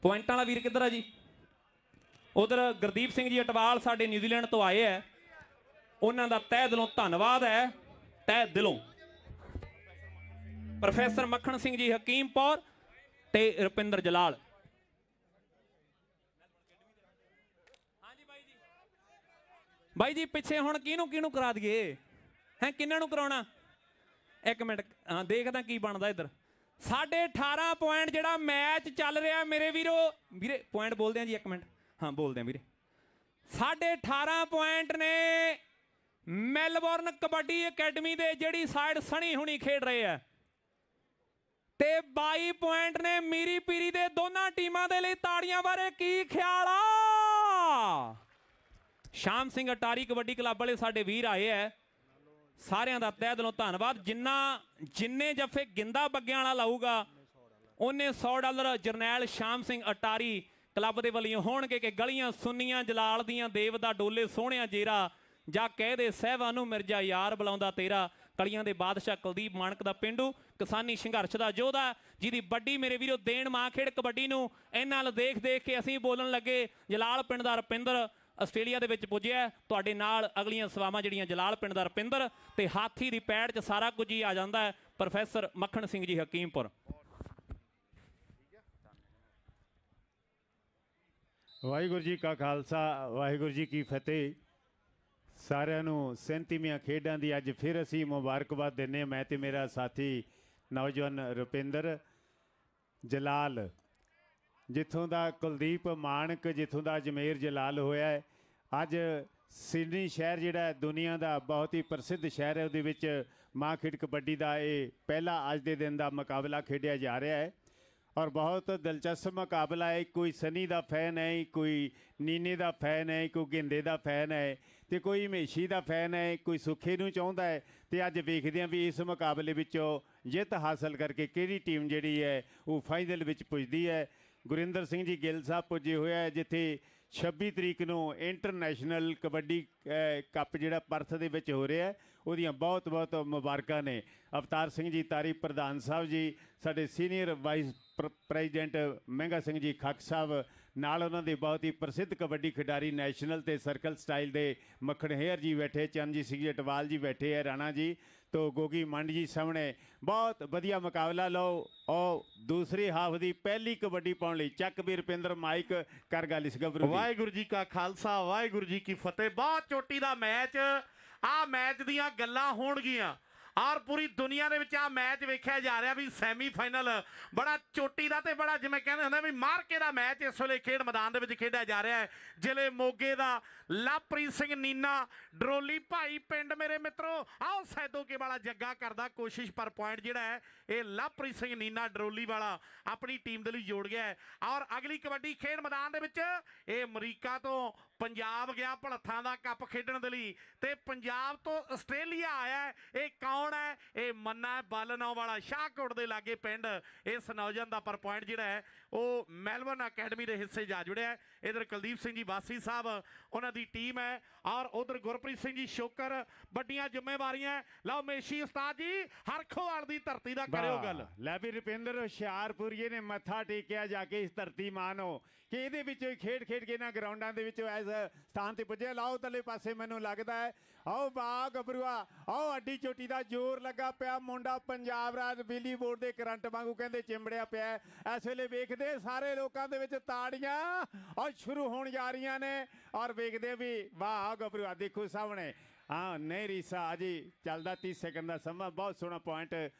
ਪੁਆਇੰਟਾਂ ਵਾਲਾ ਵੀਰ ਕਿੱਧਰ ਆ ਜੀ? ਉਧਰ ਗੁਰਦੀਪ ਸਿੰਘ ਜੀ ਅਟਵਾਲ ਸਾਡੇ ਨਿਊਜ਼ੀਲੈਂਡ ਤੋਂ ਆਏ ਹੈ, ਉਹਨਾਂ ਦਾ ਤਹਿ ਦਿਲੋਂ ਧੰਨਵਾਦ ਹੈ, ਤਹਿ ਦਿਲੋਂ। ਪ੍ਰੋਫੈਸਰ ਮੱਖਣ ਸਿੰਘ ਜੀ ਹਕੀਮਪੁਰ ਤੇ ਰੁਪਿੰਦਰ ਜਲਾਲ। ਬਾਈ ਜੀ ਪਿੱਛੇ ਹੁਣ ਕਿਹਨੂੰ ਕਰਾ ਦਈਏ ਹੈ? ਕਿੰਨਾਂ ਨੂੰ ਕਰਾਉਣਾ? ਇੱਕ ਮਿੰਟ, ਹਾਂ ਦੇਖਦਾ ਕੀ ਬਣਦਾ ਇੱਧਰ। 18.5 ਪੁਆਇੰਟ ਜਿਹੜਾ ਮੈਚ ਚੱਲ ਰਿਹਾ ਮੇਰੇ ਵੀਰੋ। ਵੀਰੇ ਪੁਆਇੰਟ ਬੋਲਦੇ ਆ ਜੀ, ਇੱਕ ਮਿੰਟ। ਹਾਂ ਬੋਲਦੇ ਆ ਵੀਰੇ। 18.5 ਪੁਆਇੰਟ ਨੇ ਮੈਲਬੌਰਨ ਕਬੱਡੀ ਅਕੈਡਮੀ ਦੇ ਜਿਹੜੀ ਸਾਈਡ ਸਣੀ ਹੁਣੀ ਖੇਡ ਰਹੇ ਆ, ਤੇ 22 ਪੁਆਇੰਟ ਨੇ ਮੀਰੀ ਪੀਰੀ ਦੇ ਦੋਨਾਂ ਟੀਮਾਂ ਦੇ ਲਈ। ਤਾੜੀਆਂ ਬਾਰੇ ਕੀ ਖਿਆਲ ਆ? ਸ਼ਾਮ ਸਿੰਘ ਅਟਾਰੀ ਕਬੱਡੀ ਕਲੱਬ ਵਾਲੇ ਸਾਡੇ ਵੀਰ ਆਏ ਐ, ਸਾਰਿਆਂ ਦਾ ਤਹਿ ਦਿਲੋਂ ਧੰਨਵਾਦ। ਜਿੰਨੇ ਜੱਫੇ ਗਿੰਦਾ ਬੱਗਿਆਂ ਵਾਲਾ ਲਾਊਗਾ ਉਹਨੇ $100 ਜਰਨੈਲ ਸ਼ਾਮ ਸਿੰਘ ਅਟਾਰੀ ਕਲੱਬ ਦੇ ਵੱਲੋਂ ਹੋਣਗੇ। ਕਿ ਗਲੀਆਂ ਸੁੰਨੀਆਂ ਜਲਾਲ ਦੀਆਂ ਦੇਵ ਦਾ ਡੋਲੇ ਸੋਹਣਿਆ ਜੇਰਾ, ਜਾਂ ਕਹਦੇ ਸਹਿਬਾਂ ਨੂੰ ਮਿਰਜ਼ਾ ਯਾਰ ਬੁਲਾਉਂਦਾ ਤੇਰਾ। ਕਲੀਆਂ ਦੇ ਬਾਦਸ਼ਾਹ ਕੁਲਦੀਪ ਮਾਨਕ ਦਾ ਪਿੰਡੂ, ਕਿਸਾਨੀ ਸੰਘਰਸ਼ ਦਾ ਯੋਧਾ, ਜਿਹਦੀ ਵੱਡੀ ਮੇਰੇ ਵੀਰੋ ਦੇਣ ਮਾਂ ਖੇਡ ਕਬੱਡੀ ਨੂੰ। ਇਹਨਾਂ ਨਾਲ ਦੇਖ ਕੇ ਅਸੀਂ ਬੋਲਣ ਲੱਗੇ। ਜਲਾਲ ਪਿੰਡ ਦਾ ਰੁਪਿੰਦਰ ਆਸਟ੍ਰੇਲੀਆ ਦੇ ਵਿੱਚ ਪੁੱਜਿਆ। ਤੁਹਾਡੇ ਨਾਲ ਅਗਲੀਆਂ ਸੇਵਾਵਾਂ ਜਿਹੜੀਆਂ ਜਲਾਲ ਪਿੰਡ ਦਾ ਰੁਪਿੰਦਰ ਤੇ ਹਾਥੀ ਦੀ ਪੈੜ 'ਚ ਸਾਰਾ ਕੁਝ ਹੀ ਆ ਜਾਂਦਾ ਹੈ। ਪ੍ਰੋਫੈਸਰ ਮੱਖਣ ਸਿੰਘ ਜੀ ਹਕੀਮਪੁਰ। ਵਾਹਿਗੁਰੂ ਜੀ ਕਾ ਖਾਲਸਾ, ਵਾਹਿਗੁਰੂ ਜੀ ਕੀ ਫਤਿਹ। ਸਾਰਿਆਂ ਨੂੰ 37ਵੀਆਂ ਖੇਡਾਂ ਦੀ ਅੱਜ ਫਿਰ ਅਸੀਂ ਮੁਬਾਰਕਬਾਦ ਦਿੰਦੇ ਹਾਂ। ਮੈਂ ਤੇ ਮੇਰਾ ਸਾਥੀ ਨੌਜਵਾਨ ਰੁਪਿੰਦਰ ਜਲਾਲ, ਜਿੱਥੋਂ ਦਾ ਕੁਲਦੀਪ ਮਾਨਕ, ਜਿੱਥੋਂ ਦਾ ਅਜਮੇਰ ਜਲਾਲ ਹੋਇਆ ਹੈ। ਅੱਜ ਸਿਡਨੀ ਸ਼ਹਿਰ ਜਿਹੜਾ ਦੁਨੀਆ ਦਾ ਬਹੁਤ ਹੀ ਪ੍ਰਸਿੱਧ ਸ਼ਹਿਰ ਹੈ, ਉਹਦੇ ਵਿੱਚ ਮਾਂ ਖੇਡ ਕਬੱਡੀ ਦਾ ਇਹ ਪਹਿਲਾ ਅੱਜ ਦੇ ਦਿਨ ਦਾ ਮੁਕਾਬਲਾ ਖੇਡਿਆ ਜਾ ਰਿਹਾ ਹੈ। ਔਰ ਬਹੁਤ ਦਿਲਚਸਪ ਮੁਕਾਬਲਾ ਹੈ। ਕੋਈ ਸਨੀ ਦਾ ਫੈਨ ਹੈ, ਕੋਈ ਨੀਨੇ ਦਾ ਫੈਨ ਹੈ, ਕੋਈ ਗਿੰਦੇ ਦਾ ਫੈਨ ਹੈ, ਤੇ ਕੋਈ ਹਮੇਸ਼ੀ ਦਾ ਫੈਨ ਹੈ, ਕੋਈ ਸੁੱਖੇ ਨੂੰ ਚਾਹੁੰਦਾ ਹੈ। ਤੇ ਅੱਜ ਵੇਖਦੇ ਹਾਂ ਵੀ ਇਸ ਮੁਕਾਬਲੇ ਵਿੱਚੋਂ ਜਿੱਤ ਹਾਸਲ ਕਰਕੇ ਕਿਹੜੀ ਟੀਮ ਜਿਹੜੀ ਹੈ ਉਹ ਫਾਈਨਲ ਵਿੱਚ ਪੁੱਜਦੀ ਹੈ। ਗੁਰਿੰਦਰ ਸਿੰਘ ਜੀ ਗਿੱਲ ਸਾਹਿਬ ਪੁੱਜੇ ਹੋਏ ਹੈ, ਜਿੱਥੇ 26 ਤਰੀਕ ਨੂੰ ਇੰਟਰਨੈਸ਼ਨਲ ਕਬੱਡੀ ਕੱਪ ਜਿਹੜਾ ਪਰਥ ਦੇ ਵਿੱਚ ਹੋ ਰਿਹਾ ਹੈ, ਉਹਦੀਆਂ ਬਹੁਤ ਬਹੁਤ ਮੁਬਾਰਕਾਂ ਨੇ। ਅਵਤਾਰ ਸਿੰਘ ਜੀ ਤਾਰੀ ਪ੍ਰਧਾਨ ਸਾਹਿਬ ਜੀ, ਸਾਡੇ ਸੀਨੀਅਰ ਵਾਈਸ ਪ੍ਰੈਜ਼ੀਡੈਂਟ ਮਹਿੰਗਾ ਸਿੰਘ ਜੀ ਖੱਕ ਸਾਹਿਬ, ਨਾਲ ਉਹਨਾਂ ਦੇ ਬਹੁਤ ਹੀ ਪ੍ਰਸਿੱਧ ਕਬੱਡੀ ਖਿਡਾਰੀ ਨੈਸ਼ਨਲ ਤੇ ਸਰਕਲ ਸਟਾਈਲ ਦੇ ਮੱਖਣ ਹੇਅਰ ਜੀ ਬੈਠੇ, ਚੰਨਜੀਤ ਸਿੰਘ ਅਟਵਾਲ ਜੀ ਬੈਠੇ ਹੈ, ਰਾਣਾ ਜੀ ਤੋਂ ਗੋਗੀ ਮੰਡ ਜੀ ਸਾਹਮਣੇ। ਬਹੁਤ ਵਧੀਆ ਮੁਕਾਬਲਾ। ਲਓ ਉਹ ਦੂਸਰੀ ਹਾਫ ਦੀ ਪਹਿਲੀ ਕਬੱਡੀ ਪਾਉਣ ਲਈ ਚੱਕ ਵੀ ਰੁਪਿੰਦਰ ਮਾਈਕ ਕਰ ਗੱਲ ਇਸ ਗੱਭਰੂ ਦੀ। ਵਾਹਿਗੁਰੂ ਜੀ ਕਾ ਖਾਲਸਾ, ਵਾਹਿਗੁਰੂ ਜੀ ਕੀ ਫਤਿਹ। ਬਹੁਤ ਚੋਟੀ ਦਾ ਮੈਚ, ਆਹ ਮੈਚ ਦੀਆਂ ਗੱਲਾਂ ਹੋਣਗੀਆਂ ਔਰ ਪੂਰੀ ਦੁਨੀਆ ਦੇ ਵਿੱਚ ਆਹ ਮੈਚ ਵੇਖਿਆ ਜਾ ਰਿਹਾ ਵੀ ਸੈਮੀਫਾਈਨਲ ਬੜਾ ਚੋਟੀ ਦਾ ਤੇ ਬੜਾ ਜਿਵੇਂ ਕਹਿੰਦੇ ਹੁੰਦੇ ਵੀ ਮਾਰਕੇ ਦਾ ਮੈਚ ਇਸ ਵੇਲੇ ਖੇਡ ਮੈਦਾਨ ਦੇ ਵਿੱਚ ਖੇਡਿਆ ਜਾ ਰਿਹਾ ਹੈ। ਜ਼ਿਲ੍ਹੇ ਮੋਗੇ ਦਾ ਲਵਪ੍ਰੀਤ ਸਿੰਘ ਨੀਨਾ ਡਰੋਲੀ ਭਾਈ ਪਿੰਡ ਮੇਰੇ ਮਿੱਤਰੋ, ਆਓ ਸੈਦੋਕੇ ਵਾਲਾ ਜੱਗਾ ਕਰਦਾ ਕੋਸ਼ਿਸ਼, ਪਰ ਪੁਆਇੰਟ ਜਿਹੜਾ ਹੈ ਇਹ ਲਵਪ੍ਰੀਤ ਸਿੰਘ ਨੀਨਾ ਡਰੋਲੀ ਵਾਲਾ ਆਪਣੀ ਟੀਮ ਦੇ ਲਈ ਜੋੜ ਗਿਆ ਹੈ। ਔਰ ਅਗਲੀ ਕਬੱਡੀ ਖੇਡ ਮੈਦਾਨ ਦੇ ਵਿੱਚ ਇਹ ਅਮਰੀਕਾ ਤੋਂ ਪੰਜਾਬ ਗਿਆ ਭਲੱਥਾਂ ਦਾ ਕੱਪ ਖੇਡਣ ਦੇ ਲਈ, ਤੇ ਪੰਜਾਬ ਤੋਂ ਆਸਟ੍ਰੇਲੀਆ ਆਇਆ। ਇਹ ਕੌਣ ਹੈ? ਇਹ ਮੰਨਾ ਹੈ, ਬਾਲਨਾਓ ਵਾਲਾ ਸ਼ਾਹਕੋਟ ਦੇ ਲਾਗੇ ਪਿੰਡ ਇਸ ਨੌਜਵਾਨ ਦਾ। ਪਰ ਪੁਆਇੰਟ ਜਿਹੜਾ ਹੈ ਉਹ ਮੈਲਬੌਰਨ ਅਕੈਡਮੀ ਦੇ ਹਿੱਸੇ ਜਾ ਜੁੜਿਆ। ਇਧਰ ਕੁਲਦੀਪ ਸਿੰਘ ਜੀ ਬਾਸੀ ਸਾਹਿਬ ਉਹਨਾਂ ਦੀ ਟੀਮ ਹੈ, ਔਰ ਉਧਰ ਗੁਰਪ੍ਰੀਤ ਸਿੰਘ ਜੀ ਸ਼ੋਕਰ। ਵੱਡੀਆਂ ਜ਼ਿੰਮੇਵਾਰੀਆਂ। ਲਓ ਮੇਸ਼ੀ ਉਸਤਾਦ ਜੀ ਹਰਖੋਵਾਲ ਦੀ ਧਰਤੀ ਦਾ ਕਰਿਓ ਗੱਲ। ਲੈ ਵੀ ਰੁਪਿੰਦਰ ਹੁਸ਼ਿਆਰਪੁਰੀਏ ਨੇ ਮੱਥਾ ਟੇਕਿਆ ਜਾ ਕੇ ਇਸ ਧਰਤੀ ਮਾਂ ਨੂੰ, ਕਿ ਇਹਦੇ ਵਿੱਚ ਖੇਡ ਕੇ ਇਹਨਾਂ ਗਰਾਊਂਡਾਂ ਦੇ ਵਿੱਚ ਇਸ ਸਥਾਨ ਤੇ ਪੁੱਜੇ। ਲਾਓ ਥੱਲੇ ਪਾਸੇ ਮੈਨੂੰ ਲੱਗਦਾ ਹੈ, ਆਓ ਬਾ ਗੱਭਰੂਆ, ਆਓ ਅੱਡੀ ਚੋਟੀ ਦਾ ਜ਼ੋਰ ਲੱਗਾ ਪਿਆ। ਮੁੰਡਾ ਪੰਜਾਬ ਰਾਜ ਬਿਜਲੀ ਬੋਰਡ ਦੇ ਕਰੰਟ ਵਾਂਗੂ ਕਹਿੰਦੇ ਚਿੰਬੜਿਆ ਪਿਆ। ਇਸ ਵੇਲੇ ਵੇਖਦੇ ਸਾਰੇ ਲੋਕਾਂ ਦੇ ਵਿੱਚ ਤਾੜੀਆਂ ਔਰ ਸ਼ੁਰੂ ਹੋਣ ਜਾ ਰਹੀਆਂ ਨੇ, ਔਰ ਵੇਖਦੇ ਵੀ ਵਾਹ ਗੱਭਰੂਆ ਦੇਖੋ ਸਾਹਮਣੇ। ਹਾਂ ਨਹੀਂ ਰੀਸਾ ਅਜੇ ਚੱਲਦਾ 30 ਸੈਕਿੰਡ ਦਾ ਸਮਾਂ। ਬਹੁਤ ਸੋਹਣਾ ਪੁਆਇੰਟ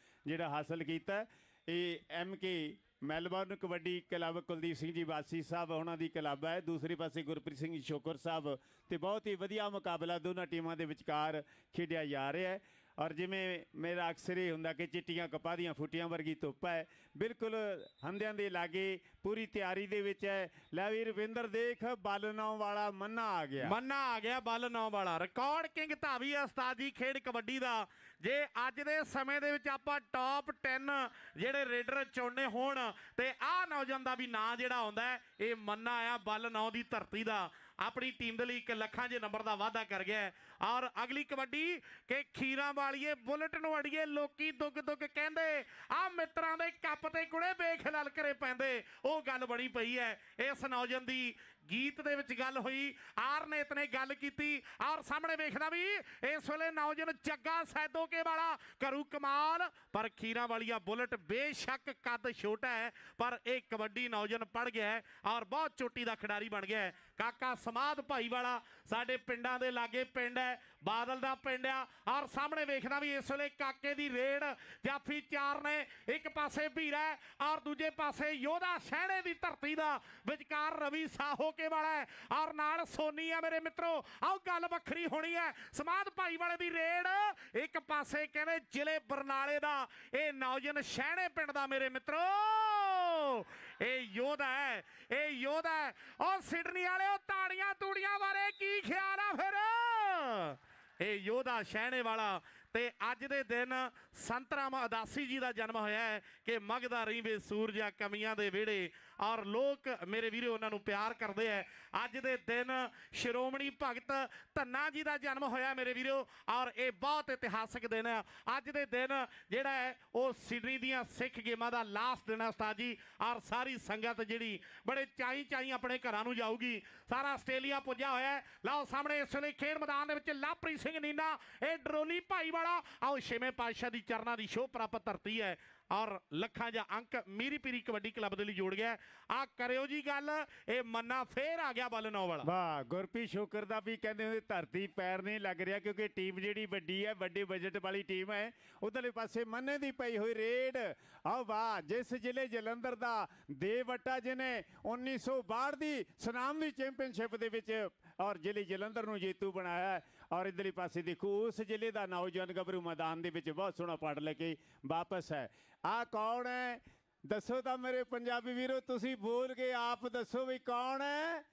ਜਿਹੜਾ ਹਾਸਲ ਕੀਤਾ। ਇਹ MK Melbourne kabaddi club Kuldeep Singh ji ਬਾਸੀ ਸਾਹਿਬ ਉਹਨਾਂ ਦੀ ਕਲੱਬ ਹੈ। ਦੂਸਰੇ ਪਾਸੇ ਗੁਰਪ੍ਰੀਤ ਸਿੰਘ ਸ਼ੋਕਰ ਸਾਹਿਬ, ਤੇ ਬਹੁਤ ਹੀ ਵਧੀਆ ਮੁਕਾਬਲਾ ਦੋਨਾਂ ਟੀਮਾਂ ਦੇ ਵਿਚਕਾਰ ਖੇਡਿਆ ਜਾ ਰਿਹਾ ਹੈ। ਔਰ ਜਿਵੇਂ ਮੇਰਾ ਅਕਸਰ ਹੀ ਹੁੰਦਾ ਕਿ ਚਿੱਟੀਆਂ ਕਪਾਹ ਦੀਆਂ ਫੁੱਟੀਆਂ ਵਰਗੀ ਧੁੱਪ ਹੈ, ਬਿਲਕੁਲ ਹੰਦਿਆਂ ਦੇ ਲਾਗੇ ਪੂਰੀ ਤਿਆਰੀ ਦੇ ਵਿੱਚ ਹੈ। ਲੈ ਵੀ ਰਵਿੰਦਰ ਦੇਖ ਬਾਲਨਾਓ ਵਾਲਾ ਮੰਨਾ ਆ ਗਿਆ, ਮੰਨਾ ਆ ਗਿਆ ਬਾਲਨਾਓ ਵਾਲਾ। ਰਿਕਾਰਡ ਕਿੰਗ ਧਾਵੀ ਹੈ ਉਸਤਾਦ ਜੀ ਖੇਡ ਕਬੱਡੀ ਦਾ। ਜੇ ਅੱਜ ਦੇ ਸਮੇਂ ਦੇ ਵਿੱਚ ਆਪਾਂ ਟੌਪ 10 ਜਿਹੜੇ ਰੇਡਰ ਚੁਣਨੇ ਹੋਣ ਤੇ ਆਹ ਨੌਜਵਾਨ ਦਾ ਵੀ ਨਾਂ ਜਿਹੜਾ ਆਉਂਦਾ ਇਹ ਮੰਨਾ ਆ ਬਾਲਨਾਓ ਦੀ ਧਰਤੀ ਦਾ। ਆਪਣੀ ਟੀਮ ਦੇ ਲਈ 1 ਲੱਖਾਂ ਜੇ ਨੰਬਰ ਦਾ ਵਾਅਦਾ ਕਰ ਗਿਆ ਹੈ। ਔਰ ਅਗਲੀ ਕਬੱਡੀ ਕਿ ਖੀਰਾਂ ਵਾਲੀਏ ਬੁਲਟ ਨੂੰ ਅੜੀਏ ਲੋਕੀ ਦੁੱਗ ਦੁੱਗ ਕਹਿੰਦੇ ਆ ਮਿੱਤਰਾਂ ਦੇ ਕੱਪ ਤੇ ਕੁੜੇ ਬੇਖਲਾਲ ਕਰੇ ਪੈਂਦੇ, ਉਹ ਗੱਲ ਬਣੀ ਪਈ ਹੈ। ਇਸ ਨੌਜਵਾਨ ਦੀ ਗੀਤ ਦੇ ਵਿੱਚ ਗੱਲ ਹੋਈ, ਆਰਨੇਤ ਨੇ ਗੱਲ ਕੀਤੀ ਔਰ ਸਾਹਮਣੇ ਵੇਖਦਾ ਵੀ ਇਸ ਵੇਲੇ ਨੌਜਵਾਨ ਜੱਗਾ ਸੈਦੋਕੇ ਵਾਲਾ ਕਰੂ ਕਮਾਲ, ਪਰ ਖੀਰਾਂ ਵਾਲੀਆ ਬੁਲਟ ਬੇਸ਼ੱਕ ਕੱਦ ਛੋਟਾ ਹੈ ਪਰ ਇਹ ਕਬੱਡੀ ਨੌਜਵਾਨ ਪੜ ਗਿਆ ਹੈ ਔਰ ਬਹੁਤ ਚੋਟੀ ਦਾ ਖਿਡਾਰੀ ਬਣ ਗਿਆ ਹੈ। ਕਾਕਾ ਸਮਾਧ ਭਾਈ ਵਾਲਾ ਸਾਡੇ ਪਿੰਡਾਂ ਦੇ ਲਾਗੇ ਪਿੰਡ ਹੈ, ਬਾਦਲ ਦਾ ਪਿੰਡ ਆ ਔਰ ਸਾਹਮਣੇ ਵੇਖਦਾ ਵੀ ਇਸ ਵੇਲੇ ਕਾਕੇ ਦੀ ਰੇਡ ਜਾਫੀ 4 ਨੇ, ਇੱਕ ਪਾਸੇ ਵੀਰਾ ਔਰ ਦੂਜੇ ਪਾਸੇ ਯੋਧਾ ਸ਼ਹਿਣੇ ਦੀ ਧਰਤੀ ਦਾ, ਵਿਚਕਾਰ ਰਵੀ ਸਾਹੋਕੇ ਵਾਲਾ ਹੈ ਔਰ ਨਾਲ ਸੋਨੀ ਆ ਮੇਰੇ ਮਿੱਤਰੋ। ਆਓ ਗੱਲ ਵੱਖਰੀ ਹੋਣੀ ਹੈ, ਸਮਾਧ ਭਾਈ ਵਾਲੇ ਦੀ ਰੇਡ, ਇੱਕ ਪਾਸੇ ਕਹਿੰਦੇ ਜ਼ਿਲ੍ਹੇ ਬਰਨਾਲੇ ਦਾ ਇਹ ਨੌਜਵਾਨ ਸ਼ਹਿਣੇ ਪਿੰਡ ਦਾ ਮੇਰੇ ਮਿੱਤਰੋ, ਇਹ ਯੋਧਾ ਹੈ, ਇਹ ਯੋਧਾ ਹੈ। ਉਹ ਸਿਡਨੀ ਵਾਲਿਓ ਤਾੜੀਆਂ ਤੂੜੀਆਂ ਬਾਰੇ ਕੀ ਖਿਆਲ ਆ ਫਿਰ? ਇਹ ਯੋਧਾ ਸ਼ਹਿਣੇ ਵਾਲਾ ਤੇ ਅੱਜ ਦੇ ਦਿਨ ਸੰਤ ਰਾਮ ਉਦਾਸੀ ਜੀ ਦਾ ਜਨਮ ਹੋਇਆ ਹੈ ਕਿ ਮਗਦਾ ਰਹੀਵੇ ਸੂਰਜਾ ਕਮੀਆਂ ਦੇ ਵਿਹੜੇ, ਔਰ ਲੋਕ ਮੇਰੇ ਵੀਰੋ ਉਹਨਾਂ ਨੂੰ ਪਿਆਰ ਕਰਦੇ ਹੈ। ਅੱਜ ਦੇ ਦਿਨ ਸ਼੍ਰੋਮਣੀ ਭਗਤ ਧੰਨਾ ਜੀ ਦਾ ਜਨਮ ਹੋਇਆ ਮੇਰੇ ਵੀਰੋ ਔਰ ਇਹ ਬਹੁਤ ਇਤਿਹਾਸਕ ਦਿਨ ਹੈ। ਅੱਜ ਦੇ ਦਿਨ ਜਿਹੜਾ ਹੈ ਉਹ ਸਿਡਨੀ ਦੀਆਂ ਸਿੱਖ ਗੇਮਾਂ ਦਾ ਲਾਸਟ ਦਿਨ ਹੈ ਉਸਤਾਦ ਜੀ, ਔਰ ਸਾਰੀ ਸੰਗਤ ਜਿਹੜੀ ਬੜੇ ਚਾਈ ਆਪਣੇ ਘਰਾਂ ਨੂੰ ਜਾਊਗੀ। ਸਾਰਾ ਆਸਟ੍ਰੇਲੀਆ ਪੁੱਜਿਆ ਹੋਇਆ ਹੈ। ਲਓ ਸਾਹਮਣੇ ਇਸ ਵੇਲੇ ਖੇਡ ਮੈਦਾਨ ਦੇ ਵਿੱਚ ਲਵਪ੍ਰੀਤ ਸਿੰਘ ਨੀਨਾ, ਇਹ ਡਰੋਲੀ ਭਾਈ ਵਾਲਾ, ਆਓ ਛੇਵੇਂ ਪਾਤਸ਼ਾਹ ਦੀ ਚਰਨਾਂ ਦੀ ਸ਼ੋਅ ਪ੍ਰਾਪਤ ਧਰਤੀ ਹੈ ਔਰ ਲੱਖਾਂ ਜਾਂ ਅੰਕ ਮੀਰੀ ਪੀਰੀ ਕਬੱਡੀ ਕਲੱਬ ਦੇ ਲਈ ਜੋੜ ਗਿਆ। ਆ ਕਰਿਓ ਜੀ ਗੱਲ, ਇਹ ਮੰਨਾ ਫੇਰ ਆ ਗਿਆ ਬਲ 9 ਵਾਲਾ। ਵਾਹ, ਗੁਰਪ੍ਰੀਤ ਸ਼ੋਕਰ ਦਾ ਵੀ ਕਹਿੰਦੇ ਹੁੰਦੇ ਧਰਤੀ ਪੈਰ ਨਹੀਂ ਲੱਗ ਰਿਹਾ ਕਿਉਂਕਿ ਟੀਮ ਜਿਹੜੀ ਵੱਡੀ ਹੈ, ਵੱਡੇ ਬਜਟ ਵਾਲੀ ਟੀਮ ਹੈ। ਉਧਰਲੇ ਪਾਸੇ ਮੰਨੇ ਦੀ ਪਈ ਹੋਈ ਰੇਡ, ਆਹ ਵਾਹ, ਜਿਸ ਜ਼ਿਲ੍ਹੇ ਜਲੰਧਰ ਦਾ ਦੇਵੱਟਾ ਜਿਹਨੇ 1962 ਦੀ ਸੁਨਾਮ ਦੀ ਚੈਂਪੀਅਨਸ਼ਿਪ ਦੇ ਵਿੱਚ ਔਰ ਜ਼ਿਲ੍ਹੇ ਜਲੰਧਰ ਨੂੰ ਜੇਤੂ ਬਣਾਇਆ ਔਰ ਇਧਰਲੇ ਪਾਸੇ ਦੇਖੋ ਉਸ ਜ਼ਿਲ੍ਹੇ ਦਾ ਨੌਜਵਾਨ ਗੱਭਰੂ ਮੈਦਾਨ ਦੇ ਵਿੱਚ ਬਹੁਤ ਸੋਹਣਾ ਪੜ ਲੈ ਕੇ ਵਾਪਸ ਹੈ। ਆ ਕੌਣ ਹੈ ਦੱਸੋ ਤਾਂ ਮੇਰੇ ਪੰਜਾਬੀ ਵੀਰੋ, ਤੁਸੀਂ ਬੋਲ ਕੇ ਆਪ ਦੱਸੋ ਵੀ ਕੌਣ ਹੈ?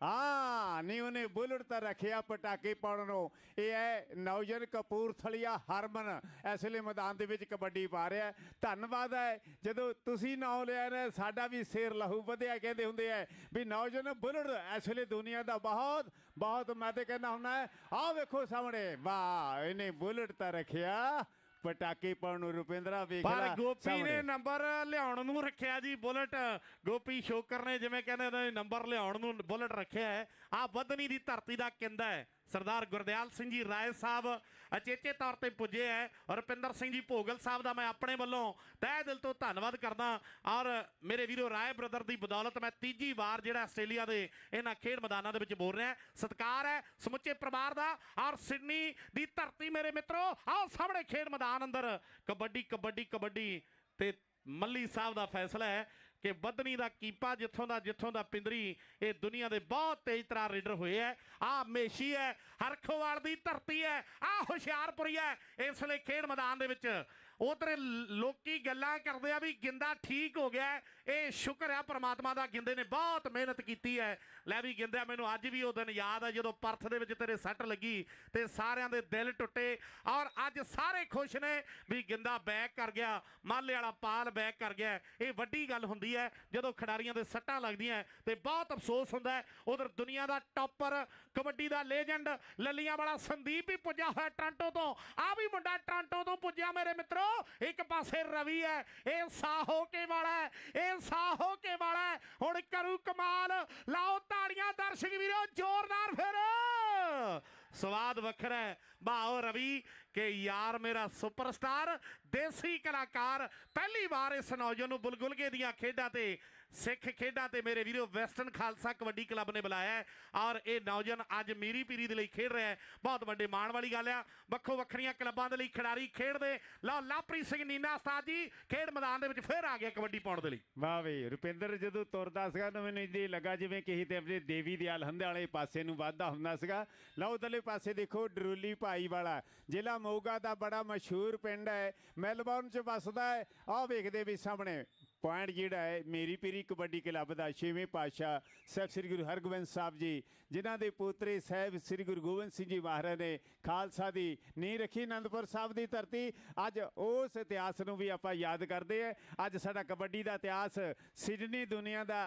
ਹਾਂ ਨਹੀਂ, ਉਹਨੇ ਬੁਲਟ ਤਾਂ ਰੱਖਿਆ ਪਟਾਕੇ ਪਾਉਣ ਨੂੰ। ਇਹ ਹੈ ਨੌਜਵਾਨ ਕਪੂਰਥਲੀਆ ਹਰਮਨ, ਇਸ ਵੇਲੇ ਮੈਦਾਨ ਦੇ ਵਿੱਚ ਕਬੱਡੀ ਪਾ ਰਿਹਾ। ਧੰਨਵਾਦ ਹੈ ਜਦੋਂ ਤੁਸੀਂ ਨਾਂ ਲਿਆ ਨੇ, ਸਾਡਾ ਵੀ ਸਿਰ ਲਹੂ ਵਧਿਆ। ਕਹਿੰਦੇ ਹੁੰਦੇ ਹੈ ਵੀ ਨੌਜਵਾਨ ਬੁਲਟ ਇਸ ਵੇਲੇ ਦੁਨੀਆ ਦਾ ਬਹੁਤ ਬਹੁਤ, ਮੈਂ ਤੇ ਕਹਿੰਦਾ ਹੁੰਦਾ ਹੈ। ਆਹ ਵੇਖੋ ਸਾਹਮਣੇ, ਵਾਹ, ਇਹਨੇ ਬੁਲਟ ਤਾਂ ਰੱਖਿਆ ਪਟਾਕੇ ਪਾਉਣ ਨੂੰ। ਰੁਪਿੰਦਰਾ ਵੇਖ ਲੈ, ਪਰ ਗੋਪੀ ਨੇ ਨੰਬਰ ਲਿਆਉਣ ਨੂੰ ਰੱਖਿਆ ਜੀ ਬੁਲਟ। ਗੋਪੀ ਸ਼ੋਕਰ ਨੇ ਜਿਵੇਂ ਕਹਿੰਦੇ ਉਹਨਾਂ ਨੇ ਨੰਬਰ ਲਿਆਉਣ ਨੂੰ ਬੁਲਟ ਰੱਖਿਆ ਹੈ। ਆ ਵਧਨੀ ਦੀ ਧਰਤੀ ਦਾ ਕਹਿੰਦਾ ਹੈ ਸਰਦਾਰ ਗੁਰਦਿਆਲ ਸਿੰਘ ਜੀ ਰਾਏ ਸਾਹਿਬ ਅਚੇਚੇ ਤੌਰ ਤੇ ਪੁੱਜੇ ਹੈ। ਰੁਪਿੰਦਰ ਸਿੰਘ ਜੀ ਭੋਗਲ ਸਾਹਿਬ ਦਾ ਮੈਂ ਆਪਣੇ ਵੱਲੋਂ ਤਹਿ ਦਿਲ ਤੋਂ ਧੰਨਵਾਦ ਕਰਦਾ। ਔਰ ਮੇਰੇ ਵੀਰੋ ਰਾਏ ਬ੍ਰਦਰ ਦੀ ਬਦੌਲਤ ਮੈਂ ਤੀਜੀ ਵਾਰ ਜਿਹੜਾ ਆਸਟ੍ਰੇਲੀਆ ਦੇ ਇਹਨਾਂ ਖੇਡ ਮੈਦਾਨਾਂ ਦੇ ਵਿੱਚ ਬੋਲ ਰਿਹਾ। ਸਤਿਕਾਰ ਹੈ ਸਮੁੱਚੇ ਪਰਿਵਾਰ ਦਾ ਔਰ ਸਿਡਨੀ ਦੀ ਧਰਤੀ ਮੇਰੇ ਮਿੱਤਰੋ। ਆਓ ਸਾਹਮਣੇ ਖੇਡ ਮੈਦਾਨ ਅੰਦਰ ਕਬੱਡੀ ਕਬੱਡੀ ਕਬੱਡੀ ਤੇ ਮੱਲੀ ਸਾਹਿਬ ਦਾ ਫੈਸਲਾ ਹੈ ਕਿ ਵਧਨੀ ਦਾ ਕੀਪਾ ਜਿੱਥੋਂ ਦਾ ਪਿੰਦਰੀ, ਇਹ ਦੁਨੀਆ ਦੇ ਬਹੁਤ ਤੇਜ਼ ਤਰਾਰ ਰੇਡਰ ਹੋਏ ਹੈ। ਆ ਮੇਸ਼ੀ ਹੈ, ਹਰਖੋਵਾਲ ਦੀ ਧਰਤੀ ਹੈ, ਆ ਹੁਸ਼ਿਆਰਪੁਰੀ ਹੈ। ਇਸ ਵੇਲੇ ਖੇਡ ਮੈਦਾਨ ਦੇ ਵਿੱਚ ਉਧਰ ਲੋਕੀ ਗੱਲਾਂ ਕਰਦੇ ਆ ਵੀ ਗਿੰਦਾ ਠੀਕ ਹੋ ਗਿਆ। ਇਹ ਸ਼ੁਕਰ ਹੈ ਪ੍ਰਮਾਤਮਾ ਦਾ, ਗਿੰਦੇ ਨੇ ਬਹੁਤ ਮਿਹਨਤ ਕੀਤੀ ਹੈ। ਲੈ ਵੀ ਗਿੰਦਿਆ, ਮੈਨੂੰ ਅੱਜ ਵੀ ਉਹ ਦਿਨ ਯਾਦ ਹੈ ਜਦੋਂ ਪਰਥ ਦੇ ਵਿੱਚ ਤੇਰੇ ਸੱਟ ਲੱਗੀ ਤੇ ਸਾਰਿਆਂ ਦੇ ਦਿਲ ਟੁੱਟੇ ਔਰ ਅੱਜ ਸਾਰੇ ਖੁਸ਼ ਨੇ ਵੀ ਗਿੰਦਾ ਬੈਕ ਕਰ ਗਿਆ, ਮਾਲੇ ਵਾਲਾ ਪਾਲ ਬੈਕ ਕਰ ਗਿਆ। ਇਹ ਵੱਡੀ ਗੱਲ ਹੁੰਦੀ ਹੈ ਜਦੋਂ ਖਿਡਾਰੀਆਂ ਦੇ ਸੱਟਾਂ ਲੱਗਦੀਆਂ ਤੇ ਬਹੁਤ ਅਫਸੋਸ ਹੁੰਦਾ ਹੈ। ਉਧਰ ਦੁਨੀਆ ਦਾ ਟੌਪਰ ਕਬੱਡੀ ਦਾ ਲੇਜੈਂਡ ਲੱਲੀਆਂ ਵਾਲਾ ਸੰਦੀਪ ਵੀ ਪੁੱਜਿਆ ਹੋਇਆ ਟਰਾਂਟੋ ਤੋਂ। ਆ ਵੀ ਮੁੰਡਾ ਟਰਾਂਟੋ ਤੋਂ ਪੁੱਜਿਆ ਮੇਰੇ ਮਿੱਤਰੋ। ਇੱਕ ਪਾਸੇ ਰਵੀ ਹੈ, ਇਹ ਸਾਹੋਕੇ ਵਾਲਾ ਹੈ, ਇਹ ਸਾਹੋਕੇ ਵਾਲਾ ਹੈ। ਹੁਣ ਕਰੂ ਕਮਾਲ, ਲਾਓ ਤਾੜੀਆਂ ਦਰਸ਼ਕ ਵੀਰੋ ਜ਼ੋਰਦਾਰ ਫਿਰ। ਸਵਾਦ ਵੱਖਰਾ ਹੈ। ਬਾਓ ਰਵੀ ਕਿ ਯਾਰ ਮੇਰਾ ਸੁਪਰਸਟਾਰ ਦੇਸੀ ਕਲਾਕਾਰ, ਪਹਿਲੀ ਵਾਰ ਇਸ ਨੌਜਵਾਨ ਨੂੰ ਬੁਲਗੁਲਗੇ ਦੀਆਂ ਖੇਡਾਂ ਤੇ ਸਿੱਖ ਖੇਡਾਂ ਤੇ ਮੇਰੇ ਵੀਰੋ ਵੈਸਟਰਨ ਖਾਲਸਾ ਕਬੱਡੀ ਕਲੱਬ ਨੇ ਬੁਲਾਇਆ ਹੈ ਔਰ ਇਹ ਨੌਜਵਾਨ ਅੱਜ ਮੀਰੀ ਪੀਰੀ ਦੇ ਲਈ ਖੇਡ ਰਿਹਾ ਹੈ। ਬਹੁਤ ਵੱਡੇ ਮਾਣ ਵਾਲੀ ਗੱਲ ਆ। ਵੱਖੋ ਵੱਖਰੀਆਂ ਕਲੱਬਾਂ ਦੇ ਲਈ ਖਿਡਾਰੀ ਖੇਡਦੇ। ਲਓ ਲਵਪ੍ਰੀਤ ਸਿੰਘ ਨੀਨਾ ਉਸਤਾਦ ਜੀ ਖੇਡ ਮੈਦਾਨ ਦੇ ਵਿੱਚ ਫਿਰ ਆ ਗਿਆ ਕਬੱਡੀ ਪਾਉਣ ਦੇ ਲਈ। ਵਾਹ ਵੀ ਰੁਪਿੰਦਰ, ਜਦੋਂ ਤੁਰਦਾ ਸੀਗਾ ਤਾਂ ਮੈਨੂੰ ਇੰਝ ਲੱਗਾ ਜਿਵੇਂ ਕਿਸੇ ਤੇ ਆਪਣੇ ਦੇਵੀ ਦਿਆਲ ਹੰਦੇ ਵਾਲੇ ਪਾਸੇ ਨੂੰ ਵਾਧਾ ਹੁੰਦਾ ਸੀਗਾ। ਲਓ ਉਧਰਲੇ ਪਾਸੇ ਦੇਖੋ ਡਰੂਲੀ ਭਾਈ ਵਾਲਾ, ਜ਼ਿਲ੍ਹਾ ਮੋਗਾ ਦਾ ਬੜਾ ਮਸ਼ਹੂਰ ਪਿੰਡ ਹੈ, ਮੈਲਬੌਰਨ 'ਚ ਵੱਸਦਾ ਹੈ। ਆਹ ਵੇਖਦੇ ਵੀ ਸਾਹਮਣੇ ਪੁਆਇੰਟ ਜਿਹੜਾ ਹੈ ਮੇਰੀ ਪੀਰੀ ਕਬੱਡੀ ਕਲੱਬ ਦਾ 6ਵੇਂ ਪਾਤਸ਼ਾਹ ਸਾਹਿਬ ਸ੍ਰੀ ਗੁਰੂ ਹਰਗੋਬਿੰਦ ਸਾਹਿਬ ਜੀ, ਜਿਨ੍ਹਾਂ ਦੇ ਪੋਤਰੇ ਸਾਹਿਬ ਸ੍ਰੀ ਗੁਰੂ ਗੋਬਿੰਦ ਸਿੰਘ ਜੀ ਮਹਾਰਾਜ ਨੇ ਖਾਲਸਾ ਦੀ ਨੀਂਹ ਰੱਖੀ ਅਨੰਦਪੁਰ ਸਾਹਿਬ ਦੀ ਧਰਤੀ। ਅੱਜ ਉਸ ਇਤਿਹਾਸ ਨੂੰ ਵੀ ਆਪਾਂ ਯਾਦ ਕਰਦੇ ਹਾਂ। ਅੱਜ ਸਾਡਾ ਕਬੱਡੀ ਦਾ ਇਤਿਹਾਸ ਸਿਡਨੀ ਦੁਨੀਆ ਦਾ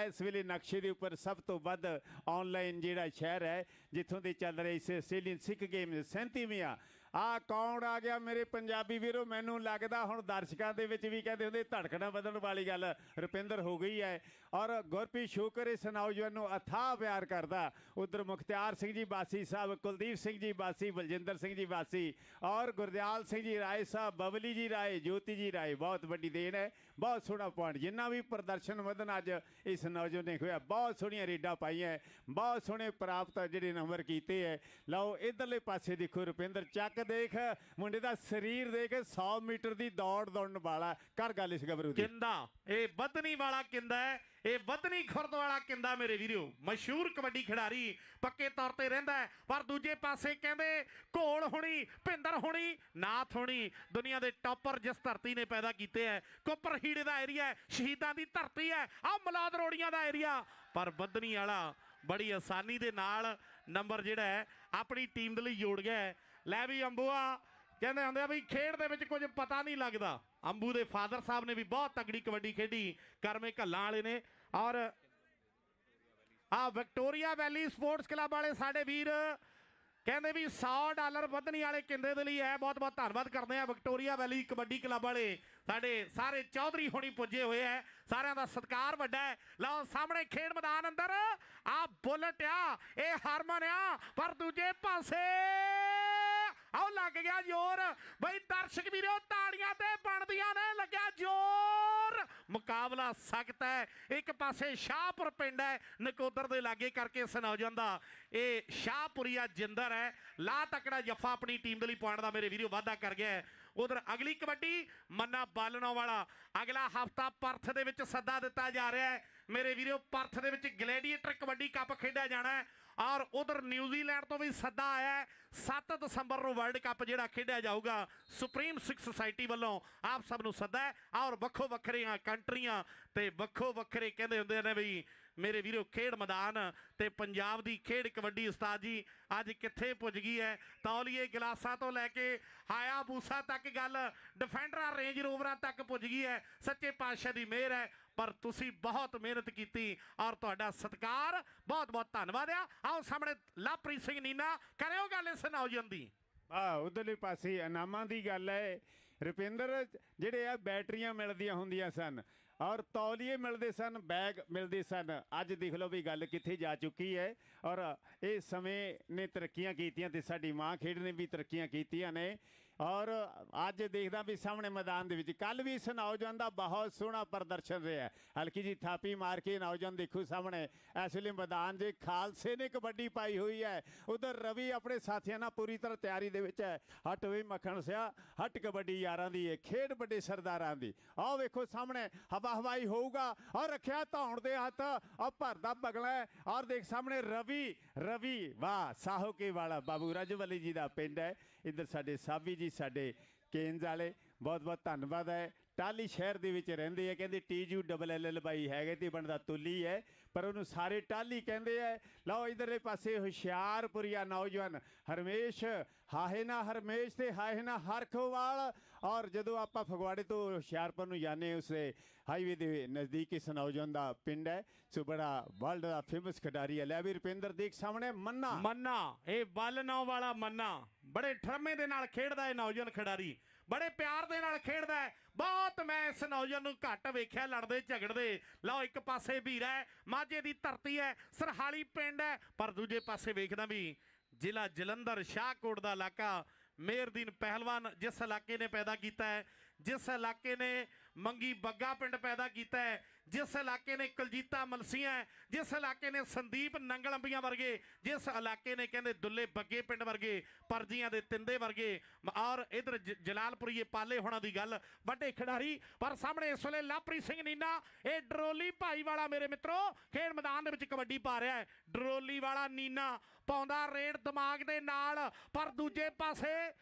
ਇਸ ਵੇਲੇ ਨਕਸ਼ੇ ਦੇ ਉੱਪਰ ਸਭ ਤੋਂ ਵੱਧ ਆਨਲਾਈਨ ਜਿਹੜਾ ਸ਼ਹਿਰ ਹੈ, ਜਿੱਥੋਂ ਦੇ ਚੱਲ ਰਹੇ ਇਸ ਆਸਟ੍ਰੇਲੀਅਨ ਸਿੱਖ ਗੇਮ 37ਵੀਂ ਆ ਕੌਣ ਆ ਗਿਆ ਮੇਰੇ ਪੰਜਾਬੀ ਵੀਰੋ। ਮੈਨੂੰ ਲੱਗਦਾ ਹੁਣ ਦਰਸ਼ਕਾਂ ਦੇ ਵਿੱਚ ਵੀ ਕਹਿੰਦੇ ਹੁੰਦੇ ਧੜਕਣਾ ਵਧਣ ਵਾਲੀ ਗੱਲ ਰੁਪਿੰਦਰ ਹੋ ਗਈ ਹੈ। ਔਰ ਗੁਰਪ੍ਰੀਤ ਸ਼ੋਕਰ ਇਸ ਨੌਜਵਾਨ ਨੂੰ ਅਥਾਹ ਪਿਆਰ ਕਰਦਾ। ਉਧਰ ਮੁਖਤਿਆਰ ਸਿੰਘ ਜੀ ਬਾਸੀ ਸਾਹਿਬ, ਕੁਲਦੀਪ ਸਿੰਘ ਜੀ ਬਾਸੀ, ਬਲਜਿੰਦਰ ਸਿੰਘ ਜੀ ਬਾਸੀ ਔਰ ਗੁਰਦਿਆਲ ਸਿੰਘ ਜੀ ਰਾਏ ਸਾਹਿਬ, ਬਬਲੀ ਜੀ ਰਾਏ, ਜੋਤੀ ਜੀ ਰਾਏ, ਬਹੁਤ ਵੱਡੀ ਦੇਣ ਹੈ। ਬਹੁਤ ਸੋਹਣਾ ਪੁਆਇੰਟ ਜਿੰਨਾ ਵੀ ਪ੍ਰਦਰਸ਼ਨ ਵਧਣ ਅੱਜ ਇਸ ਨੌਜਵਾਨ ਨੇ ਹੋਇਆ। ਬਹੁਤ ਸੋਹਣੀਆਂ ਰੇਡਾਂ ਪਾਈਆਂ, ਬਹੁਤ ਸੋਹਣੇ ਪ੍ਰਾਪਤ ਜਿਹੜੇ ਨੰਬਰ ਕੀਤੇ ਹੈ। ਲਓ ਇਧਰਲੇ ਪਾਸੇ ਦੇਖੋ ਰੁਪਿੰਦਰ ਚੱਕ ਦੇਖ ਮੁੰਡੇ ਦਾ ਸਰੀਰ ਦੇਖ, 100 ਮੀਟਰ ਦੀ ਦੌੜ ਦੌੜਨ ਵਾਲਾ। ਕਰ ਗੱਲ ਇਸ ਗੱਭਰੂ ਦੀ। ਕਿੰਦਾ ਇਹ ਵਧਨੀ ਵਾਲਾ ਕਿੰਦਾ ਹੈ, ਇਹ ਵਧਨੀ ਖੁਰਦ ਵਾਲਾ ਕਿੰਦਾ ਮੇਰੇ ਵੀਰੋ, ਮਸ਼ਹੂਰ ਕਬੱਡੀ ਖਿਡਾਰੀ ਪੱਕੇ ਤੌਰ ਤੇ ਰਹਿੰਦਾ ਹੈ। ਪਰ ਦੂਜੇ ਪਾਸੇ ਕਹਿੰਦੇ ਘੋਲ ਹੋਣੀ, ਭਿੰਦਰ ਹੋਣੀ, ਨਾਥ ਹੋਣੀ, ਦੁਨੀਆ ਦੇ ਟੌਪਰ ਜਿਸ ਧਰਤੀ ਨੇ ਪੈਦਾ ਕੀਤੇ ਹੈ। ਕੁੱਪਰ ਹੀੜੇ ਦਾ ਏਰੀਆ, ਸ਼ਹੀਦਾਂ ਦੀ ਧਰਤੀ ਹੈ, ਆਹ ਮਲਾਦ ਰੋੜੀਆਂ ਦਾ ਏਰੀਆ। ਪਰ ਵਧਨੀ ਵਾਲਾ ਬੜੀ ਆਸਾਨੀ ਦੇ ਨਾਲ ਨੰਬਰ ਜਿਹੜਾ ਹੈ ਆਪਣੀ ਟੀਮ ਦੇ ਲਈ ਜੋੜ ਗਿਆ। ਲੈ ਵੀ ਅੰਬੂਆ ਕਹਿੰਦੇ ਹੁੰਦੇ ਆ ਵੀ ਖੇਡ ਦੇ ਵਿੱਚ ਕੁਝ ਪਤਾ ਨਹੀਂ ਲੱਗਦਾ। ਅੰਬੂ ਦੇ ਫਾਦਰ ਸਾਹਿਬ ਨੇ ਵੀ ਬਹੁਤ ਤਗੜੀ ਕਬੱਡੀ ਖੇਡੀ, ਕਰਮੇ ਘੱਲਾਂ ਵਾਲੇ ਨੇ। ਔਰ ਆ ਵਿਕਟੋਰੀਆ ਵੈਲੀ ਸਪੋਰਟਸ ਕਲੱਬ ਵਾਲੇ ਸਾਡੇ ਵੀਰ ਕਹਿੰਦੇ ਵੀ $100 ਵਧਣੀ ਵਾਲੇ ਕਿੰਦੇ ਦੇ ਲਈ ਹੈ। ਬਹੁਤ ਬਹੁਤ ਧੰਨਵਾਦ ਕਰਦੇ ਆ ਵਿਕਟੋਰੀਆ ਵੈਲੀ ਕਬੱਡੀ ਕਲੱਬ ਵਾਲੇ, ਸਾਡੇ ਸਾਰੇ ਚੌਧਰੀ ਹੋਣੀ ਪੁੱਜੇ ਹੋਏ ਹੈ, ਸਾਰਿਆਂ ਦਾ ਸਤਿਕਾਰ ਵੱਡਾ ਹੈ। ਲਓ ਸਾਹਮਣੇ ਖੇਡ ਮੈਦਾਨ ਅੰਦਰ ਆ ਬੁਲਟ ਆ, ਇਹ ਹਰਮਨ ਆ, ਪਰ ਦੂਜੇ ਪਾਸੇ ਆਓ ਲੱਗ ਗਿਆ ਜ਼ੋਰ ਬਈ ਦਰਸ਼ਕ ਵੀਰੋ, ਤਾੜੀਆਂ ਤੇ ਬਣਦੀਆਂ ਨੇ, ਲੱਗਿਆ ਜ਼ੋਰ। ਮੁਕਾਬਲਾ ਸਖਤ ਹੈ। ਇੱਕ ਪਾਸੇ ਸ਼ਾਹਪੁਰ ਪਿੰਡ ਹੈ ਨਕੋਦਰ ਦੇ ਲਾਗੇ ਕਰਕੇ ਇਸ ਨੌਜਵਾਨ ਦਾ ਇਹ ਸ਼ਾਹਪੁਰੀਆ ਜਿੰਦਰ ਹੈ। ਲਾ ਤਕੜਾ ਜੱਫਾ ਆਪਣੀ ਟੀਮ ਦੇ ਲਈ ਪੁਆਇੰਟ ਦਾ ਮੇਰੇ ਵੀਰੋ ਵਾਅਦਾ ਕਰ ਗਿਆ। ਉਧਰ ਅਗਲੀ ਕਬੱਡੀ ਮੰਨਾ ਬਾਲਣੋਂ ਵਾਲਾ, ਅਗਲਾ ਹਫਤਾ ਪਰਥ ਦੇ ਵਿੱਚ ਸੱਦਾ ਦਿੱਤਾ ਜਾ ਰਿਹਾ ਹੈ ਮੇਰੇ ਵੀਰੋ। ਪਰਥ ਦੇ ਵਿੱਚ ਗਲੈਡੀਏਟਰ ਕਬੱਡੀ ਕੱਪ ਖੇਡਿਆ ਜਾਣਾ ਹੈ। ਔਰ ਉਧਰ ਨਿਊਜ਼ੀਲੈਂਡ ਤੋਂ ਵੀ ਸੱਦਾ ਆਇਆ 7 ਦਸੰਬਰ ਨੂੰ ਵਰਲਡ ਕੱਪ ਜਿਹੜਾ ਖੇਡਿਆ ਜਾਊਗਾ ਸੁਪਰੀਮ ਸਿੱਖ ਸੁਸਾਇਟੀ ਵੱਲੋਂ। ਆਪ ਸਭ ਨੂੰ ਸੱਦਾ ਹੈ। ਔਰ ਵੱਖੋ ਵੱਖਰੀਆਂ ਕੰਟਰੀਆਂ ਤੇ ਵੱਖੋ ਵੱਖਰੇ ਕਹਿੰਦੇ ਹੁੰਦੇ ਨੇ ਵੀ ਮੇਰੇ ਵੀਰੋ ਖੇਡ ਮੈਦਾਨ ਤੇ ਪੰਜਾਬ ਦੀ ਖੇਡ ਕਬੱਡੀ ਉਸਤਾਦ ਜੀ ਅੱਜ ਕਿੱਥੇ ਪੁੱਜ ਗਈ ਹੈ। ਤੌਲੀਏ ਗਲਾਸਾਂ ਤੋਂ ਲੈ ਕੇ ਹਾਇਆ ਬੂਸਾ ਤੱਕ ਗੱਲ ਡਿਫੈਂਡਰਾਂ ਰੇਂਜ ਰੋਵਰਾਂ ਤੱਕ ਪੁੱਜ ਗਈ ਹੈ। ਸੱਚੇ ਪਾਤਸ਼ਾਹ ਦੀ ਮਿਹਰ ਹੈ। ਪਰ ਤੁਸੀਂ ਬਹੁਤ ਮਿਹਨਤ ਕੀਤੀ ਔਰ ਤੁਹਾਡਾ ਸਤਿਕਾਰ, ਬਹੁਤ ਬਹੁਤ ਧੰਨਵਾਦ ਆ। ਆਓ ਸਾਹਮਣੇ ਲਵਪ੍ਰੀਤ ਸਿੰਘ ਨੀਨਾ, ਕਰਿਓ ਗੱਲ ਇਸ ਨੌਜਵਾਨ ਦੀ। ਉਧਰਲੇ ਪਾਸੇ ਇਨਾਮਾਂ ਦੀ ਗੱਲ ਹੈ ਰੁਪਿੰਦਰ, ਜਿਹੜੇ ਆ ਬੈਟਰੀਆਂ ਮਿਲਦੀਆਂ ਹੁੰਦੀਆਂ ਸਨ ਔਰ ਤੌਲੀਏ ਮਿਲਦੇ ਸਨ, ਬੈਗ ਮਿਲਦੇ ਸਨ। ਅੱਜ ਦੇਖ ਲਓ ਵੀ ਗੱਲ ਕਿੱਥੇ ਜਾ ਚੁੱਕੀ ਹੈ। ਔਰ ਇਹ ਸਮੇਂ ਨੇ ਤਰੱਕੀਆਂ ਕੀਤੀਆਂ ਤੇ ਸਾਡੀ ਮਾਂ ਖੇਡ ਨੇ ਵੀ ਤਰੱਕੀਆਂ ਕੀਤੀਆਂ ਨੇ। ਔਰ ਅੱਜ ਦੇਖਦਾ ਵੀ ਸਾਹਮਣੇ ਮੈਦਾਨ ਦੇ ਵਿੱਚ ਕੱਲ ਵੀ ਇਸ ਨੌਜਵਾਨ ਦਾ ਬਹੁਤ ਸੋਹਣਾ ਪ੍ਰਦਰਸ਼ਨ ਰਿਹਾ। ਹਲਕੀ ਜੀ ਥਾਪੀ ਮਾਰ ਕੇ ਨੌਜਵਾਨ ਦੇਖੋ ਸਾਹਮਣੇ ਇਸ ਵੇਲੇ ਮੈਦਾਨ ਦੇ ਖਾਲਸੇ ਨੇ ਕਬੱਡੀ ਪਾਈ ਹੋਈ ਹੈ। ਉਧਰ ਰਵੀ ਆਪਣੇ ਸਾਥੀਆਂ ਨਾਲ ਪੂਰੀ ਤਰ੍ਹਾਂ ਤਿਆਰੀ ਦੇ ਵਿੱਚ ਹੈ। ਹਟ ਵੀ ਮੱਖਣ ਸਿਆ, ਹਟ ਕਬੱਡੀ ਯਾਰਾਂ ਦੀ ਹੈ, ਖੇਡ ਵੱਡੇ ਸਰਦਾਰਾਂ ਦੀ। ਆਹ ਵੇਖੋ ਸਾਹਮਣੇ ਹਵਾ ਹਵਾਈ ਹੋਊਗਾ ਔਰ ਰੱਖਿਆ ਧੌਣ ਦੇ ਹੱਥ ਔਰ ਭਰਦਾ ਬਗਲਾ। ਔਰ ਦੇਖ ਸਾਹਮਣੇ ਰਵੀ ਵਾਹ ਸਾਹੋਕੇ ਵਾਲਾ ਬਾਬੂ ਰਾਜਵਲੀ ਜੀ ਦਾ ਪਿੰਡ ਹੈ। ਇੱਧਰ ਸਾਡੇ ਸਾਬੀ ਜੀ, ਸਾਡੇ ਕੇਨਜ਼ ਵਾਲੇ, ਬਹੁਤ ਬਹੁਤ ਧੰਨਵਾਦ ਹੈ। ਟਾਹਲੀ ਸ਼ਹਿਰ ਦੇ ਵਿੱਚ ਰਹਿੰਦੇ ਆ, ਕਹਿੰਦੇ TULL ਬਾਈ ਹੈਗੇ ਤੇ ਬਣਦਾ ਤੁੱਲੀ ਹੈ, ਪਰ ਉਹਨੂੰ ਸਾਰੇ ਟਾਹਲੀ ਕਹਿੰਦੇ ਆ। ਲਓ ਇਧਰਲੇ ਪਾਸੇ ਹੁਸ਼ਿਆਰਪੁਰੀਆ ਨੌਜਵਾਨ ਹਰਮੇਸ਼, ਹਾਹੇ ਨਾ ਹਰਮੇਸ਼ ਤੇ ਹਾਹੇ ਨਾ ਹਰਖੋਵਾਲ। ਔਰ ਜਦੋਂ ਆਪਾਂ ਫਗਵਾੜੇ ਤੋਂ ਹੁਸ਼ਿਆਰਪੁਰ ਨੂੰ ਜਾਂਦੇ ਉਸੇ ਹਾਈਵੇ ਦੇ ਨਜ਼ਦੀਕ ਇਸ ਨੌਜਵਾਨ ਦਾ ਪਿੰਡ ਹੈ। ਸੋ ਬੜਾ ਵਰਲਡ ਦਾ ਫੇਮਸ ਖਿਡਾਰੀ ਹੈ। ਲੈ ਵੀ ਰੁਪਿੰਦਰ ਦੇਖ ਸਾਹਮਣੇ ਮੰਨਾ, ਇਹ ਬਾਲਨੋਂ ਵਾਲਾ ਮੰਨਾ ਬੜੇ ਠਰਮੇ ਦੇ ਨਾਲ ਖੇਡਦਾ ਹੈ ਨੌਜਵਾਨ ਖਿਡਾਰੀ, ਬੜੇ ਪਿਆਰ ਦੇ ਨਾਲ ਖੇਡਦਾ ਹੈ। ਬਹੁਤ ਮੈਂ ਇਸ ਨੌਜਵਾਨ ਨੂੰ ਘੱਟ ਵੇਖਿਆ ਲੜਦੇ ਝਗੜਦੇ। ਲਓ ਇੱਕ ਪਾਸੇ ਵੀਰਾ ਹੈ, ਮਾਝੇ ਦੀ ਧਰਤੀ ਹੈ, ਸਰਹਾਲੀ ਪਿੰਡ ਹੈ, ਪਰ ਦੂਜੇ ਪਾਸੇ ਵੇਖਦਾ ਵੀ ਜ਼ਿਲ੍ਹਾ ਜਲੰਧਰ ਸ਼ਾਹਕੋਟ ਦਾ ਇਲਾਕਾ, ਮੇਹਰਦੀਨ ਪਹਿਲਵਾਨ ਜਿਸ ਇਲਾਕੇ ਨੇ ਪੈਦਾ ਕੀਤਾ ਹੈ, ਜਿਸ ਇਲਾਕੇ ਨੇ ਮੰਗੀ ਬੱਗਾ ਪਿੰਡ ਪੈਦਾ ਕੀਤਾ ਹੈ, ਜਿਸ ਇਲਾਕੇ ਨੇ ਕੁਲਜੀਤਾ ਮਲਸੀਆਂ, ਜਿਸ ਇਲਾਕੇ ਨੇ ਸੰਦੀਪ ਨੰਗਲੰਬੀਆਂ ਵਰਗੇ, ਜਿਸ ਇਲਾਕੇ ਨੇ ਕਹਿੰਦੇ ਦੁੱਲੇ ਬੱਗੇ ਪਿੰਡ ਵਰਗੇ, ਪਰਜੀਆਂ ਦੇ ਤਿੰਦੇ ਵਰਗੇ। ਔਰ ਇਧਰ ਜਲਾਲਪੁਰੀਏ ਪਾਲੇ ਹੋਣਾ ਦੀ ਗੱਲ, ਵੱਡੇ ਖਿਡਾਰੀ। ਪਰ ਸਾਹਮਣੇ ਇਸ ਵੇਲੇ ਲਵਪ੍ਰੀਤ ਸਿੰਘ ਨੀਨਾ, ਇਹ ਡਰੋਲੀ ਭਾਈ ਵਾਲਾ ਮੇਰੇ ਮਿੱਤਰੋ ਖੇਡ ਮੈਦਾਨ ਦੇ ਵਿੱਚ ਕਬੱਡੀ ਪਾ ਰਿਹਾ ਹੈ। ਡਰੋਲੀ ਵਾਲਾ ਨੀਨਾ ਪਾਉਂਦਾ ਰੇਡ ਦਿਮਾਗ ਦੇ ਨਾਲ, ਪਰ ਦੂਜੇ ਪਾਸੇ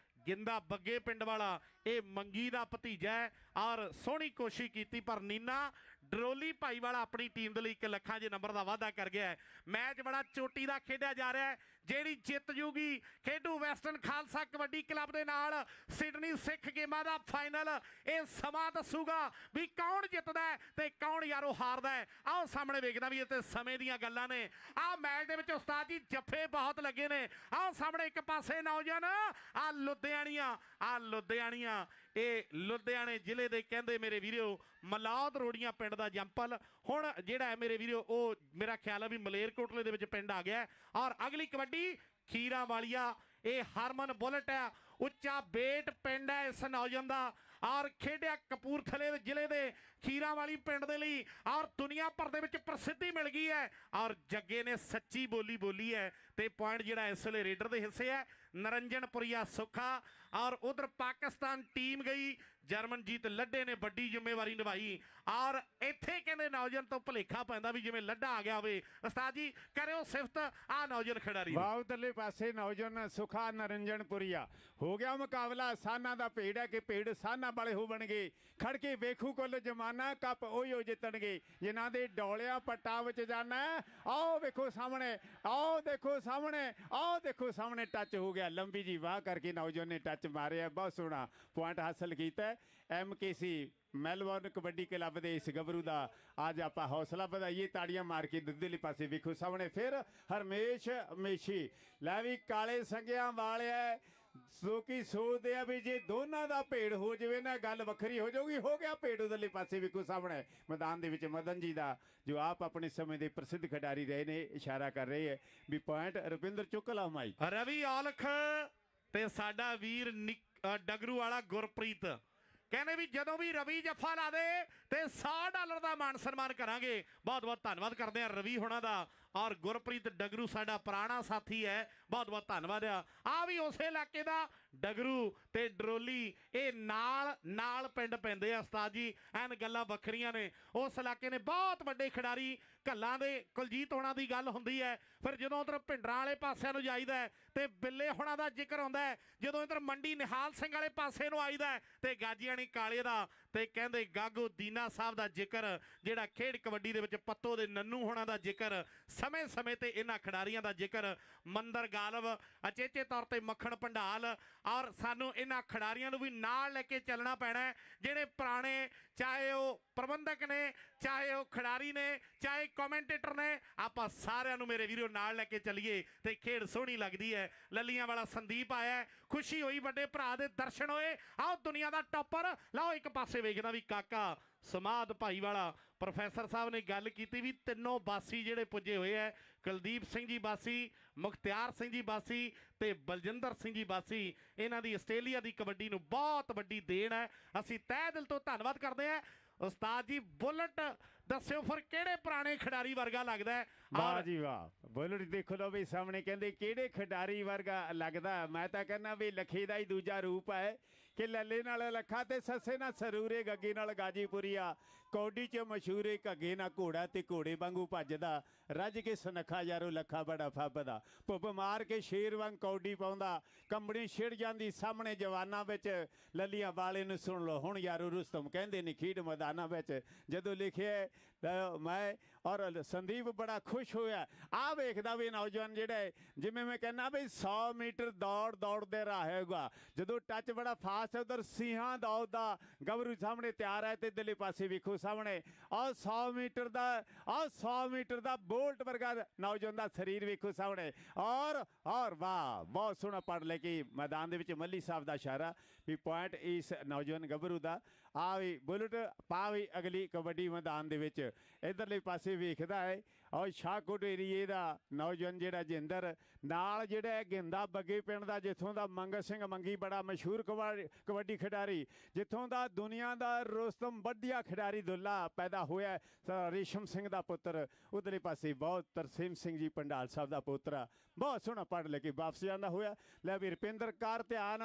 ਗਿੰਦਾ ਬੱਗੇ ਪਿੰਡ ਵਾਲਾ ਇਹ ਮੰਗੀ ਦਾ ਭਤੀਜਾ ਹੈ ਔਰ ਸੋਹਣੀ ਕੋਸ਼ਿਸ਼ ਕੀਤੀ ਪਰ ਨੀਨਾ ਡਰੋਲੀ ਭਾਈਵਾਲਾ ਆਪਣੀ ਟੀਮ ਦੇ ਲਈ 1 ਲੱਖਾਂ ਜੇ ਨੰਬਰ ਦਾ ਵਾਅਦਾ ਕਰ ਗਿਆ ਹੈ। ਮੈਚ ਬੜਾ ਚੋਟੀ ਦਾ ਖੇਡਿਆ ਜਾ ਰਿਹਾ ਹੈ। ਜਿਹੜੀ ਜਿੱਤ ਜੂਗੀ ਖੇਡੂ ਵੈਸਟਰਨ ਖਾਲਸਾ ਕਬੱਡੀ ਕਲੱਬ ਦੇ ਨਾਲ ਸਿਡਨੀ ਸਿੱਖ ਗੇਮਾਂ ਦਾ ਫਾਈਨਲ। ਇਹ ਸਮਾਂ ਦੱਸੂਗਾ ਵੀ ਕੌਣ ਜਿੱਤਦਾ ਹੈ ਤੇ ਕੌਣ ਯਾਰੋ ਹਾਰਦਾ ਹੈ। ਆਓ ਸਾਹਮਣੇ ਵੇਖਦਾ ਵੀ ਇਹ ਤੇ ਸਮੇਂ ਦੀਆਂ ਗੱਲਾਂ ਨੇ। ਆਹ ਮੈਚ ਦੇ ਵਿੱਚ ਉਸਤਾਦ ਜੀ ਜੱਫੇ ਬਹੁਤ ਲੱਗੇ ਨੇ। ਆਓ ਸਾਹਮਣੇ ਇੱਕ ਪਾਸੇ ਨੌਜਵਾਨ ਆ ਲੁਧਿਆਣੀਆਂ ਇਹ ਲੁਧਿਆਣੇ ਜ਼ਿਲ੍ਹੇ ਦੇ ਕਹਿੰਦੇ ਮੇਰੇ ਵੀਰੋ ਮਲੌਦ ਰੋੜੀਆਂ ਪਿੰਡ ਦਾ ਜੰਪਲ ਹੁਣ ਜਿਹੜਾ ਹੈ ਮੇਰੇ ਵੀਰੋ ਉਹ ਮੇਰਾ ਖਿਆਲ ਹੈ ਵੀ ਮਲੇਰਕੋਟਲੇ ਦੇ ਵਿੱਚ ਪਿੰਡ ਆ ਗਿਆ। ਔਰ ਅਗਲੀ ਕਬੱਡੀ ਖੀਰਾਂ ਵਾਲੀਆ ਇਹ ਹਰਮਨ ਬੁਲਟ ਹੈ ਉੱਚਾ ਬੇਟ ਪਿੰਡ ਹੈ ਇਸ ਨੌਜਵਾਨ ਦਾ ਔਰ ਖੇਡਿਆ ਕਪੂਰਥਲੇ ਜ਼ਿਲ੍ਹੇ ਦੇ ਖੀਰਾਂ ਵਾਲੀ ਪਿੰਡ ਦੇ ਲਈ ਔਰ ਦੁਨੀਆ ਭਰ ਦੇ ਵਿੱਚ ਪ੍ਰਸਿੱਧੀ ਮਿਲ ਗਈ ਹੈ। ਔਰ ਜੱਗੇ ਨੇ ਸੱਚੀ ਬੋਲੀ ਹੈ ਤੇ ਪੁਆਇੰਟ ਜਿਹੜਾ ਇਸ ਵੇਲੇ ਰੇਡਰ ਦੇ ਹਿੱਸੇ ਹੈ। ਨਰੰਜਨਪੁਰੀਆ ਸੁੱਖਾ ਔਰ ਉਧਰ ਪਾਕਿਸਤਾਨ ਟੀਮ ਗਈ ਜਰਮਨਜੀਤ ਲੱਡੇ ਨੇ ਵੱਡੀ ਜ਼ਿੰਮੇਵਾਰੀ ਨਿਭਾਈ ਔਰ ਇੱਥੇ ਕਹਿੰਦੇ ਨੌਜਵਾਨ ਤੋਂ ਭੁਲੇਖਾ ਪੈਂਦਾ ਵੀ ਜਿਵੇਂ ਲੱਡਾ ਆ ਗਿਆ ਹੋਵੇ। ਉਸਤਾਦ ਜੀ ਕਰਿਓ ਸਿਫਤ ਆ ਨੌਜਵਾਨ ਖਿਡਾਰੀ ਵਾਹ ਉਧਰਲੇ ਪਾਸੇ ਨੌਜਵਾਨ ਸੁਖਾ ਨਰੰਜਨਪੁਰੀਆ ਹੋ ਗਿਆ ਮੁਕਾਬਲਾ। ਸਾਨਾ ਦਾ ਭੇੜ ਹੈ ਕਿ ਭੇੜ ਸਾਨਾ ਵਾਲੇ ਹੋਣਗੇ ਖੜ ਕੇ ਵੇਖੂ ਕੁੱਲ ਜਮਾਨਾ ਕੱਪ ਉਹੀ ਜਿੱਤਣਗੇ ਜਿਨ੍ਹਾਂ ਦੇ ਡੋਲਿਆਂ ਪੱਟਾਂ ਵਿੱਚ ਜਾਣਾ। ਆਓ ਵੇਖੋ ਸਾਹਮਣੇ ਆਓ ਦੇਖੋ ਸਾਹਮਣੇ ਟੱਚ ਹੋ ਗਿਆ ਲੰਬੀ ਜੀ ਵਾਹ ਕਰਕੇ ਨੌਜਵਾਨ ਨੇ ਟੱਚ ਮਾਰਿਆ ਬਹੁਤ ਸੋਹਣਾ ਪੁਆਇੰਟ ਹਾਸਲ ਕੀਤਾ। MKC ਮੈਲਬੌਰਨ ਕਬੱਡੀ ਕਲੱਬ ਦੇ ਇਸ ਗੱਭਰੂ ਦਾ ਅੱਜ ਆਪਾਂ ਹੌਸਲਾ ਵਧਾਈਏ ਤਾੜੀਆਂ ਮਾਰ ਕੇ ਦੁੱਧਲੇ ਪਾਸੇ ਵੇਖੋ ਸਾਹਮਣੇ ਫਿਰ ਹਰਮੇਸ਼ ਮੇਸ਼ੀ ਲੈ ਵੀ ਕਾਲੇ ਸੰਗਿਆਂ ਵਾਲਿਆ ਸੋ ਕੀ ਸੋਚਦੇ ਆ ਵੀ ਜੇ ਦੋਨਾਂ ਦਾ ਭੇੜ ਹੋ ਜਾਵੇ ਨਾ ਗੱਲ ਵੱਖਰੀ ਹੋ ਜਾਊਗੀ। ਹੋ ਗਿਆ ਭੇੜ ਉਧਰਲੇ ਪਾਸੇ ਵੇਖੋ ਸਾਹਮਣੇ ਮੈਦਾਨ ਦੇ ਵਿੱਚ ਮਦਨ ਜੀ ਦਾ ਜੋ ਆਪ ਆਪਣੇ ਸਮੇਂ ਦੇ ਪ੍ਰਸਿੱਧ ਖਿਡਾਰੀ ਰਹੇ ਨੇ ਇਸ਼ਾਰਾ ਕਰ ਰਹੇ ਹੈ ਵੀ ਪੁਆਇੰਟ ਰੁਪਿੰਦਰ ਚੁੱਕ ਲਾ ਮਾਈ ਰਵੀ ਔਲਖ ਤੇ ਸਾਡਾ ਵੀਰ ਡਗਰੂ ਵਾਲਾ ਗੁਰਪ੍ਰੀਤ ਕਹਿੰਦੇ ਵੀ ਜਦੋਂ ਵੀ ਰਵੀ ਜੱਫਾ ਲਾ ਦੇ ਤੇ $100 ਦਾ ਮਾਨ ਸਨਮਾਨ ਕਰਾਂਗੇ। ਬਹੁਤ ਬਹੁਤ ਧੰਨਵਾਦ ਕਰਦੇ ਆ ਰਵੀ ਹੋਣਾ ਦਾ ਔਰ ਗੁਰਪ੍ਰੀਤ ਡਗਰੂ ਸਾਡਾ ਪੁਰਾਣਾ ਸਾਥੀ ਹੈ ਬਹੁਤ ਬਹੁਤ ਧੰਨਵਾਦ ਆ ਵੀ ਉਸੇ ਇਲਾਕੇ ਦਾ ਡਗਰੂ ਤੇ ਡਰੋਲੀ ਇਹ ਨਾਲ ਪਿੰਡ ਪੈਂਦੇ ਆ ਉਸਤਾਦ ਜੀ ਐਨ ਗੱਲਾਂ ਵੱਖਰੀਆਂ ਨੇ। ਉਸ ਇਲਾਕੇ ਨੇ ਬਹੁਤ ਵੱਡੇ ਖਿਡਾਰੀ ਘੱਲਾਂ ਦੇ ਕੁਲਜੀਤ ਹੋਣਾ ਦੀ ਗੱਲ ਹੁੰਦੀ ਹੈ ਫਿਰ ਜਦੋਂ ਉਧਰ ਭਿੰਡਰਾਂ ਵਾਲੇ ਪਾਸਿਆਂ ਨੂੰ ਜਾਈਦਾ ਹੈ ਤੇ ਬਿੱਲੇ ਹੋਣਾ ਦਾ ਜ਼ਿਕਰ ਆਉਂਦਾ ਹੈ। ਜਦੋਂ ਇਧਰ ਮੰਡੀ ਨਿਹਾਲ ਸਿੰਘ ਵਾਲੇ ਪਾਸੇ ਨੂੰ ਆਈਦਾ ਹੈ ਤੇ ਗਾਜੀਆਣੀ ਕਾਲੇ ਦਾ ਤੇ ਕਹਿੰਦੇ ਗਾਗੋ ਦੀਨਾ ਸਾਹਿਬ ਦਾ ਜ਼ਿਕਰ ਜਿਹੜਾ ਖੇਡ ਕਬੱਡੀ ਦੇ ਵਿੱਚ ਪੱਤੋ ਦੇ ਨੰਨੂ ਹੋਣਾ ਦਾ ਜ਼ਿਕਰ ਸਮੇਂ ਤੇ ਇਹਨਾਂ ਖਿਡਾਰੀਆਂ ਦਾ ਜ਼ਿਕਰ ਮੰਦਰ ਗਾਲਵ ਅਚੇਚੇ ਤੌਰ ਤੇ ਮੱਖਣ ਭੰਡਾਲ ਔਰ ਸਾਨੂੰ ਇਹਨਾਂ ਖਿਡਾਰੀਆਂ ਨੂੰ ਵੀ ਨਾਲ ਲੈ ਕੇ ਚੱਲਣਾ ਪੈਣਾ ਜਿਹੜੇ ਪੁਰਾਣੇ ਚਾਹੇ ਉਹ ਪ੍ਰਬੰਧਕ ਨੇ ਚਾਹੇ ਉਹ ਖਿਡਾਰੀ ਨੇ ਚਾਹੇ ਕਮੈਂਟੇਟਰ ਨੇ ਆਪਾਂ ਸਾਰਿਆਂ ਨੂੰ ਮੇਰੇ ਵੀਰੋ ਨਾਲ ਲੈ ਕੇ ਚੱਲੀਏ ਤੇ ਖੇਡ ਸੋਹਣੀ ਲੱਗਦੀ ਹੈ। ਲੱਲੀਆਂ ਵਾਲਾ ਸੰਦੀਪ ਆਇਆ ਖੁਸ਼ੀ ਹੋਈ ਵੱਡੇ ਭਰਾ ਦੇ ਦਰਸ਼ਨ ਹੋਏ। ਆਓ ਦੁਨੀਆ ਦਾ ਟੌਪਰ ਲਓ ਇੱਕ ਪਾਸੇ ਵੇਖਦਾ ਵੀ ਕਾਕਾ ਸਮਾਦ ਭਾਈਵਾਲਾ ਪ੍ਰੋਫੈਸਰ ਸਾਹਿਬ ਨੇ ਗੱਲ ਕੀਤੀ ਵੀ ਤਿੰਨੋਂ ਬਾਸੀ ਜਿਹੜੇ ਪੁੱਜੇ ਹੋਏ ਹੈ ਕੁਲਦੀਪ ਸਿੰਘ ਜੀ ਬਾਸੀ ਮੁਖਤਿਆਰ ਸਿੰਘ ਜੀ ਬਾਸੀ ਤੇ ਬਲਜਿੰਦਰ ਸਿੰਘ ਜੀ ਬਾਸੀ ਇਹਨਾਂ ਦੀ ਆਸਟ੍ਰੇਲੀਆ ਦੀ ਕਬੱਡੀ ਨੂੰ ਬਹੁਤ ਵੱਡੀ ਦੇਣ ਹੈ। ਅਸੀਂ ਤਹਿ ਦਿਲ ਤੋਂ ਧੰਨਵਾਦ ਕਰਦੇ ਹਾਂ। ਉਸਤਾਦ ਜੀ ਬੁਲਟ ਦੱਸਿਓ ਫਿਰ ਕਿਹੜੇ ਪੁਰਾਣੇ ਖਿਡਾਰੀ ਵਰਗਾ ਲੱਗਦਾ ਹੈ। ਵਾਹ ਜੀ ਵਾਹ ਬੁਲਟ ਦੇਖੋ ਲੋ ਵੀ ਸਾਹਮਣੇ ਕਹਿੰਦੇ ਕਿਹੜੇ ਖਿਡਾਰੀ ਵਰਗਾ ਲੱਗਦਾ। ਮੈਂ ਤਾਂ ਕਹਿੰਦਾ ਵੀ ਲੱਖੇ ਦਾ ਹੀ ਦੂਜਾ ਰੂਪ ਹੈ ਕਿ ਲੱਲੇ ਨਾਲ ਲੱਖਾ ਤੇ ਸੱਸੇ ਨਾਲ ਸਰੂਰੇ ਗੱਗੇ ਨਾਲ ਗਾਜੀਪੁਰੀਆ ਕੌਡੀ 'ਚ ਮਸ਼ਹੂਰੇ ਘੱਗੇ ਨਾਲ ਘੋੜਾ ਤੇ ਘੋੜੇ ਵਾਂਗੂ ਭੱਜਦਾ ਰੱਜ ਕੇ ਸੁਨੱਖਾ ਯਾਰੋ ਲੱਖਾ ਬੜਾ ਫੱਬਦਾ ਭੁੱਬ ਮਾਰ ਕੇ ਸ਼ੇਰ ਵਾਂਗ ਕੌਡੀ ਪਾਉਂਦਾ ਕੰਬਣੀ ਛਿੜ ਜਾਂਦੀ ਸਾਹਮਣੇ ਜਵਾਨਾਂ ਵਿੱਚ ਲੱਲੀਆਂ ਵਾਲੇ ਨੂੰ ਸੁਣ ਲਓ ਹੁਣ ਯਾਰੋ ਰੁਸਤਮ ਕਹਿੰਦੇ ਨੇ ਖੇਡ ਮੈਦਾਨਾਂ ਵਿੱਚ ਜਦੋਂ ਲਿਖਿਆ ਮੈਂ ਔਰ ਸੰਦੀਪ ਬੜਾ ਖੁਸ਼ ਹੋਇਆ। ਆ ਵੇਖਦਾ ਵੀ ਨੌਜਵਾਨ ਜਿਹੜਾ ਜਿਵੇਂ ਮੈਂ ਕਹਿੰਦਾ ਵੀ 100 ਮੀਟਰ ਦੌੜਦੇ ਰਹੇਗਾ ਜਦੋਂ ਟੱਚ ਬੜਾ ਫਾਸਟ ਹੈ ਉਧਰ ਸਿੰਘਾਂ ਦੌੜਦਾ ਗੱਭਰੂ ਸਾਹਮਣੇ ਤਿਆਰ ਹੈ ਤੇ ਇੱਧਰਲੇ ਪਾਸੇ ਵੇਖੋ ਸਾਹਮਣੇ ਆਹ 100 ਮੀਟਰ ਦਾ ਬੋਲਟ ਵਰਗਾ ਨੌਜਵਾਨ ਦਾ ਸਰੀਰ ਵੇਖੋ ਸਾਹਮਣੇ ਔਰ ਵਾਹ ਬਹੁਤ ਸੋਹਣਾ ਪੜ ਲੈ ਕੇ ਮੈਦਾਨ ਦੇ ਵਿੱਚ ਮੱਲੀ ਸਾਹਿਬ ਦਾ ਇਸ਼ਾਰਾ ਵੀ ਪੁਆਇੰਟ ਇਸ ਨੌਜਵਾਨ ਗੱਭਰੂ ਦਾ ਆ ਵੀ ਬੁਲਟ ਪਾ ਵੀ ਅਗਲੀ ਕਬੱਡੀ ਮੈਦਾਨ ਦੇ ਵਿੱਚ ਇੱਧਰਲੇ ਪਾਸੇ ਵੇਖਦਾ ਹੈ ਔਰ ਸ਼ਾਹਕੋਟ ਏਰੀਏ ਦਾ ਨੌਜਵਾਨ ਜਿਹੜਾ ਜਿੰਦਰ ਨਾਲ ਜਿਹੜਾ ਗਿੰਦਾ ਬੱਗੇ ਪਿੰਡ ਦਾ ਜਿੱਥੋਂ ਦਾ ਮੰਗਤ ਸਿੰਘ ਮੰਗੀ ਬੜਾ ਮਸ਼ਹੂਰ ਕਬੱਡੀ ਖਿਡਾਰੀ ਜਿੱਥੋਂ ਦਾ ਦੁਨੀਆ ਦਾ ਰੋਸਤਮ ਵੱਡਿਆ ਖਿਡਾਰੀ ਦੁੱਲਾ ਪੈਦਾ ਹੋਇਆ ਰੇਸ਼ਮ ਸਿੰਘ ਦਾ ਪੁੱਤਰ ਉਧਰਲੇ ਪਾਸੇ ਬਹੁਤ ਤਰਸੇਮ ਸਿੰਘ ਜੀ ਪੰਡਾਲ ਸਾਹਿਬ ਦਾ ਪੋਤਰਾ ਬਹੁਤ ਸੋਹਣਾ ਪੜ੍ਹ ਲੈ ਕੇ ਵਾਪਸ ਜਾਂਦਾ ਹੋਇਆ। ਲੈ ਵੀ ਰੁਪਿੰਦਰ ਕਾਰ ਧਿਆਨ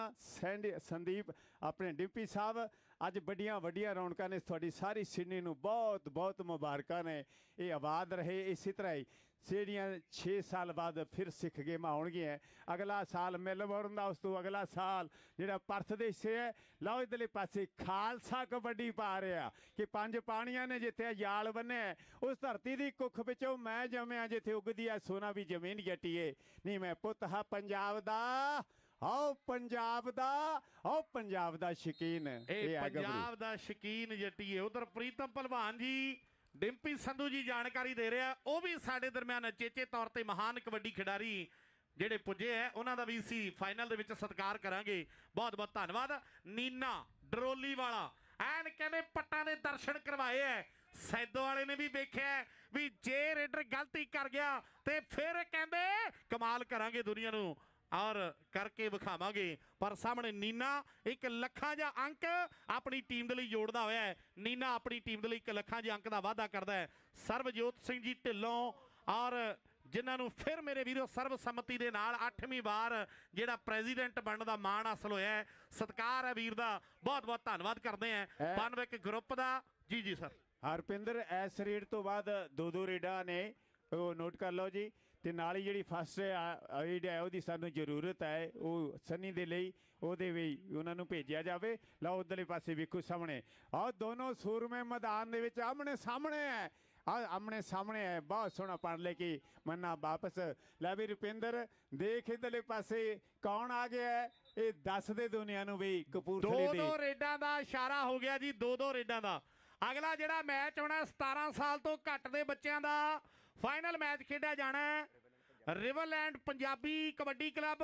ਸੰਦੀਪ ਆਪਣੇ ਡਿੰਪੀ ਸਾਹਿਬ ਅੱਜ ਵੱਡੀਆਂ ਵੱਡੀਆਂ ਰੌਣਕਾਂ ਨੇ ਤੁਹਾਡੀ ਸਾਰੀ ਸਿਡਨੀ ਨੂੰ ਬਹੁਤ ਬਹੁਤ ਮੁਬਾਰਕਾਂ ਨੇ। ਇਹ ਆਬਾਦ ਰਹੇ ਇਸੇ ਤਰ੍ਹਾਂ ਹੀ। ਜਿਹੜੀਆਂ 6 ਸਾਲ ਬਾਅਦ ਫਿਰ ਸਿੱਖ ਗੇਮਾਂ ਆਉਣਗੀਆਂ। ਅਗਲਾ ਸਾਲ ਮੈਲਬੌਰਨ ਦਾ, ਉਸ ਤੋਂ ਅਗਲਾ ਸਾਲ ਜਿਹੜਾ ਪਰਥ ਦੇ ਹਿੱਸੇ ਹੈ। ਲਓ ਇਧਰਲੇ ਪਾਸੇ ਖਾਲਸਾ ਕਬੱਡੀ ਪਾ ਰਿਹਾ ਕਿ 5 ਪਾਣੀਆਂ ਨੇ ਜਿੱਥੇ ਯਾਲ ਬੰਨਿਆ। ਉਸ ਧਰਤੀ ਦੀ ਕੁੱਖ ਵਿੱਚੋਂ ਮੈਂ ਜੰਮਿਆ ਜਿੱਥੇ ਉੱਗਦੀ ਹੈ ਸੋਨਾ ਵੀ ਜ਼ਮੀਨ ਜੱਟੀਏ। ਨਹੀਂ ਮੈਂ ਪੁੱਤ ਹਾਂ ਪੰਜਾਬ ਦਾ, ਆਓ ਪੰਜਾਬ ਦਾ, ਆਓ ਪੰਜਾਬ ਦਾ ਸ਼ੌਕੀਨ। ਇਹ ਪੰਜਾਬ ਦਾ ਸ਼ੌਕੀਨ ਜੱਟੀਏ। ਉਧਰ ਪ੍ਰੀਤਮ ਭਲਵਾਨ ਜੀ, ਡਿੰਪੀ ਸੰਧੂ ਜੀ ਜਾਣਕਾਰੀ ਦੇ ਰਿਹਾ। ਉਹ ਵੀ ਸਾਡੇ ਦਰਮਿਆਨ ਚੇਚੇ ਤੌਰ ਤੇ ਮਹਾਨ ਕਬੱਡੀ ਖਿਡਾਰੀ ਜਿਹੜੇ ਪੁੱਜੇ ਹੈ, ਉਹਨਾਂ ਦਾ ਵੀ ਅਸੀਂ ਫਾਈਨਲ ਦੇ ਵਿੱਚ ਸਤਿਕਾਰ ਕਰਾਂਗੇ। ਬਹੁਤ ਬਹੁਤ ਧੰਨਵਾਦ। ਨੀਨਾ ਡਰੋਲੀ ਵਾਲਾ ਐਨ ਕਹਿੰਦੇ ਪੱਟਾਂ ਦੇ ਦਰਸ਼ਨ ਕਰਵਾਏ ਹੈ। ਸੈਦੋ ਵਾਲੇ ਨੇ ਵੀ ਵੇਖਿਆ ਵੀ ਜੇ ਰੇਡਰ ਗਲਤੀ ਕਰ ਗਿਆ ਤੇ ਫਿਰ ਕਹਿੰਦੇ ਕਮਾਲ ਕਰਾਂਗੇ ਦੁਨੀਆ ਨੂੰ ਔਰ ਕਰਕੇ ਵਿਖਾਵਾਂਗੇ। ਪਰ ਸਾਹਮਣੇ ਨੀਨਾ 1 ਲੱਖਾਂ ਜਾਂ ਅੰਕ ਆਪਣੀ ਟੀਮ ਦੇ ਲਈ ਜੋੜਦਾ ਹੋਇਆ ਹੈ। ਨੀਨਾ ਆਪਣੀ ਟੀਮ ਦੇ ਲਈ 1 ਲੱਖਾਂ ਜਾਂ ਅੰਕ ਦਾ ਵਾਅਦਾ ਕਰਦਾ ਹੈ। ਸਰਬਜੋਤ ਸਿੰਘ ਜੀ ਢਿੱਲੋਂ ਔਰ ਜਿਨ੍ਹਾਂ ਨੂੰ ਫਿਰ ਮੇਰੇ ਵੀਰੋ ਸਰਬਸੰਮਤੀ ਦੇ ਨਾਲ 8ਵੀਂ ਵਾਰ ਜਿਹੜਾ ਪ੍ਰੈਜ਼ੀਡੈਂਟ ਬਣਨ ਦਾ ਮਾਣ ਹਾਸਲ ਹੋਇਆ ਹੈ। ਸਤਿਕਾਰ ਹੈ ਵੀਰ ਦਾ, ਬਹੁਤ ਬਹੁਤ ਧੰਨਵਾਦ ਕਰਦੇ ਹਾਂ ਪਨਵਿਕ ਗਰੁੱਪ ਦਾ। ਜੀ ਜੀ ਸਰ। ਹਰਪਿੰਦਰ ਇਸ ਰੇਡ ਤੋਂ ਬਾਅਦ 2 ਰੇਡਾਂ ਨੇ, ਉਹ ਨੋਟ ਕਰ ਲਓ ਜੀ। ਤੇ ਨਾਲ ਹੀ ਜਿਹੜੀ ਫਸਟ ਏਡ ਹੈ ਉਹਦੀ ਸਾਨੂੰ ਜ਼ਰੂਰਤ ਹੈ, ਉਹ ਸਨੀ ਦੇ ਲਈ ਉਹਦੇ ਵੀ ਉਹਨਾਂ ਨੂੰ ਭੇਜਿਆ ਜਾਵੇ। ਲਓ ਉਧਰਲੇ ਪਾਸੇ ਵੇਖੋ ਸਾਹਮਣੇ ਆਹ ਦੋਨੋਂ ਸੂਰਮੇ ਮੈਦਾਨ ਦੇ ਵਿੱਚ ਆਮਣੇ ਸਾਹਮਣੇ ਹੈ। ਆਮਣੇ ਸਾਹਮਣੇ ਹੈ। ਬਹੁਤ ਸੋਹਣਾ ਪੜ ਲੈ ਕੇ ਮੰਨਾ ਵਾਪਸ। ਲੈ ਵੀ ਰੁਪਿੰਦਰ ਦੇਖ ਇਧਰਲੇ ਪਾਸੇ ਕੌਣ ਆ ਗਿਆ। ਇਹ ਦੱਸ ਦੇ ਦੁਨੀਆ ਨੂੰ ਵੀ ਕਪੂਰਥਲੇ ਦੇ 2 ਰੇਡਾਂ ਦਾ ਇਸ਼ਾਰਾ ਹੋ ਗਿਆ ਜੀ। 2 ਰੇਡਾਂ ਦਾ ਅਗਲਾ ਜਿਹੜਾ ਮੈਚ ਹੋਣਾ 17 ਸਾਲ ਤੋਂ ਘੱਟ ਦੇ ਬੱਚਿਆਂ ਦਾ ਫਾਈਨਲ ਮੈਚ ਖੇਡਿਆ ਜਾਣਾ ਹੈ। ਰਿਵਰਲੈਂਡ ਪੰਜਾਬੀ ਕਬੱਡੀ ਕਲੱਬ,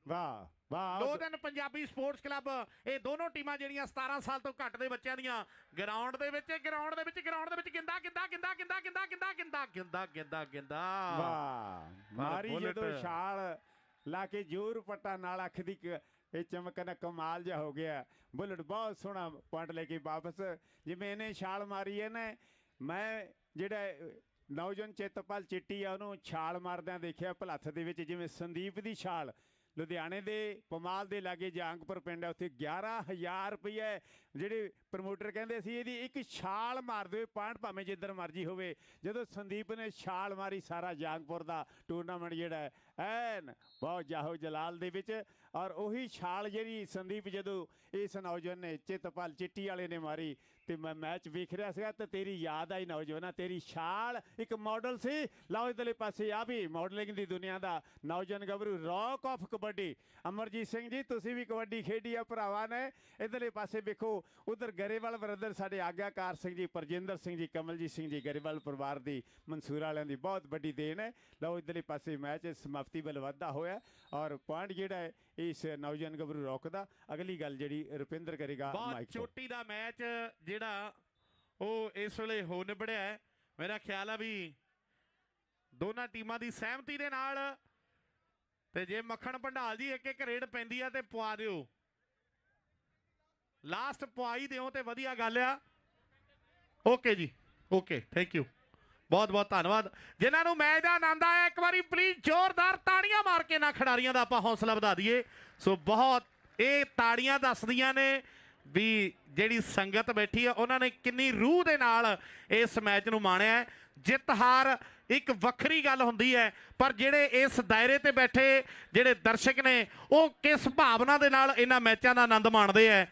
ਵਾਹ ਵਾਹ, ਲੋਧਨ ਪੰਜਾਬੀ ਸਪੋਰਟਸ ਕਲੱਬ। ਇਹ ਦੋਨੋਂ ਟੀਮਾਂ ਜਿਹੜੀਆਂ 17 ਸਾਲ ਤੋਂ ਘੱਟ ਦੇ ਬੱਚਿਆਂ ਦੀਆਂ ਗਰਾਊਂਡ ਦੇ ਵਿੱਚ ਗਿੰਦਾ ਵਾਹ ਮਾਰੀ ਜਦੋਂ ਛਾਲ ਲਾ ਕੇ ਜ਼ੋਰ ਪੱਟਾ ਨਾਲ ਅੱਖ ਦੀ ਇਹ ਚਮਕਣਾ ਕਮਾਲ ਜਿਹਾ ਹੋ ਗਿਆ। ਬੁਲਟ ਬਹੁਤ ਸੋਹਣਾ ਪੁਆਇੰਟ ਲੈ ਕੇ ਵਾਪਸ। ਜਿਵੇਂ ਇਹਨੇ ਛਾਲ ਮਾਰੀ ਹੈ ਨਾ, ਮੈਂ ਜਿਹੜਾ ਨੌਜਵਾਨ ਚੇਤਪਾਲ ਚਿੱਟੀ ਆ ਉਹਨੂੰ ਛਾਲ ਮਾਰਦਿਆਂ ਦੇਖਿਆ ਭਲੱਥ ਦੇ ਵਿੱਚ। ਜਿਵੇਂ ਸੰਦੀਪ ਦੀ ਛਾਲ ਲੁਧਿਆਣੇ ਦੇ ਪਮਾਲ ਦੇ ਲਾਗੇ ਜਾਂਗਪੁਰ ਪਿੰਡ ਹੈ, ਉੱਥੇ 11,000 ਰੁਪਏ ਜਿਹੜੇ ਪ੍ਰਮੋਟਰ ਕਹਿੰਦੇ ਸੀ ਇਹਦੀ ਇੱਕ ਛਾਲ ਮਾਰ ਦਿਓ ਪੁਆਇੰਟ ਭਾਵੇਂ ਜਿੱਧਰ ਮਰਜੀ ਹੋਵੇ। ਜਦੋਂ ਸੰਦੀਪ ਨੇ ਛਾਲ ਮਾਰੀ ਸਾਰਾ ਜਾਂਗਪੁਰ ਦਾ ਟੂਰਨਾਮੈਂਟ ਜਿਹੜਾ ਹੈ ਐਨ ਬਹੁਤ ਜਾਹੋ ਜਲਾਲ ਦੇ ਵਿੱਚ। ਔਰ ਉਹੀ ਛਾਲ ਜਿਹੜੀ ਸੰਦੀਪ ਜਦੋਂ ਇਸ ਨੌਜਵਾਨ ਨੇ ਚਿੱਤਪਾਲ ਚਿੱਟੀ ਵਾਲੇ ਨੇ ਮਾਰੀ ਤੇ ਮੈਂ ਮੈਚ ਵੇਖ ਰਿਹਾ ਸੀਗਾ ਤੇ ਤੇਰੀ ਯਾਦ ਆਈ ਨੌਜਵਾਨਾ, ਤੇਰੀ ਛਾਲ ਇੱਕ ਮਾਡਲ ਸੀ। ਲਓ ਇਧਰਲੇ ਪਾਸੇ ਆ ਵੀ ਮਾਡਲਿੰਗ ਦੀ ਦੁਨੀਆ ਦਾ ਨੌਜਵਾਨ ਗੱਭਰੂ ਰੌਕ ਆਫ ਕਬੱਡੀ ਅਮਰਜੀਤ ਸਿੰਘ ਜੀ, ਤੁਸੀਂ ਵੀ ਕਬੱਡੀ ਖੇਡੀ ਆ ਭਰਾਵਾਂ ਨੇ। ਇਧਰਲੇ ਪਾਸੇ ਵੇਖੋ ਉਧਰ ਗਰੇਵਾਲ ਬ੍ਰਦਰ ਸਾਡੇ ਆਗਿਆਕਾਰ ਸਿੰਘ ਜੀ, ਪਰਜਿੰਦਰ ਸਿੰਘ ਜੀ, ਕਮਲਜੀਤ ਸਿੰਘ ਜੀ, ਗਰੇਵਾਲ ਪਰਿਵਾਰ ਦੀ ਮਨਸੂਰ ਵਾਲਿਆਂ ਦੀ ਬਹੁਤ ਵੱਡੀ ਦੇਣ ਹੈ। ਲਓ ਇਧਰਲੇ ਪਾਸੇ ਮੈਚ ਸਮਾਪਤੀ ਵੱਲ ਵਧਦਾ ਹੋਇਆ ਔਰ ਪੁਆਇੰਟ ਜਿਹੜਾ ਹੈ ਇਸ ਨੌਜਵਾਨ ਗੱਭਰੂ ਰੌਕ ਦਾ। ਅਗਲੀ ਗੱਲ ਜਿਹੜੀ ਰੁਪਿੰਦਰ ਕਰੇਗਾ। ਬਹੁਤ ਚੋਟੀ ਦਾ ਮੈਚ ਜਿਹੜਾ ਉਹ ਇਸ ਵੇਲੇ ਹੋ ਨਿਬੜਿਆ ਹੈ। ਮੇਰਾ ਖਿਆਲ ਆ ਵੀ ਦੋਨਾਂ ਟੀਮਾਂ ਦੀ ਸਹਿਮਤੀ ਦੇ ਨਾਲ। ਤੇ ਜੇ ਮੱਖਣ ਭੰਡਾਲ ਜੀ ਇੱਕ ਰੇਡ ਪੈਂਦੀ ਆ ਤੇ ਪਵਾ ਦਿਓ, ਲਾਸਟ ਪਵਾਈ ਦਿਓ ਤੇ ਵਧੀਆ ਗੱਲ ਆ। ਓਕੇ ਜੀ, ਓਕੇ, ਥੈਂਕ ਯੂ, ਬਹੁਤ ਬਹੁਤ ਧੰਨਵਾਦ। ਜਿਨ੍ਹਾਂ ਨੂੰ ਮੈਚ ਦਾ ਆਨੰਦ ਆਇਆ ਇੱਕ ਵਾਰੀ ਪਲੀਜ਼ ਜ਼ੋਰਦਾਰ ਤਾੜੀਆਂ ਮਾਰ ਕੇ ਨਾ ਖਿਡਾਰੀਆਂ ਦਾ ਆਪਾਂ ਹੌਸਲਾ ਵਧਾ ਦਈਏ। ਸੋ ਬਹੁਤ ਇਹ ਤਾੜੀਆਂ ਦੱਸਦੀਆਂ ਨੇ ਵੀ ਜਿਹੜੀ ਸੰਗਤ ਬੈਠੀ ਆ ਉਹਨਾਂ ਨੇ ਕਿੰਨੀ ਰੂਹ ਦੇ ਨਾਲ ਇਸ ਮੈਚ ਨੂੰ ਮਾਣਿਆ। ਜਿੱਤ ਹਾਰ ਇੱਕ ਵੱਖਰੀ ਗੱਲ ਹੁੰਦੀ ਹੈ, ਪਰ ਜਿਹੜੇ ਇਸ ਦਾਇਰੇ ਤੇ ਬੈਠੇ ਜਿਹੜੇ ਦਰਸ਼ਕ ਨੇ ਉਹ ਕਿਸ ਭਾਵਨਾ ਦੇ ਨਾਲ ਇਹਨਾਂ ਮੈਚਾਂ ਦਾ ਆਨੰਦ ਮਾਣਦੇ ਹੈ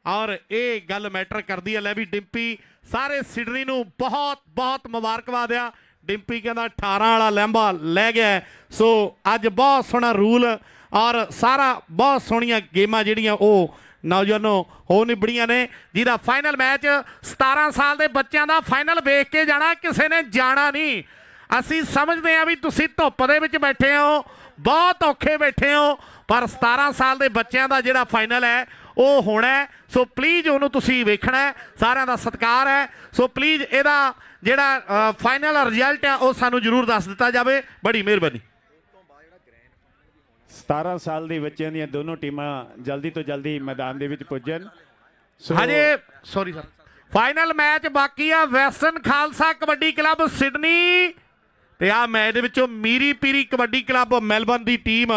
ਔਰ ਇਹ ਗੱਲ ਮੈਟਰ ਕਰਦੀ ਹੈ। ਲੈ ਵੀ ਡਿੰਪੀ ਸਾਰੇ ਸਿਡਨੀ ਨੂੰ ਬਹੁਤ ਬਹੁਤ ਮੁਬਾਰਕਬਾਦ ਆ। ਡਿੰਪੀ ਕਹਿੰਦਾ 18 ਵਾਲਾ ਲਹਿੰਬਾ ਲੈ ਗਿਆ। ਸੋ ਅੱਜ ਬਹੁਤ ਸੋਹਣਾ ਰੂਲ ਔਰ ਸਾਰਾ ਬਹੁਤ ਸੋਹਣੀਆਂ ਗੇਮਾਂ ਜਿਹੜੀਆਂ ਉਹ ਨੌਜਵਾਨੋਂ ਹੋ ਨਿਬੜੀਆਂ ਨੇ, ਜਿਹਦਾ ਫਾਈਨਲ ਮੈਚ 17 ਸਾਲ ਦੇ ਬੱਚਿਆਂ ਦਾ ਫਾਈਨਲ ਵੇਖ ਕੇ ਜਾਣਾ, ਕਿਸੇ ਨੇ ਜਾਣਾ ਨਹੀਂ। ਅਸੀਂ ਸਮਝਦੇ ਹਾਂ ਵੀ ਤੁਸੀਂ ਧੁੱਪ ਦੇ ਵਿੱਚ ਬੈਠੇ ਹੋ, ਬਹੁਤ ਔਖੇ ਬੈਠੇ ਹੋ, ਪਰ 17 ਸਾਲ ਦੇ ਬੱਚਿਆਂ ਦਾ ਜਿਹੜਾ ਫਾਈਨਲ ਹੈ ਉਹ ਹੋਣਾ। ਸੋ ਪਲੀਜ਼ ਉਹਨੂੰ ਤੁਸੀਂ ਵੇਖਣਾ। ਸਾਰਿਆਂ ਦਾ ਸਤਿਕਾਰ ਹੈ। ਸੋ ਪਲੀਜ਼ ਇਹਦਾ ਜਿਹੜਾ ਫਾਈਨਲ ਰਿਜ਼ਲਟ ਆ ਉਹ ਸਾਨੂੰ ਜ਼ਰੂਰ ਦੱਸ ਦਿੱਤਾ ਜਾਵੇ। ਬੜੀ ਮਿਹਰਬਾਨੀ। 17 ਸਾਲ ਦੇ ਬੱਚਿਆਂ ਦੀਆਂ ਦੋਨੋਂ ਟੀਮਾਂ ਜਲਦੀ ਤੋਂ ਜਲਦੀ ਮੈਦਾਨ ਦੇ ਵਿੱਚ ਪੁੱਜਣ। ਹਜੇ ਸੌਰੀ ਸਰ, ਫਾਈਨਲ ਮੈਚ ਬਾਕੀ ਆ। Western Khalsa kabaddi club Sydney ਤੇ ਆ ਮੈਚ ਦੇ ਵਿੱਚੋਂ ਮੀਰੀ ਪੀਰੀ ਕਬੱਡੀ ਕਲੱਬ ਮੈਲਬਨ ਦੀ ਟੀਮ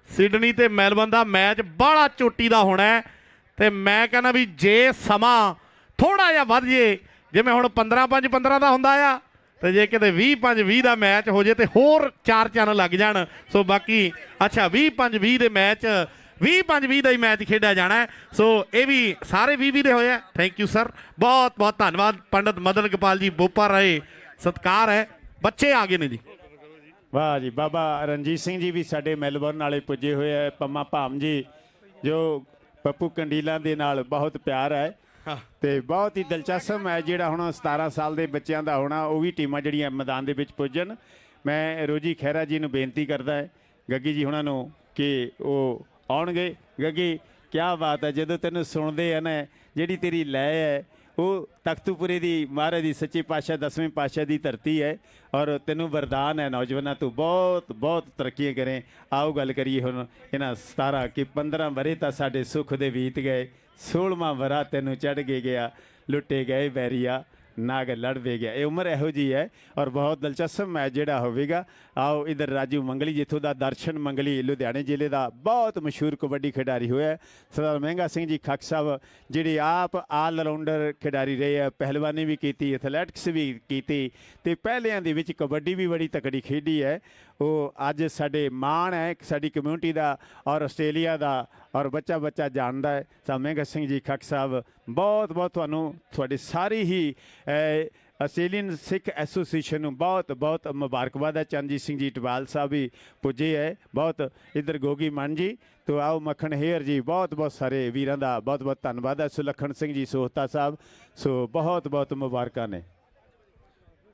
ਸਿਡਨੀ ਤੇ ਮੈਲਬਨ ਦਾ ਮੈਚ ਬਾਹਲਾ ਚੋਟੀ ਦਾ ਹੋਣਾ ਹੈ ਤੇ ਮੈਂ ਕਹਿੰਦਾ ਵੀ ਜੇ ਸਮਾਂ ਥੋੜਾ ਜਿਹਾ ਵੱਧ ਜੇ, ਜਿਵੇਂ ਹੁਣ 15-5-15 ਦਾ ਹੁੰਦਾ ਆ, ਤੇ ਜੇ ਕਿਤੇ 20-5-20 ਦਾ ਮੈਚ ਹੋ ਜੇ ਤੇ ਹੋਰ 4 ਚੰਨ ਲੱਗ ਜਾਣ। ਸੋ ਬਾਕੀ ਅੱਛਾ 20-5-20 ਦੇ ਮੈਚ 20-5-20 ਦਾ ਹੀ ਮੈਚ ਖੇਡਿਆ ਜਾਣਾ ਹੈ। ਸੋ ਇਹ ਵੀ ਸਾਰੇ 20-20 ਦੇ ਹੋਏ ਆ। ਥੈਂਕ ਯੂ ਸਰ, ਬਹੁਤ ਬਹੁਤ ਧੰਨਵਾਦ ਪੰਡਤ ਮਦਨ ਗੋਪਾਲ ਜੀ ਬੋਪਾ ਰਹੇ, ਸਤਿਕਾਰ ਹੈ। ਬੱਚੇ ਆ ਗਏ ਨੇ ਜੀ। ਵਾਹ ਜੀ, ਬਾਬਾ ਰਣਜੀਤ ਸਿੰਘ ਜੀ ਵੀ ਸਾਡੇ ਮੈਲਬੌਰਨ ਵਾਲੇ ਪੁੱਜੇ ਹੋਏ ਹੈ। ਪੰਮਾ ਭਾਮ ਜੀ ਜੋ ਪੱਪੂ ਕੰਡੀਲਾਂ ਦੇ ਨਾਲ ਬਹੁਤ ਪਿਆਰ ਹੈ ਤੇ ਬਹੁਤ ਹੀ ਦਿਲਚਸਪ ਮੈਚ ਜਿਹੜਾ ਹੁਣ 17 ਸਾਲ ਦੇ ਬੱਚਿਆਂ ਦਾ ਹੋਣਾ, ਉਹ ਵੀ ਟੀਮਾਂ ਜਿਹੜੀਆਂ ਮੈਦਾਨ ਦੇ ਵਿੱਚ ਪੁੱਜਣ। ਮੈਂ ਰੋਜੀ ਖਹਿਰਾ ਜੀ ਨੂੰ ਬੇਨਤੀ ਕਰਦਾ ਹੈ, ਗੱਗੀ ਜੀ ਉਹਨਾਂ ਨੂੰ, ਕਿ ਉਹ ਆਉਣਗੇ। ਗੱਗੀ ਕਿਆ ਬਾਤ ਹੈ, ਜਦੋਂ ਤੈਨੂੰ ਸੁਣਦੇ ਆ ਨਾ, ਜਿਹੜੀ ਤੇਰੀ ਲੈ ਹੈ ਉਹ ਤਖਤੂਪੁਰੇ ਦੀ ਮਹਾਰਾਜ ਦੀ ਸੱਚੇ ਪਾਤਸ਼ਾਹ 10ਵੇਂ ਪਾਤਸ਼ਾਹ ਦੀ ਧਰਤੀ ਹੈ ਔਰ ਤੈਨੂੰ ਵਰਦਾਨ ਹੈ ਨੌਜਵਾਨਾਂ ਤੂੰ ਬਹੁਤ ਬਹੁਤ ਤਰੱਕੀਆਂ ਕਰੇ। ਆਓ ਗੱਲ ਕਰੀਏ ਹੁਣ ਇਹਨਾਂ 17 ਕਿ 15 ਵਰੇ ਤਾਂ ਸਾਡੇ ਸੁੱਖ ਦੇ ਬੀਤ ਗਏ, 16ਵਾਂ ਵਰਾ ਤੈਨੂੰ ਚੜ੍ਹ ਕੇ ਗਿਆ, ਲੁੱਟੇ ਗਏ ਬੈਰੀਆ ਨਾਗ ਲੜ ਵੇ ਗਿਆ। ਇਹ ਉਮਰ ਇਹੋ ਜਿਹੀ ਹੈ ਔਰ ਬਹੁਤ ਦਿਲਚਸਪ ਮੈਚ ਜਿਹੜਾ ਹੋਵੇਗਾ। ਆਓ ਇਧਰ ਰਾਜੂ ਮੰਗਲੀ ਜਿੱਥੋਂ ਦਾ ਦਰਸ਼ਨ ਮੰਗਲੀ ਲੁਧਿਆਣੇ ਜ਼ਿਲ੍ਹੇ ਦਾ ਬਹੁਤ ਮਸ਼ਹੂਰ ਕਬੱਡੀ ਖਿਡਾਰੀ ਹੋਇਆ। ਸਰਦਾਰ ਮਹਿੰਗਾ ਸਿੰਘ ਜੀ ਖੱਖ ਸਾਹਿਬ ਜਿਹੜੇ ਆਪ ਆਲ ਰਾਊਂਡਰ ਖਿਡਾਰੀ ਰਹੇ ਆ, ਪਹਿਲਵਾਨੀ ਵੀ ਕੀਤੀ, ਐਥਲੈਟਿਕਸ ਵੀ ਕੀਤੀ ਤੇ ਪਹਿਲਿਆਂ ਦੇ ਵਿੱਚ ਕਬੱਡੀ ਵੀ ਬੜੀ ਤਕੜੀ ਖੇਡੀ ਹੈ। ਉਹ ਅੱਜ ਸਾਡੇ ਮਾਣ ਹੈ ਸਾਡੀ ਕਮਿਊਨਿਟੀ ਦਾ ਔਰ ਆਸਟ੍ਰੇਲੀਆ ਦਾ ਔਰ ਬੱਚਾ ਬੱਚਾ ਜਾਣਦਾ ਹੈ। ਤਾਂ ਮਹਿੰਗਾ ਸਿੰਘ ਜੀ ਖੱਖ ਸਾਹਿਬ ਬਹੁਤ ਬਹੁਤ ਤੁਹਾਨੂੰ ਤੁਹਾਡੀ ਸਾਰੀ ਹੀ ਆਸਟ੍ਰੇਲੀਅਨ ਸਿੱਖ ਐਸੋਸੀਏਸ਼ਨ ਨੂੰ ਬਹੁਤ ਬਹੁਤ ਮੁਬਾਰਕਬਾਦ ਹੈ। ਚੰਦਜੀਤ ਸਿੰਘ ਜੀ ਟਵਾਲ ਸਾਹਿਬ ਵੀ ਪੁੱਜੇ ਹੈ, ਬਹੁਤ ਇੱਧਰ ਗੋਗੀ ਮਨ ਜੀ ਤੋ ਆਓ ਮੱਖਣ ਹੇਅਰ ਜੀ, ਬਹੁਤ ਬਹੁਤ ਸਾਰੇ ਵੀਰਾਂ ਦਾ ਬਹੁਤ ਬਹੁਤ ਧੰਨਵਾਦ ਹੈ। ਸੁਲੱਖਣ ਸਿੰਘ ਜੀ ਸੋਹਤਾ ਸਾਹਿਬ, ਸੋ ਬਹੁਤ ਬਹੁਤ ਮੁਬਾਰਕਾਂ ਨੇ।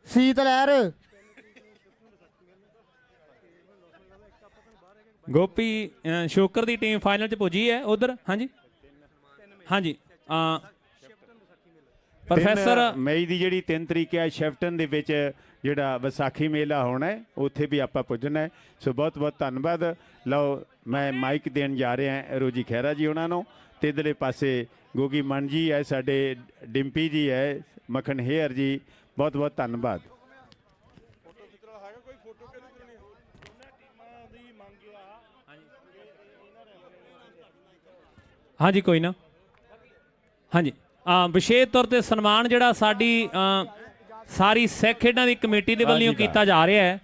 ਸੀਤ ਲਹਿਰ ਗੋਪੀ ਸ਼ੋਕਰ ਦੀ ਟੀਮ ਫਾਈਨਲ 'ਚ ਪੁੱਜੀ ਹੈ ਉਧਰ। ਹਾਂਜੀ ਹਾਂਜੀ ਪ੍ਰੋਫੈਸਰ ਮਈ ਦੀ ਜਿਹੜੀ 3 ਤਰੀਕ ਹੈ ਸ਼ੈਫਟਨ ਦੇ ਵਿੱਚ ਜਿਹੜਾ ਵਿਸਾਖੀ ਮੇਲਾ ਹੋਣਾ ਹੈ, ਉੱਥੇ ਵੀ ਆਪਾਂ ਪੁੱਜਣਾ ਹੈ। ਸੋ ਬਹੁਤ ਬਹੁਤ ਧੰਨਵਾਦ। ਲਓ ਮੈਂ ਮਾਈਕ ਦੇਣ ਜਾ ਰਿਹਾ ਰੋਜੀ ਖਹਿਰਾ ਜੀ ਉਹਨਾਂ ਨੂੰ, ਤੇ ਇੱਧਰਲੇ ਪਾਸੇ ਗੋਗੀ ਮਨ ਜੀ ਹੈ, ਸਾਡੇ ਡਿੰਪੀ ਜੀ ਹੈ, ਮੱਖਣ ਹੇਅਰ ਜੀ, ਬਹੁਤ ਬਹੁਤ ਧੰਨਵਾਦ। ਹਾਂਜੀ ਕੋਈ ਨਾ। ਹਾਂਜੀ ਵਿਸ਼ੇਸ਼ ਤੌਰ ਤੇ ਸਨਮਾਨ ਜਿਹੜਾ ਸਾਡੀ ਸਾਰੀ ਸਿੱਖ ਖੇਡਾਂ ਦੀ ਕਮੇਟੀ ਦੇ ਵੱਲੋਂ ਕੀਤਾ ਜਾ ਰਿਹਾ ਹੈ।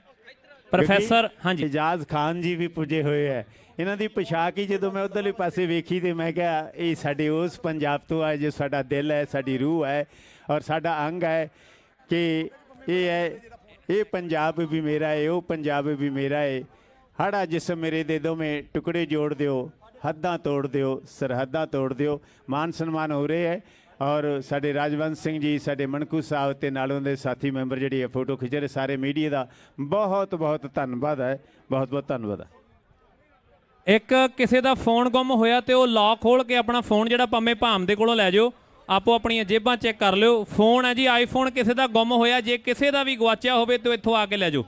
ਪ੍ਰੋਫੈਸਰ ਹਾਂਜੀ ਇਜਾਜ਼ ਖਾਨ ਜੀ ਵੀ ਪੁੱਜੇ ਹੋਏ ਹੈ। ਇਹਨਾਂ ਦੀ ਪੋਸ਼ਾਕ ਹੀ ਜਦੋਂ ਮੈਂ ਉਧਰਲੇ ਪਾਸੇ ਵੇਖੀ ਤੇ ਮੈਂ ਕਿਹਾ ਇਹ ਸਾਡੇ ਉਸ ਪੰਜਾਬ ਤੋਂ ਆ ਜੋ ਸਾਡਾ ਦਿਲ ਹੈ, ਸਾਡੀ ਰੂਹ ਹੈ ਔਰ ਸਾਡਾ ਅੰਗ ਹੈ, ਕਿ ਇਹ ਹੈ ਇਹ ਪੰਜਾਬ ਵੀ ਮੇਰਾ ਹੈ, ਉਹ ਪੰਜਾਬ ਵੀ ਮੇਰਾ ਹੈ। ਹਾੜਾ ਜਿਸਮ ਮੇਰੇ ਦੇ ਦੋਵੇਂ ਟੁਕੜੇ ਜੋੜ ਦਿਓ, ਹੱਦਾਂ ਤੋੜ ਦਿਓ, ਸਰਹੱਦਾਂ ਤੋੜ ਦਿਓ। ਮਾਨ ਸਨਮਾਨ ਹੋ ਰਹੇ ਹੈ ਔਰ ਸਾਡੇ ਰਾਜਵੰਸ਼ ਸਿੰਘ ਜੀ, ਸਾਡੇ ਮਣਕੂ ਸਾਹਿਬ ਤੇ ਨਾਲੋਂ ਦੇ ਸਾਥੀ ਮੈਂਬਰ ਜਿਹੜੀ ਹੈ ਫੋਟੋ ਖਿੱਚ ਰਹੇ, ਸਾਰੇ ਮੀਡੀਆ ਦਾ ਬਹੁਤ ਬਹੁਤ ਧੰਨਵਾਦ ਹੈ, ਬਹੁਤ ਬਹੁਤ ਧੰਨਵਾਦ ਹੈ। ਇੱਕ ਕਿਸੇ ਦਾ ਫੋਨ ਗੁੰਮ ਹੋਇਆ ਤੇ ਉਹ ਲੌਕ ਖੋਲ ਕੇ ਆਪਣਾ ਫੋਨ ਜਿਹੜਾ ਪੰਮੇ ਭਾਮ ਦੇ ਕੋਲੋਂ ਲੈ ਜਾਓ, ਆਪੋ ਆਪਣੀਆਂ ਜੇਬਾਂ ਚੈੱਕ ਕਰ ਲਿਓ। ਫੋਨ ਹੈ ਜੀ ਆਈਫੋਨ ਕਿਸੇ ਦਾ ਗੁੰਮ ਹੋਇਆ, ਜੇ ਕਿਸੇ ਦਾ ਵੀ ਗਵਾਚਿਆ ਹੋਵੇ ਤਾਂ ਇੱਥੋਂ ਆ ਕੇ ਲੈ ਜਾਓ।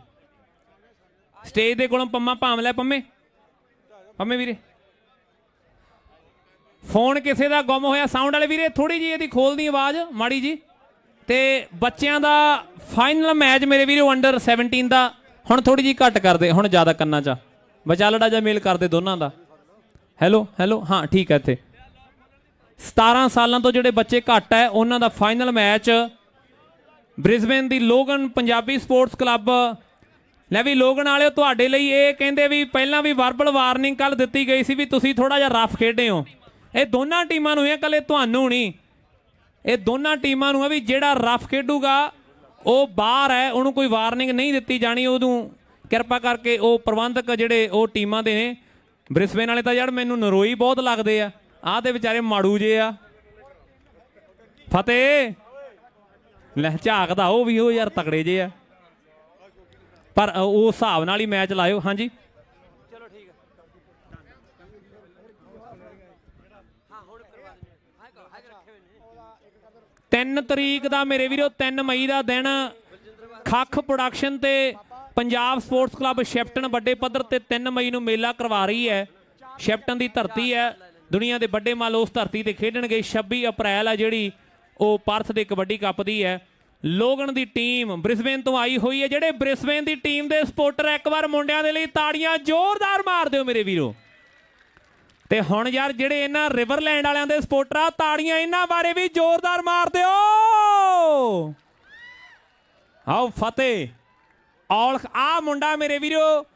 ਸਟੇਜ ਦੇ ਕੋਲੋਂ ਪੰਮਾ ਭਾਮ ਲੈ, ਪੰਮੇ ਪੰਮੇ ਵੀਰੇ ਫੋਨ ਕਿਸੇ ਦਾ ਗੁੰਮ ਹੋਇਆ, ਸਾਊਂਡ ਵਾਲੇ ਵੀਰੇ ਥੋੜੀ ਜਿਹੀ ਇਹਦੀ ਖੋਲਦੀ ਆਵਾਜ਼ ਮਾੜੀ ਜੀ। ਤੇ ਬੱਚਿਆਂ ਦਾ ਫਾਈਨਲ ਮੈਚ ਮੇਰੇ ਵੀਰੇ ਅੰਡਰ 17 ਦਾ, ਹੁਣ ਥੋੜੀ ਜਿਹੀ ਘੱਟ ਕਰਦੇ, ਹੁਣ ਜ਼ਿਆਦਾ ਕੰਨਾਂ 'ਚ ਵਿਚਾਲੜਾ ਜਿਹਾ ਮੇਲ ਕਰਦੇ ਦੋਨਾਂ ਦਾ। ਹੈਲੋ ਹੈਲੋ ਹਾਂ ਠੀਕ ਹੈ। ਇੱਥੇ 17 ਸਾਲਾਂ ਤੋਂ ਜਿਹੜੇ ਬੱਚੇ ਘੱਟ ਹੈ ਉਹਨਾਂ ਦਾ ਫਾਈਨਲ ਮੈਚ ਬ੍ਰਿਸਬੇਨ ਦੀ ਲੋਗਨ ਪੰਜਾਬੀ ਸਪੋਰਟਸ ਕਲੱਬ। ਲੈ ਵੀ ਲੋਗਨ ਵਾਲਿਓ ਤੁਹਾਡੇ ਲਈ ਇਹ ਕਹਿੰਦੇ ਵੀ ਪਹਿਲਾਂ ਵੀ ਵਰਬਲ ਵਾਰਨਿੰਗ ਕੱਲ ਦਿੱਤੀ ਗਈ ਸੀ ਵੀ ਤੁਸੀਂ ਥੋੜਾ ਜਿਹਾ ਰਫ ਖੇਡੇ ਹੋ। ਇਹ ਦੋਨਾਂ ਟੀਮਾਂ ਨੂੰ ਹੈ, ਕੱਲੇ ਤੁਹਾਨੂੰ ਨਹੀਂ, ਇਹ ਦੋਨਾਂ ਟੀਮਾਂ ਨੂੰ ਹੈ ਵੀ ਜਿਹੜਾ ਰਫ ਖੇਡੂਗਾ ਉਹ ਬਾਹਰ ਹੈ, ਉਹਨੂੰ ਕੋਈ ਵਾਰਨਿੰਗ ਨਹੀਂ ਦਿੱਤੀ ਜਾਣੀ। ਉਹਨੂੰ ਕਿਰਪਾ ਕਰਕੇ ਉਹ ਪ੍ਰਬੰਧਕ ਜਿਹੜੇ ਉਹ ਟੀਮਾਂ ਦੇ ਨੇ ਬ੍ਰਿਸਬੇਨ ਵਾਲੇ ਤਾਂ ਯਾਰ ਮੈਨੂੰ ਨਰੋਈ ਬਹੁਤ ਲੱਗਦੇ ਆ, ਆਹ ਤੇ ਵਿਚਾਰੇ ਮਾੜੂ ਜੇ ਆ। ਫਤਿਹ ਲੈ ਝਾਕਦਾ ਉਹ ਵੀ, ਉਹ ਯਾਰ ਤਕੜੇ ਜੇ ਆ, ਪਰ ਉਹ ਹਿਸਾਬ ਨਾਲ ਹੀ ਮੈਚ ਲਾਇਓ। ਹਾਂਜੀ 3 ਤਰੀਕ ਦਾ ਮੇਰੇ ਵੀਰੋ 3 ਮਈ ਦਾ ਦਿਨ ਖੱਖ ਪ੍ਰੋਡਕਸ਼ਨ ਤੇ ਪੰਜਾਬ ਸਪੋਰਟਸ ਕਲੱਬ ਸ਼ੈਫਟਨ ਵੱਡੇ ਪੱਧਰ ਤੇ 3 ਮਈ ਨੂੰ ਮੇਲਾ ਕਰਵਾ ਰਹੀ ਹੈ। ਸ਼ੈਫਟਨ ਦੀ ਧਰਤੀ ਹੈ, ਦੁਨੀਆ ਦੇ ਵੱਡੇ ਮਾਲ ਉਸ ਧਰਤੀ ਤੇ ਖੇਡਣਗੇ। 26 ਅਪ੍ਰੈਲ ਹੈ ਜਿਹੜੀ ਉਹ ਪਰਥ ਦੇ ਕਬੱਡੀ ਕੱਪ ਦੀ ਹੈ। ਲੋਗਨ ਦੀ ਟੀਮ ਬ੍ਰਿਸਬੇਨ ਤੋਂ ਆਈ ਹੋਈ ਹੈ। ਜਿਹੜੇ ਬ੍ਰਿਸਬੇਨ ਦੀ ਟੀਮ ਦੇ ਸਪੋਰਟਰ ਇੱਕ ਵਾਰ ਮੁੰਡਿਆਂ ਦੇ ਲਈ ਤਾੜੀਆਂ ਜ਼ੋਰਦਾਰ ਮਾਰ ਦਿਓ ਮੇਰੇ ਵੀਰੋ। ਤੇ ਹੁਣ ਯਾਰ ਜਿਹੜੇ ਇਹਨਾਂ ਰਿਵਰਲੈਂਡ ਵਾਲਿਆਂ ਦੇ ਸਪੋਰਟਰ ਆ, ਤਾੜੀਆਂ ਇਹਨਾਂ ਬਾਰੇ ਵੀ ਜ਼ੋਰਦਾਰ ਮਾਰ ਦਿਓ। ਆਓ ਫਤਿਹ ਔਲਖ ਆ ਮੁੰਡਾ ਮੇਰੇ ਵੀਰੋ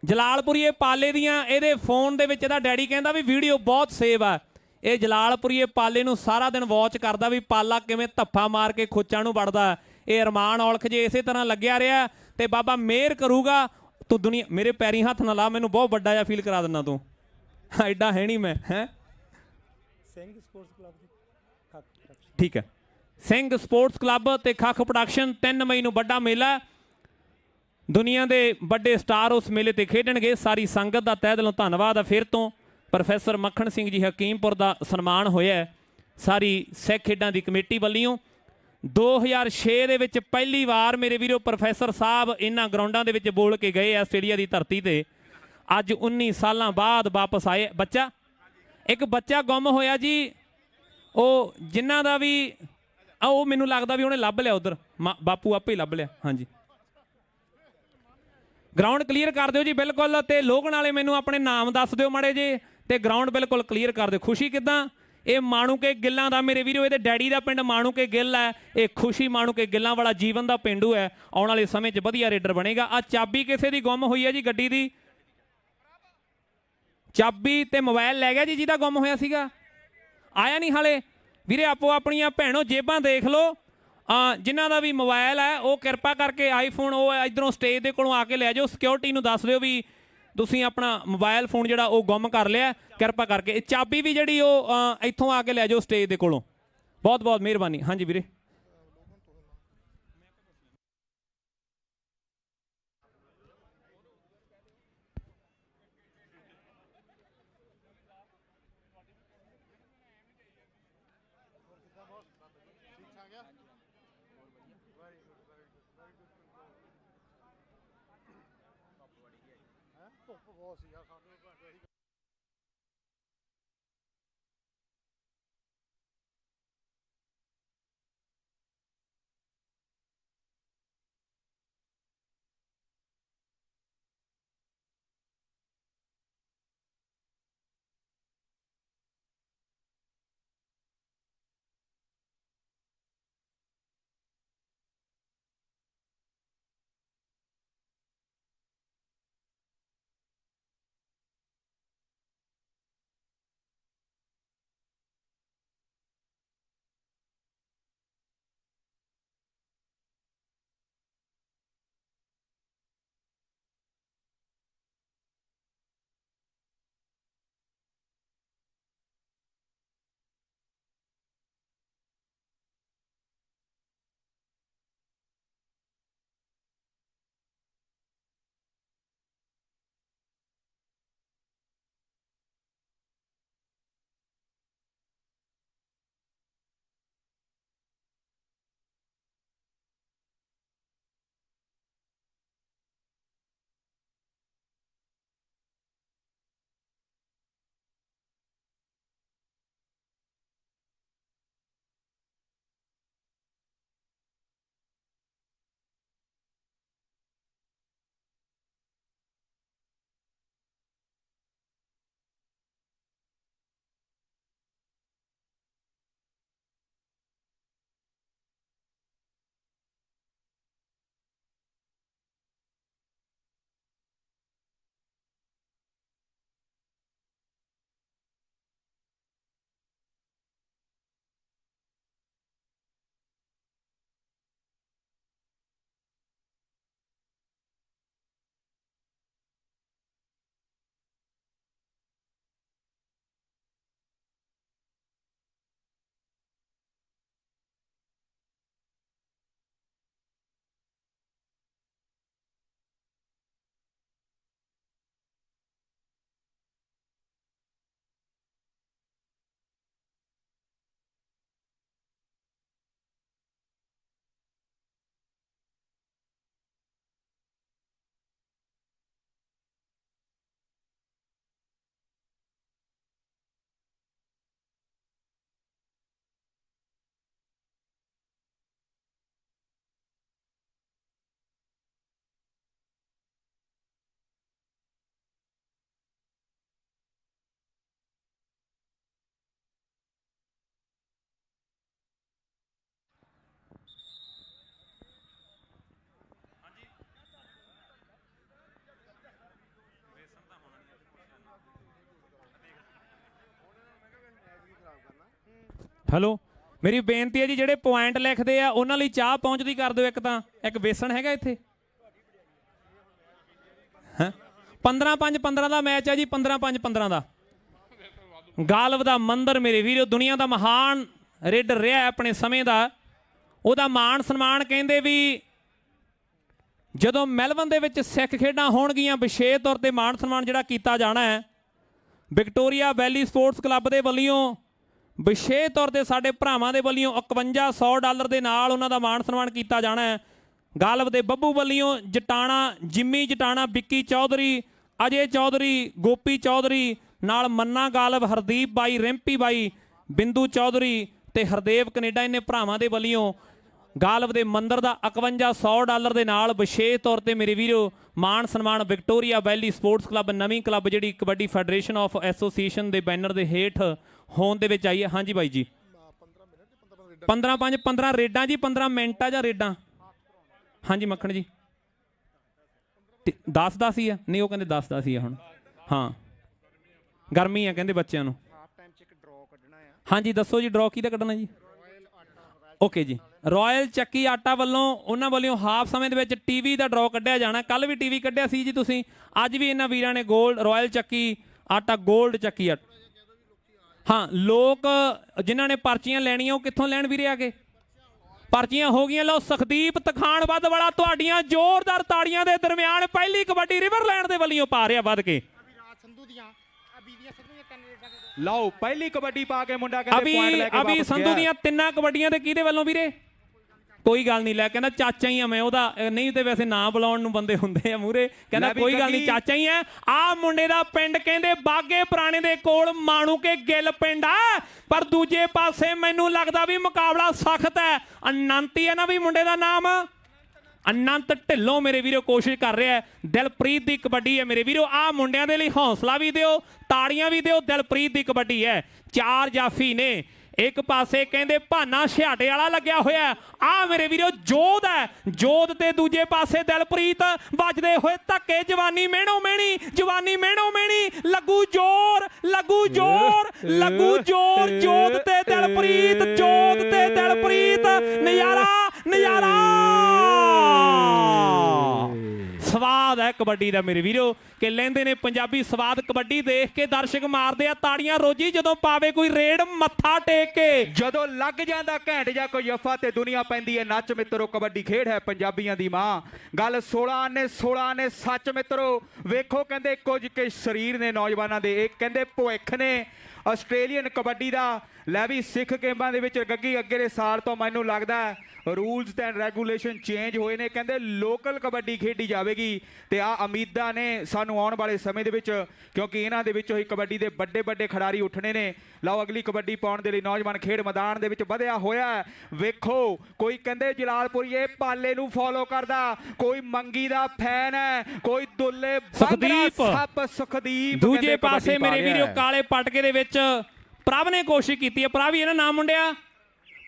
ਜਲਾਲਪੁਰੀਏ ਪਾਲੇ ਦੀਆਂ, ਇਹਦੇ ਫੋਨ ਦੇ ਵਿੱਚ ਇਹਦਾ ਡੈਡੀ ਕਹਿੰਦਾ ਵੀ ਵੀਡੀਓ ਬਹੁਤ ਸੇਵ ਆ। ਇਹ ਜਲਾਲਪੁਰੀਏ ਪਾਲੇ ਨੂੰ ਸਾਰਾ ਦਿਨ ਵਾਚ ਕਰਦਾ ਵੀ ਪਾਲਾ ਕਿਵੇਂ ਧੱਫਾ ਮਾਰ ਕੇ ਖੋਚਾਂ ਨੂੰ ਵੜਦਾ। ਇਹ ਅਰਮਾਨ ਔਲਖ ਜੇ ਇਸੇ ਤਰ੍ਹਾਂ ਲੱਗਿਆ ਰਿਹਾ ਤੇ ਬਾਬਾ ਮਿਹਰ ਕਰੂਗਾ। ਤੂੰ ਦੁਨੀਆ ਮੇਰੇ ਪੈਰੀਂ ਹੱਥ ਨਾ ਲਾ, ਮੈਨੂੰ ਬਹੁਤ ਵੱਡਾ ਜਿਹਾ ਫੀਲ ਕਰਾ ਦਿੰਦਾ ਤੂੰ, ਐਡਾ ਹੈ ਨਹੀਂ ਮੈਂ ਹੈ। ਸਿੰਘ ਸਪੋਰਟਸ ਕਲੱਬ ਠੀਕ ਹੈ, ਸਿੰਘ ਸਪੋਰਟਸ ਕਲੱਬ ਤੇ ਖੱਖ ਪ੍ਰੋਡਕਸ਼ਨ 3 ਮਈ ਨੂੰ ਵੱਡਾ ਮੇਲਾ, ਦੁਨੀਆ ਦੇ ਵੱਡੇ ਸਟਾਰ ਉਸ ਮੇਲੇ ਤੇ ਖੇਡਣਗੇ। ਸਾਰੀ ਸੰਗਤ ਦਾ ਤਹਿ ਦਿਲੋਂ ਧੰਨਵਾਦ ਆ। ਫਿਰ ਤੋਂ ਪ੍ਰੋਫੈਸਰ ਮੱਖਣ ਸਿੰਘ ਜੀ ਹਕੀਮਪੁਰ ਦਾ ਸਨਮਾਨ ਹੋਇਆ ਸਾਰੀ ਸਿੱਖ ਖੇਡਾਂ ਦੀ ਕਮੇਟੀ ਵੱਲੋਂ। 2006 ਦੇ ਵਿੱਚ ਪਹਿਲੀ ਵਾਰ ਮੇਰੇ ਵੀਰੋ ਪ੍ਰੋਫੈਸਰ ਸਾਹਿਬ ਇਹਨਾਂ ਗਰਾਊਂਡਾਂ ਦੇ ਵਿੱਚ ਬੋਲ ਕੇ ਗਏ ਆ ਆਸਟ੍ਰੇਲੀਆ ਦੀ ਧਰਤੀ ਤੇ। ਅੱਜ 19 ਸਾਲਾਂ ਬਾਅਦ ਵਾਪਸ ਆਏ। ਬੱਚਾ ਇੱਕ ਬੱਚਾ ਗੁੰਮ ਹੋਇਆ ਜੀ, ਉਹ ਜਿਨ੍ਹਾਂ ਦਾ ਵੀ ਉਹ ਮੈਨੂੰ ਲੱਗਦਾ ਵੀ ਉਹਨੇ ਲੱਭ ਲਿਆ, ਉਧਰ ਬਾਪੂ ਆਪੇ ਹੀ ਲੱਭ ਲਿਆ। ਹਾਂਜੀ ਗਰਾਊਂਡ ਕਲੀਅਰ ਕਰ ਦਿਓ ਜੀ ਬਿਲਕੁਲ, ਤੇ ਲੋਗਣ ਵਾਲੇ ਮੈਨੂੰ ਆਪਣੇ ਨਾਮ ਦੱਸ ਦਿਓ ਮਾੜੇ ਜੇ, ਤੇ ਗਰਾਊਂਡ ਬਿਲਕੁਲ ਕਲੀਅਰ ਕਰ ਦਿਓ। ਖੁਸ਼ੀ ਕਿੱਦਾਂ? ਇਹ ਮਾਣੂਕੇ ਗਿੱਲਾਂ ਦਾ ਮੇਰੇ ਵੀਰੋ, ਇਹਦੇ ਡੈਡੀ ਦਾ ਪਿੰਡ ਮਾਣੂਕੇ ਗਿੱਲ ਹੈ। ਇਹ ਖੁਸ਼ੀ ਮਾਣੂਕੇ ਗਿੱਲਾਂ ਵਾਲਾ ਜੀਵਨ ਦਾ ਪਿੰਡੂ ਹੈ। ਆਉਣ ਵਾਲੇ ਸਮੇਂ 'ਚ ਵਧੀਆ ਰੇਡਰ ਬਣੇਗਾ। ਆ ਚਾਬੀ ਕਿਸੇ ਦੀ ਗੁੰਮ ਹੋਈ ਹੈ ਜੀ ਗੱਡੀ ਦੀ, ਚਾਬੀ ਤੇ ਮੋਬਾਈਲ ਲੈ ਗਿਆ ਜੀ ਜਿਹਦਾ ਗੁੰਮ ਹੋਇਆ ਸੀਗਾ, ਆਇਆ ਨਹੀਂ ਹਾਲੇ। ਵੀਰੇ ਆਪੋ ਆਪਣੀਆਂ ਭੈਣੋ ਜੇਬਾਂ ਦੇਖ ਲਓ, ਜਿਨ੍ਹਾਂ ਦਾ ਵੀ ਮੋਬਾਈਲ ਹੈ ਉਹ ਕਿਰਪਾ ਕਰਕੇ ਆਈਫੋਨ ਉਹ ਇੱਧਰੋਂ ਸਟੇਜ ਦੇ ਕੋਲੋਂ ਆ ਕੇ ਲੈ ਜਾਓ। ਸਿਕਿਉਰਿਟੀ ਨੂੰ ਦੱਸ ਦਿਓ ਵੀ ਤੁਸੀਂ ਆਪਣਾ ਮੋਬਾਈਲ ਫੋਨ ਜਿਹੜਾ ਉਹ ਗੁੰਮ ਕਰ ਲਿਆ, ਕਿਰਪਾ ਕਰਕੇ। ਚਾਬੀ ਵੀ ਜਿਹੜੀ ਉਹ ਇੱਥੋਂ ਆ ਕੇ ਲੈ ਜਾਓ ਸਟੇਜ ਦੇ ਕੋਲੋਂ। ਬਹੁਤ ਬਹੁਤ ਮਿਹਰਬਾਨੀ। ਹਾਂਜੀ ਵੀਰੇ। ਧੁੱਪ ਬਹੁਤ ਸੀ ਯਾਰ ਸਾਨੂੰ। ਹੈਲੋ ਮੇਰੀ ਬੇਨਤੀ ਹੈ ਜੀ ਜਿਹੜੇ ਪੁਆਇੰਟ ਲਿਖਦੇ ਆ ਉਹਨਾਂ ਲਈ ਚਾਹ ਪਹੁੰਚਦੀ ਕਰ ਦਿਓ। ਇੱਕ ਤਾਂ ਇੱਕ ਬੇਸਣ ਹੈਗਾ ਇੱਥੇ 15-5-15 ਦਾ ਮੈਚ ਹੈ ਜੀ 15-5-15 ਦਾ ਗਾਲਵ ਦਾ ਮੰਦਰ ਮੇਰੇ ਵੀਰੋ ਦੁਨੀਆ ਦਾ ਮਹਾਨ ਰੇਡਰ ਰਿਹਾ ਆਪਣੇ ਸਮੇਂ ਦਾ। ਉਹਦਾ ਮਾਣ ਸਨਮਾਨ ਕਹਿੰਦੇ ਵੀ ਜਦੋਂ ਮੈਲਬਨ ਦੇ ਵਿੱਚ ਸਿੱਖ ਖੇਡਾਂ ਹੋਣਗੀਆਂ ਵਿਸ਼ੇਸ਼ ਤੌਰ ਤੇ ਮਾਣ ਸਨਮਾਨ ਜਿਹੜਾ ਕੀਤਾ ਜਾਣਾ ਹੈ ਵਿਕਟੋਰੀਆ ਵੈਲੀ ਸਪੋਰਟਸ ਕਲੱਬ ਦੇ ਵੱਲੋਂ ਵਿਸ਼ੇਸ਼ ਤੌਰ ਤੇ ਸਾਡੇ ਭਰਾਵਾਂ ਦੇ ਵੱਲੋਂ $5100 ਦੇ ਨਾਲ ਉਹਨਾਂ ਦਾ ਮਾਣ ਸਨਮਾਨ ਕੀਤਾ ਜਾਣਾ ਹੈ। ਗਾਲਵ ਦੇ ਬੱਬੂ ਵੱਲੋਂ ਜਟਾਣਾ ਜਿੰਮੀ ਜਟਾਣਾ ਵਿੱਕੀ ਚੌਧਰੀ ਅਜੇ ਚੌਧਰੀ ਗੋਪੀ ਚੌਧਰੀ ਨਾਲ ਮੰਨਾ ਗਾਲਵ ਹਰਦੀਪ ਬਾਈ ਰਿੰਪੀ ਬਾਈ ਬਿੰਦੂ ਚੌਧਰੀ ਤੇ ਹਰਦੇਵ ਕੈਨੇਡਾ ਇਹਨੇ ਭਰਾਵਾਂ ਦੇ ਵੱਲੋਂ ਗਾਲਵ ਦੇ ਮੰਦਰ ਦਾ $5100 ਦੇ ਨਾਲ ਵਿਸ਼ੇਸ਼ ਤੌਰ ਤੇ ਮੇਰੇ ਵੀਰੋ ਮਾਣ ਸਨਮਾਨ ਵਿਕਟੋਰੀਆ ਵੈਲੀ ਸਪੋਰਟਸ ਕਲੱਬ ਨਵੀਂ ਕਲੱਬ ਜਿਹੜੀ ਕਬੱਡੀ ਫੈਡਰੇਸ਼ਨ ਆਫ ਐਸੋਸੀਏਸ਼ਨ ਦੇ ਬੈਨਰ ਦੇ ਹੇਠ ਹੋਣ ਦੇ ਵਿੱਚ ਆਈ ਹੈ। ਹਾਂਜੀ ਬਾਈ ਜੀ 15-5-15 ਰੇਡਾਂ ਜੀ 15 ਮਿੰਟਾਂ ਜਾਂ ਰੇਡਾਂ ਹਾਂਜੀ ਮੱਖਣ ਜੀ 10-10 ਹੀ ਆ ਨਹੀਂ ਉਹ ਕਹਿੰਦੇ 10-10 ਹੀ ਆ ਹੁਣ ਹਾਂ ਗਰਮੀ ਆ ਕਹਿੰਦੇ ਬੱਚਿਆਂ ਨੂੰ ਹਾਂਜੀ ਦੱਸੋ ਜੀ ਡਰਾਅ ਕਿਹਦਾ ਕੱਢਣਾ ਜੀ ਓਕੇ ਜੀ ਰਾਇਲ ਚੱਕੀ ਆਟਾ ਵੱਲੋਂ ਉਹਨਾਂ ਵੱਲੋਂ ਹਾਫ ਸਮੇਂ ਦੇ ਵਿੱਚ ਟੀਵੀ ਦਾ ਡਰਾਅ ਕੱਢਿਆ ਜਾਣਾ। ਕੱਲ ਵੀ ਟੀਵੀ ਕੱਢਿਆ ਸੀ ਜੀ ਤੁਸੀਂ ਅੱਜ ਵੀ ਇਹਨਾਂ ਵੀਰਾਂ ਨੇ ਗੋਲਡ ਰਾਇਲ ਚੱਕੀ ਆਟਾ ਗੋਲਡ ਚੱਕੀ ਆਟਾ ਹਾਂ ਲੋਕ ਜਿਨ੍ਹਾਂ ਨੇ ਪਰਚੀਆਂ ਲੈਣੀਆਂ ਉਹ ਕਿੱਥੋਂ ਲੈਣ ਵੀਰੇ ਆ ਕੇ ਪਰਚੀਆਂ ਹੋ ਗਈਆਂ। ਲਓ ਸੁਖਦੀਪ ਤਖਾਣ ਵੱਧ ਵਾਲਾ ਤੁਹਾਡੀਆਂ ਜ਼ੋਰਦਾਰ ਤਾੜੀਆਂ ਦੇ ਦਰਮਿਆਨ ਪਹਿਲੀ ਕਬੱਡੀ ਰਿਵਰਲੈਂਡ ਦੇ ਵੱਲੋਂ ਪਾ ਰਿਹਾ ਵੱਧ ਕੇ ਲਓ ਪਹਿਲੀ ਕਬੱਡੀ ਪਾ ਕੇ ਮੁੰਡਾ ਕਹਿੰਦੇ ਪੁਆਇੰਟ ਲੈ ਕੇ ਵਾਪਸ ਗਿਆ। ਸੰਧੂ ਦੀਆਂ 3 ਕਬੱਡੀਆਂ ਤੇ ਕਿਹਦੇ ਵੱਲੋਂ ਵੀਰੇ ਕੋਈ ਗੱਲ ਨਹੀਂ ਲੈ ਕਹਿੰਦਾ ਚਾਚਾ ਹੀ ਆ ਮੈਂ ਉਹਦਾ ਨਹੀਂ ਤੇ ਵੈਸੇ ਨਾਂ ਬੁਲਾਉਣ ਨੂੰ ਬੰਦੇ ਹੁੰਦੇ ਆ ਮੂਰੇ ਕਹਿੰਦਾ ਕੋਈ ਗੱਲ ਨਹੀਂ ਚਾਚਾ ਹੀ ਆ। ਆਹ ਮੁੰਡੇ ਦਾ ਪਿੰਡ ਕਹਿੰਦੇ ਬਾਗੇ ਪੁਰਾਣੇ ਦੇ ਕੋਲ ਮਾਣੂ ਕੇ ਗਿੱਲ ਪਿੰਡ ਆ ਪਰ ਦੂਜੇ ਪਾਸੇ ਮੈਨੂੰ ਲੱਗਦਾ ਵੀ ਮੁਕਾਬਲਾ ਸਖਤ ਹੈ। ਅਨੰਤੀ ਹੈ ਨਾ ਵੀ ਮੁੰਡੇ ਦਾ ਨਾਮ ਅਨੰਤ ਢਿੱਲੋਂ ਮੇਰੇ ਵੀਰੋ ਕੋਸ਼ਿਸ਼ ਕਰ ਰਿਹਾ ਦਿਲਪ੍ਰੀਤ ਦੀ ਕਬੱਡੀ ਹੈ ਮੇਰੇ ਵੀਰੋ। ਆਹ ਮੁੰਡਿਆਂ ਦੇ ਲਈ ਹੌਸਲਾ ਵੀ ਦਿਓ ਤਾੜੀਆਂ ਵੀ ਦਿਓ ਦਿਲਪ੍ਰੀਤ ਦੀ ਕਬੱਡੀ ਹੈ। 4 ਜਾਫੀ ਨੇ ਇੱਕ ਪਾਸੇ ਕਹਿੰਦੇ ਭਾਨਾ ਛਿਆਟੇ ਵਾਲਾ ਲੱਗਿਆ ਹੋਇਆ ਆ ਮੇਰੇ ਵੀਰੋ ਜੋਧ ਹੈ ਜੋਧ ਤੇ ਦੂਜੇ ਪਾਸੇ ਦਿਲਪ੍ਰੀਤ ਵੱਜਦੇ ਹੋਏ ਧੱਕੇ ਜਵਾਨੀ ਮਿਹਣੋ ਮਿਹਣੀ ਜਵਾਨੀ ਮਿਹਣੋ ਮਿਹਣੀ ਲੱਗੂ ਜ਼ੋਰ ਲੱਗੂ ਜ਼ੋਰ ਲੱਗੂ ਜ਼ੋਰ ਜੋਧ ਤੇ ਦਿਲਪ੍ਰੀਤ ਜੋਧ ਤੇ ਦਿਲਪ੍ਰੀਤ ਨਜ਼ਾਰਾ ਨਜ਼ਾਰਾ ਸਵਾਦ ਹੈ ਕਬੱਡੀ ਦਾ ਮੇਰੇ ਵੀਰੋ ਕਿ ਲੈਂਦੇ ਨੇ ਪੰਜਾਬੀ ਸਵਾਦ ਕਬੱਡੀ ਦੇਖ ਕੇ ਦਰਸ਼ਕ ਮਾਰਦੇ ਆ ਤਾੜੀਆਂ ਰੋਜੀ ਜਦੋਂ ਪਾਵੇ ਕੋਈ ਰੇਡ ਮੱਥਾ ਟੇਕ ਕੇ ਜਦੋਂ ਲੱਗ ਜਾਂਦਾ ਘੈਂਟ ਜਾਂ ਕੋਈ ਜਫਾ ਤੇ ਦੁਨੀਆ ਪੈਂਦੀ ਹੈ ਨੱਚ ਮਿੱਤਰੋ ਕਬੱਡੀ ਖੇਡ ਹੈ ਪੰਜਾਬੀਆਂ ਦੀ ਮਾਂ ਗੱਲ 16 ਨੇ ਸੱਚ ਮਿੱਤਰੋ ਵੇਖੋ ਕਹਿੰਦੇ ਕੁਝ ਕੇ ਸਰੀਰ ਨੇ ਨੌਜਵਾਨਾਂ ਦੇ ਇਹ ਕਹਿੰਦੇ ਭੁੱਖ ਨੇ ਆਸਟ੍ਰੇਲੀਅਨ ਕਬੱਡੀ ਦਾ ਲੈ ਵੀ ਸਿੱਖ ਗੇਮਾਂ ਦੇ ਵਿੱਚ ਗੱਗੀ ਅੱਗੇ ਦੇ ਸਾਲ ਤੋਂ ਮੈਨੂੰ ਲੱਗਦਾ ਰੂਲਸ ਐਂਡ ਰੈਗੂਲੇਸ਼ਨ ਚੇਂਜ ਹੋਏ ਨੇ ਕਹਿੰਦੇ ਲੋਕਲ ਕਬੱਡੀ ਖੇਡੀ ਜਾਵੇਗੀ ਤੇ ਆ ਉਮੀਦਾਂ ਨੇ ਸਾਨੂੰ ਆਉਣ ਵਾਲੇ ਸਮੇਂ ਦੇ ਵਿੱਚ ਕਿਉਂਕਿ ਇਹਨਾਂ ਦੇ ਵਿੱਚੋਂ ਹੀ ਕਬੱਡੀ ਦੇ ਵੱਡੇ ਵੱਡੇ ਖਿਡਾਰੀ ਉੱਠਣੇ ਨੇ। ਲਓ ਅਗਲੀ ਕਬੱਡੀ ਪਾਉਣ ਦੇ ਲਈ ਨੌਜਵਾਨ ਖੇਡ ਮੈਦਾਨ ਦੇ ਵਿੱਚ ਵਧਿਆ ਹੋਇਆ ਵੇਖੋ ਕੋਈ ਕਹਿੰਦੇ ਜਲਾਲਪੁਰੀਏ ਪਾਲੇ ਨੂੰ ਫੋਲੋ ਕਰਦਾ ਕੋਈ ਮੰਗੀ ਦਾ ਫੈਨ ਹੈ ਕੋਈ ਦੁੱਲੇ ਸੁਖਦੀਪ ਦੂਜੇ ਪਾਸੇ ਮੇਰੇ ਵੀਰੋ ਕਾਲੇ ਪਟਕੇ ਦੇ ਵਿੱਚ ਪ੍ਰਭ ਨੇ ਕੋਸ਼ਿਸ਼ ਕੀਤੀ ਹੈ ਪ੍ਰਭ ਹੀ ਇਹਨਾਂ ਨਾਮ ਮੁੰਡਿਆ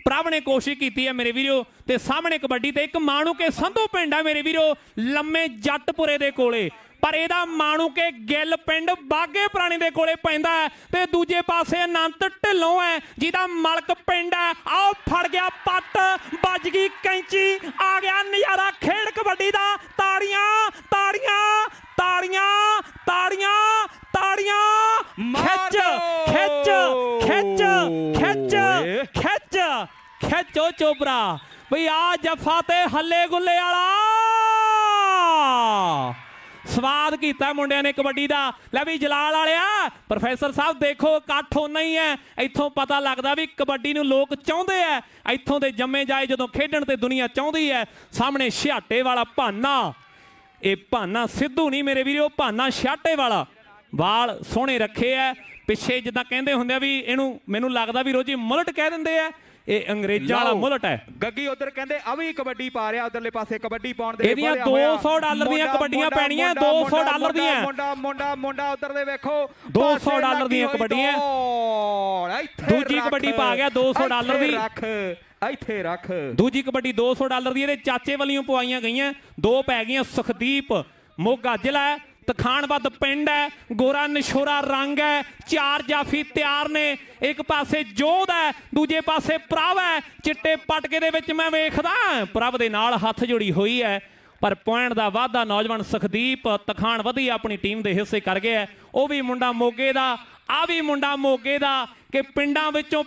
ਪ੍ਰਭ ਨੇ ਕੋਸ਼ਿਸ਼ ਕੀਤੀ ਹੈ ਮੇਰੇ ਵੀਰੋ ਤੇ ਸਾਹਮਣੇ ਕਬੱਡੀ ਤੇ ਇੱਕ ਮਾਣੂ ਕੇ ਸੰਧੂ ਪਿੰਡ ਹੈ ਮੇਰੇ ਵੀਰੋ ਲੰਮੇ ਜੱਟਪੁਰੇ ਦੇ ਕੋਲੇ ਪਰ ਇਹਦਾ ਮਾਣੂ ਕੇ ਗਿੱਲ ਪਿੰਡ ਬਾਗੇ ਪੁਰਾਣੇ ਦੇ ਕੋਲੇ ਪੈਂਦਾ ਤੇ ਦੂਜੇ ਪਾਸੇ ਅਨੰਤ ਢਿੱਲੋਂ ਹੈ ਜਿਹਦਾ ਮਲਕ ਪਿੰਡ ਹੈ ਆਓ ਫੜ ਗਿਆ ਪੱਟ ਵੱਜ ਗਈ ਕੈਂਚੀ ਆ ਗਿਆ ਨਜ਼ਾਰਾ ਖੇਡ ਕਬੱਡੀ ਦਾ ਤਾੜੀਆਂ ਤਾੜੀਆਂ ਤਾੜੀਆਂ ਤਾੜੀਆਂ ਤਾੜੀਆਂ ਖਿੱਚ ਖਿੱਚ ਖਿੱਚ ਖਿੱਚ ਖਿੱਚ ਖਿੱਚੋ ਚੋਬਰਾ ਬਈ ਆ ਜਫਾ ਤੇ ਹੱਲੇ ਗੁੱਲੇ ਵਾਲਾ ਸਵਾਦ ਕੀਤਾ ਮੁੰਡਿਆਂ ਨੇ ਕਬੱਡੀ ਦਾ। ਲੈ ਵੀ ਜਲਾਲ ਵਾਲਿਆ ਪ੍ਰੋਫੈਸਰ ਸਾਹਿਬ ਦੇਖੋ ਇਕੱਠ ਹੋਣਾ ਹੀ ਹੈ ਇੱਥੋਂ ਪਤਾ ਲੱਗਦਾ ਵੀ ਕਬੱਡੀ ਨੂੰ ਲੋਕ ਚਾਹੁੰਦੇ ਆ ਇੱਥੋਂ ਦੇ ਜੰਮੇ ਜਾਏ ਜਦੋਂ ਖੇਡਣ ਤੇ ਦੁਨੀਆ ਚਾਹੁੰਦੀ ਹੈ। ਸਾਹਮਣੇ ਛਿਆਟੇ ਵਾਲਾ ਭਾਨਾ ਇਹ ਭਾਨਾ ਸਿੱਧੂ ਨਹੀਂ ਮੇਰੇ ਵੀਰੋ ਭਾਨਾ ਛਿਆਟੇ ਵਾਲਾ ਵਾਲ ਸੋਹਣੇ ਰੱਖੇ ਐ ਪਿੱਛੇ ਜਿੱਦਾਂ ਕਹਿੰਦੇ ਹੁੰਦੇ ਆ ਵੀ ਇਹਨੂੰ ਮੈਨੂੰ ਲੱਗਦਾ ਵੀ ਰੋਜੀ ਮੁਲਟ ਕਹਿ ਦਿੰਦੇ ਆ ਇਹ ਅੰਗਰੇਜ਼ਾਂ ਵਾਲਾ ਮੁਲਟ ਹੈ। ਗੱਗੀ ਉਧਰ ਕਹਿੰਦੇ ਆ ਵੀ ਕਬੱਡੀ ਪਾ ਰਿਹਾ ਉਧਰਲੇ ਪਾਸੇ ਕਬੱਡੀ ਪਾਉਣ ਦੇ ਇਹਦੀਆਂ $200 ਦੀਆਂ ਕਬੱਡੀਆਂ ਪੈਣੀਆਂ $200 ਦੀਆਂ ਮੁੰਡਾ ਉਧਰ ਦੇ ਵੇਖੋ $200 ਦੀਆਂ ਕਬੱਡੀਆਂ ਦੂਜੀ ਕਬੱਡੀ ਪਾ ਗਿਆ $200 ਦੀ ਇੱਥੇ ਰੱਖ ਦੂਜੀ ਕਬੱਡੀ $200 ਦੀ ਇਹਦੇ ਚਾਚੇ ਵੱਲੋਂ ਪਵਾਈਆਂ ਗਈਆਂ 2 ਪੈ ਗਈਆਂ ਸੁਖਦੀਪ ਮੋਗਾ ਜ਼ਿਲ੍ਹਾ ਤਖਾਣਬੱਧ ਪਿੰਡ ਹੈ, ਗੋਰਾ ਨਸ਼ੋਰਾ ਰੰਗ ਹੈ, 4 ਜਾਫੀ ਤਿਆਰ ਨੇ। ਇੱਕ ਪਾਸੇ ਜੋਧ ਹੈ, ਦੂਜੇ ਪਾਸੇ ਪ੍ਰਭ ਹੈ। ਚਿੱਟੇ ਪਟਕੇ ਦੇ ਵਿੱਚ ਮੈਂ ਵੇਖਦਾ ਪ੍ਰਭ ਦੇ ਨਾਲ ਹੱਥ ਜੋੜੀ ਹੋਈ ਹੈ, ਪਰ ਪੁਆਇੰਟ ਦਾ ਵਾਧਾ ਨੌਜਵਾਨ ਸੁਖਦੀਪ ਤਖਾਣ ਵਧੀਆ ਆਪਣੀ ਟੀਮ ਦੇ ਹਿੱਸੇ ਕਰ ਗਿਆ। ਉਹ ਵੀ ਮੁੰਡਾ ਮੋਗੇ ਦਾ, ਆ ਵੀ ਮੁੰਡਾ ਮੋਗੇ ਦਾ, ਕਿ ਪਿੰਡਾਂ ਵਿੱਚੋਂ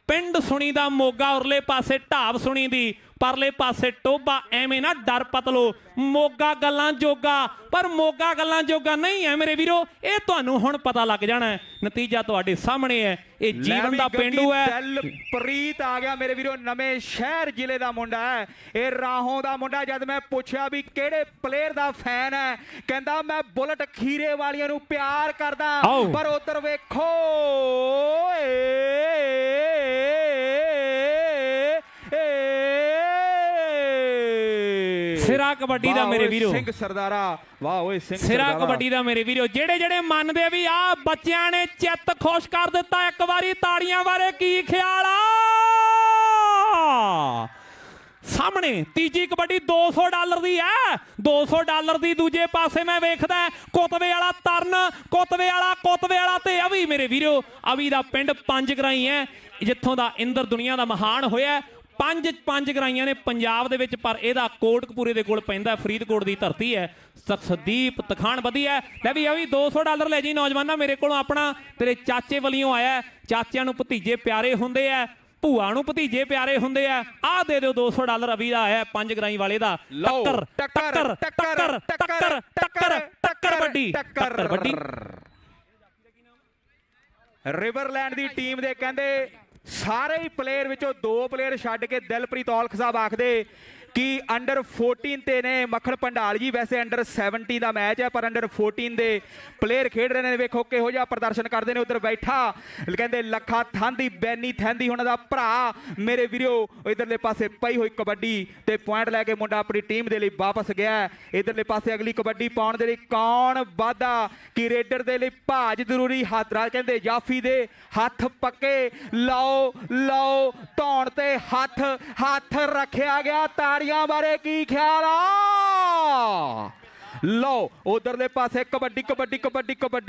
ਪਿੰਡ ਸੁਣੀ ਦਾ ਮੋਗਾ, ਉਰਲੇ ਪਾਸੇ ਢਾਬ ਸੁਣੀ ਦੀ, ਪਰਲੇ ਪਾਸੇ ਟੋਬਾ। ਐਵੇਂ ਨਾ ਡਰ ਪਤਲੋ, ਮੋਗਾ ਗੱਲਾਂ ਜੋਗਾ, ਪਰ ਮੋਗਾ ਗੱਲਾਂ ਜੋਗਾ ਨਹੀਂ ਹੈ ਮੇਰੇ ਵੀਰੋ। ਇਹ ਤੁਹਾਨੂੰ ਹੁਣ ਪਤਾ ਲੱਗ ਜਾਣਾ ਹੈ, ਨਤੀਜਾ ਤੁਹਾਡੇ ਸਾਹਮਣੇ ਹੈ। ਇਹ ਜੀਵਨ ਦਾ ਪਿੰਡੂ ਹੈ। ਦਿਲਪ੍ਰੀਤ ਆ ਗਿਆ ਮੇਰੇ ਵੀਰੋ, ਨਵੇਂ ਸ਼ਹਿਰ ਜ਼ਿਲ੍ਹੇ ਦਾ ਮੁੰਡਾ ਹੈ, ਇਹ ਰਾਹੋਂ ਦਾ ਮੁੰਡਾ। ਜਦ ਮੈਂ ਪੁੱਛਿਆ ਵੀ ਕਿਹੜੇ ਪਲੇਅਰ ਦਾ ਫੈਨ ਹੈ, ਕਹਿੰਦਾ ਮੈਂ ਬੁਲਟ ਖੀਰੇ ਵਾਲੀਆਂ ਨੂੰ ਪਿਆਰ ਕਰਦਾ। ਪਰ ਉਧਰ ਵੇਖੋ ਸਿਰਾ ਕਬੱਡੀ ਦਾ ਮੇਰੇ ਵੀਰੋ, ਸਿੰਘ ਸਰਦਾਰਾ, ਵਾਹ ਓਏ ਸਿੰਘ ਸਿਰਾ ਕਬੱਡੀ ਦਾ ਮੇਰੇ ਵੀਰੋ। ਜਿਹੜੇ ਮੰਨਦੇ ਵੀ ਆ ਬੱਚਿਆਂ ਨੇ ਚਿੱਤ ਖੁਸ਼ ਕਰ ਦਿੱਤਾ, ਇੱਕ ਵਾਰੀ ਤਾੜੀਆਂ ਬਾਰੇ ਕੀ ਖਿਆਲ ਆ? ਸਾਹਮਣੇ ਤੀਜੀ ਕਬੱਡੀ $200 ਦੀ ਹੈ, $200 ਦੀ। ਦੂਜੇ ਪਾਸੇ ਮੈਂ ਵੇਖਦਾ ਕੋਤਵੇ ਵਾਲਾ ਤਰਨ, ਕੋਤਵੇ ਵਾਲਾ ਤੇ ਅਵੀ ਮੇਰੇ ਵੀਰੋ। ਅਵੀ ਦਾ ਪਿੰਡ 5 ਗਰਾਈ ਹੈ, ਜਿੱਥੋਂ ਦਾ ਇੰਦਰ ਦੁਨੀਆ ਦਾ ਮਹਾਨ ਹੋਇਆ। 5 ਗਰਾਈਆਂ ਨੇ ਪੰਜਾਬ ਦੇ ਵਿੱਚ, ਪਰ ਇਹਦਾ ਕੋਟਕਪੂਰੇ ਦੇ ਕੋਲ ਪੈਂਦਾ, ਫਰੀਦਕੋਟ ਦੀ ਧਰਤੀ ਹੈ। ਸੁਖਦੀਪ ਤਖਾਣ ਵਧੀਆ। ਲੈ ਵੀ ਅਵੀ $200 ਲੈ ਜੀ ਨੌਜਵਾਨਾਂ ਮੇਰੇ ਕੋਲੋਂ, ਆਪਣਾ ਤੇਰੇ ਚਾਚੇ ਵੱਲੋਂ ਆਇਆ। ਚਾਚਿਆਂ ਨੂੰ ਭਤੀਜੇ ਪਿਆਰੇ ਹੁੰਦੇ ਆ, ਭੂਆ ਨੂੰ ਭਤੀਜੇ ਪਿਆਰੇ ਹੁੰਦੇ ਆ। ਆਹ ਦੇ ਦਿਓ $200 ਅਵੀ ਦਾ ਆਇਆ 5 ਗਰਾਈ ਵਾਲੇ ਦਾ। ਟੱਕਰ ਵੱਡੀ। ਰਿਵਰਲੈਂਡ ਦੀ ਟੀਮ ਦੇ ਕਹਿੰਦੇ ਸਾਰੇ ਹੀ ਪਲੇਅਰ ਵਿੱਚੋਂ 2 ਪਲੇਅਰ ਛੱਡ ਕੇ ਦਿਲਪ੍ਰੀਤ ਔਲਖ ਸਾਹਿਬ ਆਖਦੇ ਕਿ ਅੰਡਰ 14 ਤੇ ਨੇ ਮੱਖਣ ਭੰਡਾਲ ਜੀ। ਵੈਸੇ ਅੰਡਰ 17 ਦਾ ਮੈਚ ਹੈ, ਪਰ ਅੰਡਰ 14 ਦੇ ਪਲੇਅਰ ਖੇਡ ਰਹੇ ਨੇ। ਵੇਖੋ ਕਿਹੋ ਜਿਹਾ ਪ੍ਰਦਰਸ਼ਨ ਕਰਦੇ ਨੇ। ਉਧਰ ਬੈਠਾ ਕਹਿੰਦੇ ਲੱਖਾ ਥਾਂਦੀ, ਬੈਨੀ ਥੈਂਦੀ ਉਹਨਾਂ ਦਾ ਭਰਾ ਮੇਰੇ ਵੀਰੋ। ਇਧਰਲੇ ਪਾਸੇ ਪਈ ਹੋਈ ਕਬੱਡੀ ਤੇ ਪੁਆਇੰਟ ਲੈ ਕੇ ਮੁੰਡਾ ਆਪਣੀ ਟੀਮ ਦੇ ਲਈ ਵਾਪਸ ਗਿਆ। ਇਧਰਲੇ ਪਾਸੇ ਅਗਲੀ ਕਬੱਡੀ ਪਾਉਣ ਦੇ ਲਈ ਕੌਣ ਵਾਧਾ, ਕਿ ਰੇਡਰ ਦੇ ਲਈ ਭਾਜ ਜ਼ਰੂਰੀ। ਹਾਦਰਾ ਕਹਿੰਦੇ ਜਾਫੀ ਦੇ ਹੱਥ ਪੱਕੇ, ਲਓ ਧੌਣ ਤੇ ਹੱਥ ਰੱਖਿਆ ਗਿਆ। ਤਾੜੀਆਂ ਬਾਰੇ ਕੀ ਖਿਆਲ ਆ? ਲਓ ਉਧਰਲੇ ਪਾਸੇ ਕਬੱਡੀ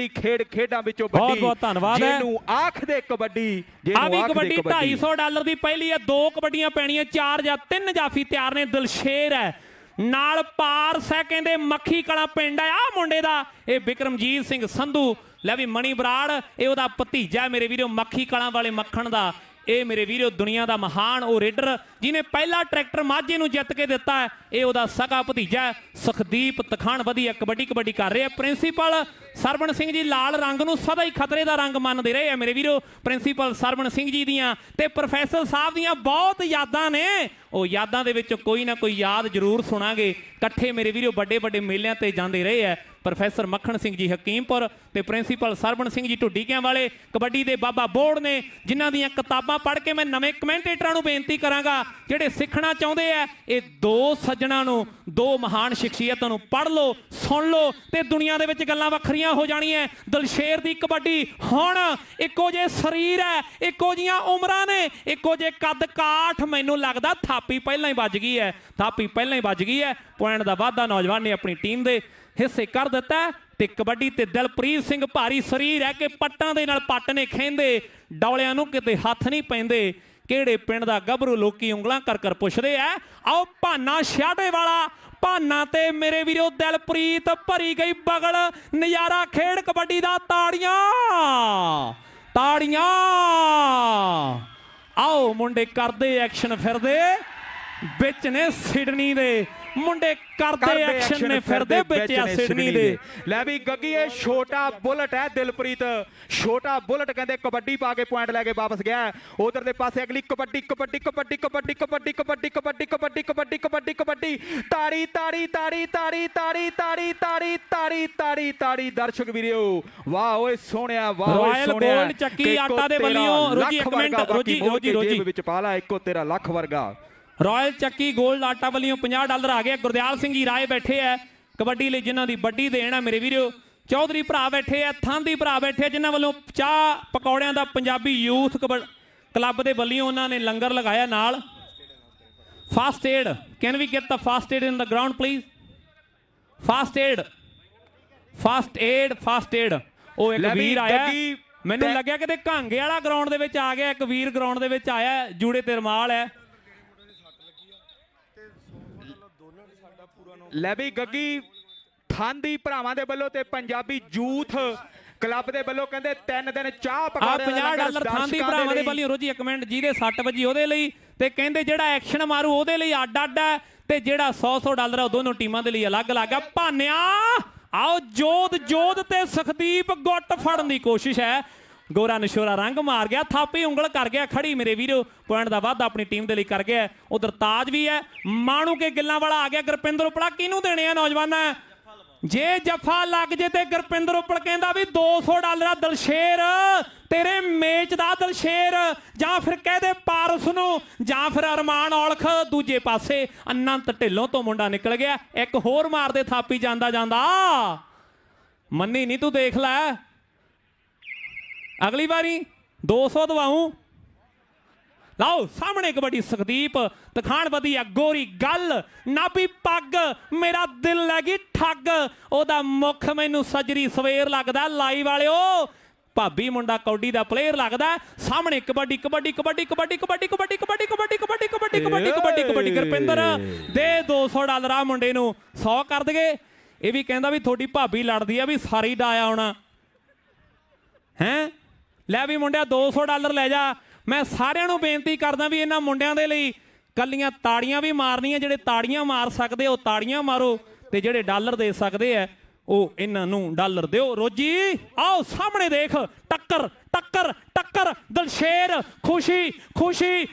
ਖੇਡਾਂ ਵਿੱਚੋਂ ਬਹੁਤ ਧੰਨਵਾਦ ਹੈ ਜਿਹਨੂੰ ਆਖਦੇ ਕਬੱਡੀ। ਆ ਵੀ ਕਬੱਡੀ $250 ਦੀ ਪਹਿਲੀ ਹੈ। 2 ਕਬੱਡੀਆਂ ਪੈਣੀਆਂ, 4 ਜਾਂ 3 ਜਾਫੀ ਤਿਆਰ ਨੇ। ਦਿਲਸ਼ੇਰ ਹੈ ਨਾਲ, ਪਾਰਸ ਹੈ, ਕਹਿੰਦੇ ਮੱਖੀ ਕਲਾਂ ਪਿੰਡ ਹੈ ਆ ਮੁੰਡੇ ਦਾ। ਇਹ ਬਿਕਰਮਜੀਤ ਸਿੰਘ ਸੰਧੂ। ਲੈ ਵੀ ਮਣੀ ਬਰਾੜ, ਇਹ ਉਹਦਾ ਭਤੀਜਾ ਮੇਰੇ ਵੀਰੋ, ਮੱਖੀ ਕਲਾਂ ਵਾਲੇ ਮੱਖਣ ਦਾ। ਇਹ ਮੇਰੇ ਵੀਰੋ ਦੁਨੀਆ ਦਾ ਮਹਾਨ ਉਹ ਰੇਡਰ ਜਿਹਨੇ ਪਹਿਲਾ ਟਰੈਕਟਰ ਮਾਝੇ ਨੂੰ ਜਿੱਤ ਕੇ ਦਿੱਤਾ ਹੈ। ਇਹ ਉਹਦਾ ਸਗਾ ਭਤੀਜਾ ਸੁਖਦੀਪ ਤਖਾਣ ਵਧੀਆ ਕਬੱਡੀ ਕਰ ਰਿਹਾ। ਪ੍ਰਿੰਸੀਪਲ ਸਰਵਣ ਸਿੰਘ ਜੀ ਲਾਲ ਰੰਗ ਨੂੰ ਸਦਾ ਹੀ ਖਤਰੇ ਦਾ ਰੰਗ ਮੰਨਦੇ ਰਹੇ ਆ ਮੇਰੇ ਵੀਰੋ। ਪ੍ਰਿੰਸੀਪਲ ਸਰਵਣ ਸਿੰਘ ਜੀ ਦੀਆਂ ਤੇ ਪ੍ਰੋਫੈਸਰ ਸਾਹਿਬ ਦੀਆਂ ਬਹੁਤ ਯਾਦਾਂ ਨੇ। ਉਹ ਯਾਦਾਂ ਦੇ ਵਿੱਚ ਕੋਈ ਨਾ ਕੋਈ ਯਾਦ ਜ਼ਰੂਰ ਸੁਣਾਂਗੇ। ਇਕੱਠੇ ਮੇਰੇ ਵੀਰੋ ਵੱਡੇ ਮੇਲਿਆਂ ਤੇ ਜਾਂਦੇ ਰਹੇ ਆ ਪ੍ਰੋਫੈਸਰ ਮੱਖਣ ਸਿੰਘ ਜੀ ਹਕੀਮਪੁਰ ਤੇ ਪ੍ਰਿੰਸੀਪਲ ਸਰਵਣ ਸਿੰਘ ਜੀ ਢੁੱਡੀਕਿਆਂ ਵਾਲੇ। ਕਬੱਡੀ ਦੇ ਬਾਬਾ ਬੋਰਡ ਨੇ, ਜਿਨ੍ਹਾਂ ਦੀਆਂ ਕਿਤਾਬਾਂ ਪੜ੍ਹ ਕੇ ਮੈਂ ਨਵੇਂ ਕਮੈਂਟੇਟਰਾਂ ਨੂੰ ਬੇਨਤੀ ਕਰਾਂਗਾ ਜਿਹੜੇ ਸਿੱਖਣਾ ਚਾਹੁੰਦੇ ਆ, ਇਹ 2 ਸੱਜਣਾ ਨੂੰ, 2 ਮਹਾਨ ਸ਼ਖਸੀਅਤਾਂ ਨੂੰ ਪੜ੍ਹ ਲਓ, ਸੁਣ ਲਓ ਤੇ ਦੁਨੀਆ ਦੇ ਵਿੱਚ ਗੱਲਾਂ ਵੱਖਰੀਆਂ ਹੋ ਜਾਣੀਆਂ। ਦਿਲਸ਼ੇਰ ਦੀ ਕਬੱਡੀ ਹੁਣ ਇੱਕੋ ਜਿਹੇ ਸਰੀਰ ਹੈ, ਇੱਕੋ ਜਿਹੀਆਂ ਉਮਰਾਂ ਨੇ, ਇੱਕੋ ਜਿਹੇ ਕੱਦ ਕਾਠ। ਮੈਨੂੰ ਲੱਗਦਾ ਥਾਪੀ ਪਹਿਲਾਂ ਹੀ ਵੱਜ ਗਈ ਹੈ। ਪੁਆਇੰਟ ਦਾ ਵਾਧਾ ਨੌਜਵਾਨ ਨੇ ਆਪਣੀ ਟੀਮ ਦੇ ਹਿੱਸੇ ਕਰ ਦਿੱਤਾ। ਤੇ ਕਬੱਡੀ ਤੇ ਦਿਲਪ੍ਰੀਤ ਸਿੰਘ ਭਾਰੀ ਸਰੀਰ ਹੈ ਕਿ ਪੱਟਾਂ ਦੇ ਨਾਲ ਪੱਟ ਨੇ ਖੇਂਦੇ, ਡੌਲਿਆਂ ਨੂੰ ਕਿਤੇ ਹੱਥ ਨਹੀਂ ਪੈਂਦੇ। ਕਿਹੜੇ ਪਿੰਡ ਦਾ ਗੱਭਰੂ ਲੋਕੀ ਉਂਗਲਾਂ ਕਰ ਪੁੱਛਦੇ ਆ। ਆਓ ਭਾਨਾ ਛਿਆਟੇ ਵਾਲਾ, ਭਾਨਾ ਤੇ ਮੇਰੇ ਵੀਰੋ ਦਿਲਪ੍ਰੀਤ ਭਰੀ ਗਈ ਬਗਲ। ਨਜ਼ਾਰਾ ਖੇਡ ਕਬੱਡੀ ਦਾ। ਤਾੜੀਆਂ। ਆਓ ਮੁੰਡੇ ਕਰਦੇ ਐਕਸ਼ਨ, ਫਿਰਦੇ ਵਿੱਚ ਨੇ ਸਿਡਨੀ ਦੇ ਮੁੰਡੇ, ਕਰਦੇ ਐਕਸ਼ਨ ਨੇ ਫਿਰਦੇ ਵਿੱਚ ਆ ਸਿਡਨੀ ਦੇ। ਲੈ ਵੀ ਗੱਗੀ ਇਹ ਛੋਟਾ ਬੁਲਟ ਹੈ ਦਿਲਪ੍ਰੀਤ, ਛੋਟਾ ਬੁਲਟ ਕਹਿੰਦੇ ਕਬੱਡੀ ਪਾ ਕੇ ਪੁਆਇੰਟ ਲੈ ਕੇ ਵਾਪਸ ਗਿਆ। ਉਧਰ ਦੇ ਪਾਸੇ ਅਗਲੀ ਕਬੱਡੀ ਤਾੜੀ ਦਰਸ਼ਕ ਵੀਰੋ, ਵਾਹ ਓਏ ਸੋਹਣਿਆ, ਵਾਹ ਓਏ ਸੋਹਣਿਆ। ਰਾਇਲ ਚੱਕੀ ਆਟਾ ਦੇ ਵੱਲੋਂ ਰੋਜੀ ਇੱਕ ਮਿੰਟ ਰੋਜੀ ਵਿੱਚ ਪਾ ਲਾ, ਇੱਕੋ ਤੇਰਾ ਲੱਖ ਵਰਗਾ। ਰਾਇਲ ਚੱਕੀ ਗੋਲਡ ਆਟਾ ਵੱਲੋਂ $50 ਆ ਗਿਆ। ਗੁਰਦਿਆਲ ਸਿੰਘ ਜੀ ਰਾਏ ਬੈਠੇ ਆ ਕਬੱਡੀ ਲਈ, ਜਿਨ੍ਹਾਂ ਦੀ ਵੱਡੀ ਦੇਣ ਆ ਮੇਰੇ ਵੀਰੋ। ਚੌਧਰੀ ਭਰਾ ਬੈਠੇ ਆ, ਥਾਂਦੀ ਭਰਾ ਬੈਠੇ ਆ, ਜਿਨ੍ਹਾਂ ਵੱਲੋਂ ਚਾਹ ਪਕੌੜਿਆਂ ਦਾ ਪੰਜਾਬੀ ਯੂਥ ਕਲੱਬ ਦੇ ਵੱਲੋਂ ਉਹਨਾਂ ਨੇ ਲੰਗਰ ਲਗਾਇਆ ਨਾਲ। First aid, can we get the first aid in the ground please? First aid first aid ਉਹ ਇੱਕ ਵੀਰ ਆਇਆ ਮੈਨੂੰ ਲੱਗਿਆ ਕਿਤੇ ਘਾਂਗੇ ਵਾਲਾ ਗਰਾਊਂਡ ਦੇ ਵਿੱਚ ਆ ਗਿਆ ਇੱਕ ਵੀਰ ਗਰਾਊਂਡ ਦੇ ਵਿੱਚ ਆਇਆ ਜੂੜੇ ਤੇ ਰਮਾਲ ਹੈ ਲੈ ਵੀ ਗੱਗੀ ਠਾਂਦੀ ਭਰਾਵਾਂ ਦੇ ਵੱਲੋਂ ਤੇ ਪੰਜਾਬੀ ਯੂਥ ਕਲੱਬ ਦੇ ਵੱਲੋਂ ਕਹਿੰਦੇ 3 ਦਿਨ ਚਾਹ ਪਕਾਉਣ ਦਾ $50 ਠਾਂਦੀ ਭਰਾਵਾਂ ਦੇ ਵੱਲੋਂ ਰੋਜੀ ਇੱਕ ਮਿੰਟ ਜਿਹਦੇ 6 ਵਜੀ ਉਹਦੇ ਲਈ ਤੇ ਕਹਿੰਦੇ ਜਿਹੜਾ ਐਕਸ਼ਨ ਮਾਰੂ ਉਹਦੇ ਲਈ ਅੱਡ ਹੈ ਤੇ ਜਿਹੜਾ $100 ਉਹ ਦੋਨੋਂ ਟੀਮਾਂ ਦੇ ਲਈ ਅਲੱਗ-ਅਲੱਗ ਆ ਭਾਨਿਆ ਆਓ ਜੋਧ ਤੇ ਸੁਖਦੀਪ ਗੁੱਟ ਫੜਨ ਦੀ ਕੋਸ਼ਿਸ਼ ਹੈ ਗੋਰਾ ਨਸ਼ੋਰਾ ਰੰਗ ਮਾਰ ਗਿਆ ਥਾਪੀ ਉਂਗਲ ਕਰ ਗਿਆ ਖੜੀ ਮੇਰੇ ਵੀਰੋ ਪੁਆਇੰਟ ਦਾ ਵਾਧਾ ਆਪਣੀ ਟੀਮ ਦੇ ਲਈ ਕਰ ਗਿਆ ਉਧਰ ਤਾਜ ਵੀ ਹੈ ਮਾਣੂ ਕੇ ਗਿੱਲਾਂ ਵਾਲਾ ਆ ਗਿਆ ਗੁਰਪਿੰਦਰ ਉਪਲਾ ਕਿਹਨੂੰ ਦੇਣੇ ਆ ਨੌਜਵਾਨਾਂ ਜੇ ਜੱਫਾ ਲੱਗ ਜੇ ਤੇ ਗੁਰਪਿੰਦਰ ਉਪਲ ਕਹਿੰਦਾ ਵੀ $200 ਦਲਸ਼ੇਰ ਤੇਰੇ ਮੇਚ ਦਾ ਦਲਸ਼ੇਰ ਜਾਂ ਫਿਰ ਕਹਦੇ ਪਾਰਸ ਨੂੰ ਜਾਂ ਫਿਰ ਅਰਮਾਨ ਔਲਖ ਦੂਜੇ ਪਾਸੇ ਅਨੰਤ ਢਿੱਲੋਂ ਤੋਂ ਮੁੰਡਾ ਨਿਕਲ ਗਿਆ ਇੱਕ ਹੋਰ ਮਾਰਦੇ ਥਾਪੀ ਜਾਂਦਾ ਮੰਨੀ ਨਹੀਂ ਤੂੰ ਦੇਖ ਲੈ ਅਗਲੀ ਵਾਰੀ 200 ਦਵਾਉਂ ਲਓ ਸਾਹਮਣੇ ਕਬੱਡੀ ਸੁਖਦੀਪ ਤਖਾਣ ਵਧੀਆ ਗੋਰੀ ਗੱਲ ਨਾਭੀ ਪੱਗ ਮੇਰਾ ਦਿਲ ਲੈ ਗਈ ਠੱਗ ਉਹਦਾ ਮੁੱਖ ਮੈਨੂੰ ਸਜਰੀ ਸਵੇਰ ਲੱਗਦਾ ਲਾਈਵ ਵਾਲਿਓ ਭਾਬੀ ਮੁੰਡਾ ਕੌਡੀ ਦਾ ਪਲੇਅਰ ਲੱਗਦਾ ਸਾਹਮਣੇ ਕਬੱਡੀ ਗੁਰਪਿੰਦਰ ਦੇ $200 ਆ ਮੁੰਡੇ ਨੂੰ 100 ਕਰ ਦਗੇ ਇਹ ਵੀ ਕਹਿੰਦਾ ਵੀ ਤੁਹਾਡੀ ਭਾਬੀ ਲੜਦੀ ਆ ਵੀ ਸਾਰੀ ਡਾਇਆ ਆਉਣਾ ਹੈਂ ਲੈ ਵੀ ਮੁੰਡਿਆ $200 ਲੈ ਜਾ ਮੈਂ ਸਾਰਿਆਂ ਨੂੰ ਬੇਨਤੀ ਕਰਦਾ ਵੀ ਇਹਨਾਂ ਮੁੰਡਿਆਂ ਦੇ ਲਈ ਕੱਲੀਆਂ ਤਾੜੀਆਂ ਵੀ ਮਾਰਨੀਆਂ ਜਿਹੜੇ ਤਾੜੀਆਂ ਮਾਰ ਸਕਦੇ ਉਹ ਤਾੜੀਆਂ ਮਾਰੋ ਤੇ ਜਿਹੜੇ ਡਾਲਰ ਦੇ ਸਕਦੇ ਆ ਉਹ ਇਹਨਾਂ ਨੂੰ ਡਾਲਰ ਦਿਓ ਰੋਜੀ ਆਓ ਸਾਹਮਣੇ ਦੇਖ ਟੱਕਰ ਦਲਸ਼ੇਰ ਖੁਸ਼ੀ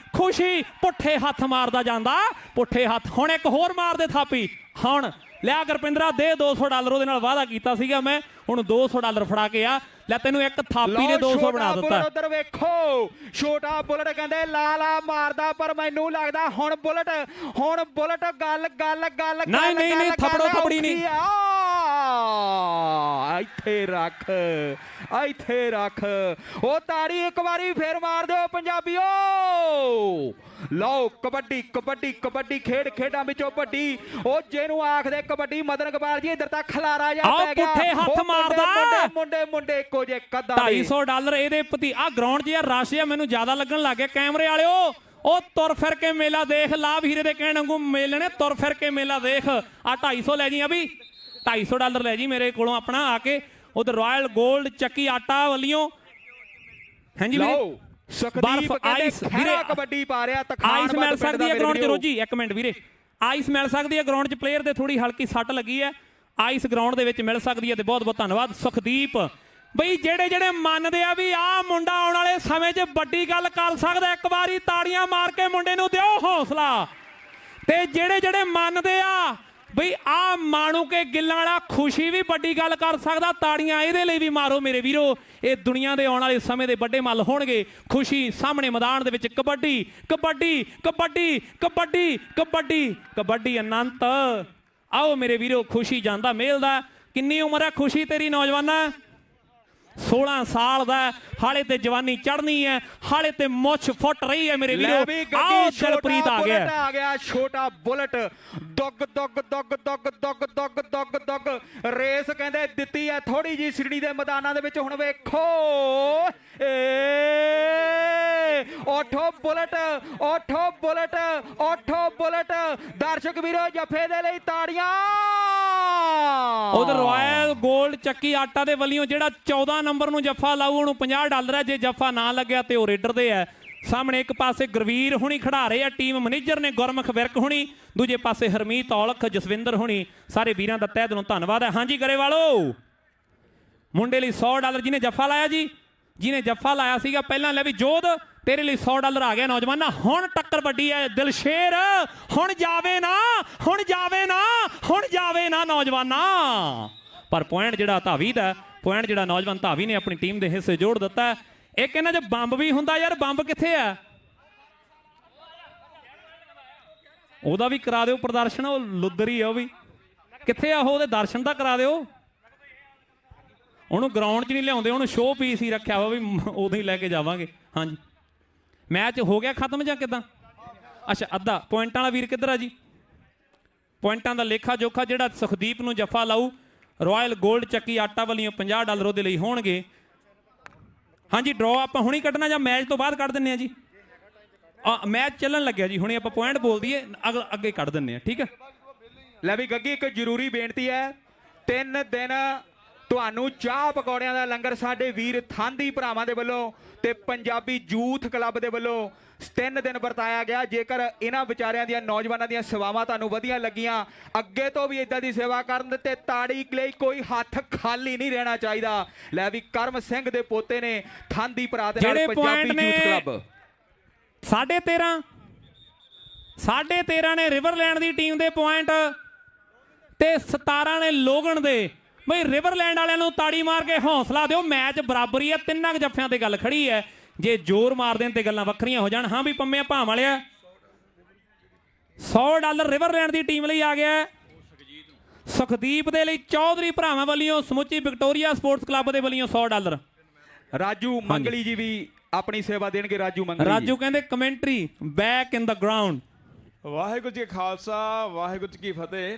ਪੁੱਠੇ ਹੱਥ ਮਾਰਦਾ ਜਾਂਦਾ ਪੁੱਠੇ ਹੱਥ ਹੁਣ ਇੱਕ ਹੋਰ ਮਾਰਦੇ ਥਾਪੀ ਹੁਣ ਲਿਆ ਗੁਰਪਿੰਦਰਾ ਦੇ $200 ਉਹਦੇ ਨਾਲ ਵਾਅਦਾ ਕੀਤਾ ਸੀਗਾ ਮੈਂ ਹੁਣ $200 ਫੜਾ ਕੇ ਆ ਲੈ ਤੈਨੂੰ ਇੱਕ ਥਾਪੀ ਨੇ 200 ਬਣਾ ਦਿੱਤਾ ਉਧਰ ਵੇਖੋ ਛੋਟਾ ਬੁਲਟ ਕਹਿੰਦੇ ਲਾਲਾ ਮਾਰਦਾ ਪਰ ਮੈਨੂੰ ਲੱਗਦਾ ਹੁਣ ਬੁਲਟ ਗੱਲ ਨਹੀਂ ਥਪੜੋ ਥਪੜੀ ਨਹੀਂ ਇੱਥੇ ਰੱਖ ਉਹ ਤਾੜੀ ਇੱਕ ਵਾਰੀ ਫੇਰ ਮਾਰ ਦਿਓ ਪੰਜਾਬੀਓ ਲਓ ਕਬੱਡੀ ਖੇਡਾਂ ਵਿੱਚੋਂ ਵੱਡੀ ਉਹ ਜਿਹਨੂੰ ਆਖਦੇ ਕਬੱਡੀ ਮਦਨ ਗੋਪਾਲ ਜੀ ਇੱਧਰ ਤੱਕ ਖਲਾਰਾ ਜਾ ਪੈ ਗਿਆ ਪੁੱਠੇ ਹੱਥ ਮਾਰਦਾ ਮੁੰਡੇ ਇੱਕੋ ਜੇ ਕੱਦਾ $250 ਇਹਦੇ ਪਤੀ ਆ ਗਰਾਊਂਡ 'ਚ ਯਾਰ ਰਸ਼ ਜਿਹਾ ਮੈਨੂੰ ਜ਼ਿਆਦਾ ਲੱਗਣ ਲੱਗ ਗਿਆ ਕੈਮਰੇ ਵਾਲਿਓ ਉਹ ਤੁਰ ਫਿਰ ਕੇ ਮੇਲਾ ਦੇਖ ਲਾਭ ਹੀਰੇ ਦੇ ਕਹਿਣ ਵਾਂਗੂ ਮੇਲੇ ਨੇ ਤੁਰ ਫਿਰ ਕੇ ਮੇਲਾ ਦੇਖ ਆ 250 ਲੈ ਜੀ ਅਭੀ $250 ਲੈ ਜੀ ਮੇਰੇ ਕੋਲੋਂ ਆਪਣਾ ਆ ਕੇ ਉਧਰ ਰਾਇਲ 골ਡ ਚੱਕੀ ਆਟਾ ਵੱਲੋਂ ਹਾਂਜੀ ਵੀਰੇ ਸੁਖਦੀਪ ਆਈਸ ਵੀਰੇ ਕਬੱਡੀ ਪਾ ਰਿਹਾ ਤਖਾਣ ਆਈਸ ਮਿਲ ਸਕਦੀ ਹੈ ਗਰਾਊਂਡ 'ਚ ਰੋਜੀ ਇੱਕ ਮਿੰਟ ਵੀਰੇ ਆਈਸ ਮਿਲ ਸਕਦੀ ਹੈ ਗਰਾਊਂਡ 'ਚ ਪਲੇਅਰ ਦੇ ਥੋੜੀ ਹਲਕੀ ਸੱਟ ਲੱਗੀ ਹੈ ਆਈਸ ਗਰਾਊਂਡ ਦੇ ਵਿੱਚ ਮਿਲ ਸਕਦੀ ਹੈ ਤੇ ਬਹੁਤ ਬਹੁਤ ਧੰਨਵਾਦ ਸੁਖਦੀਪ ਬਈ ਜਿਹੜੇ ਮੰਨਦੇ ਆ ਵੀ ਆਹ ਮੁੰਡਾ ਆਉਣ ਵਾਲੇ ਸਮੇਂ 'ਚ ਵੱਡੀ ਗੱਲ ਕਰ ਸਕਦਾ ਇੱਕ ਵਾਰੀ ਤਾੜੀਆਂ ਮਾਰ ਕੇ ਮੁੰਡੇ ਨੂੰ ਦਿਓ ਹੌਸਲਾ ਤੇ ਜਿਹੜੇ ਮੰਨਦੇ ਆ ਬਈ ਆ ਮਾਣੂ ਕੇ ਗਿੱਲਾਂ ਵਾਲਾ ਖੁਸ਼ੀ ਵੀ ਵੱਡੀ ਗੱਲ ਕਰ ਸਕਦਾ ਤਾੜੀਆਂ ਇਹਦੇ ਲਈ ਵੀ ਮਾਰੋ ਮੇਰੇ ਵੀਰੋ ਇਹ ਦੁਨੀਆ ਦੇ ਆਉਣ ਵਾਲੇ ਸਮੇਂ ਦੇ ਵੱਡੇ ਮੱਲ ਹੋਣਗੇ ਖੁਸ਼ੀ ਸਾਹਮਣੇ ਮੈਦਾਨ ਦੇ ਵਿੱਚ ਕਬੱਡੀ ਅਨੰਤ ਆਓ ਮੇਰੇ ਵੀਰੋ ਖੁਸ਼ੀ ਜਾਂਦਾ ਮੇਲਦਾ ਕਿੰਨੀ ਉਮਰ ਹੈ ਖੁਸ਼ੀ ਤੇਰੀ ਨੌਜਵਾਨਾ 16 ਸਾਲ ਦਾ ਹਾਲੇ ਤੇ ਜਵਾਨੀ ਚੜ੍ਹਨੀ ਹੈ ਹਾਲੇ ਤੇ ਮੁੱਛ ਫੁੱਟ ਰਹੀ ਹੈ ਮੇਰੇ ਵੀਰੋ ਆਓ ਦਿਲਪ੍ਰੀਤ ਆ ਗਿਆ ਛੋਟਾ ਬੁਲਟ ਦੁੱਗ ਰੇਸ ਕਹਿੰਦੇ ਦਿੱਤੀ ਹੈ ਥੋੜੀ ਜੀ ਸਿਰੜੀ ਦੇ ਮੈਦਾਨਾਂ ਦੇ ਵਿੱਚ ਹੁਣ ਵੇਖੋ ਓਠੋ ਬੁਲਟ ਦਰਸ਼ਕ ਵੀਰੋ ਜੱਫੇ ਦੇ ਲਈ ਤਾੜੀਆਂ ਉਧਰ ਰਾਇਲ 골ਡ ਚੱਕੀ ਆਟਾ ਦੇ ਵੱਲੋਂ ਜਿਹੜਾ 14 ਨੰਬਰ ਨੂੰ ਜੱਫਾ ਲਾਊ ਉਹਨੂੰ $50 ਹੈ ਜੇ ਜੱਫਾ ਨਾ ਲੱਗਿਆ ਤੇ ਉਹ ਰੇਡਰ ਦੇ ਹੈ ਸਾਹਮਣੇ ਇੱਕ ਪਾਸੇ ਗੁਰਵੀਰ ਹੁਣੀ ਖੜਾ ਰਹੇ ਆ ਟੀਮ ਮੈਨੇਜਰ ਨੇ ਗੁਰਮੁਖ ਵਿਰਕ ਹੁਣੀ ਦੂਜੇ ਪਾਸੇ ਹਰਮੀਤ ਔਲਖ ਜਸਵਿੰਦਰ ਹੁਣੀ ਸਾਰੇ ਵੀਰਾਂ ਦਾ ਤਹਿ ਦਿਲੋਂ ਧੰਨਵਾਦ ਹੈ ਹਾਂਜੀ ਗਰੇਵਾਲੋ ਮੁੰਡੇ ਲਈ $100 ਜਿਹਨੇ ਜੱਫਾ ਲਾਇਆ ਜੀ ਜਿਹਨੇ ਜੱਫਾ ਲਾਇਆ ਸੀਗਾ ਪਹਿਲਾਂ ਲੈ ਵੀ ਜੋਧ ਤੇਰੇ ਲਈ $100 ਆ ਗਿਆ ਨੌਜਵਾਨਾ ਹੁਣ ਟੱਕਰ ਵੱਡੀ ਹੈ ਦਿਲਸ਼ੇਰ ਹੁਣ ਜਾਵੇ ਨਾ ਨੌਜਵਾਨਾ ਪਰ ਪੁਆਇੰਟ ਜਿਹੜਾ ਧਾਵੀ ਦਾ ਪੁਆਇੰਟ ਜਿਹੜਾ ਨੌਜਵਾਨ ਧਾਵੀ ਨੇ ਆਪਣੀ ਟੀਮ ਦੇ ਹਿੱਸੇ ਜੋੜ ਦਿੱਤਾ ਇੱਕ ਇਹਨਾਂ 'ਚ ਬੰਬ ਵੀ ਹੁੰਦਾ ਯਾਰ ਬੰਬ ਕਿੱਥੇ ਆ ਉਹਦਾ ਵੀ ਕਰਾ ਦਿਓ ਪ੍ਰਦਰਸ਼ਨ ਉਹ ਲੁੱਦਰੀ ਆ ਉਹ ਵੀ ਕਿੱਥੇ ਆ ਉਹਦੇ ਦਰਸ਼ਨ ਤਾਂ ਕਰਾ ਦਿਓ ਉਹਨੂੰ ਗਰਾਊਂਡ 'ਚ ਨਹੀਂ ਲਿਆਉਂਦੇ ਉਹਨੂੰ ਸ਼ੋਅ ਪੀਸ ਹੀ ਰੱਖਿਆ ਵਾ ਵੀ ਉਦੋਂ ਹੀ ਲੈ ਕੇ ਜਾਵਾਂਗੇ ਹਾਂਜੀ ਮੈਚ ਹੋ ਗਿਆ ਖਤਮ ਜਾਂ ਕਿਦਾਂ ਅੱਛਾ ਅੱਧਾ ਪੁਆਇੰਟਾਂ ਵਾਲਾ ਵੀਰ ਕਿੱਧਰ ਆ ਜੀ ਪੁਆਇੰਟਾਂ ਦਾ ਲੇਖਾ ਜੋਖਾ ਜਿਹੜਾ ਸੁਖਦੀਪ ਨੂੰ ਜੱਫਾ ਲਾਊ ਰਾਇਲ ਗੋਲਡ ਚੱਕੀ ਆਟਾ ਵੱਲੋਂ $50 ਉਹਦੇ ਲਈ ਹੋਣਗੇ। ਹਾਂਜੀ ਡਰਾਅ ਆਪਾਂ ਹੁਣੀ ਕੱਢਣਾ ਜਾਂ ਮੈਚ ਤੋਂ ਬਾਅਦ ਕੱਢ ਦਿੰਨੇ ਆ ਜੀ? ਮੈਚ ਚੱਲਣ ਲੱਗਿਆ ਜੀ, ਹੁਣੇ ਆਪਾਂ ਪੁਆਇੰਟ ਬੋਲ ਦਈਏ, ਅੱਗੇ ਕੱਢ ਦਿੰਨੇ ਆ, ਠੀਕ ਹੈ। ਲੈ ਵੀ ਗੱਗੀ ਇੱਕ ਜ਼ਰੂਰੀ ਬੇਨਤੀ ਹੈ, 3 ਦਿਨ ਤੁਹਾਨੂੰ ਚਾਹ ਪਕੌੜਿਆਂ ਦਾ ਲੰਗਰ ਸਾਡੇ ਵੀਰ ਥਾਂਦੀ ਭਰਾਵਾਂ ਦੇ ਵੱਲੋਂ ਤੇ ਪੰਜਾਬੀ ਯੂਥ ਕਲੱਬ ਦੇ ਵੱਲੋਂ 3 ਦਿਨ ਵਰਤਾਇਆ ਗਿਆ। ਜੇਕਰ ਇਹਨਾਂ ਵਿਚਾਰਿਆਂ ਦੀਆਂ ਨੌਜਵਾਨਾਂ ਦੀਆਂ ਸੇਵਾਵਾਂ ਤੁਹਾਨੂੰ ਵਧੀਆ ਲੱਗੀਆਂ, ਅੱਗੇ ਤੋਂ ਵੀ ਇਦਾਂ ਦੀ ਸੇਵਾ ਕਰਨ ਤੇ ਤਾੜੀ ਲਈ ਕੋਈ ਹੱਥ ਖਾਲੀ ਨਹੀਂ ਰਹਿਣਾ ਚਾਹੀਦਾ। ਲੈ ਵੀ ਕਰਮ ਸਿੰਘ ਦੇ ਪੋਤੇ ਨੇ ਥਾਂਦੀ ਭਰਾ ਦੇ ਨਾਲ ਪੰਜਾਬੀ ਯੂਥ ਕਲੱਬ 13.5 ਨੇ ਰਿਵਰਲੈਂਡ ਦੀ ਟੀਮ ਦੇ ਪੁਆਇੰਟ ਤੇ 17 ਨੇ ਲੋਗਣ ਦੇ। ਬਈ ਰਿਵਰਲੈਂਡ ਵਾਲਿਆਂ ਨੂੰ ਤਾੜੀ ਮਾਰ ਕੇ ਹੌਸਲਾ ਦਿਓ, ਮੈਚ ਬਰਾਬਰੀ ਹੈ, 3 ਜੱਫਿਆਂ ਤੇ ਗੱਲ ਖੜੀ ਹੈ। ਜੇ ਜ਼ੋਰ ਮਾਰ ਦੇਣ ਤੇ ਗੱਲਾਂ ਵੱਖਰੀਆਂ ਹੋ ਜਾਣ। ਹਾਂ ਵੀ ਪੰਮਿਆ ਭਾਂ ਵਾਲਿਆ $100 ਰਿਵਰਲੈਂਡ ਦੀ ਟੀਮ ਲਈ ਆ ਗਿਆ। ਸੁਖਦੀਪ ਦੇ ਲਈ ਚੌਧਰੀ ਭਰਾਵਾਂ ਵੱਲੋਂ ਸਮੁੱਚੀ ਵਿਕਟੋਰੀਆ ਸਪੋਰਟਸ ਕਲੱਬ ਦੇ ਵੱਲੋਂ $100। ਰਾਜੂ ਮੰਗਲੀ ਜੀ ਵੀ ਆਪਣੀ ਸੇਵਾ ਦੇਣਗੇ। ਰਾਜੂ ਕਹਿੰਦੇ commentary back in the ground. Waheguru ji Khalsa Waheguru ji ਕੀ ਫਤਿਹ।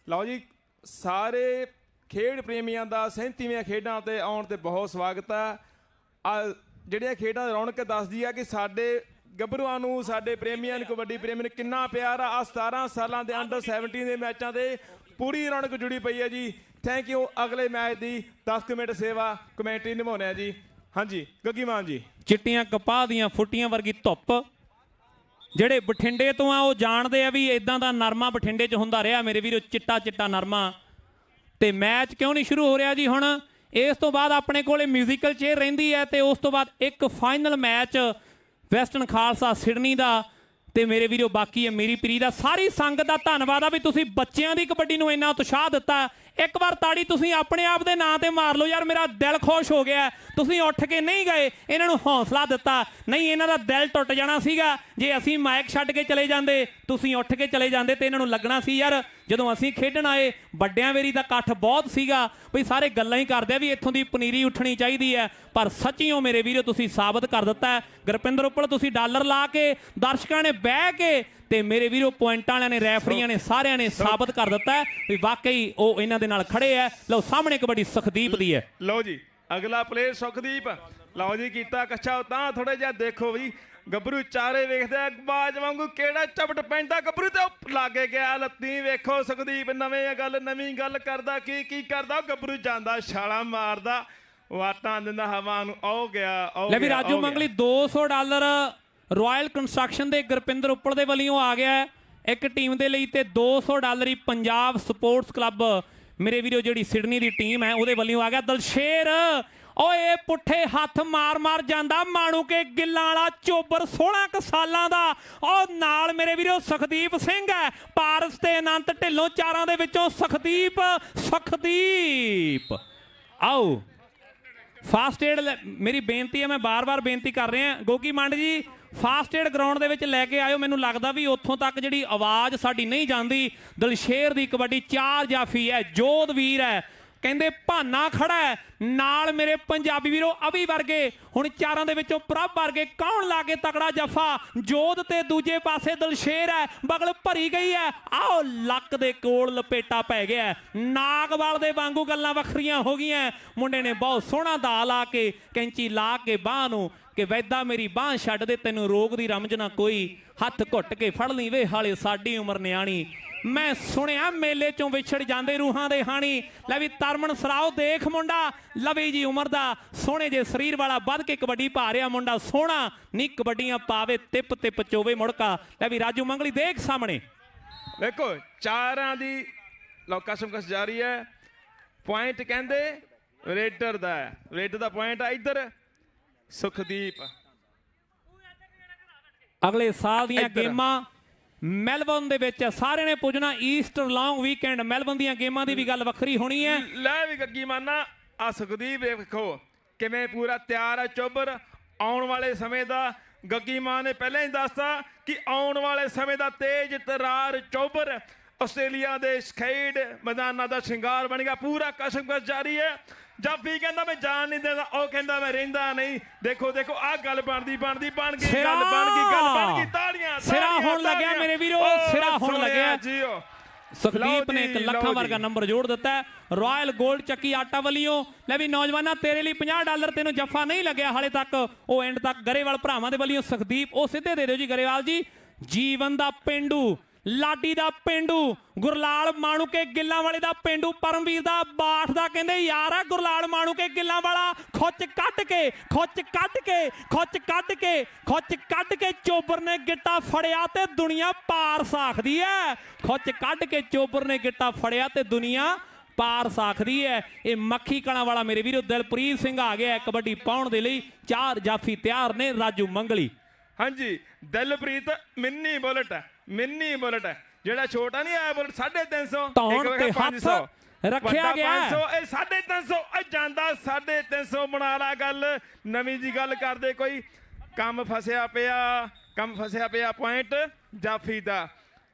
ਲਓ ਜੀ, ਸਾਰੇ ਖੇਡ ਪ੍ਰੇਮੀਆਂ ਦਾ 37ਵੀਆਂ ਖੇਡਾਂ ਤੇ ਆਉਣ ਤੇ ਬਹੁਤ ਸਵਾਗਤ ਹੈ। ਜਿਹੜੀਆਂ ਖੇਡਾਂ ਦੀ ਰੌਣਕ ਦੱਸਦੀ ਆ ਕਿ ਸਾਡੇ ਗੱਭਰੂਆਂ ਨੂੰ, ਸਾਡੇ ਪ੍ਰੇਮੀਆਂ ਨੂੰ, ਕਬੱਡੀ ਪ੍ਰੇਮੀਆਂ ਨੂੰ ਕਿੰਨਾ ਪਿਆਰ ਆ। 17 ਸਾਲਾਂ ਦੇ ਅੰਡਰ 17 ਦੇ ਮੈਚਾਂ ਤੇ ਪੂਰੀ ਰੌਣਕ ਜੁੜੀ ਪਈ ਹੈ ਜੀ। Thank you. ਅਗਲੇ ਮੈਚ ਦੀ 10 ਮਿੰਟ ਸੇਵਾ ਕਮੈਂਟਰੀ ਨਿਭਾਉਣੇ ਆ ਜੀ। ਹਾਂਜੀ ਗੱਗੀ ਮਾਨ ਜੀ। ਚਿੱਟੀਆਂ ਕਪਾਹ ਦੀਆਂ ਫੁੱਟੀਆਂ ਵਰਗੀ ਧੁੱਪ, ਜਿਹੜੇ ਬਠਿੰਡੇ ਤੋਂ ਆ ਉਹ ਜਾਣਦੇ ਆ ਵੀ ਇਦਾਂ ਦਾ ਨਰਮਾ ਬਠਿੰਡੇ 'ਚ ਹੁੰਦਾ ਰਿਹਾ ਮੇਰੇ ਵੀਰੋ, ਚਿੱਟਾ ਨਰਮਾ। ਤੇ ਮੈਚ ਕਿਉਂ ਨਹੀਂ ਸ਼ੁਰੂ ਹੋ ਰਿਹਾ ਜੀ ਹੁਣ? ਇਸ ਤੋਂ ਬਾਅਦ ਆਪਣੇ ਕੋਲੇ ਮਿਊਜ਼ੀਕਲ ਚੇਅਰ ਰਹਿੰਦੀ ਹੈ ਤੇ ਉਸ ਤੋਂ ਬਾਅਦ ਇੱਕ final match western Khalsa Sydney ਦਾ ਤੇ ਮੇਰੇ ਵੀਰੋ ਬਾਕੀ ਹੈ ਮੇਰੀ ਪੀਰੀ ਦਾ। ਸਾਰੀ ਸੰਗਤ ਦਾ ਧੰਨਵਾਦ ਆ ਵੀ ਤੁਸੀਂ ਬੱਚਿਆਂ ਦੀ ਕਬੱਡੀ ਨੂੰ ਇੰਨਾ ਉਤਸ਼ਾਹ ਦਿੱਤਾ। ਇੱਕ ਵਾਰ ਤਾੜੀ ਤੁਸੀਂ ਆਪਣੇ ਆਪ ਦੇ ਨਾਂ ਤੇ ਮਾਰ ਲਓ ਯਾਰ, ਮੇਰਾ ਦਿਲ ਖੁਸ਼ ਹੋ ਗਿਆ। ਤੁਸੀਂ ਉੱਠ ਕੇ ਨਹੀਂ ਗਏ, ਇਹਨਾਂ ਨੂੰ ਹੌਸਲਾ ਦਿੱਤਾ। ਨਹੀਂ ਇਹਨਾਂ ਦਾ ਦਿਲ ਟੁੱਟ ਜਾਣਾ ਸੀਗਾ ਜੇ ਅਸੀਂ ਮਾਈਕ ਛੱਡ ਕੇ ਚਲੇ ਜਾਂਦੇ, ਤੁਸੀਂ ਉੱਠ ਕੇ ਚਲੇ ਜਾਂਦੇ ਤੇ ਇਹਨਾਂ ਨੂੰ ਲੱਗਣਾ ਸੀ ਯਾਰ ਜਦੋਂ ਅਸੀਂ ਖੇਡਣ ਆਏ ਵੱਡਿਆਂ ਵੇਰੀ ਦਾ ਇਕੱਠ ਬਹੁਤ ਸੀਗਾ ਬਈ ਸਾਰੇ ਗੱਲਾਂ ਹੀ ਕਰਦੇ ਵੀ ਇੱਥੋਂ ਦੀ ਪਨੀਰੀ ਉੱਠਣੀ ਚਾਹੀਦੀ ਹੈ। ਪਰ ਸੱਚੀਓ ਮੇਰੇ ਵੀਰੋ ਤੁਸੀਂ ਸਾਬਤ ਕਰ ਦਿੱਤਾ। ਗੁਰਪਿੰਦਰ ਉੱਪਲ ਤੁਸੀਂ ਡਾਲਰ ਲਾ ਕੇ, ਦਰਸ਼ਕਾਂ ਨੇ ਬਹਿ ਕੇ ਤੇ ਮੇਰੇ ਵੀਰੋ ਪੁਆਇੰਟਾਂ ਵਾਲਿਆਂ ਨੇ, ਰੈਫਰੀਆਂ ਨੇ, ਸਾਰਿਆਂ ਨੇ ਸਾਬਤ ਕਰ ਦਿੱਤਾ ਵੀ ਵਾਕਈ ਉਹ ਇਹਨਾਂ ਦੇ ਨਾਲ ਖੜੇ ਐ। ਲਓ ਸਾਹਮਣੇ ਕਬੱਡੀ ਸੁਖਦੀਪ ਦੀ ਹੈ। ਲਓ ਜੀ ਅਗਲਾ ਪਲੇਅਰ ਸੁਖਦੀਪ। ਲਓ ਜੀ ਕੀਤਾ ਕੱਚਾ ਤਾਂ ਥੋੜਾ ਜਿਹਾ ਦੇਖੋ ਵੀ ਗੱਭਰੂ ਚਾਰੇ ਵੇਖਦੇ ਆ ਬਾਜ ਵਾਂਗੂ ਕਿਹੜਾ ਝਪਟ ਪੈਂਦਾ ਗੱਭਰੂ ਤੇ ਲਾਗੇ ਗਿਆ ਲੱਤੀ। ਵੇਖੋ ਸੁਖਦੀਪ ਨਵੀਂ ਗੱਲ ਕਰਦਾ, ਕੀ ਕਰਦਾ ਗੱਭਰੂ ਜਾਂਦਾ ਛਾਲਾ ਮਾਰਦਾ, ਵਾਟਾਂ ਦਿੰਦਾ ਹਵਾ ਨੂੰ। ਆਉ ਗਿਆ ਲੈ ਵੀ ਰਾਜੂ ਮੰਗਲੀ $200 ਰਾਇਲ ਕੰਸਟਰਕਸ਼ਨ ਦੇ ਗੁਰਪਿੰਦਰ ਉੱਪਲ ਦੇ ਵੱਲੋਂ ਆ ਗਿਆ ਇੱਕ ਟੀਮ ਦੇ ਲਈ ਤੇ $200 ਹੀ ਪੰਜਾਬ ਸਪੋਰਟਸ ਕਲੱਬ ਮੇਰੇ ਵੀਰੋ ਜਿਹੜੀ ਸਿਡਨੀ ਦੀ ਟੀਮ ਹੈ ਉਹਦੇ ਵੱਲੋਂ ਆ ਗਿਆ। ਦਲਸ਼ੇਰ ਓਏ ਪੁੱਠੇ ਹੱਥ ਮਾਰ ਜਾਂਦਾ ਮਾਣੂ ਕੇ ਗਿੱਲਾਂ ਵਾਲਾ ਚੋਬਰ 16 ਕੁ ਸਾਲਾਂ ਦਾ। ਉਹ ਨਾਲ ਮੇਰੇ ਵੀਰੋ ਸੁਖਦੀਪ ਸਿੰਘ ਹੈ, ਪਾਰਸ ਤੇ ਅਨੰਤ ਢਿੱਲੋਂ, ਚਾਰਾਂ ਦੇ ਵਿੱਚੋਂ ਸੁਖਦੀਪ। ਆਓ ਫਾਸਟ ਏਡ ਮੇਰੀ ਬੇਨਤੀ ਹੈ, ਮੈਂ ਬਾਰ-ਬਾਰ ਬੇਨਤੀ ਕਰ ਰਿਹਾ ਗੋਗੀ ਮੰਡ ਜੀ, ਫਾਸਟ ਏਡ ਗਰਾਊਂਡ ਦੇ ਵਿੱਚ ਲੈ ਕੇ ਆਇਓ। ਮੈਨੂੰ ਲੱਗਦਾ ਵੀ ਉੱਥੋਂ ਤੱਕ ਜਿਹੜੀ ਆਵਾਜ਼ ਸਾਡੀ ਨਹੀਂ ਜਾਂਦੀ। ਦਲਸ਼ੇਰ ਦੀ ਕਬੱਡੀ 4 ਜਾਫੀ ਹੈ, ਜੋਧ ਵੀਰ ਹੈ, ਕਹਿੰਦੇ ਭਾਨਾ ਖੜਾ ਹੈ ਨਾਲ ਮੇਰੇ ਪੰਜਾਬੀ ਵੀਰੋ ਅਵੀ ਵਰਗੇ। ਹੁਣ ਚਾਰਾਂ ਦੇ ਵਿੱਚੋਂ ਪ੍ਰਭ ਵਰਗੇ ਕੌਣ ਲਾ ਕੇ ਤਕੜਾ ਜਫਾ? ਜੋਧ ਤੇ ਦੂਜੇ ਪਾਸੇ ਦਲਸ਼ੇਰ ਹੈ, ਬਗਲ ਭਰੀ ਗਈ ਹੈ। ਆਓ ਲੱਕ ਦੇ ਕੋਲ ਲਪੇਟਾ ਪੈ ਗਿਆ, ਨਾਗਵਾਲ ਦੇ ਵਾਂਗੂ ਗੱਲਾਂ ਵੱਖਰੀਆਂ ਹੋ ਗਈਆਂ। ਮੁੰਡੇ ਨੇ ਬਹੁਤ ਸੋਹਣਾ ਦਾ ਲਾ ਕੇ ਕੈਂਚੀ ਲਾ ਕੇ ਬਾਹ ਨੂੰ ਕਿ ਵੈਦਾ ਮੇਰੀ ਬਾਹ ਛੱਡ ਦੇ, ਤੈਨੂੰ ਰੋਗ ਦੀ ਰਮਜ ਨਾ ਕੋਈ, ਹੱਥ ਘੁੱਟ ਕੇ ਫੜ ਲਈ ਵੇ ਹਾਲੇ ਸਾਡੀ ਉਮਰ ਨਿਆਣੀ। ਮੈਂ ਸੁਣਿਆ ਮੇਲੇ ਚੋਂ ਵਿਛੜ ਜਾਂਦੇ ਰੂਹਾਂ ਦੇ ਹਾਣੀ। ਲੈ ਵੀ ਤਰਮਨ ਸਰਾਓ ਦੇਖ ਮੁੰਡਾ ਲਵੀ ਜੀ ਉਮਰ ਦਾ, ਸੋਹਣੇ ਜੇ ਸਰੀਰ ਵਾਲਾ ਵੱਧ ਕੇ ਕਬੱਡੀ ਪਾ ਰਿਹਾ ਮੁੰਡਾ, ਸੋਹਣਾ ਨਹੀਂ ਕਬੱਡੀਆਂ ਪਾਵੇ ਤਿਪ ਚੋਵੇ ਮੁੜਕਾ। ਲੈ ਵੀ ਰਾਜੂ ਮੰਗਲੀ ਦੇਖ ਸਾਹਮਣੇ ਵੇਖੋ ਚਾਰਾਂ ਦੀ ਕਸਮਕਸ ਜਾਰੀ ਹੈ। ਪੁਆਇੰਟ ਕਹਿੰਦੇ ਰੇਡਰ ਦਾ ਪੁਆਇੰਟ ਆ ਇੱਧਰ ਸੁਖਦੀਪ। ਅਗਲੇ ਸਾਲ ਦੀਆਂ ਗੇਮਾਂ ਮੈਲਬੌਰਨ ਦੇ ਵਿੱਚ ਸਾਰਿਆਂ ਨੇ ਪੁੱਜਣਾ। ਈਸਟਰ ਲੌਂਗ ਵੀਕਐਂਡ ਮੈਲਬੌਰਨ ਦੀਆਂ ਗੇਮਾਂ ਦੀ ਵੀ ਗੱਲ ਵੱਖਰੀ ਹੋਣੀ ਹੈ। ਲੈ ਵੀ ਗੱਗੀ ਮਾਨਾ ਆ ਸੁਖਦੀਪ ਵੇਖੋ ਕਿਵੇਂ ਪੂਰਾ ਤਿਆਰ ਹੈ ਚੋਬਰ ਆਉਣ ਵਾਲੇ ਸਮੇਂ ਦਾ। ਗੱਗੀ ਮਾਨ ਨੇ ਪਹਿਲਾਂ ਹੀ ਦੱਸਤਾ ਕਿ ਆਉਣ ਵਾਲੇ ਸਮੇਂ ਦਾ ਤੇਜ ਤਰਾਰ ਚੋਬਰ ਆਸਟ੍ਰੇਲੀਆ ਦੇ ਖੇਡ ਮੈਦਾਨਾਂ ਦਾ ਸ਼ਿੰਗਾਰ ਬਣ ਗਿਆ। ਪੂਰਾ ਕਸਮਕਸ ਜਾਰੀ ਹੈ। ਜਾਫੀ ਕਹਿੰਦਾ ਮੈਂ ਜਾਣ ਨਹੀਂ ਦਿੰਦਾ, ਉਹ ਕਹਿੰਦਾ ਮੈਂ ਰਹਿੰਦਾ ਨਹੀਂ। ਦੇਖੋ ਆਹ ਗੱਲ ਬਣ ਗਈ ਗੱਲ ਬਣ ਗਈ ਤਾੜੀਆਂ ਸਿਰਾ ਹੋਣ ਲੱਗਿਆ ਮੇਰੇ ਵੀਰੋ, ਸਿਰਾ ਹੋਣ ਲੱਗਿਆ। ਸੁਖਦੀਪ ਨੇ ਇੱਕ ਲੱਖਾਂ ਵਰਗਾ ਨੰਬਰ ਜੋੜ ਦਿੱਤਾ ਹੈ। ਰਾਇਲ ਗੋਲਡ ਚੱਕੀ ਆਟਾ ਵੱਲੋਂ ਲੈ ਵੀ ਨੌਜਵਾਨਾਂ ਤੇਰੇ ਲਈ $50 ਤੈਨੂੰ ਜੱਫਾ ਨਹੀਂ ਲੱਗਿਆ ਹਾਲੇ ਤੱਕ, ਉਹ ਐਂਡ ਤੱਕ ਗਰੇਵਾਲ ਭਰਾਵਾਂ ਦੇ ਵੱਲੋਂ ਸੁਖਦੀਪ ਉਹ ਸਿੱਧੇ ਦੇ ਦਿਓ ਜੀ ਗਰੇਵਾਲ ਜੀ। ਜੀਵਨ ਦਾ ਪਿੰਡੂ, ਲਾਡੀ ਦਾ ਪਿੰਡੂ, ਗੁਰਲਾਲ ਮਾਣੂਕੇ ਗਿੱਲਾਂ ਵਾਲੇ ਦਾ ਪਿੰਡੂ, ਪਰਮਵੀਰ ਦਾ ਬਾਠ ਦਾ ਕਹਿੰਦੇ ਯਾਰ ਆ ਗੁਰਲਾਲ ਮਾਣੂਕੇ ਗਿੱਲਾਂ ਵਾਲਾ ਖੁੱਚ ਕੱਢ ਕੇ ਚੋਬਰ ਨੇ ਗਿੱਟਾ ਫੜਿਆ ਤੇ ਦੁਨੀਆ ਪਾਰ ਸਾਖਦੀ ਹੈ। ਖੁੱਚ ਕੱਢ ਕੇ ਚੋਬਰ ਨੇ ਗਿੱਟਾ ਫੜਿਆ ਤੇ ਦੁਨੀਆ ਪਾਰ ਸਾਖਦੀ ਹੈ। ਇਹ ਮੱਖੀ ਕਲਾਂ ਵਾਲਾ ਮੇਰੇ ਵੀਰੋ ਦਿਲਪ੍ਰੀਤ ਸਿੰਘ ਆ ਗਿਆ ਕਬੱਡੀ ਪਾਉਣ ਦੇ ਲਈ। 4 ਜਾਫੀ ਤਿਆਰ ਨੇ। ਰਾਜੂ ਮੰਗਲੀ ਹਾਂਜੀ ਦਿਲਪ੍ਰੀਤ ਮਿੰਨੀ ਬੁਲਟ ਹੈ ਜਿਹੜਾ ਛੋਟਾ ਨਹੀਂ ਆਇਆ ਬੁਲਟ 350 ਧੌਣ ਤੇ ਹੱਥ ਰੱਖਿਆ ਗਿਆ 500 ਇਹ 350 ਇਹ ਜਾਂਦਾ 350 ਬਣਾ ਲਾ ਗੱਲ ਨਵੀਂ ਜੀ ਗੱਲ ਕਰਦੇ ਕੋਈ ਕੰਮ ਫਸਿਆ ਪਿਆ ਪੁਆਇੰਟ ਜਾਫੀ ਦਾ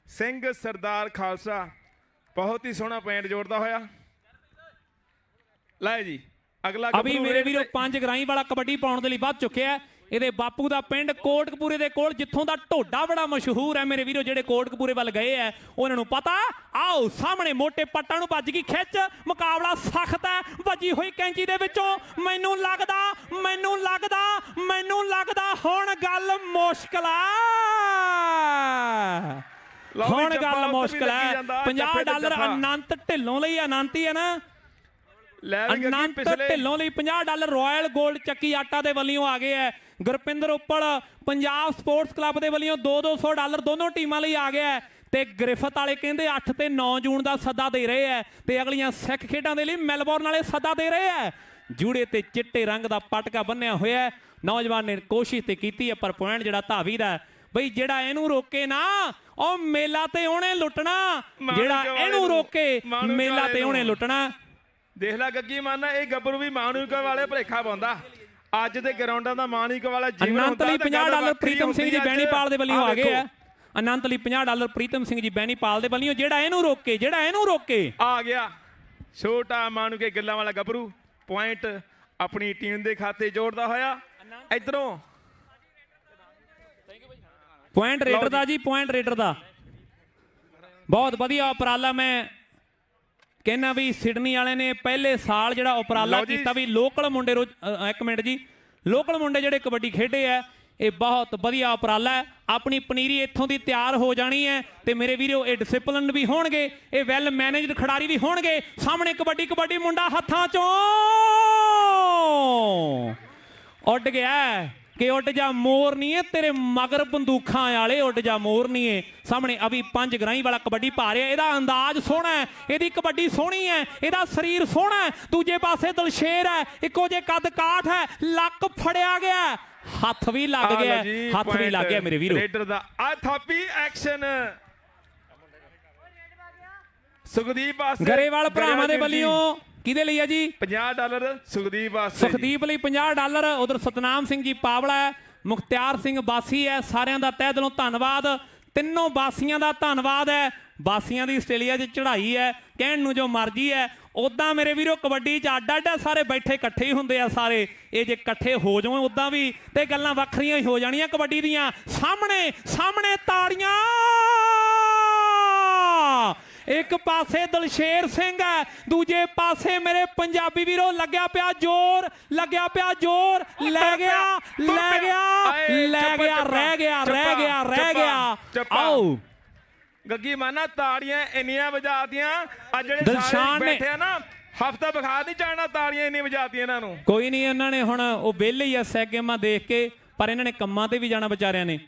ਸਿੰਘ ਸਰਦਾਰ ਖਾਲਸਾ ਬਹੁਤ ਹੀ ਸੋਹਣਾ ਪੁਆਇੰਟ ਜੋੜਦਾ ਹੋਇਆ। ਲੈ ਜੀ ਅਗਲਾ ਅਭੀ ਮੇਰੇ ਵੀਰੋ 5 ਗਰਾਈ ਵਾਲਾ ਕਬੱਡੀ ਪਾਉਣ ਦੇ ਲਈ ਵੱਧ ਚੁੱਕਿਆ। ਇਹਦੇ ਬਾਪੂ ਦਾ ਪਿੰਡ ਕੋਟਕਪੂਰੇ ਦੇ ਕੋਲ ਜਿੱਥੋਂ ਦਾ ਢੋਡਾ ਬੜਾ ਮਸ਼ਹੂਰ ਹੈ ਮੇਰੇ ਵੀਰੋ। ਜਿਹੜੇ ਕੋਟਕਪੂਰੇ ਵੱਲ ਗਏ ਹੈ ਉਹਨਾਂ ਨੂੰ ਪਤਾ। ਆਓ ਸਾਹਮਣੇ ਮੋਟੇ ਪੱਟਾਂ ਨੂੰ ਵੱਜ ਗਈ ਖਿੱਚ, ਮੁਕਾਬਲਾ ਸਖਤ ਹੈ। ਵੱਜੀ ਹੋਈ ਕੈਂਚੀ ਦੇ ਵਿੱਚੋਂ ਮੈਨੂੰ ਲੱਗਦਾ ਹੁਣ ਗੱਲ ਮੁਸ਼ਕਲ ਆ। ਹੁਣ ਗੱਲ ਮੁਸ਼ਕਲ ਹੈ। $50 ਅਨੰਤ ਢਿੱਲੋਂ ਲਈ ਅਨੰਤ ਹੀ ਹੈ ਨਾ। ਅਨੰਤ ਢਿੱਲੋਂ ਲਈ $50 ਰਾਇਲ ਗੋਲਡ ਚੱਕੀ ਆਟਾ ਦੇ ਵੱਲੋਂ ਆ ਗਏ ਹੈ। ਗੁਰਪਿੰਦਰ ਉੱਪਲ ਪੰਜਾਬ ਸਪੋਰਟਸ ਕਲੱਬ ਦੇ ਵੱਲੋਂ $200 ਦੋਨੋਂ ਟੀਮਾਂ ਲਈ ਆ ਗਿਆ। ਤੇ ਗ੍ਰਿਫਤ ਵਾਲੇ ਕਹਿੰਦੇ 8 ਤੇ 9 ਜੂਨ ਦਾ ਸੱਦਾ ਦੇ ਰਹੇ ਹੈ ਤੇ ਅਗਲੀਆਂ ਸਿੱਖ ਖੇਡਾਂ ਦੇ ਲਈ ਮੈਲਬੌਰਨ ਵਾਲੇ ਸੱਦਾ ਦੇ ਰਹੇ ਹੈ। ਜੂੜੇ ਤੇ ਚਿੱਟੇ ਰੰਗ ਦਾ ਪਟਕਾ ਬੰਨਿਆ ਹੋਇਆ। ਨੌਜਵਾਨ ਨੇ ਕੋਸ਼ਿਸ਼ ਤੇ ਕੀਤੀ ਹੈ ਪਰ ਪੁਆਇੰਟ ਜਿਹੜਾ ਧਾਵੀ ਦਾ ਬਈ ਜਿਹੜਾ ਇਹਨੂੰ ਰੋਕੇ ਨਾ ਉਹ ਮੇਲਾ ਤੇ ਉਹਨੇ ਲੁੱਟਣਾ। ਜਿਹੜਾ ਇਹਨੂੰ ਰੋਕੇ ਮੇਲਾ ਤੇ ਉਹਨੇ ਲੁੱਟਣਾ। ਦੇਖ ਲੈ ਗੱਗੀ ਮਾਨਾ ਇਹ ਗੱਭਰੂ ਵੀ ਮਾਨੂਕਾ ਵਾਲੇ ਭਲੇਖਾ ਪਾਉਂਦਾ। ਅੱਜ ਦੇ ਗਰਾਊਂਡਾਂ ਦਾ ਮਾਨੂਕਾ ਵਾਲਾ ਜੀਵਨ ਅਨੰਤ ਲਈ $50 ਪ੍ਰੀਤਮ ਸਿੰਘ ਜੀ ਬੈਣੀਪਾਲ ਦੇ ਵੱਲੋਂ ਆ ਗਏ ਆ। ਅਨੰਤ ਲਈ $50 ਪ੍ਰੀਤਮ ਸਿੰਘ ਜੀ ਬੈਣੀਪਾਲ ਦੇ ਵੱਲੋਂ ਜਿਹੜਾ ਇਹਨੂੰ ਰੋਕੇ ਆ ਗਿਆ। ਛੋਟਾ ਮਾਨੂਕੇ ਗਿੱਲਾਂ ਵਾਲਾ ਗੱਭਰੂ ਪੁਆਇੰਟ ਆਪਣੀ ਟੀਮ ਦੇ ਖਾਤੇ ਜੋੜਦਾ ਹੋਇਆ। ਇਧਰੋਂ ਪੁਆਇੰਟ ਰੇਡਰ ਦਾ ਜੀ, ਪੁਆਇੰਟ ਰੇਡਰ ਦਾ ਬਹੁਤ ਵਧੀਆ ਉਪਰਾਲਾ। ਮੈਂ ਕਹਿੰਦਾ ਵੀ ਸਿਡਨੀ ਵਾਲੇ ਨੇ ਪਹਿਲੇ ਸਾਲ ਜਿਹੜਾ ਉਪਰਾਲਾ ਕੀਤਾ ਵੀ ਲੋਕਲ ਮੁੰਡੇ ਇੱਕ ਮਿੰਟ ਜੀ ਲੋਕਲ ਮੁੰਡੇ ਜਿਹੜੇ ਕਬੱਡੀ ਖੇਡੇ ਆ ਇਹ ਬਹੁਤ ਵਧੀਆ ਉਪਰਾਲਾ ਹੈ। ਆਪਣੀ ਪਨੀਰੀ ਇੱਥੋਂ ਦੀ ਤਿਆਰ ਹੋ ਜਾਣੀ ਹੈ ਤੇ ਮੇਰੇ ਵੀਰੋ ਇਹ ਡਿਸਪਲਿਨ ਵੀ ਹੋਣਗੇ, ਇਹ ਵੈਲ ਮੈਨੇਜਡ ਖਿਡਾਰੀ ਵੀ ਹੋਣਗੇ। ਸਾਹਮਣੇ ਕਬੱਡੀ ਮੁੰਡਾ ਹੱਥਾਂ ਚੋਂ ਉੱਡ ਗਿਆ ਕਿ ਉੱਡ ਜਾ ਮੋਰ ਨਹੀਂ ਹੈ ਤੇਰੇ ਮਗਰ ਬੰਦੂਖਾਂ ਵਾਲੇ, ਉੱਡ ਜਾ ਮੋਰ ਨਹੀਂ ਹੈ। ਸਾਹਮਣੇ ਅਭੀ 5 ਗਰਾਈ ਵਾਲਾ ਕਬੱਡੀ ਪਾ ਰਿਹਾ। ਇਹਦਾ ਅੰਦਾਜ਼ ਸੋਹਣਾ ਹੈ, ਇਹਦੀ ਕਬੱਡੀ ਸੋਹਣੀ ਹੈ, ਇਹਦਾ ਸਰੀਰ ਸੋਹਣਾ ਹੈ। ਦੂਜੇ ਪਾਸੇ ਦਲਸ਼ੇਰ ਹੈ, ਇੱਕੋ ਜੇ ਕੱਦ ਕਾਠ ਹੈ। ਲੱਕ ਫੜਿਆ ਗਿਆ, ਹੱਥ ਵੀ ਲੱਗ ਗਿਆ ਮੇਰੇ ਵੀਰੋ। ਰੇਡਰ ਦਾ ਆ ਥਾਪੀ ਐਕਸ਼ਨ ਸੁਖਦੀਪ ਵਾਸਤੇ ਗਰੇਵਾਲ ਭਰਾਵਾਂ ਦੇ ਵੱਲੋਂ ਕਿਹਦੇ ਲਈ ਹੈ ਜੀ $50 ਸੁਖਦੀਪ ਵਾਸਤੇ। ਸੁਖਦੀਪ ਲਈ $50। ਉਧਰ ਸਤਨਾਮ ਸਿੰਘ ਜੀ ਪਾਵਲਾ ਹੈ, ਮੁਖਤਿਆਰ ਸਿੰਘ ਬਾਸੀ ਹੈ। ਸਾਰਿਆਂ ਦਾ ਤਹਿ ਦਿਲੋਂ ਧੰਨਵਾਦ। ਤਿੰਨੋਂ ਬਾਸੀਆਂ ਦਾ ਧੰਨਵਾਦ ਹੈ। ਬਾਸੀਆਂ ਦੀ ਆਸਟ੍ਰੇਲੀਆ 'ਚ ਚੜ੍ਹਾਈ ਹੈ, ਕਹਿਣ ਨੂੰ ਜੋ ਮਰਜ਼ੀ ਹੈ। ਉੱਦਾਂ ਮੇਰੇ ਵੀਰੋ ਕਬੱਡੀ 'ਚ ਅੱਡ ਸਾਰੇ ਬੈਠੇ ਇਕੱਠੇ ਹੀ ਹੁੰਦੇ ਆ ਸਾਰੇ। ਇਹ ਜੇ ਇਕੱਠੇ ਹੋ ਜਾਓ ਉੱਦਾਂ ਵੀ ਤੇ ਗੱਲਾਂ ਵੱਖਰੀਆਂ ਹੀ ਹੋ ਜਾਣੀਆਂ ਕਬੱਡੀ ਦੀਆਂ। ਸਾਹਮਣੇ ਤਾੜੀਆਂ। ਇੱਕ ਪਾਸੇ ਦਲਸ਼ੇਰ ਸਿੰਘ ਹੈ, ਦੂਜੇ ਪਾਸੇ ਮੇਰੇ ਪੰਜਾਬੀ ਵੀਰੋ ਲੱਗਿਆ ਪਿਆ ਜ਼ੋਰ। ਰਹਿ ਗਿਆ। ਆਓ ਗੱਗੀ ਮਾਨਾ ਤਾੜੀਆਂ ਇੰਨੀਆਂ ਵਜਾਤੀਆਂ ਆ ਜਿਹੜੇ ਸਾਰੇ ਬੈਠੇ ਆ ਨਾ ਹਫਤਾ ਵਿਖਾ ਨਹੀਂ ਚਾਹਣਾ ਤਾੜੀਆਂ ਇੰਨੀਆਂ ਵਜਾਤੀਆਂ ਇਹਨਾਂ ਨੂੰ। ਕੋਈ ਨਹੀਂ ਇਹਨਾਂ ਨੇ ਹੁਣ ਉਹ ਵਿਹਲੇ ਹੀ ਆ ਸੈਗੇਮਾਂ ਦੇਖ ਕੇ ਪਰ ਇਹਨਾਂ ਨੇ ਕੰਮਾਂ ਤੇ ਵੀ ਜਾਣਾ ਵਿਚਾਰਿਆਂ ਨੇ।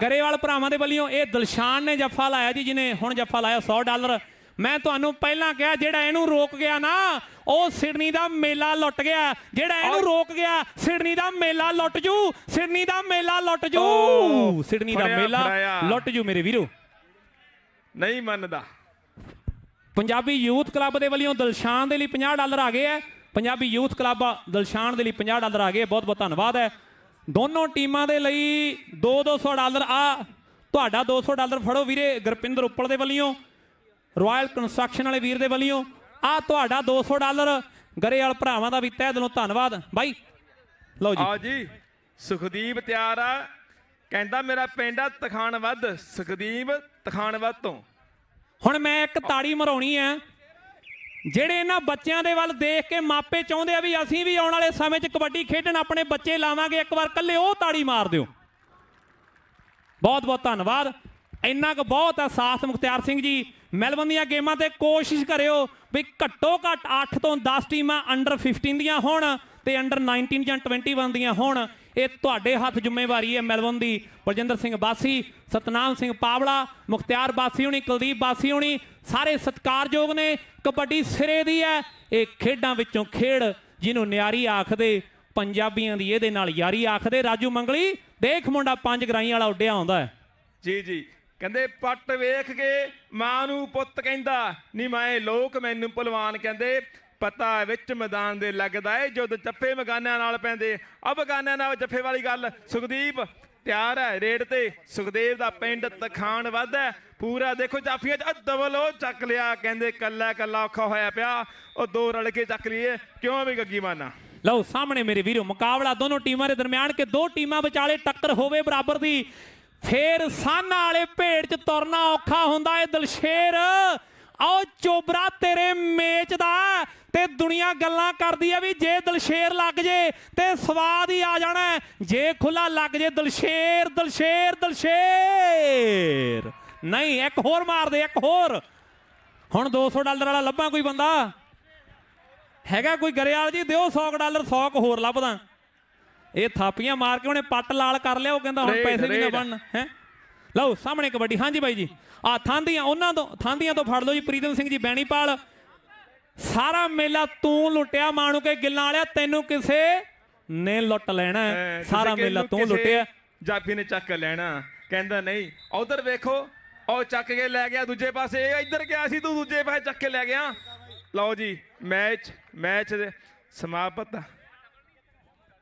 ਗਰੇਵਾਲ ਭਰਾਵਾਂ ਦੇ ਵੱਲੋਂ ਇਹ ਦਿਲਸ਼ਾਨ ਨੇ ਜੱਫਾ ਲਾਇਆ ਜੀ, ਜਿਹਨੇ ਹੁਣ ਜੱਫਾ ਲਾਇਆ $100। ਮੈਂ ਤੁਹਾਨੂੰ ਪਹਿਲਾਂ ਕਿਹਾ ਜਿਹੜਾ ਇਹਨੂੰ ਰੋਕ ਗਿਆ ਨਾ ਉਹ ਸਿਡਨੀ ਦਾ ਮੇਲਾ ਲੁੱਟ ਗਿਆ। ਜਿਹੜਾ ਇਹਨੂੰ ਰੋਕ ਗਿਆ ਸਿਡਨੀ ਦਾ ਮੇਲਾ ਲੁੱਟ ਜੂ। ਸਿਡਨੀ ਦਾ ਮੇਲਾ ਲੁੱਟ ਜੂ ਮੇਰੇ ਵੀਰੋ। ਨਹੀਂ ਮੰਨਦਾ। ਪੰਜਾਬੀ ਯੂਥ ਕਲੱਬ ਦੇ ਵੱਲੋਂ ਦਿਲਸ਼ਾਨ ਦੇ ਲਈ $50 ਆ ਗਏ ਹੈ। ਪੰਜਾਬੀ ਯੂਥ ਕਲੱਬ ਦਿਲਸ਼ਾਨ ਦੇ ਲਈ $50 ਆ ਗਏ। ਬਹੁਤ ਬਹੁਤ ਧੰਨਵਾਦ ਹੈ। ਦੋਨੋਂ ਟੀਮਾਂ ਦੇ ਲਈ $200 ਆ ਤੁਹਾਡਾ $200 ਫੜੋ ਵੀਰੇ ਗੁਰਪਿੰਦਰ ਉੱਪਲ ਦੇ ਵੱਲੋਂ, ਰਾਇਲ ਕੰਸਟਰਕਸ਼ਨ ਵਾਲੇ ਵੀਰ ਦੇ ਵੱਲੋਂ ਆ ਤੁਹਾਡਾ $200। ਗਰੇਵਾਲ ਭਰਾਵਾਂ ਦਾ ਵੀ ਤਹਿ ਦਿਲੋਂ ਧੰਨਵਾਦ ਬਾਈ। ਲਓ ਜੀ ਆ ਜੀ ਸੁਖਦੀਪ ਤਿਆਰ ਆ, ਕਹਿੰਦਾ ਮੇਰਾ ਪਿੰਡ ਆ ਤਖਾਣ ਵੱਧ। ਸੁਖਦੀਪ ਤਖਾਣ ਵੱਧ ਤੋਂ ਹੁਣ ਮੈਂ ਇੱਕ ਤਾੜੀ ਮਰਾਉਣੀ ਹੈ, ਜਿਹੜੇ ਇਹਨਾਂ ਬੱਚਿਆਂ ਦੇ ਵੱਲ ਦੇਖ ਕੇ ਮਾਪੇ ਚਾਹੁੰਦੇ ਆ ਵੀ ਅਸੀਂ ਵੀ ਆਉਣ ਵਾਲੇ ਸਮੇਂ 'ਚ ਕਬੱਡੀ ਖੇਡਣ ਆਪਣੇ ਬੱਚੇ ਲਾਵਾਂਗੇ, ਇੱਕ ਵਾਰ ਇਕੱਲੇ ਉਹ ਤਾੜੀ ਮਾਰ ਦਿਓ। ਬਹੁਤ ਬਹੁਤ ਧੰਨਵਾਦ। ਇੰਨਾ ਕੁ ਬਹੁਤ ਆ ਸਾਥ ਮੁਖਤਿਆਰ ਸਿੰਘ ਜੀ। ਮੈਲਬਨ ਦੀਆਂ ਗੇਮਾਂ ਤੇ ਕੋਸ਼ਿਸ਼ ਕਰਿਓ ਵੀ ਘੱਟੋ ਘੱਟ 8 ਤੋਂ 10 ਟੀਮਾਂ ਅੰਡਰ 15 ਦੀਆਂ ਹੋਣ ਤੇ ਅੰਡਰ 19 ਜਾਂ 21 ਦੀਆਂ ਹੋਣ। ਇਹ ਤੁਹਾਡੇ ਹੱਥ ਜ਼ਿੰਮੇਵਾਰੀ ਹੈ ਮੈਲਬਨ ਦੀ। ਬਲਜਿੰਦਰ ਸਿੰਘ ਬਾਸੀ, ਸਤਨਾਮ ਸਿੰਘ ਪਾਵਲਾ, ਮੁਖਤਿਆਰ ਬਾਸੀ ਹੋਣੀ, ਕੁਲਦੀਪ ਬਾਸੀ ਹੋਣੀ, ਸਾਰੇ ਸਤਿਕਾਰਯੋਗ ਨੇ। ਕਬੱਡੀ ਸਿਰੇ ਦੀ ਹੈ। ਇਹ ਖੇਡਾਂ ਵਿੱਚੋਂ ਖੇਡ ਜਿਹਨੂੰ ਨਿਆਰੀ ਆਖਦੇ, ਪੰਜਾਬੀਆਂ ਦੀ ਇਹਦੇ ਨਾਲ ਯਾਰੀ ਆਖਦੇ। ਰਾਜੂ ਮੰਗਲੀ ਦੇਖ ਮੁੰਡਾ 5 ਗਰਾਈਆਂ ਵਾਲਾ ਉੱਡਿਆ ਆਉਂਦਾ ਹੈ। ਜੀ ਜੀ, ਕਹਿੰਦੇ ਪੱਟ ਵੇਖ ਕੇ ਮਾਂ ਨੂੰ ਪੁੱਤ ਕਹਿੰਦਾ, ਨੀ ਮਾਏ ਲੋਕ ਮੈਨੂੰ ਭਲਵਾਨ ਕਹਿੰਦੇ। ਪਤਾ ਵਿੱਚ ਮੈਦਾਨ ਦੇ ਲੱਗਦਾ ਏ ਜਦ ਜੱਫੇ ਮਗਾਨਿਆਂ ਨਾਲ ਪੈਂਦੇ। ਆ ਬਗਾਨਿਆਂ ਨਾਲ ਜੱਫੇ ਵਾਲੀ ਗੱਲ। ਸੁਖਦੀਪ ਤਿਆਰ ਹੈ ਰੇਡ ਤੇ। ਸੁਖਦੇਵ ਦਾ ਪਿੰਡ ਤਖਾਣ ਵੱਧਦਾ ਪੂਰਾ। ਦੇਖੋ ਜਾਫੀਆਂ 'ਚ ਦਬਲ ਉਹ ਚੱਕ ਲਿਆ, ਕਹਿੰਦੇ ਕੱਲਾ ਕੱਲਾ ਔਖਾ ਹੋਇਆ ਪਿਆ। ਉਹ ਦੋ ਰਲ ਕੇ ਚੱਕ ਲਈਏ, ਕਿਉਂ ਵੀ ਗੱਗੀ ਮਾਨਾ। ਲਓ ਸਾਹਮਣੇ ਮੇਰੇ ਵੀਰੋ ਮੁਕਾਬਲਾ ਦੋਨੋਂ ਟੀਮਾਂ ਦੇ ਦਰਮਿਆਨ ਕਿ ਦੋ ਟੀਮਾਂ ਵਿਚਾਲੇ ਟੱਕਰ ਹੋਵੇ ਬਰਾਬਰ ਦੀ। ਫੇਰ ਸਾਨਾ ਵਾਲੇ ਭੇਡ 'ਚ ਤੁਰਨਾ ਔਖਾ ਹੁੰਦਾ ਏ ਦਲਸ਼ੇਰ। ਆਓ ਚੋਬਰਾ ਤੇਰੇ ਮੇਚ ਦਾ ਤੇ ਦੁਨੀਆ ਗੱਲਾਂ ਕਰਦੀ ਆ ਵੀ ਜੇ ਦਲਸ਼ੇਰ ਲੱਗ ਜੇ ਤੇ ਸਵਾਦ ਹੀ ਆ ਜਾਣਾ, ਜੇ ਖੁੱਲਾ ਲੱਗ ਜੇ ਦਲਸ਼ੇਰ ਦਲਸ਼ੇਰ ਦਲਸ਼ੇਰ। ਨਹੀਂ ਇੱਕ ਹੋਰ ਮਾਰ ਦੇ, ਇੱਕ ਹੋਰ। ਹੁਣ $200 ਵਾਲਾ ਲੱਭਾਂ ਕੋਈ ਬੰਦਾ ਹੈਗਾ ਕੋਈ ਗਰੇਵਾਲ ਜੀ? ਦਿਓ $100, 100 ਹੋਰ ਲੱਭਦਾ। ਇਹ ਥਾਪੀਆਂ ਮਾਰ ਕੇ ਉਹਨੇ ਪੱਟ ਲਾਲ ਕਰ ਲਿਆ। ਉਹ ਕਹਿੰਦਾ ਹੁਣ ਪੈਸੇ ਵੀ ਨਾ ਬਣਨ ਹੈ। ਲਓ ਸਾਹਮਣੇ ਕਬੱਡੀ। ਹਾਂਜੀ ਬਾਈ ਜੀ, ਆ ਥਾਂਦੀਆਂ ਉਹਨਾਂ ਤੋਂ, ਥਾਂਦੀਆਂ ਤੋਂ ਫੜ ਲਓ ਜੀ। ਪ੍ਰੀਤਮ ਸਿੰਘ ਜੀ ਬੈਣੀਪਾਲ, ਸਾਰਾ ਮੇਲਾ ਤੂੰ ਲੁੱਟਿਆ ਮਾਣੂ ਕੇ ਗਿੱਲਾਂ ਵਾਲਿਆ, ਤੈਨੂੰ ਕਿਸੇ ਨੇ ਲੁੱਟ ਲੈਣਾ। ਸਾਰਾ ਮੇਲਾ ਤੂੰ ਲੁੱਟਿਆ, ਜਾਫੀ ਨੇ ਚੱਕ ਲੈਣਾ। ਕਹਿੰਦਾ ਨਹੀਂ ਉਧਰ ਵੇਖੋ, ਉਹ ਚੱਕ ਕੇ ਲੈ ਗਿਆ ਦੂਜੇ ਪਾਸੇ। ਇਹ ਇੱਧਰ ਗਿਆ ਸੀ, ਤੂੰ ਦੂਜੇ ਪਾਸੇ ਚੱਕ ਕੇ ਲੈ ਗਿਆ। ਲਓ ਜੀ ਮੈਚ ਦੇ ਸਮਾਪਤ।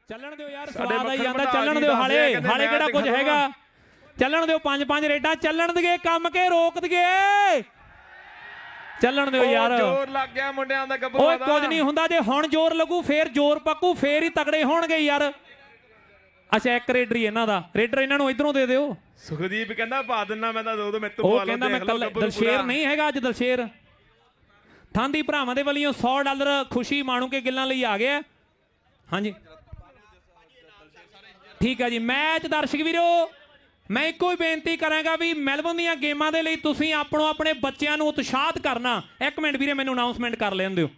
ਚੱਲਣ ਦਿਓ ਯਾਰ, ਸਵਾਦ ਆਈ ਜਾਂਦਾ। ਚੱਲਣ ਦਿਓ, ਹਾਲੇ ਕਿਹੜਾ ਕੁਝ ਹੈਗਾ। ਚੱਲਣ ਦਿਓ, 5-5 ਰੇਡਾਂ ਚੱਲਣ ਦਈਏ, ਕੰਮ ਕੇ ਰੋਕ ਦਈਏ। ਚੱਲਣ ਦਿਓ ਯਾਰ, ਜ਼ੋਰ ਲੱਗ ਗਿਆ ਮੁੰਡਿਆਂ ਦਾ ਗੱਭਰੂਆਂ ਦਾ। ਕੁਝ ਨਹੀਂ ਹੁੰਦਾ, ਜੇ ਹੁਣ ਜ਼ੋਰ ਲੱਗੂ ਫੇਰ ਜ਼ੋਰ ਪੱਕੂ, ਫੇਰ ਹੀ ਤਗੜੇ ਹੋਣਗੇ ਯਾਰ। ਅੱਛਾ ਇੱਕ ਰੇਡਰ ਹੀ ਇਹਨਾਂ ਦਾ, ਰੇਡਰ ਇਹਨਾਂ ਨੂੰ ਇਧਰੋਂ ਦੇ ਦਿਓ। ਸੁਖਦੀਪ ਕਹਿੰਦਾ ਪਾ ਦਿੰਨਾ ਮੈਂ ਤਾਂ, ਦੋ ਮੈਂ ਉਹ ਕਹਿੰਦਾ ਮੈਂ ਦਲਸ਼ੇਰ ਨਹੀਂ ਹੈਗਾ ਅੱਜ ਦਲਸ਼ੇਰ। ਠਾਂਦੀ ਭਰਾਵਾਂ ਦੇ ਵੱਲੋਂ $100 ਖੁਸ਼ੀ ਮਾਣੂ ਕੇ ਗਿੱਲਾਂ ਲਈ ਆ ਗਿਆ। ਹਾਂਜੀ ਠੀਕ ਹੈ ਜੀ। ਮੈਚ ਦਰਸ਼ਕ ਵੀਰੋ, ਮੈਂ ਇੱਕੋ ਹੀ ਬੇਨਤੀ ਕਰਾਂਗਾ ਵੀ ਮੈਲਬਨ ਦੀਆਂ ਗੇਮਾਂ ਦੇ ਲਈ ਤੁਸੀਂ ਆਪਣੇ ਬੱਚਿਆਂ ਨੂੰ ਉਤਸ਼ਾਹਿਤ ਕਰਨਾ। ਇੱਕ ਮਿੰਟ ਵੀਰੇ ਮੈਨੂੰ ਅਨਾਉਂਸਮੈਂਟ ਕਰ ਲੈਣ ਦਿਓ।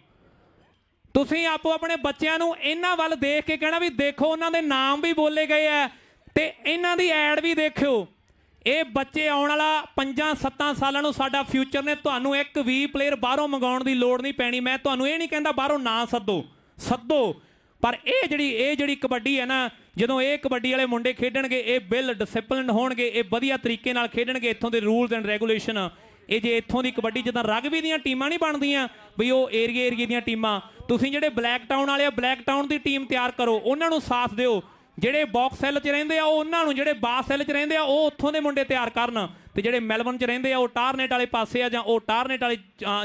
ਤੁਸੀਂ ਆਪਣੇ ਬੱਚਿਆਂ ਨੂੰ ਇਹਨਾਂ ਵੱਲ ਦੇਖ ਕੇ ਕਹਿਣਾ ਵੀ ਦੇਖੋ ਉਹਨਾਂ ਦੇ ਨਾਮ ਵੀ ਬੋਲੇ ਗਏ ਆ ਤੇ ਇਹਨਾਂ ਦੀ ਐਡ ਵੀ ਦੇਖਿਓ। ਇਹ ਬੱਚੇ ਆਉਣ ਵਾਲਾ 5-7 ਸਾਲਾਂ ਨੂੰ ਸਾਡਾ ਫਿਊਚਰ ਨੇ। ਤੁਹਾਨੂੰ ਇੱਕ ਵੀ ਪਲੇਅਰ ਬਾਹਰੋਂ ਮੰਗਾਉਣ ਦੀ ਲੋੜ ਨਹੀਂ ਪੈਣੀ। ਮੈਂ ਤੁਹਾਨੂੰ ਇਹ ਨਹੀਂ ਕਹਿੰਦਾ ਬਾਹਰੋਂ ਨਾ ਸੱਦੋ, ਪਰ ਇਹ ਜਿਹੜੀ ਕਬੱਡੀ ਹੈ ਨਾ, ਜਦੋਂ ਇਹ ਕਬੱਡੀ ਵਾਲੇ ਮੁੰਡੇ ਖੇਡਣਗੇ, ਇਹ ਬਿਲ ਡਿਸਪਲਿਨਡ ਹੋਣਗੇ, ਇਹ ਵਧੀਆ ਤਰੀਕੇ ਨਾਲ ਖੇਡਣਗੇ। ਇੱਥੋਂ ਦੇ ਰੂਲਸ ਐਂਡ ਰੈਗੂਲੇਸ਼ਨ, ਇਹ ਜੇ ਇੱਥੋਂ ਦੀ ਕਬੱਡੀ ਜਿੱਦਾਂ ਰਗਬੀ ਦੀਆਂ ਟੀਮਾਂ ਨਹੀਂ ਬਣਦੀਆਂ ਵੀ ਉਹ ਏਰੀਏ ਦੀਆਂ ਟੀਮਾਂ, ਤੁਸੀਂ ਜਿਹੜੇ ਬਲੈਕ ਟਾਊਨ ਵਾਲੇ ਆ, ਬਲੈਕ ਟਾਊਨ ਦੀ ਟੀਮ ਤਿਆਰ ਕਰੋ, ਉਹਨਾਂ ਨੂੰ ਸਾਥ ਦਿਓ। ਜਿਹੜੇ ਬਾਕਸ ਸੈੱਲ 'ਚ ਰਹਿੰਦੇ ਆ ਉਹਨਾਂ ਨੂੰ, ਜਿਹੜੇ ਬਾਸ ਸੈੱਲ 'ਚ ਰਹਿੰਦੇ ਆ ਉਹ ਉੱਥੋਂ ਦੇ ਮੁੰਡੇ ਤਿਆਰ ਕਰਨ, ਤੇ ਜਿਹੜੇ ਮੈਲਬਨ 'ਚ ਰਹਿੰਦੇ ਆ ਉਹ ਟਾਰਨੇਟ ਵਾਲੇ ਪਾਸੇ ਆ ਜਾਂ ਉਹ ਟਾਰਨੇਟ ਵਾਲੇ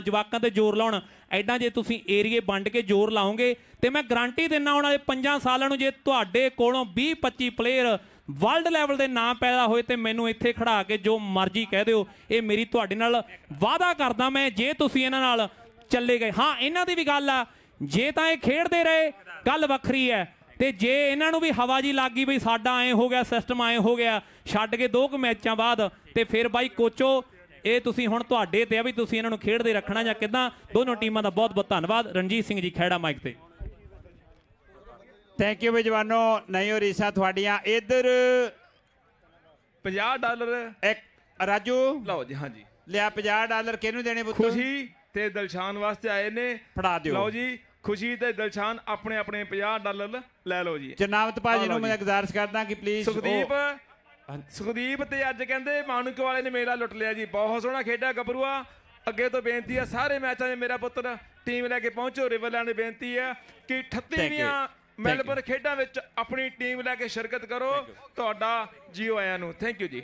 ਜਵਾਕਾਂ ਤੇ ਜ਼ੋਰ ਲਾਉਣ। ਐਦਾਂ ਜੇ ਤੁਸੀਂ ਏਰੀਏ ਵੰਡ ਕੇ ਜ਼ੋਰ ਲਾਓਗੇ ਤੇ ਮੈਂ ਗਰੰਟੀ ਦਿੰਦਾ ਆਉਣ ਵਾਲੇ 5 ਸਾਲਾਂ ਨੂੰ ਜੇ ਤੁਹਾਡੇ ਕੋਲੋਂ 20-25 ਪਲੇਅਰ ਵਰਲਡ ਲੈਵਲ ਦੇ ਨਾਂ ਪੈਦਾ ਹੋਏ ਤੇ ਮੈਨੂੰ ਇੱਥੇ ਖੜਾ ਕੇ ਜੋ ਮਰਜ਼ੀ ਕਹਿ ਦਿਓ। ਇਹ ਮੇਰੀ ਤੁਹਾਡੇ ਨਾਲ ਵਾਅਦਾ ਕਰਦਾ ਮੈਂ, ਜੇ ਤੁਸੀਂ ਇਹਨਾਂ ਨਾਲ ਚੱਲੇ ਗਏ। ਹਾਂ ਇਹਨਾਂ ਦੀ ਵੀ ਗੱਲ ਆ, ਜੇ ਤਾਂ ਇਹ ਖੇਡਦੇ ਰਹੇ ਗੱਲ ਵੱਖਰੀ ਹੈ, ਤੇ ਜੇ ਇਹਨਾਂ ਨੂੰ ਵੀ ਹਵਾ ਜੀ ਲੱਗ ਗਈ ਬਈ ਸਾਡਾ ਐਂ ਹੋ ਗਿਆ, ਸਿਸਟਮ ਐਂ ਹੋ ਗਿਆ, ਛੱਡ ਕੇ 2 ਮੈਚਾਂ ਬਾਅਦ, ਤੇ ਫਿਰ ਬਾਈ ਕੋਚੋ ਇਹ ਤੁਸੀਂ ਹੁਣ ਤੁਹਾਡੇ ਤੇ ਆ ਵੀ ਤੁਸੀਂ ਇਹਨਾਂ ਨੂੰ ਖੇਡਦੇ ਰੱਖਣਾ ਜਾਂ ਕਿੱਦਾਂ। ਦੋਨੋਂ ਟੀਮਾਂ ਦਾ ਬਹੁਤ ਬਹੁਤ ਧੰਨਵਾਦ। ਰਣਜੀਤ ਸਿੰਘ ਜੀ ਖੈੜਾ ਮਾਈਕ ਤੇ। ਥੈਂਕ ਯੂ ਬੇਜਵਾਨੋ। ਨਹੀਂ ਹੋ ਰੀਸਾਂ ਤੁਹਾਡੀਆਂ। ਇੱਧਰ $50 ਇੱਕ ਰਾਜੂ ਲਓ ਜੀ। ਹਾਂਜੀ ਲਿਆ $50 ਕਿਹਨੂੰ ਦੇਣੇ ਪੁੱਤ? ਖੁਸ਼ੀ ਤੇ ਦਿਲਸ਼ਾਨ ਵਾਸਤੇ ਆਏ ਨੇ, ਫੜਾ ਦਿਓ। ਲਓ ਜੀ ਖੁਸ਼ੀ ਤੇ ਦਿਲਸ਼ਾਨ ਆਪਣੇ $50 ਲੈ ਲਓ ਜੀ। ਜਨਾਬਤ ਭਾਜੀ ਨੂੰ ਮੈਂ ਗੁਜ਼ਾਰਿਸ਼ ਕਰਦਾ ਕਿ ਪਲੀਜ਼ ਸੁਖਦੀਪ ਤੇ ਅੱਜ ਕਹਿੰਦੇ ਮਾਣੂਕੇ ਵਾਲੇ ਨੇ ਮੇਲਾ ਲੁੱਟ ਲਿਆ ਜੀ। ਬਹੁਤ ਸੋਹਣਾ ਖੇਡਿਆ ਗੱਭਰੂਆ। ਅੱਗੇ ਤੋਂ ਬੇਨਤੀ ਹੈ ਸਾਰੇ ਮੈਚਾਂ 'ਚ ਮੇਰਾ ਪੁੱਤਰ ਟੀਮ ਲੈ ਕੇ ਪਹੁੰਚੋ। ਰਿਵਰਲੈਂਡ ਬੇਨਤੀ ਹੈ ਕਿ 38ਵੀਆਂ ਮੈਲਬਨ ਖੇਡਾਂ ਵਿੱਚ ਆਪਣੀ ਟੀਮ ਲੈ ਕੇ ਸ਼ਿਰਕਤ ਕਰੋ। ਤੁਹਾਡਾ ਜੀਓ ਆਇਆਂ ਨੂੰ। ਥੈਂਕ ਯੂ ਜੀ।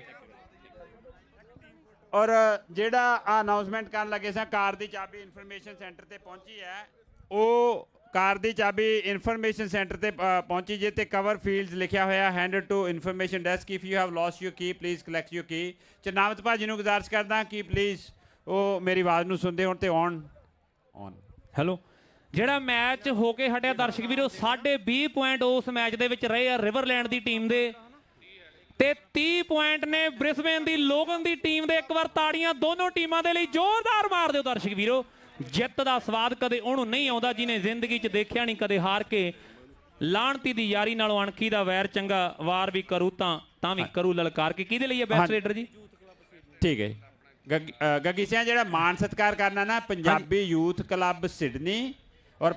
ਔਰ ਜਿਹੜਾ ਅਨਾਉਂਸਮੈਂਟ ਕਰਨ ਲੱਗੇ ਸਾਂ, ਕਾਰ ਦੀ ਚਾਬੀ ਇਨਫੋਰਮੇਸ਼ਨ ਸੈਂਟਰ ਤੇ ਪਹੁੰਚੀ ਹੈ। ਉਹ ਕਾਰ ਦੀ ਚਾਬੀ ਇਨਫੋਰਮੇਸ਼ਨ ਸੈਂਟਰ ਤੇ ਪਹੁੰਚੀ ਜੇ ਤੇ ਕਵਰ ਫੀਲਡਸ ਲਿਖਿਆ ਹੋਇਆ handed to information desk. If you have lost your key please collect your key. ਚਨਾਵਤ ਭਾਜੀ ਨੂੰ ਗੁਜ਼ਾਰਿਸ਼ ਕਰਦਾ ਕਿ ਪਲੀਜ਼ ਉਹ ਮੇਰੀ ਆਵਾਜ਼ ਨੂੰ ਸੁਣਦੇ ਹੋਣ ਤੇ ਔਨ ਹੈਲੋ ਜਿਹੜਾ ਮੈਚ ਹੋ ਕੇ ਹਟਿਆ ਦਰਸ਼ਕ ਵੀਰੋ 20.5 ਪੁਆਇੰਟ ਉਸ ਮੈਚ ਦੇ ਵਿੱਚ ਰਹੇ ਆ ਰਿਵਰਲੈਂਡ ਦੀ ਟੀਮ ਦੇ ਤੇ 30 ਪੁਆਇੰਟ ਨੇ ਬ੍ਰਿਸਬੇਨ ਦੀ ਲੋਗਨ ਦੀ ਟੀਮ ਦੇ। ਇੱਕ ਵਾਰ ਤਾੜੀਆਂ ਦੋਨੋਂ ਟੀਮਾਂ ਦੇ ਲਈ ਜ਼ੋਰਦਾਰ ਮਾਰ ਦਿਓ ਦਰਸ਼ਕ ਵੀਰੋ। ਜਿੱਤ ਦਾ ਸਵਾਦ ਕਦੇ ਉਹਨੂੰ ਨਹੀਂ ਆਉਂਦਾ ਜਿਹਨੇ ਜ਼ਿੰਦਗੀ 'ਚ ਦੇਖਿਆ ਨਹੀਂ ਕਦੇ ਹਾਰ ਕੇ। ਲਾਣਤੀ ਦੀ ਯਾਰੀ ਨਾਲੋਂ ਅਣਖੀ ਦਾ ਵੈਰ ਚੰਗਾ, ਵਾਰ ਵੀ ਕਰੂ ਤਾਂ ਵੀ ਕਰੂ ਲਲਕਾਰ ਕੇ। ਕਿਹਦੇ ਲਈ ਹੈ ਬੈਸਟ ਰੇਡਰ ਜੀ? ਠੀਕ ਹੈ ਗੱਗੀ ਸਿੰਘ, ਜਿਹੜਾ ਮਾਣ ਸਤਿਕਾਰ ਕਰਨਾ ਨਾ ਪੰਜਾਬੀ ਯੂਥ ਕਲੱਬ ਸਿਡਨੀ ਔਰ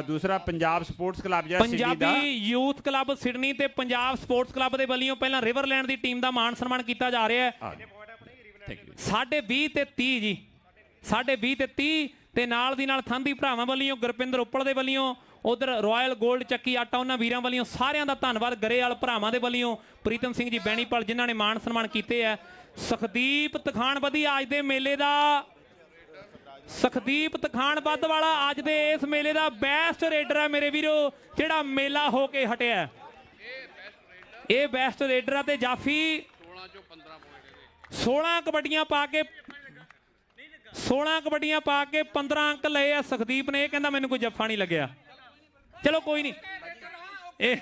ਦੂਸਰਾ ਪੰਜਾਬ ਸਪੋਰਟਸ ਕਲੱਬ ਜਿਹੜਾ ਸਿਡਨੀ ਦਾ, ਪੰਜਾਬੀ ਯੂਥ ਕਲੱਬ ਸਿਡਨੀ ਤੇ ਪੰਜਾਬ ਸਪੋਰਟਸ ਕਲੱਬ ਦੇ ਵੱਲੋਂ ਪਹਿਲਾਂ ਰਿਵਰਲੈਂਡ ਦੀ ਟੀਮ ਦਾ ਮਾਣ ਸਨਮਾਨ ਕੀਤਾ ਜਾ ਰਿਹਾ ਹੈ। 20.5 ਤੇ 30 ਜੀ, 20.5 ਤੇ 30 ਤੇ ਨਾਲ ਦੀ ਨਾਲ ਥੰਦੀ ਭਰਾਵਾਂ ਵੱਲੋਂ ਗੁਰਪਿੰਦਰ ਉੱਪਲ ਦੇ ਵੱਲੋਂ, ਉਧਰ ਰਾਇਲ ਗੋਲਡ ਚੱਕੀ ਆਟਾ ਉਹਨਾਂ ਵੀਰਾਂ ਵੱਲੋਂ ਸਾਰਿਆਂ ਦਾ ਧੰਨਵਾਦ। ਗਰੇਵਾਲ ਭਰਾਵਾਂ ਦੇ ਵੱਲੋਂ ਪ੍ਰੀਤਮ ਸਿੰਘ ਜੀ ਬੈਣੀਪਲ ਜਿਨ੍ਹਾਂ ਨੇ ਮਾਣ ਸਨਮਾਨ ਕੀਤੇ ਆ। ਸੁਖਦੀਪ ਤਖਾਣਬੱਧੀ ਅੱਜ ਦੇ ਮੇਲੇ ਦਾ, ਸੁਖਦੀਪ ਤਖਾਣਬੱਧ ਵਾਲਾ ਅੱਜ ਦੇ ਇਸ ਮੇਲੇ ਦਾ ਬੈਸਟ ਰੇਡਰ ਹੈ ਮੇਰੇ ਵੀਰੋ, ਜਿਹੜਾ ਮੇਲਾ ਹੋ ਕੇ ਹਟਿਆ। ਇਹ ਬੈਸਟ ਰੇਡਰ ਆ ਤੇ ਜਾਫੀ 16 ਕਬੱਡੀਆਂ ਪਾ ਕੇ 15 ਅੰਕ ਲਏ ਆ ਸੁਖਦੀਪ ਨੇ। ਇਹ ਕਹਿੰਦਾ ਮੈਨੂੰ ਕੋਈ ਜੱਫਾ ਨਹੀਂ ਲੱਗਿਆ। ਚਲੋ ਕੋਈ ਨਹੀਂ, ਇਹ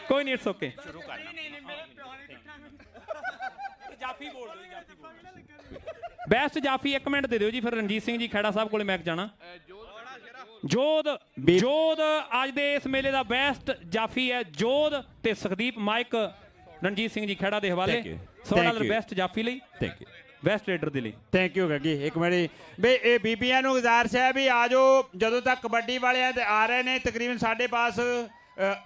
ਕੋਈ ਨਹੀਂ, ਇਟਸ ਓਕੇ। ਸ਼ੁਰੂ ਕਰਨਾ ਜਾਫੀ ਬੋਲ ਦਿਓ, ਜਾਫੀ ਬੋਲ। ਬੈਸਟ ਜਾਫੀ 1 ਮਿੰਟ ਦੇ ਦਿਓ ਜੀ, ਫਿਰ ਰਣਜੀਤ ਸਿੰਘ ਜੀ ਖੈੜਾ ਸਾਹਿਬ ਕੋਲੇ ਮੈਂ ਜਾਣਾ। ਜੋਧ ਅੱਜ ਦੇ ਇਸ ਮੇਲੇ ਦਾ ਬੈਸਟ ਜਾਫੀ ਹੈ ਜੋਧ ਤੇ ਸੁਖਦੀਪ। ਮਾਈਕ ਰਣਜੀਤ ਸਿੰਘ ਜੀ ਖੈੜਾ ਦੇ ਹਵਾਲੇ। $100 ਬੈਸਟ ਜਾਫੀ ਲਈ, ਥੈਂਕ ਯੂ। ਬੈਸਟ ਰੇਡਰ ਦੇ ਲਈ ਥੈਂਕ ਯੂ ਗੱਗੀ। ਇੱਕ ਮਿੰਟ ਬਈ ਇਹ ਬੀਬੀਆਂ ਨੂੰ ਗੁਜ਼ਾਰਿਸ਼ ਹੈ ਵੀ ਆ ਜਾਓ, ਜਦੋਂ ਤੱਕ ਕਬੱਡੀ ਵਾਲੇ ਆ ਰਹੇ ਨੇ ਤਕਰੀਬਨ ਸਾਡੇ ਪਾਸ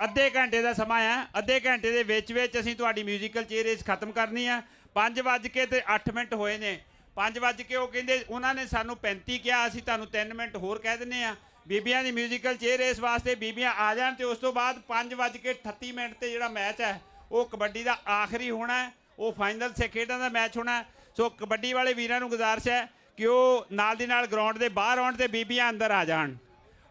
ਅੱਧੇ ਘੰਟੇ ਦਾ ਸਮਾਂ ਹੈ। ਅੱਧੇ ਘੰਟੇ ਦੇ ਵਿੱਚ ਅਸੀਂ ਤੁਹਾਡੀ ਮਿਊਜ਼ੀਕਲ ਚੇਅਰ ਰੇਸ ਖਤਮ ਕਰਨੀ ਆ। 5:08 ਹੋਏ ਨੇ। 5 ਉਹ ਕਹਿੰਦੇ ਉਹਨਾਂ ਨੇ ਸਾਨੂੰ 35 ਕਿਹਾ, ਅਸੀਂ ਤੁਹਾਨੂੰ 3 ਮਿੰਟ ਹੋਰ ਕਹਿ ਦਿੰਦੇ ਆ ਬੀਬੀਆਂ ਦੀ ਮਿਊਜ਼ੀਕਲ ਚੇਅਰ ਰੇਸ ਵਾਸਤੇ। ਬੀਬੀਆਂ ਆ ਜਾਣ ਤੇ ਉਸ ਤੋਂ ਬਾਅਦ 5:38 ਤੇ ਜਿਹੜਾ ਮੈਚ ਹੈ ਉਹ ਕਬੱਡੀ ਦਾ ਆਖਰੀ ਹੋਣਾ, ਉਹ ਫਾਈਨਲ ਸੇ ਖੇਡਾਂ ਦਾ ਮੈਚ ਹੋਣਾ। ਸੋ ਕਬੱਡੀ ਵਾਲੇ ਵੀਰਾਂ ਨੂੰ ਗੁਜ਼ਾਰਿਸ਼ ਹੈ ਕਿ ਉਹ ਨਾਲ ਦੀ ਨਾਲ ਗਰਾਊਂਡ ਦੇ ਬਾਹਰ ਆਉਣ ਤੇ ਬੀਬੀਆਂ ਅੰਦਰ ਆ ਜਾਣ।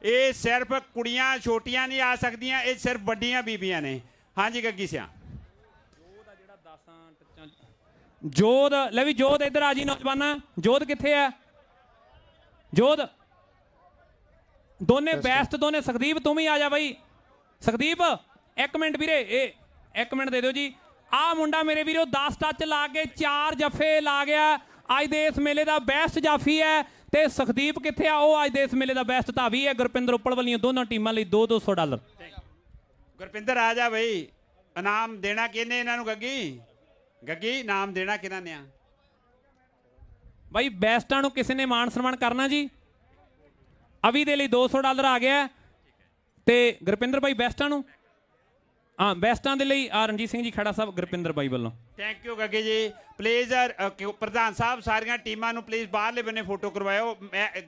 ਇਹ ਸਿਰਫ ਕੁੜੀਆਂ ਛੋਟੀਆਂ ਨਹੀਂ ਆ ਸਕਦੀਆਂ, ਇਹ ਸਿਰਫ ਵੱਡੀਆਂ ਬੀਬੀਆਂ ਨੇ। ਹਾਂਜੀ ਗੱਗੀ ਸਿਆ ਜੋਧ ਲੈ ਵੀ ਜੋਧ ਇੱਧਰ ਆ ਜੀ ਨੌਜਵਾਨਾਂ। ਜੋਧ ਕਿੱਥੇ ਆ? ਜੋਧ ਦੋਨੇ ਬੈਸਟ ਦੋਨੇ। ਸੁਖਦੀਪ ਤੂੰ ਵੀ ਆ ਜਾ ਬਈ। ਸੁਖਦੀਪ 1 ਮਿੰਟ ਵੀਰੇ, ਇਹ 1 ਮਿੰਟ ਦੇ ਦਿਓ ਜੀ। ਆ ਮੁੰਡਾ ਮੇਰੇ ਵੀਰੋ 10 ਟੱਚ ਲਾ ਕੇ 4 ਜੱਫੇ ਲਾ ਗਿਆ। ਅੱਜ ਦੇ ਇਸ ਮੇਲੇ ਦਾ ਬੈਸਟ ਜਾਫੀ ਹੈ। ਤੇ ਸੁਖਦੀਪ ਕਿੱਥੇ ਆ? ਉਹ ਅੱਜ ਦੇ ਇਸ ਮੇਲੇ ਦਾ ਬੈਸਟ ਧਾਵੀ ਹੈ। ਗੁਰਪਿੰਦਰ ਉੱਪਲ ਵੱਲੋਂ ਦੋਨੋਂ ਟੀਮਾਂ ਲਈ $200। ਗੁਰਪਿੰਦਰ ਆ ਜਾ ਬਈ। ਇਨਾਮ ਦੇਣਾ ਕਿਹਨੇ ਇਹਨਾਂ ਨੂੰ? ਗੱਗੀ ਇਨਾਮ ਦੇਣਾ ਕਿਹਨਾਂ ਨੇ ਆ ਬਾਈ? ਬੈਸਟਾਂ ਨੂੰ ਕਿਸੇ ਨੇ ਮਾਣ ਸਨਮਾਨ ਕਰਨਾ ਜੀ। ਅਵੀ ਦੇ ਲਈ $200 ਆ ਗਿਆ ਤੇ ਗੁਰਪਿੰਦਰ ਬਾਈ ਬੈਸਟਾਂ ਨੂੰ, ਹਾਂ ਬੈਸਟਾਂ ਦੇ ਲਈ ਰਣਜੀਤ ਸਿੰਘ ਜੀ ਖੜਾ ਸਾਹਿਬ ਗੁਰਪਿੰਦਰ ਬਾਈ ਵੱਲੋਂ। ਥੈਂਕ ਯੂ ਗੱਗੀ ਜੀ। ਪਲੀਜ਼ ਪ੍ਰਧਾਨ ਸਾਹਿਬ ਸਾਰੀਆਂ ਟੀਮਾਂ ਨੂੰ ਪਲੀਜ਼ ਬਾਹਰਲੇ ਬੰਨੇ ਫੋਟੋ ਕਰਵਾਇਓ।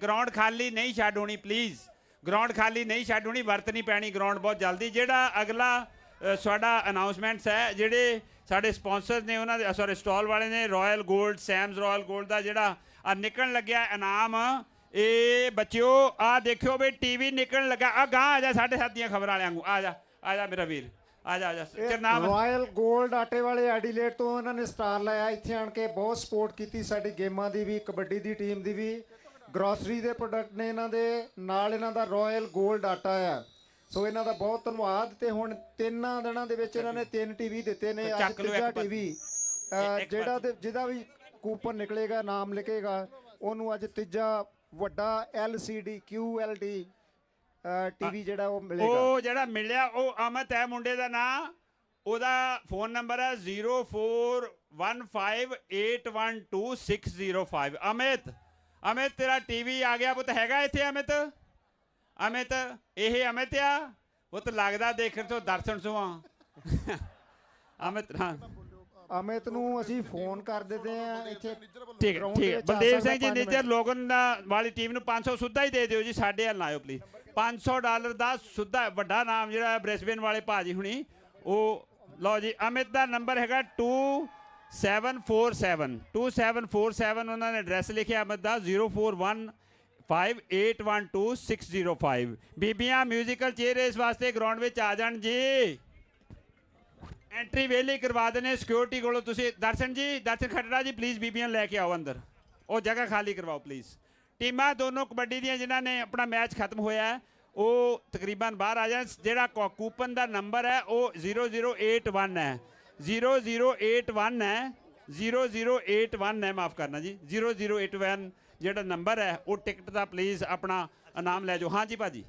ਗਰਾਊਂਡ ਖਾਲੀ ਨਹੀਂ ਛੱਡ ਹੋਣੀ, ਪਲੀਜ਼ ਗਰਾਊਂਡ ਖਾਲੀ ਨਹੀਂ ਛੱਡ ਹੋਣੀ, ਵਰਤਣੀ ਪੈਣੀ ਗਰਾਊਂਡ ਬਹੁਤ ਜਲਦੀ। ਜਿਹੜਾ ਅਗਲਾ ਸਾਡਾ ਅਨਾਉਂਸਮੈਂਟਸ ਹੈ, ਜਿਹੜੇ ਸਾਡੇ ਸਪਾਂਸਰ ਨੇ ਉਹਨਾਂ ਦੇ ਸੌਰੀ ਸਟਾਲ ਵਾਲੇ ਨੇ, ਰਾਇਲ ਗੋਲਡ ਸੈਮਸ ਰਾਇਲ ਗੋਲਡ ਦਾ ਜਿਹੜਾ ਨਿਕਲਣ ਲੱਗਿਆ ਇਨਾਮ। ਇਹ ਬੱਚਿਓ ਆ ਦੇਖਿਓ ਵੀ ਟੀਵੀ ਨਿਕਲਣ ਲੱਗਾ। ਆ ਗਾਂ ਆ ਜਾ ਸਾਡੇ ਸਾਥੀਆਂ ਖਬਰਾਂ ਵਾਲਿਆਂ ਨੂੰ। ਆ ਜਾ ਮੇਰਾ ਵੀਰ, ਆ ਜਾ ਰਾਇਲ ਗੋਲਡ ਆਟੇ ਵਾਲੇ ਐਡੀਲੇਟ ਤੋਂ ਇਹਨਾਂ ਨੇ ਸਟਾਰ ਲਾਇਆ। ਇੱਥੇ ਆਣ ਕੇ ਬਹੁਤ ਸਪੋਰਟ ਕੀਤੀ ਸਾਡੀ ਗੇਮਾਂ ਦੀ ਵੀ, ਕਬੱਡੀ ਦੀ ਟੀਮ ਦੀ ਵੀ। ਗਰੋਸਰੀ ਦੇ ਪ੍ਰੋਡਕਟ ਨੇ ਇਹਨਾਂ ਦੇ ਨਾਲ, ਇਹਨਾਂ ਦਾ ਰਾਇਲ ਗੋਲਡ ਆਟਾ ਆ। ਸੋ ਇਹਨਾਂ ਦਾ ਬਹੁਤ ਧੰਨਵਾਦ। ਤੇ ਹੁਣ 3 ਦਿਨਾਂ ਦੇ ਵਿੱਚ ਇਹਨਾਂ ਨੇ 3 ਟੀਵੀ ਦਿੱਤੇ ਨੇ। ਅੱਜ ਤੀਜਾ ਟੀਵੀ ਜਿਹਦਾ ਵੀ ਕੂਪਨ ਨਿਕਲੇਗਾ, ਨਾਮ ਲਿਖੇਗਾ, ਉਹਨੂੰ ਅੱਜ ਤੀਜਾ ਵੱਡਾ LCD QLD ਟੀਵੀ ਜਿਹੜਾ ਉਹ ਮਿਲੇਗਾ। ਉਹ ਜਿਹੜਾ ਮਿਲਿਆ ਉਹ ਅਮਿਤ ਹੈ ਮੁੰਡੇ ਦਾ ਨਾਂ। ਉਹਦਾ ਫੋਨ ਨੰਬਰ ਹੈ 0415812605। ਅਮਿਤ ਤੇਰਾ ਟੀਵੀ ਆ ਗਿਆ ਪੁੱਤ। ਹੈਗਾ ਇੱਥੇ ਅਮਿਤ? ਇਹ ਅਮਿਤ ਆ ਪੁੱਤ, ਲੱਗਦਾ ਦੇਖਣ ਤੋਂ ਦਰਸ਼ਨ ਤੋਂ ਆ। ਅਮਿਤ ਨੂੰ ਅਸੀਂ ਫੋਨ ਕਰ ਦਿੰਦੇ ਆ ਇੱਥੇ। ਠੀਕ ਹੈ ਬਲਦੇਵ ਸਿੰਘ ਜੀ ਨਿੱਜਰ ਲੋਗਨ ਵਾਲੀ ਟੀਮ ਨੂੰ 500 ਸੁੱਧਾ ਹੀ ਦੇ ਦਿਓ ਜੀ। ਸਾਡੇ ਵੱਲ ਆਇਓ ਪਲੀਜ਼। $500 ਦਾ ਸੁੱਧਾ ਵੱਡਾ ਨਾਮ ਜਿਹੜਾ ਬ੍ਰਿਸਬੇਨ ਵਾਲੇ ਭਾਜੀ ਹੁਣੀ ਉਹ ਲਓ ਜੀ। ਅਮਿਤ ਦਾ ਨੰਬਰ ਹੈਗਾ 2747 ਉਹਨਾਂ ਨੇ ਐਡਰੈਸ ਲਿਖਿਆ ਅਮਿਤ ਦਾ 0415812605। ਬੀਬੀਆਂ ਮਿਊਜ਼ੀਕਲ ਚੇਅਰ ਇਸ ਵਾਸਤੇ ਗਰਾਊਂਡ ਵਿੱਚ ਆ ਜਾਣ ਜੀ। ਐਂਟਰੀ ਵੇਲੇ ਕਰਵਾ ਦੇਣੇ ਸਿਕਿਉਰਿਟੀ ਕੋਲੋਂ। ਤੁਸੀਂ ਦਰਸ਼ਨ ਖੱਟੜਾ ਜੀ ਪਲੀਜ਼ ਬੀਬੀਆਂ ਲੈ ਕੇ ਆਓ ਅੰਦਰ। ਉਹ ਜਗ੍ਹਾ ਖਾਲੀ ਕਰਵਾਓ ਪਲੀਜ਼। ਟੀਮਾਂ ਦੋਨੋਂ ਕਬੱਡੀ ਦੀਆਂ ਜਿਨ੍ਹਾਂ ਨੇ ਆਪਣਾ ਮੈਚ ਖਤਮ ਹੋਇਆ ਉਹ ਤਕਰੀਬਨ ਬਾਹਰ ਆ ਜਾਣ। ਜਿਹੜਾ ਕੂਪਨ ਦਾ ਨੰਬਰ ਹੈ ਉਹ 0081 ਹੈ, 0081 ਹੈ, 0081 ਹੈ, ਮਾਫ ਕਰਨਾ ਜੀ, 0081 ਜਿਹੜਾ ਨੰਬਰ ਹੈ ਉਹ ਟਿਕਟ ਦਾ ਪਲੀਜ਼ ਆਪਣਾ ਇਨਾਮ ਲੈ ਜਾਓ। ਹਾਂਜੀ ਭਾਜੀ।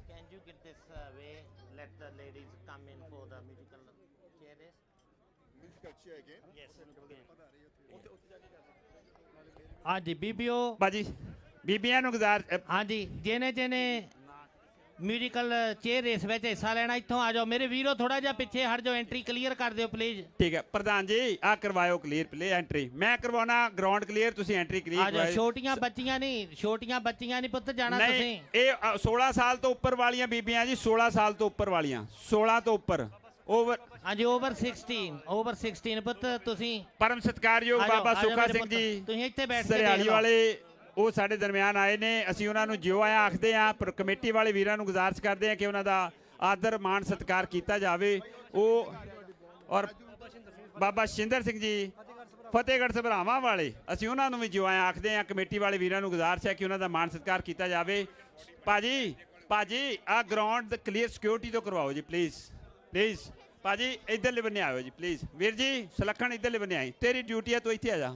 ਹਾਂਜੀ ਬੀਬੀਓ ਭਾਜੀ ਬੀਬੀਆਂ ਨੂੰ ਗੁਜ਼ਾਰ ਹਾਂਜੀ ਜਿਹਨੇ ਮਿਊਜ਼ੀਕਲ ਚੇਅਰ ਰੇਸ ਵਿੱਚ ਹਿੱਸਾ ਲੈਣਾ ਇੱਥੋਂ ਆ ਜਾਓ ਮੇਰੇ ਵੀਰੋ। ਥੋੜਾ ਜਿਹਾ ਪਿੱਛੇ ਹਟ ਜਾਓ, ਐਂਟਰੀ ਕਲੀਅਰ ਕਰ ਦਿਓ ਪਲੀਜ਼। ਠੀਕ ਹੈ ਪ੍ਰਧਾਨ ਜੀ ਆ ਕਰਵਾਇਓ ਕਲੀਅਰ ਪਲੇ ਐਂਟਰੀ। ਮੈਂ ਕਰਵਾਉਣਾ ਗਰਾਊਂਡ ਕਲੀਅਰ, ਤੁਸੀਂ ਐਂਟਰੀ ਕਲੀਅਰ ਆ ਜਾਓ। ਛੋਟੀਆਂ ਬੱਚੀਆਂ ਨਹੀਂ ਪੁੱਤ ਜਾਣਾ ਤੁਸੀਂ। ਇਹ 16 ਸਾਲ ਤੋਂ ਉੱਪਰ ਵਾਲੀਆਂ ਬੀਬੀਆਂ ਜੀ, 16 ਸਾਲ ਤੋਂ ਉੱਪਰ ਵਾਲੀਆਂ, 16 ਤੋਂ ਉੱਪਰ ਓਵਰ। ਹਾਂਜੀ ਓਵਰ 16 ਪੁੱਤ ਤੁਸੀਂ। ਪਰਮ ਸਤਿਕਾਰਯੋਗ ਬਾਬਾ ਸੁੱਖਾ ਸਿੰਘ ਜੀ ਤੁਸੀਂ ਇੱਥੇ ਬੈਠ ਕੇ ਸਰਿਆਲੀ ਵਾਲੇ ਉਹ ਸਾਡੇ ਦਰਮਿਆਨ ਆਏ ਨੇ। ਅਸੀਂ ਉਹਨਾਂ ਨੂੰ ਜਿਉ ਆਇਆ ਆਖਦੇ ਹਾਂ, ਪਰ ਕਮੇਟੀ ਵਾਲੇ ਵੀਰਾਂ ਨੂੰ ਗੁਜ਼ਾਰਿਸ਼ ਕਰਦੇ ਹਾਂ ਕਿ ਉਹਨਾਂ ਦਾ ਆਦਰ ਮਾਣ ਸਤਿਕਾਰ ਕੀਤਾ ਜਾਵੇ। ਉਹ ਔਰ ਬਾਬਾ ਸ਼ਿੰਦਰ ਸਿੰਘ ਜੀ ਫਤਿਹਗੜ੍ਹ ਸਭਰਾਵਾਂ ਵਾਲੇ, ਅਸੀਂ ਉਹਨਾਂ ਨੂੰ ਵੀ ਜਿਉ ਆਇਆ ਆਖਦੇ ਹਾਂ। ਕਮੇਟੀ ਵਾਲੇ ਵੀਰਾਂ ਨੂੰ ਗੁਜ਼ਾਰਿਸ਼ ਹੈ ਕਿ ਉਹਨਾਂ ਦਾ ਮਾਣ ਸਤਿਕਾਰ ਕੀਤਾ ਜਾਵੇ। ਭਾਜੀ ਆ ਗਰਾਊਂਡ ਕਲੀਅਰ ਸਿਕਿਉਰਿਟੀ ਤੋਂ ਕਰਵਾਓ ਜੀ ਪਲੀਜ਼। ਭਾਜੀ ਇੱਧਰਲੇ ਬੰਨੇ ਆਇਓ ਜੀ ਪਲੀਜ਼। ਵੀਰ ਜੀ ਸੁਲੱਖਣ ਇੱਧਰਲੇ ਬੰਨੇ ਆਈ, ਤੇਰੀ ਡਿਊਟੀ ਹੈ, ਤੂੰ ਇੱਥੇ ਆ ਜਾ,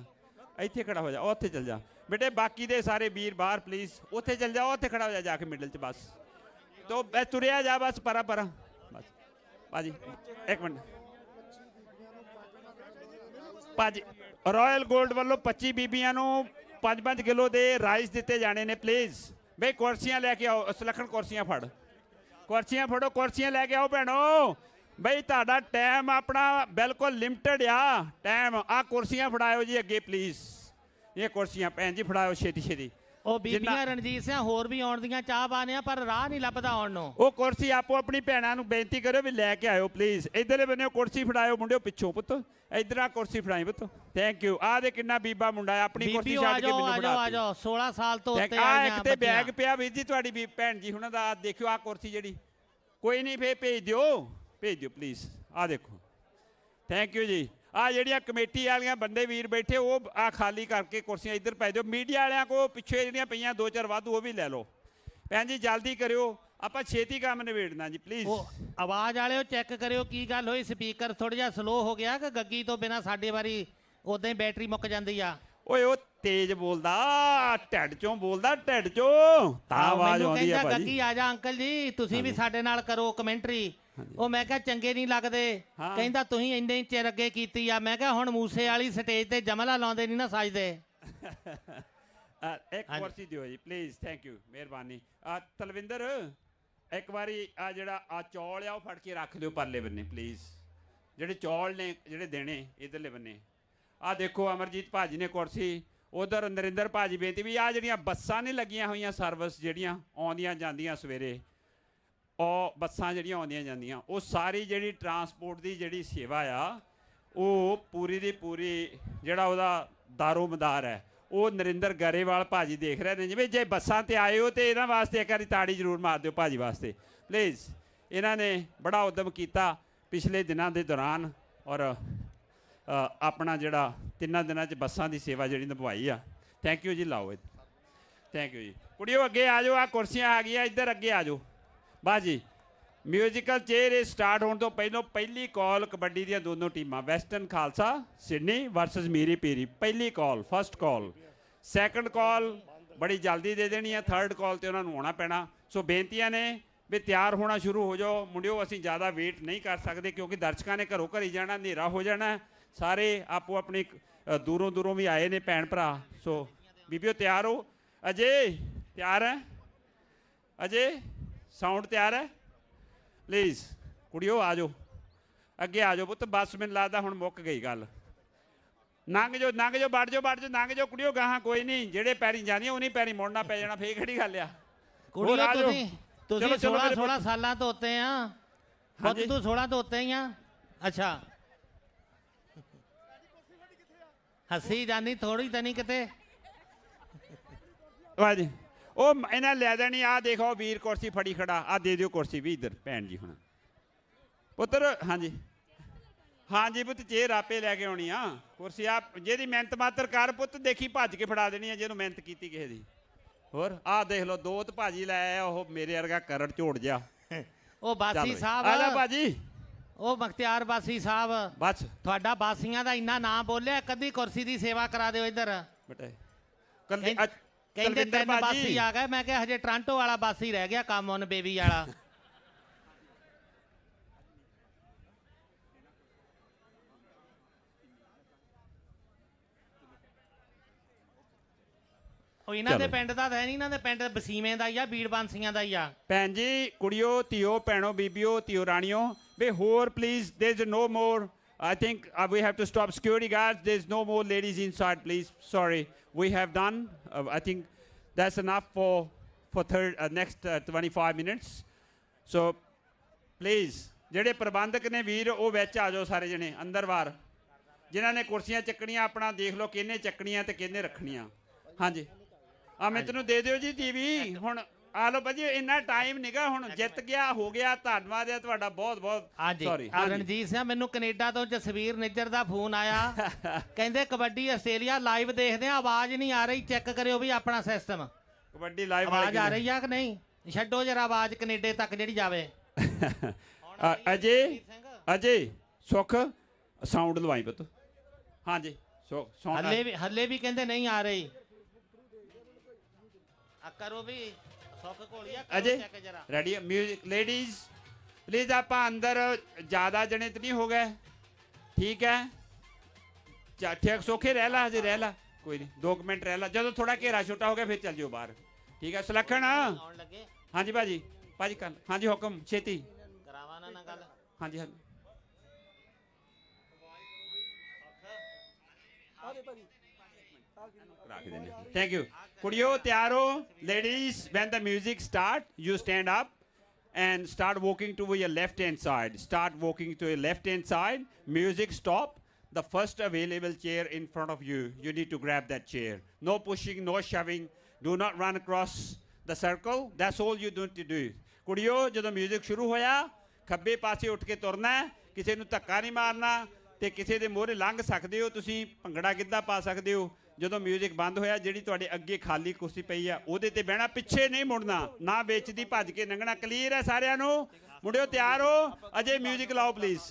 ਇੱਥੇ ਖੜਾ ਹੋ ਜਾ, ਉੱਥੇ ਚੱਲ ਜਾ ਬੇਟੇ। ਬਾਕੀ ਦੇ ਸਾਰੇ ਵੀਰ ਬਾਹਰ ਪਲੀਜ਼, ਉੱਥੇ ਚੱਲ ਜਾ, ਉੱਥੇ ਖੜਾ ਹੋ ਜਾ ਕੇ ਮਿਡਲ 'ਚ ਬਸ। ਤੋ ਤੁਰਿਆ ਜਾ ਬਸ ਪਰਾ ਬਸ। ਭਾਜੀ ਇੱਕ ਮਿੰਟ ਭਾਜੀ, ਰਾਇਲ ਗੋਲਡ ਵੱਲੋਂ 25 ਬੀਬੀਆਂ ਨੂੰ 5-5 ਕਿਲੋ ਦੇ ਰਾਈਸ ਦਿੱਤੇ ਜਾਣੇ ਨੇ ਪਲੀਜ਼। ਬਈ ਕੁਰਸੀਆਂ ਲੈ ਕੇ ਆਓ, ਸੁਲੱਖਣ ਕੁਰਸੀਆਂ ਫੜੋ, ਕੁਰਸੀਆਂ ਲੈ ਕੇ ਆਓ ਭੈਣੋ। ਬਈ ਤੁਹਾਡਾ ਟਾਈਮ ਆਪਣਾ ਬਿਲਕੁਲ ਲਿਮਟਿਡ ਆ ਟਾਈਮ। ਆ ਕੁਰਸੀਆਂ ਫੜਾਇਓ ਜੀ ਅੱਗੇ ਪਲੀਜ਼। ਇਹ ਕੁਰਸੀਆਂ ਭੈਣ ਜੀ ਫੜਾਇਓ ਛੇਤੀ। ਉਹ ਬੀਬੀਆਂ ਰਣਜੀਤ ਸਿੰਘ ਹੋਰ ਵੀ ਆਉਣ ਦੀਆਂ ਚਾਹ ਬਾਨੇ ਆ ਪਰ ਰਾਹ ਨਹੀਂ ਲੱਭਦਾ ਆਉਣ ਨੂੰ। ਉਹ ਕੁਰਸੀ ਆਪੋ ਆਪਣੀ ਭੈਣਾਂ ਨੂੰ ਬੇਨਤੀ ਕਰਿਓ ਵੀ ਲੈ ਕੇ ਆਇਓ ਪਲੀਜ਼। ਇੱਧਰਲੇ ਬੰਨੇ ਕੁਰਸੀ ਫੜਾਇਓ ਮੁੰਡਿਓ ਪਿੱਛੋਂ ਪੁੱਤ, ਇੱਧਰ ਆ ਕੁਰਸੀ ਫੜਾਈ ਪੁੱਤ। Thank you. ਆ ਦੇ ਕਿੰਨਾ ਬੀਬਾ ਮੁੰਡਾ ਆਪਣੀ ਕੁਰਸੀ ਛੱਡ ਕੇ ਮੈਨੂੰ ਫੜਾ। ਆ ਜਾਓ 16 ਸਾਲ ਤੋਂ ਉੱਤੇ ਆ ਇੱਕ ਤੇ ਬੈਗ ਪਿਆ ਵੀਰ ਜੀ ਤੁਹਾਡੀ ਵੀ ਭੈਣ ਜੀ ਹੁਣਾਂ ਦਾ। ਦੇਖਿਓ ਆ ਕੁਰਸੀ ਜਿਹੜੀ, ਕੋਈ ਨਹੀਂ ਫੇਰ ਭੇਜ ਦਿਓ ਪਲੀਜ਼। ਆ ਦੇਖੋ ਥੈਂਕ ਯੂ ਜੀ। ਆ ਜਿਹੜੀਆਂ ਕਮੇਟੀ ਵਾਲੀਆਂ ਬੰਦੇ ਵੀਰ ਬੈਠੇ ਉਹ ਆ ਖਾਲੀ ਕਰਕੇ ਕੁਰਸੀਆਂ ਇੱਧਰ ਪੈ ਦਿਓ। ਮੀਡੀਆ ਵਾਲਿਆਂ ਕੋ ਪਿੱਛੇ ਜਿਹੜੀਆਂ ਪਈਆਂ 2-4 ਵਾਧੂ ਉਹ ਵੀ ਲੈ ਲਓ ਭੈਣ ਜੀ, ਜਲਦੀ ਕਰਿਓ, ਆਪਾਂ ਛੇਤੀ ਕੰਮ ਨਿਬੇੜਨਾ ਜੀ ਪਲੀਜ਼। ਆਵਾਜ਼ ਵਾਲਿਓ ਚੈੱਕ ਕਰਿਓ ਕੀ ਗੱਲ ਹੋਈ, ਸਪੀਕਰ ਥੋੜਾ ਜਿਹਾ ਸਲੋ ਹੋ ਗਿਆ ਕਿ ਗੱਗੀ ਤੋਂ ਬਿਨਾ ਸਾਡੇ ਵਾਰੀ ਉਦਾਂ ਹੀ ਬੈਟਰੀ ਮੁੱਕ ਜਾਂਦੀ ਆ। ਓਏ ਉਹ ਤੇਜ਼ ਬੋਲਦਾ, ਢਿੱਡ ਚੋਂ ਬੋਲਦਾ, ਢਿੱਡ ਚੋਂ ਤਾਂ ਆਵਾਜ਼ ਆਉਂਦੀ ਆ ਭਾਜੀ। ਗੱਗੀ ਆ ਜਾ ਅੰਕਲ ਜੀ ਤੁਸੀਂ ਵੀ ਸਾਡੇ ਨਾਲ ਕਰੋ ਕਮੈਂਟਰੀ। ਉਹ ਮੈਂ ਕਿਹਾ ਚੰਗੇ ਨਹੀਂ ਲੱਗਦੇ, ਕਹਿੰਦਾ ਤੁਸੀਂ ਇੰਨੇ ਚਿਰ ਅੱਗੇ ਕੀਤੀ ਆ। ਮੈਂ ਕਿਹਾ ਹੁਣ ਮੂਸੇ ਵਾਲੀ ਸਟੇਜ ਤੇ ਜਮਲਾ ਲਾਉਂਦੇ ਨਹੀਂ ਨਾ ਸਜਦੇ। ਇੱਕ ਕੁਰਸੀ ਦਿਓ ਜੀ ਪਲੀਜ਼, ਥੈਂਕ ਯੂ, ਮਿਹਰਬਾਨੀ। ਤਲਵਿੰਦਰ ਇੱਕ ਵਾਰੀ ਆ ਜਿਹੜਾ ਆ ਚੌਲ ਆ ਉਹ ਫੜ ਕੇ ਰੱਖ ਲਿਓ ਪਰਲੇ ਬੰਨੇ ਪਲੀਜ਼। ਜਿਹੜੇ ਚੌਲ ਨੇ ਜਿਹੜੇ ਦੇਣੇ ਇੱਧਰਲੇ ਬੰਨੇ। ਆ ਦੇਖੋ ਅਮਰਜੀਤ ਭਾਜੀ ਨੇ ਕੁਰਸੀ, ਉਧਰ ਨਰਿੰਦਰ ਭਾਜੀ ਬੇਨਤੀ ਵੀ ਆ ਜਿਹੜੀਆਂ ਬੱਸਾਂ ਨੇ ਲੱਗੀਆਂ ਹੋਈਆਂ ਸਰਵਿਸ ਜਿਹੜੀਆਂ ਆਉਂਦੀਆਂ ਜਾਂਦੀਆਂ ਸਵੇਰੇ, ਉਹ ਬੱਸਾਂ ਜਿਹੜੀਆਂ ਆਉਂਦੀਆਂ ਜਾਂਦੀਆਂ ਉਹ ਸਾਰੀ ਜਿਹੜੀ ਟਰਾਂਸਪੋਰਟ ਦੀ ਜਿਹੜੀ ਸੇਵਾ ਆ ਉਹ ਪੂਰੀ ਦੀ ਪੂਰੀ ਜਿਹੜਾ ਉਹਦਾ ਦਾਰੋਮਦਾਰ ਹੈ ਉਹ ਨਰਿੰਦਰ ਗਰੇਵਾਲ ਭਾਜੀ ਦੇਖ ਰਹੇ ਨੇ। ਜਿਵੇਂ ਜੇ ਬੱਸਾਂ ਤੇ ਆਏ ਹੋ ਤੇ ਇਹਨਾਂ ਵਾਸਤੇ ਇੱਕ ਵਾਰੀ ਤਾੜੀ ਜ਼ਰੂਰ ਮਾਰ ਦਿਓ ਭਾਜੀ ਵਾਸਤੇ ਪਲੀਜ਼। ਇਹਨਾਂ ਨੇ ਬੜਾ ਉਦਮ ਕੀਤਾ ਪਿਛਲੇ ਦਿਨਾਂ ਦੇ ਦੌਰਾਨ ਔਰ ਆਪਣਾ ਜਿਹੜਾ 3 ਦਿਨਾਂ 'ਚ ਬੱਸਾਂ ਦੀ ਸੇਵਾ ਜਿਹੜੀ ਨਿਭਾਈ ਆ। ਥੈਂਕ ਯੂ ਜੀ। ਲਾਓ ਥੈਂਕ ਯੂ ਜੀ। ਕੁੜੀਓ ਅੱਗੇ ਆ ਜਾਓ, ਆ ਕੁਰਸੀਆਂ ਆ ਗਈਆਂ, ਇੱਧਰ ਅੱਗੇ ਆ ਜਾਓ ਬਸ ਜੀ। ਮਿਊਜ਼ੀਕਲ ਚੇਅਰ ਸਟਾਰਟ ਹੋਣ ਤੋਂ ਪਹਿਲੀ ਕਾਲ ਕਬੱਡੀ ਦੀਆਂ ਦੋਨੋਂ ਟੀਮਾਂ western Khalsa Sydney versus Miri Piri. ਪਹਿਲੀ ਕਾਲ, ਫਸਟ ਕਾਲ। ਸੈਕੰਡ ਕਾਲ ਬੜੀ ਜਲਦੀ ਦੇ ਦੇਣੀ ਹੈ, ਥਰਡ ਕਾਲ ਤੇ ਉਹਨਾਂ ਨੂੰ ਆਉਣਾ ਪੈਣਾ। ਸੋ ਬੇਨਤੀਆਂ ਨੇ ਵੀ ਤਿਆਰ ਹੋਣਾ ਸ਼ੁਰੂ ਹੋ ਜਾਓ ਮੁੰਡਿਓ। ਅਸੀਂ ਜ਼ਿਆਦਾ ਵੇਟ ਨਹੀਂ ਕਰ ਸਕਦੇ ਕਿਉਂਕਿ ਦਰਸ਼ਕਾਂ ਨੇ ਘਰੋਂ ਘਰੀ ਜਾਣਾ, ਹਨੇਰਾ ਹੋ ਜਾਣਾ। ਸਾਰੇ ਆਪੋ ਆਪਣੀ ਦੂਰੋਂ ਵੀ ਆਏ ਨੇ ਭੈਣ ਭਰਾ। ਸੋ ਬੀਬੀਓ ਤਿਆਰ ਹੋ। ਅਜੇ ਤਿਆਰ ਹੈ? ਅਜੇ ਸਾਊਂਡ ਤਿਆਰ ਹੈ? ਪਲੀਜ਼ ਕੁੜੀਓ ਆ ਜਾਓ, ਅੱਗੇ ਆ ਜਾਓ ਪੁੱਤ। ਬਸ ਮੈਨੂੰ ਲੱਗਦਾ ਹੁਣ ਮੁੱਕ ਗਈ ਗੱਲ। ਲੰਘ ਜਾਓ ਵੜ ਜਾਓ ਲੰਘ ਜਾਓ ਕੁੜੀਓ ਗਾਹਾਂ। ਕੋਈ ਨਹੀਂ, ਜਿਹੜੇ ਪੈਰੀ ਜਾਂਦੀਆਂ ਉਹਨੀ ਪੈਰੀ ਮੁੜਨਾ ਪੈ ਜਾਣਾ, ਫੇਰ ਕਿਹੜੀ ਗੱਲ ਆ। ਕੁੜੀਓ ਤੁਸੀਂ 16 ਸਾਲਾਂ ਤੋਂ ਉੱਤੇ ਆ ਪੁੱਤ, ਤੂੰ 16 ਤੋਂ ਉੱਤੇ ਹੀ ਆ। ਅੱਛਾ ਹੱਸੀ ਜਾਨੀ ਥੋੜੀ ਤਾਂ ਨਹੀਂ ਕਿਤੇ। ਵਾਹ ਜੀ। ਉਹ ਇਹਨਾਂ ਲੈ ਦੇਣੀ। ਆ ਦੇਖੋ ਵੀਰ ਕੁਰਸੀ ਫੜੀ ਖੜਾ, ਆ ਦੇ ਦਿਓ ਕੁਰਸੀ ਵੀ ਇੱਧਰ ਭੈਣ ਜੀ ਹੁਣ ਪੁੱਤਰ। ਹਾਂਜੀ ਹਾਂਜੀ ਪੁੱਤ ਚੇਅਰ ਆਪੇ ਲੈ ਕੇ ਆਉਣੀ ਆ ਕੁਰਸੀ ਆ ਜਿਹਦੀ ਮਿਹਨਤ ਮਾਤਰ ਕਰ ਪੁੱਤ ਦੇਖੀ ਭੱਜ ਕੇ ਫੜਾ ਦੇਣੀ ਆ ਜਿਹਨੂੰ ਮਿਹਨਤ ਕੀਤੀ ਕਿਸੇ ਦੀ ਹੋਰ ਆਹ ਦੇਖ ਲਓ ਦੋ ਤੇ ਭਾਜੀ ਲੈ ਆਇਆ ਉਹ ਮੇਰੇ ਵਰਗਾ ਕਰੜ ਝੋੜ ਜਾ ਉਹ ਬਾਸੀ ਸਾਹਿਬ ਆ ਲੈ ਭਾਜੀ ਉਹ ਮੁਖਤਿਆਰ ਬਾਸੀ ਸਾਹਿਬ ਬਸ ਤੁਹਾਡਾ ਬਾਸੀਆਂ ਦਾ ਇੰਨਾ ਨਾਂ ਬੋਲਿਆ ਕਦੀ ਕੁਰਸੀ ਦੀ ਸੇਵਾ ਕਰਾ ਦਿਓ ਇੱਧਰ ਬੇਟੇ ਕਹਿੰਦੇ ਤਿੰਨ ਬਾਸੀ ਆ ਗਏ ਮੈਂ ਕਿਹਾ ਹਜੇ ਟ੍ਰਾਂਟੋ ਵਾਲਾ ਬਾਸੀ ਰਹਿ ਗਿਆ ਕੰਮ ਉਹਨ ਬੇਬੀ ਵਾਲਾ ਉਹ ਇਹਨਾਂ ਦੇ ਪਿੰਡ ਦਾ ਹੈ ਨਹੀਂ ਇਹਨਾਂ ਦੇ ਪਿੰਡ ਬਸੀਵੇਂ ਦਾ ਹੀ ਆ ਬੀੜ ਬਾਂਸੀਆਂ ਦਾ ਹੀ ਆ ਭੈਣ ਜੀ ਕੁੜੀਓ ਧੀਓ ਭੈਣੋ ਬੀਬੀਓ ਧੀਓ ਰਾਣੀਓ ਵੇ ਹੋਰ please there is no more I think we have to stop security guards. There's no more ladies inside, please. Sorry. We have done. I think that's enough for next 25 minutes. So, please, ਜਿਹੜੇ ਪ੍ਰਬੰਧਕ ਨੇ ਵੀਰ ਉਹ ਵਿੱਚ ਆ ਜਾਓ ਸਾਰੇ ਜਣੇ ਅੰਦਰ ਬਾਹਰ ਜਿਨ੍ਹਾਂ ਨੇ ਕੁਰਸੀਆਂ ਚੱਕਣੀਆਂ ਆਪਣਾ ਦੇਖ ਲਓ ਕਿਹਨੇ ਚੱਕਣੀਆਂ ਤੇ ਕਿਹਨੇ ਰੱਖਣੀਆਂ ਹਾਂਜੀ ਅਮਿਤ ਨੂੰ ਦੇ ਦਿਓ ਜੀ ਟੀਵੀ ਹੁਣ ਆ ਲਓ ਭਾਜੀ ਇੰਨਾ ਟਾਈਮ ਨਿਗਾ ਹੁਣ ਜਿੱਤ ਗਿਆ ਹੋ ਗਿਆ ਧੰਨਵਾਦ ਹੈ ਤੁਹਾਡਾ ਬਹੁਤ ਬਹੁਤ ਸੌਰੀ ਰਣਜੀਤ ਸਿੰਘ ਮੈਨੂੰ ਕੈਨੇਡਾ ਤੋਂ ਜਸਵੀਰ ਨਿੱਜਰ ਦਾ ਫੋਨ ਆਇਆ ਕਹਿੰਦੇ ਕਬੱਡੀ ਆਸਟ੍ਰੇਲੀਆ ਲਾਈਵ ਦੇਖਦੇ ਆ ਆਵਾਜ਼ ਨਹੀਂ ਆ ਰਹੀ ਚੈੱਕ ਕਰਿਓ ਵੀ ਆਪਣਾ ਸਿਸਟਮ ਕਬੱਡੀ ਲਾਈਵ ਆਵਾਜ਼ ਆ ਰਹੀ ਆ ਕਿ ਨਹੀਂ ਛੱਡੋ ਜਰਾ ਆਵਾਜ਼ ਕੈਨੇਡਾ ਤੱਕ ਜਿਹੜੀ ਜਾਵੇ ਅਜੇ ਸੁੱਖ ਸਾਊਂਡ ਲਵਾਈ ਪੁੱਤ ਹਾਂਜੀ ਹੱਲੇ ਵੀ ਕਹਿੰਦੇ ਨਹੀਂ ਆ ਰਹੀ ਕਰੋ ਵੀ ਅਜੇ ਰੈਡੀ ਮਿਊਜ਼ਿਕ ਲੇਡੀਜ਼ ਪਲੀਜ਼ ਆਪਾਂ ਅੰਦਰ ਜ਼ਿਆਦਾ ਜਣੇ ਤਾਂ ਨਹੀਂ ਹੋ ਗਏ ਠੀਕ ਹੈ ਠੀਕ ਸੌਖੇ ਰਹਿ ਲਾ ਹਜੇ ਰਹਿ ਲਾ ਕੋਈ ਨਹੀਂ 2 ਮਿੰਟ ਰਹਿ ਲਾ ਜਦੋਂ ਥੋੜਾ ਘੇਰਾ ਛੋਟਾ ਹੋ ਗਿਆ ਫਿਰ ਚੱਲ ਜਿਓ ਬਾਹਰ ਠੀਕ ਹੈ ਸੁਲੱਖਣ ਹਾਂਜੀ ਭਾਜੀ ਕਰ ਹਾਂਜੀ ਹੁਕਮ ਛੇਤੀ ਕਰਾਵਾ ਨਾ ਗੱਲ ਹਾਂਜੀ ਹਾਂਜੀ Thank you. Kudiyo, Tiaro, ladies, when the music starts, you stand up and start walking to your left-hand side. Start walking to your left-hand side. Music stop. The first available chair in front of you, you need to grab that chair. No pushing, no shoving. Do not run across the circle. That's all you need to do. Kudiyo, ਜਦੋਂ music ਸ਼ੁਰੂ ਹੋਇਆ ਖੱਬੇ ਪਾਸੇ ਉੱਠ ਕੇ ਤੁਰਨਾ ਕਿਸੇ ਨੂੰ ਧੱਕਾ ਨਹੀਂ ਮਾਰਨਾ ਤੇ ਕਿਸੇ ਦੇ ਮੋਹਰੇ ਲੰਘ ਸਕਦੇ ਹੋ ਤੁਸੀਂ ਭੰਗੜਾ ਗਿੱਧਾ ਪਾ ਸਕਦੇ ਹੋ ਜਦੋਂ ਮਿਊਜ਼ਿਕ ਬੰਦ ਹੋਇਆ ਜਿਹੜੀ ਤੁਹਾਡੇ ਅੱਗੇ ਖਾਲੀ ਕੁਰਸੀ ਪਈ ਆ ਉਹਦੇ ਤੇ ਬਹਿਣਾ ਪਿੱਛੇ ਨਹੀਂ ਮੁੜਨਾ ਨਾ ਵਿੱਚ ਦੀ ਭੱਜ ਕੇ ਲੰਘਣਾ ਕਲੀਅਰ ਹੈ ਸਾਰਿਆਂ ਨੂੰ ਮੁੰਡਿਓ ਤਿਆਰ ਹੋ ਅਜੇ ਮਿਊਜ਼ਿਕ ਲਾਓ ਪਲੀਜ਼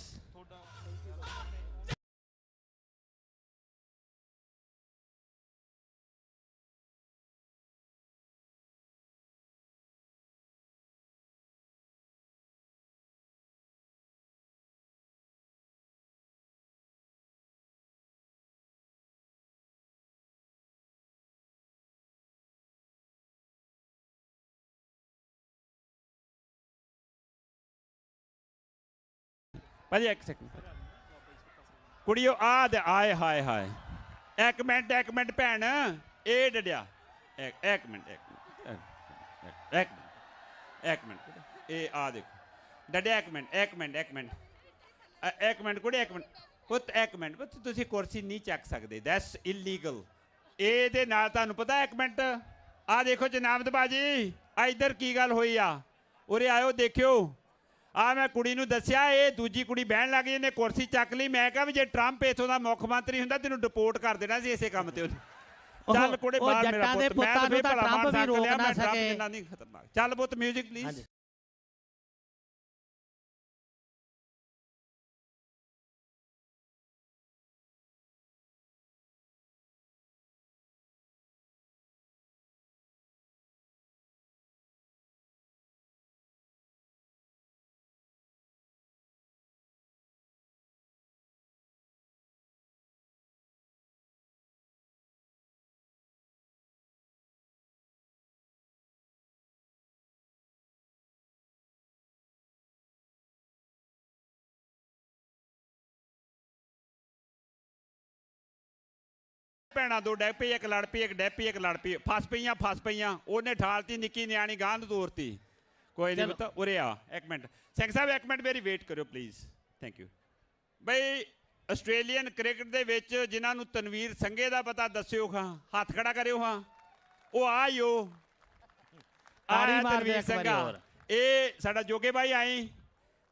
ਭਾਜੀ ਇੱਕ ਸੈਕਿੰਡ ਕੁੜੀਓ ਆਏ ਹਾਏ ਇੱਕ ਮਿੰਟ ਭੈਣ ਇਹ ਡੜਿਆ ਇੱਕ ਮਿੰਟ ਇਹ ਆ ਦੇਖੋ ਡੜਿਆ ਇੱਕ ਮਿੰਟ ਕੁੜੀ ਪੁੱਤ ਇੱਕ ਮਿੰਟ ਪੁੱਤ ਤੁਸੀਂ ਕੁਰਸੀ ਨਹੀਂ ਚੱਕ ਸਕਦੇ ਦੈਟਸ ਇਲੀਗਲ ਇਹਦੇ ਨਾਲ ਤੁਹਾਨੂੰ ਪਤਾ ਇੱਕ ਮਿੰਟ ਆ ਦੇਖੋ ਜਨਾਬਤ ਬਾਜੀ ਇੱਧਰ ਕੀ ਗੱਲ ਹੋਈ ਆ ਉਰੇ ਆਇਓ ਦੇਖਿਓ ਆ ਮੈਂ ਕੁੜੀ ਨੂੰ ਦੱਸਿਆ ਇਹ ਦੂਜੀ ਕੁੜੀ ਬਹਿਣ ਲੱਗ ਗਈ ਇਹਨੇ ਕੁਰਸੀ ਚੱਕ ਲਈ ਮੈਂ ਕਿਹਾ ਵੀ ਜੇ ਟਰੰਪ ਇੱਥੋਂ ਦਾ ਮੁੱਖ ਮੰਤਰੀ ਹੁੰਦਾ ਤੈਨੂੰ ਡਿਪੋਰਟ ਕਰ ਦੇਣਾ ਸੀ ਇਸੇ ਕੰਮ ਤੇ ਉਹਨੇ ਚੱਲ ਕੁੜੇ ਬਾਹਰ ਮੇਰਾ ਪੁੱਤ ਮੈਂ ਤਾਂ ਭਲਾ ਟਰੰਪ ਵੀ ਰੋਕ ਨਾ ਸਕੇ ਜਿੰਨਾ ਨਹੀਂ ਖਤਰਨਾਕ ਚੱਲ ਪੁੱਤ ਮਿਊਜ਼ਿਕ ਪਲੀਜ਼ ਭੈਣਾਂ ਦੋ ਡੈ ਪਈ ਇੱਕ ਲੜ ਪਈ ਇੱਕ ਡੈ ਪਈ ਇੱਕ ਲੜ ਪਈ ਫਸ ਪਈਆਂ ਉਹਨੇ ਠਾਲਤੀ ਨਿੱਕੀ ਨਿਆਣੀ ਗਾਂ ਨੂੰ ਤੋਰਤੀ ਕੋਈ ਨਹੀਂ ਪਤਾ ਉਰੇ ਆ ਇੱਕ ਮਿੰਟ ਸਿੰਘ ਸਾਹਿਬ ਇੱਕ ਮਿੰਟ ਮੇਰੀ ਵੇਟ ਕਰਿਓ ਪਲੀਜ਼ ਥੈਂਕ ਯੂ ਬਈ ਆਸਟ੍ਰੇਲੀਅਨ ਕ੍ਰਿਕਟ ਦੇ ਵਿੱਚ ਜਿਨ੍ਹਾਂ ਨੂੰ ਤਨਵੀਰ ਸੰਘੇ ਦਾ ਪਤਾ ਦੱਸਿਓ ਹਾਂ ਹੱਥ ਖੜਾ ਕਰਿਓ ਹਾਂ ਉਹ ਆਇਓ ਤਨਵੀਰ ਸੰਘਾ ਇਹ ਸਾਡਾ ਜੋਗੇ ਬਾਈ ਆਈ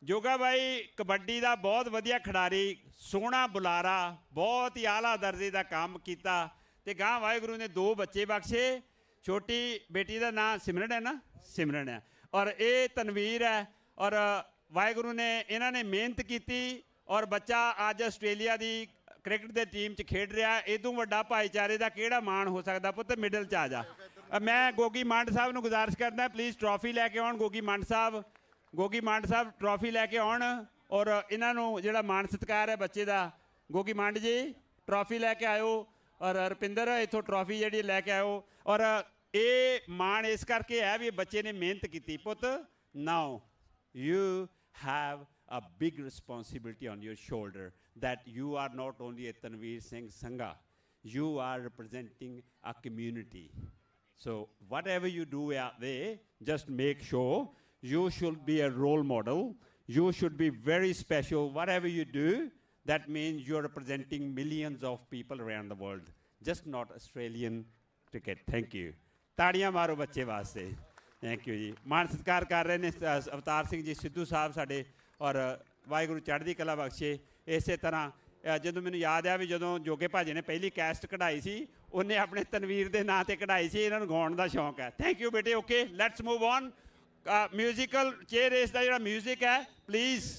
ਜੋਗਾ ਬਾਈ ਕਬੱਡੀ ਦਾ ਬਹੁਤ ਵਧੀਆ ਖਿਡਾਰੀ, ਸੋਹਣਾ ਬੁਲਾਰਾ, ਬਹੁਤ ਹੀ ਆਲਾ ਦਰਜੇ ਦਾ ਕੰਮ ਕੀਤਾ ਤੇ ਗਾਂ ਵਾਹਿਗੁਰੂ ਨੇ 2 ਬੱਚੇ ਬਖਸ਼ੇ। ਛੋਟੀ ਬੇਟੀ ਦਾ ਨਾਂ ਸਿਮਰਨ ਹੈ ਨਾ, ਸਿਮਰਨ ਹੈ, ਔਰ ਇਹ ਤਨਵੀਰ ਹੈ। ਔਰ ਵਾਹਿਗੁਰੂ ਨੇ ਇਹਨਾਂ ਨੇ ਮਿਹਨਤ ਕੀਤੀ ਔਰ ਬੱਚਾ ਅੱਜ ਆਸਟ੍ਰੇਲੀਆ ਦੀ ਕ੍ਰਿਕਟ ਦੇ ਟੀਮ 'ਚ ਖੇਡ ਰਿਹਾ। ਇਦੋਂ ਵੱਡਾ ਭਾਈਚਾਰੇ ਦਾ ਕਿਹੜਾ ਮਾਣ ਹੋ ਸਕਦਾ? ਪੁੱਤ ਮਿਡਲ 'ਚ ਆ ਜਾ। ਮੈਂ ਗੋਗੀ ਮੰਡ ਸਾਹਿਬ ਨੂੰ ਗੁਜ਼ਾਰਿਸ਼ ਕਰਦਾ, ਪਲੀਜ਼ ਟਰੋਫੀ ਲੈ ਕੇ ਆਉਣ। ਗੋਗੀ ਮੰਡ ਸਾਹਿਬ, ਗੋਗੀ ਮੰਡ ਸਾਹਿਬ ਟਰੋਫੀ ਲੈ ਕੇ ਆਉਣ ਔਰ ਇਹਨਾਂ ਨੂੰ ਜਿਹੜਾ ਮਾਣ ਸਤਿਕਾਰ ਹੈ ਬੱਚੇ ਦਾ, ਗੋਗੀ ਮੰਡ ਜੀ ਟਰੋਫੀ ਲੈ ਕੇ ਆਇਓ। ਔਰ ਰੁਪਿੰਦਰ ਇੱਥੋਂ ਟਰੋਫੀ ਜਿਹੜੀ ਲੈ ਕੇ ਆਇਓ। ਔਰ ਇਹ ਮਾਣ ਇਸ ਕਰਕੇ ਹੈ ਵੀ ਬੱਚੇ ਨੇ ਮਿਹਨਤ ਕੀਤੀ। ਪੁੱਤ now you have a big responsibility on your shoulder that you are not only a Tanveer Singh Sangha, you are representing a community. So whatever you do out there, just make sure you should be a role model. You should be very special. Whatever you do, that means you're representing millions of people around the world, just not Australian cricket. Thank you. ਤਾੜੀਆਂ ਮਾਰੋ ਬੱਚੇ ਵਾਸਤੇ। Thank you ਜੀ। ਮਾਣ ਸਤਿਕਾਰ ਕਰ ਰਹੇ ਨੇ ਅਵਤਾਰ ਸਿੰਘ ਜੀ ਸਿੱਧੂ ਸਾਹਿਬ ਸਾਡੇ, ਔਰ ਵਾਹਿਗੁਰੂ ਚੜ੍ਹਦੀ ਕਲਾ ਬਖਸ਼ੇ। ਇਸੇ ਤਰ੍ਹਾਂ ਜਦੋਂ ਮੈਨੂੰ ਯਾਦ ਆ ਵੀ ਜਦੋਂ ਜੋਗੇ ਭਾਜੀ ਨੇ ਪਹਿਲੀ ਕੈਸਟ ਕਢਾਈ ਸੀ, ਉਹਨੇ ਆਪਣੇ ਤਨਵੀਰ ਦੇ ਨਾਂ 'ਤੇ ਕਢਾਈ ਸੀ। ਇਹਨਾਂ ਨੂੰ ਗਾਉਣ ਦਾ ਸ਼ੌਂਕ ਹੈ। ਥੈਂਕ ਯੂ ਬੇਟੇ। Okay, let's move on. Musical chair race ਦਾ ਜਿਹੜਾ ਮਿਊਜ਼ਿਕ ਹੈ, ਪਲੀਜ਼।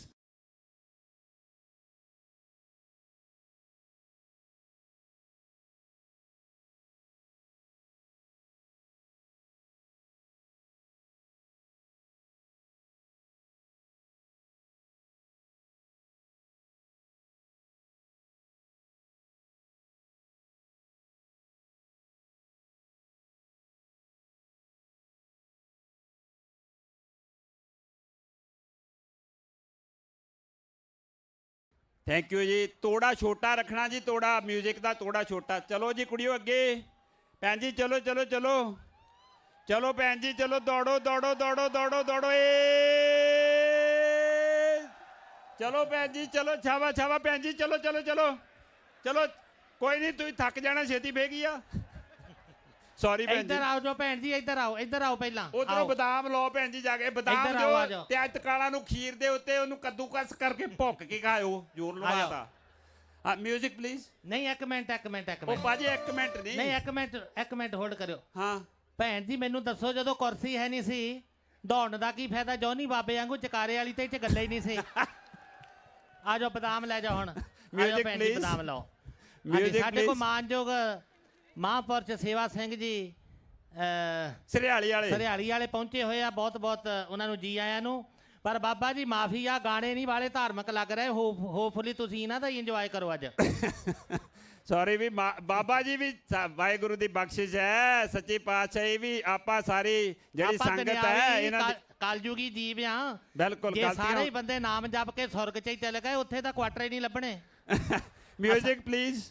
ਥੈਂਕ ਯੂ ਜੀ। ਤੋੜਾ ਛੋਟਾ ਰੱਖਣਾ ਜੀ, ਤੋੜਾ ਮਿਊਜ਼ਿਕ ਦਾ ਤੋੜਾ ਛੋਟਾ। ਚਲੋ ਜੀ ਕੁੜੀਓ ਅੱਗੇ। ਭੈਣ ਜੀ ਚਲੋ ਚਲੋ ਚਲੋ ਚਲੋ ਭੈਣ ਜੀ ਚਲੋ, ਦੌੜੋ ਦੌੜੋ ਦੌੜੋ ਦੌੜੋ ਦੌੜੋ। ਚਲੋ ਭੈਣ ਜੀ ਚਲੋ, ਛਾਵਾ ਛਾਵਾ ਭੈਣ ਜੀ, ਚਲੋ ਚਲੋ ਚਲੋ ਚਲੋ। ਕੋਈ ਨਹੀਂ, ਤੁਸੀਂ ਥੱਕ ਜਾਣਾ, ਛੇਤੀ ਬਹਿ ਗਈ ਆ। ਸੌਰੀ ਭੈਣ ਜੀ। ਇੱਧਰ ਆਓ ਜੋ ਭੈਣ ਜੀ, ਇੱਧਰ ਆਓ, ਇੱਧਰ ਆਓ ਪਹਿਲਾਂ। ਉਧਰੋਂ ਬਦਾਮ ਲਓ ਭੈਣ ਜੀ ਜਾ ਕੇ। ਬਦਾਮ ਜੋ ਤੇ ਅੱਜ ਤਕਾਲਾਂ ਨੂੰ ਖੀਰ ਦੇ ਉੱਤੇ ਉਹਨੂੰ ਕੱਦੂਕਸ ਕਰਕੇ ਭੁੱਕ ਕੇ ਖਾਓ। ਜ਼ੋਰ ਲਵਾਤਾ। ਹਾਂ ਮਿਊਜ਼ਿਕ ਪਲੀਜ਼। ਨਹੀਂ ਇੱਕ ਮਿੰਟ ਇੱਕ ਮਿੰਟ ਇੱਕ ਉਹ ਮਿੰਟ ਬਾਜੀ ਇੱਕ ਮਿੰਟ ਨਹੀਂ। ਨਹੀਂ ਇੱਕ ਮਿੰਟ ਹੋਲਡ ਕਰਿਓ। ਹਾਂ ਭੈਣ ਜੀ ਮੈਨੂੰ ਦੱਸੋ, ਜਦੋਂ ਕੁਰਸੀ ਹੈ ਨਹੀਂ ਸੀ, ਦੌੜਨ ਦਾ ਕੀ ਫਾਇਦਾ? ਜੋਨੀ ਬਾਬੇ ਵਾਂਗੂ ਚਕਾਰੇ ਵਾਲੀ ਤੇ ਚ ਗੱਲੇ ਹੀ ਨਹੀਂ ਸੀ। ਆ ਜਾਓ ਬਦਾਮ ਲੈ ਜਾਓ ਹੁਣ। ਆ ਜਾਓ ਭੈਣ ਜੀ ਬਦਾਮ ਲਓ। ਸਾਡੇ ਕੋਲ ਮਾਨਯੋਗ ਮਹਾਂਪੁਰਸ਼ ਸੇਵਾ ਸਿੰਘ ਜੀ ਸਰਿਆਲੀ ਵਾਲੇ ਪਹੁੰਚੇ ਹੋਏ ਆ। ਬਹੁਤ ਬਹੁਤ ਉਹਨਾਂ ਨੂੰ ਜੀ ਆਇਆਂ ਨੂੰ। ਪਰ ਬਾਬਾ ਜੀ ਮਾਫੀ ਆ, ਗਾਣੇ ਨਹੀਂ ਵਾਲੇ ਧਾਰਮਿਕ ਲੱਗ ਰਹੇ। ਹੋਪਫੁਲੀ ਤੁਸੀਂ ਇਹਨਾਂ ਦਾ ਹੀ ਇੰਜੋਏ ਕਰੋ ਅੱਜ। ਸੌਰੀ ਵੀ ਬਾਬਾ ਜੀ ਵੀ ਵਾਹਿਗੁਰੂ ਦੀ ਬਖਸ਼ਿਸ਼ ਹੈ, ਸੱਚੀ ਪਾਤਸ਼ਾਹੀ ਵੀ। ਆਪਾਂ ਸਾਰੀ ਜਿਹੜੀ ਸੰਗਤ ਹੈ ਇਹਨਾਂ ਦੀ ਕਲਯੁਗੀ ਜੀਵ ਆ। ਬਿਲਕੁਲ। ਜੇ ਸਾਰੇ ਹੀ ਬੰਦੇ ਨਾਮ ਜਪ ਕੇ ਸੁਰਗ 'ਚ ਹੀ ਚਲੇ ਗਏ, ਉੱਥੇ ਤਾਂ ਕੁਆਟਰ ਹੀ ਨਹੀਂ ਲੱਭਣੇ। Music please.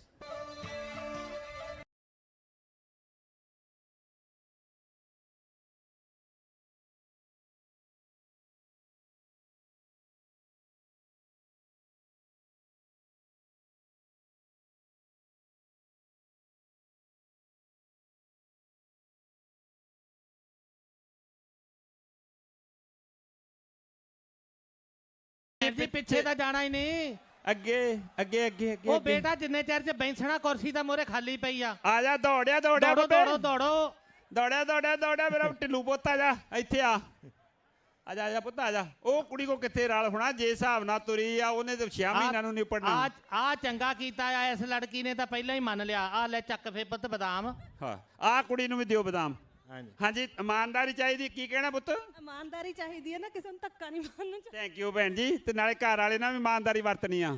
ਜੀ ਪਿੱਛੇ ਤਾਂ ਜਾਣਾ ਹੀ ਨਹੀਂ, ਅੱਗੇ ਅੱਗੇ ਅੱਗੇ ਅੱਗੇ। ਉਹ ਬੇਟਾ ਜਿੰਨੇ ਚਿਰ ਚ ਬੈਂਸਣਾ ਕੁਰਸੀ ਤਾਂ ਮੋਰੇ ਖਾਲੀ ਪਈ ਆ। ਆ ਜਾ ਦੌੜਿਆ ਦੌੜਿਆ ਦੌੜੋ ਦੌੜੋ ਦੌੜੋ ਦੌੜਿਆ ਦੌੜਿਆ ਦੌੜਿਆ। ਮੇਰਾ ਢਿੱਲੂ ਪੁੱਤ ਆ ਜਾ ਇੱਥੇ ਆ। ਆ ਜਾ ਆ ਜਾ ਪੁੱਤ ਆ ਜਾ। ਉਹ ਕੁੜੀ ਕੋ ਕਿੱਥੇ ਰਲ ਹੋਣਾ? ਜੇ ਹਿਸਾਬ ਨਾਲ ਤੁਰੀ ਆ ਉਹਨੇ ਤਾਂ 6 ਮਹੀਨਿਆਂ ਨੂੰ ਨਿਪੜਨਾ। ਆ ਚੰਗਾ ਕੀਤਾ ਆ, ਇਸ ਲੜਕੀ ਨੇ ਤਾਂ ਪਹਿਲਾਂ ਹੀ ਮੰਨ ਲਿਆ। ਆ ਲੈ ਚੱਕ ਫੇ ਪੁੱਤ ਬਦਾਮ। ਹਾਂ ਆ ਕੁੜੀ ਨੂੰ ਵੀ ਦਿਓ ਬਦਾਮ। ਹਾਂਜੀ ਇਮਾਨਦਾਰੀ ਚਾਹੀਦੀ। ਕੀ ਕਹਿਣਾ ਪੁੱਤ? ਇਮਾਨਦਾਰੀ ਚਾਹੀਦੀ ਹੈ ਨਾ, ਕਿਸੇ ਨੂੰ ਧੱਕਾ ਨਹੀਂ ਮਾਰਨਾ ਚਾਹੀਦਾ। ਥੈਂਕ ਯੂ ਭੈਣ ਜੀ। ਤੇ ਨਾਲੇ ਘਰ ਵਾਲੇ ਨਾਲ ਵੀ ਇਮਾਨਦਾਰੀ ਵਰਤਣੀ ਆ।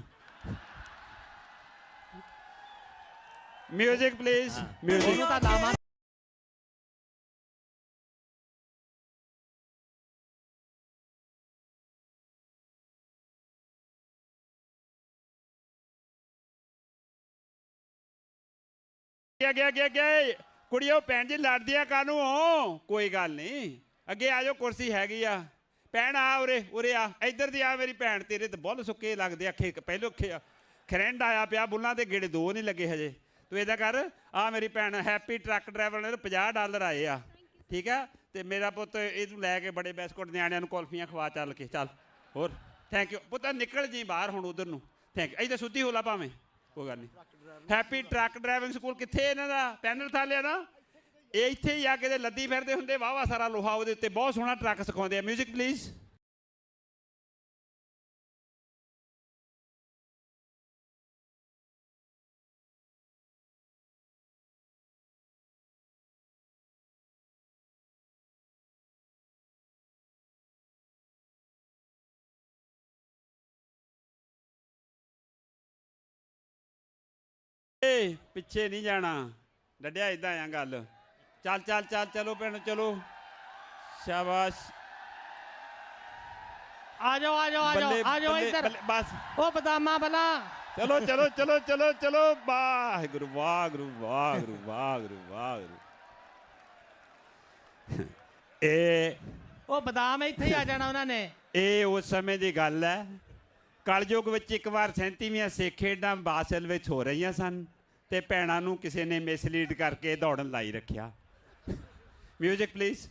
Music please. ਮਿਊਜ਼ਿਕ। ਅੱਗੇ ਅੱਗੇ ਅੱਗੇ। ਕੁੜੀਓ ਭੈਣ ਜੀ ਲੜਦੀਆਂ ਕਾਹਨੂੰ ਹੋ? ਕੋਈ ਗੱਲ ਨਹੀਂ, ਅੱਗੇ ਆ ਜਾਓ, ਕੁਰਸੀ ਹੈਗੀ ਆ। ਭੈਣ ਆ ਉਰੇ ਉਰੇ ਆ, ਇੱਧਰ ਦੀ ਆ। ਮੇਰੀ ਭੈਣ ਤੇਰੇ ਤੇ ਬੁੱਲ ਸੁੱਕੇ ਲੱਗਦੇ ਅੱਖੇ। ਪਹਿਲੋਂ ਖਰੈਂਡ ਆਇਆ ਪਿਆ, ਬੁੱਲਾਂ ਤੇ ਗੇੜੇ 2 ਨਹੀਂ ਲੱਗੇ ਹਜੇ। ਤੂੰ ਇਹਦਾ ਕਰ। ਆ ਮੇਰੀ ਭੈਣ ਹੈਪੀ ਟਰੱਕ ਡਰਾਈਵਰ ਨੇ $50 ਆਏ ਆ, ਠੀਕ ਆ। ਤੇ ਮੇਰਾ ਪੁੱਤ ਇਹਨੂੰ ਲੈ ਕੇ ਬੜੇ ਬਿਸਕੁਟ ਨਿਆਣਿਆਂ ਨੂੰ ਕੁਲਫੀਆਂ ਖਵਾ ਚੱਲ ਕੇ ਚੱਲ। ਹੋਰ ਥੈਂਕ ਯੂ ਪੁੱਤ ਨਿਕਲ ਜੀ ਬਾਹਰ ਹੁਣ ਉਧਰ ਨੂੰ ਥੈਂਕ ਯੂ ਇੱਥੇ ਸੁੱਤੀ ਹੋਲਾ ਭਾਵੇਂ ਕੋਈ ਗੱਲ ਨਹੀਂ ਹੈਪੀ ਟਰੱਕ ਡਰਾਈਵਿੰਗ ਸਕੂਲ ਕਿੱਥੇ ਇਹਨਾਂ ਦਾ ਪੈਨਲ ਥਾਲਿਆ ਨਾ ਇਹ ਇੱਥੇ ਹੀ ਆ ਕੇ ਲੱਦੀ ਫਿਰਦੇ ਹੁੰਦੇ ਵਾਹ ਸਾਰਾ ਲੋਹਾ ਉਹਦੇ ਉੱਤੇ ਬਹੁਤ ਸੋਹਣਾ ਟਰੱਕ ਸਿਖਾਉਂਦੇ ਆ ਮਿਊਜ਼ਿਕ ਪਲੀਜ਼ ਪਿੱਛੇ ਨਹੀਂ ਜਾਣਾ ਡੱਡਿਆ ਇਦਾਂ ਆ ਗੱਲ ਚੱਲ ਚੱਲ ਚੱਲ ਚਲੋ ਭੈਣ ਚਲੋ ਸ਼ਾਬਾਸ਼ ਆ ਜਾਓ ਆ ਜਾਓ ਆ ਜਾਓ ਆ ਜਾਓ ਇੱਧਰ ਬਸ ਉਹ ਬਦਾਮਾ ਬਲਾ ਚਲੋ ਚਲੋ ਚਲੋ ਚਲੋ ਚਲੋ ਵਾਹਿਗੁਰੂ ਵਾਹਿਗੁਰੂ ਵਾਹਿਗੁਰੂ ਵਾਹਿਗੁਰੂ ਵਾਹਿਗੁਰੂ ਇਹ ਉਹ ਬਦਾਮ ਇੱਥੇ ਹੀ ਆ ਜਾਣਾ ਉਹਨਾਂ ਨੇ ਇਹ ਉਸ ਸਮੇਂ ਦੀ ਗੱਲ ਹੈ ਕਲਯੁਗ ਵਿੱਚ ਇੱਕ ਵਾਰ 37ਵੀਆਂ ਸਿੱਖ ਖੇਡਾਂ ਬਾਸਲ ਵਿੱਚ ਹੋ ਰਹੀਆਂ ਸਨ ਤੇ ਭੈਣਾਂ ਨੂੰ ਕਿਸੇ ਨੇ ਮਿਸਲੀਡ ਕਰਕੇ ਦੌੜਨ ਲਾਈ ਰੱਖਿਆ ਮਿਊਜ਼ਿਕ ਪਲੀਜ਼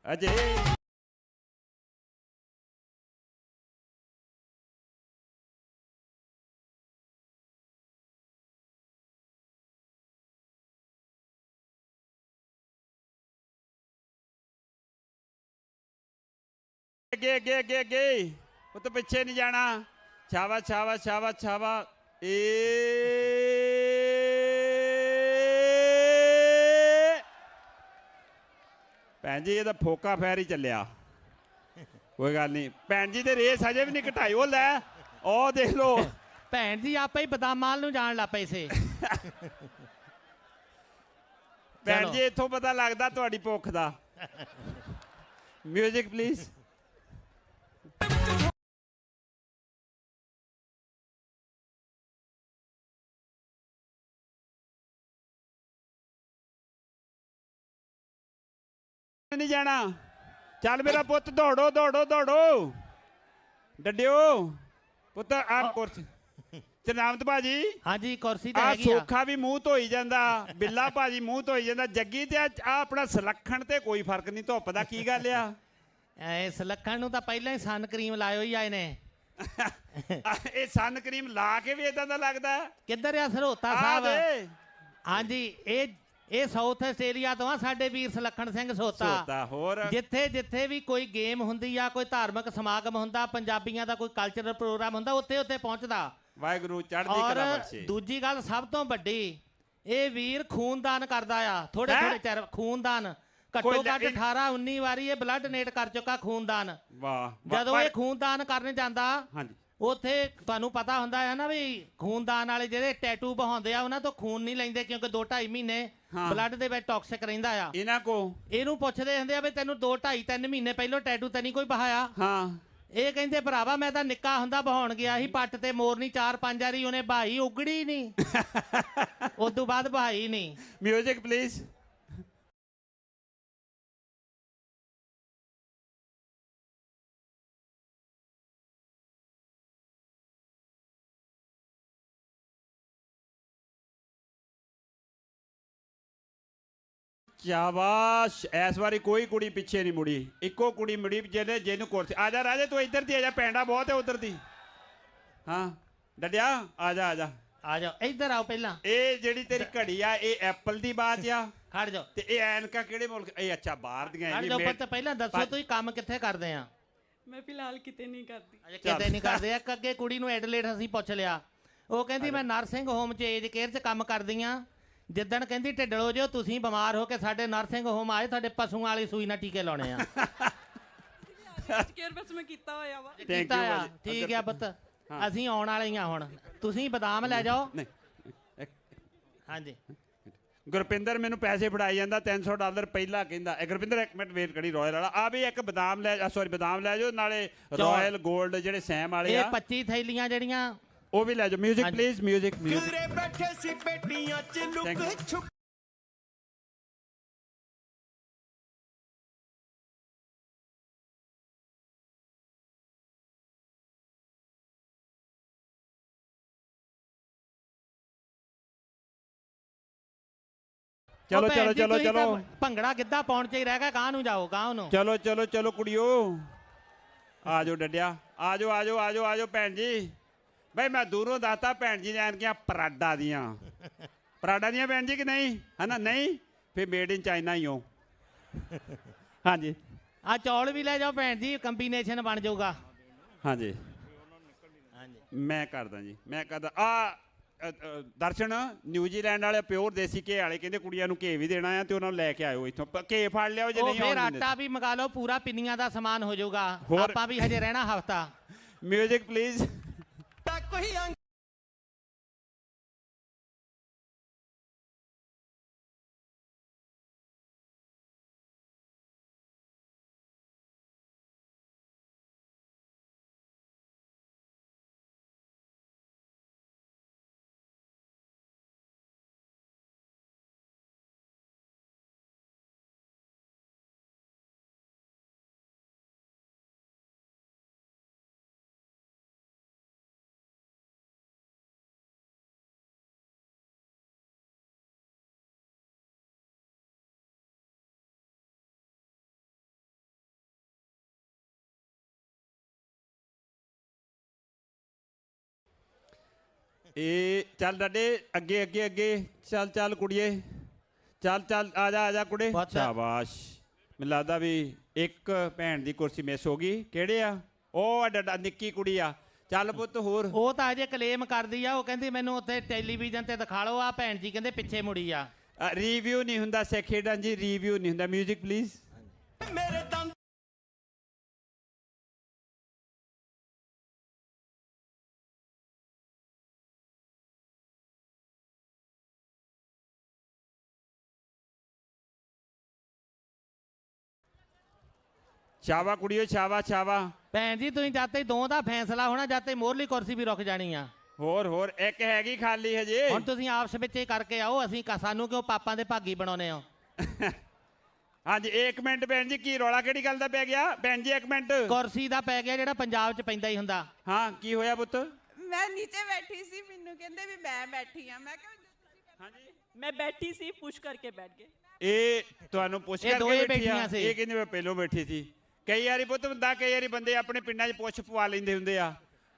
ਅਜੇ ਅੱਗੇ ਅੱਗੇ ਅੱਗੇ ਅੱਗੇ ਉਹ ਤਾਂ ਪਿੱਛੇ ਨਹੀਂ ਜਾਣਾ ਛਾਵਾ ਛਾਵਾ ਛਾਵਾ ਛਾਵਾ ਭੈਣ ਜੀ ਇਹਦਾ ਫੋਕਾ ਫੈਰ ਹੀ ਚੱਲਿਆ ਕੋਈ ਗੱਲ ਨਹੀਂ ਭੈਣ ਜੀ ਤੇ ਰੇਸ ਅਜੇ ਵੀ ਨਹੀਂ ਘਟਾਈ ਉਹ ਲੈ ਉਹ ਦੇਖ ਲੋ ਭੈਣ ਜੀ ਆਪੇ ਹੀ ਬਦਾਮਾਲ ਨੂੰ ਜਾਣ ਲੱਗ ਪਏ ਸੇ ਭੈਣ ਜੀ ਇੱਥੋਂ ਪਤਾ ਲੱਗਦਾ ਤੁਹਾਡੀ ਭੁੱਖ ਦਾ ਮਿਊਜ਼ਿਕ ਪਲੀਜ਼ ਨਹੀਂ ਜਾਣਾ ਚੱਲ ਮੇਰਾ ਪੁੱਤ ਦੌੜੋ ਦੌੜੋ ਦੌੜੋ ਡੱਡਿਓ ਪੁੱਤ ਆ ਕੁਰਸੀ ਚਰਨਾਮਤ ਭਾਜੀ ਹਾਂਜੀ ਕੁਰਸੀ ਤੇ ਆ ਹੈਗੀ ਆ ਸੋਖਾ ਵੀ ਮੂੰਹ ਧੋਈ ਜਾਂਦਾ ਬਿੱਲਾ ਭਾਜੀ ਮੂੰਹ ਧੋਈ ਜਾਂਦਾ ਜੱਗੀ ਤੇ ਆ ਆਪਣਾ ਸਲੱਖਣ ਤੇ ਕੋਈ ਫਰਕ ਨਹੀਂ ਧੁੱਪ ਦਾ ਕੀ ਗੱਲ ਆ ਐ ਸਲੱਖਣ ਨੂੰ ਤਾਂ ਪਹਿਲਾਂ ਹੀ ਸਨ ਕਰੀਮ ਲਾਇਓ ਹੀ ਆਏ ਨੇ ਇਹ ਸਨ ਕਰੀਮ ਲਾ ਕੇ ਵੀ ਇਦਾਂ ਦਾ ਲੱਗਦਾ ਕਿੱਧਰ ਆ ਸਰੋਤਾ ਸਾਹਿਬ ਹਾਂਜੀ ਇਹ ਸਾਊਥ ਆਸਟ੍ਰੇਲੀਆ ਤੋਂ ਆ ਸਾਡੇ ਵੀਰ ਸਲੱਖਣ ਸਿੰਘ ਸੋਤਾ ਹੋਰ ਜਿੱਥੇ ਜਿੱਥੇ ਵੀ ਕੋਈ ਗੇਮ ਹੁੰਦੀ ਆ ਕੋਈ ਧਾਰਮਿਕ ਸਮਾਗਮ ਹੁੰਦਾ ਪੰਜਾਬੀਆਂ ਦਾ ਕੋਈ ਕਲਚਰਲ ਪ੍ਰੋਗਰਾਮ ਹੁੰਦਾ ਉੱਥੇ ਉੱਥੇ ਪਹੁੰਚਦਾ ਵਾਹਿਗੁਰੂ ਚੜ੍ਹਦੀ ਕਲਾ ਬਖਸ਼ੇ ਦੂਜੀ ਗੱਲ ਸਭ ਤੋਂ ਵੱਡੀ ਇਹ ਵੀਰ ਖੂਨਦਾਨ ਕਰਦਾ ਆ ਥੋੜੇ ਥੋੜੇ ਚਿਰ ਖੂਨਦਾਨ ਘੱਟੋ ਘੱਟ 18 19 ਵਾਰੀ ਇਹ ਬਲੱਡ ਡੋਨੇਟ ਕਰ ਚੁੱਕਾ ਖੂਨਦਾਨ ਵਾਹ ਜਦੋਂ ਇਹ ਖੂਨਦਾਨ ਕਰਨ ਜਾਂਦਾ ਹਾਂਜੀ ਉੱਥੇ ਤੁਹਾਨੂੰ ਪਤਾ ਹੁੰਦਾ ਹੈ ਨਾ ਵੀ ਖੂਨਦਾਨ ਵਾਲੇ ਜਿਹੜੇ ਟੈਟੂ ਬਹਾਉਂਦੇ ਆ ਉਹਨਾਂ ਤੋਂ ਖੂਨ ਨਹੀਂ ਲੈਂਦੇ ਕਿਉਂਕਿ 2-2.5 ਮਹੀਨੇ ਬਲੱਡ ਦੇ ਵਿੱਚ ਟੌਕਸਿਕ ਰਹਿੰਦਾ ਆ ਇਹਨੂੰ ਪੁੱਛਦੇ ਹੁੰਦੇ ਆ ਵੀ ਤੈਨੂੰ 2-2.5-3 ਮਹੀਨੇ ਪਹਿਲਾਂ ਟੈਟੂ ਤਾਂ ਨਹੀਂ ਕੋਈ ਬਹਾਇਆ ਇਹ ਕਹਿੰਦੇ ਭਰਾਵਾ ਮੈਂ ਤਾਂ ਨਿੱਕਾ ਹੁੰਦਾ ਬਹਾਉਣ ਗਿਆ ਸੀ ਪੱਟ ਤੇ ਮੋਰਨੀ 4-5 ਵਾਰੀ ਉਹਨੇ ਬਹਾਈ ਉਗੜੀ ਨਹੀਂ ਉਸ ਤੋਂ ਬਾਅਦ ਬਹਾਈ ਨਹੀਂ ਮਿਊਜ਼ਿਕ ਪਲੀਜ਼ ਸ਼ਾਬਾਸ਼ ਇਸ ਵਾਰੀ ਕੋਈ ਕੁੜੀ ਪਿੱਛੇ ਨਹੀਂ ਮੁੜੀ ਇੱਕੋ ਕੁੜੀ ਮੁੜੀ ਜਿਹਨੂੰ ਕੁਰਸੀ ਆ ਜਾ ਰਾਜੇ ਤੂੰ ਇੱਧਰ ਦੀ ਆ ਜਾ ਪੈਂਡਾ ਬਹੁਤ ਹੈ ਉਧਰ ਦੀ ਹਾਂ ਡੱਡਿਆ ਆ ਜਾ ਆ ਜਾ ਆ ਜਾ ਇੱਧਰ ਆਓ ਪਹਿਲਾਂ ਇਹ ਜਿਹੜੀ ਤੇਰੀ ਘੜੀ ਆ ਇਹ ਐਪਲ ਦੀ ਬਾਤ ਆ ਖੜ ਜਾ ਤੇ ਇਹ ਐਨਕਾ ਕਿਹੜੇ ਮੁਲਕ ਇਹ ਅੱਛਾ ਬਾਹਰ ਦੀਆਂ ਖੜ ਜਾ ਪਰ ਪਹਿਲਾਂ ਦੱਸੋ ਤੁਸੀਂ ਕੰਮ ਕਿੱਥੇ ਕਰਦੇ ਆ ਮੈਂ ਫਿਲਹਾਲ ਕਿਤੇ ਨਹੀਂ ਕਰਦੀ ਅਜੇ ਕਿਤੇ ਨਹੀਂ ਕਰਦੇ ਇੱਕ ਅੱਗੇ ਕੁੜੀ ਨੂੰ ਐਡਲੇਟ ਅਸੀਂ ਪੁੱਛ ਲਿਆ ਉਹ ਕਹਿੰਦੀ ਮੈਂ ਨਰਸਿੰਗ ਹੋਮ 'ਚ ਏਜ ਕੇਅਰ 'ਚ ਕੰਮ ਕਰਦੀ ਆ ਜਿੱਦਣ ਕਹਿੰਦੀ ਢਿੱਡਲੋ ਜਿਓ ਤੁਸੀਂ ਬਿਮਾਰ ਹੋ ਕੇ ਸਾਡੇ ਨਰਸਿੰਗ ਹੋਮ ਆਏ ਤੁਹਾਡੇ ਪਸ਼ੂਆਂ ਵਾਲੀ ਸੂਈ ਨਾਲ ਟੀਕੇ ਲਾਉਣੇ ਆ ਕੇਅਰ ਵਿੱਚ ਮੈਂ ਕੀਤਾ ਹੋਇਆ ਵਾ ਕੀਤਾ ਆ ਠੀਕ ਆ ਪੁੱਤ ਅਸੀਂ ਆਉਣ ਵਾਲੇ ਆ ਹੁਣ ਤੁਸੀਂ ਬਦਾਮ ਲੈ ਜਾਓ ਹਾਂਜੀ ਗੁਰਪਿੰਦਰ ਮੈਨੂੰ ਪੈਸੇ ਫੜਾਈ ਜਾਂਦਾ $300 ਪਹਿਲਾਂ ਕਹਿੰਦਾ ਗੁਰਪਿੰਦਰ ਇੱਕ ਮਿੰਟ ਵੇਟ ਕਰੀ ਰਾਇਲ ਵਾਲਾ ਆ ਵੀ ਇੱਕ ਬਦਾਮ ਲੈ ਸੌਰੀ ਬਦਾਮ ਲੈ ਜਾਓ ਨਾਲੇ ਰਾਇਲ 골ਡ ਜਿਹੜੇ ਸੈਮ ਵਾਲੇ ਆ ਇਹ 25 ਥੈਲੀਆਂ ਜਿਹੜੀਆਂ ਉਹ ਵੀ ਲੈ ਜਾਓ ਮਿਊਜ਼ਿਕ ਪਲੀਜ਼ ਮਿਊਜ਼ਿਕ ਬੈਠੇ ਸੀ ਪੇਟੀਆਂ 'ਚ ਲੁਕ ਛੁਪ ਚਲੋ ਚਲੋ ਚਲੋ ਚਲੋ ਭੰਗੜਾ ਗਿੱਧਾ ਪਾਉਣ ਚ ਹੀ ਰਹਿ ਗਿਆ ਗਾਂ ਨੂੰ ਜਾਓ ਗਾਂ ਨੂੰ ਚਲੋ ਚਲੋ ਚਲੋ ਕੁੜੀਓ ਆ ਜਾਓ ਡੱਡਿਆ, ਆ ਜਾਓ ਆ ਜਾਓ ਆ ਜਾਓ ਆ ਜਾਓ ਭੈਣ ਜੀ। ਬਈ ਮੈਂ ਦੂਰੋਂ ਦੱਸਤਾ ਭੈਣ ਜੀ ਨੇ ਐਨਕੀਆਂ ਪਰਾਡਾ ਦੀਆਂ ਭੈਣ ਜੀ ਕਿ ਨਹੀਂ ਹੈ ਨਾ? ਨਹੀਂ ਫਿਰ ਮੇਡ ਇਨ ਚਾਈਨਾ ਹੀ ਹੋ। ਹਾਂਜੀ ਆ ਚੌਲ ਵੀ ਲੈ ਜਾਓ ਭੈਣ ਜੀ, ਕੰਬੀਨੇਸ਼ਨ ਬਣ ਜਾਊਗਾ। ਹਾਂਜੀ ਮੈਂ ਕਰਦਾ ਜੀ, ਮੈਂ ਕਰਦਾ। ਆ ਦਰਸ਼ਨ ਨਿਊਜ਼ੀਲੈਂਡ ਵਾਲੇ ਪਿਓਰ ਦੇਸੀ ਘੇ ਵਾਲੇ ਕਹਿੰਦੇ ਕੁੜੀਆਂ ਨੂੰ ਘੇ ਵੀ ਦੇਣਾ ਆ ਤੇ ਉਹਨਾਂ ਨੂੰ ਲੈ ਕੇ ਆਇਓ ਇੱਥੋਂ ਘੇ ਫੜ ਲਿਆਓ ਜੇ ਨਹੀਂ ਫਿਰ ਆਟਾ ਵੀ ਮੰਗਾ ਲਓ, ਪੂਰਾ ਪਿੰਨੀਆਂ ਦਾ ਸਮਾਨ ਹੋ ਜਾਊਗਾ। ਆਪਾਂ ਵੀ ਹਜੇ ਰਹਿਣਾ ਹਫਤਾ। Music please. ਇਹ ਚੱਲ ਡਾਡੇ ਅੱਗੇ ਅੱਗੇ ਅੱਗੇ ਚੱਲ ਚੱਲ ਕੁੜੀਏ ਚੱਲ ਚੱਲ ਆ ਜਾ ਕੁੜੇ। ਸ਼ਾਬਾਸ਼। ਮੈਨੂੰ ਲੱਗਦਾ ਵੀ ਇੱਕ ਭੈਣ ਦੀ ਕੁਰਸੀ ਮਿਸ ਹੋ ਗਈ। ਕਿਹੜੇ ਆ? ਉਹ ਡੱਡਾ ਨਿੱਕੀ ਕੁੜੀ ਆ। ਚੱਲ ਪੁੱਤ ਹੋਰ। ਉਹ ਤਾਂ ਅਜੇ ਕਲੇਮ ਕਰਦੀ ਆ, ਉਹ ਕਹਿੰਦੀ ਮੈਨੂੰ ਉੱਥੇ ਟੈਲੀਵਿਜ਼ਨ ਤੇ ਦਿਖਾ ਲਓ। ਆ ਭੈਣ ਜੀ ਕਹਿੰਦੇ ਪਿੱਛੇ ਮੁੜੀ ਆ। ਰਿਵਿਊ ਨਹੀਂ ਹੁੰਦਾ ਖੇਡਾਂ ਜੀ, ਰਿਵਿਊ ਨਹੀਂ ਹੁੰਦਾ। Music please. ਮੇਰੇ ਦੰਦ ਛਾਵਾ ਕੁੜੀਓ ਛਾਵਾ ਛਾਵਾ। ਭੈਣ ਜੀ ਤੁਸੀਂ ਜਾਤੇ ਦੋ ਦਾ ਫੈਸਲਾ ਹੋਣਾ, ਜਾਤੇ ਮੋਰਲੀ ਕੁਰਸੀ ਵੀ ਰੁਕ ਜਾਣੀ ਆ। ਹੋਰ ਇੱਕ ਹੈਗੀ ਖਾਲੀ ਹਜੇ। ਹੁਣ ਤੁਸੀਂ ਆਪਸ ਵਿੱਚ ਹੀ ਕਰਕੇ ਆਓ, ਅਸੀਂ ਸਾਨੂੰ ਕਿਉਂ ਪਾਪਾਂ ਦੇ ਭਾਗੀ ਬਣਾਉਨੇ ਹੋ। ਹਾਂਜੀ ਇੱਕ ਮਿੰਟ ਭੈਣ ਜੀ, ਕੀ ਰੌਲਾ ਕਿਹੜੀ ਗੱਲ ਦਾ ਪੈ ਗਿਆ? ਭੈਣ ਜੀ ਇੱਕ ਮਿੰਟ। ਕੁਰਸੀ ਦਾ ਪੈ ਗਿਆ ਜਿਹੜਾ ਪੰਜਾਬ 'ਚ ਪੈਂਦਾ ਹੀ ਹੁੰਦਾ। ਹਾਂ ਕੀ ਹੋਇਆ ਪੁੱਤ? ਮੈਂ ਨੀਚੇ ਬੈਠੀ ਸੀ, ਮੈਨੂੰ ਕਹਿੰਦੇ ਵੀ ਮੈਂ ਬੈਠੀ ਆ। ਮੈਂ ਕਿਹਾ ਹਾਂਜੀ ਮੈਂ ਬੈਠੀ ਸੀ, ਪੁਸ਼ ਕਰਕੇ ਬੈਠ ਗਏ। ਇਹ ਤੁਹਾਨੂੰ ਪੁੱਛ ਕਰਕੇ ਬੈਠੀ ਆ? ਇਹ ਕਹਿੰਦੇ ਮੈਂ ਪਹਿਲੋਂ ਬੈਠੀ ਸੀ। ਕਈ ਵਾਰੀ ਪੁੱਤ ਹੁੰਦਾ, ਕਈ ਵਾਰੀ ਬੰਦੇ ਆਪਣੇ ਪਿੰਡਾਂ 'ਚ ਪੁੱਛ ਪਵਾ ਲੈਂਦੇ ਹੁੰਦੇ ਆ।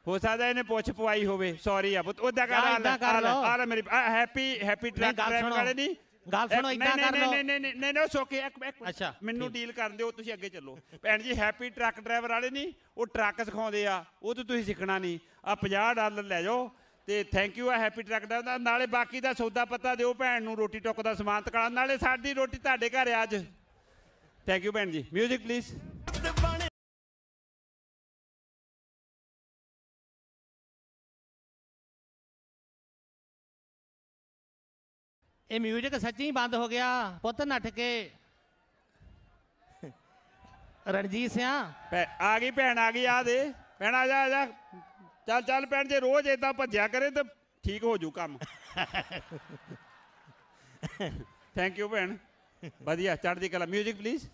ਹੋ ਸਕਦਾ ਇਹਨੇ ਪੁੱਛ ਪਵਾਈ ਹੋਵੇ। ਸੌਰੀ ਆ ਪੁੱਤ। ਉਹਦਾ ਕਰ ਮੇਰੀ ਹੈਪੀ ਟਰੱਕ ਡਰਾਈਵਰ ਵਾਲੇ ਨਹੀਂ ਗੱਲ ਸੁਣੋ, ਇਦਾਂ ਕਰ ਲਓ। ਨਹੀਂ ਸੋਕੇ ਅੱਛਾ ਮੈਨੂੰ ਡੀਲ ਕਰਨ ਦਿਓ, ਤੁਸੀਂ ਅੱਗੇ ਚੱਲੋ। ਭੈਣ ਜੀ ਹੈਪੀ ਟਰੱਕ ਡਰਾਈਵਰ ਵਾਲੇ ਨਹੀਂ, ਉਹ ਟਰੱਕ ਸਿਖਾਉਂਦੇ ਆ, ਉਹ ਤੋਂ ਤੁਸੀਂ ਸਿੱਖਣਾ ਨਹੀਂ। ਆ $50 ਲੈ ਜਾਓ ਤੇ ਥੈਂਕ ਯੂ ਆ ਹੈਪੀ ਟਰੱਕ ਡਰਾਈਵਰ। ਨਾਲੇ ਬਾਕੀ ਦਾ ਸੌਦਾ ਪਤਾ ਦਿਓ ਭੈਣ ਨੂੰ, ਰੋਟੀ ਟੁੱਕ ਦਾ ਸਮਾਨ ਤਕੜਾ। ਨਾਲੇ ਸਾਡੀ ਰੋਟੀ ਤੁਹਾਡੇ ਘਰ ਆ ਅੱਜ। ਥੈਂਕ ਯੂ ਭੈਣ ਜੀ। Music please. ਇਹ ਮਿਊਜ਼ਿਕ ਸੱਚੀ ਬੰਦ ਹੋ ਗਿਆ ਪੁੱਤ, ਨੱਠ ਕੇ। ਰਣਜੀਤ ਸਿਆ ਆ ਗਈ ਭੈਣ, ਆ ਗਈ। ਆ ਦੇ ਭੈਣ, ਆ ਜਾ ਚੱਲ ਚੱਲ ਭੈਣ। ਜੇ ਰੋਜ਼ ਏਦਾਂ ਭੱਜਿਆ ਕਰੇ ਤਾਂ ਠੀਕ ਹੋ ਜੂ ਕੰਮ। ਥੈਂਕ ਯੂ ਭੈਣ, ਵਧੀਆ ਚੜ੍ਹਦੀ ਕਲਾ। Music please.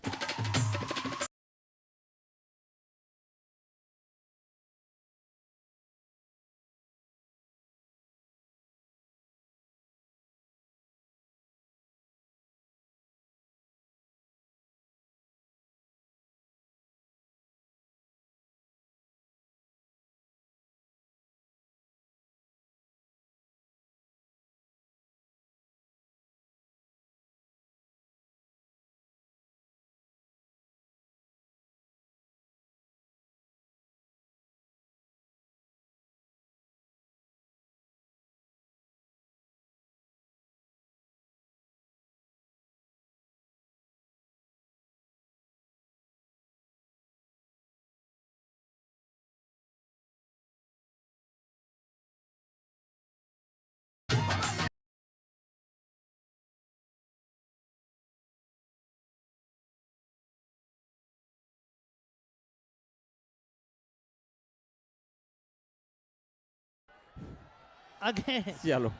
ਅੱਗੇ ਚਲੋ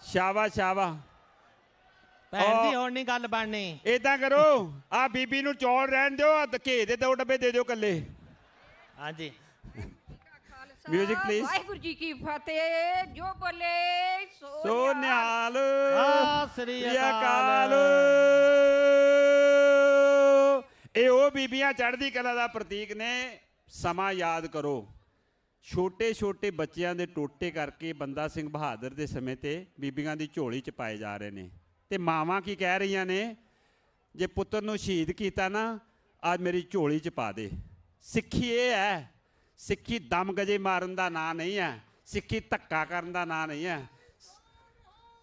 ਸ਼ਾਬਾਸ਼ ਸ਼ਾਬਾਸ਼। ਭੈਣ ਜੀ ਹੁਣ ਨਹੀਂ ਗੱਲ ਬਣਨੀ। ਏਦਾਂ ਕਰੋ, ਆ ਬੀਬੀ ਨੂੰ ਚੌਲ ਰਹਿਣ ਦਿਓ, ਘੇ ਦੇ 2 ਡੱਬੇ ਦੇ ਦਿਓ ਕੱਲੇ। ਹਾਂਜੀ ਮਿਊਜ਼ਿਕ ਪਲੀਜ਼। ਵਾਹਿਗੁਰੂ ਜੀ ਕੀ ਫਤਿਹ। ਜੋ ਬੋਲੇ ਸੋ ਨਿਹਾਲ। ਸ੍ਰੀ ਅਕਾਲ। ਇਹ ਉਹ ਬੀਬੀਆਂ ਚੜ੍ਹਦੀ ਕਲਾ ਦਾ ਪ੍ਰਤੀਕ ਨੇ ਸਮਾਂ ਯਾਦ ਕਰੋ, ਛੋਟੇ ਛੋਟੇ ਬੱਚਿਆਂ ਦੇ ਟੋਟੇ ਕਰਕੇ ਬੰਦਾ ਸਿੰਘ ਬਹਾਦਰ ਦੇ ਸਮੇਂ ਤੇ ਬੀਬੀਆਂ ਦੀ ਝੋਲੀ 'ਚ ਪਾਏ ਜਾ ਰਹੇ ਨੇ। ਤੇ ਮਾਵਾਂ ਕੀ ਕਹਿ ਰਹੀਆਂ ਨੇ, ਜੇ ਪੁੱਤਰ ਨੂੰ ਸ਼ਹੀਦ ਕੀਤਾ ਨਾ, ਅੱਜ ਮੇਰੀ ਝੋਲੀ 'ਚ ਪਾ ਦੇ। ਸਿੱਖੀ ਇਹ ਹੈ, ਸਿੱਖੀ ਦਮ ਗਜੇ ਮਾਰਨ ਦਾ ਨਾਂ ਨਹੀਂ ਹੈ, ਸਿੱਖੀ ਧੱਕਾ ਕਰਨ ਦਾ ਨਾਂ ਨਹੀਂ ਹੈ।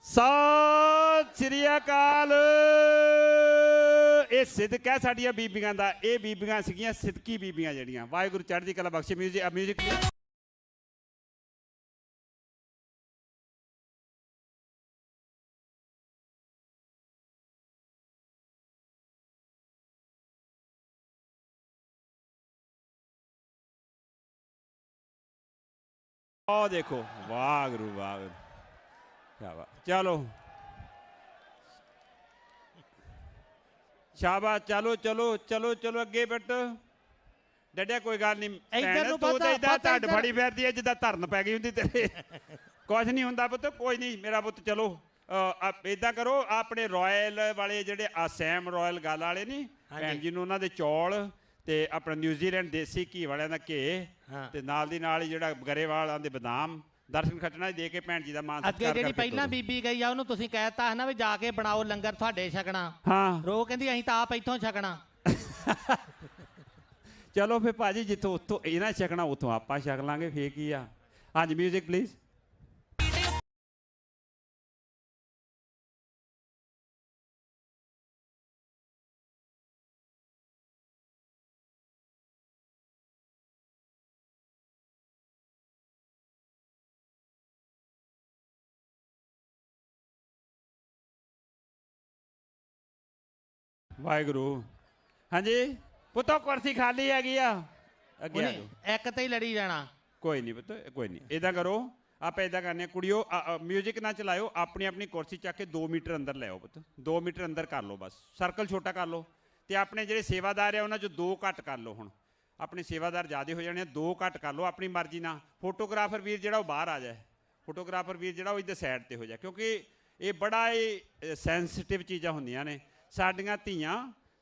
ਸਤਿ ਸ੍ਰੀ ਅਕਾਲ। ਇਹ ਸਿਦਕ ਹੈ ਸਾਡੀਆਂ ਬੀਬੀਆਂ ਦਾ, ਇਹ ਬੀਬੀਆਂ ਸੀਗੀਆਂ ਸਿਦਕੀ ਬੀਬੀਆਂ ਜਿਹੜੀਆਂ। ਵਾਹਿਗੁਰੂ ਚੜ੍ਹਦੀ ਕਲਾ ਬਖਸ਼ੇ। ਮਿਊਜ਼ਿਕ ਆਹ ਦੇਖੋ, ਵਾਹਿਗੁਰੂ ਵਾਹਿਗੁਰੂ, ਕਿਆ ਬਾਤ। ਚਲੋ ਸ਼ਾਬਾਸ਼, ਚਲੋ ਚਲੋ ਚਲੋ ਚਲੋ ਅੱਗੇ ਬੈਠੋ। ਡੱਡਿਆ ਕੋਈ ਗੱਲ ਨਹੀਂ, ਤੂੰ ਤਾਂ ਇਦਾਂ ਢੱਡ ਫੜੀ ਫਿਰਦੀ ਹੈ ਜਿੱਦਾਂ ਧਰਨ ਪੈ ਗਈ ਹੁੰਦੀ ਤੇਰੇ। ਕੁਛ ਨਹੀਂ ਹੁੰਦਾ ਪੁੱਤ, ਕੋਈ ਨਹੀਂ ਮੇਰਾ ਪੁੱਤ। ਚਲੋ ਇਦਾਂ ਕਰੋ, ਆਪਣੇ ਰਾਇਲ ਵਾਲੇ ਜਿਹੜੇ ਅਸੈਮ ਰਾਇਲ ਗੱਲ ਵਾਲੇ ਨਹੀਂ ਭੈਣ ਜੀ ਨੂੰ, ਉਹਨਾਂ ਦੇ ਚੌਲ ਤੇ ਆਪਣਾ ਨਿਊਜ਼ੀਲੈਂਡ ਦੇਸੀ ਘੀ ਵਾਲਿਆਂ ਦਾ ਘੇ, ਤੇ ਨਾਲ ਦੀ ਨਾਲ ਹੀ ਜਿਹੜਾ ਗਰੇਵਾਲਾਂ ਦੇ ਬਦਾਮ, ਦਰਸ਼ਨ ਖੱਟਣਾ ਦੇ ਕੇ ਭੈਣ ਜੀ ਦਾ ਮਾਨ ਸਤਿਕਾਰ ਅੱਗੇ ਜਿਹੜੀ ਪਹਿਲਾਂ ਬੀਬੀ ਗਈ ਆ ਉਹਨੂੰ ਤੁਸੀਂ ਕਹਿਤਾ ਹੈ ਨਾ ਵੀ ਜਾ ਕੇ ਬਣਾਓ ਲੰਗਰ ਤੁਹਾਡੇ ਛਕਣਾ। ਹਾਂ, ਰੋ ਕਹਿੰਦੀ ਅਸੀਂ ਤਾਂ ਆਪ ਇੱਥੋਂ ਛਕਣਾ। ਚਲੋ ਫਿਰ ਭਾਜੀ, ਜਿੱਥੋਂ ਉੱਥੋਂ ਇਹਨਾਂ ਛਕਣਾ ਉੱਥੋਂ ਆਪਾਂ ਛਕ ਲਾਂਗੇ, ਫੇਰ ਕੀ ਆ। ਹਾਂਜੀ ਮਿਊਜ਼ਿਕ ਪਲੀਜ਼। ਵਾਹਿਗੁਰੂ। ਹਾਂਜੀ ਪੁੱਤੋ, ਕੁਰਸੀ ਖਾਲੀ ਹੈਗੀ ਆ, ਅੱਗੇ ਆ ਜਾਓ। ਇੱਕ ਤੇ ਹੀ ਲੜੀ ਜਾਣਾ। ਕੋਈ ਨਹੀਂ ਪੁੱਤ, ਕੋਈ ਨਹੀਂ। ਇਦਾਂ ਕਰੋ, ਆਪਾਂ ਇਦਾਂ ਕਰਨੇ ਕੁੜੀਓ, ਮਿਊਜ਼ਿਕ ਨਾ ਚਲਾਇਓ, ਆਪਣੀ ਆਪਣੀ ਕੁਰਸੀ ਚੱਕ ਕੇ 2 ਮੀਟਰ ਅੰਦਰ ਲੈ ਆਓ ਪੁੱਤ। 2 ਮੀਟਰ ਅੰਦਰ ਕਰ ਲਓ, ਬਸ ਸਰਕਲ ਛੋਟਾ ਕਰ ਲਓ। ਤੇ ਆਪਣੇ ਜਿਹੜੇ ਸੇਵਾਦਾਰ ਆ ਉਹਨਾਂ 'ਚੋਂ 2 ਘੱਟ ਕਰ ਲਓ। ਹੁਣ ਆਪਣੇ ਸੇਵਾਦਾਰ ਜ਼ਿਆਦਾ ਹੋ ਜਾਣੇ, 2 ਘੱਟ ਕਰ ਲਓ ਆਪਣੀ ਮਰਜ਼ੀ ਨਾਲ। ਫੋਟੋਗ੍ਰਾਫਰ ਵੀਰ ਜਿਹੜਾ ਉਹ ਬਾਹਰ ਆ ਜਾਏ, ਫੋਟੋਗ੍ਰਾਫਰ ਵੀਰ ਜਿਹੜਾ ਉਹ ਇੱਧਰ ਸਾਈਡ ਤੇ ਹੋ ਜਾਏ, ਕਿਉਂਕਿ ਇਹ ਬੜਾ ਹੀ ਸੈਂਸਿਟਿਵ ਚੀਜ਼ਾਂ ਹੁੰਦੀਆਂ ਨੇ। ਸਾਡੀਆਂ ਧੀਆਂ,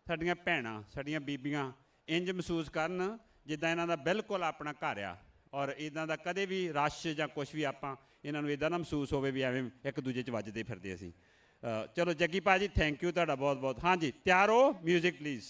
ਸਾਡੀਆਂ ਭੈਣਾਂ, ਸਾਡੀਆਂ ਬੀਬੀਆਂ ਇੰਜ ਮਹਿਸੂਸ ਕਰਨ ਜਿੱਦਾਂ ਇਹਨਾਂ ਦਾ ਬਿਲਕੁਲ ਆਪਣਾ ਘਰ ਆ, ਔਰ ਇੱਦਾਂ ਦਾ ਕਦੇ ਵੀ ਰਸ਼ ਜਾਂ ਕੁਛ ਵੀ ਆਪਾਂ ਇਹਨਾਂ ਨੂੰ ਇੱਦਾਂ ਨਾ ਮਹਿਸੂਸ ਹੋਵੇ ਵੀ ਐਵੇਂ ਇੱਕ ਦੂਜੇ 'ਚ ਵੱਜਦੇ ਫਿਰਦੇ ਅਸੀਂ। ਚਲੋ ਜੱਗੀ ਭਾਜੀ, ਥੈਂਕ ਯੂ ਤੁਹਾਡਾ ਬਹੁਤ ਬਹੁਤ। ਹਾਂਜੀ ਤਿਆਰ ਹੋ, ਮਿਊਜ਼ਿਕ ਪਲੀਜ਼।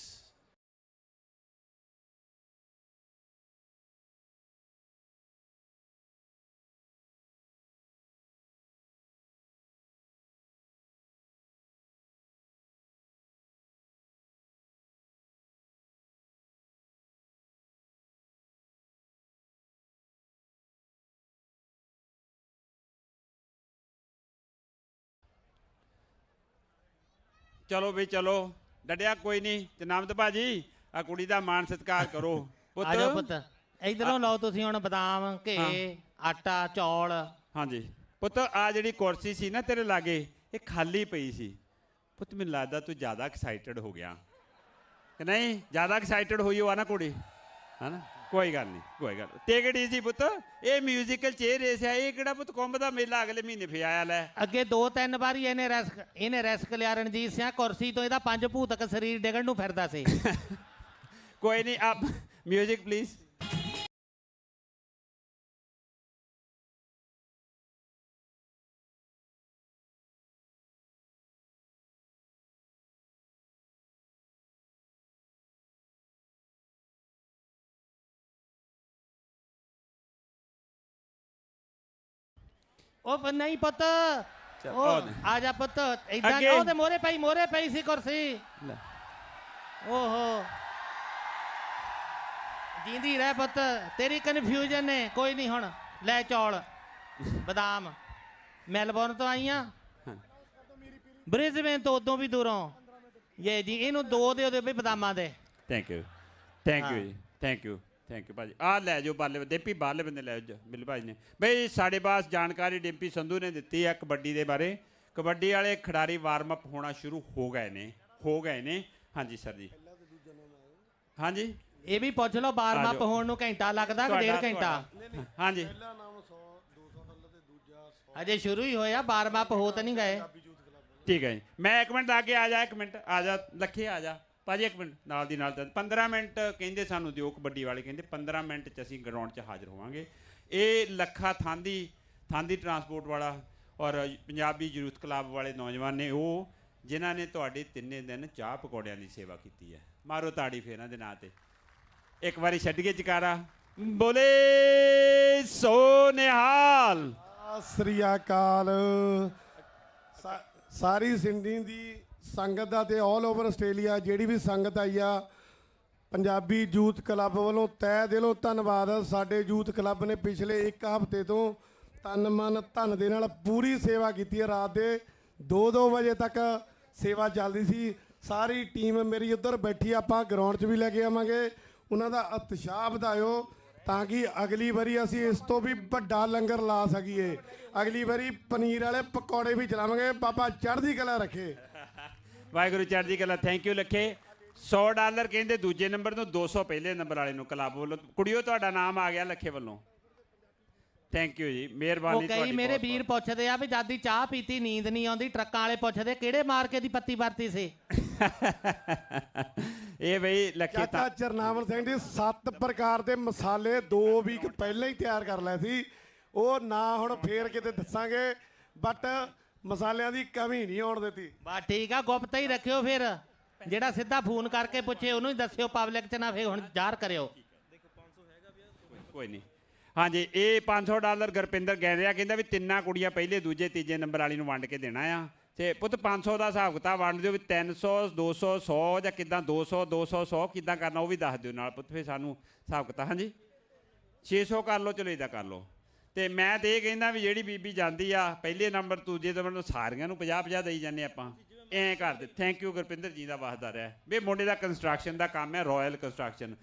ਚਲੋ ਵੀ ਚਲੋ, ਡੱਡਿਆ ਕੋਈ ਨਹੀਂ। ਜਨਾਬਤ ਭਾਜੀ, ਆ ਕੁੜੀ ਦਾ ਮਾਣ ਸਤਿਕਾਰ ਕਰੋ। ਆ ਜਾਓ ਪੁੱਤ, ਇਧਰੋਂ ਲਓ ਤੁਸੀਂ ਹੁਣ ਬਦਾਮ, ਘੇ, ਆਟਾ, ਚੌਲ। ਹਾਂਜੀ ਪੁੱਤ, ਆ ਜਿਹੜੀ ਕੁਰਸੀ ਸੀ ਨਾ ਤੇਰੇ ਲਾਗੇ, ਇਹ ਖਾਲੀ ਪਈ ਸੀ ਪੁੱਤ। ਮੈਨੂੰ ਲੱਗਦਾ ਤੂੰ ਜ਼ਿਆਦਾ ਐਕਸਾਈਟਡ ਹੋ ਗਿਆ ਕਿ ਨਹੀਂ? ਜ਼ਿਆਦਾ ਐਕਸਾਈਟਡ ਹੋਈ ਹੋ ਆ ਨਾ ਕੁੜੀ, ਹੈ ਨਾ? ਕੋਈ ਗੱਲ ਨਹੀਂ, ਕੋਈ ਗੱਲ। ਟੇਕ ਇਟ ਈਜ਼ੀ ਪੁੱਤ, ਇਹ ਮਿਊਜ਼ੀਕਲ ਚੇਅਰ ਰੇਸ ਆ, ਇਹ ਕਿਹੜਾ ਪੁੱਤ ਕੁੰਭ ਦਾ ਮੇਲਾ ਅਗਲੇ ਮਹੀਨੇ ਫੇ ਆਇਆ ਲੈ। ਅੱਗੇ 2-3 ਵਾਰੀ ਇਹਨੇ ਰਿਸਕ ਲਿਆ ਰਣਜੀਤ ਸਿੰਘ, ਕੁਰਸੀ ਤੋਂ ਇਹਦਾ 5 ਭੂਤਕ ਸਰੀਰ ਡਿੱਗਣ ਨੂੰ ਫਿਰਦਾ ਸੀ। ਕੋਈ ਨਹੀਂ, ਆਪ ਮਿਊਜ਼ਿਕ ਪਲੀਜ਼। ਉਹ ਨਹੀਂ ਪੁੱਤ, ਆ ਜਾ ਪੁੱਤ, ਇਦਾਂ ਉਹਦੇ ਮੋਰੇ ਪਈ ਸੀ ਕੁਰਸੀ। ਓਹੋ, ਜਿੰਦੀ ਰਹਿ ਪੁੱਤ, ਤੇਰੀ ਕਨਫਿਊਜ਼ਨ ਨੇ। ਕੋਈ ਨਹੀਂ, ਹੁਣ ਲੈ ਚੌਲ, ਬਦਾਮ। ਮੈਲਬੌਰਨ ਤੋਂ ਆਈਆਂ, ਬ੍ਰਿਸਬੇਨ ਤੋਂ ਉਦੋਂ ਵੀ ਦੂਰੋਂ। ਇਹ ਜੀ ਇਹਨੂੰ 2 ਦੇ ਉਹਦੇ ਵੀ ਬਦਾਮਾਂ ਦੇ। ਥੈਂਕ ਯੂ, ਥੈਂਕ ਯੂ ਜੀ, ਥੈਂਕ ਯੂ, ਥੈਂਕ ਯੂ ਭਾਜੀ। ਆ ਲੈ ਜਾਓ ਬਾਲੇ, ਡਿੰਪੀ ਬਾਹਰਲੇ ਬੰਦੇ ਲੈ ਜਾਓ ਬਿੱਲ ਭਾਜੀ ਨੇ। ਬਈ ਸਾਡੇ ਪਾਸ ਜਾਣਕਾਰੀ ਡਿੰਪੀ ਸੰਧੂ ਨੇ ਦਿੱਤੀ ਹੈ ਕਬੱਡੀ ਦੇ ਬਾਰੇ। ਕਬੱਡੀ ਵਾਲੇ ਖਿਡਾਰੀ ਵਾਰਮ ਅਪ ਹੋਣਾ ਸ਼ੁਰੂ ਹੋ ਗਏ ਨੇ। ਹਾਂਜੀ ਸਰ ਜੀ, ਹਾਂਜੀ ਇਹ ਵੀ ਪੁੱਛ ਲਓ, ਵਾਰਮ ਅਪ ਹੋਣ ਨੂੰ ਘੰਟਾ ਲੱਗਦਾ ਕਿ 1.5 ਘੰਟਾ? ਹਾਂਜੀ, ਅਜੇ ਸ਼ੁਰੂ ਹੀ ਹੋਇਆ, ਵਾਰਮ ਅਪ ਹੋ ਤਾਂ ਨਹੀਂ ਗਏ। ਠੀਕ ਹੈ ਜੀ। ਮੈਂ 1 ਮਿੰਟ ਅੱਗੇ ਆ ਜਾ, 1 ਮਿੰਟ ਆ ਜਾ ਲੱਖੇ, ਆ ਜਾ ਭਾਜੀ ਇੱਕ ਮਿੰਟ ਨਾਲ ਦੀ ਨਾਲ 15 ਮਿੰਟ ਕਹਿੰਦੇ ਸਾਨੂੰ ਦਿਓ, ਕਬੱਡੀ ਵਾਲੇ ਕਹਿੰਦੇ 15 ਮਿੰਟ 'ਚ ਅਸੀਂ ਗਰਾਊਂਡ 'ਚ ਹਾਜ਼ਰ ਹੋਵਾਂਗੇ। ਇਹ ਲੱਖਾ ਥਾਂਦੀ ਟਰਾਂਸਪੋਰਟ ਵਾਲਾ ਔਰ ਪੰਜਾਬੀ ਯੂਥ ਕਲੱਬ ਵਾਲੇ ਨੌਜਵਾਨ ਨੇ, ਉਹ ਜਿਨ੍ਹਾਂ ਨੇ ਤੁਹਾਡੇ 3 ਦਿਨ ਚਾਹ ਪਕੌੜਿਆਂ ਦੀ ਸੇਵਾ ਕੀਤੀ ਹੈ। ਮਾਰੋ ਤਾੜੀ ਫੇਰ ਇਹਨਾਂ ਦੇ ਨਾਂ 'ਤੇ ਇੱਕ ਵਾਰੀ ਛੱਡੀਏ ਜਕਾਰਾ, ਬੋਲੇ ਸੋ ਨਿਹਾਲ। ਸਤਿ ਸ੍ਰੀ ਅਕਾਲ ਸਾਰੀ ਸਿੰਡੀ ਦੀ ਸੰਗਤ ਦਾ ਤੇ ਆਲ ਓਵਰ ਆਸਟ੍ਰੇਲੀਆ ਜਿਹੜੀ ਵੀ ਸੰਗਤ ਆਈ ਆ, ਪੰਜਾਬੀ ਯੂਥ ਕਲੱਬ ਵੱਲੋਂ ਤਹਿ ਦਿਲੋਂ ਧੰਨਵਾਦ। ਸਾਡੇ ਯੂਥ ਕਲੱਬ ਨੇ ਪਿਛਲੇ 1 ਹਫ਼ਤੇ ਤੋਂ ਤਨ ਮਨ ਧਨ ਦੇ ਨਾਲ ਪੂਰੀ ਸੇਵਾ ਕੀਤੀ ਹੈ। ਰਾਤ ਦੇ 2-2 ਵਜੇ ਤੱਕ ਸੇਵਾ ਚੱਲਦੀ ਸੀ। ਸਾਰੀ ਟੀਮ ਮੇਰੀ ਉੱਧਰ ਬੈਠੀ, ਆਪਾਂ ਗਰਾਊਂਡ 'ਚ ਵੀ ਲੈ ਕੇ ਆਵਾਂਗੇ। ਉਹਨਾਂ ਦਾ ਉਤਸ਼ਾਹ ਵਧਾਇਓ ਤਾਂ ਕਿ ਅਗਲੀ ਵਾਰੀ ਅਸੀਂ ਇਸ ਤੋਂ ਵੀ ਵੱਡਾ ਲੰਗਰ ਲਾ ਸਕੀਏ। ਅਗਲੀ ਵਾਰੀ ਪਨੀਰ ਵਾਲੇ ਪਕੌੜੇ ਵੀ ਚਲਾਵਾਂਗੇ। ਬਾਬਾ ਚੜ੍ਹਦੀ ਕਲਾ ਰੱਖੇ। ਵਾਹਿਗੁਰੂ ਚੜ੍ਹਦੀ ਕਲਾ। Thank you ਲੱਖੇ। $100 ਕਹਿੰਦੇ ਦੂਜੇ ਨੰਬਰ ਤੋਂ, 200 ਪਹਿਲੇ ਨੰਬਰ ਵਾਲੇ ਨੂੰ ਕਲੱਬ ਵੱਲੋਂ। ਕੁੜੀਓ ਤੁਹਾਡਾ ਨਾਮ ਆ ਗਿਆ ਲੱਖੇ ਵੱਲੋਂ। ਥੈਂਕ ਯੂ ਜੀ, ਮਿਹਰਬਾਨੀ। ਕਈ ਮੇਰੇ ਵੀਰ ਪੁੱਛਦੇ ਆ ਵੀ ਦਾਦੀ ਚਾਹ ਪੀਤੀ ਨੀਂਦ ਨਹੀਂ ਆਉਂਦੀ, ਟਰੱਕਾਂ ਵਾਲੇ ਪੁੱਛਦੇ ਕਿਹੜੇ ਮਾਰਕੇ ਦੀ ਪੱਤੀ ਵਰਤੀ ਸੀ। ਇਹ ਬਈ ਲੱਖੇ ਚਾਚਾ ਚਰਨਾਵਲ ਸਿੰਘ ਜੀ 7 ਪ੍ਰਕਾਰ ਦੇ ਮਸਾਲੇ 2 ਵੀਕ ਪਹਿਲਾਂ ਹੀ ਤਿਆਰ ਕਰ ਲਏ ਸੀ। ਉਹ ਨਾ ਹੁਣ ਫੇਰ ਕਿਤੇ ਦੱਸਾਂਗੇ, ਬਟ ਮਸਾਲਿਆਂ ਦੀ ਕਮੀ ਨਹੀਂ ਆਉਣ ਦਿੱਤੀ। ਬਸ ਠੀਕ ਆ, ਗੁਪਤ ਹੀ ਰੱਖਿਓ। ਫਿਰ ਜਿਹੜਾ ਸਿੱਧਾ ਫੋਨ ਕਰਕੇ ਪੁੱਛੇ ਉਹਨੂੰ ਹੀ ਦੱਸਿਓ, ਪਬਲਿਕ 'ਚ ਨਾ ਫੇਰ ਹੁਣ ਜ਼ਾਹਰ ਕਰਿਓ। ਕੋਈ ਨਹੀਂ। ਹਾਂਜੀ, ਇਹ $500 ਗੁਰਪਿੰਦਰ ਕਹਿ ਰਿਹਾ, ਕਹਿੰਦਾ ਵੀ 3 ਕੁੜੀਆਂ ਪਹਿਲੇ ਦੂਜੇ ਤੀਜੇ ਨੰਬਰ ਵਾਲੀ ਨੂੰ ਵੰਡ ਕੇ ਦੇਣਾ ਆ। ਤੇ ਪੁੱਤ 500 ਦਾ ਹਿਸਾਬ ਕਿਤਾਬ ਵੰਡ ਦਿਓ ਵੀ 300 200 100 ਜਾਂ ਕਿੱਦਾਂ 200 200 100 ਕਿੱਦਾਂ ਕਰਨਾ ਉਹ ਵੀ ਦੱਸ ਦਿਓ ਨਾਲ ਪੁੱਤ, ਫਿਰ ਸਾਨੂੰ ਹਿਸਾਬ ਕਿਤਾਬ। ਹਾਂਜੀ 600 ਕਰ ਲਓ, ਚਲੋ ਇੱਦਾਂ ਕਰ ਲਓ। ਤੇ ਮੈਂ ਤੇ ਇਹ ਕਹਿੰਦਾ ਵੀ ਜਿਹੜੀ ਬੀਬੀ ਜਾਂਦੀ ਆ ਪਹਿਲੇ ਨੰਬਰ ਦੂਜੇ ਨੰਬਰ ਸਾਰੀਆਂ ਨੂੰ 50-50 ਦੇਈ ਜਾਂਦੇ ਆਪਾਂ, ਐਂ ਕਰ ਦੇ। ਥੈਂਕ ਯੂ ਗੁਰਪਿੰਦਰ ਜੀ ਦਾ ਵਸਦਾ ਰਿਹਾ। ਵੀ ਮੁੰਡੇ ਦਾ ਕੰਸਟਰਕਸ਼ਨ ਦਾ ਕੰਮ ਹੈ, ਰਾਇਲ ਕੰਸਟਰਕਸ਼ਨ।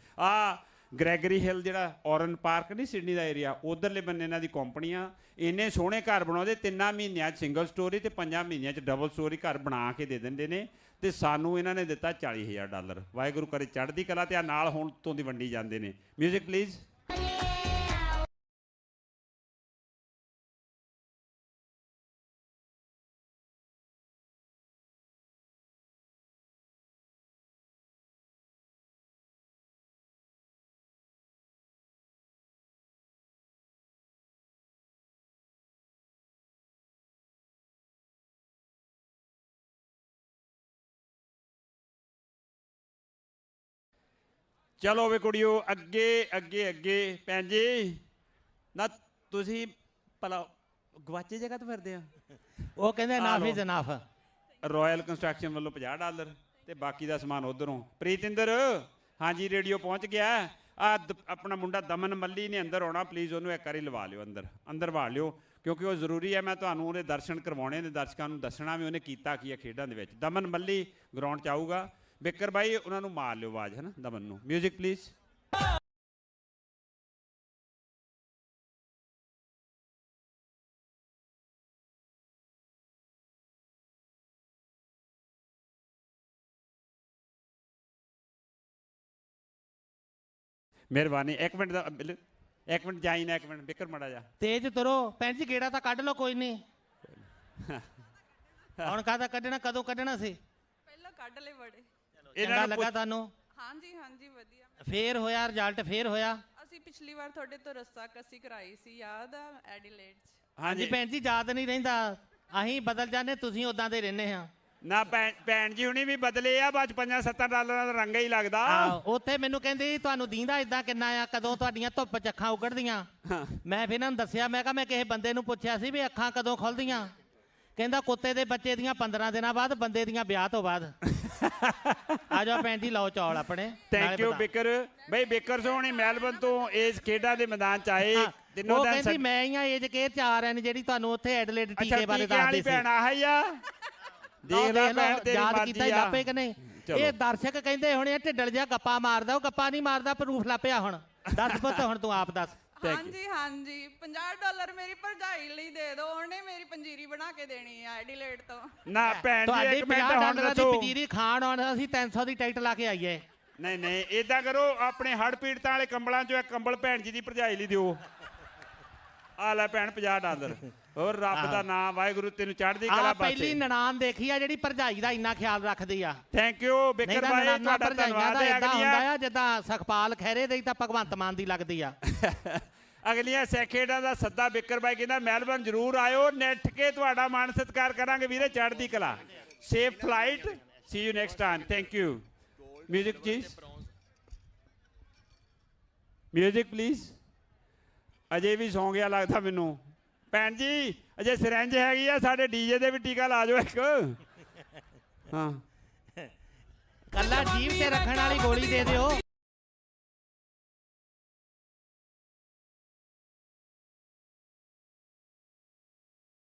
ਗ੍ਰੈਗਰੀ ਹਿੱਲ ਜਿਹੜਾ ਔਰਨ ਪਾਰਕ ਨਹੀਂ ਸਿਡਨੀ ਦਾ ਏਰੀਆ, ਉਧਰਲੇ ਬੰਨੇ ਇਹਨਾਂ ਦੀ ਕੰਪਨੀ ਆ। ਇੰਨੇ ਸੋਹਣੇ ਘਰ ਬਣਾਉਂਦੇ, 3 ਮਹੀਨਿਆਂ 'ਚ ਸਿੰਗਲ ਸਟੋਰੀ ਤੇ 5 ਮਹੀਨਿਆਂ 'ਚ ਡਬਲ ਸਟੋਰੀ ਘਰ ਬਣਾ ਕੇ ਦੇ ਦਿੰਦੇ ਨੇ। ਤੇ ਸਾਨੂੰ ਇਹਨਾਂ ਨੇ ਦਿੱਤਾ $40,000। ਵਾਹਿਗੁਰੂ ਕਰੇ ਚੜ੍ਹਦੀ ਕਲਾ। ਤੇ ਆ ਨਾਲ ਹੁਣ ਤੋਂ ਦੀ ਵੰਡੀ ਜਾਂਦੇ ਨੇ। Music please. ਚਲੋ ਵੇ ਕੁੜੀਓ, ਅੱਗੇ ਅੱਗੇ ਅੱਗੇ। ਭੈਣ ਜੀ ਨਾ ਤੁਸੀਂ ਭਲਾ ਗਵਾਚੇ ਜਗ੍ਹਾ ਤੋਂ ਫਿਰਦੇ ਆ। ਉਹ ਕਹਿੰਦੇ enough is enough. Royal construction ਵੱਲੋਂ $50 ਤੇ ਬਾਕੀ ਦਾ ਸਮਾਨ ਉਧਰੋਂ। ਪ੍ਰੀਤਿੰਦਰ ਹਾਂਜੀ ਰੇਡੀਓ ਪਹੁੰਚ ਗਿਆ। ਆਪਣਾ ਮੁੰਡਾ ਦਮਨ ਮੱਲੀ ਨੇ ਅੰਦਰ ਆਉਣਾ, ਪਲੀਜ਼ ਉਹਨੂੰ ਇੱਕ ਵਾਰੀ ਲਵਾ ਲਿਓ, ਅੰਦਰ ਵਾੜ ਲਿਓ, ਕਿਉਂਕਿ ਉਹ ਜ਼ਰੂਰੀ ਹੈ। ਮੈਂ ਤੁਹਾਨੂੰ ਉਹਦੇ ਦਰਸ਼ਨ ਕਰਵਾਉਣੇ ਨੇ, ਦਰਸ਼ਕਾਂ ਨੂੰ ਦੱਸਣਾ ਵੀ ਉਹਨੇ ਕੀਤਾ ਕੀ ਹੈ ਖੇਡਾਂ ਦੇ ਵਿੱਚ। ਦਮਨ ਮੱਲੀ ਗਰਾਊਂਡ 'ਚ ਆਊਗਾ। ਬਿੱਕਰ ਬਾਈ ਉਹਨਾਂ ਨੂੰ ਮਾਰ ਲਿਓ ਆਵਾਜ਼, ਹੈ ਨਾ ਦਮਨ ਨੂੰ। Music please. ਮਿਹਰਬਾਨੀ। ਇੱਕ ਮਿੰਟ ਜਾਈ ਨਾ, ਇੱਕ ਮਿੰਟ ਬਿੱਕਰ ਮੜਾ ਜਾ ਤੇਜ਼ ਤੁਰੋ। ਭੈਣ ਜੀ ਗੇੜਾ ਤਾਂ ਕੱਢ ਲਓ, ਕੋਈ ਨਹੀਂ। ਹੁਣ ਕਾਹਦਾ ਕੱਢਣਾ, ਕਦੋਂ ਕੱਢਣਾ ਸੀ? ਪਹਿਲਾਂ ਕੱਢ ਲੈ ਬੜੇ। ਚੰਗਾ ਲੱਗਾ ਤੁਹਾਨੂੰ? ਹਾਂਜੀ ਹਾਂਜੀ ਵਧੀਆ। ਫੇਰ ਹੋਇਆ ਰਿਜ਼ਲਟ, ਫੇਰ ਹੋਇਆ। ਅਸੀਂ ਪਿਛਲੀ ਵਾਰ ਤੁਹਾਡੇ ਤੋਂ ਰੱਸਾ ਕੱਸੀ ਕਰਾਈ ਸੀ, ਯਾਦ ਆ? ਐਡੀਲੇਡ 'ਚ। ਹਾਂਜੀ ਭੈਣ ਜੀ ਯਾਦ ਨਹੀਂ ਰਹਿੰਦਾ, ਅਸੀਂ ਬਦਲ ਜਾਂਦੇ, ਤੁਸੀਂ ਉਦਾਂ ਦੇ ਰਹਿੰਦੇ ਆ ਨਾ। ਭੈਣ ਜੀ ਹੁਣੀ ਵੀ ਬਦਲੇ ਆ, ਬਾਅਦ $50-70 ਦਾ ਰੰਗ ਹੀ ਲੱਗਦਾ। ਉੱਥੇ ਮੈਨੂੰ ਕਹਿੰਦੇ ਤੁਹਾਨੂੰ ਦੀਂਦਾ ਇਦਾਂ ਕਿੰਨਾ ਆ, ਕਦੋਂ ਤੁਹਾਡੀਆਂ ਧੁੱਪ 'ਚ ਅੱਖਾਂ ਉਗੜਦੀਆਂ। ਮੈਂ ਫਿਰ ਇਹਨਾਂ ਨੂੰ ਦੱਸਿਆ, ਮੈਂ ਕਿਹਾ ਮੈਂ ਕਿਸੇ ਬੰਦੇ ਨੂੰ ਪੁੱਛਿਆ ਸੀ ਵੀ ਅੱਖਾਂ ਕਦੋਂ ਖੁੱਲਦੀਆਂ। ਕਹਿੰਦਾ ਕੁੱਤੇ ਦੇ ਬੱਚੇ ਦੀਆਂ 15 ਦਿਨਾਂ ਬਾਅਦ, ਬੰਦੇ ਦੀਆਂ ਵਿਆਹ ਤੋਂ ਬਾਅਦ। ਆ ਜਾਓ ਭੈਣ ਜੀ, ਲਓ ਚੌਲ ਆਪਣੇ। ਥੈਂਕ ਯੂ ਬਿੱਕਰ ਬਈ। ਬਿੱਕਰ ਸੋਹਣੀ ਮੈਲਬਨ ਤੋਂ ਇਸ ਖੇਡਾਂ ਦੇ ਮੈਦਾਨ 'ਚ ਆਏ। ਉਹ ਕਹਿੰਦੀ ਮੈਂ ਹੀ ਆ ਏਜ ਕੇਅਰ 'ਚ ਆ ਰਹੇ ਨੇ, ਜਿਹੜੀ ਤੁਹਾਨੂੰ ਉੱਥੇ ਐਡਲੇਡ ਟੀਕੇ ਬਾਰੇ ਦੱਸਦੀ ਸੀ। ਭੈਣ ਆਹ ਹੀ ਆ, ਦੇਖ ਲੈ ਭੈਣ ਤੇਰੀ ਯਾਦ ਮਰਜ਼ੀ ਕੀਤਾ ਲਾਪੇ ਕਿ ਨਹੀਂ? ਇਹ ਦਰਸ਼ਕ ਕਹਿੰਦੇ ਹੋਣੇ ਢਿੱਡਲ ਜਿਹਾ ਗੱਪਾ ਮਾਰਦਾ, ਉਹ ਗੱਪਾ ਨਹੀਂ ਮਾਰਦਾ, ਪ੍ਰੂਫ ਲਾਪਿਆ। ਹੁਣ ਦੱਸ ਪੁੱਤ, ਹੁਣ ਤੂੰ ਆਪ ਦੱਸ। ਹਾਂਜੀ ਹਾਂਜੀ $50 ਮੇਰੀ ਭਰਜਾਈ ਲਈ ਦੇ ਦਿਓ, ਉਹਨੇ ਮੇਰੀ ਪੰਜੀਰੀ ਬਣਾ ਕੇ ਦੇਣੀ ਆ ਐਡੀਲੇਡ ਤੋਂ। ਨਾ ਭੈਣ ਜੀ ਇੱਕ ਮਿੰਟ ਹੁਣ ਦੱਸੋ। ਪੰਜੀਰੀ ਖਾਣ ਆਉਣਾ, ਅਸੀਂ 300 ਦੀ ਟਿਕਟ ਲਾ ਕੇ ਆਈਏ। ਨਹੀਂ ਇਦਾਂ ਕਰੋ, ਆਪਣੇ ਹੜ੍ਹ ਪੀੜਤਾਂ ਵਾਲੇ ਕੰਬਲਾਂ 'ਚੋਂ ਇੱਕ ਕੰਬਲ ਭੈਣ ਜੀ ਦੀ ਭਰਜਾਈ ਲਈ ਦਿਓ। ਆ ਲੈ ਭੈਣ $50 ਹੋਰ ਰੱਬ ਦਾ ਨਾਮ ਵਾਹਿਗੁਰੂ ਤੈਨੂੰ ਚੜ੍ਹਦੀ ਕਲਾ ਬਖਸ਼ੇ। ਪਹਿਲੀ ਨਨਾਣ ਦੇਖੀ ਆ ਜਿਹੜੀ ਭਰਜਾਈ ਦਾ ਇੰਨਾ ਖਿਆਲ ਰੱਖਦੀ ਆ। ਥੈਂਕ ਯੂ ਬਿਕਰ ਭਾਈ ਤੁਹਾਡਾ ਧੰਨਵਾਦ ਹੈ। ਇਦਾਂ ਹੁੰਦਾ ਆ ਜਿੱਦਾਂ ਸੁਖਪਾਲ ਖਹਿਰੇ ਦੀ ਤਾਂ ਭਗਵੰਤ ਮਾਨ ਦੀ ਲੱਗਦੀ ਆ। ਅਗਲੀਆਂ ਖੇਡਾਂ ਦਾ ਸੱਦਾ ਬਿਕਰ ਭਾਈ ਕਹਿੰਦਾ ਮੈਲਬਰਨ ਜ਼ਰੂਰ ਆਇਓ, ਨੈੱਠ ਕੇ ਤੁਹਾਡਾ ਮਾਣ ਸਤਿਕਾਰ ਕਰਾਂਗੇ ਵੀਰੇ, ਚੜ੍ਹਦੀ ਕਲਾ। Safe flight, C you next time. Thank you. Music ਚੀਜ਼, ਮਿਊਜ਼ਿਕ ਪਲੀਜ਼। ਅਜੇ ਵੀ ਸੌਂ ਗਿਆ ਲੱਗਦਾ ਮੈਨੂੰ। ਭੈਣ ਜੀ ਅਜੇ ਸਿਰੰਜ ਹੈਗੀ ਆ, ਸਾਡੇ ਡੀਜੇ ਦੇ ਵੀ ਟੀਕਾ ਲਾ ਜਾਓ ਇੱਕ। ਹਾਂ ਕੱਲਾ ਜੀਭ ਤੇ ਰੱਖਣ ਵਾਲੀ ਗੋਲੀ ਦੇ ਦਿਓ।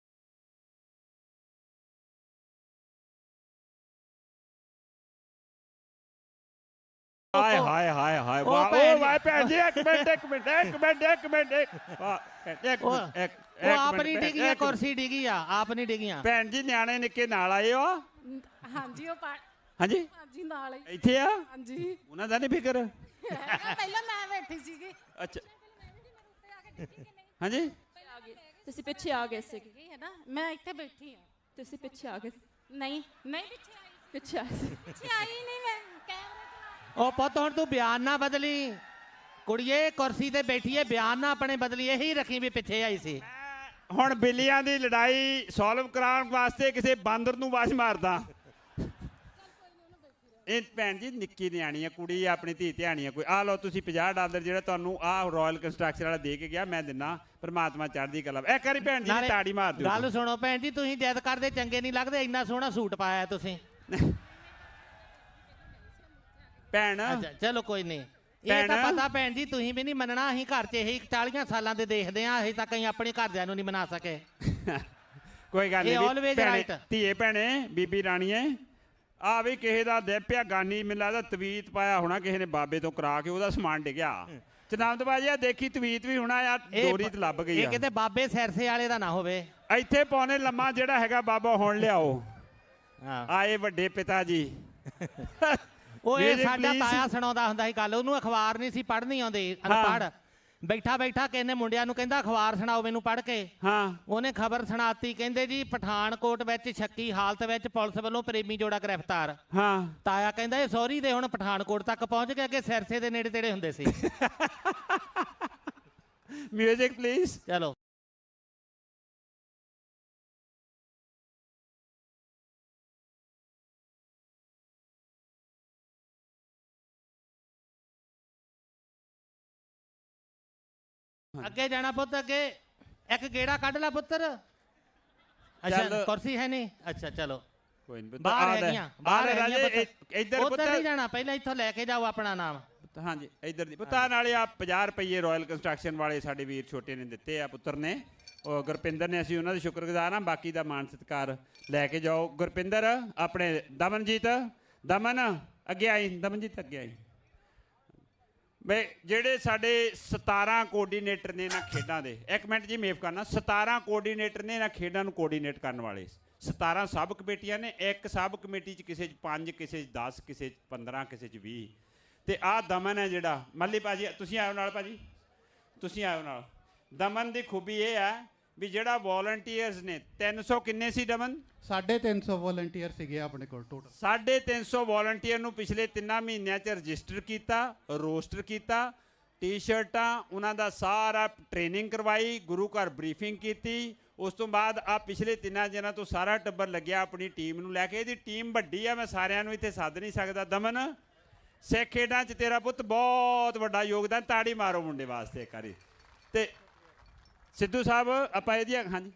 ਹਾਏ ਹਾਏ ਹਾਏ ਹਾਏ ਵਾਹ ਓ ਵਾਹ ਭੈਣ ਜੀ ਇੱਕ ਮਿੰਟ ਉਹ ਆਪ ਨਹੀਂ ਡਿੱਗੀ ਆ, ਕੁਰਸੀ ਡਿੱਗੀ ਆ, ਆਪ ਨਹੀਂ ਡਿੱਗੀਆਂ। ਭੈਣ ਜੀ ਨਿਆਣੇ ਨਿੱਕੇ ਨਾਲ ਆਏ ਹੋ? ਹਾਂਜੀ ਉਹ ਹਾਂਜੀ ਹਾਂਜੀ ਨਾਲ ਹੀ ਇੱਥੇ ਆ। ਹਾਂਜੀ ਉਹਨਾਂ ਦਾ ਨਹੀਂ ਫਿਕਰ? ਪਹਿਲਾਂ ਮੈਂ ਬੈਠੀ ਸੀਗੀ। ਅੱਛਾ ਹਾਂਜੀ ਤੁਸੀਂ ਪਿੱਛੇ ਆ ਗਏ ਸੀ ਹੈ ਨਾ, ਮੈਂ ਇੱਥੇ ਬੈਠੀ ਆ, ਤੁਸੀਂ ਪਿੱਛੇ ਆ ਗਏ। ਨਹੀਂ ਨਹੀਂ ਪਿੱਛੇ ਆਈ ਸੀ, ਪਿੱਛੇ ਆਈ ਨਹੀਂ ਮੈਂ ਕੈਮਰੇ। ਉਹ ਪੁੱਤ ਹੁਣ ਤੂੰ ਬਿਆਨ ਨਾ ਬਦਲੀ, ਕੁੜੀਏ ਕੁਰਸੀ ਤੇ ਬੈਠੀ ਏ, ਬਿਆਨ ਨਾ ਆਪਣੇ ਬਦਲੀ, ਇਹੀ ਰੱਖੀ ਵੀ ਪਿੱਛੇ ਆਈ ਸੀ। ਹੁਣ ਬਿੱਲੀਆਂ ਦੀ ਲੜਾਈ ਸੋਲਵ ਕਰਾਉਣ ਵਾਸਤੇ ਕਿਸੇ ਬਾਂਦਰ ਨੂੰ ਆਵਾਜ਼ ਮਾਰਦਾ। ਇਹ ਭੈਣ ਜੀ ਨਿੱਕੀ ਨਿਆਣੀ ਆ ਕੁੜੀ, ਆਪਣੀ ਧੀ ਧਿਆਣੀ ਆ ਕੋਈ। ਆ ਲਓ ਤੁਸੀਂ $50 ਜਿਹੜਾ ਤੁਹਾਨੂੰ ਆਹ ਰਾਇਲ ਕੰਸਟਰਕਸ਼ਨ ਵਾਲਾ ਦੇ ਕੇ ਗਿਆ, ਮੈਂ ਦਿੰਨਾ। ਪਰਮਾਤਮਾ ਚੜ੍ਹਦੀ ਕਲਾ। ਇੱਕ ਵਾਰੀ ਭੈਣ ਜੀ ਦੀ ਤਾੜੀ ਮਾਰ ਦਿਓ। ਗੱਲ ਸੁਣੋ ਭੈਣ ਜੀ, ਤੁਸੀਂ ਜਿੱਦ ਕਰਦੇ ਚੰਗੇ ਨਹੀਂ ਲੱਗਦੇ, ਇੰਨਾ ਸੋਹਣਾ ਸੂਟ ਪਾਇਆ ਤੁਸੀਂ। ਭੈਣ ਚਲੋ ਕੋਈ ਨਹੀਂ, ਇਹ ਤਾਂ ਪਤਾ ਭੈਣ ਜੀ ਤੁਸੀਂ ਵੀ ਨਹੀਂ ਮੰਨਣਾ, ਅਸੀਂ ਘਰ 'ਚ ਇਹੀ 40 ਸਾਲਾਂ ਦੇ ਦੇਖਦੇ ਆ, ਅਸੀਂ ਤਾਂ ਕਈ ਆਪਣੇ ਘਰਦਿਆਂ ਨੂੰ ਨਹੀਂ ਮਨਾ ਸਕੇ। ਕੋਈ ਗੱਲ ਨਹੀਂ ਧੀਏ ਭੈਣੇ ਬੀਬੀ ਰਾਣੀਏ, ਆ ਵੀ ਕਿਸੇ ਦਾ ਦੇਪਿਆ ਗਾਨੀ ਮੈਨੂੰ ਲੱਗਦਾ ਤਵੀਤ ਪਾਇਆ ਹੋਣਾ ਕਿਸੇ ਨੇ ਬਾਬੇ ਤੋਂ ਕਰਾ ਕੇ, ਉਹਦਾ ਸਮਾਨ ਡਿੱਗਿਆ। ਚਨਾਮਦਬਾਜੀ ਆ ਦੇਖੀ ਤਵੀਤ ਵੀ ਹੋਣਾ ਯਾਰ, ਦੋਰੀ ਤੇ ਲੱਭ ਗਈ ਆ। ਇਹ ਕਿਤੇ ਬਾਬੇ ਸਿਰਸੇ ਵਾਲੇ ਦਾ ਨਾ ਹੋਵੇ। ਇੱਥੇ ਪੌਣੇ ਲੰਮਾ ਜਿਹੜਾ ਹੈਗਾ ਬਾਬਾ ਹੁਣ ਲਿਆਓ। ਆਏ ਵੱਡੇ ਪਿਤਾ ਜੀ। ਉਹ ਇਹ ਸਾਡਾ ਤਾਇਆ ਸੁਣਾਉਂਦਾ ਹੁੰਦਾ ਸੀ ਗੱਲ, ਉਹਨੂੰ ਅਖਬਾਰ ਨਹੀਂ ਸੀ ਪੜ੍ਹਨੀ ਆਉਂਦੀ, ਅਨਪੜ੍ਹ। ਬੈਠਾ ਬੈਠਾ ਕਹਿੰਦੇ ਮੁੰਡਿਆਂ ਨੂੰ ਕਹਿੰਦਾ ਅਖਬਾਰ ਸੁਣਾਓ ਮੈਨੂੰ ਪੜ੍ਹ ਕੇ। ਉਹਨੇ ਖਬਰ ਸੁਣਾਤੀ, ਕਹਿੰਦੇ ਜੀ ਪਠਾਨਕੋਟ ਵਿੱਚ ਸ਼ੱਕੀ ਹਾਲਤ ਵਿੱਚ ਪੁਲਿਸ ਵੱਲੋਂ ਪ੍ਰੇਮੀ ਜੋੜਾ ਗ੍ਰਿਫਤਾਰ। ਤਾਇਆ ਕਹਿੰਦਾ ਇਹ ਸੌਰੀ ਦੇ ਹੁਣ ਪਠਾਨਕੋਟ ਤੱਕ ਪਹੁੰਚ ਕੇ, ਅੱਗੇ ਸਿਰਸੇ ਦੇ ਨੇੜੇ ਤੇੜੇ ਹੁੰਦੇ ਸੀ। Music please. ਚਲੋ ਅੱਗੇ ਜਾਣਾ ਪੁੱਤ, ਅੱਗੇ ਇੱਕ ਗੇੜਾ ਕੱਢ ਲੈ ਪੁੱਤਰ। ਅੱਛਾ ਕੁਰਸੀ ਹੈ ਨਹੀਂ, ਅੱਛਾ ਚਲੋ ਕੋਈ ਨਹੀਂ, ਬਾਹਰ ਹੈਗੀਆਂ, ਬਾਹਰ ਹੈਗੀਆਂ। ਇੱਧਰ ਉੱਧਰ ਨਹੀਂ ਜਾਣਾ, ਪਹਿਲਾਂ ਇੱਥੋਂ ਲੈ ਕੇ ਜਾਓ ਆਪਣਾ ਨਾਮ। ਹਾਂਜੀ ਇੱਧਰ ਦੀ ਪਤਾ। ਨਾਲੇ ਆ 50 ਰੁਪਏ ਰਾਇਲ ਕੰਸਟਰਕਸ਼ਨ ਵਾਲੇ ਸਾਡੇ ਵੀਰ ਛੋਟੇ ਨੇ ਦਿੱਤੇ ਆ, ਪੁੱਤਰ ਨੇ, ਉਹ ਗੁਰਪਿੰਦਰ ਨੇ, ਅਸੀਂ ਉਹਨਾਂ ਦੇ ਸ਼ੁਕਰਗੁਜ਼ਾਰ ਹਾਂ। ਬਾਕੀ ਦਾ ਮਾਣ ਸਤਿਕਾਰ ਲੈ ਕੇ ਜਾਓ। ਗੁਰਪਿੰਦਰ ਆਪਣੇ ਦਮਨਜੀਤ, ਦਮਨ ਅੱਗੇ ਆਈ, ਦਮਨਜੀਤ ਅੱਗੇ ਆਈ। ਬਈ ਜਿਹੜੇ ਸਾਡੇ 17 ਕੋਆਰਡੀਨੇਟਰ ਨੇ ਇਹਨਾਂ ਖੇਡਾਂ ਦੇ, ਇੱਕ ਮਿੰਟ ਜੀ ਮੇਫ ਕਰਨਾ, 17 ਕੋਆਰਡੀਨੇਟਰ ਨੇ ਇਹਨਾਂ ਖੇਡਾਂ ਨੂੰ ਕੋਆਰਡੀਨੇਟ ਕਰਨ ਵਾਲੇ। 17 ਸਬ ਕਮੇਟੀਆਂ ਨੇ, ਇੱਕ ਸਬ ਕਮੇਟੀ 'ਚ ਕਿਸੇ 'ਚ 5, ਕਿਸੇ 'ਚ 10, ਕਿਸੇ 'ਚ 15, ਕਿਸੇ 'ਚ 20। ਤੇ ਆਹ ਦਮਨ ਹੈ ਜਿਹੜਾ, ਮੱਲੀ ਭਾਜੀ ਤੁਸੀਂ ਆਇਓ ਨਾਲ, ਭਾਜੀ ਤੁਸੀਂ ਆਇਓ ਨਾਲ। ਦਮਨ ਦੀ ਖੂਬੀ ਇਹ ਹੈ ਵੀ ਜਿਹੜਾ ਵੋਲੰਟੀਅਰਸ ਨੇ 300 ਕਿੰਨੇ ਸੀ ਦਮਨ? 350 ਵੋਲੰਟੀਅਰ ਸੀਗੇ ਆਪਣੇ ਕੋਲ ਟੋਟਲ। 350 ਵੋਲੰਟੀਅਰ ਨੂੰ ਪਿਛਲੇ 3 ਮਹੀਨਿਆਂ 'ਚ ਰਜਿਸਟਰ ਕੀਤਾ, ਰੋਸਟਰ ਕੀਤਾ, ਟੀ-ਸ਼ਰਟਾਂ ਉਹਨਾਂ ਦਾ ਸਾਰਾ ਟ੍ਰੇਨਿੰਗ ਕਰਵਾਈ, ਗੁਰੂ ਘਰ ਬਰੀਫਿੰਗ ਕੀਤੀ। ਉਸ ਤੋਂ ਬਾਅਦ ਆ ਪਿਛਲੇ 3 ਦਿਨਾਂ ਤੋਂ ਸਾਰਾ ਟੱਬਰ ਲੱਗਿਆ ਆਪਣੀ ਟੀਮ ਨੂੰ ਲੈ ਕੇ। ਇਹਦੀ ਟੀਮ ਵੱਡੀ ਆ, ਮੈਂ ਸਾਰਿਆਂ ਨੂੰ ਇੱਥੇ ਸੱਦ ਨਹੀਂ ਸਕਦਾ। ਦਮਨ ਸਿੱਖ ਖੇਡਾਂ 'ਚ ਤੇਰਾ ਪੁੱਤ ਬਹੁਤ ਵੱਡਾ ਯੋਗਦਾਨ, ਤਾੜੀ ਮਾਰੋ ਮੁੰਡੇ ਵਾਸਤੇ ਇੱਕ ਵਾਰੀ। ਤੇ ਸਿੱਧੂ ਸਾਹਿਬ ਆਪਾਂ ਇਹਦੀਆਂ, ਹਾਂਜੀ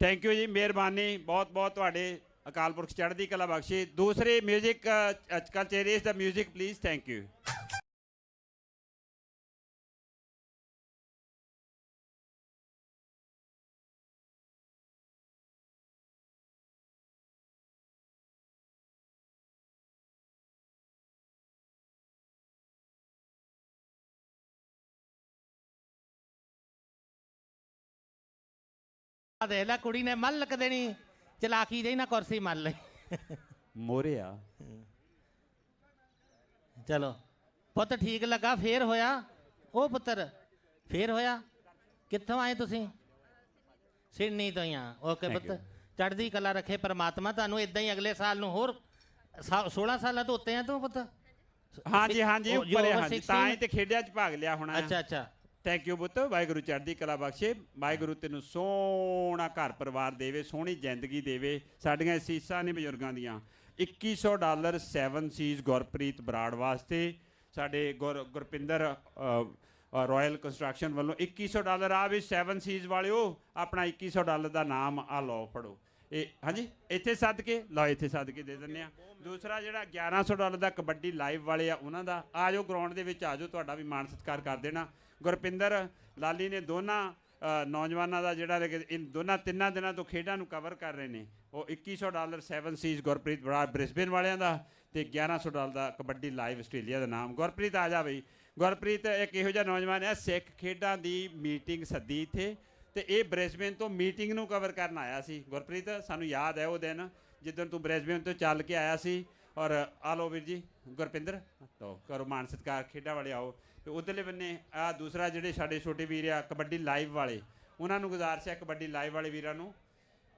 ਥੈਂਕ ਯੂ ਜੀ, ਮਿਹਰਬਾਨੀ ਬਹੁਤ ਬਹੁਤ ਤੁਹਾਡੇ, ਅਕਾਲ ਪੁਰਖ ਚੜ੍ਹਦੀ ਕਲਾ ਬਖਸ਼ੇ। ਦੂਸਰੇ ਮਿਊਜ਼ਿਕ ਕਲਚੇਰੀਜ਼ ਦਾ ਮਿਊਜ਼ਿਕ ਪਲੀਜ਼। Thank you. ਦੇਖ ਲੈ ਕੁੜੀ ਨੇ ਮਲਕ ਦੇਣੀ, ਚਲਾਕੀ ਜਿਹੀ ਨਾ ਕੁਰਸੀ ਮੰਨ ਲਈ। ਮੋਰੇ ਆ ਚਲੋ ਪੁੱਤ ਠੀਕ ਲੱਗਾ ਫੇਰ ਹੋਇਆ ਉਹ ਪੁੱਤਰ ਫੇਰ ਹੋਇਆ ਕਿੱਥੋਂ ਆਏ ਤੁਸੀਂ ਸਿਡਨੀ ਤੋਂ ਹੀ ਆ ਓਕੇ ਪੁੱਤ ਚੜ੍ਹਦੀ ਕਲਾ ਰੱਖੇ ਪਰਮਾਤਮਾ ਤੁਹਾਨੂੰ ਇਦਾਂ ਹੀ ਅਗਲੇ ਸਾਲ ਨੂੰ ਹੋਰ 16 ਸਾਲਾਂ ਤੋਂ ਉੱਤੇ ਆ ਤੂੰ ਪੁੱਤ ਹਾਂਜੀ ਹਾਂਜੀ ਉੱਪਰ ਹੈ ਹਾਂਜੀ ਤਾਂ ਹੀ ਤੇ ਖੇਡਿਆਂ 'ਚ ਭਾਗ ਲਿਆ ਹੋਣਾ ਅੱਛਾ ਅੱਛਾ ਥੈਂਕ ਯੂ ਪੁੱਤ ਵਾਹਿਗੁਰੂ ਚੜ੍ਹਦੀ ਕਲਾ ਬਖਸ਼ੇ ਵਾਹਿਗੁਰੂ ਤੈਨੂੰ ਸੋਹਣਾ ਘਰ ਪਰਿਵਾਰ ਦੇਵੇ ਸੋਹਣੀ ਜ਼ਿੰਦਗੀ ਦੇਵੇ ਸਾਡੀਆਂ ਅਸੀਸਾਂ ਨੇ ਬਜ਼ੁਰਗਾਂ ਦੀਆਂ $2100 7 ਸੀਜ਼ ਗੁਰਪ੍ਰੀਤ ਬਰਾੜ ਵਾਸਤੇ ਸਾਡੇ ਗੁਰਪਿੰਦਰ ਰਾਇਲ ਕੰਸਟਰਕਸ਼ਨ ਵੱਲੋਂ $2100 ਆ ਵੀ 7 ਸੀਜ਼ ਵਾਲਿਓ ਆਪਣਾ $2100 ਦਾ ਨਾਮ ਆ ਲਓ ਫੜੋ ਇਹ ਹਾਂਜੀ ਇੱਥੇ ਸੱਦ ਕੇ ਲਓ ਇੱਥੇ ਸੱਦ ਕੇ ਦੇ ਦਿੰਦੇ ਆ ਦੂਸਰਾ ਜਿਹੜਾ $1100 ਦਾ ਕਬੱਡੀ ਲਾਈਵ ਵਾਲੇ ਆ ਉਹਨਾਂ ਦਾ ਆ ਜਾਓ ਗਰਾਊਂਡ ਦੇ ਵਿੱਚ ਆ ਜਾਓ ਤੁਹਾਡਾ ਵੀ ਮਾਣ ਸਤਿਕਾਰ ਕਰ ਦੇਣਾ ਗੁਰਪਿੰਦਰ ਲਾਲੀ ਨੇ ਦੋਨਾਂ ਨੌਜਵਾਨਾਂ ਦਾ ਜਿਹੜਾ ਇਨ ਦੋਨਾਂ ਤਿੰਨਾਂ ਦਿਨਾਂ ਤੋਂ ਖੇਡਾਂ ਨੂੰ ਕਵਰ ਕਰ ਰਹੇ ਨੇ ਉਹ $2100 7 ਸੀਜ਼ ਗੁਰਪ੍ਰੀਤ ਬਰਾੜ ਬ੍ਰਿਸਬੇਨ ਵਾਲਿਆਂ ਦਾ ਤੇ $1100 ਦਾ ਕਬੱਡੀ ਲਾਈਵ ਆਸਟ੍ਰੇਲੀਆ ਦਾ ਨਾਮ ਗੁਰਪ੍ਰੀਤ ਆ ਜਾ ਬਈ ਗੁਰਪ੍ਰੀਤ ਇੱਕ ਇਹੋ ਜਿਹਾ ਨੌਜਵਾਨ ਹੈ ਸਿੱਖ ਖੇਡਾਂ ਦੀ ਮੀਟਿੰਗ ਸੱਦੀ ਇੱਥੇ ਤੇ ਇਹ ਬ੍ਰਿਸਬੇਨ ਤੋਂ ਮੀਟਿੰਗ ਨੂੰ ਕਵਰ ਕਰਨ ਆਇਆ ਸੀ ਗੁਰਪ੍ਰੀਤ ਸਾਨੂੰ ਯਾਦ ਹੈ ਉਹ ਦਿਨ ਜਿੱਦਣ ਤੂੰ ਬ੍ਰਿਸਬੇਨ ਤੋਂ ਚੱਲ ਕੇ ਆਇਆ ਸੀ ਔਰ ਆ ਲਓ ਵੀਰ ਜੀ ਗੁਰਪਿੰਦਰ ਲਓ ਕਰੋ ਮਾਣ ਸਤਿਕਾਰ ਖੇਡਾਂ ਵਾਲੇ ਆਓ ਤੇ ਉਧਰਲੇ ਬੰਨੇ ਆ ਦੂਸਰਾ ਜਿਹੜੇ ਸਾਡੇ ਛੋਟੇ ਵੀਰ ਆ ਕਬੱਡੀ ਲਾਈਵ ਵਾਲੇ ਉਹਨਾਂ ਨੂੰ ਗੁਜ਼ਾਰਿਸ਼ ਹੈ ਕਬੱਡੀ ਲਾਈਵ ਵਾਲੇ ਵੀਰਾਂ ਨੂੰ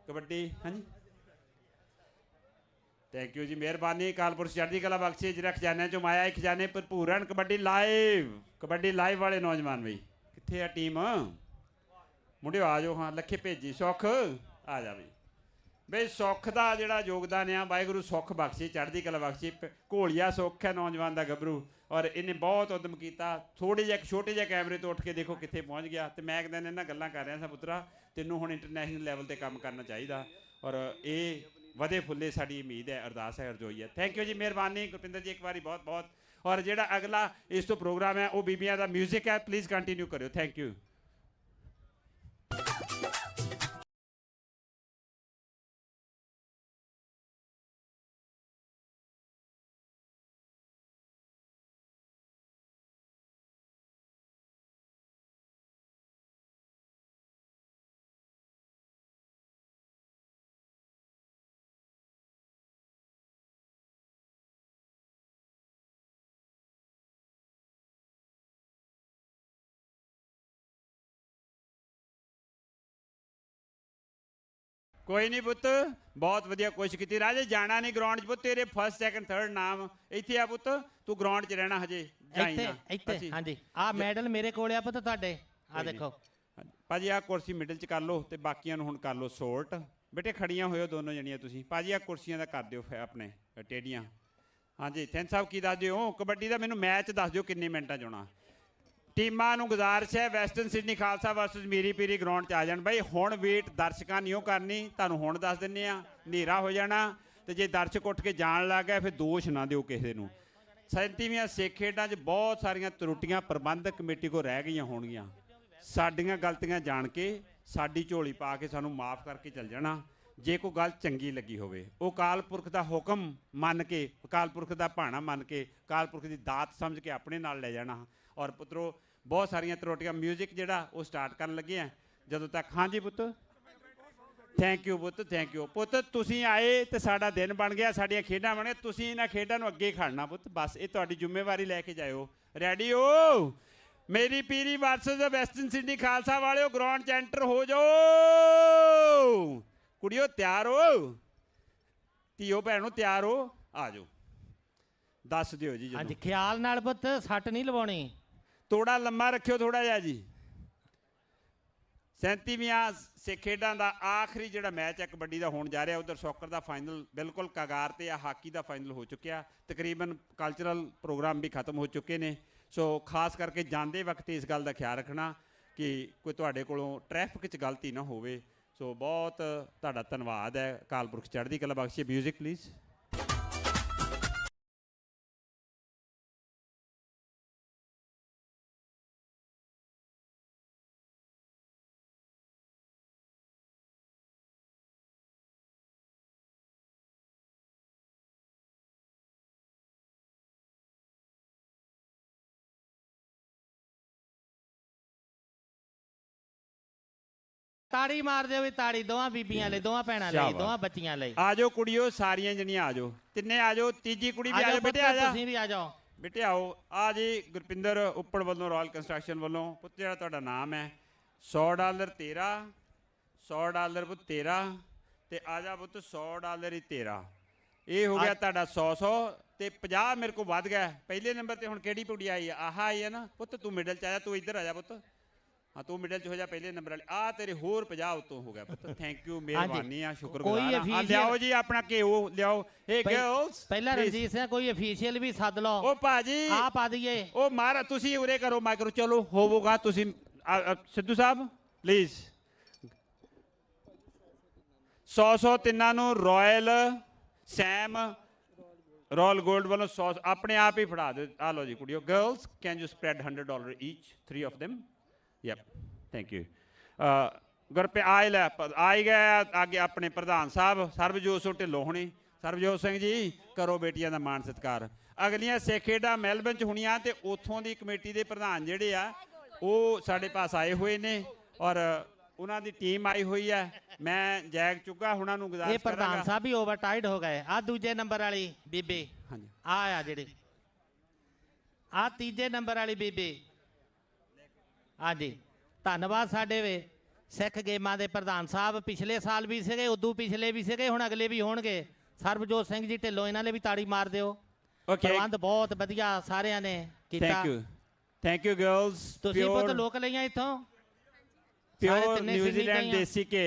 ਕਬੱਡੀ ਹਾਂਜੀ ਥੈਂਕ ਯੂ ਜੀ ਮਿਹਰਬਾਨੀ ਕਾਲਪੁਰਸ਼ ਚੜ੍ਹਦੀ ਕਲਾ ਬਖਸ਼ੇ ਜਿਹੜਾ ਖਜ਼ਾਨੇ ਚੋਂ ਮਾਇਆ ਇਹ ਖਜ਼ਾਨੇ ਭਰਪੂਰ ਹਨ ਕਬੱਡੀ ਲਾਈਵ ਵਾਲੇ ਨੌਜਵਾਨ ਬਈ ਕਿੱਥੇ ਆ ਟੀਮ ਮੁੰਡਿਓ ਆ ਜਾਓ ਹਾਂ ਲੱਖੇ ਭੇਜੀ ਸੁੱਖ ਆ ਜਾ ਬਈ ਸੁੱਖ ਦਾ ਜਿਹੜਾ ਯੋਗਦਾਨ ਆ ਵਾਹਿਗੁਰੂ ਸੁੱਖ ਬਖਸ਼ੇ ਚੜ੍ਹਦੀ ਕਲਾ ਬਖਸ਼ੇ ਘੋਲੀਆ ਸੁੱਖ ਹੈ ਨੌਜਵਾਨ ਦਾ ਗੱਭਰੂ ਔਰ ਇਹਨੇ ਬਹੁਤ ਉਦਮ ਕੀਤਾ ਥੋੜੇ ਜਿਹੇ ਛੋਟੇ ਜਿਹੇ ਕੈਮਰੇ ਤੋਂ ਉੱਠ ਕੇ ਦੇਖੋ ਕਿੱਥੇ ਪਹੁੰਚ ਗਿਆ ਤੇ ਮੈਂ ਇੱਕ ਦਿਨ ਇਹਨਾਂ ਗੱਲਾਂ ਕਰ ਰਿਹਾ ਸਾਂ ਪੁੱਤਰਾ ਤੈਨੂੰ ਹੁਣ ਇੰਟਰਨੈਸ਼ਨਲ ਲੈਵਲ ਤੇ ਕੰਮ ਕਰਨਾ ਚਾਹੀਦਾ ਔਰ ਇਹ ਵਧੇ ਫੁੱਲੇ ਸਾਡੀ ਉਮੀਦ ਹੈ ਅਰਦਾਸ ਹੈ ਅਰਜ਼ੋਈ ਹੈ ਥੈਂਕ ਯੂ ਜੀ ਮਿਹਰਬਾਨੀ ਗੁਰਪਿੰਦਰ ਜੀ ਇੱਕ ਵਾਰੀ ਬਹੁਤ ਬਹੁਤ ਔਰ ਜਿਹੜਾ ਅਗਲਾ ਇਸ ਤੋਂ ਪ੍ਰੋਗਰਾਮ ਹੈ ਉਹ ਬੀਬੀਆਂ ਦਾ ਮਿਊਜ਼ਿਕ ਹੈ ਪਲੀਜ਼ ਕੰਟੀਨਿਊ ਕਰਿਓ ਥੈਂਕ ਯੂ ਕੋਈ ਨਹੀਂ ਪੁੱਤ ਬਹੁਤ ਵਧੀਆ ਕੋਸ਼ਿਸ਼ ਕੀਤੀ ਰਾਜੇ ਜਾਣਾ ਨਹੀਂ ਗਰਾਊਂਡ 'ਚ ਪੁੱਤ ਤੇਰੇ ਫਸਟ ਸੈਕੰਡ ਥਰਡ ਨਾਮ ਇੱਥੇ ਆ ਪੁੱਤ ਤੂੰ ਗਰਾਊਂਡ 'ਚ ਰਹਿਣਾ ਹਜੇ ਇੱਥੇ ਹਾਂਜੀ ਆ ਮੈਡਲ ਮੇਰੇ ਕੋਲ ਆ ਪੁੱਤ ਤੁਹਾਡੇ ਆ ਦੇਖੋ ਭਾਜੀ ਆ ਕੁਰਸੀ ਮਿਡਲ 'ਚ ਕਰ ਲਓ ਤੇ ਬਾਕੀਆਂ ਨੂੰ ਹੁਣ ਕਰ ਲਓ ਸੋਰਟ ਬੇਟੇ ਖੜੀਆਂ ਹੋਇਓ ਦੋਨੋਂ ਜਣੀਆਂ ਤੁਸੀਂ ਭਾਜੀ ਆ ਕੁਰਸੀਆਂ ਦਾ ਕਰ ਦਿਓ ਆਪਣੇ ਟੇਡੀਆਂ ਹਾਂਜੀ ਥੈਂਕ ਸਾਹਿਬ ਕੀ ਦੱਸ ਦਿਓ ਕਬੱਡੀ ਦਾ ਮੈਨੂੰ ਮੈਚ ਦੱਸ ਦਿਓ ਕਿੰਨੇ ਮਿੰਟਾਂ 'ਚ ਹੋਣਾ ਟੀਮਾਂ ਨੂੰ ਗੁਜ਼ਾਰਿਸ਼ ਹੈ western Sydney Khalsa versus Miri Piri ground 'ਚ ਆ ਜਾਣ ਬਾਈ ਹੁਣ ਵੇਟ ਦਰਸ਼ਕਾਂ ਨਹੀਂ ਉਹ ਕਰਨੀ ਤੁਹਾਨੂੰ ਹੁਣ ਦੱਸ ਦਿੰਦੇ ਆ ਹਨੇਰਾ ਹੋ ਜਾਣਾ ਤੇ ਜੇ ਦਰਸ਼ਕ ਉੱਠ ਕੇ ਜਾਣ ਲੱਗ ਗਏ ਫਿਰ ਦੋਸ਼ ਨਾ ਦਿਓ ਕਿਸੇ ਨੂੰ 37ਵੀਆਂ ਸਿੱਖ ਖੇਡਾਂ 'ਚ ਬਹੁਤ ਸਾਰੀਆਂ ਤਰੁੱਟੀਆਂ ਪ੍ਰਬੰਧਕ ਕਮੇਟੀ ਕੋਲ ਰਹਿ ਗਈਆਂ ਹੋਣਗੀਆਂ ਸਾਡੀਆਂ ਗਲਤੀਆਂ ਜਾਣ ਕੇ ਸਾਡੀ ਝੋਲੀ ਪਾ ਕੇ ਸਾਨੂੰ ਮਾਫ ਕਰਕੇ ਚੱਲ ਜਾਣਾ ਜੇ ਕੋਈ ਗੱਲ ਚੰਗੀ ਲੱਗੀ ਹੋਵੇ ਉਹ ਅਕਾਲ ਪੁਰਖ ਦਾ ਹੁਕਮ ਮੰਨ ਕੇ ਅਕਾਲ ਪੁਰਖ ਦਾ ਭਾਣਾ ਮੰਨ ਕੇ ਅਕਾਲ ਪੁਰਖ ਦੀ ਦਾਤ ਸਮਝ ਕੇ ਆਪਣੇ ਨਾਲ ਲੈ ਜਾਣਾ ਔਰ ਪੁੱਤਰੋ ਬਹੁਤ ਸਾਰੀਆਂ ਤਰੋਟੀਆਂ ਮਿਊਜ਼ਿਕ ਜਿਹੜਾ ਉਹ ਸਟਾਰਟ ਕਰਨ ਲੱਗੇ ਆ ਜਦੋਂ ਤੱਕ ਹਾਂਜੀ ਪੁੱਤ ਥੈਂਕ ਯੂ ਪੁੱਤ ਥੈਂਕ ਯੂ ਪੁੱਤ ਤੁਸੀਂ ਆਏ ਤੇ ਸਾਡਾ ਦਿਨ ਬਣ ਗਿਆ ਸਾਡੀਆਂ ਖੇਡਾਂ ਬਣ ਗਈਆਂ ਤੁਸੀਂ ਇਹਨਾਂ ਖੇਡਾਂ ਨੂੰ ਅੱਗੇ ਖੜਨਾ ਪੁੱਤ ਬਸ ਇਹ ਤੁਹਾਡੀ ਜ਼ਿੰਮੇਵਾਰੀ ਲੈ ਕੇ ਜਾਇਓ ਰੈਡੀ ਹੋ ਮੇਰੀ ਪੀਰੀ ਵਰਸਸ ਵੈਸਟਰਨ ਸਿਡਨੀ ਖਾਲਸਾ ਵਾਲਿਓ ਗਰਾਊਂਡ 'ਚ ਐਂਟਰ ਹੋ ਜਾਓ ਕੁੜੀਓ ਤਿਆਰ ਹੋ ਧੀਓ ਭੈਣੋ ਤਿਆਰ ਹੋ ਆ ਜਾਓ ਦੱਸ ਦਿਓ ਜੀ ਹਾਂਜੀ ਖਿਆਲ ਨਾਲ ਪੁੱਤ ਸੱਟ ਨਹੀਂ ਲਵਾਉਣੀ ਥੋੜਾ ਲੰਮਾ ਰੱਖਿਓ ਥੋੜਾ ਜਿਹਾ ਜੀ 37ਵੀਆਂ ਸਿੱਖ ਖੇਡਾਂ ਦਾ ਆਖਰੀ ਜਿਹੜਾ ਮੈਚ ਹੈ ਕਬੱਡੀ ਦਾ ਹੋਣ ਜਾ ਰਿਹਾ ਉਧਰ ਸੌਕਰ ਦਾ ਫਾਈਨਲ ਬਿਲਕੁਲ ਕਗਾਰ ਤੇ ਆ ਹਾਕੀ ਦਾ ਫਾਈਨਲ ਹੋ ਚੁੱਕਿਆ ਤਕਰੀਬਨ ਕਲਚਰਲ ਪ੍ਰੋਗਰਾਮ ਵੀ ਖਤਮ ਹੋ ਚੁੱਕੇ ਨੇ ਸੋ ਖਾਸ ਕਰਕੇ ਜਾਂਦੇ ਵਕਤ ਇਸ ਗੱਲ ਦਾ ਖਿਆਲ ਰੱਖਣਾ ਕਿ ਕੋਈ ਤੁਹਾਡੇ ਕੋਲੋਂ ਟ੍ਰੈਫਿਕ 'ਚ ਗਲਤੀ ਨਾ ਹੋਵੇ ਸੋ ਬਹੁਤ ਤੁਹਾਡਾ ਧੰਨਵਾਦ ਹੈ ਅਕਾਲ ਪੁਰਖ ਚੜ੍ਹਦੀ ਕਲਾ ਬਖਸ਼ੇ ਮਿਊਜ਼ਿਕ ਪਲੀਜ਼ ਤਾੜੀ ਮਾਰ ਦਿਓ ਵੀ ਤਾੜੀ ਦੋਵਾਂ ਬੀਬੀਆਂ ਲਈ ਦੋਵਾਂ ਭੈਣਾਂ ਲਈ ਦੋਵਾਂ ਬੱਚੀਆਂ ਲਈ ਆ ਜਾਓ ਕੁੜੀਓ ਸਾਰੀਆਂ ਜਣੀਆਂ ਆ ਜਾਓ ਤਿੰਨੇ ਆ ਜਾਓ ਤੀਜੀ ਕੁੜੀ ਵੀ ਆ ਜਾਓ ਬੇਟੇ ਆ ਜਾ ਤੁਸੀਂ ਵੀ ਆ ਜਾਓ ਬੇਟੇ ਆਓ ਆ ਜੀ ਗੁਰਪਿੰਦਰ ਉੱਪੜ ਵੱਲੋਂ ਰਾਇਲ ਕੰਸਟਰਕਸ਼ਨ ਵੱਲੋਂ ਪੁੱਤ ਜਿਹੜਾ ਤੁਹਾਡਾ ਨਾਮ ਹੈ $100 ਤੇਰਾ $100 ਪੁੱਤ ਤੇਰਾ ਤੇ ਆ ਜਾ ਪੁੱਤ $100 ਹੀ ਤੇਰਾ ਇਹ ਹੋ ਗਿਆ ਤੁਹਾਡਾ 100 ਤੇ 50 ਮੇਰੇ ਕੋਲ ਵੱਧ ਗਿਆ ਪਹਿਲੇ ਨੰਬਰ ਤੇ ਹੁਣ ਕਿਹੜੀ ਕੁੜੀ ਆਈ ਆ ਆਹ ਆਈ ਹੈ ਨਾ ਪੁੱਤ ਤੂੰ ਮਿਡਲ ਚ ਆ ਜਾ ਤੂੰ ਇੱਧਰ ਆ ਜਾ ਪੁੱਤ ਹਾਂ ਤੂੰ ਮਿਡਲ ਚ ਹੋ ਜਾ ਪਹਿਲੇ ਨੰਬਰ ਵਾਲੀ ਆ ਤੇਰੇ ਹੋਰ 50 ਉਤੋਂ ਹੋ ਗਿਆ ਪੁੱਤ ਥੈਂਕ ਯੂ ਮਿਹਰਬਾਨੀ ਆ ਸ਼ੁਕਰਗੁਜ਼ਾਰ ਆ ਲਿਆਓ ਜੀ ਆਪਣਾ ਘਿਓ ਲਿਆਓ ਇਹ ਗਰਲਸ ਪਹਿਲਾਂ ਰਣਜੀਤ ਸਿੰਘ ਕੋਈ ਅਫੀਸ਼ੀਅਲ ਵੀ ਸੱਦ ਲਓ ਉਹ ਭਾਜੀ ਆ ਪਾ ਦਈਏ ਉਹ ਮਾਰਾ ਤੁਸੀਂ ਉਰੇ ਕਰੋ ਮਾਈਕਰੋ ਚਲੋ ਹੋਵੋਗਾ ਤੁਸੀਂ ਸਿੱਧੂ ਸਾਹਿਬ ਪਲੀਜ਼ 100 ਤਿੰਨਾਂ ਨੂੰ ਰਾਇਲ ਸੈਮ ਰਾਇਲ 골ਡ ਵੱਲੋਂ 100 ਆਪਣੇ ਆਪ ਹੀ ਫੜਾ ਦਿਓ ਆ ਲਓ ਜੀ ਕੁੜੀਓ girls can you spread $100 each 3 of them yep thank you Gurpreet ਆਈ ਗਏ ਅੱਗੇ ਆਪਣੇ ਪ੍ਰਧਾਨ ਸਾਹਿਬ ਸਰਬਜੋਤ ਸਿੰਘ ਢਿੱਲੋਂ ਹੋਣੀ ਸਰਬਜੋਤ ਸਿੰਘ ਜੀ ਕਰੋ ਬੇਟੀਆਂ ਦਾ ਮਾਣ ਸਤਿਕਾਰ ਅਗਲੀਆਂ ਸਿੱਖ ਖੇਡਾਂ ਮੈਲਬਨ 'ਚ ਹੋਣੀਆਂ ਤੇ ਉੱਥੋਂ ਦੀ ਕਮੇਟੀ ਦੇ ਪ੍ਰਧਾਨ ਜਿਹੜੇ ਆ ਉਹ ਸਾਡੇ ਪਾਸ ਆਏ ਹੋਏ ਨੇ ਔਰ ਉਹਨਾਂ ਦੀ ਟੀਮ ਆਈ ਹੋਈ ਹੈ ਮੈਂ ਜੈਗ ਚੁੱਕਾ ਉਹਨਾਂ ਨੂੰ ਗੁਜ਼ਾਰਿਸ਼ ਇਹ ਪ੍ਰਧਾਨ ਸਾਹਿਬ ਵੀ ਓਵਰਟਾਈਡ ਹੋ ਗਏ ਆ ਦੂਜੇ ਨੰਬਰ ਵਾਲੀ ਬੀਬੀ ਹਾਂਜੀ ਆ ਜਿਹੜੀ ਆ ਤੀਜੇ ਨੰਬਰ ਵਾਲੀ ਬੀਬੀ ਹਾਂਜੀ ਧੰਨਵਾਦ ਸਾਡੇ ਵੇ ਸਿੱਖ ਗੇਮਾਂ ਦੇ ਪ੍ਰਧਾਨ ਸਾਹਿਬ ਪਿਛਲੇ ਸਾਲ ਵੀ ਸੀਗੇ ਉਦੋਂ ਪਿਛਲੇ ਵੀ ਸੀਗੇ ਹੁਣ ਅਗਲੇ ਵੀ ਹੋਣਗੇ ਸਰਬਜੋਤ ਸਿੰਘ ਜੀ ਢਿੱਲੋਂ ਇਹਨਾਂ ਨੇ ਵੀ ਤਾੜੀ ਮਾਰ ਦਿਓ ਪ੍ਰਬੰਧ ਬਹੁਤ ਵਧੀਆ ਸਾਰਿਆਂ ਨੇ ਕੀਤਾ ਥੈਂਕ ਯੂ ਗਰਲਸ ਤੁਸੀਂ ਬਹੁਤ ਲੋਕ ਲਈਆਂ ਇੱਥੋਂ ਪਿਓਰ ਨਿਊਜ਼ੀਲੈਂਡ ਦੇਸੀ ਕੇ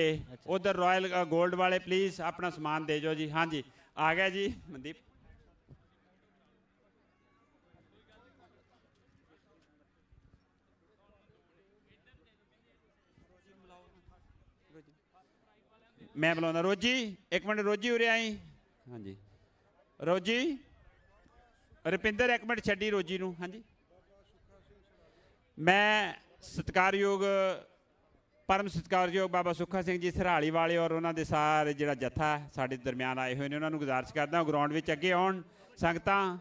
ਉਧਰ ਰਾਇਲ 골ਡ ਵਾਲੇ ਪਲੀਜ਼ ਆਪਣਾ ਸਮਾਨ ਦੇ ਜਾਓ ਜੀ ਹਾਂਜੀ ਆ ਗਿਆ ਜੀ ਮਨਦੀਪ ਮੈਂ ਬੁਲਾਉਣਾ ਰੋਜੀ ਇੱਕ ਮਿੰਟ ਰੋਜੀ ਉਰੇ ਆਈ ਹਾਂਜੀ ਰੋਜੀ ਰੁਪਿੰਦਰ ਇੱਕ ਮਿੰਟ ਛੱਡੀ ਰੋਜੀ ਨੂੰ ਹਾਂਜੀ ਮੈਂ ਸਤਿਕਾਰਯੋਗ ਪਰਮ ਸਤਿਕਾਰਯੋਗ ਬਾਬਾ ਸੁੱਖਾ ਸਿੰਘ ਜੀ ਸਰਹਾਲੀ ਵਾਲੇ ਔਰ ਉਹਨਾਂ ਦੇ ਸਾਰੇ ਜਿਹੜਾ ਜੱਥਾ ਸਾਡੇ ਦਰਮਿਆਨ ਆਏ ਹੋਏ ਨੇ ਉਹਨਾਂ ਨੂੰ ਗੁਜ਼ਾਰਿਸ਼ ਕਰਦਾ ਗਰਾਊਂਡ ਵਿੱਚ ਅੱਗੇ ਆਉਣ ਸੰਗਤਾਂ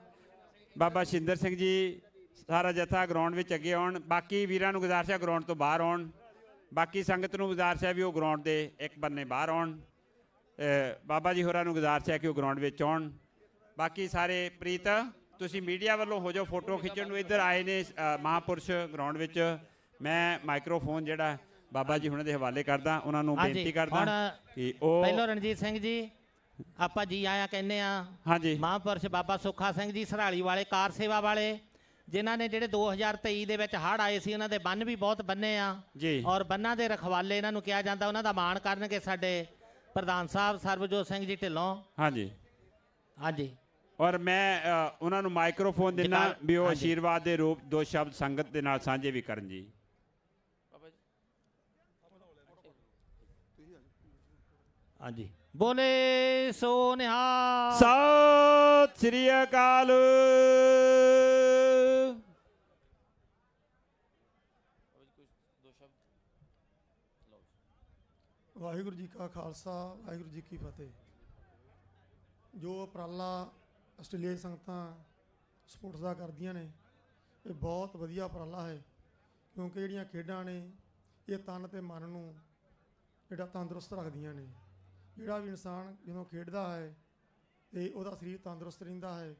ਬਾਬਾ ਸ਼ਿੰਦਰ ਸਿੰਘ ਜੀ ਸਾਰਾ ਜੱਥਾ ਗਰਾਊਂਡ ਵਿੱਚ ਅੱਗੇ ਆਉਣ ਬਾਕੀ ਵੀਰਾਂ ਨੂੰ ਗੁਜ਼ਾਰਿਸ਼ ਹੈ ਗਰਾਊਂਡ ਤੋਂ ਬਾਹਰ ਆਉਣ ਬਾਕੀ ਸੰਗਤ ਨੂੰ ਗੁਜ਼ਾਰਿਸ਼ ਹੈ ਵੀ ਉਹ ਗਰਾਊਂਡ ਦੇ ਇੱਕ ਬੰਨੇ ਬਾਹਰ ਆਉਣ ਬਾਬਾ ਜੀ ਹੋਰਾਂ ਨੂੰ ਗੁਜ਼ਾਰਿਸ਼ ਹੈ ਕਿ ਉਹ ਗਰਾਊਂਡ ਵਿੱਚ ਆਉਣ ਬਾਕੀ ਸਾਰੇ ਪ੍ਰੀਤ ਤੁਸੀਂ ਮੀਡੀਆ ਵੱਲੋਂ ਹੋ ਜਾਓ ਫੋਟੋ ਖਿੱਚਣ ਨੂੰ ਇੱਧਰ ਆਏ ਨੇ ਮਹਾਂਪੁਰਸ਼ ਗਰਾਊਂਡ ਵਿੱਚ ਮੈਂ ਮਾਈਕਰੋਫੋਨ ਜਿਹੜਾ ਬਾਬਾ ਜੀ ਹੁਣਾਂ ਦੇ ਹਵਾਲੇ ਕਰਦਾ ਉਹਨਾਂ ਨੂੰ ਬੇਨਤੀ ਕਰਦਾ ਕਿ ਉਹ ਪਹਿਲਾਂ ਰਣਜੀਤ ਸਿੰਘ ਜੀ ਆਪਾਂ ਜੀ ਆਇਆ ਕਹਿੰਦੇ ਆ ਹਾਂਜੀ ਮਹਾਂਪੁਰਸ਼ ਬਾਬਾ ਸੁੱਖਾ ਸਿੰਘ ਜੀ ਸਰਹਾਲੀ ਵਾਲੇ ਕਾਰ ਸੇਵਾ ਵਾਲੇ ਜਿਨ੍ਹਾਂ ਨੇ ਜਿਹੜੇ 2023 ਦੇ ਵਿੱਚ ਹੜ੍ਹ ਆਏ ਸੀ ਉਹਨਾਂ ਦੇ ਬੰਨ ਵੀ ਬਹੁਤ ਬੰਨੇ ਆ ਜੀ ਔਰ ਬੰਨਾਂ ਦੇ ਰਖਵਾਲੇ ਇਹਨਾਂ ਨੂੰ ਕਿਹਾ ਜਾਂਦਾ ਉਹਨਾਂ ਦਾ ਮਾਣ ਕਰਨਗੇ ਸਾਡੇ ਪ੍ਰਧਾਨ ਸਾਹਿਬ ਸਰਬਜੋਤ ਸਿੰਘ ਜੀ ਢਿੱਲੋਂ ਹਾਂਜੀ ਹਾਂਜੀ ਔਰ ਮੈਂ ਉਹਨਾਂ ਨੂੰ ਮਾਈਕਰੋਫੋਨ ਦੇਣਾ ਵੀ ਉਹ ਆਸ਼ੀਰਵਾਦ ਦੇ ਰੂਪ ਦੋ ਸ਼ਬਦ ਸੰਗਤ ਦੇ ਨਾਲ ਸਾਂਝੇ ਵੀ ਕਰਨ ਜੀ ਹਾਂਜੀ ਬੋਲੇ ਸੋ ਨਿਹਾਲ ਸਤਿ ਸ੍ਰੀ ਅਕਾਲ ਵਾਹਿਗੁਰੂ ਜੀ ਕਾ ਖਾਲਸਾ ਵਾਹਿਗੁਰੂ ਜੀ ਕੀ ਫਤਿਹ ਜੋ ਉਪਰਾਲਾ ਆਸਟ੍ਰੇਲੀਆਈ ਸੰਗਤਾਂ ਸਪੋਰਟਸ ਦਾ ਕਰਦੀਆਂ ਨੇ ਇਹ ਬਹੁਤ ਵਧੀਆ ਉਪਰਾਲਾ ਹੈ ਕਿਉਂਕਿ ਜਿਹੜੀਆਂ ਖੇਡਾਂ ਨੇ ਇਹ ਤਨ ਅਤੇ ਮਨ ਨੂੰ ਜਿਹੜਾ ਤੰਦਰੁਸਤ ਰੱਖਦੀਆਂ ਨੇ ਜਿਹੜਾ ਵੀ ਇਨਸਾਨ ਜਦੋਂ ਖੇਡਦਾ ਹੈ ਤੇ ਉਹਦਾ ਸਰੀਰ ਤੰਦਰੁਸਤ ਰਹਿੰਦਾ ਹੈ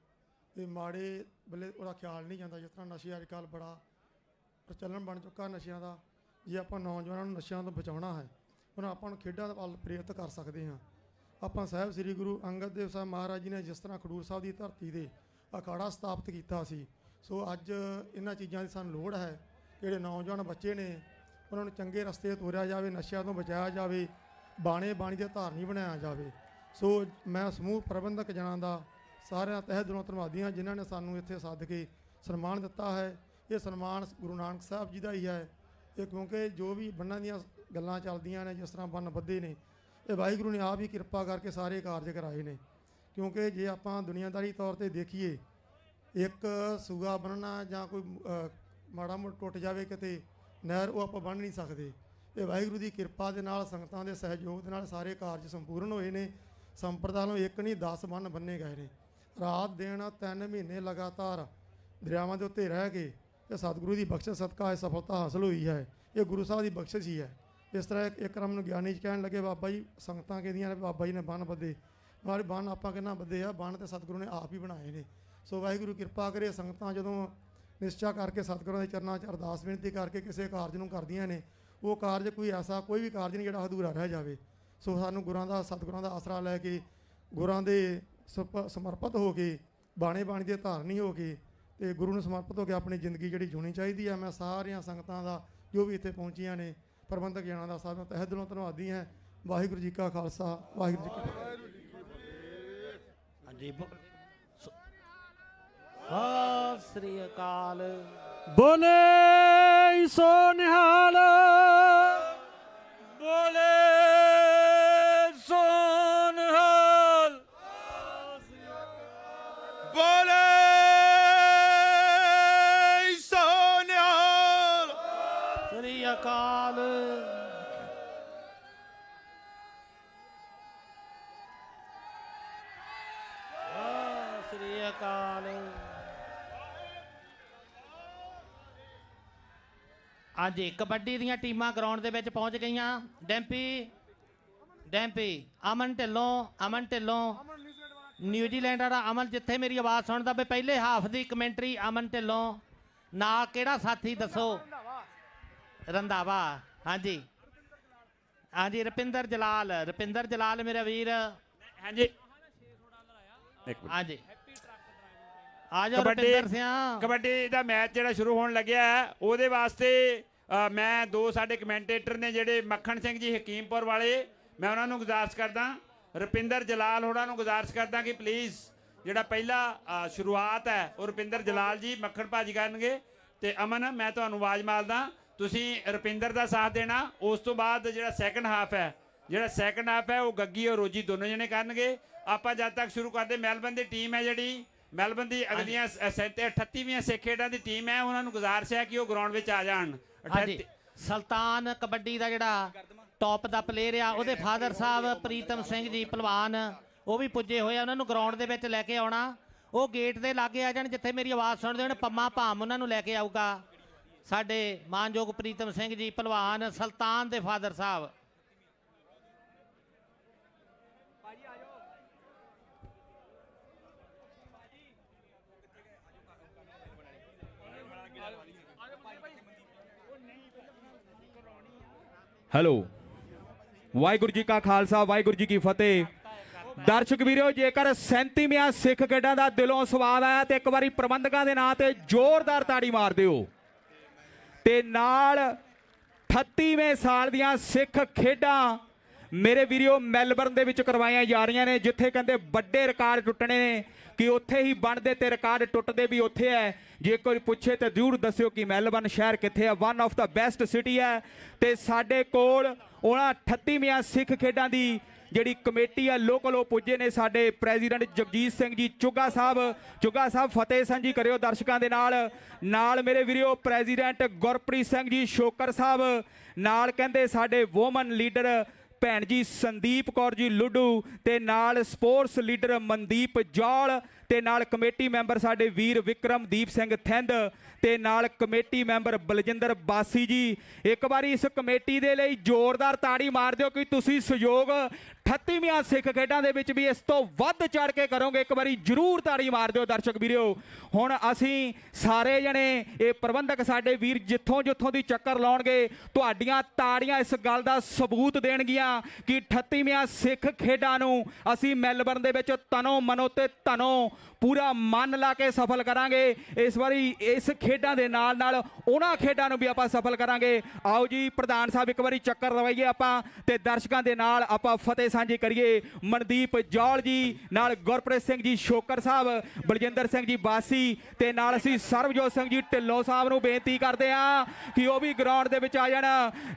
ਤੇ ਮਾੜੇ ਬੱਲੇ ਉਹਦਾ ਖਿਆਲ ਨਹੀਂ ਜਾਂਦਾ ਜਿਸ ਤਰ੍ਹਾਂ ਨਸ਼ੇ ਅੱਜ ਕੱਲ੍ਹ ਬੜਾ ਪ੍ਰਚਲਨ ਬਣ ਚੁੱਕਾ ਨਸ਼ਿਆਂ ਦਾ ਜੇ ਆਪਾਂ ਨੌਜਵਾਨਾਂ ਨੂੰ ਨਸ਼ਿਆਂ ਤੋਂ ਬਚਾਉਣਾ ਹੈ ਉਹਨਾਂ ਆਪਾਂ ਨੂੰ ਖੇਡਾਂ ਵੱਲ ਪ੍ਰੇਰਿਤ ਕਰ ਸਕਦੇ ਹਾਂ ਆਪਾਂ ਸਾਹਿਬ ਸ੍ਰੀ ਗੁਰੂ ਅੰਗਦ ਦੇਵ ਸਾਹਿਬ ਮਹਾਰਾਜ ਜੀ ਨੇ ਜਿਸ ਤਰ੍ਹਾਂ ਖਡੂਰ ਸਾਹਿਬ ਦੀ ਧਰਤੀ ਦੇ ਅਖਾੜਾ ਸਥਾਪਿਤ ਕੀਤਾ ਸੀ ਸੋ ਅੱਜ ਇਹਨਾਂ ਚੀਜ਼ਾਂ ਦੀ ਸਾਨੂੰ ਲੋੜ ਹੈ ਜਿਹੜੇ ਨੌਜਵਾਨ ਬੱਚੇ ਨੇ ਉਹਨਾਂ ਨੂੰ ਚੰਗੇ ਰਸਤੇ ਤੋਰਿਆ ਜਾਵੇ ਨਸ਼ਿਆਂ ਤੋਂ ਬਚਾਇਆ ਜਾਵੇ ਬਾਣੀ ਦੇ ਧਾਰਨੀ ਬਣਾਇਆ ਜਾਵੇ ਸੋ ਮੈਂ ਸਮੂਹ ਪ੍ਰਬੰਧਕ ਜਨਾਂ ਦਾ ਸਾਰਿਆਂ ਤਹਿ ਦਿਲੋਂ ਧੰਨਵਾਦੀ ਹਾਂ ਜਿਨ੍ਹਾਂ ਨੇ ਸਾਨੂੰ ਇੱਥੇ ਸੱਦ ਕੇ ਸਨਮਾਨ ਦਿੱਤਾ ਹੈ ਇਹ ਸਨਮਾਨ ਗੁਰੂ ਨਾਨਕ ਸਾਹਿਬ ਜੀ ਦਾ ਹੀ ਹੈ ਇਹ ਕਿਉਂਕਿ ਜੋ ਵੀ ਬੰਨਾਂ ਦੀਆਂ ਗੱਲਾਂ ਚੱਲਦੀਆਂ ਨੇ ਜਿਸ ਤਰ੍ਹਾਂ ਬੰਨ ਬੱਧੇ ਨੇ ਇਹ ਵਾਹਿਗੁਰੂ ਨੇ ਆਪ ਹੀ ਕਿਰਪਾ ਕਰਕੇ ਸਾਰੇ ਕਾਰਜ ਕਰਾਏ ਨੇ ਕਿਉਂਕਿ ਜੇ ਆਪਾਂ ਦੁਨੀਆਦਾਰੀ ਤੌਰ 'ਤੇ ਦੇਖੀਏ ਇੱਕ ਸੂਆ ਬੰਨਣਾ ਜਾਂ ਕੋਈ ਮਾੜਾ ਮੋਟਾ ਟੁੱਟ ਜਾਵੇ ਕਿਤੇ ਨਹਿਰ ਉਹ ਆਪਾਂ ਬੰਨ੍ਹ ਨਹੀਂ ਸਕਦੇ ਇਹ ਵਾਹਿਗੁਰੂ ਦੀ ਕਿਰਪਾ ਦੇ ਨਾਲ ਸੰਗਤਾਂ ਦੇ ਸਹਿਯੋਗ ਦੇ ਨਾਲ ਸਾਰੇ ਕਾਰਜ ਸੰਪੂਰਨ ਹੋਏ ਨੇ ਸੰਪਰਦਾ ਨੂੰ ਇੱਕ ਨਹੀਂ 10 ਬੰਨ ਬੰਨੇ ਗਏ ਨੇ ਰਾਤ ਦਿਨ 3 ਮਹੀਨੇ ਲਗਾਤਾਰ ਦਰਿਆਵਾਂ ਦੇ ਉੱਤੇ ਰਹਿ ਕੇ ਤੇ ਸਤਿਗੁਰੂ ਦੀ ਬਖਸ਼ਿਸ਼ ਸਦਕਾ ਇਹ ਸਫਲਤਾ ਹਾਸਲ ਹੋਈ ਹੈ ਇਹ ਗੁਰੂ ਸਾਹਿਬ ਦੀ ਬਖਸ਼ਿਸ਼ ਹੀ ਹੈ ਇਸ ਤਰ੍ਹਾਂ ਇੱਕ ਰਮ ਨੂੰ ਗਿਆਨੀ 'ਚ ਕਹਿਣ ਲੱਗੇ ਬਾਬਾ ਜੀ ਸੰਗਤਾਂ ਕਹਿੰਦੀਆਂ ਨੇ ਬਾਬਾ ਜੀ ਨੇ ਬੰਨ ਬੱਧੇ ਨਾਲ ਬੰਨ ਆਪਾਂ ਕਿੰਨਾ ਬੱਧੇ ਆ ਬੰਨ ਤੇ ਸਤਿਗੁਰੂ ਨੇ ਆਪ ਹੀ ਬਣਾਏ ਨੇ ਸੋ ਵਾਹਿਗੁਰੂ ਕਿਰਪਾ ਕਰੇ। ਸੰਗਤਾਂ ਜਦੋਂ ਨਿਸ਼ਚਾ ਕਰਕੇ ਸਤਿਗੁਰਾਂ ਦੇ ਚਰਨਾਂ 'ਚ ਅਰਦਾਸ ਬੇਨਤੀ ਕਰਕੇ ਕਿਸੇ ਕਾਰਜ ਨੂੰ ਕਰਦੀਆਂ ਨੇ, ਉਹ ਕਾਰਜ ਕੋਈ ਵੀ ਕਾਰਜ ਨਹੀਂ ਜਿਹੜਾ ਅਧੂਰਾ ਰਹਿ ਜਾਵੇ। ਸੋ ਸਾਨੂੰ ਗੁਰਾਂ ਦਾ ਸਤਿਗੁਰਾਂ ਦਾ ਆਸਰਾ ਲੈ ਕੇ, ਗੁਰਾਂ ਦੇ ਸਮਰਪਿਤ ਹੋ ਕੇ, ਬਾਣੀ ਦੇ ਧਾਰਨੀ ਹੋ ਕੇ ਤੇ ਗੁਰੂ ਨੂੰ ਸਮਰਪਿਤ ਹੋ ਕੇ ਆਪਣੀ ਜ਼ਿੰਦਗੀ ਜਿਹੜੀ ਜਿਉਣੀ ਚਾਹੀਦੀ ਹੈ। ਮੈਂ ਸਾਰੀਆਂ ਸੰਗਤਾਂ ਦਾ ਜੋ ਵੀ ਇੱਥੇ ਪਹੁੰਚੀਆਂ ਨੇ, ਪ੍ਰਬੰਧਕ ਜਨਾਂ ਦਾ ਸਾਰਿਆਂ ਤਹਿ ਦਿਲੋਂ ਧੰਨਵਾਦੀ ਹਾਂ। ਵਾਹਿਗੁਰੂ ਜੀ ਕਾ ਖਾਲਸਾ, ਵਾਹਿਗੁਰੂ ਜੀ ਕੀ ਫਤਿਹ। ਹਾਂਜੀ, ਸਤਿ ਸ੍ਰੀ ਅਕਾਲ। ਬੋਲੇ ਸੋ ਨਿਹਾਲ, ਬੋਲੇ ਸੋ ਨਿਹਾਲ, ਬੋਲੇ ਸੋ ਨਿਹਾਲ, ਸ੍ਰੀ ਅਕਾਲ। ਸ੍ਰੀ ਅਕਾਲ। ਹਾਂਜੀ, ਕਬੱਡੀ ਦੀਆਂ ਟੀਮਾਂ ਗਰਾਊਂਡ ਦੇ ਵਿੱਚ ਪਹੁੰਚ ਗਈਆਂ। ਡੈਂਪੀ, ਅਮਨ ਢਿੱਲੋਂ, ਨਿਊਜ਼ੀਲੈਂਡ ਵਾਲਾ ਅਮਨ, ਜਿੱਥੇ ਮੇਰੀ ਆਵਾਜ਼ ਸੁਣਦਾ ਵੀ ਪਹਿਲੇ ਹਾਫ ਦੀ ਕਮੈਂਟਰੀ ਅਮਨ ਢਿੱਲੋਂ। ਨਾਲ ਕਿਹੜਾ ਸਾਥੀ ਦੱਸੋ? ਰੰਧਾਵਾ। ਹਾਂਜੀ, ਰੁਪਿੰਦਰ ਜਲਾਲ ਮੇਰਾ ਵੀਰ। ਹਾਂਜੀ ਹਾਂਜੀ, ਆ ਜਾਓ ਰੁਪਿੰਦਰ ਸਿੰਘ। ਕਬੱਡੀ ਦਾ ਮੈਚ ਜਿਹੜਾ ਸ਼ੁਰੂ ਹੋਣ ਲੱਗਿਆ ਹੈ, ਉਹਦੇ ਵਾਸਤੇ ਮੈਂ ਦੋ ਸਾਡੇ ਕਮੈਂਟੇਟਰ ਨੇ ਜਿਹੜੇ ਮੱਖਣ ਸਿੰਘ ਜੀ ਹਕੀਮਪੁਰ ਵਾਲੇ, ਮੈਂ ਉਹਨਾਂ ਨੂੰ ਗੁਜ਼ਾਰਿਸ਼ ਕਰਦਾ, ਰੁਪਿੰਦਰ ਜਲਾਲ ਹੋਰਾਂ ਨੂੰ ਗੁਜ਼ਾਰਿਸ਼ ਕਰਦਾ ਕਿ ਪਲੀਜ਼ ਜਿਹੜਾ ਪਹਿਲਾ ਸ਼ੁਰੂਆਤ ਹੈ ਉਹ ਰੁਪਿੰਦਰ ਜਲਾਲ ਜੀ ਮੱਖਣ ਭਾਜੀ ਕਰਨਗੇ। ਤੇ ਅਮਨ, ਮੈਂ ਤੁਹਾਨੂੰ ਆਵਾਜ਼ ਮਾਰਦਾ, ਤੁਸੀਂ ਰੁਪਿੰਦਰ ਦਾ ਸਾਥ ਦੇਣਾ। ਉਸ ਤੋਂ ਬਾਅਦ ਜਿਹੜਾ ਸੈਕੰਡ ਹਾਫ ਹੈ ਉਹ ਗੱਗੀ ਔਰ ਰੋਜੀ ਦੋਨੋਂ ਜਣੇ ਕਰਨਗੇ। ਆਪਾਂ ਜਦ ਤੱਕ ਸ਼ੁਰੂ ਕਰਦੇ, ਮੈਲਬਨ ਦੀ ਟੀਮ ਹੈ ਜਿਹੜੀ, ਮੈਲਬਨ ਦੀ ਅਗਲੀਆਂ 38ਵੀਆਂ ਸਿੱਖ ਖੇਡਾਂ ਦੀ ਟੀਮ ਹੈ, ਉਹਨਾਂ ਨੂੰ ਗੁਜ਼ਾਰਿਸ਼ ਹੈ ਕਿ ਉਹ ਗਰਾਊਂਡ ਵਿੱਚ ਆ ਜਾਣ। ਸੁਲਤਾਨ ਕਬੱਡੀ ਦਾ ਜਿਹੜਾ ਟੌਪ ਦਾ ਪਲੇਅਰ ਆ, ਉਹਦੇ ਫਾਦਰ ਸਾਹਿਬ ਪ੍ਰੀਤਮ ਸਿੰਘ ਜੀ ਪਹਿਲਵਾਨ, ਉਹ ਵੀ ਪੁੱਜੇ ਹੋਏ ਆ। ਉਹਨਾਂ ਨੂੰ ਗਰਾਊਂਡ ਦੇ ਵਿੱਚ ਲੈ ਕੇ ਆਉਣਾ। ਉਹ ਗੇਟ ਦੇ ਲਾਗੇ ਆ ਜਾਣ, ਜਿੱਥੇ ਮੇਰੀ ਆਵਾਜ਼ ਸੁਣਦੇ ਹੋਣ। ਪੰਮਾ ਭਾਮ ਉਹਨਾਂ ਨੂੰ ਲੈ ਕੇ ਆਊਗਾ, ਸਾਡੇ ਮਾਨਯੋਗ ਪ੍ਰੀਤਮ ਸਿੰਘ ਜੀ ਪਹਿਲਵਾਨ, ਸੁਲਤਾਨ ਦੇ ਫਾਦਰ ਸਾਹਿਬ। ਹੈਲੋ, ਵਾਹਿਗੁਰੂ ਜੀ ਕਾ ਖਾਲਸਾ, ਵਾਹਿਗੁਰੂ ਜੀ ਕੀ ਫਤਿਹ। ਦਰਸ਼ਕ ਵੀਰੋ, ਜੇਕਰ 37ਵੀਆਂ ਸਿੱਖ ਖੇਡਾਂ ਦਾ ਦਿਲੋਂ ਸਵਾਦ ਆਇਆ ਤੇ ਇੱਕ ਵਾਰੀ ਪ੍ਰਬੰਧਕਾਂ ਦੇ ਨਾਂ ਤੇ ਜ਼ੋਰਦਾਰ ਤਾੜੀ ਮਾਰ ਦਿਓ। ਤੇ ਨਾਲ 38ਵੇਂ ਸਾਲ ਦੀਆਂ ਸਿੱਖ ਖੇਡਾਂ ਮੇਰੇ ਵੀਰੋ ਮੈਲਬਰਨ ਦੇ ਵਿੱਚ ਕਰਵਾਈਆਂ ਜਾ ਰਹੀਆਂ ਨੇ, ਜਿੱਥੇ ਕਹਿੰਦੇ ਵੱਡੇ ਰਿਕਾਰਡ ਟੁੱਟਣੇ ਨੇ ਕਿ ਉੱਥੇ ਹੀ ਬਣਦੇ ਤੇ ਰਿਕਾਰਡ ਟੁੱਟਦੇ ਵੀ ਉੱਥੇ ਹੈ। ਜੇ ਕੋਈ ਪੁੱਛੇ ਤਾਂ ਜ਼ਰੂਰ ਦੱਸਿਓ ਕਿ ਮੈਲਬਰਨ ਸ਼ਹਿਰ ਕਿੱਥੇ ਹੈ। One of the best city ਹੈ। ਤੇ ਸਾਡੇ ਕੋਲ ਉਹਨਾਂ 38ਵੀਆਂ ਸਿੱਖ ਖੇਡਾਂ ਦੀ ਜਿਹੜੀ ਕਮੇਟੀ ਆ, ਲੋਕਲ ਉਹ ਪੁੱਜੇ ਨੇ ਸਾਡੇ ਪ੍ਰੈਜ਼ੀਡੈਂਟ ਜਗਜੀਤ ਸਿੰਘ ਜੀ ਚੁੱਗਾ ਸਾਹਿਬ ਫਤਿਹ ਸਾਂਝੀ ਕਰਿਓ ਦਰਸ਼ਕਾਂ ਦੇ ਨਾਲ ਮੇਰੇ ਵੀਰੋ ਪ੍ਰੈਜ਼ੀਡੈਂਟ ਗੁਰਪ੍ਰੀਤ ਸਿੰਘ ਜੀ ਸ਼ੋਕਰ ਸਾਹਿਬ, ਨਾਲ ਕਹਿੰਦੇ ਸਾਡੇ ਵੂਮਨ ਲੀਡਰ ਭੈਣ ਜੀ ਸੰਦੀਪ ਕੌਰ ਜੀ ਲੁੱਡੂ, ਤੇ ਨਾਲ ਸਪੋਰਟਸ ਲੀਡਰ ਮਨਦੀਪ ਜੌਲ, ਤੇ ਨਾਲ ਕਮੇਟੀ ਮੈਂਬਰ ਸਾਡੇ ਵੀਰ ਵਿਕਰਮਦੀਪ ਸਿੰਘ ਥਿੰਦ, ਤੇ ਨਾਲ ਕਮੇਟੀ ਮੈਂਬਰ ਬਲਜਿੰਦਰ ਬਾਸੀ ਜੀ। ਇੱਕ ਵਾਰੀ ਇਸ ਕਮੇਟੀ ਦੇ ਲਈ ਜ਼ੋਰਦਾਰ ਤਾੜੀ ਮਾਰ ਦਿਓ ਕਿ ਤੁਸੀਂ ਸਹਿਯੋਗ 38ਵੀਆਂ ਸਿੱਖ ਖੇਡਾਂ ਦੇ ਵਿੱਚ ਵੀ ਇਸ ਤੋਂ ਵੱਧ ਚੜ ਕੇ ਕਰੋਗੇ। ਇੱਕ ਵਾਰੀ ਜ਼ਰੂਰ ਤਾੜੀ ਮਾਰ ਦਿਓ ਦਰਸ਼ਕ ਵੀਰੋ। ਹੁਣ ਅਸੀਂ ਸਾਰੇ ਜਣੇ, ਇਹ ਪ੍ਰਬੰਧਕ ਸਾਡੇ ਵੀਰ ਜਿੱਥੋਂ ਦੀ ਚੱਕਰ ਲਾਉਣਗੇ, ਤੁਹਾਡੀਆਂ ਤਾੜੀਆਂ ਇਸ ਗੱਲ ਦਾ ਸਬੂਤ ਦੇਣਗੀਆਂ ਕਿ 38ਵੀਆਂ ਸਿੱਖ ਖੇਡਾਂ ਨੂੰ ਅਸੀਂ ਮੈਲਬਰਨ ਦੇ ਵਿੱਚ ਤਨੋਂ ਮਨੋਂ ਤੇ ਧਨੋਂ ਪੂਰਾ ਮਨ ਲਾ ਕੇ ਸਫਲ ਕਰਾਂਗੇ। ਇਸ ਵਾਰੀ ਇਸ ਖੇਡਾਂ ਦੇ ਨਾਲ ਉਹਨਾਂ ਖੇਡਾਂ ਨੂੰ ਵੀ ਆਪਾਂ ਸਫਲ ਕਰਾਂਗੇ। ਆਓ ਜੀ ਪ੍ਰਧਾਨ ਸਾਹਿਬ, ਇੱਕ ਵਾਰੀ ਚੱਕਰ ਲਵਾਈਏ ਆਪਾਂ ਤੇ ਦਰਸ਼ਕਾਂ ਦੇ ਨਾਲ ਆਪਾਂ ਫਤਿਹ ਸਾਂਝੀ ਕਰੀਏ। ਮਨਦੀਪ ਜੌਲ ਜੀ, ਨਾਲ ਗੁਰਪ੍ਰੀਤ ਸਿੰਘ ਜੀ ਸ਼ੋਕਰ ਸਾਹਿਬ, ਬਲਜਿੰਦਰ ਸਿੰਘ ਜੀ ਬਾਸੀ, ਤੇ ਨਾਲ ਅਸੀਂ ਸਰਬਜੋਤ ਸਿੰਘ ਜੀ ਢਿੱਲੋਂ ਸਾਹਿਬ ਨੂੰ ਬੇਨਤੀ ਕਰਦੇ ਹਾਂ ਕਿ ਉਹ ਵੀ ਗਰਾਊਂਡ ਦੇ ਵਿੱਚ ਆ ਜਾਣ।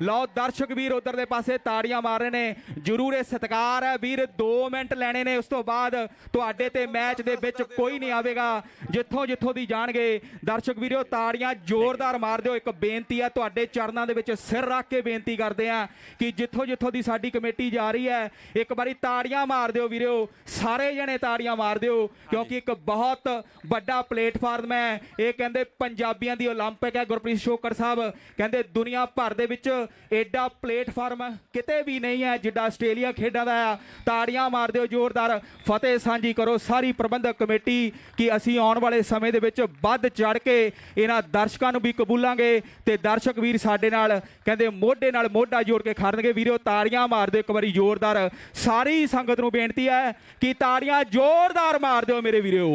ਲਓ ਦਰਸ਼ਕ ਵੀਰ ਉਧਰ ਦੇ ਪਾਸੇ ਤਾੜੀਆਂ ਮਾਰ ਰਹੇ ਨੇ, ਜ਼ਰੂਰ ਇਹ ਸਤਿਕਾਰ ਹੈ ਵੀਰ। 2 ਮਿੰਟ ਲੈਣੇ ਨੇ, ਉਸ ਤੋਂ ਬਾਅਦ ਤੁਹਾਡੇ ਤੇ ਮੈਚ ਦੇ ਵਿੱਚ ਕੋਈ ਨਹੀਂ ਆਵੇਗਾ। ਜਿੱਥੋਂ ਦੀ ਜਾਣਗੇ ਦਰਸ਼ਕ ਵੀਰੋ, ਤਾੜੀਆਂ ਜ਼ੋਰਦਾਰ ਮਾਰ ਦਿਓ। ਇੱਕ ਬੇਨਤੀ ਹੈ, ਤੁਹਾਡੇ ਚਰਨਾਂ ਦੇ ਵਿੱਚ ਸਿਰ ਰੱਖ ਕੇ ਬੇਨਤੀ ਕਰਦੇ ਆ ਕਿ ਜਿੱਥੋਂ ਦੀ ਸਾਡੀ ਕਮੇਟੀ ਜਾ ਰਹੀ ਹੈ, ਇੱਕ ਵਾਰੀ ਤਾੜੀਆਂ ਮਾਰ ਦਿਓ ਵੀਰੋ, ਸਾਰੇ ਜਣੇ ਤਾੜੀਆਂ ਮਾਰ ਦਿਓ, ਕਿਉਂਕਿ ਇੱਕ ਬਹੁਤ ਵੱਡਾ ਪਲੇਟਫਾਰਮ ਹੈ। ਇਹ ਕਹਿੰਦੇ ਪੰਜਾਬੀਆਂ ਦੀ ਓਲੰਪਿਕ ਹੈ। ਗੁਰਪ੍ਰੀਤ ਸ਼ੋਕਰ ਸਾਹਿਬ ਕਹਿੰਦੇ ਦੁਨੀਆ ਭਰ ਦੇ ਵਿੱਚ ਐਡਾ ਪਲੇਟਫਾਰਮ ਕਿਤੇ ਵੀ ਨਹੀਂ ਹੈ ਜਿੱਡਾ ਆਸਟ੍ਰੇਲੀਆ ਖੇਡਾਂ ਦਾ ਆ। ਤਾੜੀਆਂ ਮਾਰ ਦਿਓ ਜ਼ੋਰਦਾਰ, ਫਤਿਹ ਸਾਂਝੀ ਕਰੋ ਸਾਰੀ ਪ੍ਰਬੰਧਕ ਕਮੇਟੀ ਕਿ ਅਸੀਂ ਆਉਣ ਵਾਲੇ ਸਮੇਂ ਦੇ ਵਿੱਚ ਵੱਧ ਚੜ ਕੇ ਇਹਨਾਂ ਦਰਸ਼ਕਾਂ ਨੂੰ ਵੀ ਕਬੂਲਾਂਗੇ ਤੇ ਦਰਸ਼ਕ ਵੀਰ ਸਾਡੇ ਨਾਲ ਕਹਿੰਦੇ ਮੋਢੇ ਨਾਲ ਮੋਢਾ ਜੋੜ ਕੇ ਖੜਨਗੇ। ਵੀਰੋ ਤਾੜੀਆਂ ਮਾਰ ਦਿਓ ਇੱਕ ਵਾਰੀ ਜ਼ੋਰਦਾਰ, ਸਾਰੀ ਸੰਗਤ ਨੂੰ ਬੇਨਤੀ ਹੈ ਕਿ ਤਾੜੀਆਂ ਜ਼ੋਰਦਾਰ ਮਾਰ ਦਿਓ ਮੇਰੇ ਵੀਰੋ।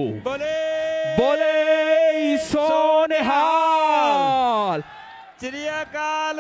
ਬੋਲੇ ਸੋ ਨਿਹਾਲ। ਸ੍ਰੀ ਅਕਾਲ।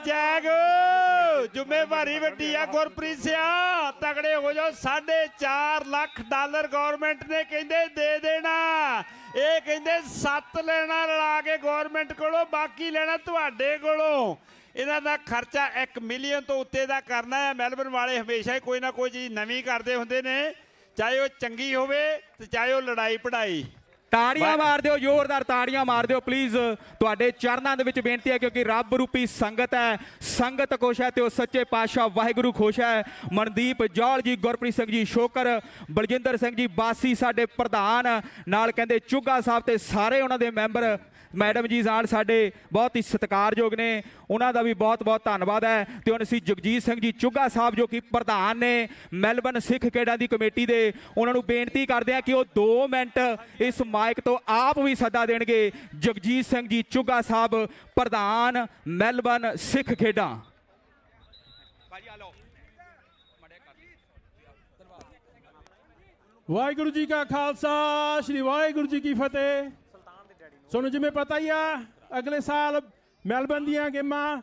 ਜੈਗੋ ਜ਼ਿੰਮੇਵਾਰੀ ਵੱਡੀ ਆ ਗੁਰਪ੍ਰੀਤ ਸਿਆ, ਤਗੜੇ ਹੋ ਜਾਓ। $4.5 ਲੱਖ ਗਵਰਨਮੈਂਟ ਨੇ ਕਹਿੰਦੇ ਦੇ ਦੇਣਾ, ਇਹ ਕਹਿੰਦੇ 7 ਲੈਣਾ ਰਲਾ ਕੇ ਗਵਰਨਮੈਂਟ ਕੋਲੋਂ, ਬਾਕੀ ਲੈਣਾ ਤੁਹਾਡੇ ਕੋਲੋਂ। ਇਹਨਾਂ ਦਾ ਖਰਚਾ 1 ਮਿਲੀਅਨ ਤੋਂ ਉੱਤੇ ਦਾ ਕਰਨਾ ਹੈ। ਮੈਲਬਨ ਵਾਲੇ ਹਮੇਸ਼ਾ ਹੀ ਕੋਈ ਨਾ ਕੋਈ ਚੀਜ਼ ਨਵੀਂ ਕਰਦੇ ਹੁੰਦੇ ਨੇ, ਚਾਹੇ ਉਹ ਚੰਗੀ ਹੋਵੇ ਤੇ ਚਾਹੇ ਉਹ ਲੜਾਈ ਪੜਾਈ। ਤਾੜੀਆਂ ਮਾਰ ਦਿਓ, ਜ਼ੋਰਦਾਰ ਤਾੜੀਆਂ ਮਾਰ ਦਿਓ ਪਲੀਜ਼। ਤੁਹਾਡੇ ਚਰਨਾਂ ਦੇ ਵਿੱਚ ਬੇਨਤੀ ਹੈ ਕਿਉਂਕਿ ਰੱਬ ਰੂਪੀ ਸੰਗਤ ਹੈ, ਸੰਗਤ ਖੁਸ਼ ਹੈ ਤੇ ਉਹ ਸੱਚੇ ਪਾਤਸ਼ਾਹ ਵਾਹਿਗੁਰੂ ਖੁਸ਼ ਹੈ। ਮਨਦੀਪ ਜੌਲ ਜੀ, ਗੁਰਪ੍ਰੀਤ ਸਿੰਘ ਜੀ ਸ਼ੋਕਰ, ਬਲਜਿੰਦਰ ਸਿੰਘ ਜੀ ਬਾਸੀ ਸਾਡੇ ਪ੍ਰਧਾਨ, ਨਾਲ ਕਹਿੰਦੇ ਚੁੱਗਾ ਸਾਹਿਬ ਤੇ ਸਾਰੇ ਉਹਨਾਂ ਦੇ ਮੈਂਬਰ, ਮੈਡਮ ਜੀ ਜਾਨ ਸਾਡੇ ਬਹੁਤ ਹੀ ਸਤਿਕਾਰਯੋਗ ਨੇ, ਉਹਨਾਂ ਦਾ ਵੀ ਬਹੁਤ ਬਹੁਤ ਧੰਨਵਾਦ ਹੈ। ਤੇ ਹੁਣ ਅਸੀਂ ਜਗਜੀਤ ਸਿੰਘ ਜੀ ਚੁੱਗਾ ਸਾਹਿਬ ਜੋ ਕਿ ਪ੍ਰਧਾਨ ਨੇ ਮੈਲਬਨ ਸਿੱਖ ਖੇਡਾਂ ਦੀ ਕਮੇਟੀ ਦੇ, ਉਹਨਾਂ ਨੂੰ ਬੇਨਤੀ ਕਰਦੇ ਆ ਕਿ ਉਹ 2 ਮਿੰਟ ਇਸ ਮਾਈਕ ਤੋਂ ਆਪ ਵੀ ਸੱਦਾ ਦੇਣਗੇ। ਜਗਜੀਤ ਸਿੰਘ ਜੀ ਚੁੱਗਾ ਸਾਹਿਬ, ਪ੍ਰਧਾਨ ਮੈਲਬਨ ਸਿੱਖ ਖੇਡਾਂ। ਵਾਹਿਗੁਰੂ ਜੀ ਕਾ ਖਾਲਸਾ, ਸ਼੍ਰੀ ਵਾਹਿਗੁਰੂ ਜੀ ਕੀ ਫਤਿਹ। ਤੁਹਾਨੂੰ ਜਿਵੇਂ ਪਤਾ ਹੀ ਆ ਅਗਲੇ ਸਾਲ ਮੈਲਬਨ ਦੀਆਂ ਗੇਮਾਂ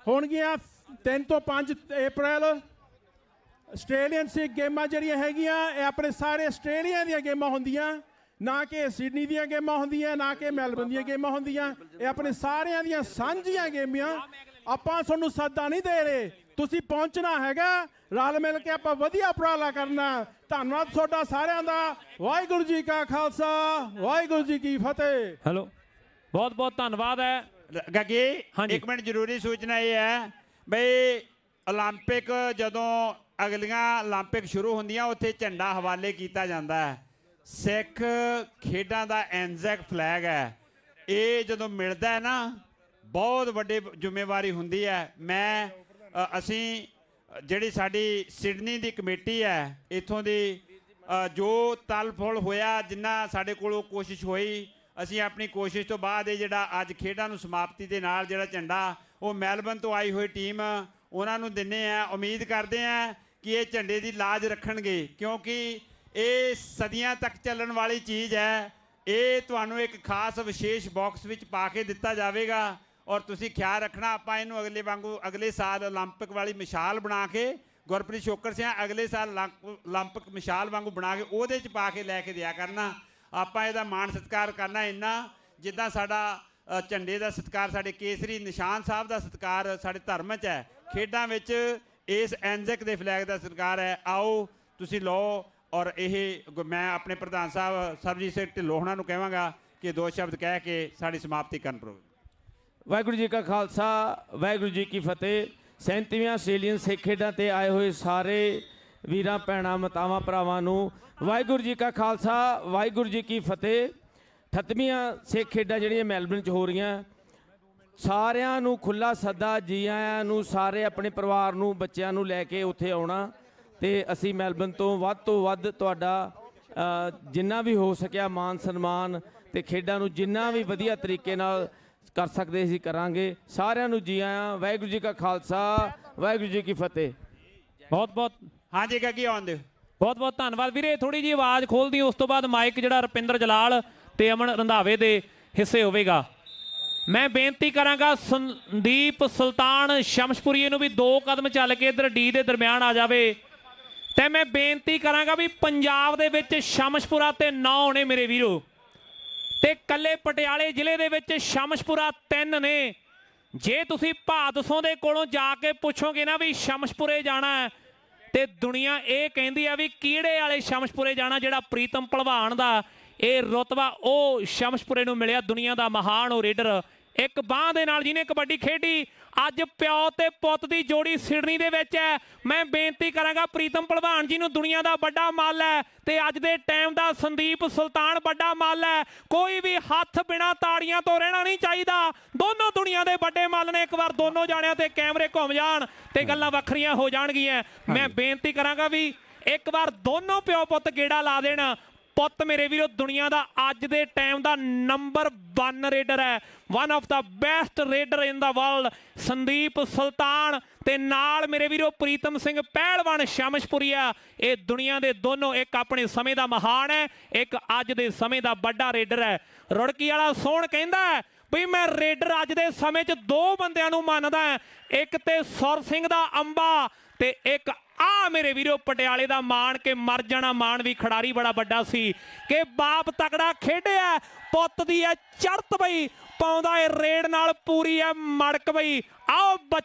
ਹੋਣਗੀਆਂ 3 ਤੋਂ 5 ਅਪ੍ਰੈਲ। ਆਸਟ੍ਰੇਲੀਅਨ ਸਿੱਖ ਗੇਮਾਂ ਜਿਹੜੀਆਂ ਹੈਗੀਆਂ ਇਹ ਆਪਣੇ ਸਾਰੇ ਆਸਟ੍ਰੇਲੀਆ ਦੀਆਂ ਗੇਮਾਂ ਹੁੰਦੀਆਂ, ਨਾ ਕਿ ਸਿਡਨੀ ਦੀਆਂ ਗੇਮਾਂ ਹੁੰਦੀਆਂ, ਨਾ ਕਿ ਮੈਲਬਨ ਦੀਆਂ ਗੇਮਾਂ ਹੁੰਦੀਆਂ। ਇਹ ਆਪਣੇ ਸਾਰਿਆਂ ਦੀਆਂ ਸਾਂਝੀਆਂ ਗੇਮਾਂ। ਆਪਾਂ ਤੁਹਾਨੂੰ ਸੱਦਾ ਨਹੀਂ ਦੇ ਰਹੇ, ਤੁਸੀਂ ਪਹੁੰਚਣਾ ਹੈਗਾ, ਰਲ ਮਿਲ ਕੇ ਆਪਾਂ ਵਧੀਆ ਉਪਰਾਲਾ ਕਰਨਾ। ਧੰਨਵਾਦ ਤੁਹਾਡਾ ਸਾਰਿਆਂ ਦਾ। ਵਾਹਿਗੁਰੂ ਜੀ ਕਾ ਖਾਲਸਾ, ਵਾਹਿਗੁਰੂ ਜੀ ਕੀ ਫਤਿਹ। ਹੈਲੋ, ਬਹੁਤ ਬਹੁਤ ਧੰਨਵਾਦ ਹੈ ਗੱਗੀ। 1 ਮਿੰਟ ਜ਼ਰੂਰੀ ਸੂਚਨਾ ਇਹ ਹੈ ਬਈ ਓਲੰਪਿਕ ਜਦੋਂ ਅਗਲੀਆਂ ਓਲੰਪਿਕ ਸ਼ੁਰੂ ਹੁੰਦੀਆਂ ਉੱਥੇ ਝੰਡਾ ਹਵਾਲੇ ਕੀਤਾ ਜਾਂਦਾ ਹੈ। ਸਿੱਖ ਖੇਡਾਂ ਦਾ ਐਨਜ਼ੈਕ ਫਲੈਗ ਹੈ, ਇਹ ਜਦੋਂ ਮਿਲਦਾ ਹੈ ਨਾ ਬਹੁਤ ਵੱਡੀ ਜ਼ਿੰਮੇਵਾਰੀ ਹੁੰਦੀ ਹੈ। ਅਸੀਂ ਜਿਹੜੀ ਸਾਡੀ ਸਿਡਨੀ ਦੀ ਕਮੇਟੀ ਹੈ, ਇੱਥੋਂ ਦੀ ਜੋ ਤਲ ਫੁਲ ਹੋਇਆ, ਜਿੰਨਾ ਸਾਡੇ ਕੋਲੋਂ ਕੋਸ਼ਿਸ਼ ਹੋਈ, ਅਸੀਂ ਆਪਣੀ ਕੋਸ਼ਿਸ਼ ਤੋਂ ਬਾਅਦ ਇਹ ਜਿਹੜਾ ਅੱਜ ਖੇਡਾਂ ਨੂੰ ਸਮਾਪਤੀ ਦੇ ਨਾਲ ਜਿਹੜਾ ਝੰਡਾ ਉਹ ਮੈਲਬਨ ਤੋਂ ਆਈ ਹੋਈ ਟੀਮ ਉਹਨਾਂ ਨੂੰ ਦਿੰਦੇ ਆ। ਉਮੀਦ ਕਰਦੇ ਆ ਕਿ ਇਹ ਝੰਡੇ ਦੀ ਲਾਜ ਰੱਖਣਗੇ, ਕਿਉਂਕਿ ਇਹ ਸਦੀਆਂ ਤੱਕ ਚੱਲਣ ਵਾਲੀ ਚੀਜ਼ ਹੈ। ਇਹ ਤੁਹਾਨੂੰ ਇੱਕ ਖਾਸ ਵਿਸ਼ੇਸ਼ ਬਾਕਸ ਵਿੱਚ ਪਾ ਕੇ ਦਿੱਤਾ ਜਾਵੇਗਾ ਔਰ ਤੁਸੀਂ ਖਿਆਲ ਰੱਖਣਾ ਆਪਾਂ ਇਹਨੂੰ ਅਗਲੇ ਸਾਲ ਓਲੰਪਿਕ ਵਾਲੀ ਮਿਸਾਲ ਬਣਾ ਕੇ, ਗੁਰਪ੍ਰੀਤ ਸ਼ੋਕਰ ਸਿੰਘ ਅਗਲੇ ਸਾਲ ਓਲੰਪਿਕ ਮਿਸਾਲ ਵਾਂਗੂ ਬਣਾ ਕੇ ਉਹਦੇ 'ਚ ਪਾ ਕੇ ਲੈ ਕੇ ਦਿਆ ਕਰਨਾ। ਆਪਾਂ ਇਹਦਾ ਮਾਣ ਸਤਿਕਾਰ ਕਰਨਾ ਇੰਨਾ ਜਿੱਦਾਂ ਸਾਡਾ ਝੰਡੇ ਦਾ ਸਤਿਕਾਰ, ਸਾਡੇ ਕੇਸਰੀ ਨਿਸ਼ਾਨ ਸਾਹਿਬ ਦਾ ਸਤਿਕਾਰ ਸਾਡੇ ਧਰਮ 'ਚ ਹੈ, ਖੇਡਾਂ ਵਿੱਚ ਇਸ ਐਨਜ਼ੈਕ ਦੇ ਫਲੈਗ ਦਾ ਸਤਿਕਾਰ ਹੈ। ਆਓ ਤੁਸੀਂ ਲਓ। ਔਰ ਇਹ ਮੈਂ ਆਪਣੇ ਪ੍ਰਧਾਨ ਸਾਹਿਬ ਸਰਬਜੀਤ ਸਿੰਘ ਢਿੱਲੋਂ ਹੋਣਾ ਨੂੰ ਕਹਾਂਗਾ ਕਿ 2 ਸ਼ਬਦ ਕਹਿ ਕੇ ਸਾਡੀ ਸਮਾਪਤੀ ਕਰਨ ਪ੍ਰੋਗਰਾਮ। ਵਾਹਿਗੁਰੂ ਜੀ ਕਾ ਖਾਲਸਾ, ਵਾਹਿਗੁਰੂ ਜੀ ਕੀ ਫਤਿਹ। 37ਵੀਆਂ ਆਸਟ੍ਰੇਲੀਅਨ ਸਿੱਖ ਖੇਡਾਂ ਤੇ ਆਏ ਹੋਏ ਸਾਰੇ ਵੀਰਾਂ ਭੈਣਾਂ ਮਾਤਾਵਾਂ ਭਰਾਵਾਂ ਨੂੰ ਵਾਹਿਗੁਰੂ ਜੀ ਕਾ ਖਾਲਸਾ, ਵਾਹਿਗੁਰੂ ਜੀ ਕੀ ਫਤਿਹ। 38ਵੀਆਂ ਸਿੱਖ ਖੇਡਾਂ ਜਿਹੜੀਆਂ ਮੈਲਬਨ 'ਚ ਹੋ ਰਹੀਆਂ, ਸਾਰਿਆਂ ਨੂੰ ਖੁੱਲ੍ਹਾ ਸੱਦਾ, ਜੀ ਆਇਆਂ ਨੂੰ। ਸਾਰੇ ਆਪਣੇ ਪਰਿਵਾਰ ਨੂੰ, ਬੱਚਿਆਂ ਨੂੰ ਲੈ ਕੇ ਉੱਥੇ ਆਉਣਾ ਤੇ ਅਸੀਂ ਮੈਲਬਨ ਤੋਂ ਵੱਧ ਤੁਹਾਡਾ ਜਿੰਨਾ ਵੀ ਹੋ ਸਕਿਆ ਮਾਨ ਸਨਮਾਨ ਤੇ ਖੇਡਾਂ ਨੂੰ ਜਿੰਨਾ ਵੀ ਵਧੀਆ ਤਰੀਕੇ ਨਾਲ ਕਰ ਸਕਦੇ ਅਸੀਂ ਕਰਾਂਗੇ। ਸਾਰਿਆਂ ਨੂੰ ਜੀ ਆਇਆਂ। ਵਾਹਿਗੁਰੂ ਜੀ ਕਾ ਖਾਲਸਾ, ਵਾਹਿਗੁਰੂ ਜੀ ਕੀ ਫਤਿਹ। ਬਹੁਤ ਬਹੁਤ ਹਾਂਜੀ ਗੱਗੀ ਆਉਣ ਦਿਓ। ਬਹੁਤ ਬਹੁਤ ਧੰਨਵਾਦ ਵੀਰੇ। ਥੋੜੀ ਜਿਹੀ ਆਵਾਜ਼ ਖੋਲਦੀ, ਉਸ ਤੋਂ ਬਾਅਦ ਮਾਈਕ ਜਿਹੜਾ ਰੁਪਿੰਦਰ ਜਲਾਲ ਤੇ ਅਮਨ ਰੰਧਾਵੇ ਦੇ ਹਿੱਸੇ ਹੋਵੇਗਾ। ਮੈਂ ਬੇਨਤੀ ਕਰਾਂਗਾ ਸੰਦੀਪ ਸੁਲਤਾਨ ਸ਼ਮਸ਼ਪੁਰੀਏ ਨੂੰ ਵੀ 2 ਕਦਮ ਚੱਲ ਕੇ ਇੱਧਰ ਡੀ ਦੇ ਦਰਮਿਆਨ ਆ ਜਾਵੇ। ਤੇ ਮੈਂ ਬੇਨਤੀ ਕਰਾਂਗਾ ਵੀ ਪੰਜਾਬ ਦੇ ਵਿੱਚ ਸ਼ਮਸ਼ਪੁਰਾ ਤੇ 9 ਨੇ ਮੇਰੇ ਵੀਰੋ, ਤੇ ਕੱਲੇ ਪਟਿਆਲੇ ਜ਼ਿਲ੍ਹੇ ਦੇ ਵਿੱਚ ਸ਼ਮਸ਼ਪੁਰਾ 3 ਨੇ। ਜੇ ਤੁਸੀਂ ਭਾਦਸੋਂ ਦੇ ਕੋਲੋਂ ਜਾ ਕੇ ਪੁੱਛੋਗੇ ਨਾ ਵੀ ਸ਼ਮਸ਼ਪੁਰੇ ਜਾਣਾ ਤੇ ਦੁਨੀਆ ਇਹ ਕਹਿੰਦੀ ਆ ਵੀ ਕਿਹੜੇ ਵਾਲੇ ਸ਼ਮਸ਼ਪੁਰੇ ਜਾਣਾ। ਜਿਹੜਾ ਪ੍ਰੀਤਮ ਭਲਵਾਨ ਦਾ ਇਹ ਰੁਤਬਾ ਉਹ ਸ਼ਮਸ਼ਪੁਰੇ ਨੂੰ ਮਿਲਿਆ, ਦੁਨੀਆ ਦਾ ਮਹਾਨ ਉਹ ਰੇਡਰ। ਇੱਕ ਬਾਂਹ ਦੇ ਨਾਲ ਜਿਹਨੇ ਕਬੱਡੀ ਖੇਡੀ, ਅੱਜ ਪਿਓ ਤੇ ਪੁੱਤ ਦੀ ਜੋੜੀ ਸਿਡਨੀ ਦੇ ਵਿੱਚ ਹੈ। ਮੈਂ ਬੇਨਤੀ ਕਰਾਂਗਾ ਪ੍ਰੀਤਮ ਭਲਵਾਨ ਜੀ ਨੂੰ ਦੁਨੀਆ ਦਾ ਵੱਡਾ ਮੱਲ ਹੈ ਤੇ ਅੱਜ ਦੇ ਟਾਈਮ ਦਾ ਸੰਦੀਪ ਸੁਲਤਾਨ ਵੱਡਾ ਮੱਲ ਹੈ। ਕੋਈ ਵੀ ਹੱਥ ਬਿਨਾ ਤਾੜੀਆਂ ਤੋਂ ਰਹਿਣਾ ਨਹੀਂ ਚਾਹੀਦਾ। ਦੋਨੋਂ ਦੁਨੀਆ ਦੇ ਵੱਡੇ ਮੱਲ ਨੇ। ਇੱਕ ਵਾਰ ਦੋਨੋਂ ਜਾਣਿਆਂ ਤੇ ਕੈਮਰੇ ਘੁੰਮ ਜਾਣ ਤੇ ਗੱਲਾਂ ਵੱਖਰੀਆਂ ਹੋ ਜਾਣਗੀਆਂ। ਮੈਂ ਬੇਨਤੀ ਕਰਾਂਗਾ ਵੀ ਇੱਕ ਵਾਰ ਦੋਨੋਂ ਪਿਓ ਪੁੱਤ ਗੇੜਾ ਲਾ ਦੇਣ। ਪੁੱਤ ਮੇਰੇ ਵੀਰੋ ਦੁਨੀਆ ਦਾ ਅੱਜ ਦੇ ਟਾਈਮ ਦਾ ਨੰਬਰ 1 ਰੇਡਰ ਹੈ, one of the best raider in the world Sandeep Sultan, ਤੇ ਨਾਲ ਮੇਰੇ ਵੀਰੋ ਪ੍ਰੀਤਮ ਸਿੰਘ ਪਹਿਲਵਾਨ ਸ਼ਮਸ਼ਪੁਰੀਆ। ਇਹ ਦੁਨੀਆ ਦੇ ਦੋਨੋਂ, ਇੱਕ ਆਪਣੇ ਸਮੇਂ ਦਾ ਮਹਾਨ ਹੈ, ਇੱਕ ਅੱਜ ਦੇ ਸਮੇਂ ਦਾ ਵੱਡਾ ਰੇਡਰ ਹੈ। ਰੁੜਕੀ ਵਾਲਾ ਸੋਹਣ ਕਹਿੰਦਾ ਵੀ ਮੈਂ ਰੇਡਰ ਅੱਜ ਦੇ ਸਮੇਂ 'ਚ 2 ਬੰਦਿਆਂ ਨੂੰ ਮੰਨਦਾ, ਇੱਕ ਤੇ ਸੁਰ ਸਿੰਘ ਦਾ ਅੰਬਾ ਤੇ ਇੱਕ ਆ ਮੇਰੇ ਵੀਰੋ ਪਟਿਆਲੇ ਦਾ ਮਾਣ, ਕੇ ਮਰ ਜਾਣਾ ਮਾਣ ਵੀ ਖਿਡਾਰੀ ਬੜਾ ਵੱਡਾ ਸੀ, ਕਿ ਬਾਪ ਤਕੜਾ ਖੇਡਿਆ, ਪੁੱਤ ਦੀ ਹੈ ਚੜਤ ਬਈ, ਪਾਉਂਦਾ ਏ ਰੇਡ ਨਾਲ ਪੂਰੀ ਹੈ ਮੜਕ ਬਈ। ਆਓ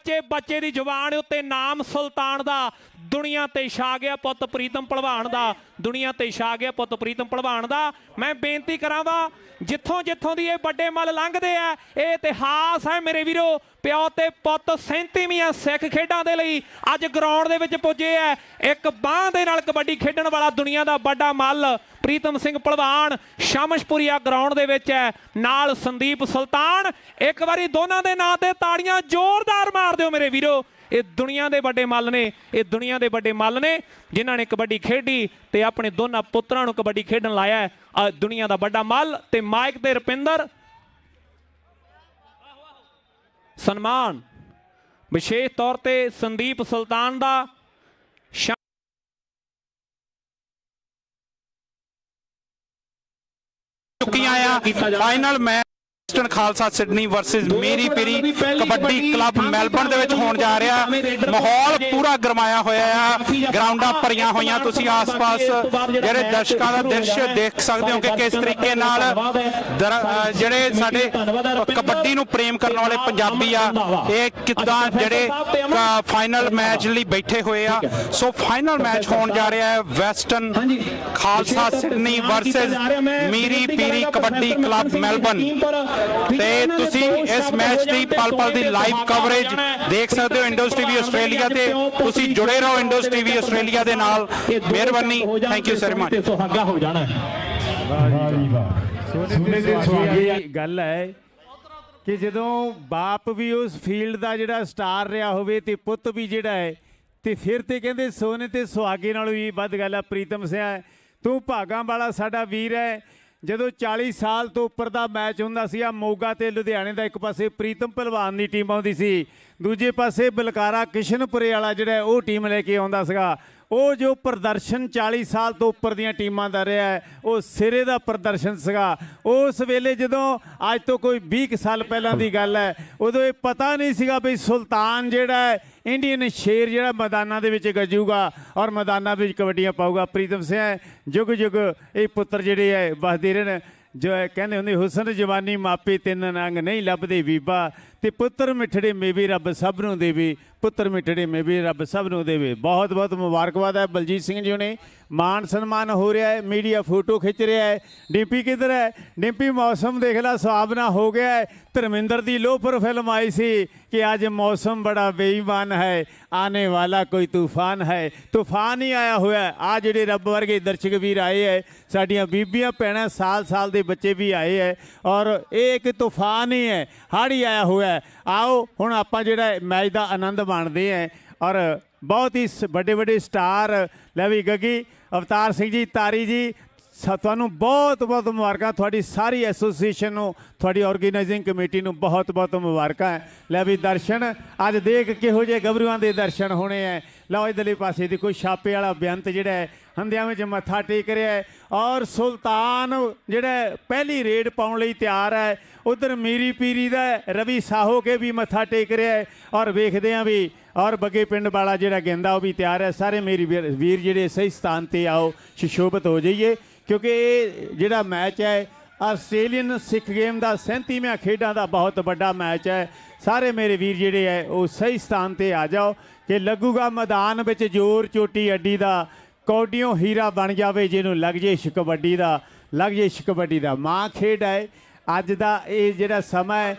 ਬੱਚੇ ਦੀ ਜ਼ੁਬਾਨ ਉੱਤੇ ਨਾਮ ਸੁਲਤਾਨ ਦਾ ਦੁਨੀਆ ਤੇ ਛਾ ਗਿਆ ਪੁੱਤ ਪ੍ਰੀਤਮ ਭਲਵਾਨ ਦਾ, ਦੁਨੀਆ ਤੇ ਛਾ ਗਿਆ ਪੁੱਤ ਪ੍ਰੀਤਮ ਭਲਵਾਨ ਦਾ। ਮੈਂ ਬੇਨਤੀ ਕਰਾਂਗਾ ਜਿੱਥੋਂ ਦੀ ਇਹ ਵੱਡੇ ਮੱਲ ਲੰਘਦੇ ਆ, ਇਹ ਇਤਿਹਾਸ ਹੈ ਮੇਰੇ ਵੀਰੋ। ਪਿਓ ਤੇ ਪੁੱਤ 37ਵੀਆਂ ਸਿੱਖ ਖੇਡਾਂ ਦੇ ਲਈ ਅੱਜ ਗਰਾਊਂਡ ਦੇ ਵਿੱਚ ਪੁੱਜੇ ਆ। ਇੱਕ ਬਾਂਹ ਦੇ ਨਾਲ ਕਬੱਡੀ ਖੇਡਣ ਵਾਲਾ ਦੁਨੀਆ ਦਾ ਵੱਡਾ ਮੱਲ ਪ੍ਰੀਤਮ ਸਿੰਘ ਭਲਵਾਨ ਸ਼ਮਸ਼ਪੁਰੀਆ ਗਰਾਊਂਡ ਦੇ ਵਿੱਚ ਹੈ, ਨਾਲ ਸੰਦੀਪ ਸੁਲਤਾਨ। ਇੱਕ ਵਾਰੀ ਦੋਨਾਂ ਦੇ ਨਾਂ ਤੇ ਤਾੜੀਆਂ ਜ਼ੋਰਦਾਰ ਮਾਰ ਦਿਓ ਮੇਰੇ ਵੀਰੋ। ਇਹ ਦੁਨੀਆ ਦੇ ਵੱਡੇ ਮੱਲ ਨੇ, ਇਹ ਦੁਨੀਆ ਦੇ ਵੱਡੇ ਮੱਲ ਨੇ ਜਿਨ੍ਹਾਂ ਨੇ ਕਬੱਡੀ ਖੇਡੀ ਤੇ ਆਪਣੇ ਦੋਨਾਂ ਪੁੱਤਰਾਂ ਨੂੰ ਕਬੱਡੀ ਖੇਡਣ ਲਾਇਆ। ਦੁਨੀਆ ਦਾ ਵੱਡਾ ਮੱਲ ਤੇ ਮਾਈਕ ਤੇ ਰੁਪਿੰਦਰ ਸਨਮਾਨ ਵਿਸ਼ੇਸ਼ ਤੌਰ ਤੇ ਸੰਦੀਪ ਸੁਲਤਾਨ ਦਾ। ਚੁੱਕੀਆਂ ਆ final match western Khalsa Sydney versus ਮੇਰੀ ਪੀਰੀ ਕਬੱਡੀ ਕਲੱਬ ਮੈਲਬਰਨ ਦੇ ਵਿੱਚ ਹੋਣ ਜਾ ਰਿਹਾ। ਮਾਹੌਲ ਪੂਰਾ ਗਰਮਾਇਆ ਹੋਇਆ ਆ, ਗਰਾਊਂਡਾਂ ਭਰੀਆਂ ਹੋਈਆਂ। ਤੁਸੀਂ ਆਸ-ਪਾਸ ਜਿਹੜੇ ਦਰਸ਼ਕਾਂ ਦਾ ਦ੍ਰਿਸ਼ ਦੇਖ ਸਕਦੇ ਹੋ ਕਿ ਕਿਸ ਤਰੀਕੇ ਨਾਲ ਜਿਹੜੇ ਸਾਡੇ ਕਬੱਡੀ ਨੂੰ ਪ੍ਰੇਮ ਕਰਨ ਵਾਲੇ ਪੰਜਾਬੀ ਆ, ਇਹ ਕਿੱਦਾਂ ਜਿਹੜੇ ਫਾਈਨਲ ਮੈਚ ਲਈ ਬੈਠੇ ਹੋਏ ਆ। ਸੋ ਫਾਈਨਲ ਮੈਚ ਹੋਣ ਜਾ ਰਿਹਾ ਹੈ ਵੈਸਟਰਨ ਖਾਲਸਾ ਸਿਡਨੀ ਵਰਸਸ ਮੇਰੀ ਪੀਰੀ ਕਬੱਡੀ ਕਲੱਬ ਮੈਲਬਰਨ, ਤੇ ਤੁਸੀਂ ਇਸ ਮੈਚ ਦੀ ਪਲ-ਪਲ ਦੀ ਲਾਈਵ ਕਵਰੇਜ ਦੇਖ ਸਕਦੇ ਹੋ ਇੰਡੋਜ਼ ਟੀਵੀ ਆਸਟ੍ਰੇਲੀਆ ਤੇ। ਤੁਸੀਂ ਜੁੜੇ ਰਹੋ ਇੰਡੋਜ਼ ਟੀਵੀ ਆਸਟ੍ਰੇਲੀਆ ਦੇ ਨਾਲ। ਮਿਹਰਬਾਨੀ, ਥੈਂਕ ਯੂ ਸੋ ਮਚ। ਸੁਹਾਗਾ ਹੋ ਜਾਣਾ। ਸੋਨੇ ਦੇ ਸੁਹਾਗੇ ਗੱਲ ਹੈ ਕਿ ਜਦੋਂ ਬਾਪ ਵੀ ਉਸ ਫੀਲਡ ਦਾ ਜਿਹੜਾ ਸਟਾਰ ਰਿਹਾ ਹੋਵੇ ਤੇ ਪੁੱਤ ਵੀ ਜਿਹੜਾ ਹੈ, ਤੇ ਫਿਰ ਤੇ ਕਹਿੰਦੇ ਸੋਨੇ ਤੇ ਸੁਹਾਗੇ ਨਾਲੋਂ ਵੀ ਵੱਧ ਗੱਲ ਹੈ। ਪ੍ਰੀਤਮ ਸਿੰਘ ਤੂੰ ਭਾਗਾਂ ਵਾਲਾ ਸਾਡਾ ਵੀਰ ਹੈ। ਜਦੋਂ 40 ਸਾਲ ਤੋਂ ਉੱਪਰ ਦਾ ਮੈਚ ਹੁੰਦਾ ਸੀ, ਆ ਮੋਗਾ ਤੇ ਲੁਧਿਆਣੇ ਦਾ, ਇੱਕ ਪਾਸੇ ਪ੍ਰੀਤਮ ਭਲਵਾਨ ਦੀ ਟੀਮ ਆਉਂਦੀ ਸੀ, ਦੂਜੇ ਪਾਸੇ ਬਲਕਾਰਾ ਕਿਸ਼ਨਪੁਰੇ ਵਾਲਾ ਜਿਹੜਾ ਉਹ ਟੀਮ ਲੈ ਕੇ ਆਉਂਦਾ ਸੀਗਾ। ਉਹ ਜੋ ਪ੍ਰਦਰਸ਼ਨ 40 ਸਾਲ ਤੋਂ ਉੱਪਰ ਦੀਆਂ ਟੀਮਾਂ ਦਾ ਰਿਹਾ ਹੈ, ਉਹ ਸਿਰੇ ਦਾ ਪ੍ਰਦਰਸ਼ਨ ਸੀਗਾ। ਉਸ ਵੇਲੇ ਜਦੋਂ ਅੱਜ ਤੋਂ ਕੋਈ 20 ਸਾਲ ਪਹਿਲਾਂ ਦੀ ਗੱਲ ਹੈ, ਉਦੋਂ ਇਹ ਪਤਾ ਨਹੀਂ ਸੀਗਾ ਵੀ ਸੁਲਤਾਨ ਜਿਹੜਾ ਹੈ ਇੰਡੀਅਨ ਸ਼ੇਰ ਜਿਹੜਾ ਮੈਦਾਨਾਂ ਦੇ ਵਿੱਚ ਗੱਜੂਗਾ ਔਰ ਮੈਦਾਨਾਂ ਵਿੱਚ ਕਬੱਡੀਆਂ ਪਾਊਗਾ। ਪ੍ਰੀਤਮ ਸਿੰਘ ਜੁਗ ਜੁਗ ਇਹ ਪੁੱਤਰ ਜਿਹੜੇ ਹੈ ਵਸਦੇ ਰਹਿਣ। ਜੋ ਹੈ ਕਹਿੰਦੇ ਹੁੰਦੇ ਹੁਸਨ ਜਵਾਨੀ ਮਾਪੇ ਤਿੰਨ ਨੰਗ ਨਹੀਂ ਲੱਭਦੇ ਬੀਬਾ, ਤੇ ਪੁੱਤਰ ਮਿੱਠੜੇ ਮੇਵੇ ਰੱਬ ਸਭ ਨੂੰ ਦੇਵੇ, ਪੁੱਤਰ ਮਿੱਠੜੇ ਮੇਵੇ ਰੱਬ ਸਭ ਨੂੰ ਦੇਵੇ। ਬਹੁਤ ਬਹੁਤ ਮੁਬਾਰਕਬਾਦ ਹੈ ਬਲਜੀਤ ਸਿੰਘ ਜੀ ਨੇ। ਮਾਨ ਸਨਮਾਨ ਹੋ ਰਿਹਾ ਹੈ, ਮੀਡੀਆ ਫੋਟੋ ਖਿੱਚ ਰਿਹਾ ਹੈ। ਡਿੰਪੀ ਕਿੱਧਰ ਹੈ? ਡਿੰਪੀ ਮੌਸਮ ਦੇਖ ਲਾ ਸੁਹਾਵਣਾ ਹੋ ਗਿਆ ਹੈ। ਧਰਮਿੰਦਰ ਦੀ ਲੋਫਰ ਫਿਲਮ ਆਈ ਸੀ ਕਿ ਅੱਜ ਮੌਸਮ ਬੜਾ ਬੇਈਮਾਨ ਹੈ, ਆने ਵਾਲਾ ਕੋਈ ਤੂਫਾਨ ਹੈ। ਤੂਫਾਨ ਹੀ ਆਇਆ ਹੋਇਆ। ਆ ਜਿਹੜੇ ਰੱਬ ਵਰਗੇ ਦਰਸ਼ਕ ਵੀਰ ਆਏ ਹੈ, ਸਾਡੀਆਂ ਬੀਬੀਆਂ ਭੈਣਾਂ ਸਾਲ ਦੇ ਬੱਚੇ ਵੀ ਆਏ ਹੈ, ਔਰ ਇਹ ਇੱਕ ਤੂਫਾਨ ਹੀ ਹੈ, ਹੜ੍ਹ ਹੀ ਆਇਆ ਹੋਇਆ। ਆਓ ਹੁਣ ਆਪਾਂ ਜਿਹੜਾ ਮੈਚ ਦਾ ਆਨੰਦ ਮਾਣਦੇ ਹੈ, ਔਰ ਬਹੁਤ ਹੀ ਵੱਡੇ ਸਟਾਰ ਲੈ ਵੀ ਗੱਗੀ ਅਵਤਾਰ ਸਿੰਘ ਜੀ, ਤਾਰੀ ਜੀ, ਤੁਹਾਨੂੰ ਬਹੁਤ ਬਹੁਤ ਮੁਬਾਰਕਾਂ। ਤੁਹਾਡੀ ਸਾਰੀ ਐਸੋਸੀਏਸ਼ਨ ਨੂੰ, ਤੁਹਾਡੀ ਆਰਗੇਨਾਈਜ਼ਿੰਗ ਕਮੇਟੀ ਨੂੰ ਬਹੁਤ ਬਹੁਤ ਮੁਬਾਰਕਾਂ ਹੈ। ਲੈ ਵੀ ਦਰਸ਼ਨ ਅੱਜ ਦੇਖ ਕਿਹੋ ਜਿਹੇ ਗੱਭਰੂਆਂ ਦੇ ਦਰਸ਼ਨ ਹੋਣੇ ਹੈ। ਲਓ ਇਧਰਲੇ ਪਾਸੇ ਦੇਖੋ ਛਾਪੇ ਵਾਲਾ ਬੇਅੰਤ ਜਿਹੜਾ ਹੈ ਹੰਦਿਆਂ ਵਿੱਚ ਮੱਥਾ ਟੇਕ ਰਿਹਾ ਹੈ, ਔਰ ਸੁਲਤਾਨ ਜਿਹੜਾ ਪਹਿਲੀ ਰੇਡ ਪਾਉਣ ਲਈ ਤਿਆਰ ਹੈ। ਉਧਰ ਮੀਰੀ ਪੀਰੀ ਦਾ ਰਵੀ ਸਾਹੋ ਕੇ ਵੀ ਮੱਥਾ ਟੇਕ ਰਿਹਾ ਹੈ, ਔਰ ਵੇਖਦੇ ਹਾਂ ਵੀ ਔਰ ਬੱਗੇ ਪਿੰਡ ਵਾਲਾ ਜਿਹੜਾ ਗੇਂਦਾ ਉਹ ਵੀ ਤਿਆਰ ਹੈ। ਸਾਰੇ ਮੇਰੀ ਵੀਰ ਜਿਹੜੇ ਸਹੀ ਸਥਾਨ ਤੇ ਆਓ, ਸੁਸ਼ੋਭਿਤ ਹੋ ਜਾਈਏ, ਕਿਉਂਕਿ ਇਹ ਜਿਹੜਾ ਮੈਚ ਹੈ ਆਸਟ੍ਰੇਲੀਅਨ ਸਿੱਖ ਗੇਮ ਦਾ 37ਵਾਂ ਖੇਡਾਂ ਦਾ ਬਹੁਤ ਵੱਡਾ ਮੈਚ ਹੈ। ਸਾਰੇ ਮੇਰੇ ਵੀਰ ਜਿਹੜੇ ਹੈ ਉਹ ਸਹੀ ਸਥਾਨ ਤੇ ਆ ਜਾਓ ਕਿ ਲੱਗੂਗਾ ਮੈਦਾਨ ਵਿੱਚ ਜ਼ੋਰ ਚੋਟੀ ਅੱਡੀ ਦਾ, ਕੌਡੀਆਂ ਹੀਰਾ ਬਣ ਜਾਵੇ ਜਿਹਨੂੰ ਲੱਗ ਜੇ ਇਸ਼ਕ ਕਬੱਡੀ ਦਾ, ਲੱਗ ਜੇ ਇਸ਼ਕ ਕਬੱਡੀ ਦਾ। ਮਾਂ ਖੇਡ ਹੈ ਅੱਜ ਦਾ ਇਹ ਜਿਹੜਾ ਸਮਾਂ ਹੈ,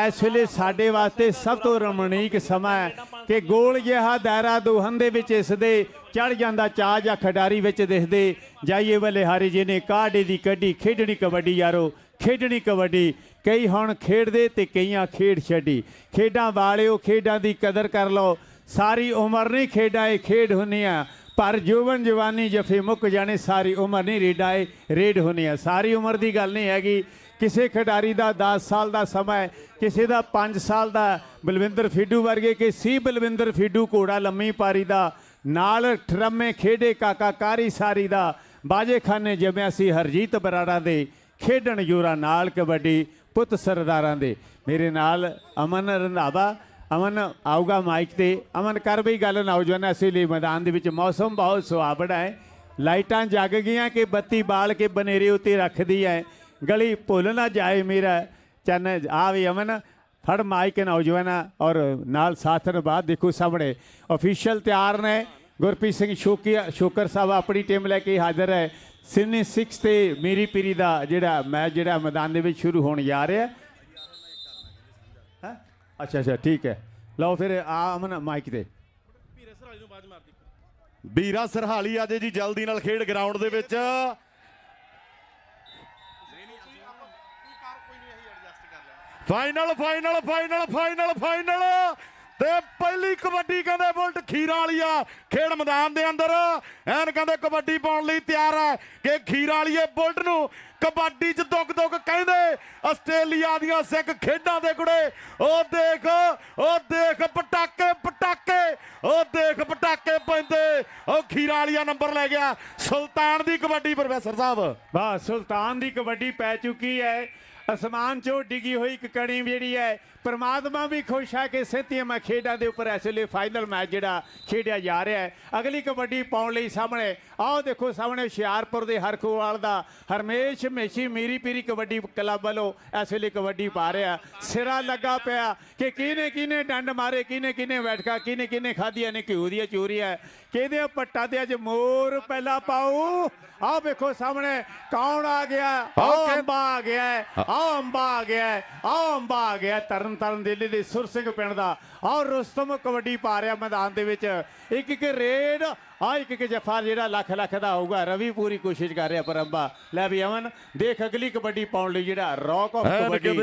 ਇਸ ਵੇਲੇ ਸਾਡੇ ਵਾਸਤੇ ਸਭ ਤੋਂ ਰਮਣੀਕ ਸਮਾਂ ਹੈ ਕਿ ਗੋਲ ਜਿਹਾ ਦਾਇਰਾ ਦੁਹਨ ਦੇ ਵਿੱਚ ਇਸ ਦੇ ਚੜ ਜਾਂਦਾ ਚਾਹ ਜਾਂ ਖਿਡਾਰੀ ਵਿੱਚ ਦਿਖਦੇ ਜਾਈਏ ਬਲਿਹਾਰੀ ਜਿਹਨੇ ਕਾਢੇ ਦੀ ਕੱਢੀ ਖੇਡਣੀ ਕਬੱਡੀ ਯਾਰੋ, ਖੇਡਣੀ ਕਬੱਡੀ। ਕਈ ਹੁਣ ਖੇਡਦੇ ਤੇ ਕਈਆਂ ਖੇਡ ਛੱਡੀ। ਖੇਡਾਂ ਵਾਲਿਓ ਖੇਡਾਂ ਦੀ ਕਦਰ ਕਰ ਲਓ, ਸਾਰੀ ਉਮਰ ਨਹੀਂ ਖੇਡਾਂ ਇਹ ਖੇਡ ਹੁੰਦੀਆਂ, ਪਰ ਜੋਵਨ ਜਵਾਨੀ ਜਫੇ ਮੁੱਕ ਜਾਣੇ ਸਾਰੀ ਉਮਰ ਨਹੀਂ ਰੇਡਾਏ ਰੇਡ ਹੋਣੀ ਆ। ਸਾਰੀ ਉਮਰ ਦੀ ਗੱਲ ਨਹੀਂ ਹੈਗੀ। ਕਿਸੇ ਖਿਡਾਰੀ ਦਾ 10 ਸਾਲ ਦਾ ਸਮਾਂ ਹੈ, ਕਿਸੇ ਦਾ 5 ਸਾਲ ਦਾ। ਬਲਵਿੰਦਰ ਫਿੱਡੂ ਵਰਗੇ ਕਿ ਸੀ ਬਲਵਿੰਦਰ ਫਿੱਡੂ ਘੋੜਾ ਲੰਮੀ ਪਾਰੀ ਦਾ, ਨਾਲ ਠਰਮੇ ਖੇਡੇ ਕਾਕਾ ਕਾਰੀ ਸਾਰੀ ਦਾ, ਬਾਜੇ ਖਾਨੇ ਜੰਮਿਆ ਸੀ ਹਰਜੀਤ ਬਰਾੜਾ ਦੇ, ਖੇਡਣ ਜੋਰਾ ਨਾਲ ਕਬੱਡੀ ਪੁੱਤ ਸਰਦਾਰਾਂ ਦੇ। ਮੇਰੇ ਨਾਲ ਅਮਨ ਰੰਧਾਵਾ। ਅਮਨ ਆਊਗਾ ਮਾਈਕ ਤੇ। ਅਮਨ ਕਰ ਬਈ ਗੱਲ ਨੌਜਵਾਨਾਂ ਅਸੀਂ ਲਈ ਮੈਦਾਨ ਦੇ ਵਿੱਚ ਮੌਸਮ ਬਹੁਤ ਸੁਹਾਵਣਾ ਹੈ। ਲਾਈਟਾਂ ਜਗ ਗਈਆਂ ਕਿ ਬੱਤੀ ਬਾਲ ਕੇ ਬਨੇਰੇ ਉੱਤੇ ਰੱਖਦੀ ਹੈ, ਗਲੀ ਭੁੱਲ ਨਾ ਜਾਏ ਮੇਰਾ ਚੰਨ। ਆ ਵੀ ਅਮਨ ਫੜ ਮਾਈਕ ਨੌਜਵਾਨਾਂ ਔਰ ਨਾਲ ਸਾਥ ਨਿਭਾ। ਦੇਖੋ ਸਾਹਮਣੇ ਅਫੀਸ਼ੀਅਲ ਤਿਆਰ ਨੇ। ਗੁਰਪ੍ਰੀਤ ਸਿੰਘ ਸ਼ੋਕਰ ਸਾਹਿਬ ਆਪਣੀ ਟੀਮ ਲੈ ਕੇ ਹਾਜ਼ਰ ਹੈ। ਸਿਡਨੀ 6 ਤੇ ਮੀਰੀ ਪੀਰੀ ਦਾ ਜਿਹੜਾ ਮੈਚ ਜਿਹੜਾ ਮੈਦਾਨ ਦੇ ਵਿੱਚ ਸ਼ੁਰੂ ਹੋਣ ਜਾ ਰਿਹਾ ਹੈ। ਅੱਛਾ ਠੀਕ ਹੈ। ਲਓ ਫਿਰ ਆ ਅਮਨ ਮਾਈਕ ਤੇ। ਵੀਰਾ ਸਰਹਾਲੀ ਆਜੇ ਜੀ ਜਲਦੀ ਨਾਲ ਖੇਡ ਗਰਾਊਂਡ ਦੇ ਵਿੱਚ। Final final final final final ਤੇ ਪਹਿਲੀ ਕਬੱਡੀ ਕਹਿੰਦੇ ਬੁਲਟ ਖੀਰਾ ਵਾਲੀਆ ਖੇਡ ਮੈਦਾਨ ਦੇ ਅੰਦਰ ਐਨ ਕਹਿੰਦੇ ਕਬੱਡੀ ਪਾਉਣ ਲਈ ਤਿਆਰ ਹੈ ਕਿ ਖੀਰਾ ਵਾਲੀਏ ਬੁਲਟ ਨੂੰ ਕਬੱਡੀ 'ਚ ਦੁੱਕ ਕਹਿੰਦੇ ਆਸਟ੍ਰੇਲੀਆ ਦੀਆਂ ਸਿੱਖ ਖੇਡਾਂ ਦੇ ਕੁੜੇ। ਉਹ ਦੇਖ ਪਟਾਕੇ ਪਟਾਕੇ, ਉਹ ਦੇਖ ਪਟਾਕੇ ਪੈਂਦੇ। ਉਹ ਖੀਰਾ ਵਾਲੀਆ ਨੰਬਰ ਲੈ ਗਿਆ। ਸੁਲਤਾਨ ਦੀ ਕਬੱਡੀ ਪ੍ਰੋਫੈਸਰ ਸਾਹਿਬ। ਵਾਹ, ਸੁਲਤਾਨ ਦੀ ਕਬੱਡੀ ਪੈ ਚੁੱਕੀ ਹੈ। ਅਸਮਾਨ 'ਚੋਂ ਡਿੱਗੀ ਹੋਈ ਇੱਕ ਕਣੀ ਜਿਹੜੀ ਹੈ। ਪਰਮਾਤਮਾ ਵੀ ਖੁਸ਼ ਹੈ ਕਿ 37ਵਾਂ ਖੇਡਾਂ ਦੇ ਉੱਪਰ ਇਸ ਵੇਲੇ ਫਾਈਨਲ ਮੈਚ ਜਿਹੜਾ ਖੇਡਿਆ ਜਾ ਰਿਹਾ ਹੈ। ਅਗਲੀ ਕਬੱਡੀ ਪਾਉਣ ਲਈ ਸਾਹਮਣੇ ਆਓ ਦੇਖੋ ਸਾਹਮਣੇ ਹੁਸ਼ਿਆਰਪੁਰ ਦੇ ਹਰਖੋਵਾਲ ਦਾ ਹਰਮੇਸ਼ ਮੇਸ਼ੀ ਮੀਰੀ ਪੀਰੀ ਕਬੱਡੀ ਕਲੱਬ ਵੱਲੋਂ ਇਸ ਵੇਲੇ ਕਬੱਡੀ ਪਾ ਰਿਹਾ। ਸਿਰਾ ਲੱਗਾ ਪਿਆ ਕਿ ਕਿਹਨੇ ਡੰਡ ਮਾਰੇ, ਕਿਹਨੇ ਬੈਠਕਾ, ਕਿਹਨੇ ਖਾਧੀਆਂ ਨੇ ਘਿਓ ਦੀਆਂ ਚੋਰੀਆਂ, ਕਿਹਦੇ ਪੱਟਾਂ ਤੇ ਅੱਜ ਮੋਰ ਪਹਿਲਾਂ ਪਾਉ। ਆਓ ਵੇਖੋ ਸਾਹਮਣੇ ਕੌਣ ਆ ਗਿਆ। ਆਓ ਅੰਬਾ ਆ ਗਿਆ, ਆਓ ਅੰਬਾ ਆ ਗਿਆ, ਆਓ ਅੰਬਾ ਆ ਗਿਆ। ਤਰਨ ਦਿੱਲੀ ਦੇ ਸੁਰ ਸਿੰਘ ਪਿੰਡ ਦਾ ਆਓ ਰੁਸਤਮ ਕਬੱਡੀ ਪਾ ਰਿਹਾ ਮੈਦਾਨ ਦੇ ਵਿੱਚ। ਇੱਕ ਰੇਡ ਆ ਇੱਕ ਜਫਾ ਜਿਹੜਾ ਲੱਖ ਦਾ ਹੋਊਗਾ। ਰਵੀ ਪੂਰੀ ਕੋਸ਼ਿਸ਼ ਕਰ ਰਿਹਾ ਪਰ ਅੰਬਾ। ਲੈ ਵੀ ਅਮਨ ਦੇਖ ਅਗਲੀ ਕਬੱਡੀ ਪਾਉਣ ਲਈ ਜਿਹੜਾ rock of kabaddi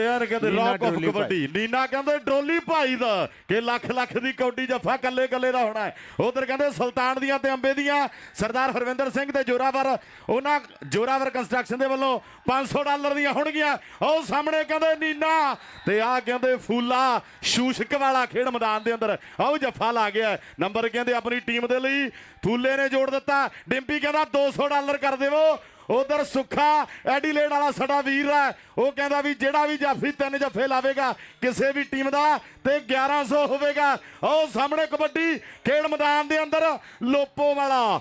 rock of kabaddi Neena ਕਹਿੰਦੇ ਡਰੋਲੀ ਭਾਈ ਦਾ ਕਿ ਲੱਖ ਦੀ ਕਬੱਡੀ ਜਫਾ ਕੱਲੇ ਦਾ ਹੋਣਾ ਹੈ। ਉਧਰ ਕਹਿੰਦੇ ਸੁਲਤਾਨ ਦੀਆਂ ਤੇ ਅੰਬੇ ਦੀਆਂ ਸਰਦਾਰ ਹਰਵਿੰਦਰ ਸਿੰਘ ਤੇ ਜੋਰਾਵਰ, ਉਹਨਾਂ ਜੋਰਾਵਰ ਕੰਸਟਰਕਸ਼ਨ ਦੇ ਵੱਲੋਂ $500 ਦੀਆਂ ਹੋਣਗੀਆਂ। ਉਹ ਸਾਹਮਣੇ ਕਹਿੰਦੇ ਨੀਨਾ ਤੇ ਆ ਕਹਿੰਦੇ ਫੂਲਾ ਸ਼ੂਸ਼ਕ ਵਾਲਾ ਖੇਡ ਮੈਦਾਨ ਦੇ ਅੰਦਰ। ਆਓ ਜਫਾ ਲਾ ਗਿਆ ਨੰਬਰ ਕਹਿੰਦੇ ਆਪਣੀ ਟੀਮ ਦੇ ਲਈ। ਫੂਲੇ ਨੇ ਜੋੜ ਦਿੱਤਾ। ਡਿੰਪੀ ਕਹਿੰਦਾ $200 ਕਰ ਦੇਵੋ। ਉਧਰ ਸੁੱਖਾ ਐਡੀਲੇਡ ਵਾਲਾ ਸਾਡਾ ਵੀਰ ਹੈ, ਉਹ ਕਹਿੰਦਾ ਵੀ ਜਿਹੜਾ ਵੀ ਜਾਫੀ 3 ਜੱਫੇ ਲਾਵੇਗਾ ਕਿਸੇ ਵੀ ਟੀਮ ਦਾ ਤੇ 1100 ਹੋਵੇਗਾ। ਉਹ ਸਾਹਮਣੇ ਕਬੱਡੀ ਖੇਡ ਮੈਦਾਨ ਦੇ ਅੰਦਰ ਲੋਪੋ ਵਾਲਾ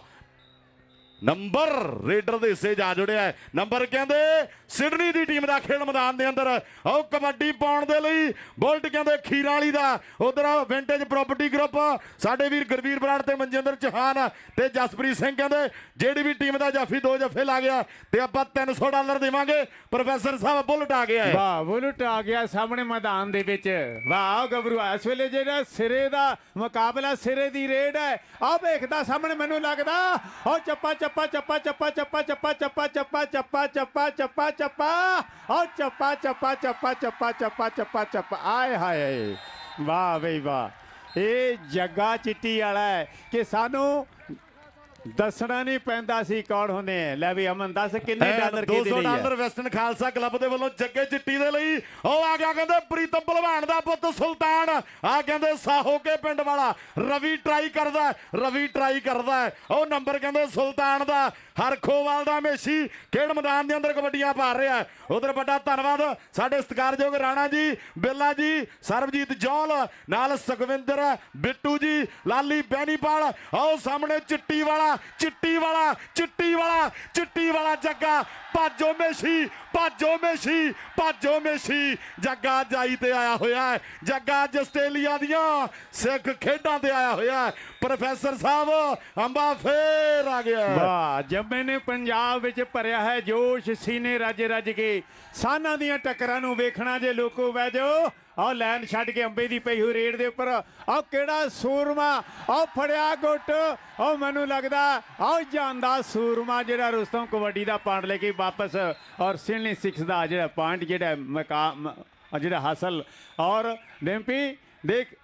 ਨੰਬਰ ਰੇਡਰ ਦੇ ਹਿੱਸੇ ਜਾ ਜੁੜਿਆ ਹੈ। ਨੰਬਰ ਕਹਿੰਦੇ ਸਿਡਨੀ ਦੀ ਟੀਮ ਦਾ ਖੇਡ ਮੈਦਾਨ ਦੇ ਅੰਦਰ। ਆਓ ਕਬੱਡੀ ਪਾਉਣ ਦੇ ਲਈ ਬੁਲਟ ਕਹਿੰਦੇ ਖੀਰਾ ਵਾਲੀ ਦਾ। ਉਧਰ ਵਿੰਟੇਜ ਪ੍ਰਾਪਰਟੀ ਗਰੁੱਪ ਸਾਡੇ ਵੀਰ ਗੁਰਵੀਰ ਬਰਾੜ ਤੇ ਮਨਜਿੰਦਰ ਚੌਹਾਨ ਤੇ ਜਸਪ੍ਰੀਤ ਸਿੰਘ ਕਹਿੰਦੇ ਜਿਹੜੀ ਵੀ ਟੀਮ ਦਾ ਜਾਫੀ 2 ਜੱਫੇ ਲਾ ਗਿਆ ਤੇ ਆਪਾਂ $300 ਦੇਵਾਂਗੇ। ਪ੍ਰੋਫੈਸਰ ਸਾਹਿਬ ਬੁਲਟ ਆ ਗਿਆ। ਵਾਹ, ਬੁਲਟ ਆ ਗਿਆ ਸਾਹਮਣੇ ਮੈਦਾਨ ਦੇ ਵਿੱਚ। ਵਾਹ ਗੱਭਰੂ ਇਸ ਵੇਲੇ ਜਿਹੜਾ ਸਿਰੇ ਦਾ ਮੁਕਾਬਲਾ, ਸਿਰੇ ਦੀ ਰੇਡ ਹੈ। ਆਹ ਵੇਖਦਾ ਸਾਹਮਣੇ ਮੈਨੂੰ ਲੱਗਦਾ ਉਹ ਚੱਪਾ ਚੱਪਾ ਚੱਪਾ ਚੱਪਾ ਚੱਪਾ ਚੱਪਾ ਚੱਪਾ ਚੱਪਾ ਚੱਪਾ ਚੱਪਾ ਚੱਪਾ ਚੱਪਾ ਉਹ ਚੱਪਾ ਚੱਪਾ ਚੱਪਾ ਚੱਪਾ ਚੱਪਾ ਚੱਪਾ ਚੱਪਾ ਆਏ ਹਾਏ। ਵਾਹ ਬਈ ਵਾਹ, ਇਹ ਜੱਗਾ ਚਿੱਟੀ ਵਾਲਾ ਹੈ ਕਿ ਸਾਨੂੰ ਦੱਸਣਾ ਨਹੀਂ ਪੈਂਦਾ ਸੀ ਕੌਣ ਹੁੰਦੇ ਆ। ਲੈ ਵੀ ਅਮਨ ਦੱਸ ਕਿੰਨੇ ਡਾਲਰ ਕਿਹਦੇ ਲਈ ਹੈ। $200 ਵੈਸਟਰਨ ਖਾਲਸਾ ਕਲੱਬ ਦੇ ਵੱਲੋਂ ਜੱਗੇ ਚਿੱਟੀ ਦੇ ਲਈ। ਉਹ ਆ ਗਿਆ ਕਹਿੰਦੇ ਪ੍ਰੀਤਮ ਭਲਵਾਨ ਦਾ ਪੁੱਤ ਸੁਲਤਾਨ। ਆ ਕਹਿੰਦੇ ਸਾਹੋ ਕੇ ਪਿੰਡ ਵਾਲਾ ਰਵੀ ਟਰਾਈ ਕਰਦਾ। ਉਹ ਨੰਬਰ ਕਹਿੰਦੇ ਸੁਲਤਾਨ ਦਾ ਹਰਖੋਵਾਲ ਦਾ ਮੇਸ਼ੀ ਖੇਡ ਮੈਦਾਨ ਦੇ ਅੰਦਰ ਕਬੱਡੀਆਂ ਪਾ ਰਿਹਾ। ਉਧਰ ਵੱਡਾ ਧੰਨਵਾਦ ਸਾਡੇ ਸਤਿਕਾਰਯੋਗ ਰਾਣਾ ਜੀ, ਬਿੱਲਾ ਜੀ, ਸਰਬਜੀਤ ਜੌਲ ਨਾਲ ਸੁਖਵਿੰਦਰ ਬਿੱਟੂ ਜੀ, ਲਾਲੀ ਬੈਨੀਪਾਲ। ਆਓ ਸਾਹਮਣੇ ਚਿੱਟੀ ਵਾਲਾ ਜੱਗਾ ਭਾਜੋ ਮੇਸ਼ੀ ਜੱਗਾ ਜਾਈ ਤੇ ਆਇਆ ਹੋਇਆ ਹੈ। ਜੱਗਾ ਅੱਜ ਆਸਟ੍ਰੇਲੀਆ ਦੀਆਂ ਸਿੱਖ ਖੇਡਾਂ ਤੇ ਆਇਆ ਹੋਇਆ ਹੈ। ਪ੍ਰੋਫੈਸਰ ਸਾਹਿਬ ਅੰਬਾ ਫੇਰ ਆ ਗਿਆ। ਵਾਹ, ਜੰਮੇ ਨੇ ਪੰਜਾਬ ਵਿੱਚ ਭਰਿਆ ਹੈ ਜੋਸ਼, ਸੀਨੇ ਰੱਜ ਕੇ ਸਾਨਾਂ ਦੀਆਂ ਟੱਕਰਾਂ ਨੂੰ ਵੇਖਣਾ ਜੇ ਲੋਕੋ ਬਹਿ ਜਾਓ। ਆਹ ਲਾਈਨ ਛੱਡ ਕੇ ਅੰਬੇ ਦੀ ਪਈ ਹੋਈ ਰੇਡ ਦੇ ਉੱਪਰ ਆਹ ਕਿਹੜਾ ਸੂਰਮਾ, ਆਹ ਫੜਿਆ ਗੁੱਟ। ਆਹ ਮੈਨੂੰ ਲੱਗਦਾ ਆਹ ਜਾਂਦਾ ਸੂਰਮਾ ਜਿਹੜਾ ਰੁਸਤਮ ਕਬੱਡੀ ਦਾ ਪੁਆਇੰਟ ਲੈ ਕੇ ਵਾਪਸ ਔਰ ਸਿਡਨੀ 6 ਦਾ ਜਿਹੜਾ ਪੁਆਇੰਟ ਜਿਹੜਾ ਹਾਸਲ। ਔਰ ਡਿੰਪੀ ਦੇਖ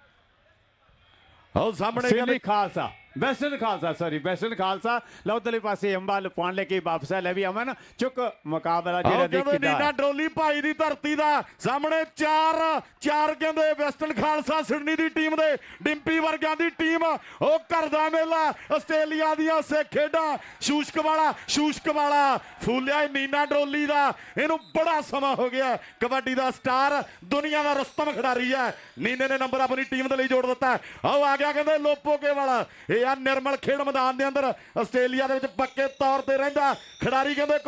ਆਹ ਸਾਹਮਣੇ Sydney Khalsa western Khalsa sorry western Khalsa ਲਓ ਉਧਰਲੇ ਪਾਸੇ ਅੰਬਾ ਲਪਾਉਣ ਲੈ ਕੇ ਵਾਪਸ ਆ। ਲੈ ਵੀ ਅਮਨ ਚੁੱਕ ਮੁਕਾਬਲਾ ਜਿਹੜਾ ਦੇਖ ਕੇ ਨੀਨਾ ਡਰੋਲੀ ਭਾਈ ਦੀ ਧਰਤੀ ਦਾ ਸਾਹਮਣੇ ਚਾਰ ਕਹਿੰਦੇ ਵੈਸਟਰਨ ਖਾਲਸਾ ਸਿਡਨੀ ਦੀ ਟੀਮ ਦੇ ਡਿੰਪੀ ਵਰਗਿਆਂ ਦੀ ਟੀਮ ਉਹ ਘਰ ਦਾ ਮੇਲਾ ਆਸਟ੍ਰੇਲੀਆ ਦੀਆਂ ਸਿੱਖ ਖੇਡਾਂ ਸ਼ੂਸ਼ਕ ਵਾਲਾ ਫੂਲਿਆ ਨੀਨਾ ਡਰੋਲੀ ਦਾ। ਇਹਨੂੰ ਬੜਾ ਸਮਾਂ ਹੋ ਗਿਆ। ਕਬੱਡੀ ਦਾ ਸਟਾਰ ਦੁਨੀਆ ਦਾ ਰਸਤਮ ਖਿਡਾਰੀ ਹੈ। ਨੀਨੇ ਨੇ ਨੰਬਰ ਆਪਣੀ ਟੀਮ ਦੇ ਲਈ ਜੋੜ ਦਿੱਤਾ। ਆਓ ਆ ਗਿਆ ਕਹਿੰਦੇ ਲੋਪੋਕੇ ਵਾਲਾ। ਇਹ ਆ ਨਿਰਮਲ ਖੇਡ ਮੈਦਾਨ ਦੇ ਅੰਦਰ ਆਸਟ੍ਰੇਲੀਆ ਦੇ ਵਿੱਚ ਪੱਕੇ ਤੌਰ ਤੇ ਰਹਿੰਦਾ ਖਿਡਾਰੀ। ਕਹਿੰਦੇ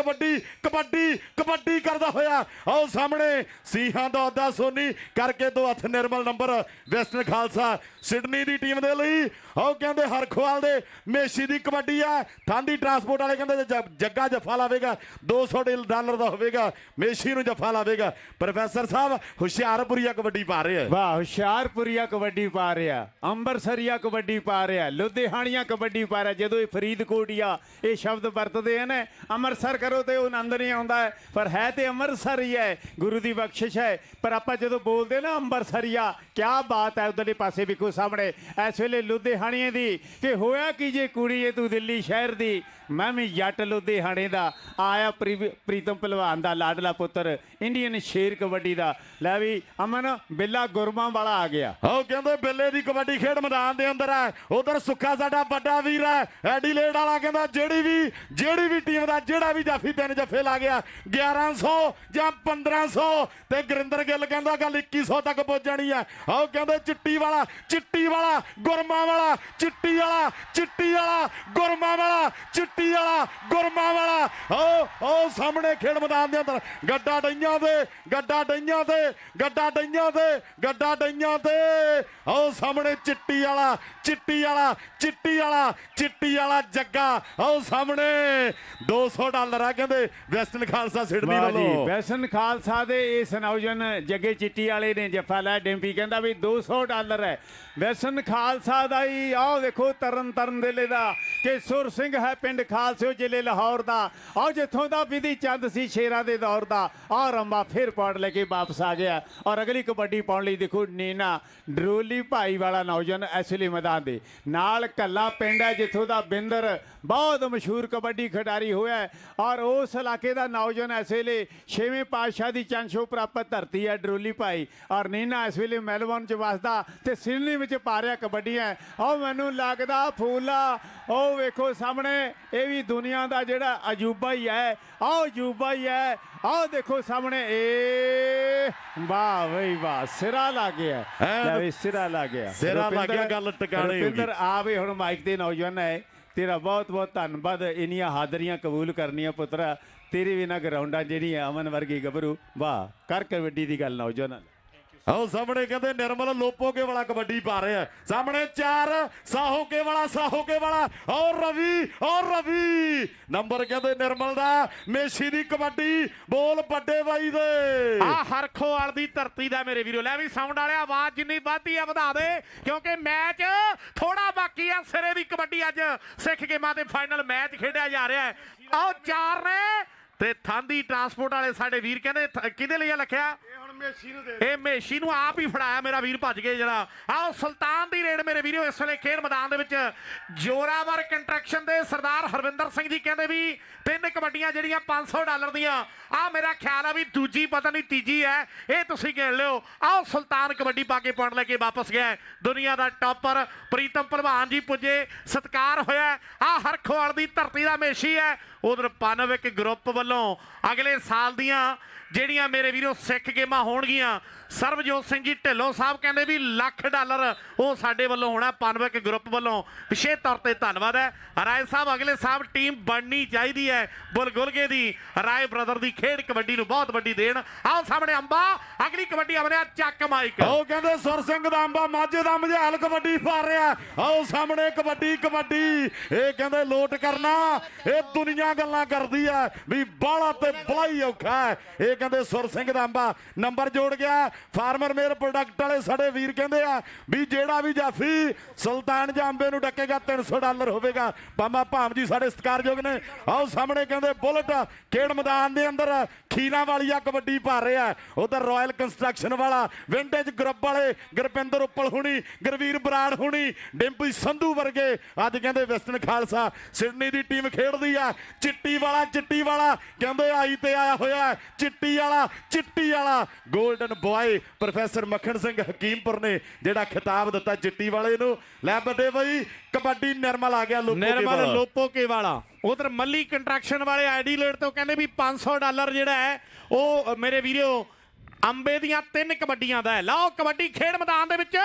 ਕਬੱਡੀ ਕਰਦਾ ਹੋਇਆ। ਆਓ ਸਾਹਮਣੇ ਸਿੰਘਾਂ ਦਾ ਅਹੁਦਾ ਸੋਨੀ ਕਰਕੇ 2 ਹੱਥ ਨਿਰਮਲ ਨੰਬਰ ਵੈਸਟਰਨ ਖਾਲਸਾ ਸਿਡਨੀ ਦੀ ਟੀਮ ਦੇ ਲਈ। ਆਓ ਕਹਿੰਦੇ ਹਰਖਵਾਲ ਦੇ ਮੇਸ਼ੀ ਦੀ ਕਬੱਡੀ ਆ। ਠਾਂਦੀ ਟਰਾਂਸਪੋਰਟ ਵਾਲੇ ਕਹਿੰਦੇ ਜੱਗਾ ਜੱਫਾ ਲਾਵੇਗਾ $200 ਦਾ ਹੋਵੇਗਾ। ਮੇਸ਼ੀ ਨੂੰ ਜੱਫਾ ਲਾਵੇਗਾ। ਪ੍ਰੋਫੈਸਰ ਸਾਹਿਬ ਹੁਸ਼ਿਆਰਪੁਰੀਆ ਕਬੱਡੀ ਪਾ ਰਹੇ ਆ। ਵਾਹ ਹੁਸ਼ਿਆਰਪੁਰੀਆ ਕਬੱਡੀ ਪਾ ਰਿਹਾ, ਅੰਮ੍ਰਿਤਸਰੀਆ ਕਬੱਡੀ ਪਾ ਰਿਹਾ, ਲੁਧਿਆਣੀਆ ਕਬੱਡੀ ਪਾ ਰਿਹਾ। ਜਦੋਂ ਇਹ ਫਰੀਦਕੋਟੀਆ ਇਹ ਸ਼ਬਦ ਵਰਤਦੇ ਹਨ ਅੰਮ੍ਰਿਤਸਰ ਕਰੋ ਤੇ ਉਹ ਆਨੰਦ ਨਹੀਂ ਆਉਂਦਾ ਪਰ ਹੈ ਤੇ ਅੰਮ੍ਰਿਤਸਰ ਹੀ ਹੈ। ਗੁਰੂ ਦੀ ਬਖਸ਼ਿਸ਼ ਹੈ। ਪਰ ਆਪਾਂ ਜਦੋਂ ਬੋਲਦੇ ਨਾ ਅੰਮ੍ਰਿਤਸਰੀਆ ਕਿਆ ਬਾਤ ਹੈ। ਉਧਰਲੇ ਪਾਸੇ ਵੇਖੋ ਸਾਹਮਣੇ ਇਸ ਵੇਲੇ ਲੁਧਿਆਣੀਏ ਦੀ ਕਿ ਹੋਇਆ ਕੀ ਜੇ ਕੁੜੀਏ ਤੂੰ ਦਿੱਲੀ ਸ਼ਹਿਰ ਦੀ। ਮੈਂ ਵੀ ਜੱਟ ਲੁਧਿਆਣੇ ਦਾ ਆਇਆ ਪ੍ਰੀਤਮ ਪਹਿਲਵਾਨ ਦਾ ਲਾਡਲਾ ਪੁੱਤਰ ਇੰਡੀਅਨ ਸ਼ੇਰ ਕਬੱਡੀ ਦਾ। ਲੈ ਵੀ ਅਮਨ ਬਿੱਲਾ ਗੁਰਮਾ ਵਾਲਾ ਆ ਗਿਆ। ਉਹ ਕਹਿੰਦੇ ਬਿੱਲੇ ਦੀ ਕਬੱਡੀ ਖੇਡ ਮੈਦਾਨ ਦੇ ਅੰਦਰ ਹੈ। ਉਧਰ ਸੁੱਖਾ ਸਾਡਾ ਵੱਡਾ ਵੀਰ ਹੈ ਐਡੀਲੇਡ ਵਾਲਾ। ਕਹਿੰਦਾ ਜਿਹੜੀ ਵੀ ਟੀਮ ਦਾ ਜਿਹੜਾ ਵੀ ਜਾਫੀ 3 ਜੱਫੇ ਲਾ ਗਿਆ 1100 ਜਾਂ 1500 ਤੇ ਗੁਰਿੰਦਰ ਗਿੱਲ ਕਹਿੰਦਾ ਗੱਲ 2100 ਤੱਕ ਪਹੁੰਚ ਜਾਣੀ ਹੈ। ਆਓ ਕਹਿੰਦੇ ਚਿੱਟੀ ਵਾਲਾ ਗੁਰਮਾ ਵਾਲਾ ਚਿੱਟੀ ਵਾਲਾ ਗੁਰਮਾ ਵਾਲਾ ਆਓ ਸਾਹਮਣੇ ਖੇਡ ਮੈਦਾਨ ਦੇ ਅੰਦਰ ਗੱਡਾ ਡਈਆਂ ਤੇ ਆਓ ਸਾਹਮਣੇ ਚਿੱਟੀ ਵਾਲਾ ਜੱਗਾ। ਆਓ ਸਾਹਮਣੇ $200 ਆ ਕਹਿੰਦੇ ਵੈਸਟਰਨ ਖਾਲਸਾ ਸਿਡਨੀ ਵੱਲੋਂ। ਵੈਸਟਰਨ ਖਾਲਸਾ ਦੇ ਇਸ ਨੌਜਵਾਨ ਜੱਗੇ ਚਿੱਟੀ ਵਾਲੇ ਨੇ ਜੱਫਾ ਲੈ। ਡਿੰਪੀ ਕਹਿੰਦਾ ਵੀ $200 ਹੈ ਵੈਸਟਰਨ ਖਾਲਸਾ ਦਾ ਹੀ। ਆਓ ਦੇਖੋ ਤਰਨ ਦੇਲੇ ਦਾ ਕਿ ਸੁਰ ਸਿੰਘ ਹੈ ਪਿੰਡ ਖਾਲਸਿਓ ਜ਼ਿਲ੍ਹੇ ਲਾਹੌਰ ਦਾ। ਆਓ ਜਿੱਥੋਂ ਦਾ ਵਿਧੀ ਚੰਦ ਸੀ ਸ਼ੇਰਾਂ ਦੇ ਦੌਰ ਦਾ। ਆਹ ਰੰਬਾ ਫਿਰ ਪਾੜ ਲੈ ਕੇ ਵਾਪਸ ਆ ਗਿਆ। ਔਰ ਅਗਲੀ ਕਬੱਡੀ ਪਾਉਣ ਲਈ ਦੇਖੋ ਨੀਨਾ ਡਰੋਲੀ ਭਾਈ ਵਾਲਾ ਨੌਜਵਾਨ ਇਸ ਵੇਲੇ ਮੈਦਾਨ ਦੇ ਨਾਲ। ਕੱਲਾ ਪਿੰਡ ਹੈ ਜਿੱਥੋਂ ਦਾ ਬਿੰਦਰ ਬਹੁਤ ਮਸ਼ਹੂਰ ਕਬੱਡੀ ਖਿਡਾਰੀ ਹੋਇਆ ਔਰ ਉਸ ਇਲਾਕੇ ਦਾ ਨੌਜਵਾਨ ਇਸ ਵੇਲੇ 6ਵੇਂ ਪਾਤਸ਼ਾਹ ਦੀ ਚੰਸ਼ੋ ਪ੍ਰਾਪਤ ਧਰਤੀ ਹੈ ਡਰੋਲੀ ਭਾਈ। ਔਰ ਨੀਨਾ ਇਸ ਵੇਲੇ ਮੈਲਬੌਰਨ 'ਚ ਵਸਦਾ ਤੇ ਸਿਡਨੀ ਵਿੱਚ ਪਾ ਰਿਹਾ ਕਬੱਡੀਆਂ। ਆਓ ਮੈਨੂੰ ਲੱਗਦਾ ਫੂਲਾ ਉਹ ਵੇਖੋ ਸਾਹਮਣੇ ਇਹ ਵੀ ਦੁਨੀਆ ਦਾ ਜਿਹੜਾ ਅਜੂਬਾ ਹੀ ਹੈ। ਆਓ ਦੇਖੋ ਸਾਹਮਣੇ ਵਾਹ ਬਈ ਵਾਹ ਸਿਰਾ ਲੱਗ ਗਿਆ ਸਿਰਾ ਲੱਗ ਗਿਆ ਗੱਲ ਟਿਕਾਣੇ। ਰੁਪਿੰਦਰ ਆਵੇ ਹੁਣ ਮਾਈਕ ਤੇ ਨੌਜਵਾਨ ਹੈ। ਤੇਰਾ ਬਹੁਤ ਧੰਨਵਾਦ ਇੰਨੀਆਂ ਹਾਜ਼ਰੀਆਂ ਕਬੂਲ ਕਰਨੀਆਂ ਪੁੱਤਰਾ। ਤੇਰੇ ਵੀ ਨਾ ਗਰਾਊਂਡਾਂ ਜਿਹੜੀਆਂ ਅਮਨ ਵਰਗੀ ਗੱਭਰੂ ਵਾਹ ਕਰ ਕਬੱਡੀ ਦੀ ਗੱਲ ਨੌਜਵਾਨਾਂ। ਆਓ ਸਾਹਮਣੇ ਕਹਿੰਦੇ ਨਿਰਮਲ ਲੋਪੋਕੇ ਵਾਲਾ ਕਬੱਡੀ ਪਾ ਰਿਹਾ ਸਾਹਮਣੇ 4 ਸਾਹੋਕੇ ਵਾਲਾ ਔਰ ਰਵੀ ਨੰਬਰ ਕਹਿੰਦੇ ਨਿਰਮਲ ਦਾ ਮੇਸ਼ੀ ਦੀ ਕਬੱਡੀ ਬੋਲ ਵੱਡੇ ਬਾਈ ਦੇ। ਆ ਹਰਖੋਵਾਲ ਦੀ ਧਰਤੀ ਦਾ ਮੇਰੇ ਵੀਰੋ। ਲੈ ਵੀ ਸਾਊਂਡ ਵਾਲਿਆ ਆਵਾਜ਼ ਜਿੰਨੀ ਵੱਧਦੀ ਆ ਵਧਾ ਦੇ ਕਿਉਂਕਿ ਮੈਚ ਥੋੜਾ ਬਾਕੀ ਆ। ਸਿਰੇ ਦੀ ਕਬੱਡੀ ਅੱਜ ਸਿੱਖ ਗੇਮਾਂ ਦੇ ਫਾਈਨਲ ਮੈਚ ਖੇਡਿਆ ਜਾ ਰਿਹਾ ਹੈ। ਆਓ 4 ਨੇ ਤੇ ਥਾਂਦੀ ਟਰਾਂਸਪੋਰਟ ਵਾਲੇ ਸਾਡੇ ਵੀਰ ਕਹਿੰਦੇ ਕਿਹਦੇ ਲਈ ਆ ਲਖਿਆ ਇਹ ਮੇਸ਼ੀ ਨੂੰ ਆਪ ਹੀ ਫੜਾਇਆ ਮੇਰਾ ਵੀਰ ਭੱਜ ਗਏ ਜਿਹੜਾ। ਆਓ ਸੁਲਤਾਨ ਦੀ ਰੇਡ ਮੇਰੇ ਵੀਰੋ ਇਸ ਵੇਲੇ ਖੇਡ ਮੈਦਾਨ ਦੇ ਵਿੱਚ ਜੋਰਾਵਰ ਕੰਸਟਰਕਸ਼ਨ ਦੇ ਸਰਦਾਰ ਹਰਵਿੰਦਰ ਸਿੰਘ ਜੀ ਕਹਿੰਦੇ ਵੀ 3 ਕਬੱਡੀਆਂ ਜਿਹੜੀਆਂ $500 ਦੀਆਂ। ਆ ਮੇਰਾ ਖਿਆਲ ਆ ਵੀ ਦੂਜੀ ਪਤਾ ਨਹੀਂ ਤੀਜੀ ਹੈ ਇਹ ਤੁਸੀਂ ਗਿਣ ਲਿਓ। ਆਓ ਸੁਲਤਾਨ ਕਬੱਡੀ ਪਾ ਕੇ ਪੁਆਇੰਟ ਲੈ ਕੇ ਵਾਪਸ ਗਿਆ। ਦੁਨੀਆ ਦਾ ਟੌਪਰ ਪ੍ਰੀਤਮ ਪਹਿਲਵਾਨ ਜੀ ਪੁੱਜੇ ਸਤਿਕਾਰ ਹੋਇਆ। ਆ ਹਰਖਵਾਲ ਦੀ ਧਰਤੀ ਦਾ ਮੇਸ਼ੀ ਹੈ। ਉਧਰ ਪਨਵਿਕ ਗਰੁੱਪ ਵੱਲੋਂ ਅਗਲੇ ਸਾਲ ਦੀਆਂ ਜਿਹੜੀਆਂ ਮੇਰੇ ਵੀਰੋ ਸਿੱਖ ਗੇਮਾਂ ਹੋਣਗੀਆਂ ਸਰਬਜੋਤ ਸਿੰਘ ਜੀ ਢਿੱਲੋਂ ਸਾਹਿਬ ਕਹਿੰਦੇ ਵੀ $1,00,000 ਉਹ ਸਾਡੇ ਵੱਲੋਂ ਹੋਣਾ ਪਨਵਿਕ ਗਰੁੱਪ ਵੱਲੋਂ। ਵਿਸ਼ੇਸ਼ ਤੌਰ ਤੇ ਧੰਨਵਾਦ ਹੈ ਰਾਏ ਸਾਹਿਬ। ਅਗਲੇ ਸਾਹਿਬ ਟੀਮ ਬਣਨੀ ਚਾਹੀਦੀ ਹੈ ਬੁਲਗੁਲਗੇ ਦੀ ਰਾਏ ਬ੍ਰਦਰ ਦੀ ਖੇਡ ਕਬੱਡੀ ਨੂੰ ਬਹੁਤ ਵੱਡੀ ਦੇਣ। ਆਓ ਸਾਹਮਣੇ ਅੰਬਾ ਅਗਲੀ ਕਬੱਡੀ ਆ ਰਿਹਾ ਚੱਕ ਮਾਈਕ। ਉਹ ਕਹਿੰਦੇ ਸੁਰ ਸਿੰਘ ਦਾ ਅੰਬਾ ਮਾਝੇ ਦਾ ਮਝੈਲ ਕਬੱਡੀ ਪਾ ਰਿਹਾ। ਆਓ ਸਾਹਮਣੇ ਕਬੱਡੀ ਇਹ ਕਹਿੰਦੇ ਲੋਟ ਕਰਨਾ ਇਹ ਦੁਨੀਆ ਗੱਲਾਂ ਕਰਦੀ ਹੈ ਵੀ ਬਾਲਾ ਤੇ ਬੜਾ ਹੀ ਔਖਾ ਹੈ। ਇਹ ਕਹਿੰਦੇ ਸੁਰ ਸਿੰਘ ਦਾ ਅੰਬਾ ਨੰਬਰ ਜੋੜ ਗਿਆ ਫਾਰਮਰ ਮੇਰ ਪ੍ਰੋਡਕਟ ਵਾਲੇ ਸਾਡੇ ਵੀਰ ਕਹਿੰਦੇ ਆ ਵੀ ਜਿਹੜਾ ਵੀ ਜਾਫੀ ਸੁਲਤਾਨ ਜਾਂ ਅੰਬੇ ਨੂੰ ਡੱਕੇਗਾ $300 ਹੋਵੇਗਾ। ਪਾਮਾ ਭਾਮ ਜੀ ਸਾਡੇ ਸਤਿਕਾਰਯੋਗ ਨੇ। ਆਓ ਸਾਹਮਣੇ ਕਹਿੰਦੇ ਬੁਲਟ ਖੇਡ ਮੈਦਾਨ ਦੇ ਅੰਦਰ ਖੀਰਾਂ ਵਾਲੀਆ ਕਬੱਡੀ ਪਾ ਰਿਹਾ। ਉਧਰ ਰਾਇਲ ਕੰਸਟਰਕਸ਼ਨ ਵਾਲਾ ਵਿੰਟੇਜ ਗਰੁੱਪ ਵਾਲੇ ਗੁਰਪਿੰਦਰ ਉੱਪਲ ਹੁਣੀ, ਗੁਰਵੀਰ ਬਰਾੜ ਹੁਣੀ, ਡਿੰਪੀ ਸੰਧੂ ਵਰਗੇ ਅੱਜ ਕਹਿੰਦੇ ਵੈਸਟਰਨ ਖਾਲਸਾ ਸਿਡਨੀ ਦੀ ਟੀਮ ਖੇਡਦੀ ਆ। ਚਿੱਟੀ ਵਾਲਾ ਕਹਿੰਦੇ ਆਈ ਤੇ ਆਇਆ ਹੋਇਆ ਚਿੱਟੀ ਵਾਲਾ golden boy professor Makhan Singh Hakimpur ਨੇ ਜਿਹੜਾ ਖਿਤਾਬ ਦਿੱਤਾ ਚਿੱਟੀ ਵਾਲੇ ਨੂੰ। ਲੈ ਵੱਡੇ ਬਈ ਕਬੱਡੀ ਨਿਰਮਲ ਆ ਗਿਆ ਲੋਪੋਕੇ ਵਾਲਾ। ਉਧਰ ਮੱਲੀ ਕੰਟਰੈਕਸ਼ਨ ਵਾਲੇ ਐਡੀਲੇਡ ਤੋਂ ਕਹਿੰਦੇ ਵੀ $500 ਜਿਹੜਾ ਹੈ ਉਹ ਮੇਰੇ ਵੀਰੋ ਅੰਬੇ ਦੀਆਂ 3 ਕਬੱਡੀਆਂ ਦਾ ਹੈ। ਲਓ ਕਬੱਡੀ ਖੇਡ ਮੈਦਾਨ ਦੇ ਵਿੱਚ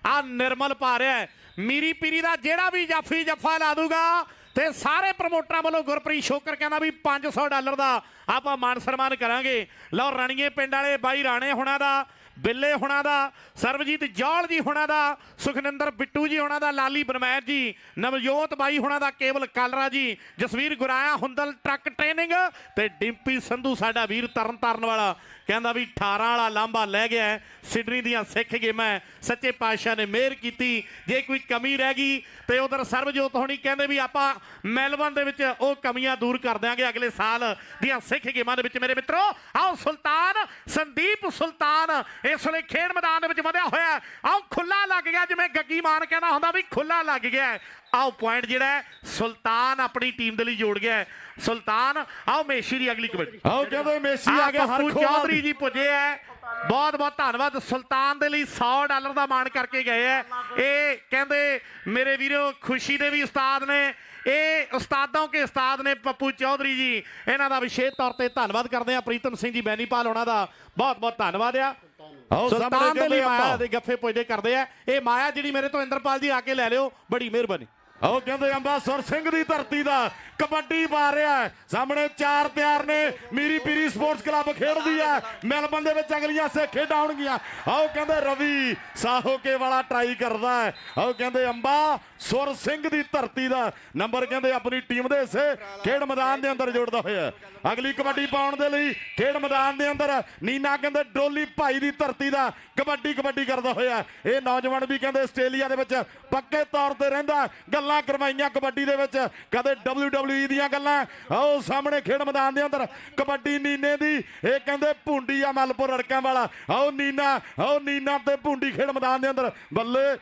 ਆ ਨਿਰਮਲ ਪਾ ਰਿਹਾ ਹੈ। ਮੀਰੀ ਪੀਰੀ ਦਾ ਜਿਹੜਾ ਵੀ ਜਾਫੀ ਜੱਫਾ ਲਾ ਦੂਗਾ ਤੇ ਸਾਰੇ ਪ੍ਰਮੋਟਰਾਂ ਵੱਲੋਂ ਗੁਰਪ੍ਰੀਤ ਸ਼ੋਕਰ ਕਹਿੰਦਾ ਵੀ $500 ਦਾ ਆਪਾਂ ਮਾਨ ਸਨਮਾਨ ਕਰਾਂਗੇ। ਲਓ ਰਣੀਏ ਪਿੰਡ ਵਾਲੇ ਬਾਈ ਰਾਣੇ ਹੁਣਾਂ ਦਾ, ਬਿੱਲੇ ਹੁਣਾਂ ਦਾ, ਸਰਬਜੀਤ ਜੌਲ ਜੀ ਹੁਣਾਂ ਦਾ, ਸੁਖਨਿੰਦਰ ਬਿੱਟੂ ਜੀ ਹੁਣਾਂ ਦਾ, ਲਾਲੀ ਬਰਮੈਰ ਜੀ, ਨਵਜੋਤ ਬਾਈ ਹੁਣਾਂ ਦਾ, ਕੇਵਲ ਕਾਲਰਾ ਜੀ, ਜਸਵੀਰ ਗੁਰਾਇਆ ਹੁੰਦਲ ਟਰੱਕ ਟ੍ਰੇਨਿੰਗ ਤੇ ਡਿੰਪੀ ਸੰਧੂ ਸਾਡਾ ਵੀਰ ਤਰਨ ਵਾਲਾ ਕਹਿੰਦਾ ਵੀ 18 ਵਾਲਾ ਲਾਂਭਾ ਲੈ ਗਿਆ। ਸਿਡਨੀ ਦੀਆਂ ਸਿੱਖ ਗੇਮਾਂ ਸੱਚੇ ਪਾਤਸ਼ਾਹ ਨੇ ਮਿਹਰ ਕੀਤੀ। ਜੇ ਕੋਈ ਕਮੀ ਰਹਿ ਗਈ ਤੇ ਉਧਰ ਸਰਬਜੋਤ ਹੋਣੀ ਕਹਿੰਦੇ ਵੀ ਆਪਾਂ ਮੈਲਬਨ ਦੇ ਵਿੱਚ ਉਹ ਕਮੀਆਂ ਦੂਰ ਕਰ ਦਿਆਂਗੇ ਅਗਲੇ ਸਾਲ ਦੀਆਂ ਸਿੱਖ ਗੇਮਾਂ ਦੇ ਵਿੱਚ। ਮੇਰੇ ਮਿੱਤਰੋ ਆਓ ਸੰਦੀਪ ਸੁਲਤਾਨ ਇਸ ਵੇਲੇ ਖੇਡ ਮੈਦਾਨ ਦੇ ਵਿੱਚ ਵਧਿਆ ਹੋਇਆ। ਆਓ ਖੁੱਲਾ ਲੱਗ ਗਿਆ, ਜਿਵੇਂ ਗੱਗੀ ਮਾਨ ਕਹਿੰਦਾ ਹੁੰਦਾ ਵੀ ਖੁੱਲਾ ਲੱਗ ਗਿਆ। ਆਓ ਪੁਆਇੰਟ ਜਿਹੜਾ ਸੁਲਤਾਨ ਆਪਣੀ ਟੀਮ ਦੇ ਲਈ ਜੋੜ ਗਿਆ। ਸੁਲਤਾਨ ਆਓ ਮੇਸ਼ੀ ਦੀ ਅਗਲੀ ਕਬੱਡੀ। ਆਓ ਕਹਿੰਦੇ ਮੇਸ਼ੀ ਆ ਗਿਆ। ਪੱਪੂ ਚੌਧਰੀ ਜੀ ਪੁੱਜੇ ਹੈ, ਬਹੁਤ ਬਹੁਤ ਧੰਨਵਾਦ। ਸੁਲਤਾਨ ਦੇ ਲਈ $100 ਦਾ ਮਾਣ ਕਰਕੇ ਗਏ ਹੈ। ਇਹ ਕਹਿੰਦੇ ਮੇਰੇ ਵੀਰੋ ਖੁਸ਼ੀ ਦੇ ਵੀ ਉਸਤਾਦ ਨੇ, ਇਹ ਉਸਤਾਦੋਂ ਕੇ ਉਸਤਾਦ ਨੇ ਪੱਪੂ ਚੌਧਰੀ ਜੀ। ਇਹਨਾਂ ਦਾ ਵਿਸ਼ੇਸ਼ ਤੌਰ ਤੇ ਧੰਨਵਾਦ ਕਰਦੇ ਆ। ਪ੍ਰੀਤਮ ਸਿੰਘ ਜੀ ਬੈਨੀਪਾਲ ਉਹਨਾਂ ਦਾ ਬਹੁਤ ਬਹੁਤ ਧੰਨਵਾਦ ਆ। ਸੁਲਤਾਨ ਦੇ ਲਈ ਮਾਇਆ ਦੇ ਗੱਫੇ ਪੁੱਜਦੇ ਕਰਦੇ ਆ। ਇਹ ਮਾਇਆ ਜਿਹੜੀ ਮੇਰੇ ਤੋਂ ਇੰਦਰਪਾਲ ਜੀ ਆ ਕੇ ਲੈ ਲਿਓ, ਬੜੀ ਮਿਹਰਬਾਨੀ। ਆਓ ਕਹਿੰਦੇ ਅੰਬਾਸਰ ਸਿੰਘ ਦੀ ਧਰਤੀ ਦਾ ਕਬੱਡੀ ਪਾ ਰਿਹਾ ਹੈ। ਸਾਹਮਣੇ 4 ਤਿਆਰ ਨੇ। ਮੀਰੀ ਪੀਰੀ ਸਪੋਰਟਸ ਕਲੱਬ ਖੇਡਦੀ ਹੈ। ਮੈਲਬਨ ਦੇ ਵਿੱਚ ਅਗਲੀਆਂ ਸੇ ਖੇਡਾਂ ਹੋਣਗੀਆਂ। ਆਓ ਕਹਿੰਦੇ ਰਵੀ ਸਾਹੋਕੇ ਵਾਲਾ ਟਰਾਈ ਕਰਦਾ ਹੈ। ਆਓ ਕਹਿੰਦੇ ਅੰਬਾ ਸੁਰ ਸਿੰਘ ਦੀ ਧਰਤੀ ਦਾ ਨੰਬਰ ਕਹਿੰਦੇ ਆਪਣੀ ਟੀਮ ਦੇ ਹਿੱਸੇ ਖੇਡ ਮੈਦਾਨ ਦੇ ਅੰਦਰ ਜੋੜਦਾ ਹੋਇਆ। ਅਗਲੀ ਕਬੱਡੀ ਪਾਉਣ ਦੇ ਲਈ ਖੇਡ ਮੈਦਾਨ ਦੇ ਅੰਦਰ ਨੀਨਾ ਕਹਿੰਦੇ ਡੋਲੀ ਭਾਈ ਦੀ ਧਰਤੀ ਦਾ ਕਬੱਡੀ ਕਰਦਾ ਹੋਇਆ। ਇਹ ਨੌਜਵਾਨ ਵੀ ਕਹਿੰਦੇ ਆਸਟ੍ਰੇਲੀਆ ਦੇ ਵਿੱਚ ਪੱਕੇ ਤੌਰ ਤੇ ਰਹਿੰਦਾ। ਗੱਲਾਂ ਕਰਵਾਈਆਂ ਕਬੱਡੀ ਦੇ ਵਿੱਚ, ਕਦੇ WWE ਦੀਆਂ ਗੱਲਾਂ। ਆਓ ਸਾਹਮਣੇ ਖੇਡ ਮੈਦਾਨ ਦੇ ਅੰਦਰ ਕਬੱਡੀ ਨੀਨੇ ਦੀ। ਇਹ ਕਹਿੰਦੇ ਭੁੰਡੀ ਆ ਮਲਪੁਰ ਅੜਕਾਂ ਵਾਲਾ। ਆਓ ਨੀਨਾ ਤੇ ਭੁੰਡੀ ਖੇਡ ਮੈਦਾਨ ਦੇ ਅੰਦਰ। ਬੱਲੇ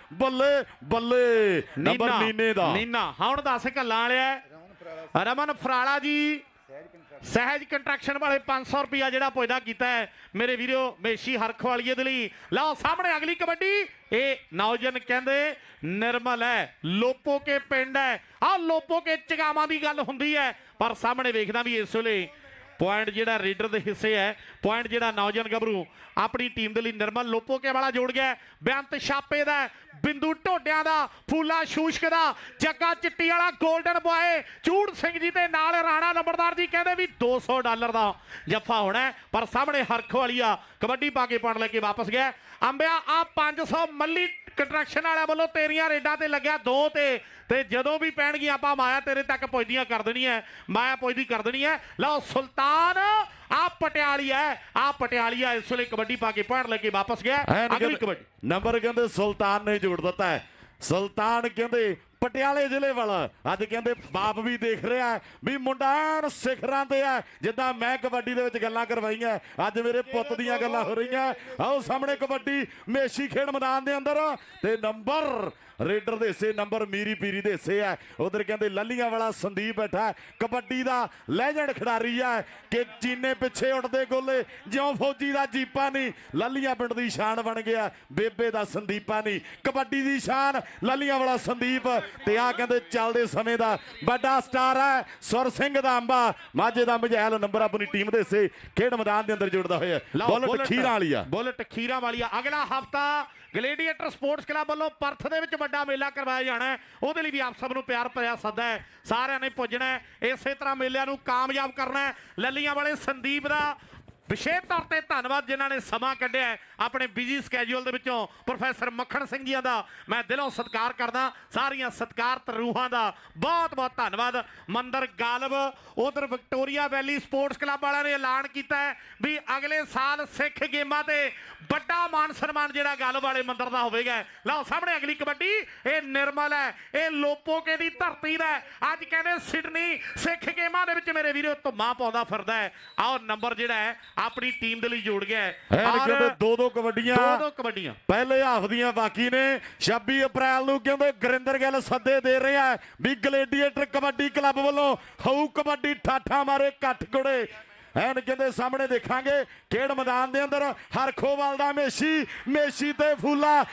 ਨੰਬਰ ਨੀਨੇ ਦਾ। ਨੀਨਾ ਹੁਣ ਦੱਸ ਕੱਲਾਂ ਵਾਲਿਆ ਰਮਨ ਫਰਾਲਾ ਜੀ ਸਹਿਜ ਕੰਟਰੈਕਸ਼ਨ ਵਾਲੇ $500 ਜਿਹੜਾ ਪੁੱਜਦਾ ਕੀਤਾ ਹੈ ਮੇਰੇ ਵੀਰੋ ਮੇਸ਼ੀ ਹਰਖਵਾਲੀਏ ਦੇ ਲਈ। ਲਓ ਸਾਹਮਣੇ ਅਗਲੀ ਕਬੱਡੀ। ਇਹ ਨੌਜਵਾਨ ਕਹਿੰਦੇ ਨਿਰਮਲ ਹੈ, ਲੋਪੋਕੇ ਪਿੰਡ ਹੈ। ਆਹ ਲੋਪੋਕੇ ਚਗਾਵਾਂ ਦੀ ਗੱਲ ਹੁੰਦੀ ਹੈ, ਪਰ ਸਾਹਮਣੇ ਵੇਖਦਾ ਵੀ ਇਸ ਵੇਲੇ ਪੁਆਇੰਟ ਜਿਹੜਾ ਰੇਡਰ ਦੇ ਹਿੱਸੇ ਹੈ, ਪੁਆਇੰਟ ਜਿਹੜਾ ਨੌਜਵਾਨ ਗੱਭਰੂ ਆਪਣੀ ਟੀਮ ਦੇ ਲਈ ਨਿਰਮਲ ਲੋਪੋਕੇ ਵਾਲਾ ਜੋੜ ਗਿਆ। ਬੇਅੰਤ ਛਾਪੇ ਦਾ, ਬਿੰਦੂ ਢੋਡਿਆਂ ਦਾ, ਫੂਲਾ ਸ਼ੂਸ਼ਕ ਦਾ, ਜੱਗਾ ਚਿੱਟੀ ਵਾਲਾ, ਗੋਲਡਨ ਬॉय ਚੂੜ ਸਿੰਘ ਜੀ ਤੇ ਨਾਲ ਰਾਣਾ ਨੰਬਰਦਾਰ ਜੀ ਕਹਿੰਦੇ ਵੀ $200 ਦਾ ਜੱਫਾ ਹੋਣਾ। ਪਰ ਸਾਹਮਣੇ ਹਰਖ ਵਾਲੀਆ ਕਬੱਡੀ ਪਾ ਕੇ ਪਾਣ ਲੈ ਕੇ ਵਾਪਸ ਗਿਆ। ਅੰਬਿਆ ਆ 500 ਮੱਲੀ ਕੰਟਰੈਕਸ਼ਨ ਵਾਲਿਆਂ ਵੱਲੋਂ ਤੇਰੀਆਂ ਰੇਡਾਂ ਤੇ ਲੱਗਿਆ 2 ਤੇ ਜਦੋਂ ਵੀ ਪੈਣਗੀਆਂ ਆਪਾਂ ਮਾਇਆ ਤੇਰੇ ਤੱਕ ਪੁੱਜਦੀਆਂ ਕਰ ਦੇਣੀ ਹੈ, ਮਾਇਆ ਪੁੱਜਦੀ ਕਰ ਦੇਣੀ ਹੈ। ਲਓ ਸੁਲਤਾਨ ਆ ਪਟਿਆਲੀਆ ਇਸ ਵੇਲੇ ਕਬੱਡੀ ਪਾ ਕੇ ਪਾਣ ਲੈ ਕੇ ਵਾਪਸ ਗਿਆ। ਅਗਲੀ ਕਬੱਡੀ ਨੰਬਰ ਕਹਿੰਦੇ ਸੁਲਤਾਨ ਨੇ ਜੋੜ ਦਿੱਤਾ ਹੈ। ਸੁਲਤਾਨ ਕਹਿੰਦੇ ਪਟਿਆਲੇ ਜ਼ਿਲ੍ਹੇ ਵਾਲਾ। ਅੱਜ ਕਹਿੰਦੇ ਬਾਪ ਵੀ ਦੇਖ ਰਿਹਾ ਵੀ ਮੁੰਡਾ ਸਿਖਰਾਂ ਤੇ ਆ। ਜਿੱਦਾਂ ਮੈਂ ਕਬੱਡੀ ਦੇ ਵਿੱਚ ਗੱਲਾਂ ਕਰਵਾਈਆਂ, ਅੱਜ ਮੇਰੇ ਪੁੱਤ ਦੀਆਂ ਗੱਲਾਂ ਹੋ ਰਹੀਆਂ। ਆਓ ਸਾਹਮਣੇ ਕਬੱਡੀ ਮੇਸ਼ੀ ਖੇਡ ਮੈਦਾਨ ਦੇ ਅੰਦਰ ਤੇ ਨੰਬਰ ਰੇਡਰ ਦੇ ਹਿੱਸੇ, ਨੰਬਰ ਮੀਰੀ ਪੀਰੀ ਦੇ ਹਿੱਸੇ ਆ। ਉਧਰ ਕਹਿੰਦੇ ਲੱਲੀਆਂ ਵਾਲਾ ਸੰਦੀਪ ਬੈਠਾ, ਕਬੱਡੀ ਦਾ ਲੈਜੈਂਡ ਖਿਡਾਰੀ ਆ ਕਿ ਚੀਨੇ ਪਿੱਛੇ ਉੱਡਦੇ ਗੋਲੇ ਜਿਉਂ ਫੌਜੀ ਦਾ ਜੀਪਾ ਨਹੀਂ। ਲੱਲੀਆਂ ਪਿੰਡ ਦੀ ਸ਼ਾਨ ਬਣ ਗਿਆ, ਬੇਬੇ ਦਾ ਸੰਦੀਪਾ ਨਹੀਂ। ਕਬੱਡੀ ਦੀ ਸ਼ਾਨ ਲੱਲੀਆਂ ਵਾਲਾ ਸੰਦੀਪ ਤੇ ਆ ਕਹਿੰਦੇ ਚੱਲਦੇ ਸਮੇਂ ਦਾ ਵੱਡਾ ਸਟਾਰ ਹੈ ਸੁਰ ਸਿੰਘ ਦਾ ਅੰਬਾ ਮਾਝੇ ਦਾ ਮਝੈਲ। ਨੰਬਰ ਆਪਣੀ ਟੀਮ ਦੇ ਹਿੱਸੇ ਖੇਡ ਮੈਦਾਨ ਦੇ ਅੰਦਰ ਜੁੜਦਾ ਹੋਇਆ। ਬੁਲਟ ਖੀਰਾਂ ਵਾਲੀ ਅਗਲਾ ਹਫਤਾ ਗਲੇਡੀਏਟਰ ਸਪੋਰਟਸ ਕਲੱਬ ਵੱਲੋਂ ਪਰਥ ਦੇ ਵਿੱਚ ਵੱਡਾ ਮੇਲਾ ਕਰਵਾਇਆ ਜਾਣਾ। ਉਹਦੇ ਲਈ ਵੀ ਆਪ ਸਭ ਨੂੰ ਪਿਆਰ ਭਰਿਆ ਸੱਦਾ ਹੈ। ਸਾਰਿਆਂ ਨੇ ਪੁੱਜਣਾ, ਇਸੇ ਤਰ੍ਹਾਂ ਮੇਲਿਆਂ ਨੂੰ ਕਾਮਯਾਬ ਕਰਨਾ। ਲੱਲੀਆਂ ਵਾਲੇ ਸੰਦੀਪ ਦਾ ਵਿਸ਼ੇਸ਼ ਤੌਰ ਤੇ ਧੰਨਵਾਦ ਜਿਨ੍ਹਾਂ ਨੇ ਸਮਾਂ ਕੱਢਿਆ ਹੈ ਆਪਣੇ ਬਿਜੀ ਸਕੇਜੂਲ ਦੇ ਵਿੱਚੋਂ। ਪ੍ਰੋਫੈਸਰ ਮੱਖਣ ਸਿੰਘ ਜੀਆਂ ਦਾ ਮੈਂ ਦਿਲੋਂ ਸਤਿਕਾਰ ਕਰਦਾ। ਸਾਰੀਆਂ ਸਤਿਕਾਰਤ ਰੂਹਾਂ ਦਾ ਬਹੁਤ ਬਹੁਤ ਧੰਨਵਾਦ। ਮੰਦਰ ਗਾਲਬ ਉਧਰ ਵਿਕਟੋਰੀਆ ਵੈਲੀ ਸਪੋਰਟਸ ਕਲੱਬ ਵਾਲਿਆਂ ਨੇ ਐਲਾਨ ਕੀਤਾ ਹੈ ਵੀ ਅਗਲੇ ਸਾਲ ਸਿੱਖ ਗੇਮਾਂ ਤੇ ਵੱਡਾ ਮਾਨ ਸਨਮਾਨ ਜਿਹੜਾ ਗਾਲਬ ਵਾਲੇ ਮੰਦਰ ਦਾ ਹੋਵੇਗਾ। ਲਓ ਸਾਹਮਣੇ ਅਗਲੀ ਕਬੱਡੀ, ਇਹ ਨਿਰਮਲ ਹੈ, ਇਹ ਲੋਪੋਕੇ ਦੀ ਧਰਤੀ ਦਾ। ਅੱਜ ਕਹਿੰਦੇ ਸਿਡਨੀ ਸਿੱਖ ਗੇਮਾਂ ਦੇ ਵਿੱਚ ਮੇਰੇ ਵੀਰੋ ਧੁੰਮਾਂ ਪਾਉਂਦਾ ਫਿਰਦਾ ਹੈ। ਆਓ ਨੰਬਰ ਜਿਹੜਾ ਹੈ ਆਪਣੀ ਟੀਮ ਦੇ ਲਈ ਜੋੜ ਗਿਆ ਹੈ। ਔਰ ਦੋ ਕਬੱਡੀਆਂ ਪਹਿਲੇ ਹਾਫ ਦੀਆਂ ਬਾਕੀ ਨੇ। 26 ਅਪ੍ਰੈਲ ਨੂੰ ਕਹਿੰਦੇ ਗੁਰਿੰਦਰ ਗਿੱਲ ਸੱਦੇ ਦੇ ਰਿਹਾ ਵੀ ਗਲੇਡੀਏਟਰ ਕਬੱਡੀ ਕਲੱਬ ਵੱਲੋਂ ਹੋਊ ਕਬੱਡੀ ਠਾਠਾ ਮਾਰੇ ਕੱਠ ਕੁੜੇ। ਐਨ ਕਹਿੰਦੇ ਸਾਹਮਣੇ ਦੇਖਾਂਗੇ ਖੇਡ ਮੈਦਾਨ ਦੇ ਅੰਦਰ ਹਰਖੋਵਾਲ ਦਾ ਮੇਸ਼ੀ ਤੇ ਫੂਲਾ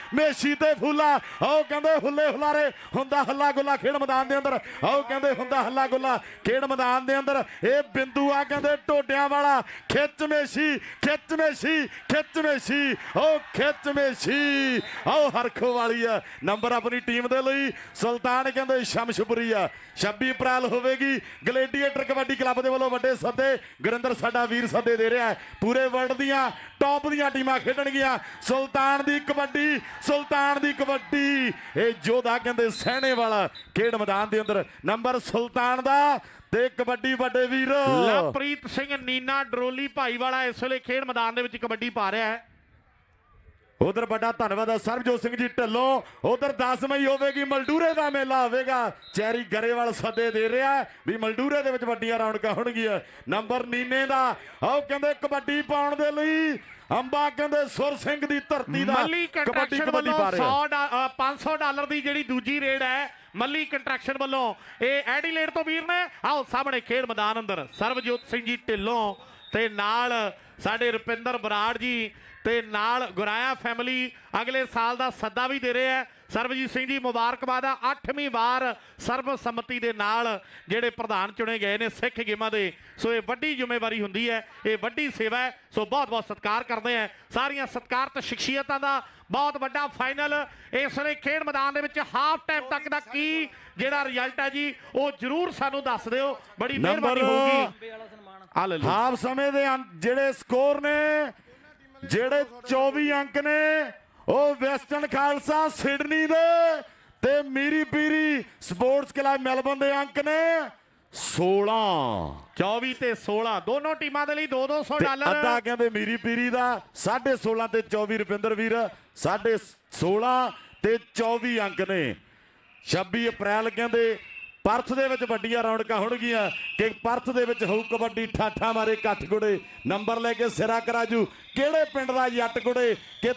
ਉਹ ਕਹਿੰਦੇ ਹੁੱਲੇ ਹੁਲਾਰੇ ਹੁੰਦਾ ਹੱਲਾ ਗੁੱਲਾ ਖੇਡ ਮੈਦਾਨ ਦੇ ਅੰਦਰ। ਉਹ ਕਹਿੰਦੇ ਹੁੰਦਾ ਹੱਲਾ ਗੁੱਲਾ ਖੇਡ ਮੈਦਾਨ ਦੇ ਅੰਦਰ। ਇਹ ਬਿੰਦੂ ਆ ਕਹਿੰਦੇ ਟੋਡਿਆਂ ਵਾਲਾ ਖਿੱਚ ਮੇਸ਼ੀ ਉਹ ਹਰਖੋਵਾਲੀ ਆ। ਨੰਬਰ ਆਪਣੀ ਟੀਮ ਦੇ ਲਈ ਸੁਲਤਾਨ ਕਹਿੰਦੇ ਸ਼ਮਸ਼ਪੁਰੀ ਆ। 26 ਅਪ੍ਰੈਲ ਹੋਵੇਗੀ ਗਲੇਡੀਏਟਰ ਕਬੱਡੀ ਕਲੱਬ ਦੇ ਵੱਲੋਂ ਵੱਡੇ ਸੱਦੇ। ਗੁਰਿੰਦਰ ਸਾਡਾ ਵੀਰ ਸੱਦੇ ਦੇ ਰਿਹਾ। ਪੂਰੇ ਵਰਲਡ ਦੀਆਂ ਟੌਪ ਦੀਆਂ ਟੀਮਾਂ ਖੇਡਣਗੀਆਂ। ਸੁਲਤਾਨ ਦੀ ਕਬੱਡੀ ਇਹ ਜੋਧਾ ਕਹਿੰਦੇ ਸਹਿਣੇ ਵਾਲਾ ਖੇਡ ਮੈਦਾਨ ਦੇ ਅੰਦਰ। ਨੰਬਰ ਸੁਲਤਾਨ ਦਾ ਤੇ ਕਬੱਡੀ ਵੱਡੇ ਵੀਰ ਲਵਪ੍ਰੀਤ ਸਿੰਘ ਨੀਨਾ ਡਰੋਲੀ ਭਾਈਵਾਲਾ ਇਸ ਵੇਲੇ ਖੇਡ ਮੈਦਾਨ ਦੇ ਵਿੱਚ ਕਬੱਡੀ ਪਾ ਰਿਹਾ ਹੈ। ਉਧਰ ਵੱਡਾ ਧੰਨਵਾਦ ਹੈ ਸਰਬਜੋਤ ਸਿੰਘ ਜੀ ਢਿੱਲੋਂ। ਉਧਰ 10 ਮਈ ਹੋਵੇਗੀ ਮਲਡੂਰੇ ਦਾ ਮੇਲਾ ਹੋਵੇਗਾ। ਚੈਰੀ ਗਰੇਵਾਲ ਸੱਦੇ ਦੇ ਰਿਹਾ ਵੀ ਮਲਡੂਰੇ ਦੇ ਵਿੱਚ ਵੱਡੀਆਂ ਰੌਣਕਾਂ ਹੋਣਗੀਆਂ। ਨੰਬਰ ਨੀਨੇ ਦਾ ਉਹ ਕਹਿੰਦੇ ਕਬੱਡੀ ਪਾਉਣ ਦੇ ਲਈ ਅੰਬਾ ਕਹਿੰਦੇ ਸੁਰ ਸਿੰਘ ਦੀ ਧਰਤੀ ਦਾ ਮੱਲੀ ਕੰਟਰੈਕਸ਼ਨ ਵੱਲੋਂ $500 ਦੀ ਜਿਹੜੀ ਦੂਜੀ ਰੇਡ ਹੈ ਮੱਲੀ ਕੰਟਰੈਕਸ਼ਨ ਵੱਲੋਂ। ਇਹ ਐਡੀਲੇਡ ਤੋਂ ਵੀਰ ਨੇ। ਆਓ ਸਾਹਮਣੇ ਖੇਡ ਮੈਦਾਨ ਅੰਦਰ ਸਰਬਜੋਤ ਸਿੰਘ ਜੀ ਢਿੱਲੋਂ ਤੇ ਨਾਲ ਸਾਡੇ ਰੁਪਿੰਦਰ ਬਰਾੜ ਜੀ ਤੇ ਨਾਲ ਗੁਰਾਇਆ ਫੈਮਿਲੀ ਅਗਲੇ ਸਾਲ ਦਾ ਸੱਦਾ ਵੀ ਦੇ ਰਹੇ ਹੈ। ਸਰਬਜੀਤ ਸਿੰਘ ਜੀ ਮੁਬਾਰਕਬਾਦ ਆ। 8ਵੀਂ ਵਾਰ ਸਰਬਸੰਮਤੀ ਦੇ ਨਾਲ ਜਿਹੜੇ ਪ੍ਰਧਾਨ ਚੁਣੇ ਗਏ ਨੇ ਸਿੱਖ ਗੇਮਾਂ ਦੇ। ਸੋ ਇਹ ਵੱਡੀ ਜ਼ਿੰਮੇਵਾਰੀ ਹੁੰਦੀ ਹੈ, ਇਹ ਵੱਡੀ ਸੇਵਾ ਹੈ। ਸੋ ਬਹੁਤ ਬਹੁਤ ਸਤਿਕਾਰ ਕਰਦੇ ਆ ਸਾਰੀਆਂ ਸਤਿਕਾਰਤ ਸ਼ਖਸੀਅਤਾਂ ਦਾ। ਬਹੁਤ ਵੱਡਾ ਫਾਈਨਲ ਇਸ ਵੇਲੇ ਖੇਡ ਮੈਦਾਨ ਦੇ ਵਿੱਚ ਹਾਫ ਟਾਈਮ ਤੱਕ ਦਾ ਕੀ ਜਿਹੜਾ ਰਿਜ਼ਲਟ ਹੈ ਜੀ ਉਹ ਜ਼ਰੂਰ ਸਾਨੂੰ ਦੱਸ ਦਿਓ, ਬੜੀ ਮਿਹਰਬਾਨੀ ਹੋਊਗੀ। ਹਾਫ ਸਮੇਂ ਦੇ ਜਿਹੜੇ ਸਕੋਰ ਨੇ, ਜਿਹੜੇ 24 ਅੰਕ ਨੇ ਉਹ ਵੈਸਟਰਨ ਖਾਲਸਾ ਸਿਡਨੀ ਦੇ ਤੇ Miri Piri sports club Melbourne ਦੇ ਅੰਕ ਨੇ 16। 24 ਤੇ 16 ਦੋਨੋਂ ਟੀਮਾਂ ਦੇ ਲਈ $200। ਅੱਧਾ ਕਹਿੰਦੇ ਮੀਰੀ ਪੀਰੀ ਦਾ 16.5 ਤੇ 24 ਰੁਪਿੰਦਰ ਵੀਰ 16.5 ਤੇ 24 ਅੰਕ ਨੇ। 26 ਅਪ੍ਰੈਲ ਕਹਿੰਦੇ ਪਰਥ ਦੇ ਵਿੱਚ ਵੱਡੀਆਂ ਰੌਣਕਾਂ ਹੋਣਗੀਆਂ ਕਿ ਪਰਥ ਦੇ ਵਿੱਚ ਹੋਊ ਕਬੱਡੀ ਠਾਠਾ ਮਾਰੇ ਕੱਠ ਗੁੜੇ। ਨੰਬਰ ਲੈ ਕੇ ਸਿਰਾ ਕਰਾਜੂ ਕਿਹੜੇ ਪਿੰਡ ਦਾ ਜੱਟ ਗੁੜੇ ਕਿ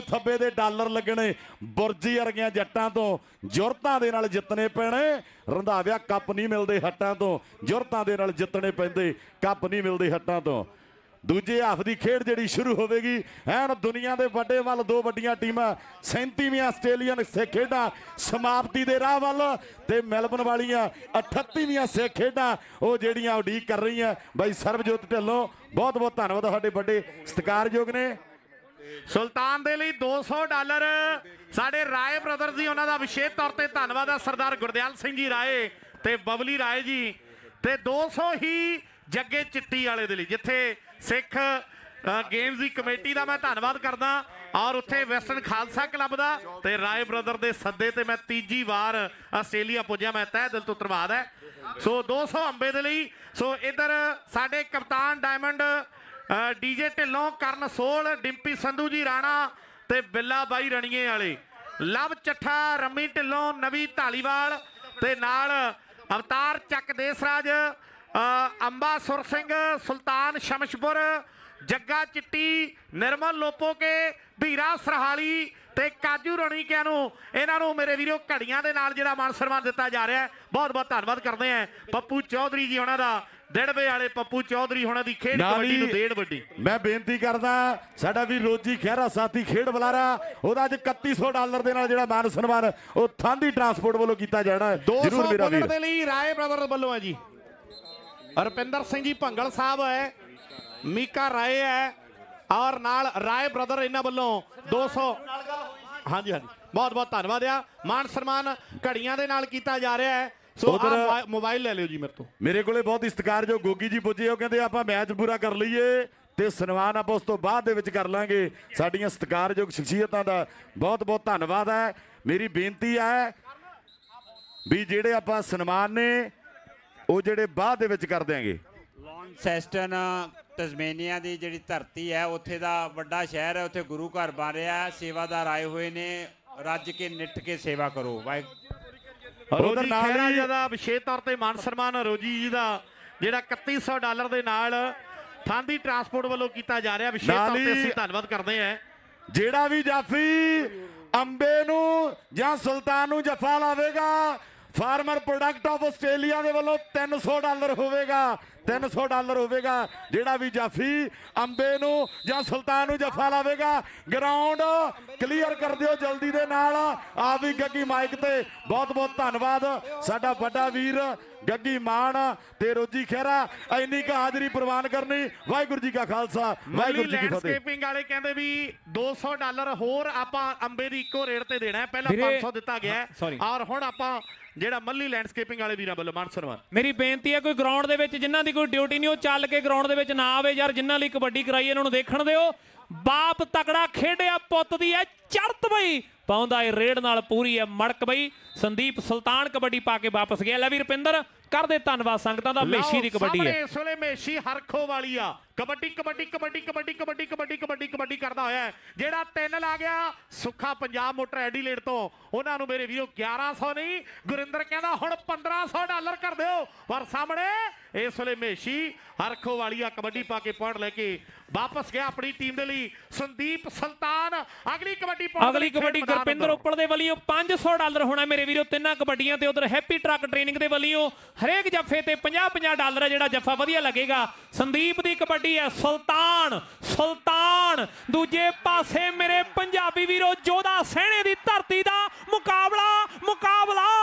ਥੱਬੇ ਦੇ ਡਾਲਰ ਲੱਗਣੇ। ਬੁਰਜੀ ਵਰਗੀਆਂ ਜੱਟਾਂ ਤੋਂ ਜੁਰਤਾਂ ਦੇ ਨਾਲ ਜਿੱਤਣੇ ਪੈਣੇ। ਰੰਧਾਵਿਆ ਕੱਪ ਨਹੀਂ ਮਿਲਦੇ ਹੱਟਾਂ ਤੋਂ, ਜੁਰਤਾਂ ਦੇ ਨਾਲ ਜਿੱਤਣੇ ਪੈਂਦੇ, ਕੱਪ ਨਹੀਂ ਮਿਲਦੇ ਹੱਟਾਂ ਤੋਂ। ਦੂਜੇ ਹਾਫ ਦੀ ਖੇਡ ਜਿਹੜੀ ਸ਼ੁਰੂ ਹੋਵੇਗੀ ਐਨ ਦੁਨੀਆ ਦੇ ਵੱਡੇ ਵੱਲ ਦੋ ਵੱਡੀਆਂ ਟੀਮਾਂ 37ਵੀਆਂ ਆਸਟ੍ਰੇਲੀਅਨ ਸਿੱਖ ਖੇਡਾਂ ਸਮਾਪਤੀ ਦੇ ਰਾਹ ਵੱਲ ਤੇ ਮੈਲਬਨ ਵਾਲੀਆਂ 38ਵੀਆਂ ਸਿੱਖ ਖੇਡਾਂ ਉਹ ਜਿਹੜੀਆਂ ਉਡੀਕ ਕਰ ਰਹੀਆਂ। ਬਾਈ ਸਰਬਜੋਤ ਢਿੱਲੋਂ ਬਹੁਤ ਬਹੁਤ ਧੰਨਵਾਦ, ਸਾਡੇ ਵੱਡੇ ਸਤਿਕਾਰਯੋਗ ਨੇ। ਸੁਲਤਾਨ ਦੇ ਲਈ $200 ਸਾਡੇ ਰਾਏ ਬ੍ਰਦਰਜ਼ ਜੀ, ਉਹਨਾਂ ਦਾ ਵਿਸ਼ੇਸ਼ ਤੌਰ ਤੇ ਧੰਨਵਾਦ ਆ। ਸਰਦਾਰ ਗੁਰਦਿਆਲ ਸਿੰਘ ਜੀ ਰਾਏ ਤੇ ਬਬਲੀ ਰਾਏ ਜੀ। ਤੇ 200 ਹੀ ਜੱਗੇ ਚਿੱਟੀ ਵਾਲੇ ਦੇ ਲਈ, ਜਿੱਥੇ ਸਿੱਖ ਗੇਮਸ ਦੀ ਕਮੇਟੀ ਦਾ ਮੈਂ ਧੰਨਵਾਦ ਕਰਦਾ ਔਰ ਉੱਥੇ ਵੈਸਟਰਨ ਖਾਲਸਾ ਕਲੱਬ ਦਾ ਤੇ ਰਾਏ ਬ੍ਰਦਰ ਦੇ ਸੱਦੇ ਤੇ ਮੈਂ ਤੀਜੀ ਵਾਰ ਆਸਟ੍ਰੇਲੀਆ ਪੁੱਜਿਆ। ਮੈਂ ਤਹਿ ਦਿਲ ਤੋਂ ਧੰਨਵਾਦ ਹੈ। ਸੋ 200 ਅੰਬੇ ਦੇ ਲਈ। ਸੋ ਇੱਧਰ ਸਾਡੇ ਕਪਤਾਨ ਡਾਇਮੰਡ ਡੀਜੇ ਢਿੱਲੋਂ, ਕਰਨ ਸੋਲ, ਡਿੰਪੀ ਸੰਧੂ ਜੀ ਰਾਣਾ ਤੇ ਬਿੱਲਾ ਬਾਈ ਰਣੀਏ ਵਾਲੇ, ਲਵ ਚੱਠਾ, ਰਮੀ ਢਿੱਲੋਂ, ਨਵੀ ਢਾਲੀਵਾਲ ਤੇ ਨਾਲ ਅਵਤਾਰ ਚੱਕ ਦੇਸਰਾਜ, ਅੰਬਾ ਸੁਰ ਸਿੰਘ, ਸੁਲਤਾਨ ਸ਼ਮਸ਼ਪੁਰ, ਜੱਗਾ ਚਿੱਟੀ, ਨਿਰਮਲ ਲੋਪੋਕੇ, ਧੀਰਾ ਸਰਹਾਲੀ ਤੇ ਕਾਜੂ ਰਣੀਕਿਆਂ ਨੂੰ, ਇਹਨਾਂ ਨੂੰ ਮੇਰੇ ਵੀਰੋ ਘੜੀਆਂ ਦੇ ਨਾਲ ਜਿਹੜਾ ਮਾਨ ਸਨਮਾਨ ਦਿੱਤਾ ਜਾ ਰਿਹਾ ਹੈ। ਬਹੁਤ ਬਹੁਤ ਧੰਨਵਾਦ ਕਰਦੇ ਆ ਪੱਪੂ ਚੌਧਰੀ ਜੀ ਉਹਨਾਂ ਦਾ, ਡਿੜਵੇ ਵਾਲੇ ਪੱਪੂ ਚੌਧਰੀ ਹੋਣਾ ਦੀ ਖੇਡ ਕਬੱਡੀ ਨੂੰ ਦੇਣ ਵੱਡੀ। ਮੈਂ ਬੇਨਤੀ ਕਰਦਾ ਸਾਡਾ ਵੀ ਰੋਜੀ ਖਹਿਰਾ ਸਾਥੀ ਖੇਡ ਬੁਲਾਰਾ, ਉਹਦਾ ਅੱਜ $3100 ਦੇ ਨਾਲ ਜਿਹੜਾ ਮਾਨ ਸਨਮਾਨ ਉਹ ਥਾਂਦੀ ਟਰਾਂਸਪੋਰਟ ਵੱਲੋਂ ਕੀਤਾ ਜਾਣਾ। ਜ਼ਰੂਰ ਮੇਰਾ ਵੀਰ ਦੇ ਲਈ ਰਾਏ ਬ੍ਰਦਰ ਵੱਲੋਂ ਹੈ ਜੀ। ਰੁਪਿੰਦਰ ਸਿੰਘ ਜੀ ਭੰਗਲ ਸਾਹਿਬ ਹੈ, ਮੀਕਾ ਰਾਏ ਹੈ ਔਰ ਨਾਲ ਰਾਏ ਬ੍ਰਦਰ ਇਹਨਾਂ ਵੱਲੋਂ 200। ਹਾਂਜੀ ਹਾਂਜੀ, ਬਹੁਤ ਬਹੁਤ ਧੰਨਵਾਦ ਆ। ਮਾਨ ਸਨਮਾਨ ਘੜੀਆਂ ਦੇ ਨਾਲ ਕੀਤਾ ਜਾ ਰਿਹਾ ਹੈ। ਸੋ ਮੋਬਾਈਲ ਲੈ ਲਿਓ ਜੀ ਮੇਰੇ ਤੋਂ। ਮੇਰੇ ਕੋਲੇ ਬਹੁਤ ਸਤਿਕਾਰਯੋਗ ਗੋਗੀ ਜੀ ਪੁੱਜੇ, ਉਹ ਕਹਿੰਦੇ ਆਪਾਂ ਮੈਚ ਪੂਰਾ ਕਰ ਲਈਏ ਤੇ ਸਨਮਾਨ ਆਪਾਂ ਉਸ ਤੋਂ ਬਾਅਦ ਦੇ ਵਿੱਚ ਕਰ ਲਾਂਗੇ। ਸਾਡੀਆਂ ਸਤਿਕਾਰਯੋਗ ਸ਼ਖਸੀਅਤਾਂ ਦਾ ਬਹੁਤ ਬਹੁਤ ਧੰਨਵਾਦ ਹੈ। ਮੇਰੀ ਬੇਨਤੀ ਹੈ ਵੀ ਜਿਹੜੇ ਆਪਾਂ ਸਨਮਾਨ ਨੇ ਉਹ ਜਿਹੜੇ ਬਾਅਦ ਦੇ ਵਿੱਚ ਕਰ ਦਿਆਂਗੇ। ਸੈਸਟਨ ਤਸਮੇਨੀਆ ਦੀ ਜਿਹੜੀ ਧਰਤੀ ਹੈ, ਉੱਥੇ ਦਾ ਵੱਡਾ ਸ਼ਹਿਰ ਹੈ, ਉੱਥੇ ਗੁਰੂ ਘਰ ਬਣ ਰਿਹਾ, ਸੇਵਾਦਾਰ ਆਏ ਹੋਏ ਨੇ, ਰੱਜ ਕੇ ਨਿੱਠ ਕੇ ਸੇਵਾ ਕਰੋ। ਰੋਜੀ ਖਹਿਰਾ ਜੀ ਦਾ ਵਿਸ਼ੇਸ਼ ਤੌਰ ਤੇ ਮਾਨ ਸਨਮਾਨ ਰੋਜੀ ਜੀ ਦਾ ਜਿਹੜਾ $3100 ਦੇ ਨਾਲ ਥਾਂਦੀ ਟਰਾਂਸਪੋਰਟ ਵੱਲੋਂ ਕੀਤਾ ਜਾ ਰਿਹਾ, ਵਿਸ਼ੇਸ਼ ਤੌਰ ਤੇ ਅਸੀਂ ਧੰਨਵਾਦ ਕਰਦੇ ਹਾਂ। ਜਿਹੜਾ ਵੀ ਜਾਫੀ ਅੰਬੇ ਨੂੰ ਜਾਂ ਸੁਲਤਾਨ ਨੂੰ ਜੱਫਾ ਲਾਵੇਗਾ, ਫਾਰਮਰ ਪ੍ਰੋਡਕਟ ਆਫ ਆਸਟ੍ਰੇਲੀਆ ਦੇ ਵੱਲੋਂ $300 ਹੋਵੇਗਾ, $300 ਹੋਵੇਗਾ। ਜਿਹੜਾ ਵੀ ਜਾਫੀ ਅੰਬੇ ਨੂੰ ਜਾਂ ਸੁਲਤਾਨ ਨੂੰ ਜੱਫਾ ਲਾਵੇਗਾ। ਗਰਾਊਂਡ ਕਲੀਅਰ ਕਰ ਦਿਓ ਜਲਦੀ ਦੇ ਨਾਲ। ਆ ਵੀ ਗੱਗੀ ਮਾਈਕ ਤੇ ਬਹੁਤ ਬਹੁਤ ਧੰਨਵਾਦ ਸਾਡਾ ਵੱਡਾ ਵੀਰ ਗੱਗੀ ਮਾਨ ਤੇ ਰੋਜੀ ਖਹਿਰਾ ਇੰਨੀ ਕੁ ਹਾਜ਼ਰੀ ਪ੍ਰਵਾਨ ਕਰਨੀ। ਵਾਹਿਗੁਰੂ ਜੀ ਕਾ ਖਾਲਸਾ, ਵਾਹਿਗੁਰੂ ਜੀ ਕੀ ਫਤਿਹ। ਲੈਂਡਸਕੇਪਿੰਗ ਵਾਲੇ ਕਹਿੰਦੇ ਵੀ $200 ਹੋਰ ਆਪਾਂ ਅੰਬੇ ਦੀ ਇੱਕੋ ਰੇਟ ਤੇ ਦੇਣਾ ਹੈ। ਪਹਿਲਾਂ 500 ਦਿੱਤਾ ਗਿਆ ਔਰ ਹੁਣ ਆਪਾਂ ਜਿਹੜਾ ਮੱਲੀ ਲੈਂਡਸਕੇਪਿੰਗ ਵਾਲੇ ਵੀਰਾਂ ਵੱਲੋਂ ਮਾਨ ਸਨਮਾਨ। ਮੇਰੀ ਬੇਨਤੀ ਹੈ ਕੋਈ ਗਰਾਊਂਡ ਦੇ ਵਿੱਚ ਜਿਨ੍ਹਾਂ ਦੀ ਕੋਈ ਡਿਊਟੀ ਨਹੀਂ ਉਹ ਚੱਲ ਕੇ ਗਰਾਊਂਡ ਦੇ ਵਿੱਚ ਨਾ ਆਵੇ ਯਾਰ। ਜਿਨ੍ਹਾਂ ਲਈ ਕਬੱਡੀ ਕਰਾਈ ਇਹਨਾਂ ਨੂੰ ਦੇਖਣ ਦਿਓ। ਬਾਪ ਤਕੜਾ ਖੇਡਿਆ, ਪੁੱਤ ਦੀ ਹੈ ਚੜਤ ਬਈ, ਪਾਉਂਦਾ ਏ ਰੇਡ ਨਾਲ ਪੂਰੀ ਹੈ ਮੜਕ ਬਈ। ਸੰਦੀਪ ਸੁਲਤਾਨ ਕਬੱਡੀ ਪਾ ਕੇ ਵਾਪਸ ਗਿਆ। ਲੈ ਵੀ ਰੁਪਿੰਦਰ ਕਰਦੇ ਧੰਨਵਾਦ ਸੰਗਤਾਂ ਦਾ। ਮੇਸ਼ੀ ਦੀ ਕਬੱਡੀ ਹੈ ਇਸ ਵੇਲੇ ਮੇਸ਼ੀ ਹਰਖੋ ਵਾਲੀ ਆ। ਕਬੱਡੀ ਕਬੱਡੀ ਕਬੱਡੀ ਕਬੱਡੀ ਕਬੱਡੀ ਕਬੱਡੀ ਕਬੱਡੀ ਕਬੱਡੀ ਕਰਦਾ ਹੋਇਆ ਜਿਹੜਾ 3 ਲਾ ਗਿਆ ਸੁੱਖਾ ਪੰਜਾਬ ਮੋਟਰ ਐਡੀਲੇਡ ਤੋਂ। ਉਹਨਾਂ ਨੂੰ ਮੇਰੇ ਵੀਰੋ 1100 ਨਹੀਂ, ਗੁਰਿੰਦਰ ਕਹਿੰਦਾ ਹੁਣ $1500 ਕਰ ਦਿਓ। ਪਰ ਸਾਹਮਣੇ ਇਸ ਵੇਲੇ ਮੇਸ਼ੀ ਹਰਖੋ ਵਾਲੀ ਆ ਕਬੱਡੀ ਪਾ ਕੇ ਪੁਆਇੰਟ ਲੈ ਕੇ ਵਾਪਸ ਗਿਆ ਆਪਣੀ ਟੀਮ ਦੇ ਲਈ। ਸੰਦੀਪ ਸੁਲਤਾਨ ਅਗਲੀ ਕਬੱਡੀ ਗੁਰਪਿੰਦਰ ਉੱਪਲ ਦੇ ਵੱਲੋਂ $500 ਹੋਣਾ ਮੇਰੇ ਵੀਰੋ ਤਿੰਨਾਂ ਕਬੱਡੀਆਂ ਤੇ। ਉਧਰ ਹੈਪੀ ਟਰੱਕ ਟ੍ਰੇਨਿੰਗ ਦੇ ਵੱਲੋਂ ਹਰੇਕ ਜੱਫੇ ਤੇ $50 ਹੈ ਜਿਹੜਾ ਜੱਫਾ ਵਧੀਆ ਲੱਗੇਗਾ। ਸੰਦੀਪ ਦੀ ਕਬੱਡੀ ਹੈ ਸੁਲਤਾਨ ਸੁਲਤਾਨ। ਦੂਜੇ ਪਾਸੇ ਮੇਰੇ ਪੰਜਾਬੀ ਵੀਰੋ ਜੋਧਾ ਸਹਿਣੇ ਦੀ ਧਰਤੀ ਦਾ ਮੁਕਾਬਲਾ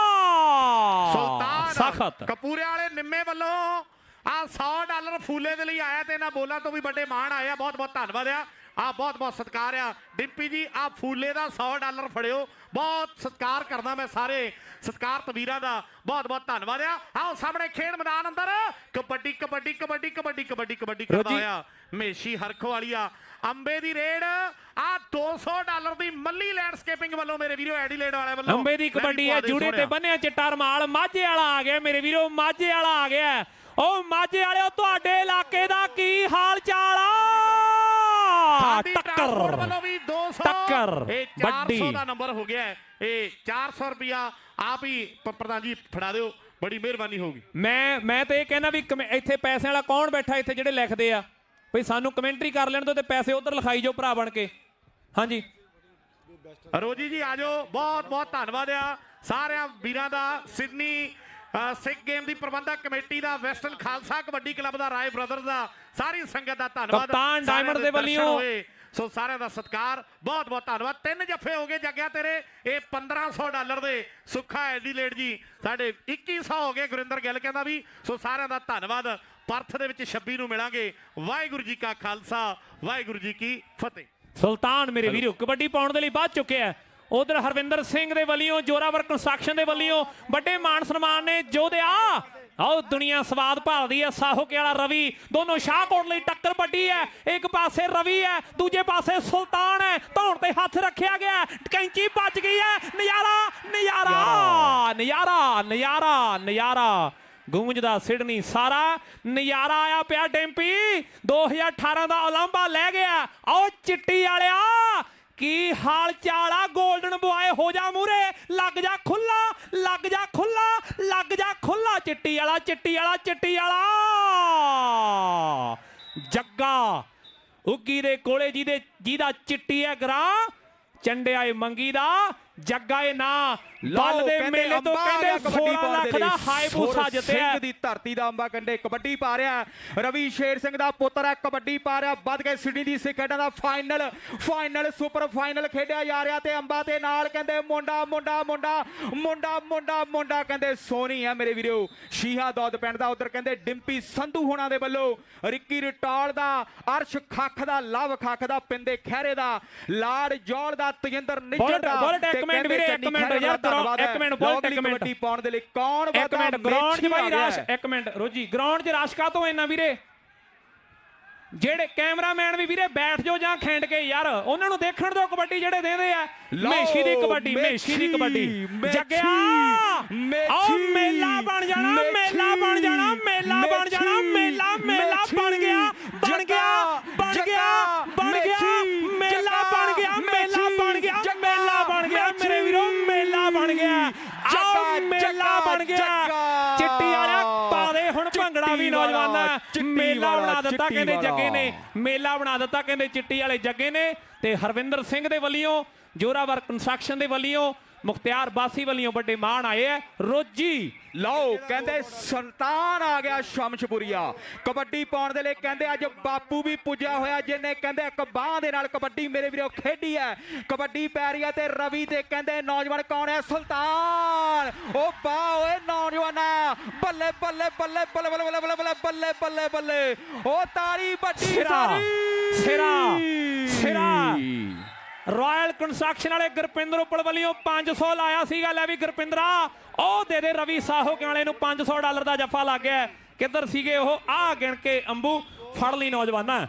ਸੁਲਤਾਨ ਸਖਤ ਕਪੂਰੇ ਵਾਲੇ ਨਿੰਮੇ ਵੱਲੋਂ ਆ $100 ਫੂਲੇ ਦੇ ਲਈ ਆਇਆ ਤੇ ਇਹਨਾਂ ਬੋਲਾਂ ਤੋਂ ਵੀ ਵੱਡੇ ਮਾਣ ਆਇਆ। ਬਹੁਤ ਬਹੁਤ ਧੰਨਵਾਦ ਆ ਬਹੁਤ ਬਹੁਤ ਸਤਿਕਾਰ ਆ। ਡਿੰਪੀ ਜੀ ਆ ਫੂਲੇ ਦਾ $100 ਫੜਿਓ। ਬਹੁਤ ਸਤਿਕਾਰ ਕਰਦਾ ਮੈਂ ਸਾਰੇ ਸਤਿਕਾਰਤ ਵੀਰਾਂ ਦਾ। ਬਹੁਤ ਬਹੁਤ ਧੰਨਵਾਦ ਆ। ਆਓ ਸਾਹਮਣੇ ਖੇਡ ਮੈਦਾਨ ਅੰਦਰ ਕਬੱਡੀ ਕਬੱਡੀ ਕਬੱਡੀ ਕਬੱਡੀ ਕਬੱਡੀ ਕਬੱਡੀ ਕਰਦਾ ਹੋਇਆ ਮੇਸ਼ੀ ਹਰਖੋ ਵਾਲੀ ਆ। ਅੰਬੇ ਦੀ ਰੇਡ ਆ $200 ਦੀ ਮੱਲੀ ਲੈਂਡਸਕੇਪਿੰਗ ਵੱਲੋਂ ਮੇਰੇ ਵੀਰੋ ਐਡੀਲੇਡ ਵਾਲੇ ਵੱਲੋਂ। ਅੰਬੇ ਦੀ ਕਬੱਡੀ ਹੈ ਜੂੜੇ ਤੇ ਬੰਨਿਆ ਚਿੱਟਾ ਰਮਾਲ। ਮਾਝੇ ਵਾਲਾ ਆ ਗਿਆ ਮੇਰੇ ਵੀਰੋ, ਮਾਝੇ ਵਾਲਾ ਆ ਗਿਆ। ਉਹ ਮਾਝੇ ਵਾਲਿਓ ਤੁਹਾਡੇ ਇਲਾਕੇ ਦਾ ਕੀ ਹਾਲ ਚਾਲ ਆ? ਟੱਕਰ ਵੱਲੋਂ ਵੀ 200 ਟੱਕਰ ਇਹ 400 ਦਾ ਨੰਬਰ ਹੋ ਗਿਆ। ਇਹ $400 ਆਪ ਹੀ ਪ੍ਰਧਾਨ ਜੀ ਫੜਾ ਦਿਓ, ਬੜੀ ਮਿਹਰਬਾਨੀ ਹੋਊਗੀ। ਮੈਂ ਤੇ ਇਹ ਕਹਿਣਾ ਵੀ ਇੱਥੇ ਪੈਸੇ ਵਾਲਾ ਕੌਣ ਬੈਠਾ ਇੱਥੇ ਜਿਹੜੇ ਲਿਖਦੇ ਆ ਭਈ ਸਾਨੂੰ ਕਮੈਂਟਰੀ ਕਰ ਲੈਣ ਦਿਓ ਤੇ ਪੈਸੇ ਉਧਰ ਲਿਖਾਈ ਜਾਓ ਭਰਾ ਬਣ ਕੇ। ਹਾਂਜੀ ਰੋਜੀ ਜੀ ਆ ਜਾਓ। ਬਹੁਤ ਬਹੁਤ ਧੰਨਵਾਦ ਆ ਸਾਰਿਆਂ ਵੀਰਾਂ ਦਾ। ਸਿਡਨੀ ਸਿੱਖ ਗੇਮ ਦੀ ਪ੍ਰਬੰਧਕ ਕਮੇਟੀ ਦਾ, ਵੈਸਟਰਨ ਖਾਲਸਾ ਕਬੱਡੀ ਕਲੱਬ ਦਾ, ਰਾਏ ਬ੍ਰਦਰਜ਼ ਦਾ, ਸਾਰੀ ਸੰਗਤ ਦਾ ਧੰਨਵਾਦ। ਕਪਤਾਨ ਡਾਇਮੰਡ ਦੇ ਵੱਲੋਂ ਸੋ ਸਾਰਿਆਂ ਦਾ ਸਤਿਕਾਰ। ਬਹੁਤ ਬਹੁਤ ਧੰਨਵਾਦ। 3 ਜੱਫੇ ਹੋ ਗਏ ਜੱਗਿਆ ਤੇਰੇ। ਇਹ $1500 ਦੇ ਸੁੱਖਾ ਐਡੀਲੇਡ ਜੀ ਸਾਡੇ 2100 ਹੋ ਗਏ। ਗੁਰਿੰਦਰ ਗਿੱਲ ਕਹਿੰਦਾ ਵੀ ਸੋ ਸਾਰਿਆਂ ਦਾ ਧੰਨਵਾਦ। ਪਰਥ ਦੇ ਵਿੱਚ 26 ਨੂੰ ਮਿਲਾਂਗੇ। ਵਾਹਿਗੁਰੂ ਜੀ ਕਾ ਖਾਲਸਾ, ਵਾਹਿਗੁਰੂ ਜੀ ਕੀ ਫਤਿਹ। ਸੁਲਤਾਨ ਮੇਰੇ ਵੀਰੋ ਕਬੱਡੀ ਪਾਉਣ ਦੇ ਲਈ ਵੱਧ ਚੁੱਕਿਆ। ਉਧਰ ਹਰਵਿੰਦਰ ਸਿੰਘ ਦੇ ਵੱਲੋਂ, ਜੋਰਾਵਰ ਕੰਸਟਰਕਸ਼ਨ ਦੇ ਵੱਲੋਂ ਵੱਡੇ ਮਾਣ ਸਨਮਾਨ ਨੇ। ਜੋਧਿਆ ਆਓ ਦੁਨੀਆ ਸਵਾਦ ਭਾਲਦੀ ਹੈ। ਸਾਹੋਕੇ ਵਾਲਾ ਰਵੀ, ਦੋਨੋਂ ਸ਼ਾਹਕੋਟ ਲਈ ਟੱਕਰ ਵੱਡੀ ਹੈ। ਇੱਕ ਪਾਸੇ ਰਵੀ ਹੈ, ਦੂਜੇ ਪਾਸੇ ਸੁਲਤਾਨ ਹੈ। ਧੌਣ ਤੇ ਹੱਥ ਰੱਖਿਆ ਗਿਆ, ਕੈਂਚੀ ਵੱਜ ਗਈ ਹੈ। ਨਜ਼ਾਰਾ ਨਜ਼ਾਰਾ ਨਜ਼ਾਰਾ ਨਜ਼ਾਰਾ ਨਜ਼ਾਰਾ ਗੂੰਜਦਾ ਸਿਡਨੀ ਸਾਰਾ। ਨਜ਼ਾਰਾ ਆਇਆ ਪਿਆ। ਡੈਂਪੀ 2018 ਦਾ ਉਲੰਭਾ ਲੈ ਗਿਆ। ਆਓ ਚਿੱਟੀ ਵਾਲਿਆ ਕੀ ਹਾਲ ਚਾਲ ਆ? ਗੋਲਡਨ ਬੁਆਏ ਹੋ ਜਾ ਮੂਰੇ, ਲੱਗ ਜਾ ਖੁੱਲਾ, ਲੱਗ ਜਾ ਖੁੱਲਾ, ਲੱਗ ਜਾ ਖੁੱਲਾ। ਚਿੱਟੀ ਵਾਲਾ ਚਿੱਟੀ ਵਾਲਾ ਚਿੱਟੀ ਵਾਲਾ ਜੱਗਾ ਉੱਗੀ ਦੇ ਕੋਲੇ ਜਿਹਦਾ ਚਿੱਟੀ ਹੈ ਗਰਾਂ ਚੰਡਿਆ ਏ ਮੰਗੀ ਦਾ ਜੱਗਾ ਏ ਨਾ। ਲੱਲ ਦੇ ਮੇਲੇ ਤੋਂ ਕਹਿੰਦੇ 16 ਲੱਖ ਦਾ ਹਾਈਬੂਸਾ ਜਿੱਤਿਆ। ਸਿੰਘ ਦੀ ਧਰਤੀ ਦਾ ਅੰਬਾ ਕੰਡੇ ਕਬੱਡੀ ਪਾ ਰਿਹਾ ਰਵੀ ਸ਼ੇਰ ਸਿੰਘ ਦਾ ਪੁੱਤਰ ਹੈ। ਕਬੱਡੀ ਪਾ ਰਿਹਾ। ਵੱਧ ਗਏ ਸਿਡਨੀ ਦੀ ਸਿੱਖ ਖੇਡਾਂ ਦਾ ਫਾਈਨਲ ਸੁਪਰ ਫਾਈਨਲ ਖੇਡਿਆ ਜਾ ਰਿਹਾ ਤੇ ਅੰਬਾ ਦੇ ਨਾਲ ਕਹਿੰਦੇ ਮੁੰਡਾ ਮੁੰਡਾ ਮੁੰਡਾ ਮੁੰਡਾ ਮੁੰਡਾ ਮੁੰਡਾ ਕਹਿੰਦੇ ਸੋਨੀ ਆ ਮੇਰੇ ਵੀਰੋ। ਸ਼ੀਹਾ ਦੌਦ ਪਿੰਡ ਦਾ। ਉਧਰ ਕਹਿੰਦੇ ਡਿੰਪੀ ਸੰਧੂ ਹੋਣਾ ਦੇ ਵੱਲੋਂ, ਰਿੱਕੀ ਰਟਾਲ ਦਾ, ਅਰਸ਼ ਖੱਖ ਦਾ, ਲਵ ਖੱਖ ਦਾ, ਪਿੰਦੇ ਖਹਿਰੇ ਦਾ, ਲਾੜ ਜੌਲ ਦਾ, ਤਜਿੰਦਰ ਨਿੱਜਰ ਦਾ। ਇੱਕ ਮਿੰਟ ਵੀਰੇ, ਇੱਕ ਮਿੰਟ ਯਾਰ ਇੱਕ ਮਿੰਟ ਬੋਲ ਇੱਕ ਮਿੰਟ ਕਬੱਡੀ ਪਾਉਣ ਦੇ ਲਈ ਕੌਣ ਇੱਕ ਮਿੰਟ ਗਰਾਊਂਡ 'ਚ ਬਾਈ ਰਾਸ਼ ਇੱਕ ਮਿੰਟ ਰੋਜੀ ਗਰਾਊਂਡ 'ਚ ਰਾਸ਼ ਕਾ ਤੋਂ ਇੰਨਾ ਵੀਰੇ ਜਿਹੜੇ ਕੈਮਰਾਮੈਨ ਵੀ ਵੀਰੇ ਬੈਠ ਜਾਓ ਜਾਂ ਖੇਡ ਕੇ ਯਾਰ, ਉਹਨਾਂ ਨੂੰ ਦੇਖਣ ਦਿਓ ਕਬੱਡੀ ਜਿਹੜੇ ਦੇਂਦੇ ਆ। ਮੇਸ਼ੀ ਦੀ ਕਬੱਡੀ, ਮੇਸ਼ੀ ਦੀ ਕਬੱਡੀ। ਜੱਗਿਆ ਆਓ ਮੇਲਾ ਬਣ ਜਾਣਾ, ਮੇਲਾ ਬਣ ਜਾਣਾ, ਮੇਲਾ ਬਣ ਜਾਣਾ, ਮੇਲਾ ਮੇਲਾ ਬਣ ਗਿਆ, ਬਣ ਗਿਆ, ਬਣ ਗਿਆ, ਬਣ ਗਿਆ, ਮੇਲਾ ਬਣ ਗਿਆ, ਮੇਲਾ ਬਣ ਗਿਆ, ਮੇਲਾ ਬਣ ਗਿਆ ਮੇਰੇ ਵੀਰੋ, ਮੇਲਾ ਬਣ ਗਿਆ। ਆਓ ਮੇਲਾ ਬਣ ਗਿਆ। ਚਿੱਟੀ ਵਾਲਿਆ ਪਾ ਦੇ ਹੁਣ ਭੰਗੜਾ ਵੀ ਨੌਜਵਾਨਾਂ। ਮੇਲਾ ਬਣਾ ਦਿੱਤਾ ਕਹਿੰਦੇ ਜੱਗੇ ਨੇ, ਮੇਲਾ ਬਣਾ ਦਿੱਤਾ ਕਹਿੰਦੇ ਚਿੱਟੀ ਵਾਲੇ ਜੱਗੇ ਨੇ। ਤੇ ਹਰਵਿੰਦਰ ਸਿੰਘ ਦੇ ਵੱਲੋਂ, ਜੋਰਾਵਰ ਕੰਸਟਰਕਸ਼ਨ ਦੇ ਵੱਲੋਂ, ਮੁਖਤਿਆਰ ਬਾਸੀ ਵੱਲੋਂ ਵੱਡੇ ਮਾਣ ਆਏ ਹੈ। ਰੋਜੀ ਲਓ ਕਹਿੰਦੇ ਸੁਲਤਾਨ ਆ ਗਿਆ ਸ਼ਮਸ਼ਪੁਰੀਆ ਕਬੱਡੀ ਪਾਉਣ ਦੇ ਲਈ। ਕਹਿੰਦੇ ਅੱਜ ਬਾਪੂ ਵੀ ਪੁੱਜਿਆ ਹੋਇਆ, ਜਿਹਨੇ ਕਹਿੰਦੇ ਇੱਕ ਬਾਹ ਦੇ ਨਾਲ ਕਬੱਡੀ ਮੇਰੇ ਵੀਰੋ ਖੇਡੀ ਹੈ। ਕਬੱਡੀ ਪੈ ਰਹੀ ਹੈ ਤੇ ਰਵੀ ਤੇ ਕਹਿੰਦੇ ਨੌਜਵਾਨ ਕੌਣ ਹੈ? ਸੁਲਤਾਨ। ਉਹ ਬਾਹ ਓਏ ਨੌਜਵਾਨਾ, ਬੱਲੇ ਬੱਲੇ ਬੱਲੇ ਬੱਲੇ ਬੱਲੇ ਬੱਲੇ ਬੱਲੇ ਬੱਲੇ ਬੱਲੇ ਬੱਲੇ। ਉਹ ਤਾੜੀ ਵੱਡੀ ਸਾਰੀ ਸਿਰਾ ਸਿਰਾ। ਰਾਇਲ ਕੰਸਟਰਕਸ਼ਨ ਵਾਲੇ ਗੁਰਪਿੰਦਰ ਉੱਪਲ ਵੱਲੋਂ 500 ਲਾਇਆ ਸੀਗਾ। ਲੈ ਵੀ ਗੁਰਪਿੰਦਰਾ ਉਹ ਦੇ ਦੇ ਰਵੀ ਸਾਹੋ ਵਾਲੇ ਨੂੰ $500 ਦਾ ਜੱਫਾ ਲੱਗ ਗਿਆ। ਕਿੱਧਰ ਸੀਗੇ ਉਹ? ਆ ਗਿਣ ਕੇ ਅੰਬੂ ਫੜ ਲਈ ਨੌਜਵਾਨਾਂ।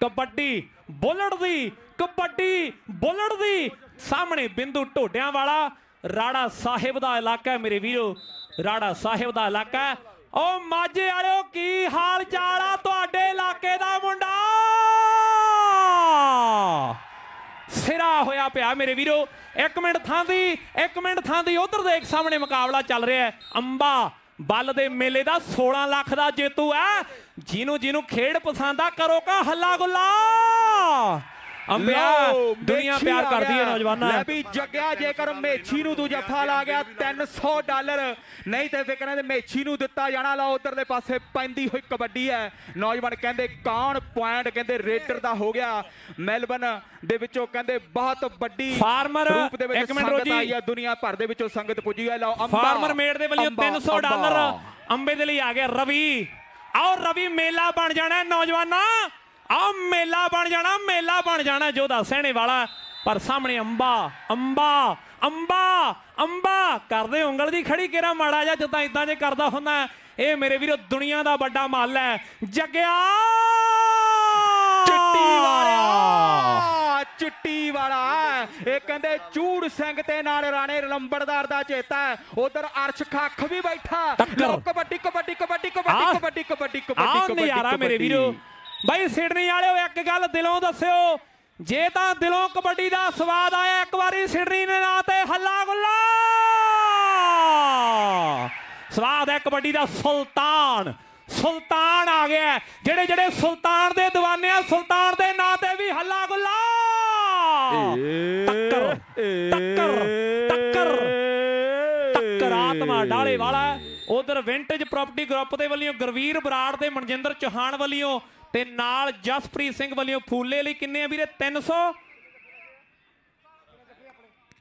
ਕਬੱਡੀ ਬੁਲਟ ਦੀ, ਕਬੱਡੀ ਬੁਲਟ ਦੀ। ਸਾਹਮਣੇ ਬਿੰਦੂ ਢੋਡਿਆਂ ਵਾਲਾ ਰਾੜਾ ਸਾਹਿਬ ਦਾ ਇਲਾਕਾ ਮੇਰੇ ਵੀਰੋ, ਰਾੜਾ ਸਾਹਿਬ ਦਾ ਇਲਾਕਾ। ਉਹ ਮਾਝੇ ਵਾਲਿਓ ਕੀ ਹਾਲ ਚਾਲ ਆ ਤੁਹਾਡੇ ਇਲਾਕੇ ਦਾ ਮੁੰਡਾ? ਸਿਰਾ ਹੋਇਆ ਪਿਆ ਮੇਰੇ ਵੀਰੋ। 1 ਮਿੰਟ ਥਾਂ ਦੀ, 1 ਮਿੰਟ ਥਾਂ ਦੀ। ਉਧਰ ਦੇਖ ਸਾਹਮਣੇ ਮੁਕਾਬਲਾ ਚੱਲ ਰਿਹਾ ਹੈ। ਅੰਬਾ ਬੱਲ ਦੇ ਮੇਲੇ ਦਾ 16 ਲੱਖ ਦਾ ਜੇਤੂ ਹੈ। ਜਿਹਨੂੰ ਖੇਡ ਪਸੰਦ ਆ ਕਰੋ ਕਾ ਹੱਲਾ ਗੁੱਲਾ। ਅੰਬਿਆ ਦੁਨੀਆ ਪਿਆਰ ਕਰਦੀ ਹੈ ਨੌਜਵਾਨਾਂ। ਲੈ ਵੀ ਜੱਗਿਆ ਜੇਕਰ ਮੇਛੀ ਨੂੰ ਤੂੰ ਜੱਫਾ ਲਾ ਗਿਆ $300, ਨਹੀਂ ਤੇ ਫਿਕਰਾਂ ਦੇ ਮੇਛੀ ਨੂੰ ਦਿੱਤਾ ਜਾਣਾ। ਲਾ ਉਧਰਲੇ ਪਾਸੇ ਪੈਂਦੀ ਹੋਈ ਕਬੱਡੀ ਹੈ। ਨੌਜਵਾਨ ਕਹਿੰਦੇ ਕਾਨ ਪੁਆਇੰਟ ਕਹਿੰਦੇ ਰੇਡਰ ਦਾ ਹੋ ਗਿਆ। ਮੈਲਬਨ ਦੇ ਵਿੱਚੋਂ ਕਹਿੰਦੇ ਬਹੁਤ ਵੱਡੀ ਫਾਰਮਰ ਰੂਪ ਦੇ ਵਿੱਚ ਸੰਗਤ ਆਈ ਹੈ, ਦੁਨੀਆ ਭਰ ਦੇ ਵਿੱਚੋਂ ਸੰਗਤ ਪੁੱਜੀ ਹੈ। ਲਓ ਅੰਬਾ ਫਾਰਮਰ ਮੇਡ ਦੇ ਵੱਲੋਂ $300 ਅੰਬੇ ਦੇ ਲਈ ਆ ਗਿਆ ਰਵੀ। ਆਓ ਰਵੀ ਮੇਲਾ ਬਣ ਜਾਣਾ ਨੌਜਵਾਨਾਂ। ਆਹ ਮੇਲਾ ਬਣ ਜਾਣਾ, ਮੇਲਾ ਬਣ ਜਾਣਾ ਜੋਧਾ ਸਹਿਣੇ ਵਾਲਾ। ਪਰ ਸਾਹਮਣੇ ਅੰਬਾ ਅੰਬਾ ਅੰਬਾ ਅੰਬਾ ਕਰਦੇ ਉਂਗਲ ਦੀ ਖੜੀ ਕੇਰਾ ਮਾੜਾ ਜਾ ਜਿੱਦਾਂ ਇਦਾਂ ਜੇ ਕਰਦਾ ਹੁੰਦਾ। ਇਹ ਮੇਰੇ ਵੀਰੋ ਦੁਨੀਆ ਦਾ ਵੱਡਾ ਮੱਲ ਹੈ। ਜੱਗਿਆ ਚਿੱਟੀ ਵਾਲਾ, ਚਿੱਟੀ ਵਾਲਾ। ਇਹ ਕਹਿੰਦੇ ਚੂੜ ਸਿੰਘ ਤੇ ਨਾਲ ਰਾਣੇ ਲੰਬੜਦਾਰ ਦਾ ਚੇਤਾ ਹੈ। ਉਧਰ ਅਰਸ਼ ਖੱਖ ਵੀ ਬੈਠਾ। ਕਬੱਡੀ ਕਬੱਡੀ ਕਬੱਡੀ ਕਬੱਡੀ ਕਬੱਡੀ ਕਬੱਡੀ ਕਬੱਡੀ ਨਜ਼ਾਰਾ ਮੇਰੇ ਵੀਰੋ। ਬਾਈ ਸਿਡਨੀ ਵਾਲਿਓ ਇੱਕ ਗੱਲ ਦਿਲੋਂ ਦੱਸਿਓ, ਜੇ ਤਾਂ ਦਿਲੋਂ ਕਬੱਡੀ ਦਾ ਸਵਾਦ ਆਇਆ ਇੱਕ ਵਾਰੀ ਸਿਡਨੀ ਦੇ ਨਾਂ ਤੇ ਹੱਲਾ ਗੁੱਲਾ। ਸਵਾਦ ਹੈ ਕਬੱਡੀ ਦਾ। ਸੁਲਤਾਨ, ਸੁਲਤਾਨ ਆ ਗਿਆ। ਜਿਹੜੇ ਸੁਲਤਾਨ ਦੇ ਦੀਵਾਨੇ ਆ, ਸੁਲਤਾਨ ਦੇ ਨਾਂ ਤੇ ਵੀ ਹੱਲਾ ਗੁੱਲਾ। ਟੱਕਰ ਟੱਕਰ ਟੱਕਰ ਟੱਕਰ ਆਤਮਾ ਡਾਲੇ ਵਾਲਾ। ਉਧਰ ਵਿੰਟੇਜ ਪ੍ਰਾਪਰਟੀ ਗਰੁੱਪ ਦੇ ਵੱਲੋਂ ਗੁਰਵੀਰ ਬਰਾੜ ਤੇ ਮਨਜਿੰਦਰ ਚੌਹਾਨ ਵੱਲੋਂ ਤੇ ਨਾਲ ਜਸਪ੍ਰੀਤ ਸਿੰਘ ਵੱਲੋਂ ਫੂਲੇ ਲਈ ਕਿੰਨੇ ਆ ਵੀਰੇ?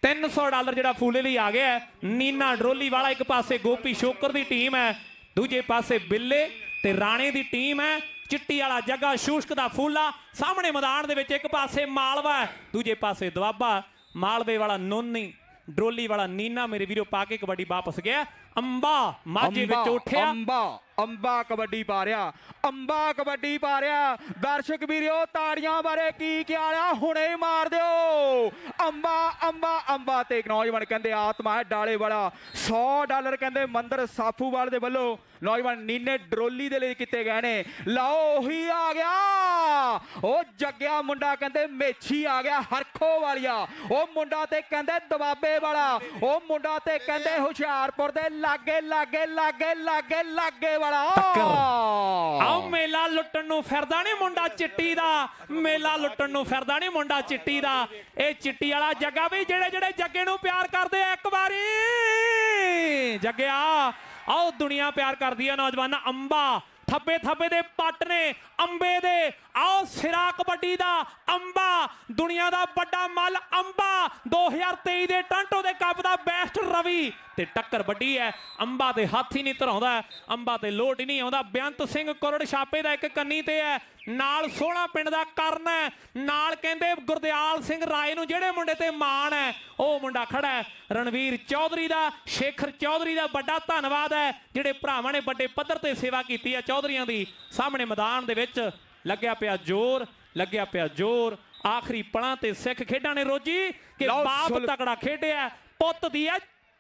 $300 ਜਿਹੜਾ ਫੂਲੇ ਲਈ ਆ ਗਿਆ। ਨੀਨਾ ਡਰੋਲੀ ਵਾਲਾ ਇੱਕ ਪਾਸੇ, ਗੋਪੀ ਸ਼ੋਕਰ ਦੀ ਟੀਮ ਹੈ ਦੂਜੇ ਪਾਸੇ, ਬਿੱਲੇ ਤੇ ਰਾਣੇ ਦੀ ਟੀਮ ਹੈ। ਚਿੱਟੀ ਵਾਲਾ ਜੱਗਾ ਸ਼ੂਸ਼ਕ ਦਾ ਫੂਲਾ ਸਾਹਮਣੇ ਮੈਦਾਨ ਦੇ ਵਿੱਚ, ਇੱਕ ਪਾਸੇ ਮਾਲਵਾ ਦੂਜੇ ਪਾਸੇ ਦੁਆਬਾ। ਮਾਲਵੇ ਵਾਲਾ ਨੋਨੀ, ਡਰੋਲੀ ਵਾਲਾ ਨੀਨਾ ਮੇਰੇ ਵੀਰੋ ਪਾ ਕੇ ਕਬੱਡੀ ਵਾਪਸ ਗਿਆ। ਅੰਬਾ ਮਾਝੇ ਵਿੱਚ ਉੱਠਿਆ। ਅੰਬਾ ਕਬੱਡੀ ਪਾ ਰਿਹਾ, ਅੰਬਾ ਕਬੱਡੀ ਪਾ ਰਿਹਾ। ਦਰਸ਼ਕ ਵੀਰੋ ਤਾੜੀਆਂ ਬਾਰੇ ਕੀ ਕਿਹਾ? ਹੁਣੇ ਮਾਰ ਦਿਓ। ਅੰਬਾ ਅੰਬਾ ਅੰਬਾ। ਤੇ ਨੌਜਵਾਨ ਕਹਿੰਦੇ ਆਤਮਾ ਹੈ ਡਾਲੇ ਵਾਲਾ। $100 ਕਹਿੰਦੇ ਮੰਦਰ ਸਾਫੂਵਾਲ ਦੇ ਵੱਲੋਂ ਨੌਜਵਾਨ ਨੀਨੇ ਡਰੋਲੀ ਦੇ ਲਈ ਕੀਤੇ ਗਏ ਨੇ। ਲਓ ਉਹੀ ਆ ਗਿਆ, ਉਹ ਜੱਗਿਆ ਮੁੰਡਾ ਕਹਿੰਦੇ ਮੇਛੀ ਆ ਗਿਆ ਹਰਖੋ ਵਾਲੀਆ। ਉਹ ਮੁੰਡਾ ਤੇ ਕਹਿੰਦੇ ਦਬਾਬੇ ਵਾਲਾ। ਉਹ ਮੁੰਡਾ ਤੇ ਕਹਿੰਦੇ ਹੁਸ਼ਿਆਰਪੁਰ ਦੇ ਲਾਗੇ ਲਾਗੇ ਲਾਗੇ ਲਾਗੇ ਲਾਗੇ ਵਾਲਾ। ਆਓ ਮੇਲਾ ਲੁੱਟਣ ਨੂੰ ਫਿਰਦਾ ਨਹੀਂ ਮੁੰਡਾ ਚਿੱਟੀ ਦਾ, ਮੇਲਾ ਲੁੱਟਣ ਨੂੰ ਫਿਰਦਾ ਨਹੀਂ ਮੁੰਡਾ ਚਿੱਟੀ ਦਾ। ਇਹ ਚਿੱਟੀ ਵਾਲਾ ਜੱਗਾ ਵੀ ਜਿਹੜੇ ਜੱਗੇ ਨੂੰ ਪਿਆਰ ਕਰਦੇ ਆ ਇੱਕ ਵਾਰੀ ਜੱਗਿਆ। ਆਓ ਦੁਨੀਆ ਪਿਆਰ ਕਰਦੀ ਹੈ ਨੌਜਵਾਨਾਂ। ਅੰਬਾ ਥੱਬੇ ਥੱਬੇ ਦੇ ਪੱਟ ਨੇ ਅੰਬੇ ਦੇ। ਆਓ ਸਿਰਾ ਕਬੱਡੀ ਦਾ ਅੰਬਾ, ਦੁਨੀਆ ਦਾ ਵੱਡਾ ਮੱਲ ਅੰਬਾ। 2023 ਦੇ ਟਾਂਟੋ ਦੇ ਕੱਪ ਦਾ ਬੈਸਟ ਰਵੀ ਤੇ ਟੱਕਰ ਵੱਡੀ ਹੈ। ਅੰਬਾ ਤੇ ਹੱਥ ਹੀ ਨਹੀਂ ਧਰਾਉਂਦਾ, ਅੰਬਾ ਤੇ ਲੋਟ ਹੀ ਨਹੀਂ ਆਉਂਦਾ। ਬੇਅੰਤ ਸਿੰਘ ਕੁਰੜ ਛਾਪੇ ਦਾ ਇੱਕ ਕੰਨੀ ਤੇ ਹੈ, ਨਾਲ 16 ਪਿੰਡ ਦਾ ਕਰਨ ਹੈ, ਨਾਲ ਕਹਿੰਦੇ ਗੁਰਦਿਆਲ ਸਿੰਘ ਰਾਏ ਨੂੰ ਜਿਹੜੇ ਮੁੰਡੇ ਤੇ ਮਾਣ ਹੈ ਉਹ ਮੁੰਡਾ ਖੜਾ ਹੈ। ਰਣਵੀਰ ਚੌਧਰੀ ਦਾ, ਸ਼ੇਖਰ ਚੌਧਰੀ ਦਾ ਵੱਡਾ ਧੰਨਵਾਦ ਹੈ ਜਿਹੜੇ ਭਰਾਵਾਂ ਨੇ ਵੱਡੇ ਪੱਧਰ ਤੇ ਸੇਵਾ ਕੀਤੀ ਹੈ ਚੌਧਰੀਆਂ ਦੀ। ਸਾਹਮਣੇ ਮੈਦਾਨ ਦੇ ਵਿੱਚ ਲੱਗਿਆ ਪਿਆ ਜ਼ੋਰ, ਲੱਗਿਆ ਪਿਆ ਜ਼ੋਰ। ਆਖਰੀ ਪਲਾਂ ਤੇ ਸਿੱਖ ਖੇਡਾਂ ਨੇ ਰੋਜੀ ਕਿ ਬਾਪ ਤਕੜਾ ਖੇਡਿਆ, ਪੁੱਤ ਦੀ ਹੈ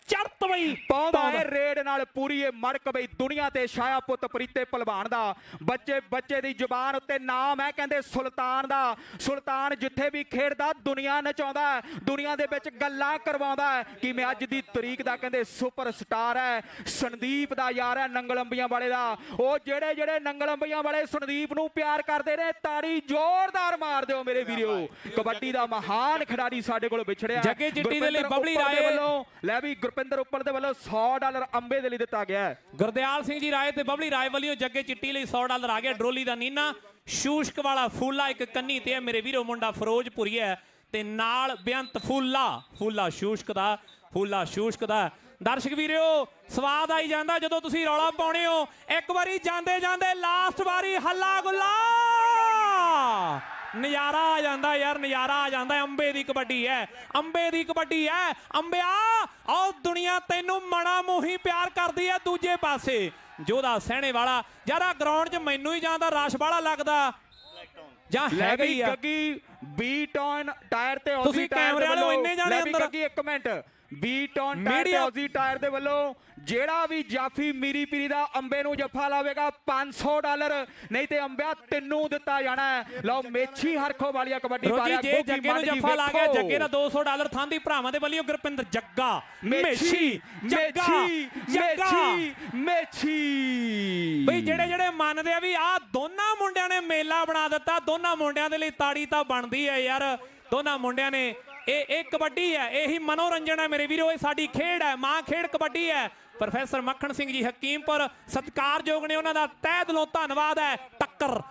ਚੜਤ ਬਈ ਪਾਉਂਦਾ ਹੈ ਰੇਡ ਨਾਲ ਪੂਰੀ ਇਹ ਮੜਕ ਬਈ ਦੁਨੀਆ ਤੇ ਛਾਇਆ ਪੁੱਤ ਪ੍ਰੀਤੇ ਪਹਿਲਵਾਨ ਦਾ। ਬੱਚੇ ਦੀ ਜ਼ੁਬਾਨ ਉੱਤੇ ਨਾਮ ਹੈ ਕਹਿੰਦੇ ਸੁਲਤਾਨ ਦਾ। ਸੁਲਤਾਨ ਜਿੱਥੇ ਵੀ ਖੇਡਦਾ ਦੁਨੀਆ ਨਚਾਉਂਦਾ, ਦੁਨੀਆ ਦੇ ਵਿੱਚ ਗੱਲਾਂ ਕਰਵਾਉਂਦਾ ਕਿ ਮੈਂ ਅੱਜ ਦੀ ਤਰੀਕ ਦਾ ਕਹਿੰਦੇ ਸੁਪਰ ਸਟਾਰ ਹੈ। ਸੰਦੀਪ ਦਾ ਯਾਰ ਹੈ ਨੰਗਲ ਅੰਬੀਆਂ ਵਾਲੇ ਦਾ। ਉਹ ਜਿਹੜੇ ਨੰਗਲ ਅੰਬੀਆਂ ਵਾਲੇ ਸੰਦੀਪ ਨੂੰ ਪਿਆਰ ਕਰਦੇ ਨੇ ਤਾੜੀ ਜ਼ੋਰਦਾਰ ਮਾਰ ਦਿਓ ਮੇਰੇ ਵੀਰੋ। ਕਬੱਡੀ ਦਾ ਮਹਾਨ ਖਿਡਾਰੀ ਸਾਡੇ ਕੋਲ ਵਿਛੜਿਆ। ਜੱਗੇ ਚਿੱਟੀ ਦੇ ਲਈ ਬਬਲੀ ਰਾਏ ਵੱਲੋਂ ਲੈ ਵੀ ਗੁਰਪਿੰਦਰ ਉੱਪਲ ਦੇ ਵੱਲੋਂ $100 ਅੰਬੇ ਦੇ ਲਈ ਦਿੱਤਾ ਗਿਆ। ਗੁਰਦਿਆਲ ਸਿੰਘ ਜੀ ਰਾਏ ਤੇ ਬਬਲੀ ਰਾਏ ਵੱਲੋਂ ਜੱਗੇ ਚਿੱਟੀ ਲਈ $100 ਆ ਗਿਆ। ਡਰੋਲੀ ਦਾ ਨੀਨਾ ਸ਼ੂਸ਼ਕ ਵਾਲਾ ਫੂਲਾ ਇੱਕ ਕੰਨੀ ਤੇ ਹੈ ਮੇਰੇ ਵੀਰੋ ਮੁੰਡਾ ਫਿਰੋਜ਼ਪੁਰੀ ਹੈ ਤੇ ਨਾਲ ਬੇਅੰਤ ਫੂਲਾ ਸ਼ੂਸ਼ਕ ਦਾ। ਦਰਸ਼ਕ ਵੀਰੋ ਸਵਾਦ ਆਈ ਜਾਂਦਾ ਜਦੋਂ ਤੁਸੀਂ ਰੌਲਾ ਪਾਉਣੇ ਹੋ। ਇੱਕ ਵਾਰੀ ਜਾਂਦੇ ਲਾਸਟ ਵਾਰੀ ਹੱਲਾ ਗੁੱਲਾ ਨਜ਼ਾਰਾ ਆ ਜਾਂਦਾ ਯਾਰ, ਨਜ਼ਾਰਾ ਆ ਜਾਂਦਾ। ਅੰਬੇ ਦੀ ਕਬੱਡੀ ਹੈ, ਅੰਬਿਆ ਆਓ ਦੁਨੀਆ ਤੈਨੂੰ ਮਣਾ ਮੋਹੀ ਪਿਆਰ ਕਰਦੀ ਹੈ। ਦੂਜੇ ਪਾਸੇ ਜੋਧਾ ਸਹਿਣੇ ਵਾਲਾ ਯਾਰਾ ਗਰਾਊਂਡ 'ਚ ਮੈਨੂੰ ਹੀ ਜਾਂਦਾ ਰਸ਼ ਵਾਲਾ ਲੱਗਦਾ ਜਾਂ ਹੈਗਾ ਹੀ ਆ। ਗੱਗੀ ਬੀਟ ਔਨ ਟਾਇਰ ਤੇ ਤੁਸੀਂ ਕੈਮਰੇ ਵਾਲੇ ਇੰਨੇ ਜਾਣੇ ਅੰਦਰ। ਗੱਗੀ ਇੱਕ ਮਿੰਟ, ਬੀਟ ਔਨ ਟਾਇਰ ਤੇ ਔਜ਼ੀ ਟਾਇਰ ਦੇ ਵੱਲੋਂ ਜਿਹੜਾ ਵੀ ਜਾਫੀ ਮੀਰੀ ਪੀਰੀ ਦਾ ਅੰਬੇ ਨੂੰ ਜੱਫਾ ਲਾਵੇਗਾ $500, ਨਹੀਂ ਤੇ ਅੰਬਿਆ ਤੈਨੂੰ ਦਿੱਤਾ ਜਾਣਾ ਹੈ। ਲਓ ਮੇਛੀ ਹਰਖੋ ਵਾਲੀਆ ਕਬੱਡੀ ਪਾਰਿਆ ਜੇ ਜੱਗੇ ਨੂੰ ਜੱਫਾ ਲਾ ਗਿਆ ਜੱਗੇ ਦਾ $200 ਥਾਂਦੀ ਭਰਾਵਾਂ ਦੇ ਵੱਲੋਂ ਗੁਰਪਿੰਦਰ ਜੱਗਾ ਮੇਛੀ ਬਈ ਜਿਹੜੇ ਮੰਨਦੇ ਆ ਵੀ ਆਹ ਦੋਨਾਂ ਮੁੰਡਿਆਂ ਨੇ ਮੇਲਾ ਬਣਾ ਦਿੱਤਾ। ਦੋਨਾਂ ਮੁੰਡਿਆਂ ਦੇ ਲਈ ਤਾੜੀ ਤਾਂ ਬਣਦੀ ਹੈ ਯਾਰ। ਦੋਨਾਂ ਮੁੰਡਿਆਂ ਨੇ ਇਹ ਕਬੱਡੀ ਹੈ, ਇਹੀ ਮਨੋਰੰਜਨ ਹੈ ਮੇਰੇ ਵੀਰੋ। ਇਹ ਸਾਡੀ ਖੇਡ ਹੈ, ਮਾਂ ਖੇਡ ਕਬੱਡੀ ਹੈ। ਪ੍ਰੋਫੈਸਰ ਮੱਖਣ ਸਿੰਘ ਜੀ ਹਕੀਮਪੁਰ ਸਤਿਕਾਰਯੋਗ ਨੇ, ਉਹਨਾਂ ਦਾ ਤਹਿ ਦਿਲੋਂ ਧੰਨਵਾਦ ਹੈ। ਟੱਕਰ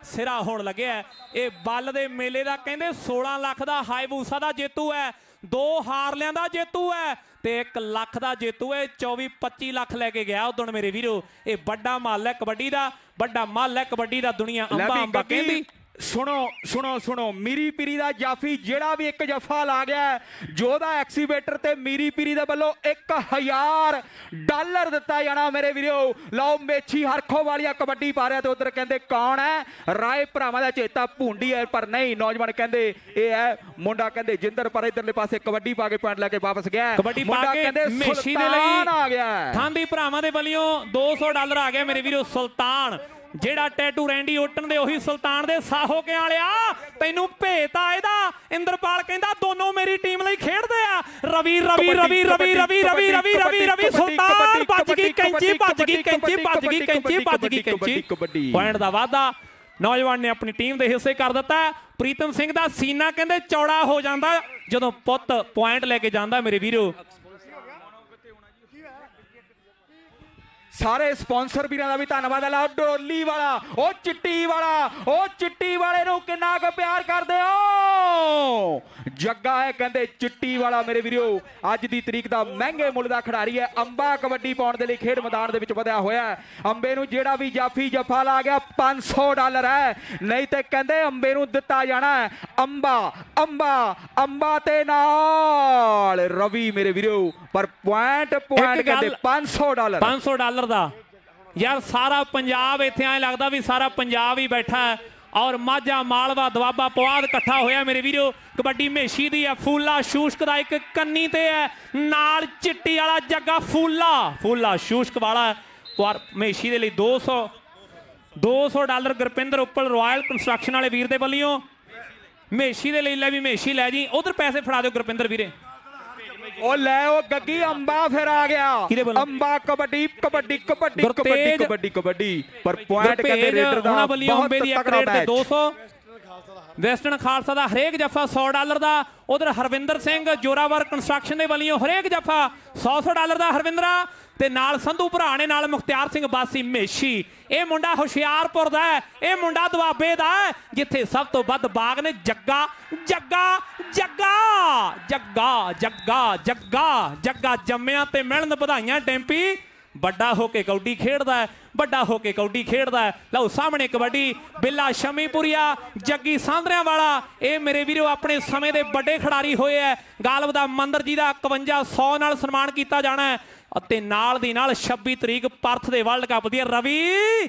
ਸਿਰਾ ਹੋਣ ਲੱਗਿਆ। ਇਹ ਬੱਲ ਦੇ ਮੇਲੇ ਦਾ ਕਹਿੰਦੇ 16 ਲੱਖ ਦਾ ਹਾਈਬੂਸਾ ਦਾ ਜੇਤੂ ਹੈ, 2 ਹਾਰਲਿਆਂ ਦਾ ਜੇਤੂ ਹੈ ਤੇ 1 ਲੱਖ ਦਾ ਜੇਤੂ ਹੈ। 24-25 ਲੱਖ ਲੈ ਕੇ ਗਿਆ ਉਦੋਂ ਮੇਰੇ ਵੀਰੋ। ਇਹ ਵੱਡਾ ਮੱਲ ਹੈ ਕਬੱਡੀ ਦਾ, ਵੱਡਾ ਮੱਲ ਹੈ ਕਬੱਡੀ ਦਾ। ਦੁਨੀਆ ਅੰਬਾ ਕਹਿੰਦੀ। ਸੁਣੋ ਮੀਰੀ ਪੀਰੀ ਦਾ ਜਾਫੀ ਜਿਹੜਾ ਵੀ ਇੱਕ ਜੱਫਾ ਲਾ ਗਿਆ ਜੋਧਾ ਐਕਸੀਵੇਟਰ ਤੇ ਮੀਰੀ ਪੀਰੀ ਦੇ ਵੱਲੋਂ $1000 ਦਿੱਤਾ ਜਾਣਾ ਮੇਰੇ ਵੀਰੋ। ਲਓ ਮੇਛੀ ਹਰਖੋ ਵਾਲੀਆ ਕਬੱਡੀ ਪਾ ਰਿਹਾ ਤੇ ਉਧਰ ਕਹਿੰਦੇ ਕੌਣ ਹੈ? ਰਾਏ ਭਰਾਵਾਂ ਦਾ ਚੇਤਾ ਭੁੰਡੀ ਹੈ, ਪਰ ਨਹੀਂ ਨੌਜਵਾਨ ਕਹਿੰਦੇ ਇਹ ਹੈ ਮੁੰਡਾ ਕਹਿੰਦੇ ਜਿੰਦਰ, ਪਰ ਇਧਰਲੇ ਪਾਸੇ ਕਬੱਡੀ ਪਾ ਕੇ ਪੁਆਇੰਟ ਲੈ ਕੇ ਵਾਪਸ ਗਿਆ। ਕਬੱਡੀ ਪਾ ਕੇ ਮੇਛੀ ਦੇ ਲਈ ਆ ਗਿਆ। ਥਾਂਦੀ ਭਰਾਵਾਂ ਦੇ ਵੱਲੋਂ $200 ਆ ਗਿਆ ਮੇਰੇ ਵੀਰੋ। ਸੁਲਤਾਨ ਜਿਹੜਾ ਟੈਟੂ ਰੈਂਡੀ ਓਟਨ ਦੇ ਉਹੀ ਸੁਲਤਾਨ ਦੇ ਸਾਹੋ ਕੇ ਵਾਲਿਆ ਤੈਨੂੰ ਭੇਤਾ ਇਹਦਾ। ਇੰਦਰਪਾਲ ਕਹਿੰਦਾ ਦੋਨੋਂ ਮੇਰੀ ਟੀਮ ਲਈ ਖੇਡਦੇ ਆ। ਰਵੀ ਸੁਲਤਾਨ ਭੱਜ ਗਈ ਕੈਂਚੀ ਪੁਆਇੰਟ ਦਾ ਵਾਧਾ ਨੌਜਵਾਨ ਨੇ ਆਪਣੀ ਟੀਮ ਦੇ ਹਿੱਸੇ ਕਰ ਦਿੱਤਾ। ਪ੍ਰੀਤਮ ਸਿੰਘ ਦਾ ਸੀਨਾ ਕਹਿੰਦੇ ਚੌੜਾ ਹੋ ਜਾਂਦਾ ਜਦੋਂ ਪੁੱਤ ਪੁਆਇੰਟ ਲੈ ਕੇ ਜਾਂਦਾ ਮੇਰੇ ਵੀਰੋ। ਸਾਰੇ ਸਪਾਂਸਰ ਵੀਰਾਂ ਦਾ ਵੀ ਧੰਨਵਾਦ ਹੈ। ਡੋਲੀ ਵਾਲਾ ਉਹ ਚਿੱਟੀ ਵਾਲੇ ਨੂੰ ਕਿੰਨਾ ਕੁ ਪਿਆਰ ਕਰਦੇ ਹੋ। ਜੱਗਾ ਹੈ ਕਹਿੰਦੇ ਚਿੱਟੀ ਵਾਲਾ ਮੇਰੇ ਵੀਰੋ ਅੱਜ ਦੀ ਤਰੀਕ ਦਾ ਮਹਿੰਗੇ ਮੁੱਲ ਦਾ ਖਿਡਾਰੀ ਹੈ। ਅੰਬਾ ਕਬੱਡੀ ਪਾਉਣ ਦੇ ਲਈ ਖੇਡ ਮੈਦਾਨ ਦੇ ਵਿੱਚ ਵਧਿਆ ਹੋਇਆ ਹੈ। ਅੰਬੇ ਨੂੰ ਜਿਹੜਾ ਵੀ ਜਾਫੀ ਜੱਫਾ ਲਾ ਗਿਆ $500 ਹੈ, ਨਹੀਂ ਤੇ ਕਹਿੰਦੇ ਅੰਬੇ ਨੂੰ ਦਿੱਤਾ ਜਾਣਾ ਹੈ ਅੰਬਾ ਤੇ ਨਾਲ ਰਵੀ ਮੇਰੇ ਵੀਰੋ। ਪਰ ਪੁਆਇੰਟ ਕਹਿੰਦੇ $500 ਦਾ ਯਾਰ। ਸਾਰਾ ਪੰਜਾਬ ਇੱਥੇ ਐ ਲੱਗਦਾ ਵੀ ਸਾਰਾ ਪੰਜਾਬ ਹੀ ਬੈਠਾ ਹੈ ਔਰ ਮਾਝਾ ਮਾਲਵਾ ਦੁਆਬਾ ਪੁਆਧ ਇਕੱਠਾ ਹੋਇਆ ਮੇਰੇ ਵੀਰੋ। ਕਬੱਡੀ ਮੇਸ਼ੀ ਦੀ ਹੈ, ਫੂਲਾ ਸ਼ੂਸ਼ਕ ਦਾ ਇੱਕ ਕੰਨੀ ਤੇ ਹੈ, ਨਾਲ ਚਿੱਟੀ ਵਾਲਾ ਜੱਗਾ ਫੂਲਾ ਸ਼ੂਸ਼ਕ ਵਾਲਾ। ਪਰ ਮੇਸ਼ੀ ਦੇ ਲਈ $200 ਗੁਰਪਿੰਦਰ ਉੱਪਲ ਰਾਇਲ ਕੰਸਟਰਕਸ਼ਨ ਵਾਲੇ ਵੀਰ ਦੇ ਵੱਲੋਂ ਮੇਸ਼ੀ ਦੇ ਲਈ। ਲੈ ਵੀ ਮੇਸ਼ੀ ਲੈ ਜੀ, ਉਧਰ ਪੈਸੇ ਫੜਾ ਦਿਓ ਗੁਰਪਿੰਦਰ ਵੀਰੇ। ਉਹ ਲੈ ਉਹ ਗੱਗੀ ਅੰਬਾ ਫਿਰ ਆ ਗਿਆ। ਅੰਬਾ ਕਬੱਡੀ ਪਰ ਪੁਆਇੰਟ ਕਹਿੰਦੇ ਰੇਡਰ ਦਾ ਬਹੁਤ ਤਕੜਾ ਮੈਚ। 200 ਵੈਸਟਰਨ ਖਾਲਸਾ ਦਾ ਹਰੇਕ ਜੱਫਾ $100 ਦਾ। ਉਧਰ ਹਰਵਿੰਦਰ ਸਿੰਘ ਜੋਰਾਵਰ ਕੰਸਟਰਕਸ਼ਨ ਦੇ ਵੱਲੋਂ ਹਰੇਕ ਜੱਫਾ $100 ਦਾ ਹਰਵਿੰਦਰਾ ਤੇ ਨਾਲ ਸੰਧੂ ਭਰਾ ਨੇ, ਨਾਲ ਮੁਖਤਿਆਰ ਸਿੰਘ ਬਾਸੀ ਮੇਸ਼ੀ। ਇਹ ਮੁੰਡਾ ਹੁਸ਼ਿਆਰਪੁਰ ਦਾ ਹੈ, ਇਹ ਮੁੰਡਾ ਦੁਆਬੇ ਦਾ ਹੈ ਜਿੱਥੇ ਸਭ ਤੋਂ ਵੱਧ ਬਾਗ ਨੇ। ਜੱਗਾ ਜੰਮਿਆ ਤੇ ਮਿਲਣ ਵਧਾਈਆਂ ਡੈਂਪੀ। ਵੱਡਾ ਹੋ ਕੇ ਕਬੱਡੀ ਖੇਡਦਾ ਹੈ। ਲਓ ਸਾਹਮਣੇ ਕਬੱਡੀ ਬਿੱਲਾ ਸ਼ਮੀਪੁਰੀਆ ਜੱਗੀ ਸਾਂਦਰਿਆਂ ਵਾਲਾ। ਇਹ ਮੇਰੇ ਵੀਰੋ ਆਪਣੇ ਸਮੇਂ ਦੇ ਵੱਡੇ ਖਿਡਾਰੀ ਹੋਏ ਹੈ। ਗਾਲਬ ਦਾ ਮੰਦਰ ਜੀ ਦਾ 5100 ਨਾਲ ਸਨਮਾਨ ਕੀਤਾ ਜਾਣਾ ਹੈ ਅਤੇ ਨਾਲ ਦੀ ਨਾਲ 26 ਤਰੀਕ ਪਰਥ ਦੇ ਵਰਲਡ ਕੱਪ ਦੀ। Ravi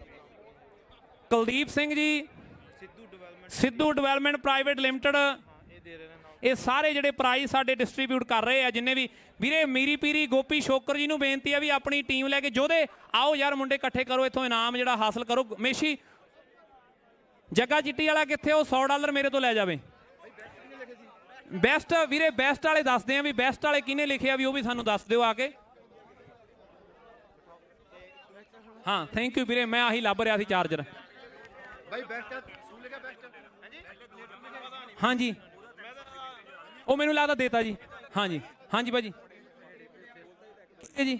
Kuldeep Singh ji, Sidhu development private limited, ਇਹ ਸਾਰੇ ਜਿਹੜੇ ਪ੍ਰਾਈਜ਼ ਸਾਡੇ ਡਿਸਟ੍ਰੀਬਿਊਟ ਕਰ ਰਹੇ ਆ ਜਿੰਨੇ ਵੀ ਵੀਰੇ। ਮੀਰੀ ਪੀਰੀ ਗੋਪੀ ਸ਼ੋਕਰ ਜੀ ਨੂੰ ਬੇਨਤੀ ਹੈ ਵੀ ਆਪਣੀ ਟੀਮ ਲੈ ਕੇ ਜੋਧੇ ਆਓ ਯਾਰ ਮੁੰਡੇ ਇਕੱਠੇ ਕਰੋ, ਇੱਥੋਂ ਇਨਾਮ ਜਿਹੜਾ ਹਾਸਲ ਕਰੋ। ਮੇਸ਼ੀ ਜੱਗਾ ਚਿੱਟੀ ਵਾਲਾ ਕਿੱਥੇ, ਉਹ $100 ਮੇਰੇ ਤੋਂ ਲੈ ਜਾਵੇ। ਬੈਸਟ ਵੀਰੇ, ਬੈਸਟ ਵਾਲੇ ਦੱਸਦੇ ਆ ਵੀ ਬੈਸਟ ਵਾਲੇ ਕਿਹਨੇ ਲਿਖਿਆ ਵੀ ਉਹ ਵੀ ਸਾਨੂੰ ਦੱਸ ਦਿਓ ਆ ਕੇ। ਹਾਂ ਥੈਂਕ ਯੂ ਵੀਰੇ, ਮੈਂ ਆਹੀ ਲੱਭ ਰਿਹਾ ਸੀ ਚਾਰਜਰ। ਹਾਂਜੀ ਉਹ ਮੈਨੂੰ ਲੱਗਦਾ ਦੇਤਾ ਜੀ। ਹਾਂਜੀ ਹਾਂਜੀ ਭਾਜੀ ਜੀ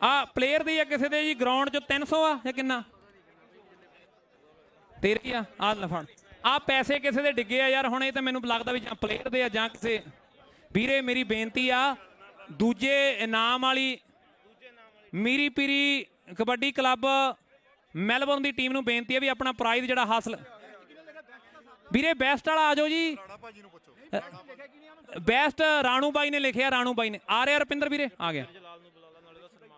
ਆ ਪਲੇਅਰ ਦੀ ਆ ਕਿਸੇ ਦੇ ਜੀ ਗਰਾਊਂਡ 'ਚ 300 ਆ ਜਾਂ ਕਿੰਨਾ ਤੇਰੇ ਆ। ਆ ਲਫੜ ਆ ਪੈਸੇ ਕਿਸੇ ਦੇ ਡਿੱਗੇ ਆ ਯਾਰ। ਹੁਣ ਇਹ ਤਾਂ ਮੈਨੂੰ ਲੱਗਦਾ ਵੀ ਜਾਂ ਪਲੇਅਰ ਦੇ ਆ ਜਾਂ ਕਿਸੇ। ਵੀਰੇ ਮੇਰੀ ਬੇਨਤੀ ਆ ਦੂਜੇ ਇਨਾਮ ਵਾਲੀ ਮੀਰੀ ਪੀਰੀ ਕਬੱਡੀ ਕਲੱਬ ਮੈਲਬੌਰਨ ਦੀ ਟੀਮ ਨੂੰ ਬੇਨਤੀ ਹੈ ਵੀ ਆਪਣਾ ਪ੍ਰਾਈਜ਼ ਜਿਹੜਾ ਹਾਸਲ। ਵੀਰੇ ਬੈਸਟ ਵਾਲਾ ਆ ਜਾਓ ਜੀ। ਬੈਸਟ ਰਾਣੂ ਬਾਈ ਨੇ ਲਿਖਿਆ, ਰਾਣੂ ਬਾਈ ਨੇ। ਆ ਰਿਹਾ ਰੁਪਿੰਦਰ ਵੀਰੇ, ਆ ਗਿਆ।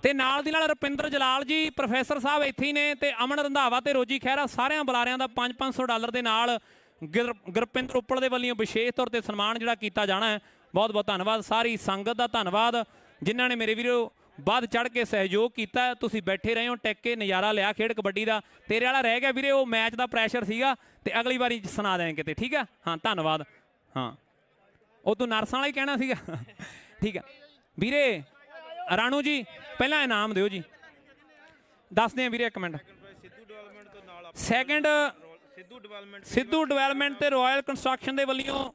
ਤੇ ਨਾਲ ਦੀ ਨਾਲ ਰੁਪਿੰਦਰ ਜਲਾਲ ਜੀ ਪ੍ਰੋਫੈਸਰ ਸਾਹਿਬ ਇੱਥੇ ਹੀ ਨੇ, ਤੇ ਅਮਨ ਰੰਧਾਵਾ ਤੇ ਰੋਜੀ ਖਹਿਰਾ ਸਾਰਿਆਂ ਬੁਲਾਰਿਆਂ ਦਾ $500 ਦੇ ਨਾਲ ਗੁਰਪਿੰਦਰ ਉੱਪਲ ਦੇ ਵੱਲੋਂ ਵਿਸ਼ੇਸ਼ ਤੌਰ ਤੇ ਸਨਮਾਨ ਜਿਹੜਾ ਕੀਤਾ ਜਾਣਾ ਹੈ। ਬਹੁਤ ਬਹੁਤ ਧੰਨਵਾਦ, ਸਾਰੀ ਸੰਗਤ ਦਾ ਧੰਨਵਾਦ ਜਿਨ੍ਹਾਂ ਨੇ ਮੇਰੇ ਵੀਰੋ ਵੱਧ ਚੜ੍ਹ ਕੇ ਸਹਿਯੋਗ ਕੀਤਾ। ਤੁਸੀਂ ਬੈਠੇ ਰਹੇ ਹੋ ਟਿਕ ਕੇ, ਨਜ਼ਾਰਾ ਲਿਆ ਖੇਡ ਕਬੱਡੀ ਦਾ। ਤੇਰੇ ਵਾਲਾ ਰਹਿ ਗਿਆ ਵੀਰੇ, ਉਹ ਮੈਚ ਦਾ ਪ੍ਰੈਸ਼ਰ ਸੀਗਾ ਤੇ ਅਗਲੀ ਵਾਰੀ ਸੁਣਾ ਦੇਣ ਕਿਤੇ, ਠੀਕ ਆ। ਹਾਂ ਧੰਨਵਾਦ। ਹਾਂ ਉਹ ਤੂੰ ਨਰਸਾਂ ਵਾਲਾ ਹੀ ਕਹਿਣਾ ਸੀਗਾ ਠੀਕ ਆ ਵੀਰੇ। ਰਾਣੂ ਜੀ ਪਹਿਲਾਂ ਇਨਾਮ ਦਿਓ ਜੀ, ਦੱਸਦੇ ਆ ਵੀਰੇ ਇੱਕ ਮਿੰਟ। ਸੈਕਿੰਡ ਸਿੱਧੂ ਡਿਵੈਲਪਮੈਂਟ ਤੇ ਰਾਇਲ ਕੰਸਟਰਕਸ਼ਨ ਦੇ ਵੱਲੋਂ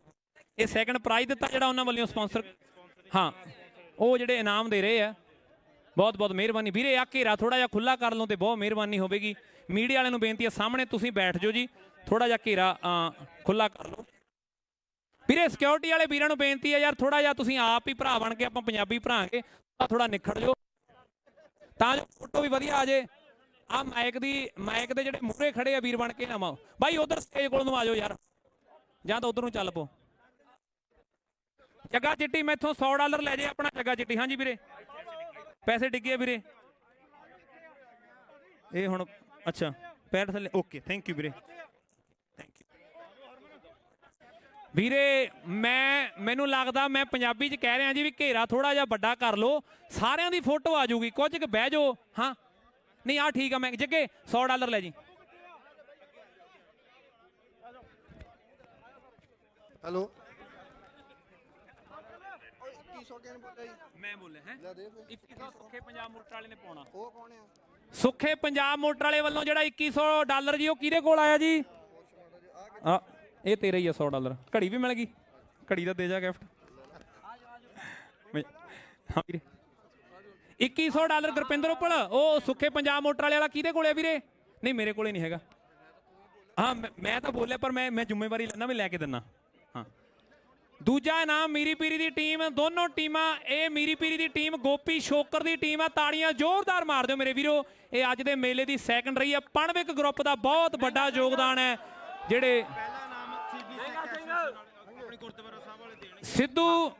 ਇਹ ਸੈਕਿੰਡ ਪ੍ਰਾਈਜ਼ ਦਿੱਤਾ ਜਿਹੜਾ ਉਹਨਾਂ ਵੱਲੋਂ ਸਪਾਂਸਰ। ਹਾਂ ਉਹ ਜਿਹੜੇ ਇਨਾਮ ਦੇ ਰਹੇ ਆ, ਬਹੁਤ ਬਹੁਤ ਮਿਹਰਬਾਨੀ ਵੀਰੇ। ਆ ਘੇਰਾ ਥੋੜਾ ਜਿਹਾ ਖੁੱਲਾ ਕਰ ਲਓ ਤੇ ਬਹੁਤ ਮਿਹਰਬਾਨੀ ਹੋਵੇਗੀ। ਮੀਡੀਆ ਵਾਲਿਆਂ ਨੂੰ ਬੇਨਤੀ ਹੈ ਸਾਹਮਣੇ ਤੁਸੀਂ ਬੈਠ ਜਾਓ ਜੀ, ਥੋੜਾ ਜਿਹਾ ਘੇਰਾ ਖੁੱਲਾ ਕਰ ਲਓ ਵੀਰੇ। ਸਿਕਿਉਰਿਟੀ ਵਾਲੇ ਵੀਰਾਂ ਨੂੰ ਬੇਨਤੀ ਹੈ ਯਾਰ ਥੋੜਾ ਜਿਹਾ ਤੁਸੀਂ ਆਪ ਹੀ ਭਰਾ ਬਣ ਕੇ, ਆਪਾਂ ਪੰਜਾਬੀ ਭਰਾਂਗੇ, ਥੋੜਾ ਨਿਖੜ ਜਾਓ ਤਾਂ ਜੋ ਫੋਟੋ ਵੀ ਵਧੀਆ ਆ ਜੇ। ਆ ਮਾਈਕ ਦੇ ਜਿਹੜੇ ਮੂਹਰੇ ਖੜੇ ਆ ਵੀਰ ਬਣ ਕੇ ਨਾ ਮਾਓ ਬਾਈ, ਉਧਰ ਸਟੇਜ ਕੋਲ ਨੂੰ ਆ ਜਾਓ ਯਾਰ, ਜਾਂ ਤਾਂ ਉਧਰ ਨੂੰ ਚੱਲ ਪੋ। ਜੱਗਾ ਚਿੱਟੀ ਮੈਥੋਂ $100 ਲੈ ਜੇ ਆਪਣਾ ਜੱਗਾ ਚਿੱਟੀ। ਹਾਂਜੀ ਵੀਰੇ ਪੈਸੇ ਡਿੱਗੇ ਵੀਰੇ ਇਹ ਹੁਣ। ਅੱਛਾ ਪੈਰ ਥੱਲੇ, ਓਕੇ ਥੈਂਕ ਯੂ ਵੀਰੇ, ਥੈਂਕ ਯੂ ਵੀਰੇ। ਮੈਨੂੰ ਲੱਗਦਾ ਮੈਂ ਪੰਜਾਬੀ 'ਚ ਕਹਿ ਰਿਹਾ ਜੀ ਵੀ ਘੇਰਾ ਥੋੜਾ ਜਿਹਾ ਵੱਡਾ ਕਰ ਲਓ, ਸਾਰਿਆਂ ਦੀ ਫੋਟੋ ਆ ਜਾਊਗੀ, ਕੁਝ ਕੁ ਬਹਿ ਜਾਓ। ਹਾਂ ਨਹੀਂ ਆ ਠੀਕ ਆ। ਮੈਂ ਜੱਗੇ $100 ਲੈ ਜੀ। ਹੈਲੋ ਮੈਂ ਬੋਲਿਆ ਹੈ 2100 ਸੁੱਖੇ ਪੰਜਾਬ ਮੋਟਰ ਵਾਲੇ ਨੇ ਪਾਉਣਾ। ਉਹ ਕੌਣ ਆ? ਸੁੱਖੇ ਪੰਜਾਬ ਮੋਟਰ ਵਾਲੇ ਵੱਲੋਂ ਜਿਹੜਾ $2100 ਜੀ ਉਹ ਕਿਹਦੇ ਕੋਲ ਆਇਆ ਜੀ? ਆ ਇਹ ਤੇਰਾ ਹੀ ਆ $100। ਘੜੀ ਵੀ ਮਿਲ ਗਈ, ਘੜੀ ਦਾ ਦੇ ਜਾ ਗਿਫਟ। ਹਾਂ ਵੀਰੇ $2100 ਗੁਰਪਿੰਦਰ ਉੱਪਲ ਉਹ ਸੁੱਖੇ ਪੰਜਾਬ ਮੋਟਰ ਵਾਲੇ ਵਾਲਾ ਕਿਹਦੇ ਕੋਲ ਆ ਵੀਰੇ? ਨਹੀਂ ਮੇਰੇ ਕੋਲੇ ਨਹੀਂ ਹੈਗਾ। ਹਾਂ ਮੈਂ ਤਾਂ ਬੋਲਿਆ ਪਰ ਮੈਂ ਜ਼ਿੰਮੇਵਾਰੀ ਲੈਣਾ ਵੀ ਲੈ ਕੇ ਦਿੰਦਾ। ਹਾਂ ਦੂਜਾ ਇਨਾਮ ਮੀਰੀ ਪੀਰੀ ਦੀ ਟੀਮ, ਦੋਨੋਂ ਟੀਮਾਂ। ਇਹ ਮੀਰੀ ਪੀਰੀ ਦੀ ਟੀਮ ਗੋਪੀ ਸ਼ੋਕਰ ਦੀ ਟੀਮ ਆ, ਤਾੜੀਆਂ ਜ਼ੋਰਦਾਰ ਮਾਰ ਦਿਓ ਮੇਰੇ ਵੀਰੋ। ਇਹ ਅੱਜ ਦੇ ਮੇਲੇ ਦੀ ਸੈਕੰਡ ਰਹੀ ਆ। ਪਣਵਿਕ ਗਰੁੱਪ ਦਾ ਬਹੁਤ ਵੱਡਾ ਯੋਗਦਾਨ ਹੈ ਜਿਹੜੇ ਸਿੱਧੂ।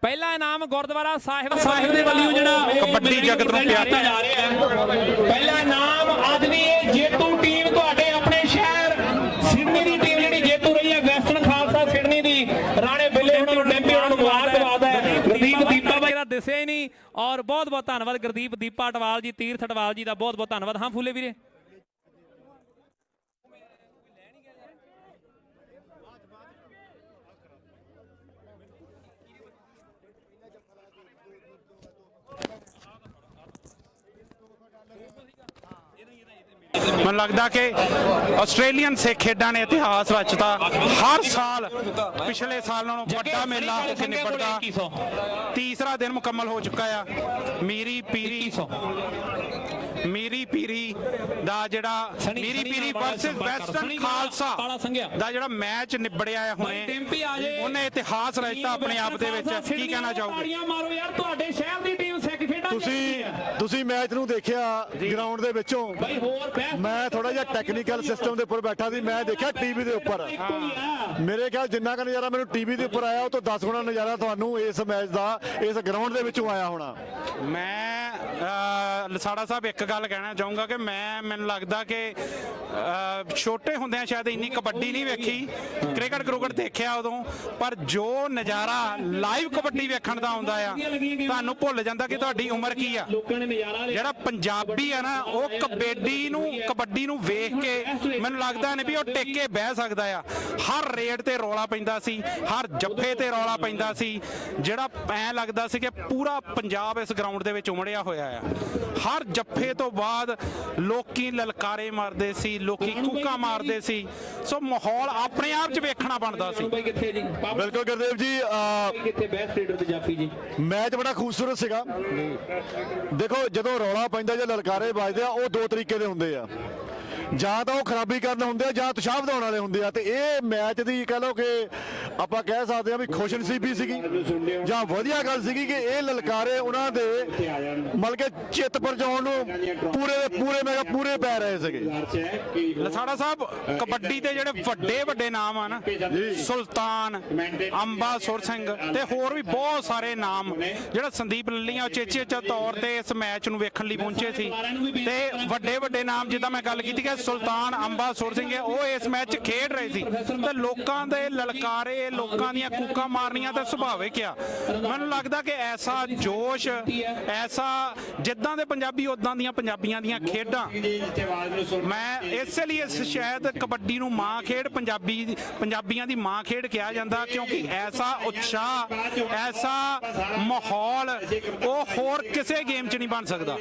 ਪਹਿਲਾ ਇਨਾਮ ਗੁਰਦੁਆਰਾ ਸਾਹਿਬ ਦੇ ਵੱਲੋਂ ਜਿਹੜਾ ਕਬੱਡੀ ਜਗਤ ਨੂੰ ਪਿਆਰ ਜਾ ਰਿਹਾ ਹੈ। ਪਹਿਲਾ ਇਨਾਮ ਅੱਜ ਦੀ ਇਹ ਜੇਤੂ ਟੀਮ ਤੁਹਾਡੇ ਆਪਣੇ ਸ਼ਹਿਰ ਸਿਡਨੀ ਦੀ ਟੀਮ ਜਿਹੜੀ ਜੇਤੂ ਰਹੀ ਹੈ, ਵੈਸਟਰਨ ਖਾਲਸਾ ਸਿਡਨੀ ਦੀ। ਰਾਣੇ ਬਿੱਲੇ ਉਹਨਾਂ ਨੂੰ ਡੈਂਪੀ ਉਹਨਾਂ ਨੂੰ ਮੁਬਾਰਕਬਾਦ ਹੈ। ਗੁਰਦੀਪ ਦੀਪਾ ਬਾਈ ਦਾ ਦਿਸਿਆ ਹੀ ਨਹੀਂ। ਔਰ ਬਹੁਤ ਬਹੁਤ ਧੰਨਵਾਦ ਗੁਰਦੀਪ ਦੀਪਾ ਅਟਵਾਲ ਜੀ, ਤੀਰਥ ਅਟਵਾਲ ਜੀ ਦਾ ਬਹੁਤ ਬਹੁਤ ਧੰਨਵਾਦ। ਹਾਂ ਫੂਲੇ ਵੀਰੇ ਮੈਨੂੰ ਲੱਗਦਾ ਕਿ ਆਸਟ੍ਰੇਲੀਅਨ ਸਿੱਖ ਖੇਡਾਂ ਨੇ ਇਤਿਹਾਸ ਰਚਤਾ। ਹਰ ਸਾਲ ਪਿਛਲੇ ਸਾਲ ਨਾਲੋਂ ਵੱਡਾ ਮੇਲਾ ਹੋ ਕੇ ਨਿਬੜਦਾ। ਤੀਸਰਾ ਦਿਨ ਮੁਕੰਮਲ ਹੋ ਚੁੱਕਾ ਆ। ਮੀਰੀ ਪੀਰੀ ਦਾ ਜਿਹੜਾ ਮੀਰੀ ਪੀਰੀ ਵਰਸਸ ਵੈਸਟਰਨ ਖਾਲਸਾ ਦਾ ਜਿਹੜਾ ਮੈਚ ਨਿਬੜਿਆ ਹੈ ਹੁਣੇ, ਉਹਨੇ ਇਤਿਹਾਸ ਰਚਤਾ ਆਪਣੇ ਆਪ ਦੇ ਵਿੱਚ। ਕੀ ਕਹਿਣਾ ਚਾਹੋਗੇ? ਮਾਰੋ ਯਾਰ ਤੁਹਾਡੇ ਸ਼ਹਿਰ ਦੀ ਟੀਮ ਸਿੱਖ ਖੇਡਾਂ। ਤੁਸੀਂ ਮੈਚ ਨੂੰ ਦੇਖਿਆ ਗਰਾਊਂਡ ਦੇ ਵਿੱਚੋਂ। ਮੈਂ ਥੋੜਾ ਜਿਹਾ ਟੈਕਨੀਕਲ ਸਿਸਟਮ ਦੇ ਉੱਪਰ ਬੈਠਾ ਸੀ, ਮੈਂ ਦੇਖਿਆ ਟੀਵੀ ਦੇ ਉੱਪਰ। ਮੇਰੇ ਖਿਆਲ ਜਿੰਨਾ ਕੁ ਨਜ਼ਾਰਾ ਮੈਨੂੰ ਟੀਵੀ ਦੇ ਉੱਪਰ ਆਇਆ ਉਹ ਤੋਂ 10 ਗੁਣਾ ਨਜ਼ਾਰਾ ਤੁਹਾਨੂੰ ਇਸ ਮੈਚ ਦਾ ਇਸ ਗਰਾਊਂਡ ਦੇ ਵਿੱਚੋਂ ਆਇਆ ਹੋਣਾ। ਮੈਂ ਲਸਾੜਾ ਸਾਹਿਬ ਇੱਕ ਗੱਲ ਕਹਿਣਾ ਚਾਹੂੰਗਾ ਕਿ ਮੈਨੂੰ ਲੱਗਦਾ ਕਿ ਛੋਟੇ ਹੁੰਦਿਆਂ ਸ਼ਾਇਦ ਇੰਨੀ ਕਬੱਡੀ ਨਹੀਂ ਵੇਖੀ, ਕ੍ਰਿਕਟ ਕਰੂਕਟ ਦੇਖਿਆ ਉਦੋਂ, ਪਰ ਜੋ ਨਜ਼ਾਰਾ ਲਾਈਵ ਕਬੱਡੀ ਵੇਖਣ ਦਾ ਆਉਂਦਾ ਆ ਤੁਹਾਨੂੰ ਭੁੱਲ ਜਾਂਦਾ ਕਿ ਤੁਹਾਡੀ ਉਮਰ ਕੀ ਆ। ਜਿਹੜਾ ਪੰਜਾਬੀ ਆ ਨਾ ਉਹ ਕਬੱਡੀ ਨੂੰ ਵੇਖ ਕੇ ਮੈਨੂੰ ਲੱਗਦਾ ਨਹੀਂ ਵੀ ਉਹ ਟਿਕ ਕੇ ਬਹਿ ਸਕਦਾ ਆ। ਹਰ ਰੇਡ ਤੇ ਰੌਲਾ ਪੈਂਦਾ ਸੀ, ਹਰ ਜੱਫੇ ਤੇ ਰੌਲਾ ਪੈਂਦਾ ਸੀ, ਜਿਹੜਾ ਐਂ ਲੱਗਦਾ ਸੀ ਕਿ ਪੂਰਾ ਪੰਜਾਬ ਇਸ ਗਰਾਊਂਡ ਦੇ ਵਿੱਚ ਉਮੜਿਆ ਹੋਇਆ ਆ। ਹਰ ਜੱਫੇ ਤੋਂ ਬਾਅਦ ਲੋਕੀ ਲਲਕਾਰੇ ਮਾਰਦੇ ਸੀ, ਲੋਕੀ ਕੂਕਾਂ ਮਾਰਦੇ ਸੀ, ਸੋ ਮਾਹੌਲ ਆਪਣੇ ਆਪ 'ਚ ਵੇਖਣਾ ਬਣਦਾ ਸੀ। ਬਿਲਕੁਲ ਗੁਰਦੇਵ ਜੀ, ਮੈਚ ਬੜਾ ਖੂਬਸੂਰਤ ਸੀਗਾ। ਦੇਖੋ ਜਦੋਂ ਰੌਲਾ ਪੈਂਦਾ ਜਾਂ ਲਲਕਾਰੇ ਵੱਜਦੇ ਆ ਉਹ ਦੋ ਤਰੀਕੇ ਦੇ ਹੁੰਦੇ ਆ, ਜਾਂ ਤਾਂ ਉਹ ਖਰਾਬੀ ਕਰਨ ਹੁੰਦੇ ਆ ਜਾਂ ਉਤਸ਼ਾਹ ਵਧਾਉਣ ਵਾਲੇ ਹੁੰਦੇ ਆ। ਤੇ ਇਹ ਮੈਚ ਦੀ ਕਹਿ ਲਓ ਕਿ ਆਪਾਂ ਕਹਿ ਸਕਦੇ ਆ ਵੀ ਖੁਸ਼ਨਸੀਬੀ ਸੀਗੀ ਜਾਂ ਵਧੀਆ ਗੱਲ ਸੀਗੀ ਕਿ ਇਹ ਲਲਕਾਰੇ ਉਹਨਾਂ ਦੇ ਮਤਲਬ ਕਿ ਚਿੱਤ ਪਰਚਾਉਣ ਨੂੰ ਪੂਰੇ ਪੈ ਰਹੇ ਸੀਗੇ। ਲਸਾੜਾ ਸਾਹਿਬ ਕਬੱਡੀ ਦੇ ਜਿਹੜੇ ਵੱਡੇ ਨਾਮ ਆ ਨਾ, ਸੁਲਤਾਨ, ਅੰਬਾ ਸੁਰ ਸਿੰਘ ਤੇ ਹੋਰ ਵੀ ਬਹੁਤ ਸਾਰੇ ਨਾਮ, ਜਿਹੜਾ ਸੰਦੀਪ ਲੱਲੀਆਂ ਉਚੇਚੇ ਤੌਰ ਤੇ ਇਸ ਮੈਚ ਨੂੰ ਵੇਖਣ ਲਈ ਪਹੁੰਚੇ ਸੀ। ਤੇ ਵੱਡੇ ਨਾਮ ਜਿੱਦਾਂ ਮੈਂ ਗੱਲ ਕੀਤੀ ਕਿ ਸੁਲਤਾਨ, ਅੰਬਾ ਸੁਰ ਸਿੰਘ ਉਹ ਇਸ ਮੈਚ 'ਚ ਖੇਡ ਰਹੇ ਸੀ ਤੇ ਲੋਕਾਂ ਦੇ ਲਲਕਾਰੇ, ਲੋਕਾਂ ਦੀਆਂ ਕੂਕਾਂ ਮਾਰਨੀਆਂ ਤਾਂ ਸੁਭਾਵਿਕ ਆ। ਮੈਨੂੰ ਲੱਗਦਾ ਕਿ ਐਸਾ ਜੋਸ਼, ਐਸਾ ਜਿੱਦਾਂ ਦੇ ਪੰਜਾਬੀ ਉਦਾਂ ਦੀਆਂ ਪੰਜਾਬੀਆਂ ਦੀਆਂ ਖੇਡਾਂ, ਮੈਂ ਇਸੇ ਲਈ ਸ਼ਾਇਦ ਕਬੱਡੀ ਨੂੰ ਮਾਂ ਖੇਡ, ਪੰਜਾਬੀਆਂ ਦੀ ਮਾਂ ਖੇਡ ਕਿਹਾ ਜਾਂਦਾ, ਕਿਉਂਕਿ ਐਸਾ ਉਤਸ਼ਾਹ, ਐਸਾ ਮਾਹੌਲ ਉਹ ਹੋਰ ਕਿਸੇ ਗੇਮ 'ਚ ਨਹੀਂ ਬਣ ਸਕਦਾ।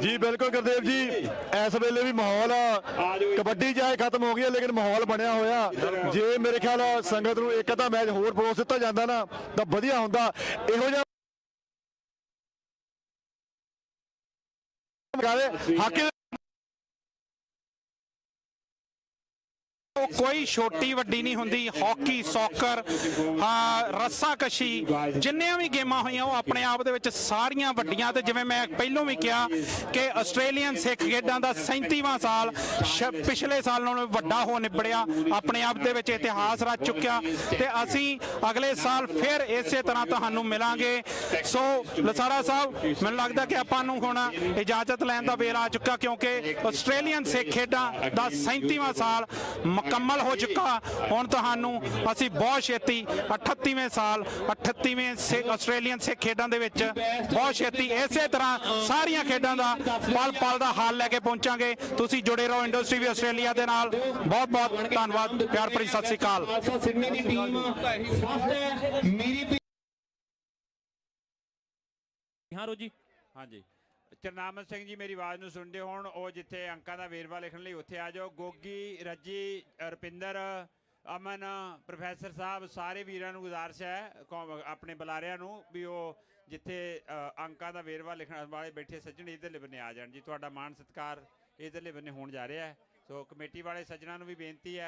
ਜੀ ਬਿਲਕੁਲ ਗੁਰਦੇਵ ਜੀ, ਇਸ ਵੇਲੇ ਵੀ ਮਾਹੌਲ ਕਬੱਡੀ ਚਾਹੇ ਖਤਮ ਹੋ ਗਈ ਹੈ ਲੇਕਿਨ ਮਾਹੌਲ ਬਣਿਆ ਹੋਇਆ। ਜੇ ਮੇਰੇ ਖਿਆਲ ਸੰਗਤ ਨੂੰ ਇੱਕ ਅੱਧਾ ਮੈਚ ਹੋਰ ਪਰੋਸ ਦਿੱਤਾ ਜਾਂਦਾ ਨਾ ਤਾਂ ਵਧੀਆ ਹੁੰਦਾ। ਇਹੋ ਜਿਹਾ ਹਾਕੀ ਕੋਈ ਛੋਟੀ ਵੱਡੀ ਨਹੀਂ ਹੁੰਦੀ। ਹਾਕੀ, ਸੌਕਰ, ਰੱਸਾਕਸ਼ੀ, ਜਿੰਨੀਆਂ ਵੀ ਗੇਮਾਂ ਹੋਈਆਂ ਉਹ ਆਪਣੇ ਆਪ ਦੇ ਵਿੱਚ ਸਾਰੀਆਂ ਵੱਡੀਆਂ। ਤੇ ਜਿਵੇਂ ਮੈਂ ਪਹਿਲੋਂ ਵੀ ਕਿਹਾ ਕਿ ਆਸਟ੍ਰੇਲੀਅਨ ਸਿੱਖ ਖੇਡਾਂ ਦਾ 37ਵਾਂ ਸਾਲ ਪਿਛਲੇ ਸਾਲ ਨਾਲੋਂ ਵੱਡਾ ਹੋ ਨਿਬੜਿਆ, ਆਪਣੇ ਆਪ ਦੇ ਵਿੱਚ ਇਤਿਹਾਸ ਰਚ ਚੁੱਕਿਆ ਤੇ ਅਸੀਂ ਅਗਲੇ ਸਾਲ ਫਿਰ ਇਸੇ ਤਰ੍ਹਾਂ ਤੁਹਾਨੂੰ ਮਿਲਾਂਗੇ। ਸੋ ਲਸਾੜਾ ਸਾਹਿਬ, ਮੈਨੂੰ ਲੱਗਦਾ ਕਿ ਆਪਾਂ ਨੂੰ ਹੁਣ ਇਜਾਜ਼ਤ ਲੈਣ ਦਾ ਵੇਲਾ ਆ ਚੁੱਕਾ, ਕਿਉਂਕਿ ਆਸਟ੍ਰੇਲੀਅਨ ਸਿੱਖ ਖੇਡਾਂ ਦਾ 37ਵਾਂ ਸਾਲ ਮੁਕੰਮਲ ਹੋ ਚੁੱਕਾ। ਹੁਣ ਤੁਹਾਨੂੰ ਅਸੀਂ ਬਹੁਤ ਛੇਤੀ 38ਵੇਂ ਆਸਟ੍ਰੇਲੀਅਨ ਸਿੱਖ ਖੇਡਾਂ ਦੇ ਵਿੱਚ ਬਹੁਤ ਛੇਤੀ ਇਸੇ ਤਰ੍ਹਾਂ ਸਾਰੀਆਂ ਖੇਡਾਂ ਦਾ ਪਲ ਦਾ ਹਾਲ ਲੈ ਕੇ ਪਹੁੰਚਾਂਗੇ। ਤੁਸੀਂ ਜੁੜੇ ਰਹੋ ਇੰਡਸਟਰੀ ਵੀ ਆਸਟ੍ਰੇਲੀਆ ਦੇ ਨਾਲ। ਬਹੁਤ ਬਹੁਤ ਧੰਨਵਾਦ, ਪਿਆਰ ਭਰੀ ਸਤਿ ਸ੍ਰੀ ਅਕਾਲ। ਹਾਂ ਰੋਜੀ। ਹਾਂਜੀ, ਚਰਨਾਮਤ ਸਿੰਘ ਜੀ ਮੇਰੀ ਆਵਾਜ਼ ਨੂੰ ਸੁਣਦੇ ਹੋਣ, ਉਹ ਜਿੱਥੇ ਅੰਕਾਂ ਦਾ ਵੇਰਵਾ ਲਿਖਣ ਲਈ ਉੱਥੇ ਆ ਜਾਓ। ਗੋਗੀ, ਰੱਜੀ, ਰੁਪਿੰਦਰ, ਅਮਨ, ਪ੍ਰੋਫੈਸਰ ਸਾਹਿਬ, ਸਾਰੇ ਵੀਰਾਂ ਨੂੰ ਗੁਜ਼ਾਰਿਸ਼ ਹੈ, ਆਪਣੇ ਬੁਲਾਰਿਆਂ ਨੂੰ, ਵੀ ਉਹ ਜਿੱਥੇ ਅੰਕਾਂ ਦਾ ਵੇਰਵਾ ਲਿਖਣ ਵਾਲੇ ਬੈਠੇ ਸੱਜਣ ਇੱਧਰਲੇ ਬੰਨੇ ਆ ਜਾਣ ਜੀ। ਤੁਹਾਡਾ ਮਾਣ ਸਤਿਕਾਰ ਇੱਧਰਲੇ ਬੰਨੇ ਹੋਣ ਜਾ ਰਿਹਾ ਹੈ। ਸੋ ਕਮੇਟੀ ਵਾਲੇ ਸੱਜਣਾਂ ਨੂੰ ਵੀ ਬੇਨਤੀ ਹੈ